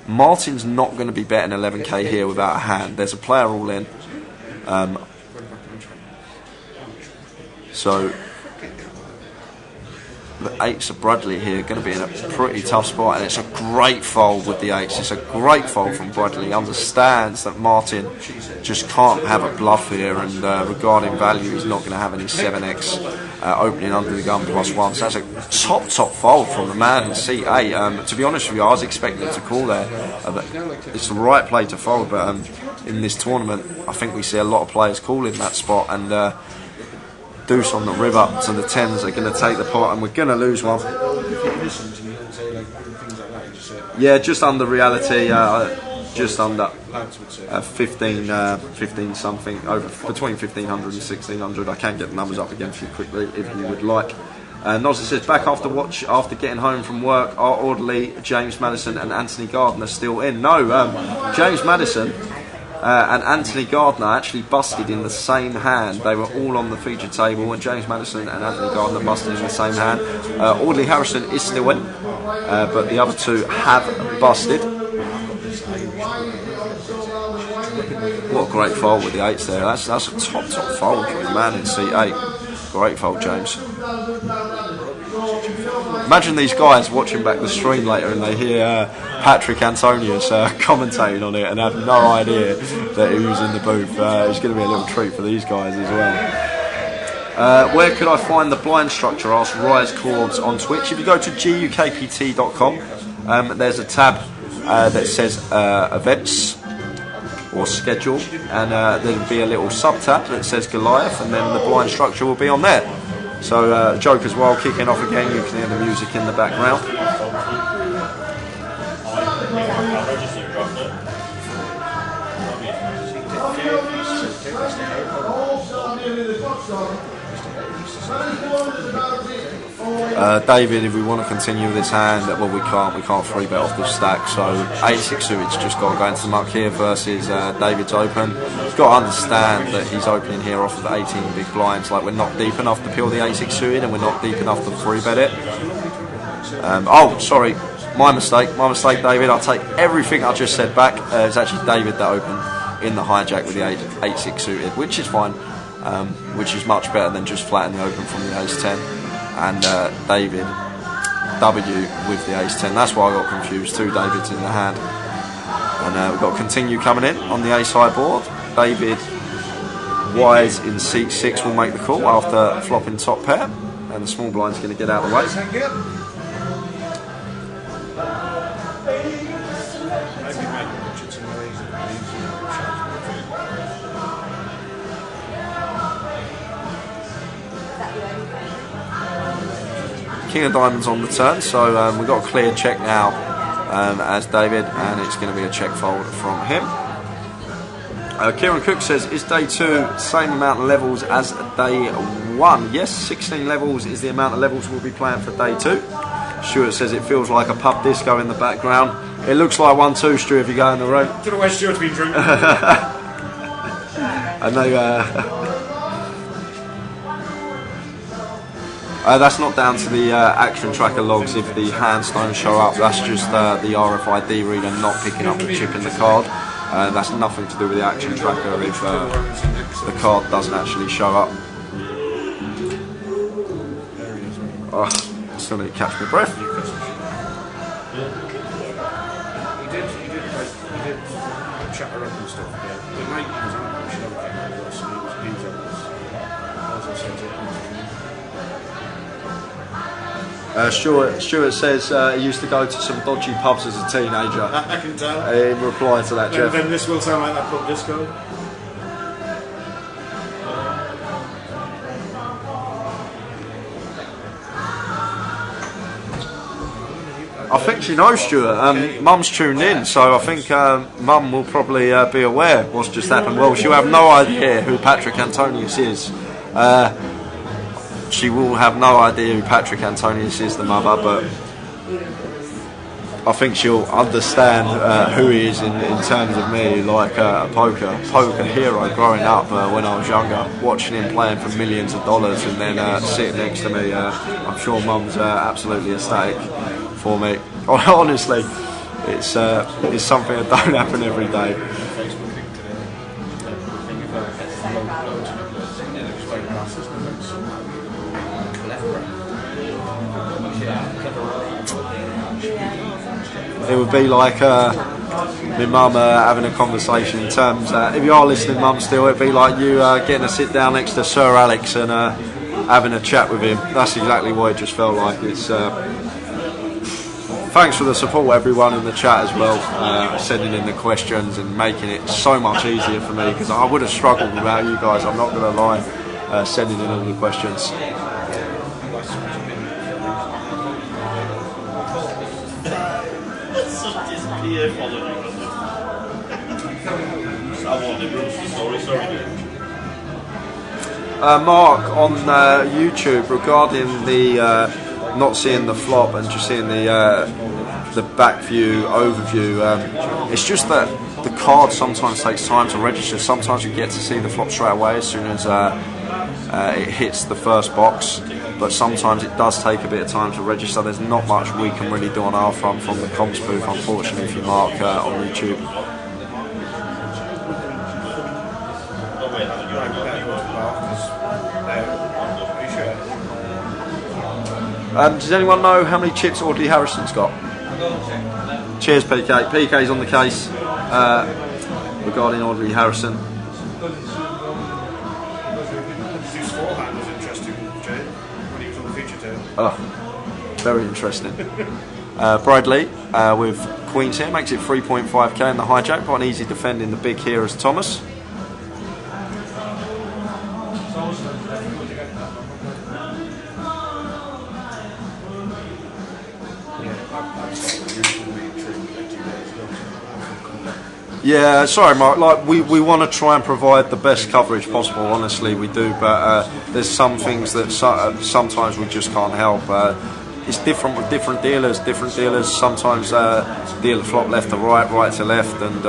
Martin's not going to be betting 11k here without a hand. There's a player all in. So the 8s of Bradley here going to be in a pretty tough spot, and it's a great fold with the 8s. It's a great fold from Bradley. He understands that Martin just can't have a bluff here, and regarding value, he's not going to have any 7x opening under the gun +1. So that's a top fold from the man in C8. To be honest with you, I was expecting him to call there. It's the right play to fold, but in this tournament, I think we see a lot of players calling that spot, and deuce on the river to the 10s are going to take the pot, and we're going to lose one. Yeah, just under reality, just under 15 something, over between 1,500 and 1,600. I can get the numbers up again for you quickly if you would like. Nozza says, back after getting home from work, are orderly James Madison and Anthony Gardner still in? No, James Madison and Anthony Gardner actually busted in the same hand. They were all on the feature table, and James Madison and Anthony Gardner busted in the same hand. Audley Harrison is still in, but the other two have busted. What a great fold with the 8s there. That's a top fold from the man in C8. Great fold, James. Imagine these guys watching back the stream later and they hear Patrick Antonius commentating on it and have no idea that he was in the booth. It's going to be a little treat for these guys as well. Where could I find the blind structure? Asked Rise Chords on Twitch. If you go to gukpt.com, there's a tab that says events or schedule, and there'll be a little sub-tab that says Goliath, and then the blind structure will be on there. So Joker's Wild kicking off again. You can hear the music in the background. David, if we want to continue with this hand, well, we can't 3-bet off the stack, so 8-6 suited's just got to go into the muck here versus David's open. He's got to understand that he's opening here off of the 18 big blinds. Like, we're not deep enough to peel the 8-6 suited, and we're not deep enough to 3-bet it. Oh, sorry, my mistake, David. I'll take everything I just said back. It's actually David that opened in the hijack with the 8-6 suited, which is fine, which is much better than just flattening the open from the ace-10. And David W with the ace-10. That's why I got confused. 2 Davids in the hand. And we've got continue coming in on the ace-high board. David Wise in seat 6 will make the call after flopping top pair. And the small blind's going to get out of the way. King of Diamonds on the turn, so we've got a clear check now as David, and it's going to be a check fold from him. Kieran Cook says, is day 2 same amount of levels as day 1? Yes, 16 levels is the amount of levels we'll be playing for day 2. Stuart says it feels like a pub disco in the background. It looks like 1 2, Stuart, if you go in the room. I don't know where Stuart's been drinking. I know. That's not down to the action tracker logs if the hands don't show up. That's just the RFID reader not picking up the chip in the card. That's nothing to do with the action tracker if the card doesn't actually show up. Oh, still need to catch my breath. He did chat around and stuff. The night he was on, Stuart says he used to go to some dodgy pubs as a teenager. I can tell. In reply to that, Jeff. Then this will sound like that pub disco. I think she knows, Stuart. Mum's tuned in, so I think Mum will probably be aware of what's just happened. Well, she'll have no idea who Patrick Antonius is. She will have no idea who Patrick Antonius is, the mother, but I think she'll understand who he is in terms of me, like a poker hero growing up when I was younger, watching him playing for millions of dollars, and then sitting next to me. I'm sure Mum's absolutely ecstatic for me. Honestly, it's something that don't happen every day. It would be like my mum having a conversation in terms if you are listening, Mum, still, it'd be like you getting to sit down next to Sir Alex and having a chat with him. That's exactly what it just felt like. It's thanks for the support, everyone in the chat as well, sending in the questions and making it so much easier for me, because I would have struggled without you guys, I'm not going to lie, sending in all the questions. Mark on YouTube regarding the not seeing the flop and just seeing the back view overview. It's just that the card sometimes takes time to register. Sometimes you get to see the flop straight away as soon as it hits the first box, but sometimes it does take a bit of time to register. There's not much we can really do on our front from the comps booth, unfortunately, if you mark on YouTube. Does anyone know how many chips Audley Harrison's got? Cheers, PK. PK's on the case regarding Audley Harrison. His forehand was interesting, Jay, when he was on the feature table. Oh, very interesting. Bradley with Queens here makes it 3.5k in the hijack. Quite an easy defend in the big here as Thomas. Yeah, sorry, Mark. Like we want to try and provide the best coverage possible. Honestly, we do, but there's some things that sometimes we just can't help. It's different with different dealers. Sometimes dealer flop left to right, right to left, and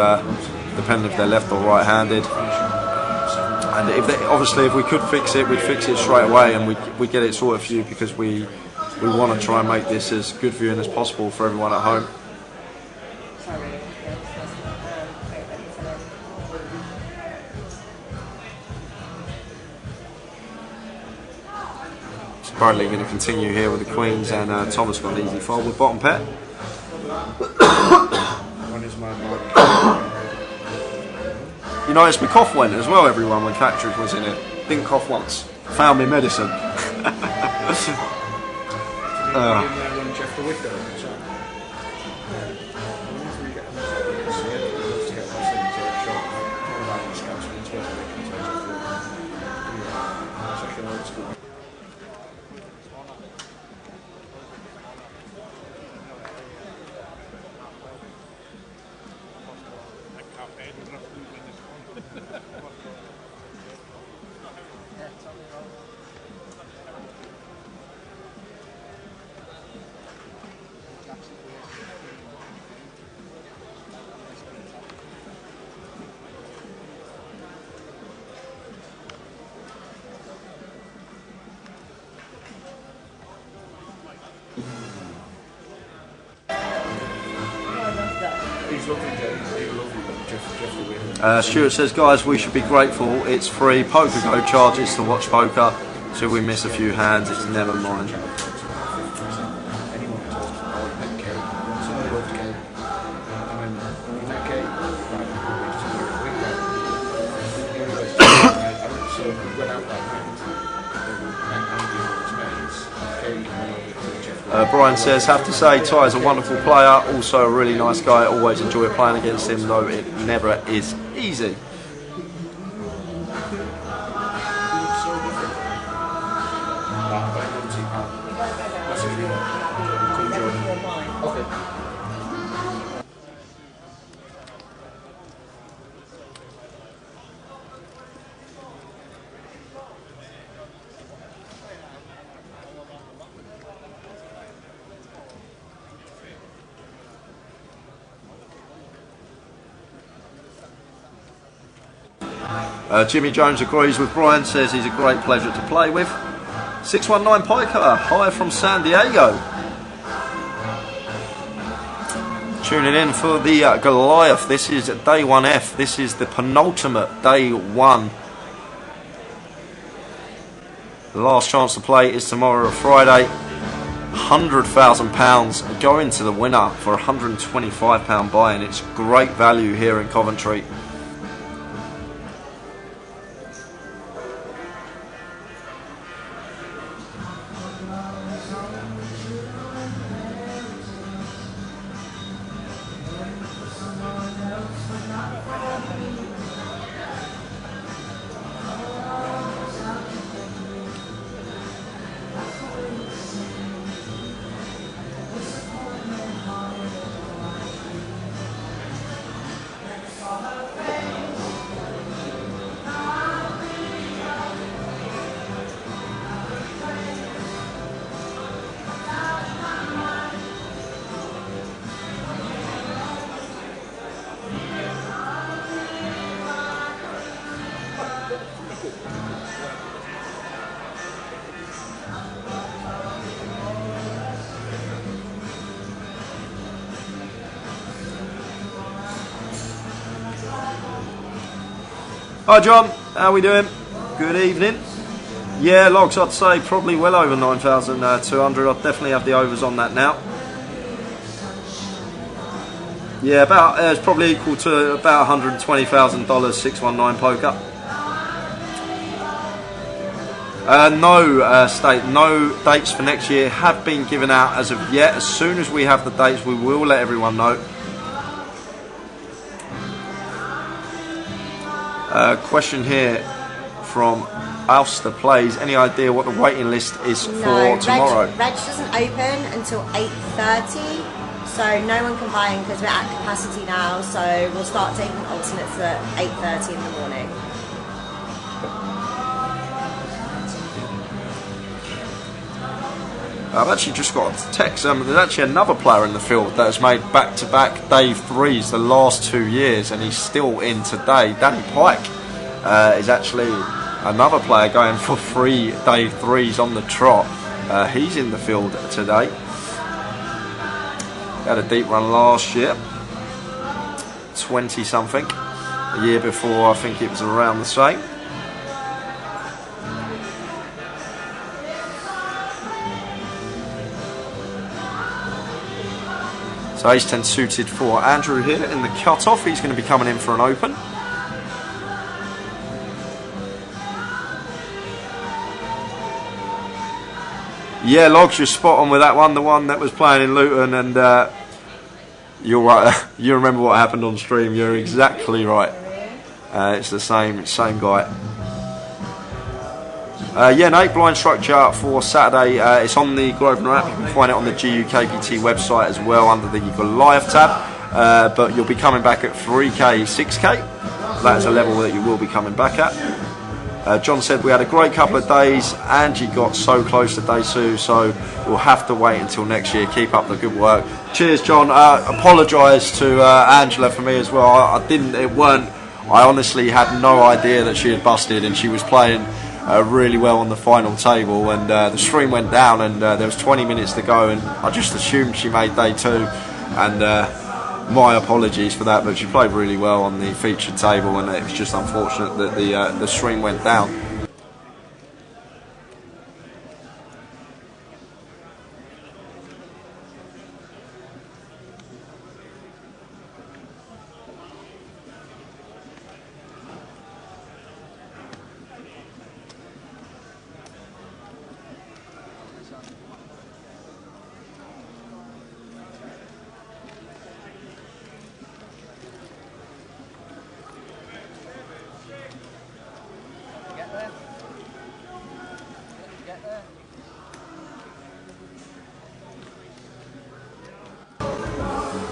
depending if they're left or right-handed. And obviously, if we could fix it, we'd fix it straight away, and we get it sorted for you, because we want to try and make this as good viewing as possible for everyone at home. Bradley going to continue here with the Queens, and Thomas got an easy fold with bottom pair. You noticed my cough went as well, everyone, when Patrick was in it. Didn't cough once. Found me medicine. Stuart says, guys, we should be grateful. It's free. Poker Go charges to watch poker. So if we miss a few hands, it's never mind. Brian says, have to say, Ty is a wonderful player, also a really nice guy. Always enjoy playing against him, though it never is easy. Jimmy Jones agrees with Brian, says he's a great pleasure to play with. 619 Piker, hi from San Diego. Tuning in for the Goliath. This is day 1F. This is the penultimate day 1. The last chance to play is tomorrow, Friday. £100,000 going to the winner for a £125 buy-in. It's great value here in Coventry. Hi John, how we doing? Good evening. Yeah, logs, I'd say probably well over 9,200. I'd definitely have the overs on that now. Yeah, about it's probably equal to about $120,000, 619 poker. No dates for next year have been given out as of yet. As soon as we have the dates, we will let everyone know. Question here from Ulster Plays. Any idea what the waiting list is for tomorrow? Reg doesn't open until 8:30, so no one can buy in because we're at capacity now. So we'll start taking alternates at 8:30 in the morning. I've actually just got a text. There's actually another player in the field that has made back-to-back day 3s the last 2 years, and he's still in today. Danny Pike is actually another player going for 3 day 3s on the trot. He's in the field today. Had a deep run last year, 20 something. The year before, I think it was around the same. So ace 10 suited for Andrew here in the cut-off. He's going to be coming in for an open. Yeah, Logs, you're spot on with that one. The one that was playing in Luton, and you're right. You remember what happened on stream. You're exactly right. It's the same guy. Yeah, Nate, blind structure for Saturday. It's on the Grosvenor app. You can find it on the GUKPT website as well under the Goliath tab. But you'll be coming back at 3K, 6K. That is a level that you will be coming back at. John said we had a great couple of days. Angie got so close to day 2, so we'll have to wait until next year. Keep up the good work. Cheers, John. Apologise to Angela for me as well. I honestly had no idea that she had busted, and she was playing really well on the final table, and the stream went down, and there was 20 minutes to go, and I just assumed she made day 2, and my apologies for that, but she played really well on the featured table, and it was just unfortunate that the stream went down.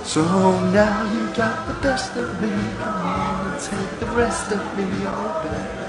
So now you got the best of me, come on and take the rest of me, oh baby.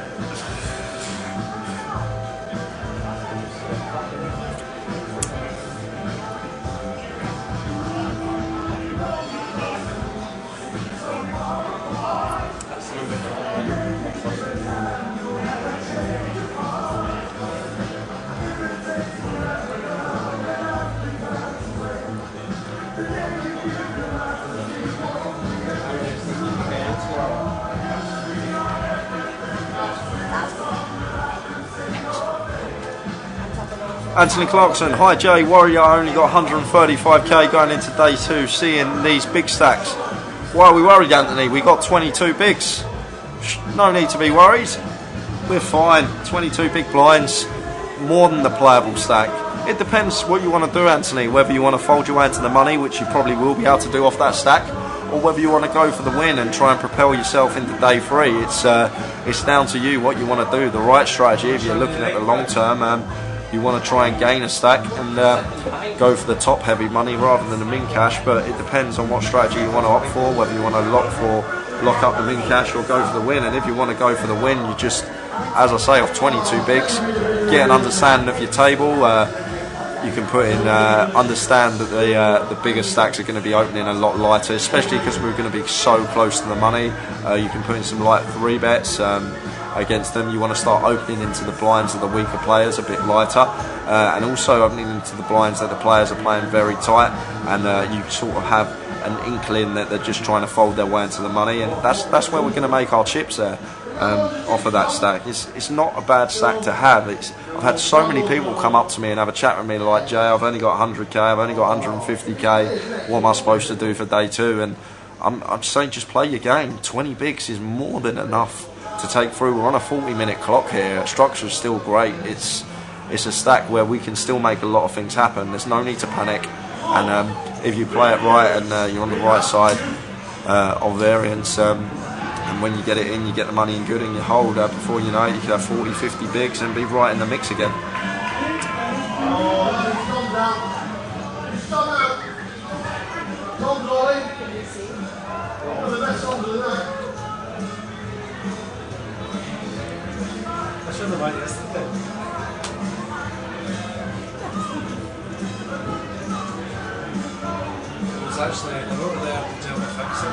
Anthony Clarkson, hi Jay, Warrior only got 135k going into day 2, seeing these big stacks. Why are we worried, Anthony? We got 22 bigs. No need to be worried. We're fine. 22 big blinds, more than the playable stack. It depends what you want to do, Anthony, whether you want to fold your way into the money, which you probably will be able to do off that stack, or whether you want to go for the win and try and propel yourself into day 3. It's down to you what you want to do. The right strategy, if you're looking at the long term, you want to try and gain a stack and go for the top heavy money rather than the min cash, but it depends on what strategy you want to opt for, whether you want to lock up the min cash or go for the win. And if you want to go for the win, you just, as I say, off 22 bigs, get an understanding of your table. You can put in, understand that the bigger stacks are going to be opening a lot lighter, especially because we're going to be so close to the money. You can put in some light 3 bets against them. You want to start opening into the blinds of the weaker players a bit lighter, and also opening into the blinds that the players are playing very tight, and you sort of have an inkling that they're just trying to fold their way into the money, and that's where we're going to make our chips there. Off of that stack. It's not a bad stack to have. I've had so many people come up to me and have a chat with me like, Jay, I've only got 100k, I've only got 150k, what am I supposed to do for day 2? And I'm saying just play your game. 20 bigs is more than enough to take through. We're on a 40-minute clock here. Structure's still great. It's a stack where we can still make a lot of things happen. There's no need to panic, and if you play it right and you're on the right side of variance, and when you get it in, you get the money in good and you hold. Before you know it, you could have 40, 50 bigs and be right in the mix again. Actually, I wrote it there to tell me to fix it.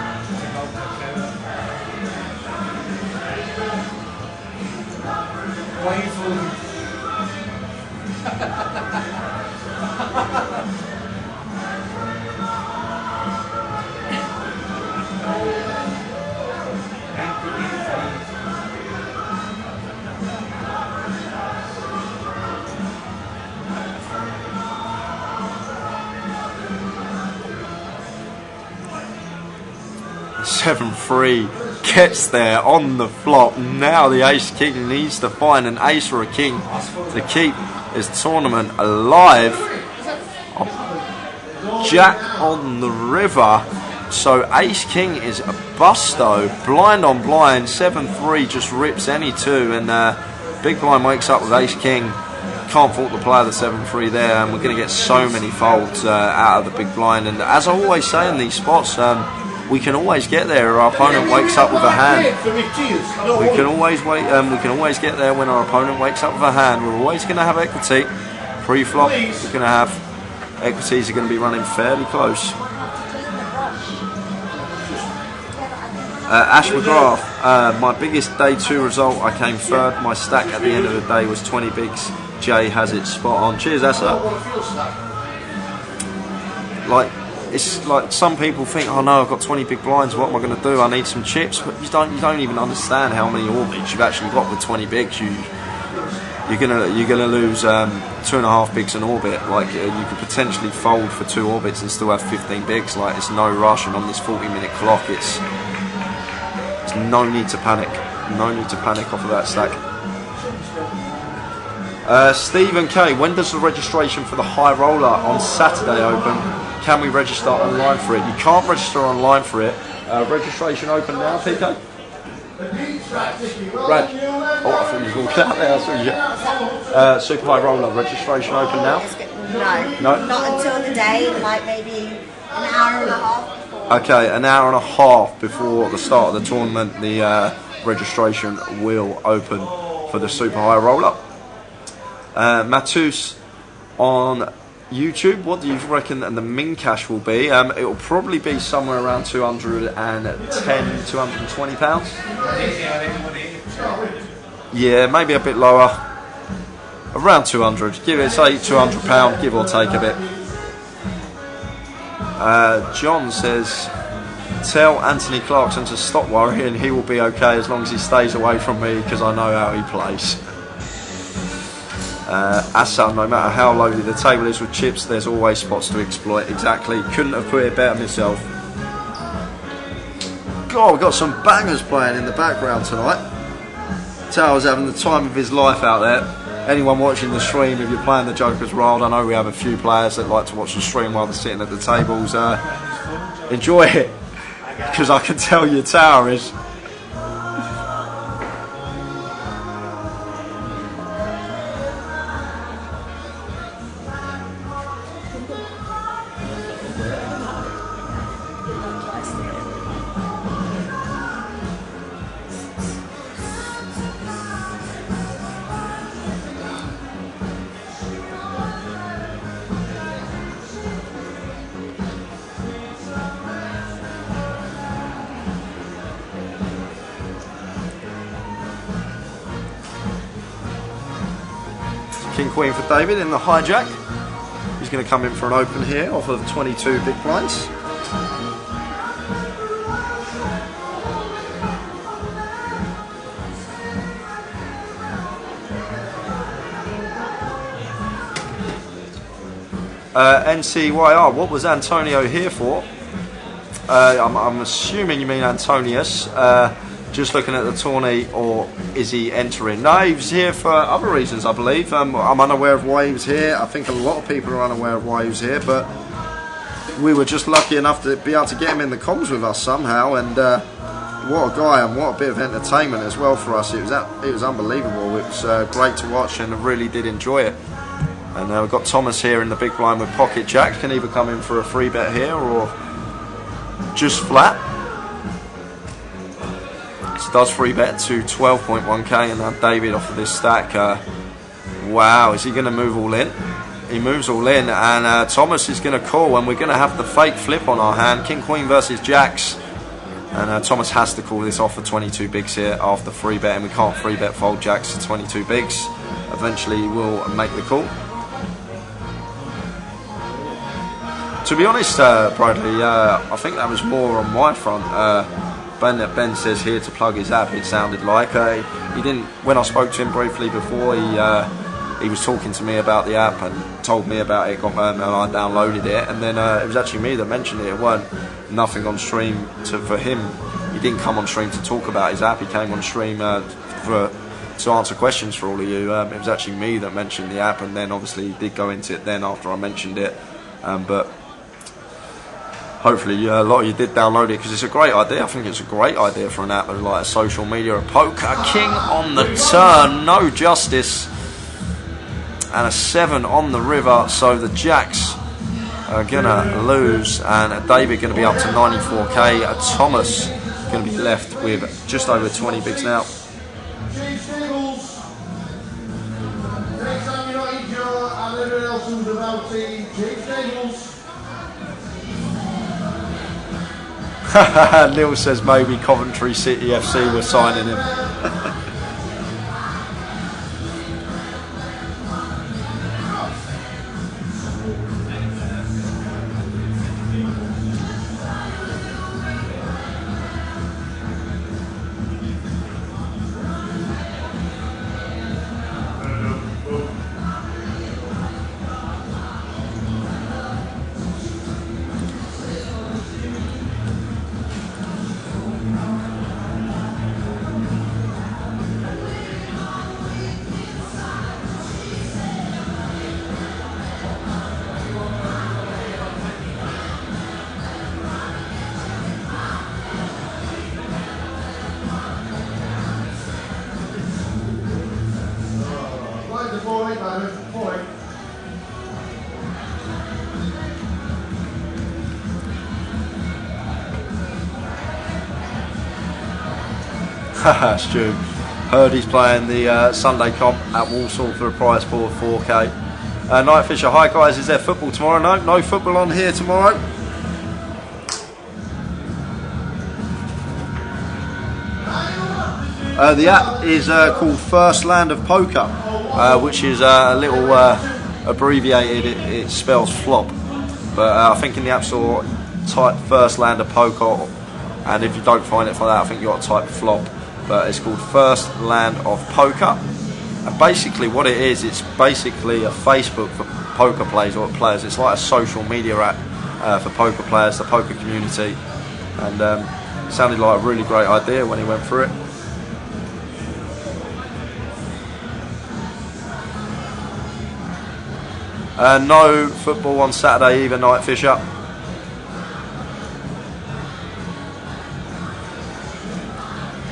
Seven 3 gets there on the flop. Now the ace king needs to find an ace or a king to keep his tournament alive. Jack on the river. So ace king is a busto. Blind on blind. 7-3 just rips any 2, and big blind wakes up with ace king. Can't fault the player, the 7-3 there, and we're going to get so many folds out of the big blind. And as I always say in these spots, we can always get there. Our opponent wakes up with a hand. We can always get there when our opponent wakes up with a hand. We're always going to have equity. Pre-flop, we're going to have equities are going to be running fairly close. Ash McGrath, my biggest day 2 result, I came 3rd. My stack at the end of the day was 20 bigs. Jay has it spot on. Cheers, Asa. It's like some people think, oh no, I've got 20 big blinds, what am I going to do? I need some chips. But you don't even understand how many orbits you've actually got with 20 bigs. You're gonna lose 2.5 bigs an orbit. Like you could potentially fold for 2 orbits and still have 15 bigs. Like it's no rush, and on this 40-minute clock, it's no need to panic. No need to panic off of that stack. Stephen K, when does the registration for the high roller on Saturday open? Can we register online for it? You can't register online for it. Registration open now, PK? Brad? Oh, I thought you was walking out there. Super high roller, registration open now? No. Not until the day, like maybe an hour and a half before. Okay, an hour and a half before the start of the tournament, the registration will open for the super high roller. Matus on YouTube, what do you reckon the min cash will be? It will probably be somewhere around 210, 220 pounds. Yeah, maybe a bit lower. Around 200. Give it, say 200 pound, give or take a bit. John says, tell Anthony Clarkson to stop worrying. He will be okay as long as he stays away from me because I know how he plays. Asa, no matter how loaded the table is with chips, there's always spots to exploit. Exactly, couldn't have put it better myself. God, we've got some bangers playing in the background tonight. Tao's having the time of his life out there. Anyone watching the stream, if you're playing the Joker's Wild, I know we have a few players that like to watch the stream while they're sitting at the tables. Enjoy it, because I can tell you Tao is. King Queen for David in the hijack. He's going to come in for an open here off of 22 big blinds. NCYR, what was Antonio here for? I'm assuming you mean Antonius. Just looking at the tourney, or is he entering? No, he was here for other reasons, I believe. I'm unaware of why he was here. I think a lot of people are unaware of why he was here, but we were just lucky enough to be able to get him in the comms with us somehow. And what a guy, and what a bit of entertainment as well for us. It was unbelievable. It was great to watch, and I really did enjoy it. And we've got Thomas here in the big blind with pocket jack. Can either come in for a free bet here or just flat. So does free bet to 12.1k, and now David off of this stack. Wow, is he going to move all in? He moves all in, and Thomas is going to call, and we're going to have the fake flip on our hand. King Queen versus Jacks, and Thomas has to call this off for 22 bigs here after free bet, and we can't free bet fold Jacks to 22 bigs. Eventually he will make the call. To be honest, Bradley, I think that was more on my front. Ben says here to plug his app. It sounded like he didn't. When I spoke to him briefly before, he was talking to me about the app and told me about it. And I downloaded it, and then it was actually me that mentioned it. It weren't nothing on stream for him. He didn't come on stream to talk about his app. He came on stream to answer questions for all of you. It was actually me that mentioned the app, and then obviously he did go into it then after I mentioned it. But hopefully a lot of you did download it, because it's a great idea. I think it's a great idea for an app like a social media. A poker king on the turn, no justice, and a 7 on the river. So the Jacks are gonna lose, and David gonna be up to 94k. Thomas gonna be left with just over 20 bigs now. Neil says maybe Coventry City FC were signing him. Stu, heard he's playing the Sunday comp at Walsall for a prize pool of 4k. Night Fisher, hi guys, is there football tomorrow? No football on here tomorrow. The app is called First Land of Poker, which is a little abbreviated. It spells flop, but I think in the App Store type First Land of Poker, and if you don't find it for that, I think you got to type flop. But it's called First Land of Poker. And basically what it is, it's basically a Facebook for poker players. It's like a social media app for poker players, the poker community. And it sounded like a really great idea when he went through it. No football on Saturday either, Night Fisher.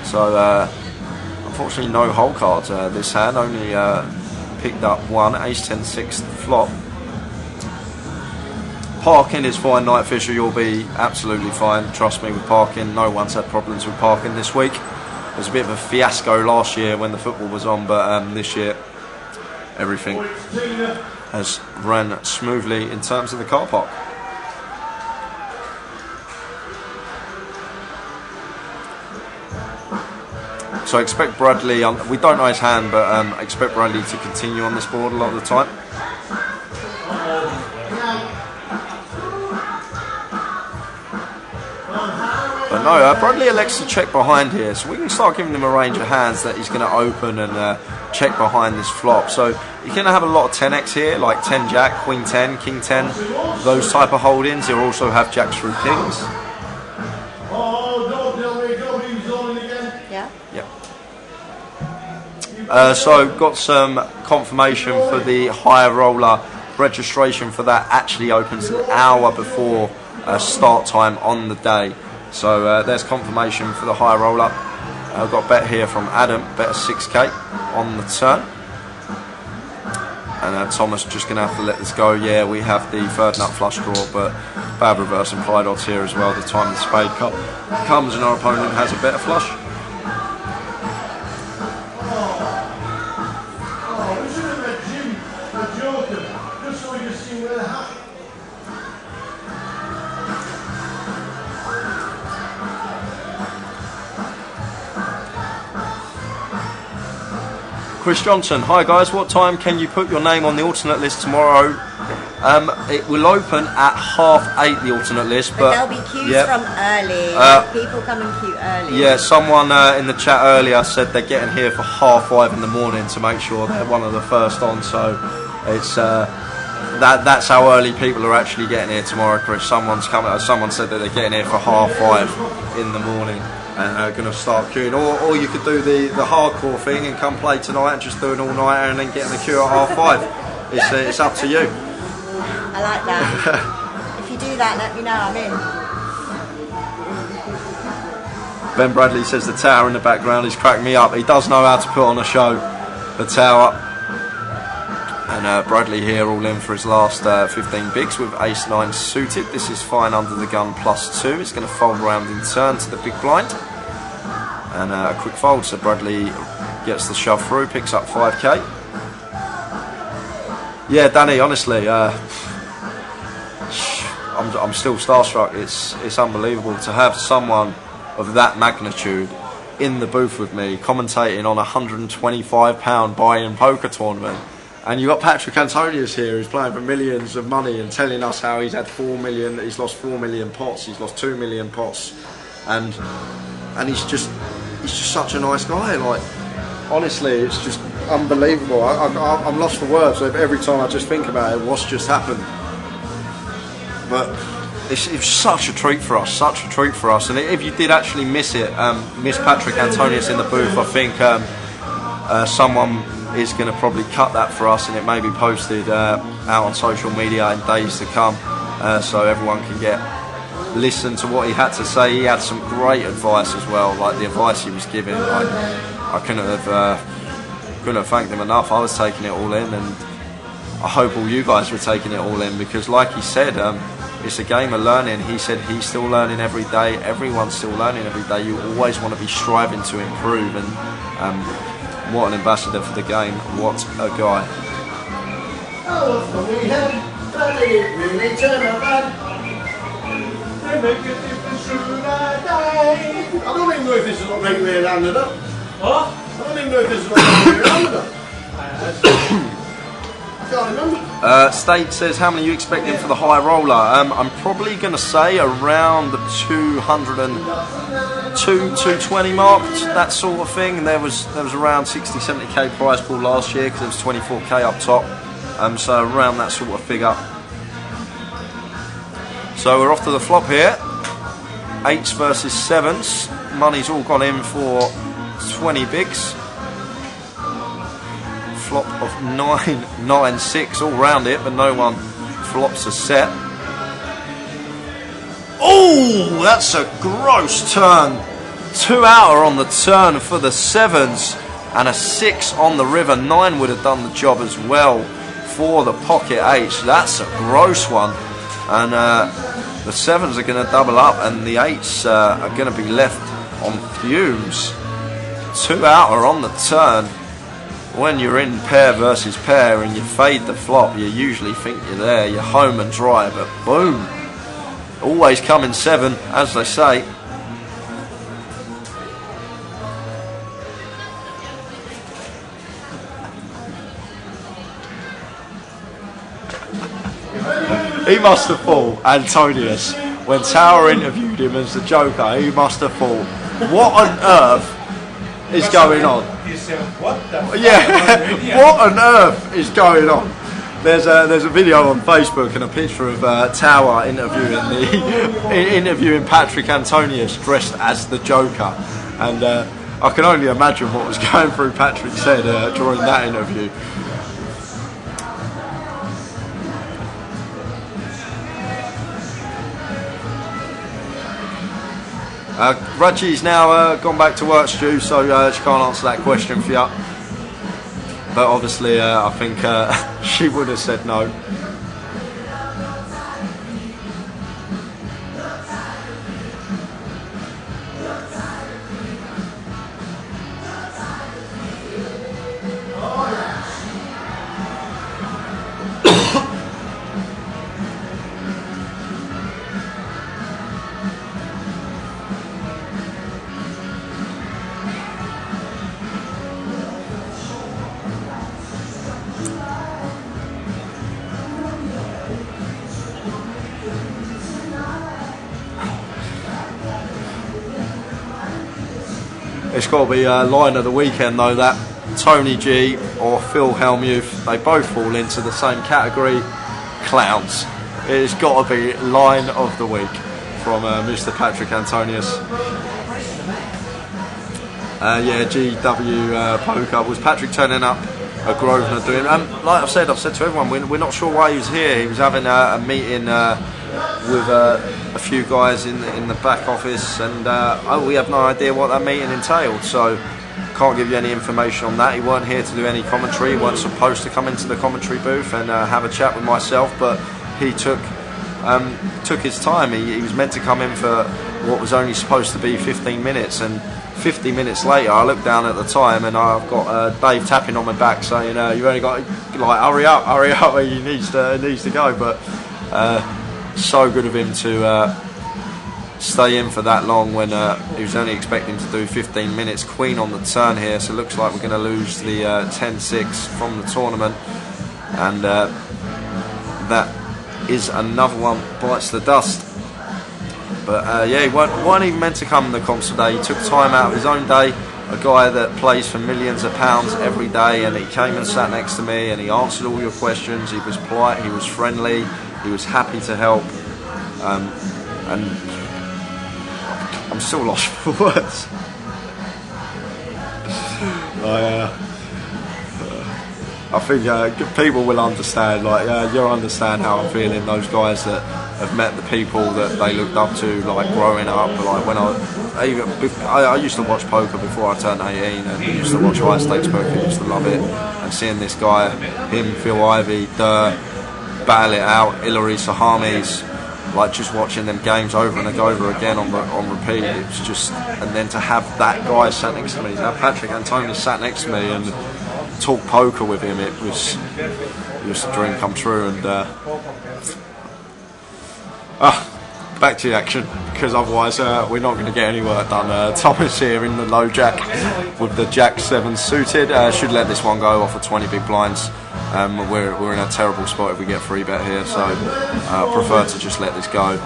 So unfortunately no hole cards this hand, only picked up one, ace-10, 6th flop. Parking is fine, Night Fisher, you'll be absolutely fine, trust me with parking. No one's had problems with parking this week. It was a bit of a fiasco last year when the football was on, but this year everything has ran smoothly in terms of the car park. So I expect Bradley, we don't know his hand, but I expect Bradley to continue on this board a lot of the time. But no, Bradley elects to check behind here, so we can start giving him a range of hands that he's going to open and check behind this flop. So you're going to have a lot of 10x here, like 10 jack, queen 10, king 10, those type of holdings. You'll also have jacks through kings. So got some confirmation for the higher roller. Registration for that actually opens an hour before start time on the day. So there's confirmation for the higher roller. I've got a bet here from Adam, bet a 6k on the turn. And Thomas just going to have to let this go. Yeah, we have the third nut flush draw, but bad reverse implied odds here as well. The time the spade comes and our opponent has a better flush. Chris Johnson, hi guys, what time can you put your name on the alternate list tomorrow? It will open at 8:30, the alternate list, but there'll be queues from early. People come and queue early. Yeah, someone in the chat earlier said they're getting here for 5:30 in the morning to make sure they're one of the first on. So it's that's how early people are actually getting here tomorrow, Chris. Someone said that they're getting here for 5:30 in the morning. And going to start queuing, or you could do the hardcore thing and come play tonight and just do an all-nighter and then get in the queue at 5:30. It's up to you. I like that. If you do that, let me know, I'm in. Ben Bradley says the tower in the background is cracking me up. He does know how to put on a show, the tower. And Bradley here all in for his last 15 bigs with ace-9 suited. This is fine under the gun +2. It's going to fold around in turn to the big blind. And a quick fold, so Bradley gets the shove through, picks up 5k. Yeah, Danny, honestly, I'm still starstruck. It's unbelievable to have someone of that magnitude in the booth with me commentating on a £125 buy-in poker tournament. And you've got Patrick Antonius here who's playing for millions of money and telling us how he's had 4 million, he's lost 4 million pots, he's lost 2 million pots, and he's just such a nice guy. Like, honestly, it's just unbelievable. I'm lost for words every time I just think about it, what's just happened. But it's such a treat for us, And if you did actually miss it, miss Patrick Antonius in the booth, I think someone is going to probably cut that for us, and it may be posted out on social media in days to come, so everyone can listen to what he had to say. He had some great advice as well, like the advice he was giving. Like, I couldn't have thanked him enough. I was taking it all in, and I hope all you guys were taking it all in, because like he said, it's a game of learning. He said he's still learning every day. Everyone's still learning every day. You always want to be striving to improve, and what an ambassador for the game. What a guy. Oh, we have done it, really turn around. They make a difference through the day. I don't even know if this is what make me landed up. What? I don't even know if this is what make me landed up. I can't remember. State says, how many are you expecting for the high roller? I'm probably going to say around the 200 and 220 mark, that sort of thing. And there was around 60-70k prize pool last year because there was 24k up top. So around that sort of figure. So we're off to the flop here. 8s versus 7s. Money's all gone in for 20 bigs. Flop of 9, 9, 6 all round it, but no one flops a set. Oh, that's a gross turn. 2 outer on the turn for the 7s and a 6 on the river. 9 would have done the job as well for the pocket 8. That's a gross one. And the 7s are going to double up and the 8s are going to be left on fumes. 2 outer on the turn. When you're in pair versus pair and you fade the flop, you usually think you're there, you're home and dry, but boom. Always come in 7, as they say. He must have thought, Antonius, when Tower interviewed him as the Joker, he must have thought, what on earth is going on? You said, what the fuck? Yeah, what on earth is going on? There's a video on Facebook and a picture of Tower interviewing Patrick Antonius dressed as the Joker, and I can only imagine what was going through Patrick's head during that interview. Raji's now gone back to work, Stu, so she can't answer that question for you. But obviously, I think she would have said no. It's got to be a line of the weekend though, that Tony G or Phil Hellmuth, they both fall into the same category, clowns. It's got to be line of the week from Mr. Patrick Antonius. Yeah, GW Poker, was Patrick turning up a Grosvenor doing, like I've said to everyone, we're not sure why he was here. He was having a meeting with a few guys in the back office, and we have no idea what that meeting entailed, so can't give you any information on that. He weren't here to do any commentary, he weren't supposed to come into the commentary booth and have a chat with myself, but he took his time. He was meant to come in for what was only supposed to be 15 minutes, and 50 minutes later I looked down at the time and I've got Dave tapping on my back saying you only got, like, hurry up, he needs to go. But so good of him to stay in for that long when he was only expecting to do 15 minutes. Queen on the turn here, so it looks like we're going to lose the 10-6 from the tournament, and that is another one bites the dust. But yeah, he weren't even meant to come to the comps today. He took time out of his own day, a guy that plays for millions of pounds every day, and he came and sat next to me and he answered all your questions. He was polite, he was friendly, he was happy to help, and I'm still lost for words. I think people will understand, you'll understand how I'm feeling. Those guys that have met the people that they looked up to, like growing up, like when I used to watch poker before I turned 18, and I used to watch high stakes poker, I used to love it, and seeing this guy, him, Phil Ivey, battle it out, Hillary Sahamis, like just watching them games over and over again on repeat, it was just, and then to have that guy sat next to me, to have Patrick Antonius sat next to me and talk poker with him, it was a dream come true. And back to the action, because otherwise we're not going to get any work done. Thomas here in the low jack with the jack 7 suited, should let this one go off of 20 big blinds. We're in a terrible spot if we get free bet here, so I prefer to just let this go.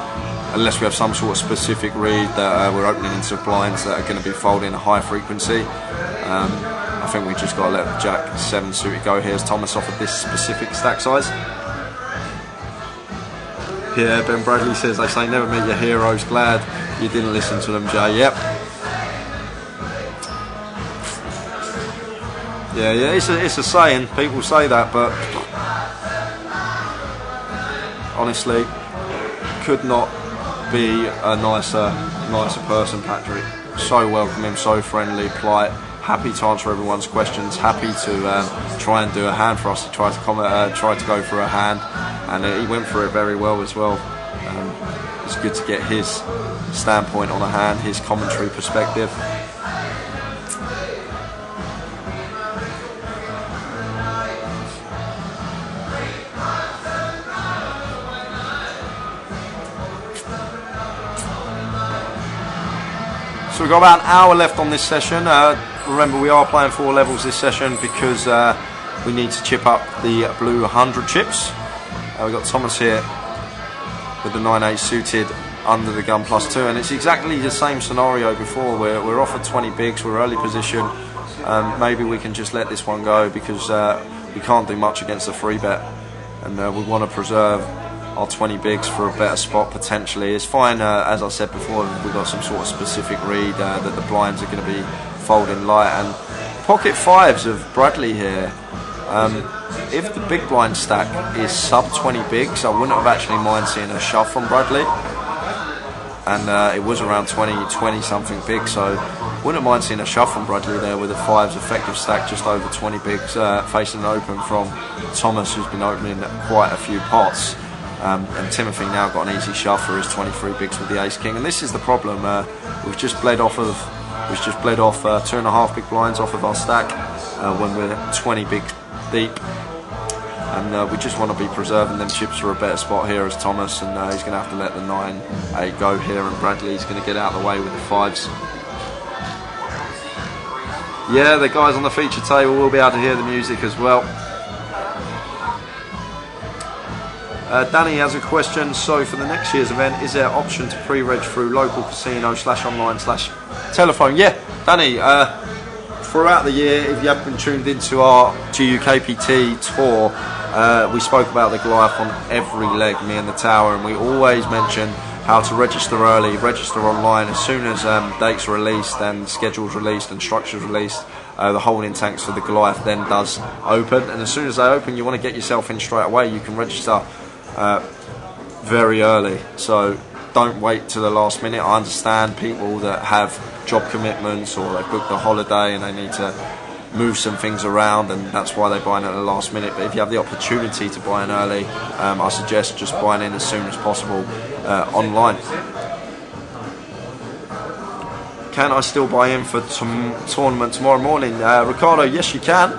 unless we have some sort of specific read that we're opening into blinds that are going to be folding a high frequency. I think we just got to let the Jack 7 suited go here as Thomas offered this specific stack size. Yeah, Ben Bradley says they say never meet your heroes. Glad you didn't listen to them, Jay. Yep. Yeah, it's a saying. People say that, but honestly, could not be a nicer person, Patrick. So welcoming, so friendly, polite, happy to answer everyone's questions, happy to try and do a hand for us. He tried to go for a hand, and he went for it very well as well. It's good to get his standpoint on a hand, his commentary perspective. So we've got about an hour left on this session. Remember, we are playing 4 levels this session because we need to chip up the blue 100 chips. We've got Thomas here with the 9/8 suited under the gun +2, and it's exactly the same scenario before. We're offered 20 bigs, we're early position. Maybe we can just let this one go because we can't do much against the free bet, and we want to preserve our 20 bigs for a better spot potentially. It's fine, as I said before, we've got some sort of specific read that the blinds are going to be folding light. And pocket 5s of Bradley here, if the big blind stack is sub 20 bigs, I wouldn't have actually mind seeing a shove from Bradley. And it was around 20 something big, so wouldn't mind seeing a shove from Bradley there with a 5s effective stack just over 20 bigs, facing an open from Thomas, who's been opening quite a few pots. And Timothy now got an easy shove for his 23 bigs with the ace king, and this is the problem. We've just bled off 2.5 big blinds off of our stack when we're 20 big deep, and we just want to be preserving them chips for a better spot here as Thomas, and he's going to have to let the 9/8 go here, and Bradley's going to get out of the way with the 5s. Yeah, the guys on the feature table will be able to hear the music as well. Danny has a question. So for the next year's event, is there an option to pre-reg through local casino /online/telephone? Yeah, Danny, throughout the year, if you have been tuned into our GUKPT tour, we spoke about the Goliath on every leg, me and the tower, and we always mention how to register early, register online. As soon as dates are released and schedules released and structures released, the holding tanks for the Goliath then does open, and as soon as they open, you want to get yourself in straight away. You can register very early, so don't wait to the last minute. I understand people that have job commitments or they booked a holiday and they need to move some things around, and that's why they buy in at the last minute. But if you have the opportunity to buy in early, I suggest just buying in as soon as possible online. Can I still buy in for tournament tomorrow morning? Ricardo, yes you can,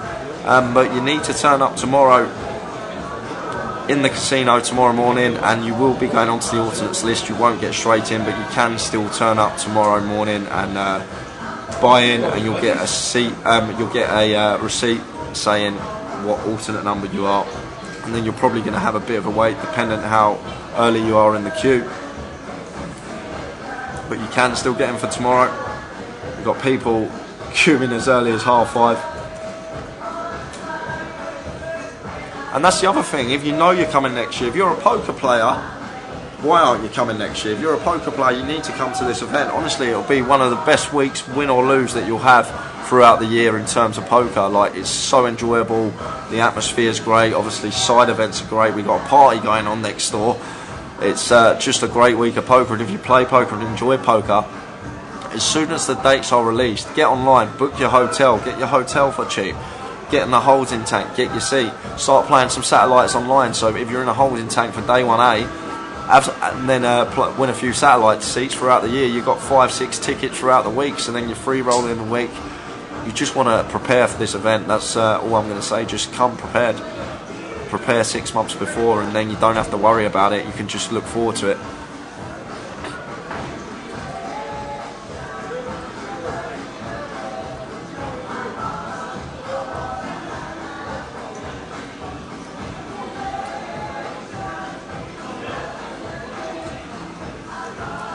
but you need to turn up tomorrow in the casino tomorrow morning, and you will be going onto the alternates list. You won't get straight in, but you can still turn up tomorrow morning and buy in, and you'll get a seat. You'll get a receipt saying what alternate number you are, and then you're probably going to have a bit of a wait depending how early you are in the queue. But you can still get in for tomorrow. We've got people queuing as early as 5:30. And that's the other thing, if you know you're coming next year, if you're a poker player, why aren't you coming next year? If you're a poker player, you need to come to this event. Honestly, it'll be one of the best weeks, win or lose, that you'll have throughout the year in terms of poker. Like, it's so enjoyable, the atmosphere's great, obviously side events are great, we've got a party going on next door. It's just a great week of poker, and if you play poker and enjoy poker, as soon as the dates are released, get online, book your hotel, get your hotel for cheap. Get in the holding tank, get your seat, start playing some satellites online. So if you're in a holding tank for day 1A, and then win a few satellite seats throughout the year, you've got 5-6 tickets throughout the weeks, and then you're free rolling in the week. You just want to prepare for this event. That's all I'm going to say. Just come prepared. Prepare 6 months before, and then you don't have to worry about it. You can just look forward to it.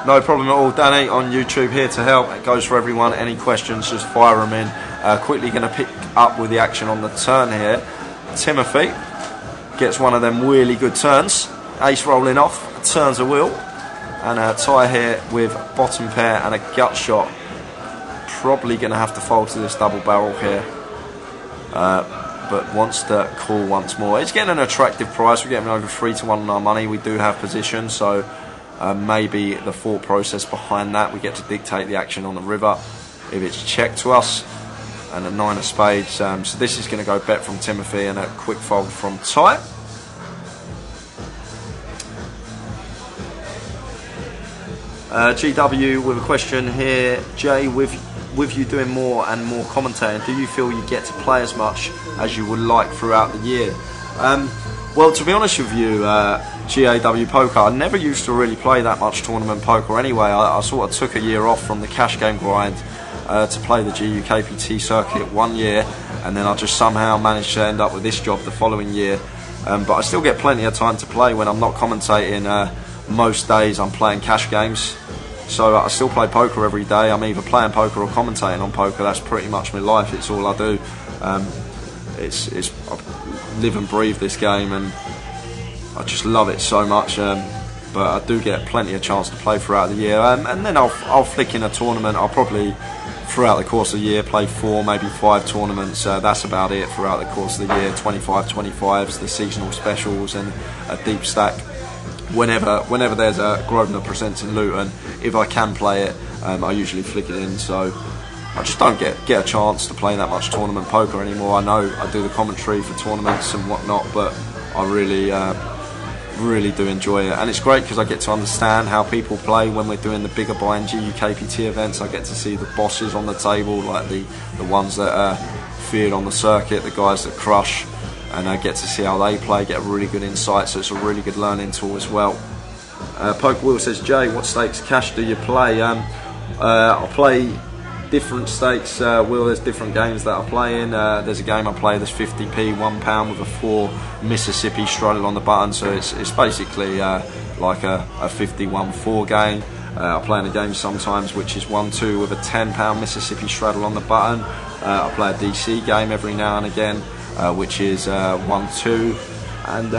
No problem at all, Danny on YouTube here to help. It goes for everyone. Any questions, just fire them in. Quickly going to pick up with the action on the turn here. Timothy gets one of them really good turns. Ace rolling off, turns a wheel, and a tie here with bottom pair and a gut shot. Probably going to have to fold to this double barrel here, but wants to call once more. It's getting an attractive price. We're getting over 3-1 on our money. We do have position, so maybe the thought process behind that, we get to dictate the action on the river if it's checked to us. And a 9 of spades, so this is going to go bet from Timothy and a quick fold from Ty. GW with a question here. Jay, with you doing more and more commentating, do you feel you get to play as much as you would like throughout the year? Well, to be honest with you, GAW Poker, I never used to really play that much tournament poker anyway. I sort of took a year off from the cash game grind to play the GUKPT circuit 1 year, and then I just somehow managed to end up with this job the following year. But I still get plenty of time to play when I'm not commentating. Most days I'm playing cash games, so I still play poker every day. I'm either playing poker or commentating on poker. That's pretty much my life. It's all I do. I live and breathe this game, and I just love it so much. But I do get plenty of chance to play throughout the year, and then I'll flick in a tournament. I'll probably throughout the course of the year play 4, maybe 5 tournaments. That's about it throughout the course of the year. 25s, the seasonal specials, and a deep stack. Whenever there's a Grosvenor Presents in Luton, if I can play it, I usually flick it in. So I just don't get a chance to play that much tournament poker anymore. I know I do the commentary for tournaments and whatnot, but I really do enjoy it, and it's great because I get to understand how people play when we're doing the bigger buy-in GUKPT events. I get to see the bosses on the table, like the ones that are feared on the circuit, the guys that crush, and I get to see how they play, get a really good insight, so it's a really good learning tool as well. Poker Will says, Jay, what stakes cash do you play? I'll play different stakes, Will. There's different games that I play in. There's a game I play that's 50p, £1 with a 4 Mississippi straddle on the button, so it's basically like a 51-4 game. I play in a game sometimes which is 1-2 with a £10 Mississippi straddle on the button. I play a DC game every now and again, which is 1-2, and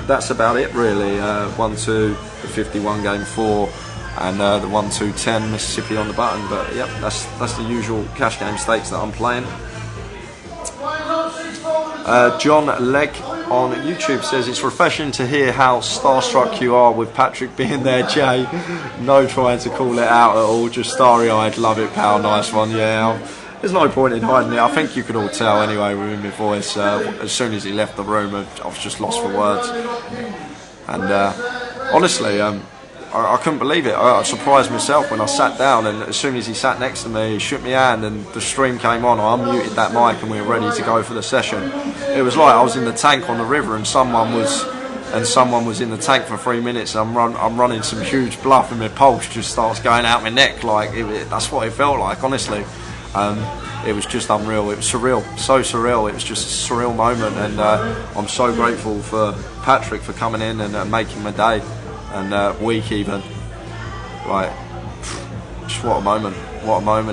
that's about it really. 1-2, the 51 game 4, and the 1-2-10 Mississippi on the button. But yep, that's the usual cash game stakes that I'm playing. John Legg on YouTube says, it's refreshing to hear how starstruck you are with Patrick being there, Jay. No trying to call it out at all, just starry-eyed. Love it, pal. Nice one. Yeah, there's no point in hiding it. I think you could all tell anyway with my voice. As soon as he left the room, I was just lost for words. And honestly, I couldn't believe it. I surprised myself when I sat down, and as soon as he sat next to me, he shook my hand and the stream came on. I unmuted that mic and we were ready to go for the session. It was like I was in the tank on the river and someone was in the tank for 3 minutes, and I'm running some huge bluff and my pulse just starts going out my neck. Like that's what it felt like, honestly. It was just unreal. It was surreal, so surreal. It was just a surreal moment, and I'm so grateful for Patrick for coming in and making my day and week even. Like, just what a moment,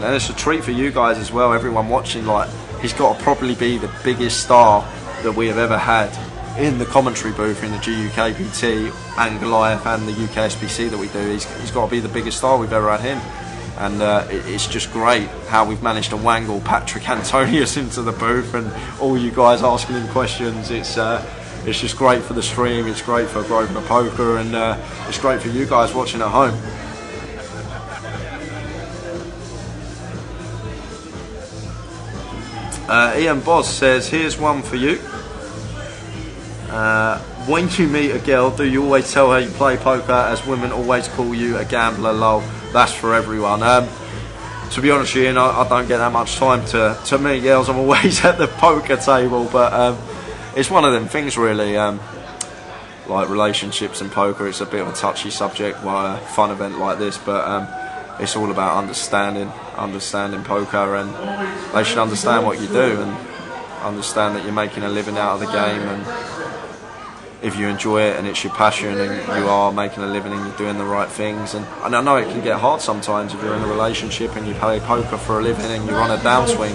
and it's a treat for you guys as well, everyone watching. Like, he's got to probably be the biggest star that we have ever had in the commentary booth in the GUKPT and Goliath and the UKSBC that we do. He's got to be the biggest star we've ever had him. And it's just great how we've managed to wangle Patrick Antonius into the booth and all you guys asking him questions. It's just great for the stream, it's great for Grosvenor Poker, and it's great for you guys watching at home. Ian Boss says, here's one for you. When you meet a girl, do you always tell her you play poker, as women always call you a gambler? Lol. That's for everyone. To be honest with you, I don't get that much time to meet girls. I'm always at the poker table, but it's one of them things really. Like relationships and poker, it's a bit of a touchy subject by a fun event like this, but it's all about understanding poker, and they should understand what you do and understand that you're making a living out of the game. And if you enjoy it and it's your passion and you are making a living and you're doing the right things. And I know it can get hard sometimes if you're in a relationship and you play poker for a living and you're on a downswing.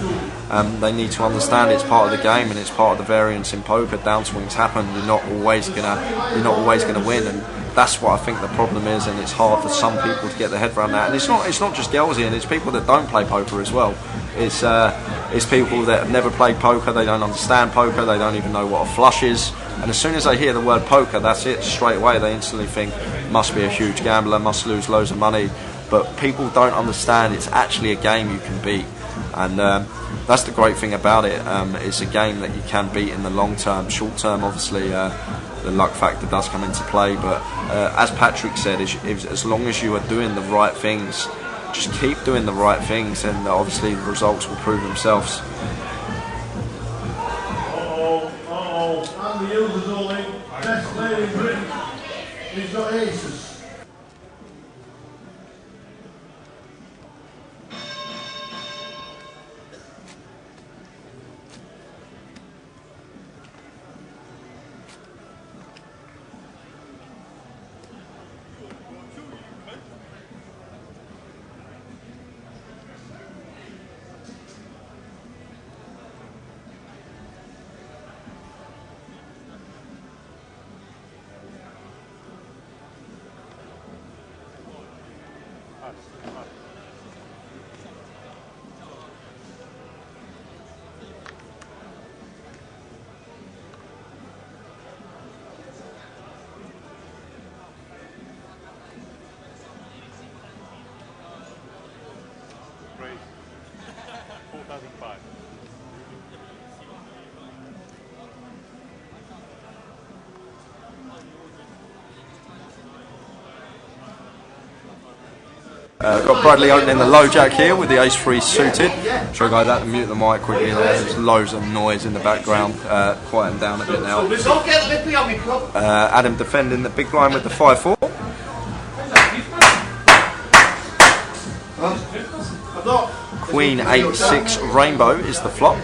They need to understand it's part of the game and it's part of the variance in poker. Downswings happen. You're not always gonna win, and that's what I think the problem is. And it's hard for some people to get their head around that. And it's not just girls in. It's people that don't play poker as well. It's people that have never played poker. They don't understand poker. They don't even know what a flush is. And as soon as they hear the word poker, that's it. Straight away, they instantly think, must be a huge gambler, must lose loads of money. But people don't understand it's actually a game you can beat. And that's the great thing about it. It's a game that you can beat in the long term. Short term, obviously, the luck factor does come into play. But as Patrick said, as long as you are doing the right things, just keep doing the right things, and obviously the results will prove themselves. And the Eels all in. Best player in Britain. He's got aces. Got Bradley opening the low jack here with the ace-3 suited. Sorry guys, I had to mute the mic quickly there. There's loads of noise in the background. Quieten down a bit now. Adam defending the big blind with the 5-4. Queen 8-6 rainbow is the flop.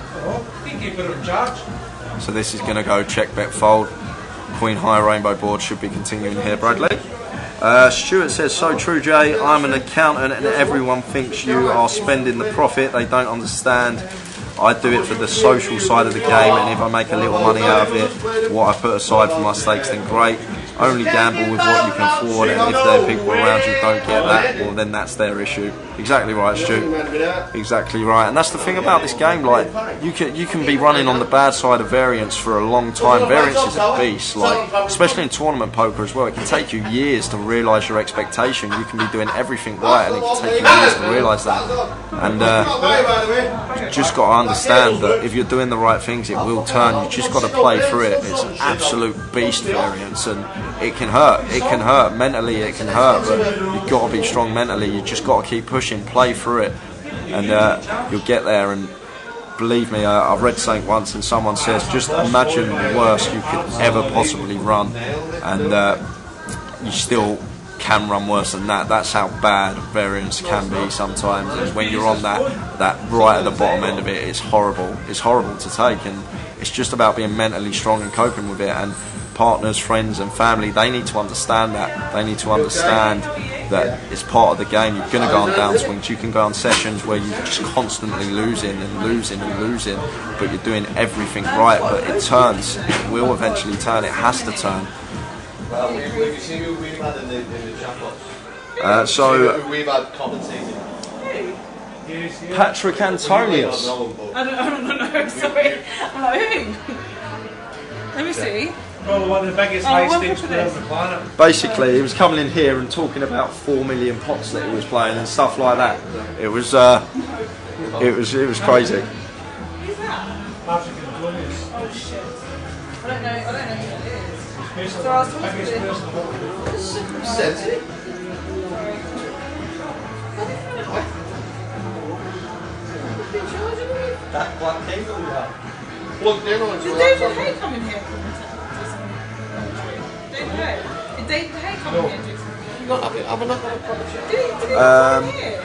So this is going to go check, bet, fold. Queen high rainbow board should be continuing here, Bradley. Stuart says, so true, Jay. I'm an accountant and everyone thinks you are spending the profit. They don't understand. I do it for the social side of the game, and if I make a little money out of it, what I put aside for my stakes, then great. Only gamble with what you can afford, and if there are people around you who don't get that, well then that's their issue. Exactly right, Stu. Exactly right. And that's the thing about this game, like you can be running on the bad side of variance for a long time. Variance is a beast, like especially in tournament poker as well. It can take you years to realise your expectation. You can be doing everything right, and it can take you years to realise that. And you just got to understand that if you're doing the right things, it will turn. You just got to play through it. It's an absolute beast variance, and it can hurt. It can hurt mentally. It can hurt, but you've got to be strong mentally. You just got to keep pushing, play through it, and you'll get there. And believe me, I read something once, and someone says, just imagine the worst you could ever possibly run, and you still can run worse than that. That's how bad variance can be sometimes. And when you're on that right at the bottom end of it, it's horrible. It's horrible to take, and it's just about being mentally strong and coping with it. And partners, friends and family, they need to understand that. They need to understand that it's part of the game. You're going to go on downswings. You can go on sessions where you're just constantly losing and losing and losing, but you're doing everything right. But it turns. It will eventually turn. It has to turn. We've seen who we've had in the chat box. So we've had commentating. Patrick Antonius. I don't know, sorry. I'm like, who? Let me see. Probably one of the biggest high stakes players on the planet. Basically, he was coming in here and talking about 4 million pots that he was playing and stuff like that. It was crazy. Who's that? Patrick Antonius. Oh shit. I don't know who it is. So I was talking to him. Says it. That black cable you have. Plugged in on Did David Hay come in here? David Hay? Did David Hay come in here?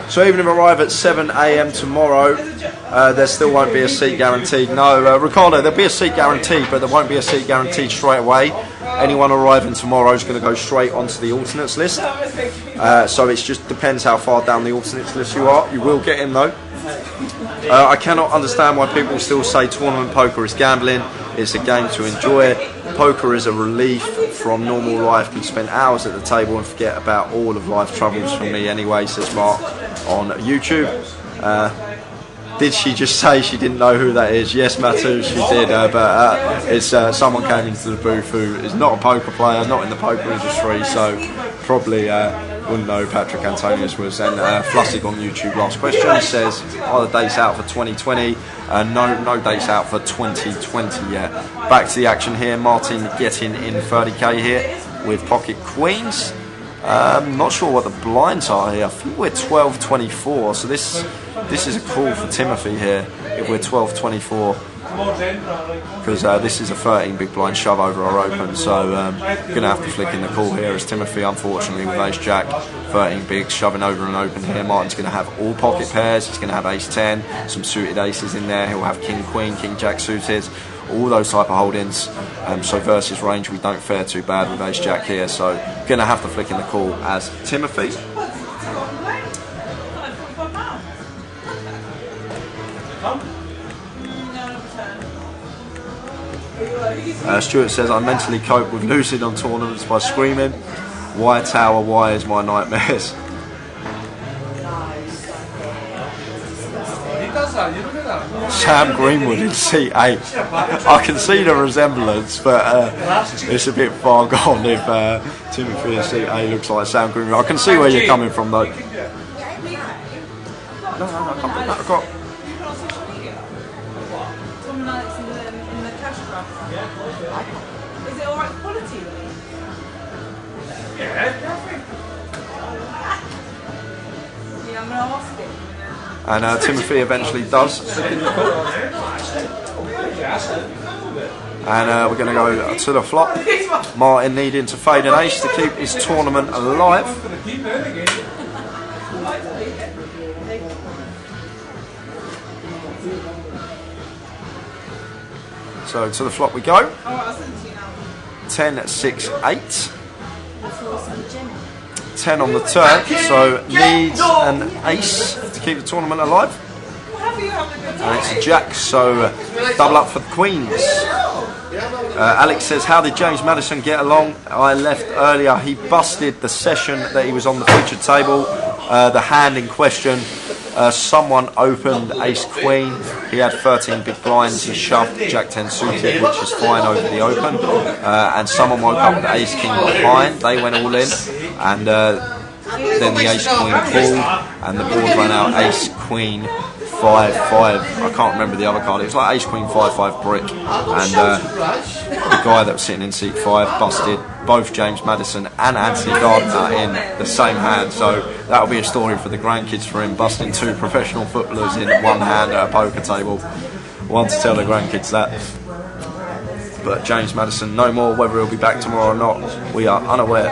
So even if I arrive at 7 AM tomorrow, there still won't be a seat guaranteed. No, Ricardo, there'll be a seat guaranteed, but there won't be a seat guaranteed straight away. Anyone arriving tomorrow is going to go straight onto the alternates list. So it just depends how far down the alternates list you are. You will get in though. I cannot understand why people still say tournament poker is gambling. It's a game to enjoy. Poker is a relief from normal life. You can spend hours at the table and forget about all of life's troubles from me anyway, says Mark on YouTube. Did she just say she didn't know who that is? Yes, Matu, she did, but it's someone came into the booth who is not a poker player, not in the poker industry, so probably wouldn't know who Patrick Antonius was. And Flussig on YouTube, last question, says, are the dates out for 2020? No dates out for 2020 yet. Back to the action here. Martin getting in 30k here with pocket queens. Not sure what the blinds are here. I think we're 12.24, so this is a call for Timothy here if we're 12.24, because this is a 13 big blind shove over our open, so going to have to flick in the call here as Timothy, unfortunately, with ace jack, 13 big shoving over an open here. Martin's going to have all pocket pairs. He's going to have ace 10, some suited aces in there. He'll have king queen, king jack suited, all those type of holdings. So versus range, we don't fare too bad with ace jack here, so going to have to flick in the call as Timothy. Stuart says, I mentally cope with losing on tournaments by screaming, why tower, why is my nightmares? Sam Greenwood in seat 8. I can see the resemblance, but it's a bit far gone if Timothy in seat 8 looks like Sam Greenwood. I can see where you're coming from though. No, I've got... Is it alright quality? Yeah, I'm going to ask him. And Timothy eventually does. And we're going to go to the flop. Martin needing to fade an ace to keep his tournament alive. So to the flop we go. 10, 6, 8. 10 on the turn, so needs an ace to keep the tournament alive. And it's a jack, so double up for the queens. Alex says, how did James Madison get along? I left earlier. He busted the session that he was on the featured table. The hand in question, someone opened ace queen. He had 13 big blinds. He shoved jack 10 suited, which is fine over the open. And someone woke up with ace king behind. They went all in, and then the ace queen called, and the board ran out ace queen 5, 5. I can't remember the other card. It was like ace queen 5, 5 brick, and the guy that was sitting in seat 5 busted both James Madison and Anthony Gardner in the same hand. So that'll be a story for the grandkids for him, busting 2 professional footballers in one hand at a poker table. One to tell the grandkids that. But James Madison no more. Whether he'll be back tomorrow or not, we are unaware.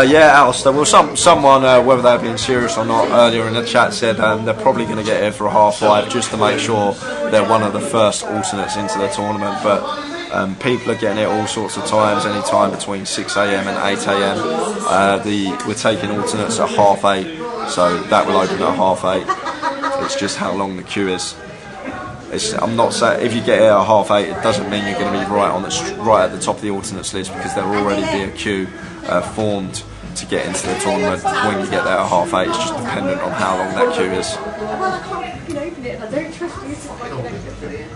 Yeah, Alistair. Well, someone, whether they're being serious or not, earlier in the chat said they're probably going to get here for a 5:30 just to make sure they're one of the first alternates into the tournament. But people are getting it all sorts of times, any time between 6 AM and 8 AM. We're taking alternates at 8:30, so that will open at 8:30. It's just how long the queue is. I'm not saying if you get here at 8:30, it doesn't mean you're going to be right at the top of the alternates list, because there'll already be a queue formed to get into the tournament when you get there at 8:30. It's just dependent on how long that queue is. Well, I can't open it, and I don't trust you to open it.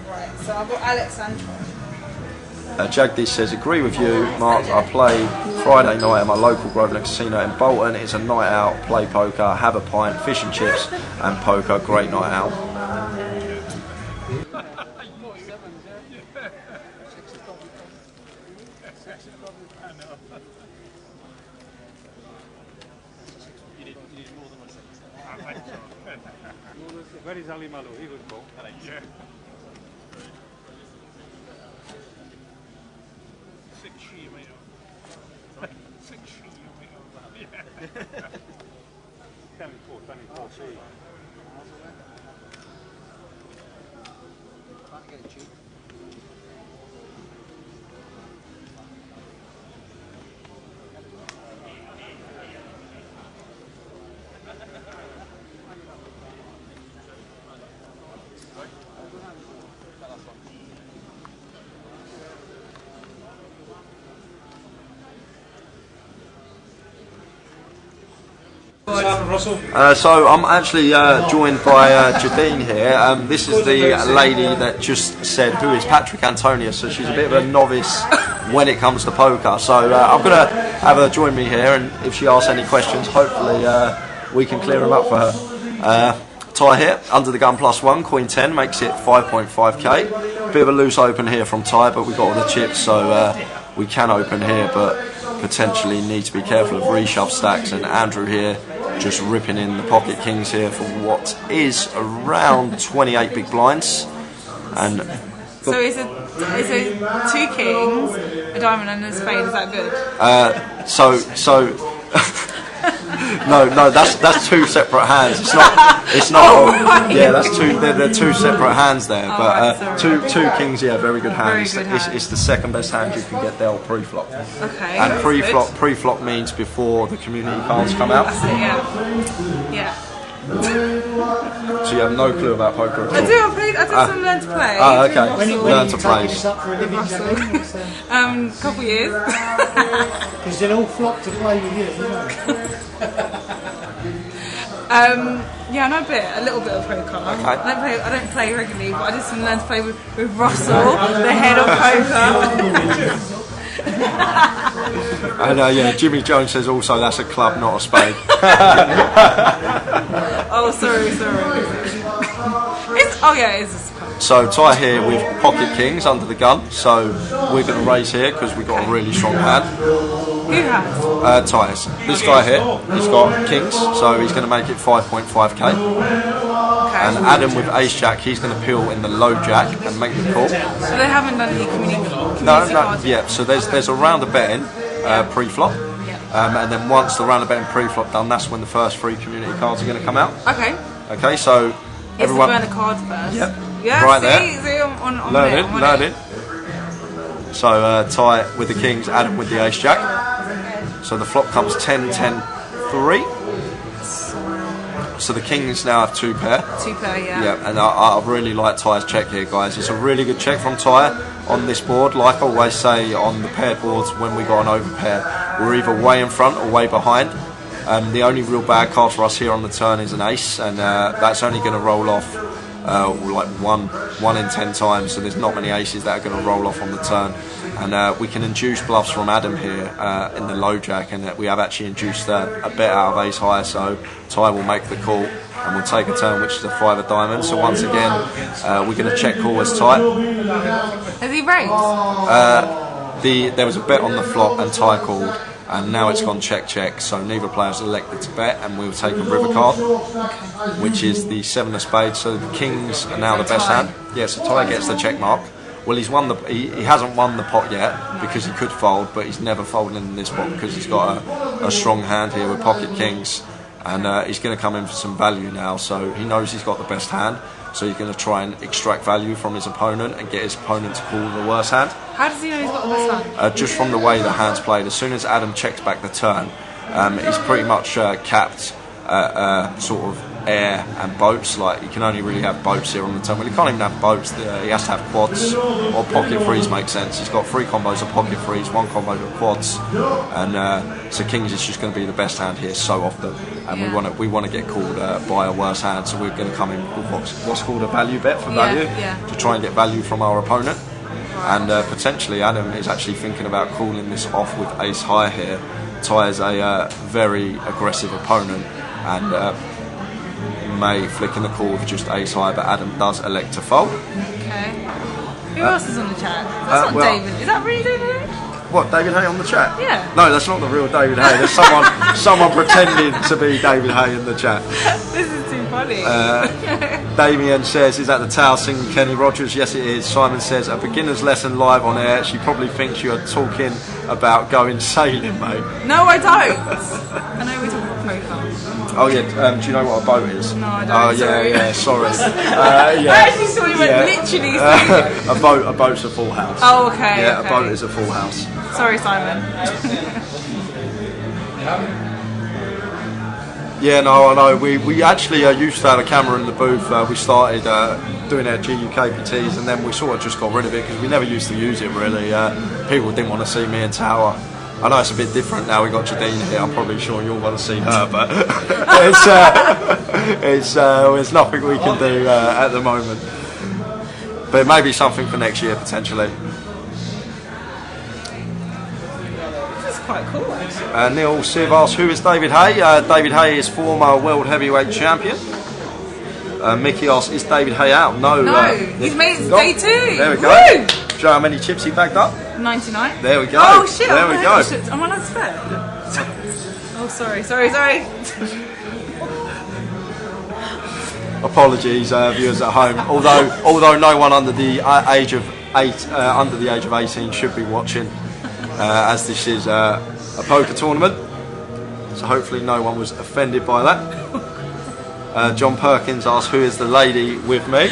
Right, so I've got Alex and Troy. Jagdish says, agree with you, Mark. I play Friday night at my local Grosvenor Casino in Bolton. It's a night out, play poker, have a pint, fish and chips and poker. Great night out. Where is Ali Malu? He would go. Yeah. 6 sheep, mate. 6 sheep, mate. Yeah. 24, see. Can't get it cheap. So I'm actually joined by Jadine here. This is the lady that just said who is Patrick Antonius, so she's a bit of a novice when it comes to poker. So I'm going to have her join me here, and if she asks any questions, hopefully we can clear them up for her. Tie here, under the gun +1, Queen 10 makes it 5.5k. Bit of a loose open here from Ty, but we've got all the chips, so we can open here, but potentially need to be careful of reshove stacks. And Andrew here just ripping in the pocket kings here for what is around 28 big blinds. And so is it 2 kings, a diamond and a spade? Is that good? No, that's 2 separate hands. It's not. Oh, right. Yeah, that's 2. They're 2 separate hands there. Oh, but right, two kings. Yeah, very good hand. Very good It's the second best hand you can get dealt pre-flop. Okay. And pre-flop means before the community cards come out. That's it, yeah. So you have no clue about poker at all. I do. I just learn to play. Ah, okay. Learn to play. Couple years. Because they're all flocked to play with you, Yeah, I know a little bit of poker. Okay. I don't play regularly, but I just learned to play with Russell, the head of poker. And yeah, Jimmy Jones says also that's a club, not a spade. Oh, sorry. It is a spade. So Ty here with pocket kings under the gun. So we're going to raise here because we've got a really strong hand. Who has? Ty's. This guy here, he's got kings, so he's going to make it 5.5k. And Adam with ace jack, he's going to peel in the low jack and make the call. So they haven't done any community No, cards? yeah. So there's a round of betting pre-flop, and then once the round of betting pre-flop done, that's when the first 3 community cards are going to come out. Okay, so everyone. Burn the cards first. Yep. Yeah. Right see, there. On Learn it. So Ty with the kings, Adam with the ace jack. So the flop comes 10, 10, 3. So the kings now have 2 pair. 2 pair, yeah. Yeah, and I really like Ty's check here, guys. It's a really good check from Ty on this board. Like I always say on the paired boards, when we got an over pair, we're either way in front or way behind. The only real bad card for us here on the turn is an ace, and that's only going to roll off like one in 10 times. So there's not many aces that are going to roll off on the turn. And we can induce bluffs from Adam here in the low jack, and we have actually induced a bet out of ace high. So Ty will make the call, and we'll take a turn which is a 5 of diamonds. So once again, we're going to check call as Ty. Has he raised? There was a bet on the flop, and Ty called. And now it's gone check, so neither player's elected to bet, and we'll take a river card, which is the 7 of spades. So the kings are now the best hand. Yeah, so Ty gets the check mark. Well, he's won he hasn't won the pot yet because he could fold, but he's never folded in this pot because he's got a strong hand here with pocket kings, and he's going to come in for some value now. So he knows he's got the best hand, so he's going to try and extract value from his opponent and get his opponent to call the worst hand. How does he know he's got the best hand? Just from the way the hand's played. As soon as Adam checks back the turn, he's pretty much capped sort of air and boats. Like, he can only really have boats here on the turn. Well, he can't even have boats. He has to have quads or pocket threes. Makes sense. He's got 3 combos of pocket threes, 1 combo of quads, and so kings is just going to be the best hand here so often. And we want to get called by a worse hand, so we're going to come in with what's called a value bet for value to try and get value from our opponent. And potentially Adam is actually thinking about calling this off with ace high here. Ty is a very aggressive opponent, and may flick in the call with just ace high, but Adam does elect to fold. Okay. Who else is on the chat? That's not David. Is that really David? What, David Hay on the chat? Yeah. No, that's not the real David Hay. There's someone pretending to be David Hay in the chat. This is too funny. Damien says, is that the towel singing Kenny Rogers? Yes, it is. Simon says, a beginner's lesson live on air. She probably thinks you're talking about going sailing, mate. No, I don't. I know we're talking about poker. Oh yeah, do you know what a boat is? No, I don't. Oh yeah, sorry. I actually saw you literally a boat's a full house. Oh, okay. Yeah, okay. A boat is a full house. Sorry, Simon. Yeah, no, I know. We actually used to have a camera in the booth. We started doing our GUKPTs, and then we sort of just got rid of it because we never used to use it really. People didn't want to see me and Tower I know it's a bit different now. We got Jadine here. I'm probably sure you'll want to see her, but there's nothing we can do at the moment. But it may be something for next year potentially. This is quite cool, actually. Neil Siv asks, who is David Hay? David Hay is former world heavyweight champion. Mickey asks, is David Hay out? No, he's made it to day 2. There we go. Woo! Do you know how many chips he bagged up? 99. There we go. Oh shit! There we go. Am I allowed to swear? Oh, sorry. Apologies, viewers at home. Although no one under the age of 18 should be watching, as this is a poker tournament. So hopefully no one was offended by that. John Perkins asks, who is the lady with me?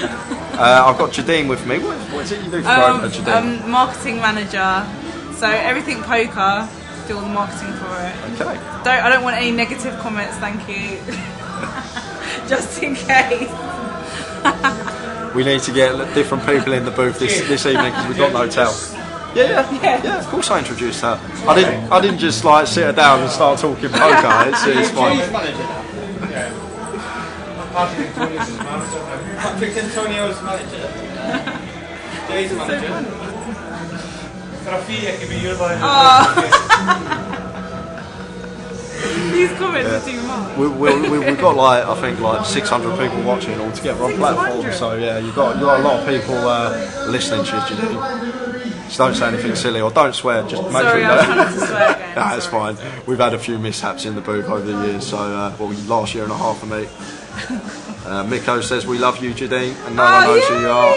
I've got Jadine with me. What is it you do for Jadine? Marketing manager. So everything poker, do all the marketing for it. Okay. I don't want any negative comments, thank you. Just in case. We need to get different people in the booth this evening because we've got no tell. Yeah, of course I introduced her. I didn't just like sit her down and start talking poker. It's fine. Patrick Antonio's manager. Jay's manager. Rafia can be your These comments are too much. We've got I think 600 people watching all together on platform. So yeah, you've got a lot of people listening to you. Just don't say anything silly or don't swear. Just make sure you I'm trying not to swear again. Nah, it's fine. We've had a few mishaps in the booth over the years. So last year and a half for me. Miko says we love you, Jadine, and no one knows who you are.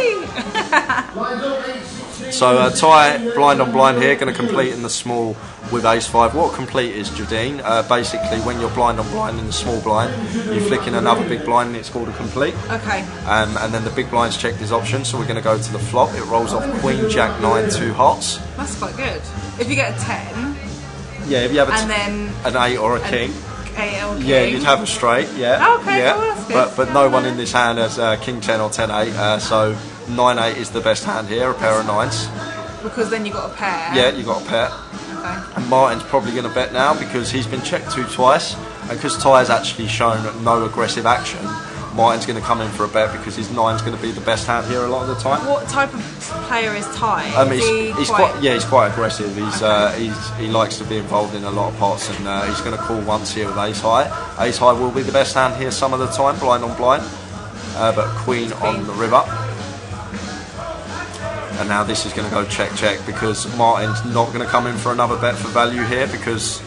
So Ty, blind on blind here, going to complete in the small with ace-5. What complete is, Jadine? Basically, when you're blind on blind in the small blind, you flick in another big blind and it's called a complete. Okay. And then the big blind's checked his option, so we're going to go to the flop. It rolls off Queen, Jack, 9, 2 hearts. That's quite good. If you get a 10. Yeah, if you have then an 8 or a king. 8 or king. Yeah, you'd have a straight, yeah. Okay, yeah. Cool, that's good. But no one in this hand has king 10 or 10 8, so 9-8 is the best hand here, a pair of 9s. Because then you got a pair. Yeah, you got a pair. Okay. And Martin's probably going to bet now because he's been checked twice, and because Ty has actually shown no aggressive action, Martin's going to come in for a bet because his 9's going to be the best hand here a lot of the time. What type of player is Ty? He's quite aggressive. He likes to be involved in a lot of pots, and he's going to call once here with ace high. Ace high will be the best hand here some of the time, blind on blind, but queen on the river. And now this is going to go check because Martin's not going to come in for another bet for value here because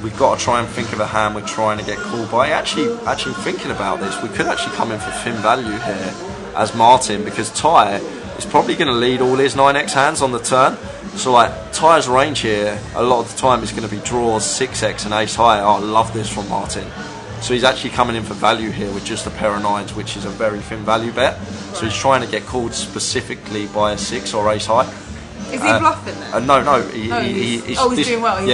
we've got to try and think of a hand we're trying to get called by. Actually thinking about this, we could actually come in for thin value here as Martin because Ty is probably going to lead all his 9x hands on the turn. So Ty's range here a lot of the time is going to be draws, 6x and ace high. Oh, I love this from Martin. So he's actually coming in for value here with just a pair of 9s, which is a very thin value bet. So he's trying to get called specifically by a 6 or ace high. Is he bluffing then? No. He's doing well. He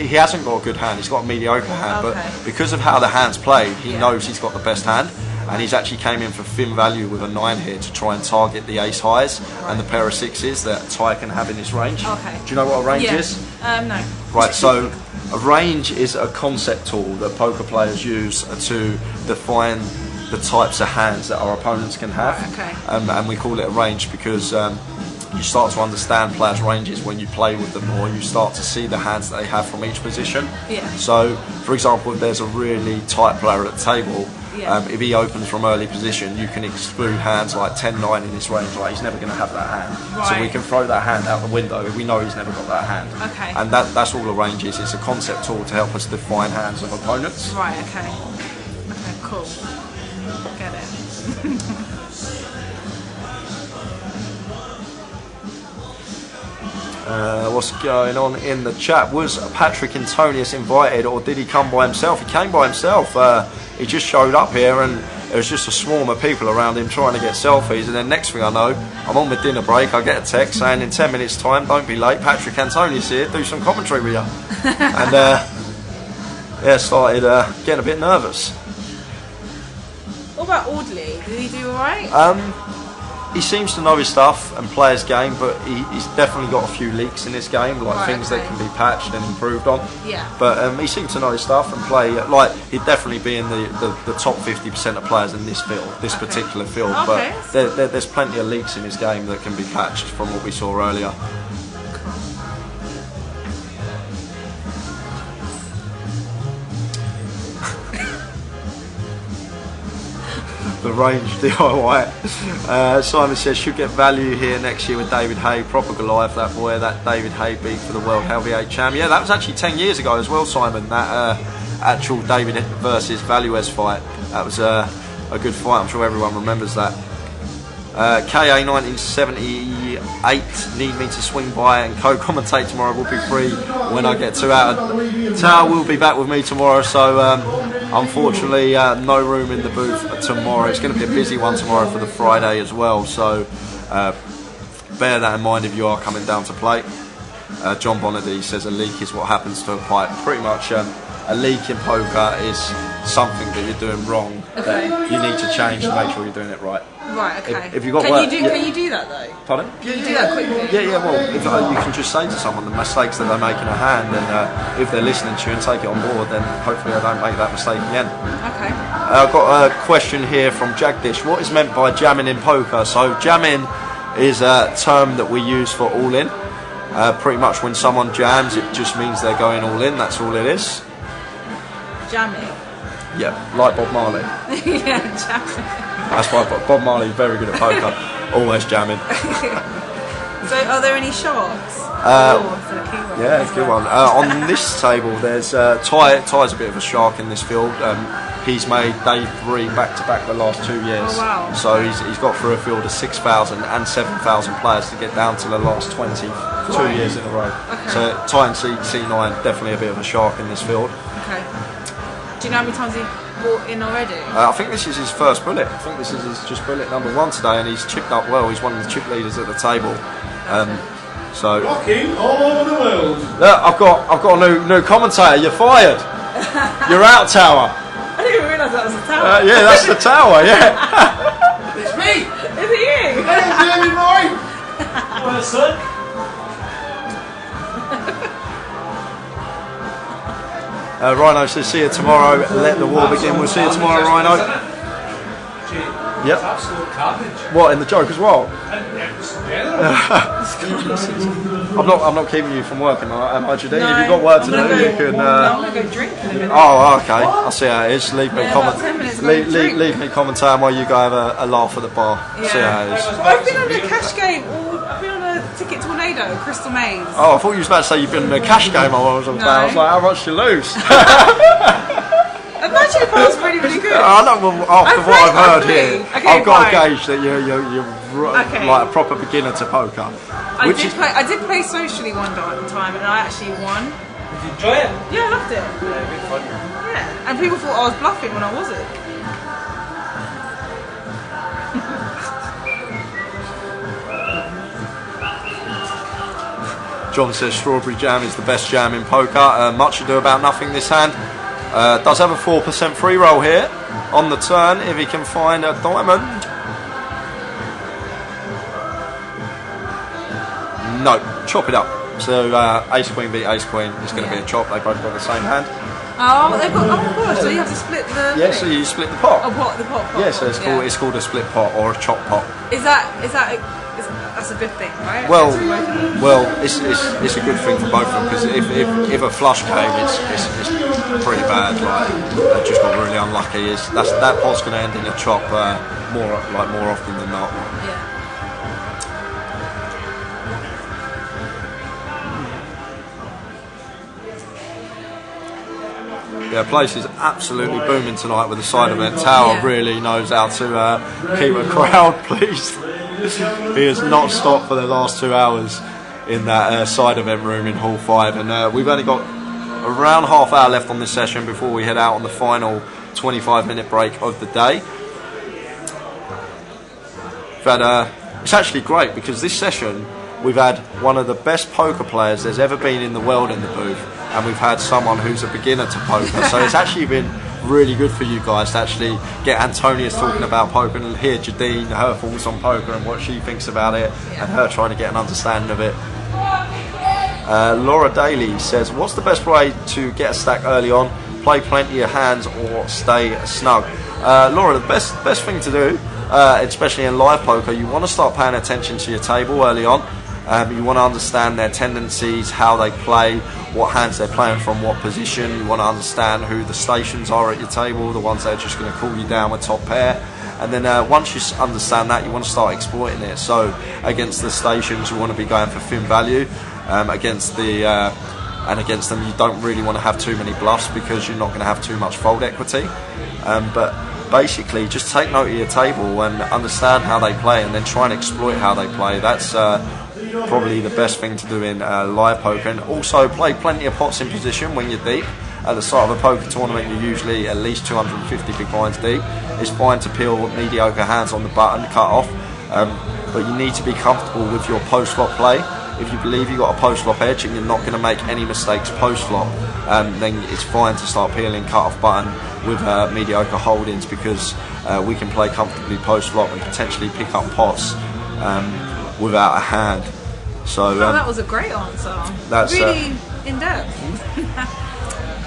hasn't got a good hand. He's got a mediocre hand, but because of how the hand's played, he knows he's got the best hand, and he's actually came in for thin value with a 9 here to try and target the ace highs and the pair of 6s that Ty can have in his range. Okay. Do you know what a range is? No. Right. So a range is a concept tool that poker players use to define the types of hands that our opponents can have. Okay. And we call it a range because you start to understand players' ranges when you play with them more. You start to see the hands that they have from each position. Yeah. So, for example, if there's a really tight player at the table, if he opens from early position, you can exclude hands like 10-9 in his range. Like he's never going to have that hand. Right. So we can throw that hand out the window if we know he's never got that hand. Okay. And that's all a range is. It's a concept tool to help us define hands of opponents. Right. Okay. Okay. Cool. Get it. What's going on in the chat? Was Patrick Antonius invited or did he come by himself? He came by himself. He just showed up here and there was just a swarm of people around him trying to get selfies, and then next thing I know, I'm on my dinner break, I get a text saying in 10 minutes time, don't be late, Patrick Antonius here, do some commentary with you. And started getting a bit nervous. What about Audley? Did he do alright? he seems to know his stuff and play his game, but he's definitely got a few leaks in his game, like things that can be patched and improved on. Yeah. But he seems to know his stuff and play, like, he'd definitely be in the top 50% of players in this field, this particular field. Okay. But there's plenty of leaks in his game that can be patched from what we saw earlier. The range DIY. Simon says should get value here next year with David Hay, proper Goliath, that boy, that David Hay beat for the World Heavyweight Champ. Yeah, that was actually 10 years ago as well, Simon, that actual David versus Valuez fight. That was a good fight, I'm sure everyone remembers that. KA 1978, need me to swing by and co-commentate tomorrow. Will be free when I get 2 out. Tower will be back with me tomorrow, so unfortunately no room in the booth tomorrow. It's going to be a busy one tomorrow for the Friday as well, so bear that in mind if you are coming down to play. John Bonady says a leak is what happens to a pipe. Pretty much a leak in poker is something that you're doing wrong that you need to change to make sure you're doing it right. Right, okay. If you've got can you do that though? Pardon? Can you do that quickly? Yeah, well, if, you can just say to someone the mistakes that they make in a hand, and if they're listening to you and take it on board, then hopefully they don't make that mistake again. Okay. I've got a question here from Jagdish. What is meant by jamming in poker? So jamming is a term that we use for all in. Pretty much when someone jams, it just means they're going all in. That's all it is. Jamming. Yeah, like Bob Marley. Yeah, jamming. That's why Bob Marley's very good at poker. Always jamming. So, are there any sharks? Yeah, good one. On this table, there's Ty. Ty's a bit of a shark in this field. He's made day 3 back-to-back the last 2 years. Oh, wow. So he's got through a field of 6,000 and 7,000 players to get down to the last 22 years in a row. Okay. So Ty and C9 definitely a bit of a shark in this field. Okay. Do you know how many times he brought in already? I think this is his first bullet. I think this is his just bullet number 1 today, and he's chipped up well. He's one of the chip leaders at the table. So rocking all over the world. Look, I've got a new commentator. You're fired. You're out, Tower. I didn't even realise that was a tower. Yeah, that's the tower. Yeah. It's me. Is it you? Hey, Jamie boy. Well, son. Rhino says, see you tomorrow. Let the war begin. We'll see you tomorrow, Rhino. Yep. Absolute carnage. What, in the Joker's World? I'm not keeping you from working, am I, Jadine? If you've got work to do, you can. I'm going to go drink in a minute. Oh, okay. I'll see how it is. Leave me about 10 minutes, leave me commentating while you go have a laugh at the bar. Yeah. See how it is. Well, I've been on a cash game. I've been on a Ticket Tornado, Crystal Maze. Oh, I thought you was about to say you've been in a cash game. I was like, how much you lose? Imagine if I was really, really good. I know, after what I've heard here, okay, I've got fine. to gauge that you're like a proper beginner to poker. I did play socially one time, and I actually won. Did you enjoy it? Yeah, I loved it. Yeah, big fun. Yeah, and people thought I was bluffing when I wasn't. John says strawberry jam is the best jam in poker. Much ado about nothing this hand. Does have a 4% free roll here on the turn if he can find a diamond. No, chop it up. So ace queen beat ace queen is going to be a chop. They both got the same hand. Oh, they've got. Oh gosh, so you have to split the. Yeah, so you split the pot. Oh, pot, the pot. Yeah, so it's called a split pot or a chop pot. That's a good thing, right? Well, it's a good thing for both of them because if a flush came, it's pretty bad. Like they just got really unlucky. That pot's going to end in a chop more often than not. Yeah. Yeah, place is absolutely booming tonight with the side event. Tower really knows how to keep a crowd pleased. He has not stopped for the last 2 hours in that side event room in Hall 5, and we've only got around half hour left on this session before we head out on the final 25-minute break of the day. It's actually great because this session we've had one of the best poker players there's ever been in the world in the booth, and we've had someone who's a beginner to poker, so it's actually been really good for you guys to actually get Antonia's talking about poker and hear Jadine, her thoughts on poker and what she thinks about it, and her trying to get an understanding of it. Laura Daly says, what's the best way to get a stack early on? Play plenty of hands or stay snug? Laura, the best thing to do, especially in live poker, you want to start paying attention to your table early on. You want to understand their tendencies, how they play, what hands they're playing from what position. You want to understand who the stations are at your table, the ones that are just going to call you down with top pair. And then once you understand that, you want to start exploiting it. So against the stations, you want to be going for thin value. Against them, you don't really want to have too many bluffs because you're not going to have too much fold equity. But basically, just take note of your table and understand how they play, and then try and exploit how they play. That's probably the best thing to do in live poker. And also play plenty of pots in position when you're deep. At the start of a poker tournament, you're usually at least 250 big blinds deep. It's fine to peel mediocre hands on the button, cut off, but you need to be comfortable with your post-flop play. If you believe you've got a post-flop edge and you're not going to make any mistakes post-flop, then it's fine to start peeling cut-off button with mediocre holdings, because we can play comfortably post-flop and potentially pick up pots without a hand. So that was a great answer. That's really in-depth.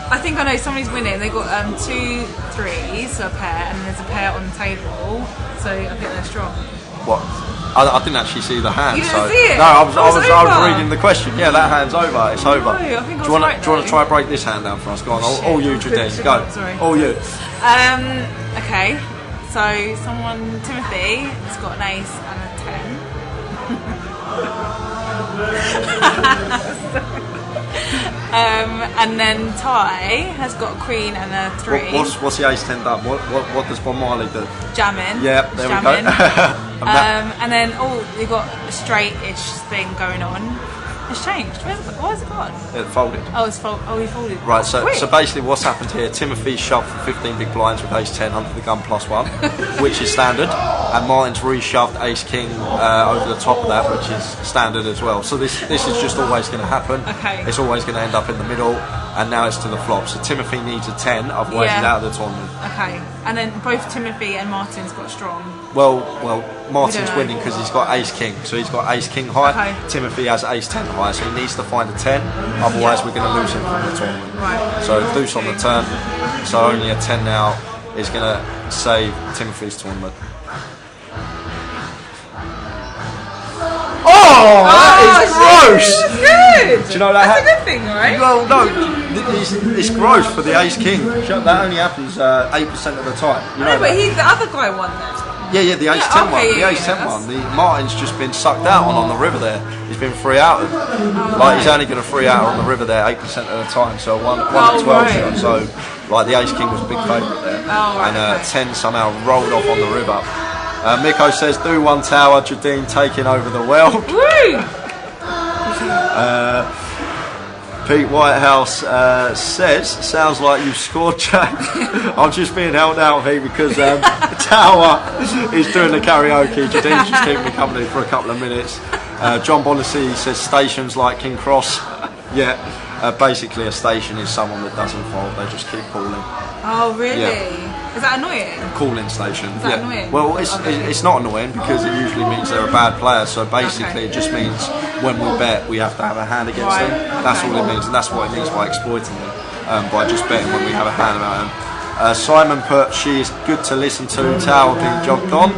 I think I know somebody's winning. They got 2 3s, so a pair, and there's a pair on the table, so I think they're strong. What? I didn't actually see the hand. You didn't so see it? No, I was reading the question. Yeah, that hand's over. It's over. No, I think do you want to try and break this hand down for us? Go on, all you, Jadine. Go. Sorry. All you. Okay. So Timothy has got an ace and a 10. And then Ty has got a queen and a 3. What's the ace 10 done? What does Bon Marley do? Jamming. Yeah, there we go. And then you got a straight-ish thing going on. It's changed. What has it gone? It folded. Oh, he folded. Right, so basically what's happened here, Timothy shoved for 15 big blinds with ace 10 under the gun +1, which is standard, and Martin's reshoved ace king over the top of that, which is standard as well. So this is just always going to happen. Okay. It's always going to end up in the middle, and now it's to the flop. So Timothy needs a 10, otherwise he's out of the tournament. Okay. And then both Timothy and Martin's got strong. Well, Martin's winning because he's got ace king, so he's got ace king high. Okay. Timothy has ace 10 high, so he needs to find a 10, otherwise we're going to lose him from the tournament. Right. So deuce on the turn, so only a 10 now is going to save Timothy's tournament. Oh, that is gross! That's good! Do you know that? That's a good thing, right? Well, no, it's gross for the ace king. That only happens 8% of the time. You know but that? the other guy won then. Yeah, the ace 10 one. The ace 10 one. The Martin's just been sucked out on the river there. He's been free out. He's only going to free out on the river there 8% of the time. So 1 to 12 shot. So the ace king was a big favourite there, and 10 somehow rolled off on the river. Miko says, do 1 tower, Jadine taking over the well. Pete Whitehouse says, sounds like you've scored, Jack. I'm just being held out, Pete, because Tower is doing the karaoke. Jadine's just keeping me company for a couple of minutes. John Bonacy says, stations like King Cross. Yeah, basically a station is someone that doesn't fold, they just keep calling. Oh, really? Yeah. Is that annoying? Calling station. Is that annoying? Well, it's not annoying because it usually means they're a bad player. So basically, it just means when we bet, we have to have a hand against them. That's all it means, and that's what it means by exploiting them, by just betting when we have a hand about them. Simon put, she is good to listen to. Tower being jogged on.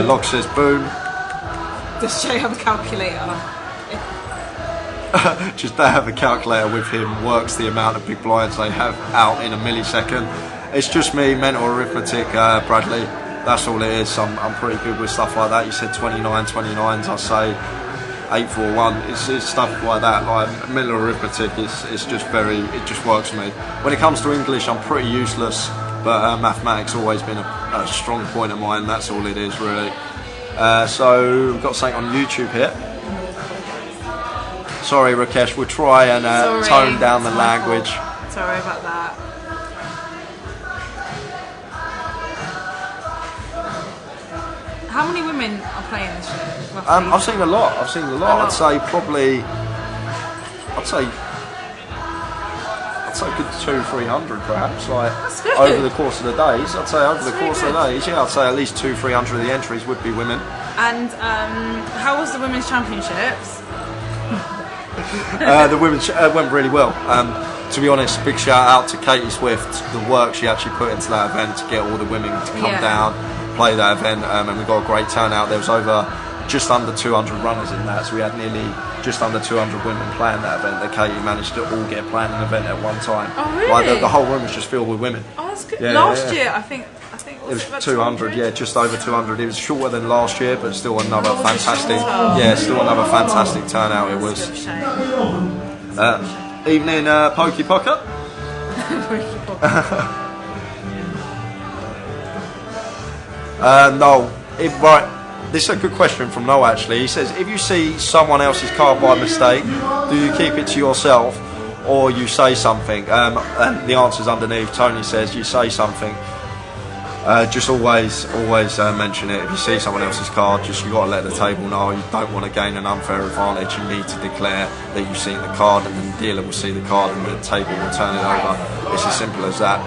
Log says, boom. Does Jay have a calculator? Just they have a calculator with him, works the amount of big blinds they have out in a millisecond. It's just me, mental arithmetic, Bradley. That's all it is. I'm pretty good with stuff like that. You said 29s, I say 841. It's stuff like that. Like mental arithmetic it's just it just works for me. When it comes to English, I'm pretty useless, but mathematics always been a strong point of mine. That's all it is, really. So we've got something on YouTube here. Sorry, Rakesh, we'll try and tone down the language. Sorry about that. How many women are playing this year, roughly? I've seen a lot. I'd say say good 200-300 perhaps, like good. over the course of the days. I'd say over the course of the days, yeah, I'd say at least 200-300 of the entries would be women. And how was the women's championships? The women's went really well. To be honest, big shout out to Katie Swift, the work she actually put into that event to get all the women to come down, play that event, and we got a great turnout. There was just under 200 runners in that, so we had nearly just under 200 women playing that event. That Katie managed to all get playing an event at one time. Oh really? Like the whole room was just filled with women. Oh, that's good. Yeah, Last year, I think it was 200, yeah, just over 200. It was shorter than last year, but still another fantastic, fantastic turnout. It was. Evening, Pokey Pocket. No, right. This is a good question from Noel. Actually, he says, if you see someone else's card by mistake, do you keep it to yourself or you say something? And the answer's underneath. Tony says you say something. Just always mention it. If you see someone else's card, you got to let the table know. You don't want to gain an unfair advantage. You need to declare that you've seen the card, and then the dealer will see the card, and the table will turn it over. It's as simple as that.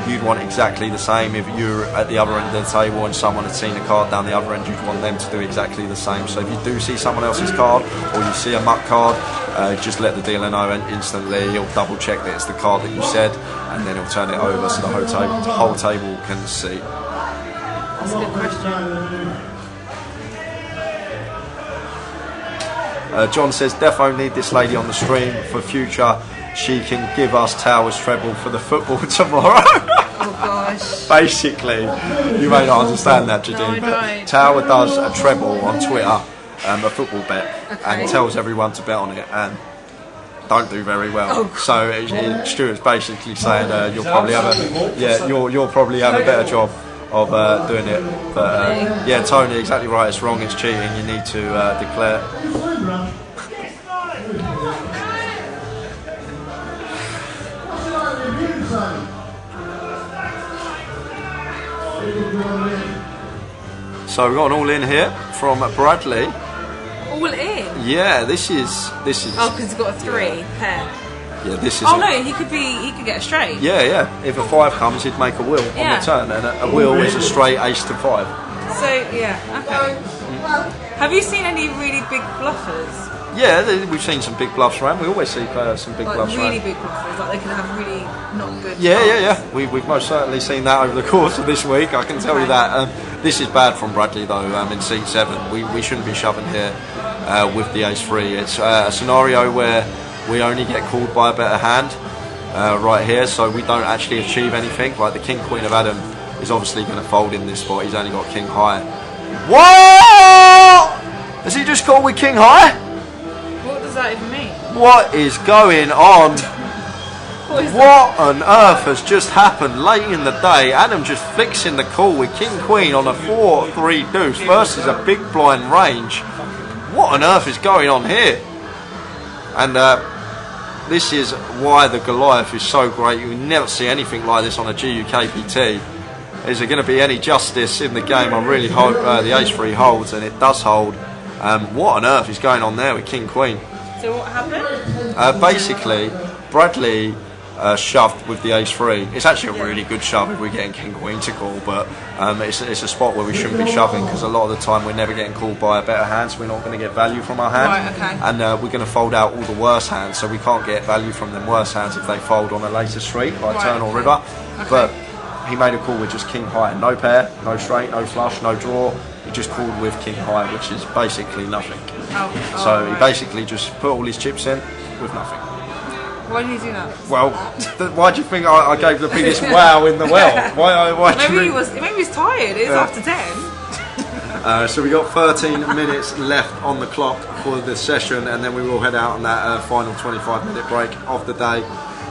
You'd want exactly the same. If you're at the other end of the table and someone had seen a card down the other end, you'd want them to do exactly the same. So if you do see someone else's card, or you see a muck card, just let the dealer know, and instantly he'll double check that it's the card that you said, and then he'll turn it over so the whole table can see. That's a good question. John says, defo need this lady on the stream for future. She can give us Towers treble for the football tomorrow. Oh gosh. Basically, you may not understand that, Jadine, but Tower does a treble on Twitter, a football bet, and tells everyone to bet on it, and don't do very well. So Stuart's basically saying you'll probably have you'll probably have a better job of doing it. But yeah, Tony, exactly right. It's wrong. It's cheating. You need to declare. So we've got an all in here from Bradley. All in? Yeah, this is. Oh, because he's got a 3 pair. Yeah, this is. Oh no, he could get a straight. Yeah. If a 5 comes, he'd make a wheel on the turn, and a wheel is a straight ace to 5. So yeah, okay. Have you seen any really big bluffers? Yeah, we've seen some big bluffs around. We always see some big bluffs around. Really big bluffers, like they can have really not good. Yeah. We've most certainly seen that over the course of this week. I can tell you that. This is bad from Bradley though. In seat 7, we shouldn't be shoving here with the ace 3. It's a scenario where we only get called by a better hand right here, so we don't actually achieve anything. Like the king queen of Adam is obviously going to fold in this spot. He's only got king high. What? Has he just called with king high? What does that even mean? What is going on? What on earth has just happened late in the day? Adam just flicks in the call with king queen on a 4-3 deuce versus a big blind range. What on earth is going on here? And this is why the Goliath is so great. You never see anything like this on a GUKPT. Is there going to be any justice in the game? I really hope the ace-3 holds, and it does hold. What on earth is going on there with king queen? So what happened? Basically, Bradley shoved with the ace-3. It's actually a really good shove if we're getting king queen to call, but it's a spot where we shouldn't be shoving, because a lot of the time we're never getting called by a better hand, so we're not going to get value from our hand. Right, okay. And we're going to fold out all the worse hands, so we can't get value from them worse hands if they fold on a later street, like turn or river. Okay. But he made a call with just king high, no pair, no straight, no flush, no draw. He just called with king high, which is basically nothing. So he basically just put all his chips in with nothing. Why did he do that? Well, why do you think I gave the biggest wow in the well? Why maybe he was tired. It's after 10. So we got 13 minutes left on the clock for this session, and then we will head out on that final 25-minute break of the day.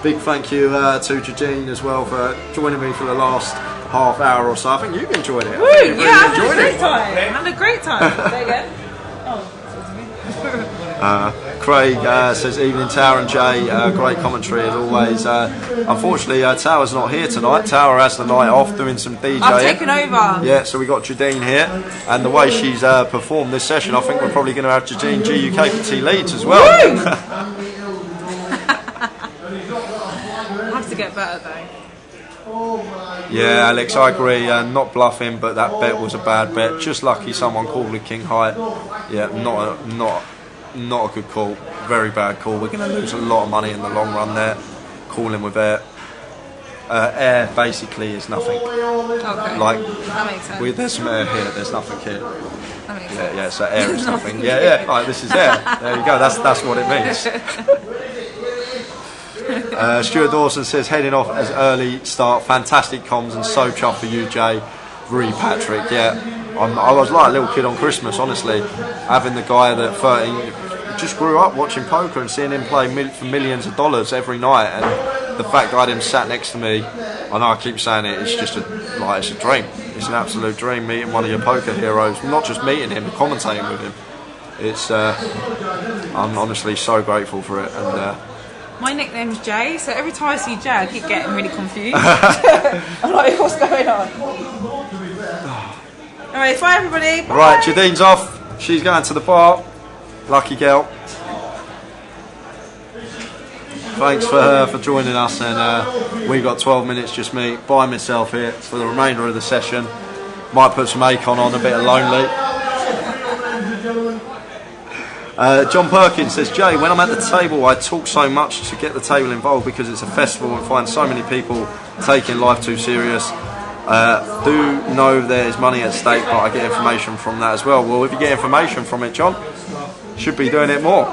Big thank you to Jadine as well for joining me for the last half hour or so. I think you've enjoyed it. Woo, I had a great time. I had a great time. Say again. Craig says, evening Tower and Jay, great commentary as always. Unfortunately Tower's not here tonight. Tower has the night off doing some DJing. I've taken over. Yeah, so we got Jadine here, and the way she's performed this session, I think we're probably going to have Jadine GUKPT leads as well. get better though. Yeah, Alex, I agree. Not bluffing, but that bet was a bad bet. Just lucky someone called with king high. Yeah, not a good call. Very bad call. We're going to lose a lot of money in the long run there. Calling with air. Air basically is nothing. Okay. Like that makes sense. There's some air here. There's nothing here. That makes sense. Yeah. So air is nothing. Yeah. Like, this is air. There you go. That's what it means. Stuart Dawson says heading off as early start, fantastic comms and so chuffed for you, Jay. Re Patrick, yeah. I was like a little kid on Christmas, honestly, having the guy that 13 just grew up watching poker and seeing him play for millions of dollars every night, and the fact that I had him sat next to me, I know I keep saying it, it's just it's a dream. It's an absolute dream meeting one of your poker heroes, not just meeting him, commentating with him. It's I'm honestly so grateful for it, and. My nickname's Jay, so every time I see Jay, I keep getting really confused. I'm like, what's going on? Alright, bye everybody. Bye. Right, Jadine's off. She's going to the bar. Lucky girl. Thanks for her for joining us, and we got 12 minutes, just me, by myself here for the remainder of the session. Might put some Akon on, a bit of Lonely. John Perkins says, Jay, when I'm at the table I talk so much to get the table involved because it's a festival and find so many people taking life too serious. Do know there is money at stake, but I get information from that as well. Well, if you get information from it, John, should be doing it more.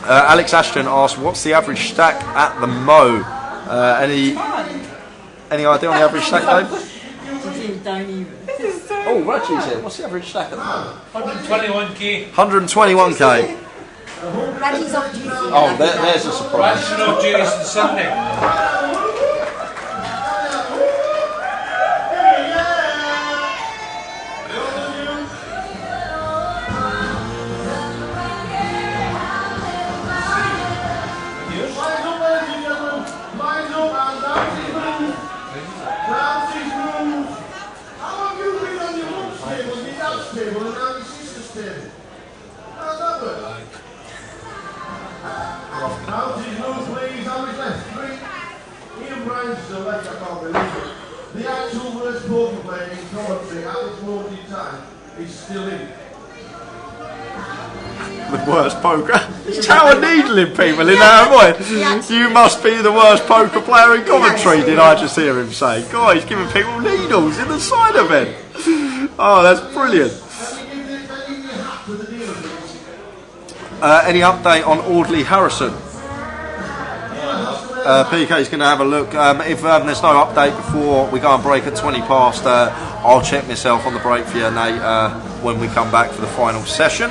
Alex Ashton asks, what's the average stack at the Mo? Any idea on the average stack, Dave? Don't even. Oh, Reggie's here. What's the average stack at the moment? 121k. 121k. Reggie's off duty. Oh, there's a surprise. Reggie's off duty since Sunday. The actual worst poker player in commentary at this moment in time is still in. The worst poker. It's Tower needling people in that voice. You must be the worst poker player in commentary, did I just hear him say? God, he's giving people needles in the side of it. Oh, that's brilliant. Any update on Audley Harrison? PK is going to have a look. If there's no update before we go on break at 20 past, I'll check myself on the break for you, Nate, when we come back for the final session.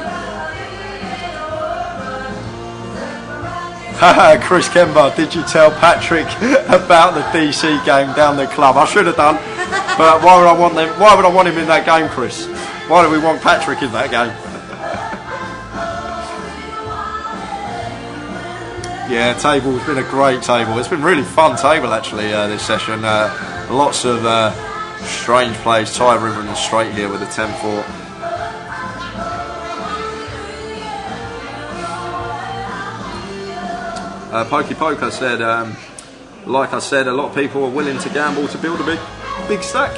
Chris Kemba, did you tell Patrick about the DC game down the club? I should have done, but why would I want him in that game, Chris? Why do we want Patrick in that game? Yeah, table's been a great table. It's been really fun table actually this session. Lots of strange plays. Ty River and straight here with a 10-4. Pokey Poker said, like I said, a lot of people are willing to gamble to build a big stack.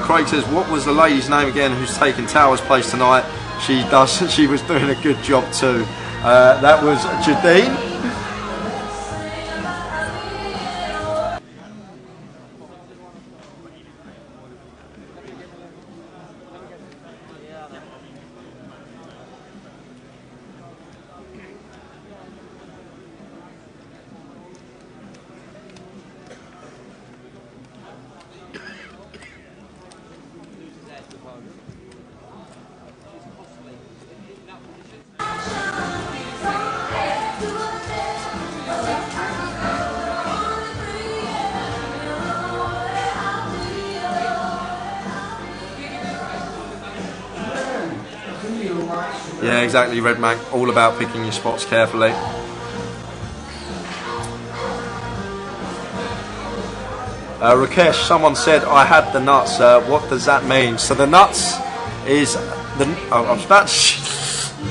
Craig says, what was the lady's name again who's taking Tower's place tonight? She was doing a good job too. That was Jadine. Yeah, exactly, Red Mac. All about picking your spots carefully. Rakesh, someone said I had the nuts. What does that mean? So the nuts is the. I was about to.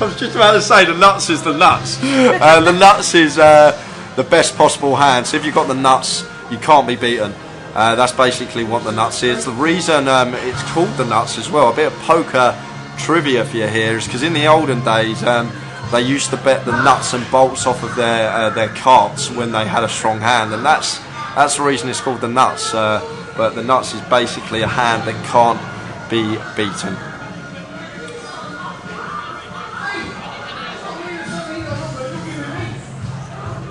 I was just about to say the nuts is the nuts. The nuts is the best possible hand. So if you've got the nuts, you can't be beaten. That's basically what the nuts is. The reason it's called the nuts as well, a bit of poker trivia for you here, is because in the olden days they used to bet the nuts and bolts off of their cards when they had a strong hand, and that's the reason it's called the nuts. But the nuts is basically a hand that can't be beaten.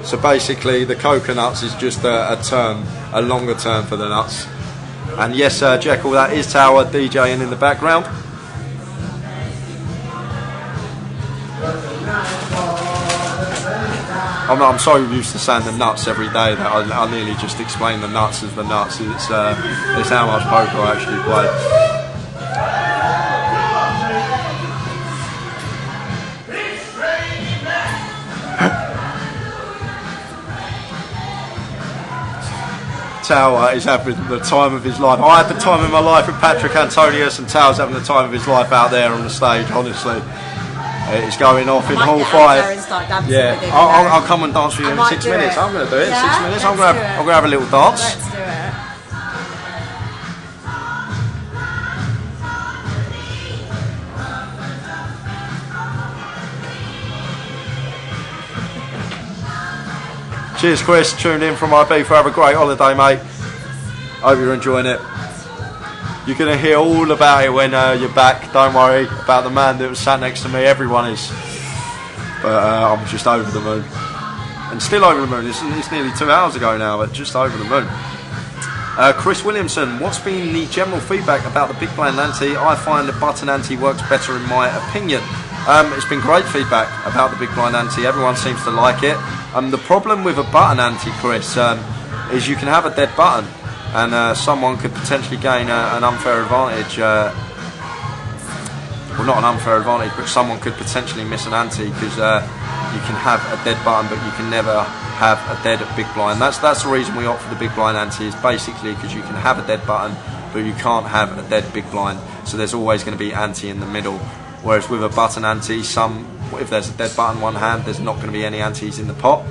So basically the coconuts is just a longer term for the nuts. And yes, Jekyll, that is Tower DJing in the background. I'm so used to saying the nuts every day that I nearly just explain the nuts as the nuts. It's how much poker I actually play. Tower is having the time of his life. I had the time of my life with Patrick Antonius, and Tower's having the time of his life out there on the stage, honestly. It's going off in Hall 5. Yeah, I'll come and dance with you in 6 minutes. I'm going to do it in 6 minutes. I'm going to have a little dance. Let's do it. Cheers, Chris. Tuned in from Ibiza. Have a great holiday, mate. Hope you're enjoying it. You're going to hear all about it when you're back. Don't worry about the man that was sat next to me. Everyone is. But I'm just over the moon. And still over the moon. It's nearly 2 hours ago now, but just over the moon. Chris Williamson, what's been the general feedback about the big blind ante? I find the button ante works better in my opinion. It's been great feedback about the big blind ante. Everyone seems to like it. The problem with a button ante, Chris, is you can have a dead button, and someone could potentially gain an unfair advantage. Well, not an unfair advantage, but someone could potentially miss an ante because you can have a dead button, but you can never have a dead big blind. That's the reason we opt for the big blind ante, is basically because you can have a dead button, but you can't have a dead big blind. So there's always going to be ante in the middle. Whereas with a button ante, if there's a dead button one hand, there's not going to be any antes in the pot.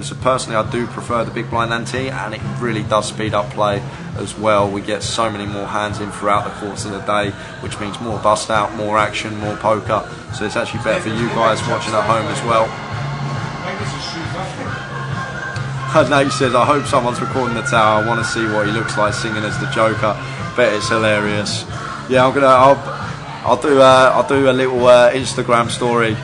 So personally, I do prefer the big blind ante, and it really does speed up play as well. We get so many more hands in throughout the course of the day, which means more bust out, more action, more poker. So it's actually better for you guys watching at home as well. Nate says, I hope someone's recording the Tower. I want to see what he looks like singing as the Joker. Bet it's hilarious. Yeah, I'll do a little Instagram story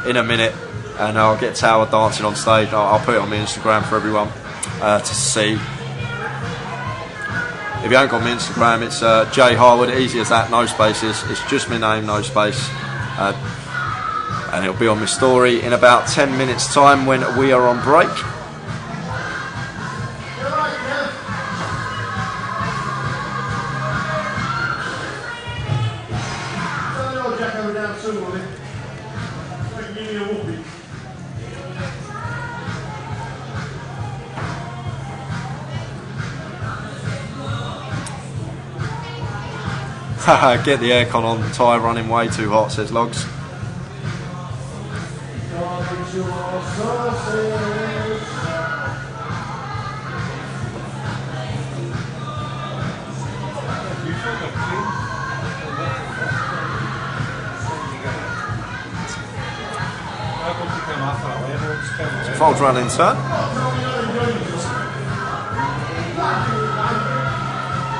in a minute, and I'll get Tower dancing on stage. I'll put it on my Instagram for everyone to see. If you haven't got my Instagram, it's J Harwood, easy as that, no spaces. It's just my name, no space. And it'll be on my story in about 10 minutes time when we are on break. Get the aircon on, the tyre running way too hot, says Logs. Folds run inside.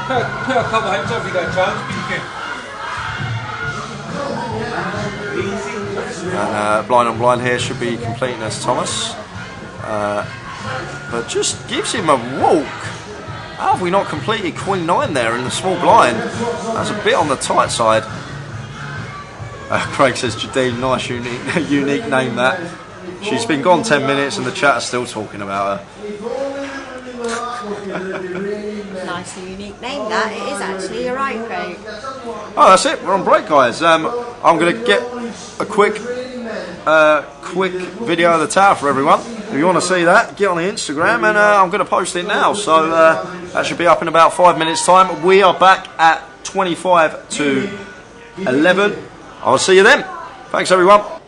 Put a couple of hands up if you got a chance, And blind on blind here should be completing as Thomas. But just gives him a walk. How have we not completed Queen 9 there in the small blind? That's a bit on the tight side. Craig says, Jadine, nice unique name that. She's been gone 10 minutes and the chat is still talking about her. Nicely unique name that. It is actually, you're right, Craig. Oh, that's it. We're on break, guys. I'm going to get a quick video of the Tower for everyone. If you want to see that, get on the Instagram, and I'm going to post it now. So that should be up in about 5 minutes' time. We are back at 25 to 11. I'll see you then. Thanks, everyone.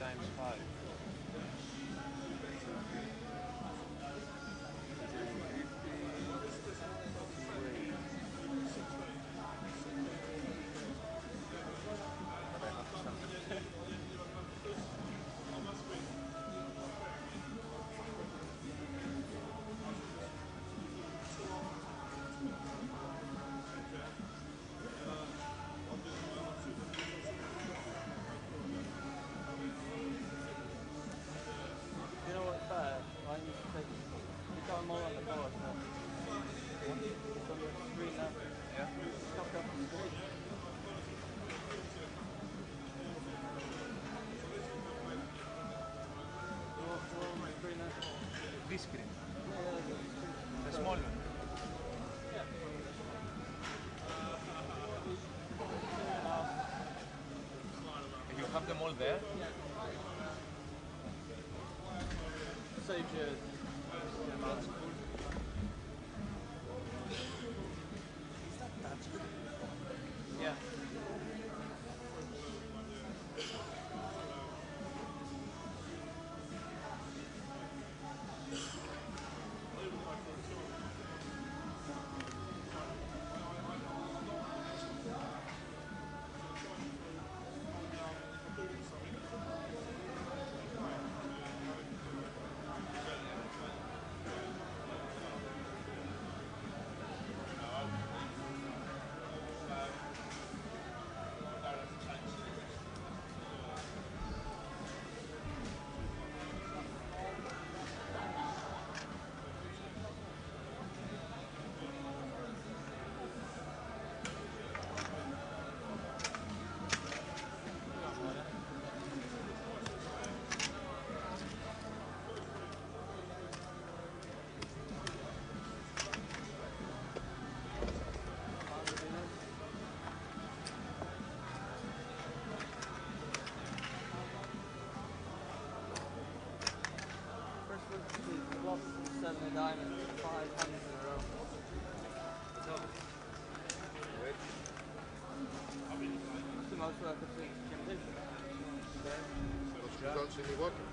times 5. It's on your screen now. Yeah. Stop up on the screen. We're on the screen now. This screen? Yeah, the small one? Yeah. You have them all there? Yeah. Save your amount. Is that touchscreen? Yeah. Seven diamonds, 5 hands in a row. That's the most work I think you can do. You don't see me working.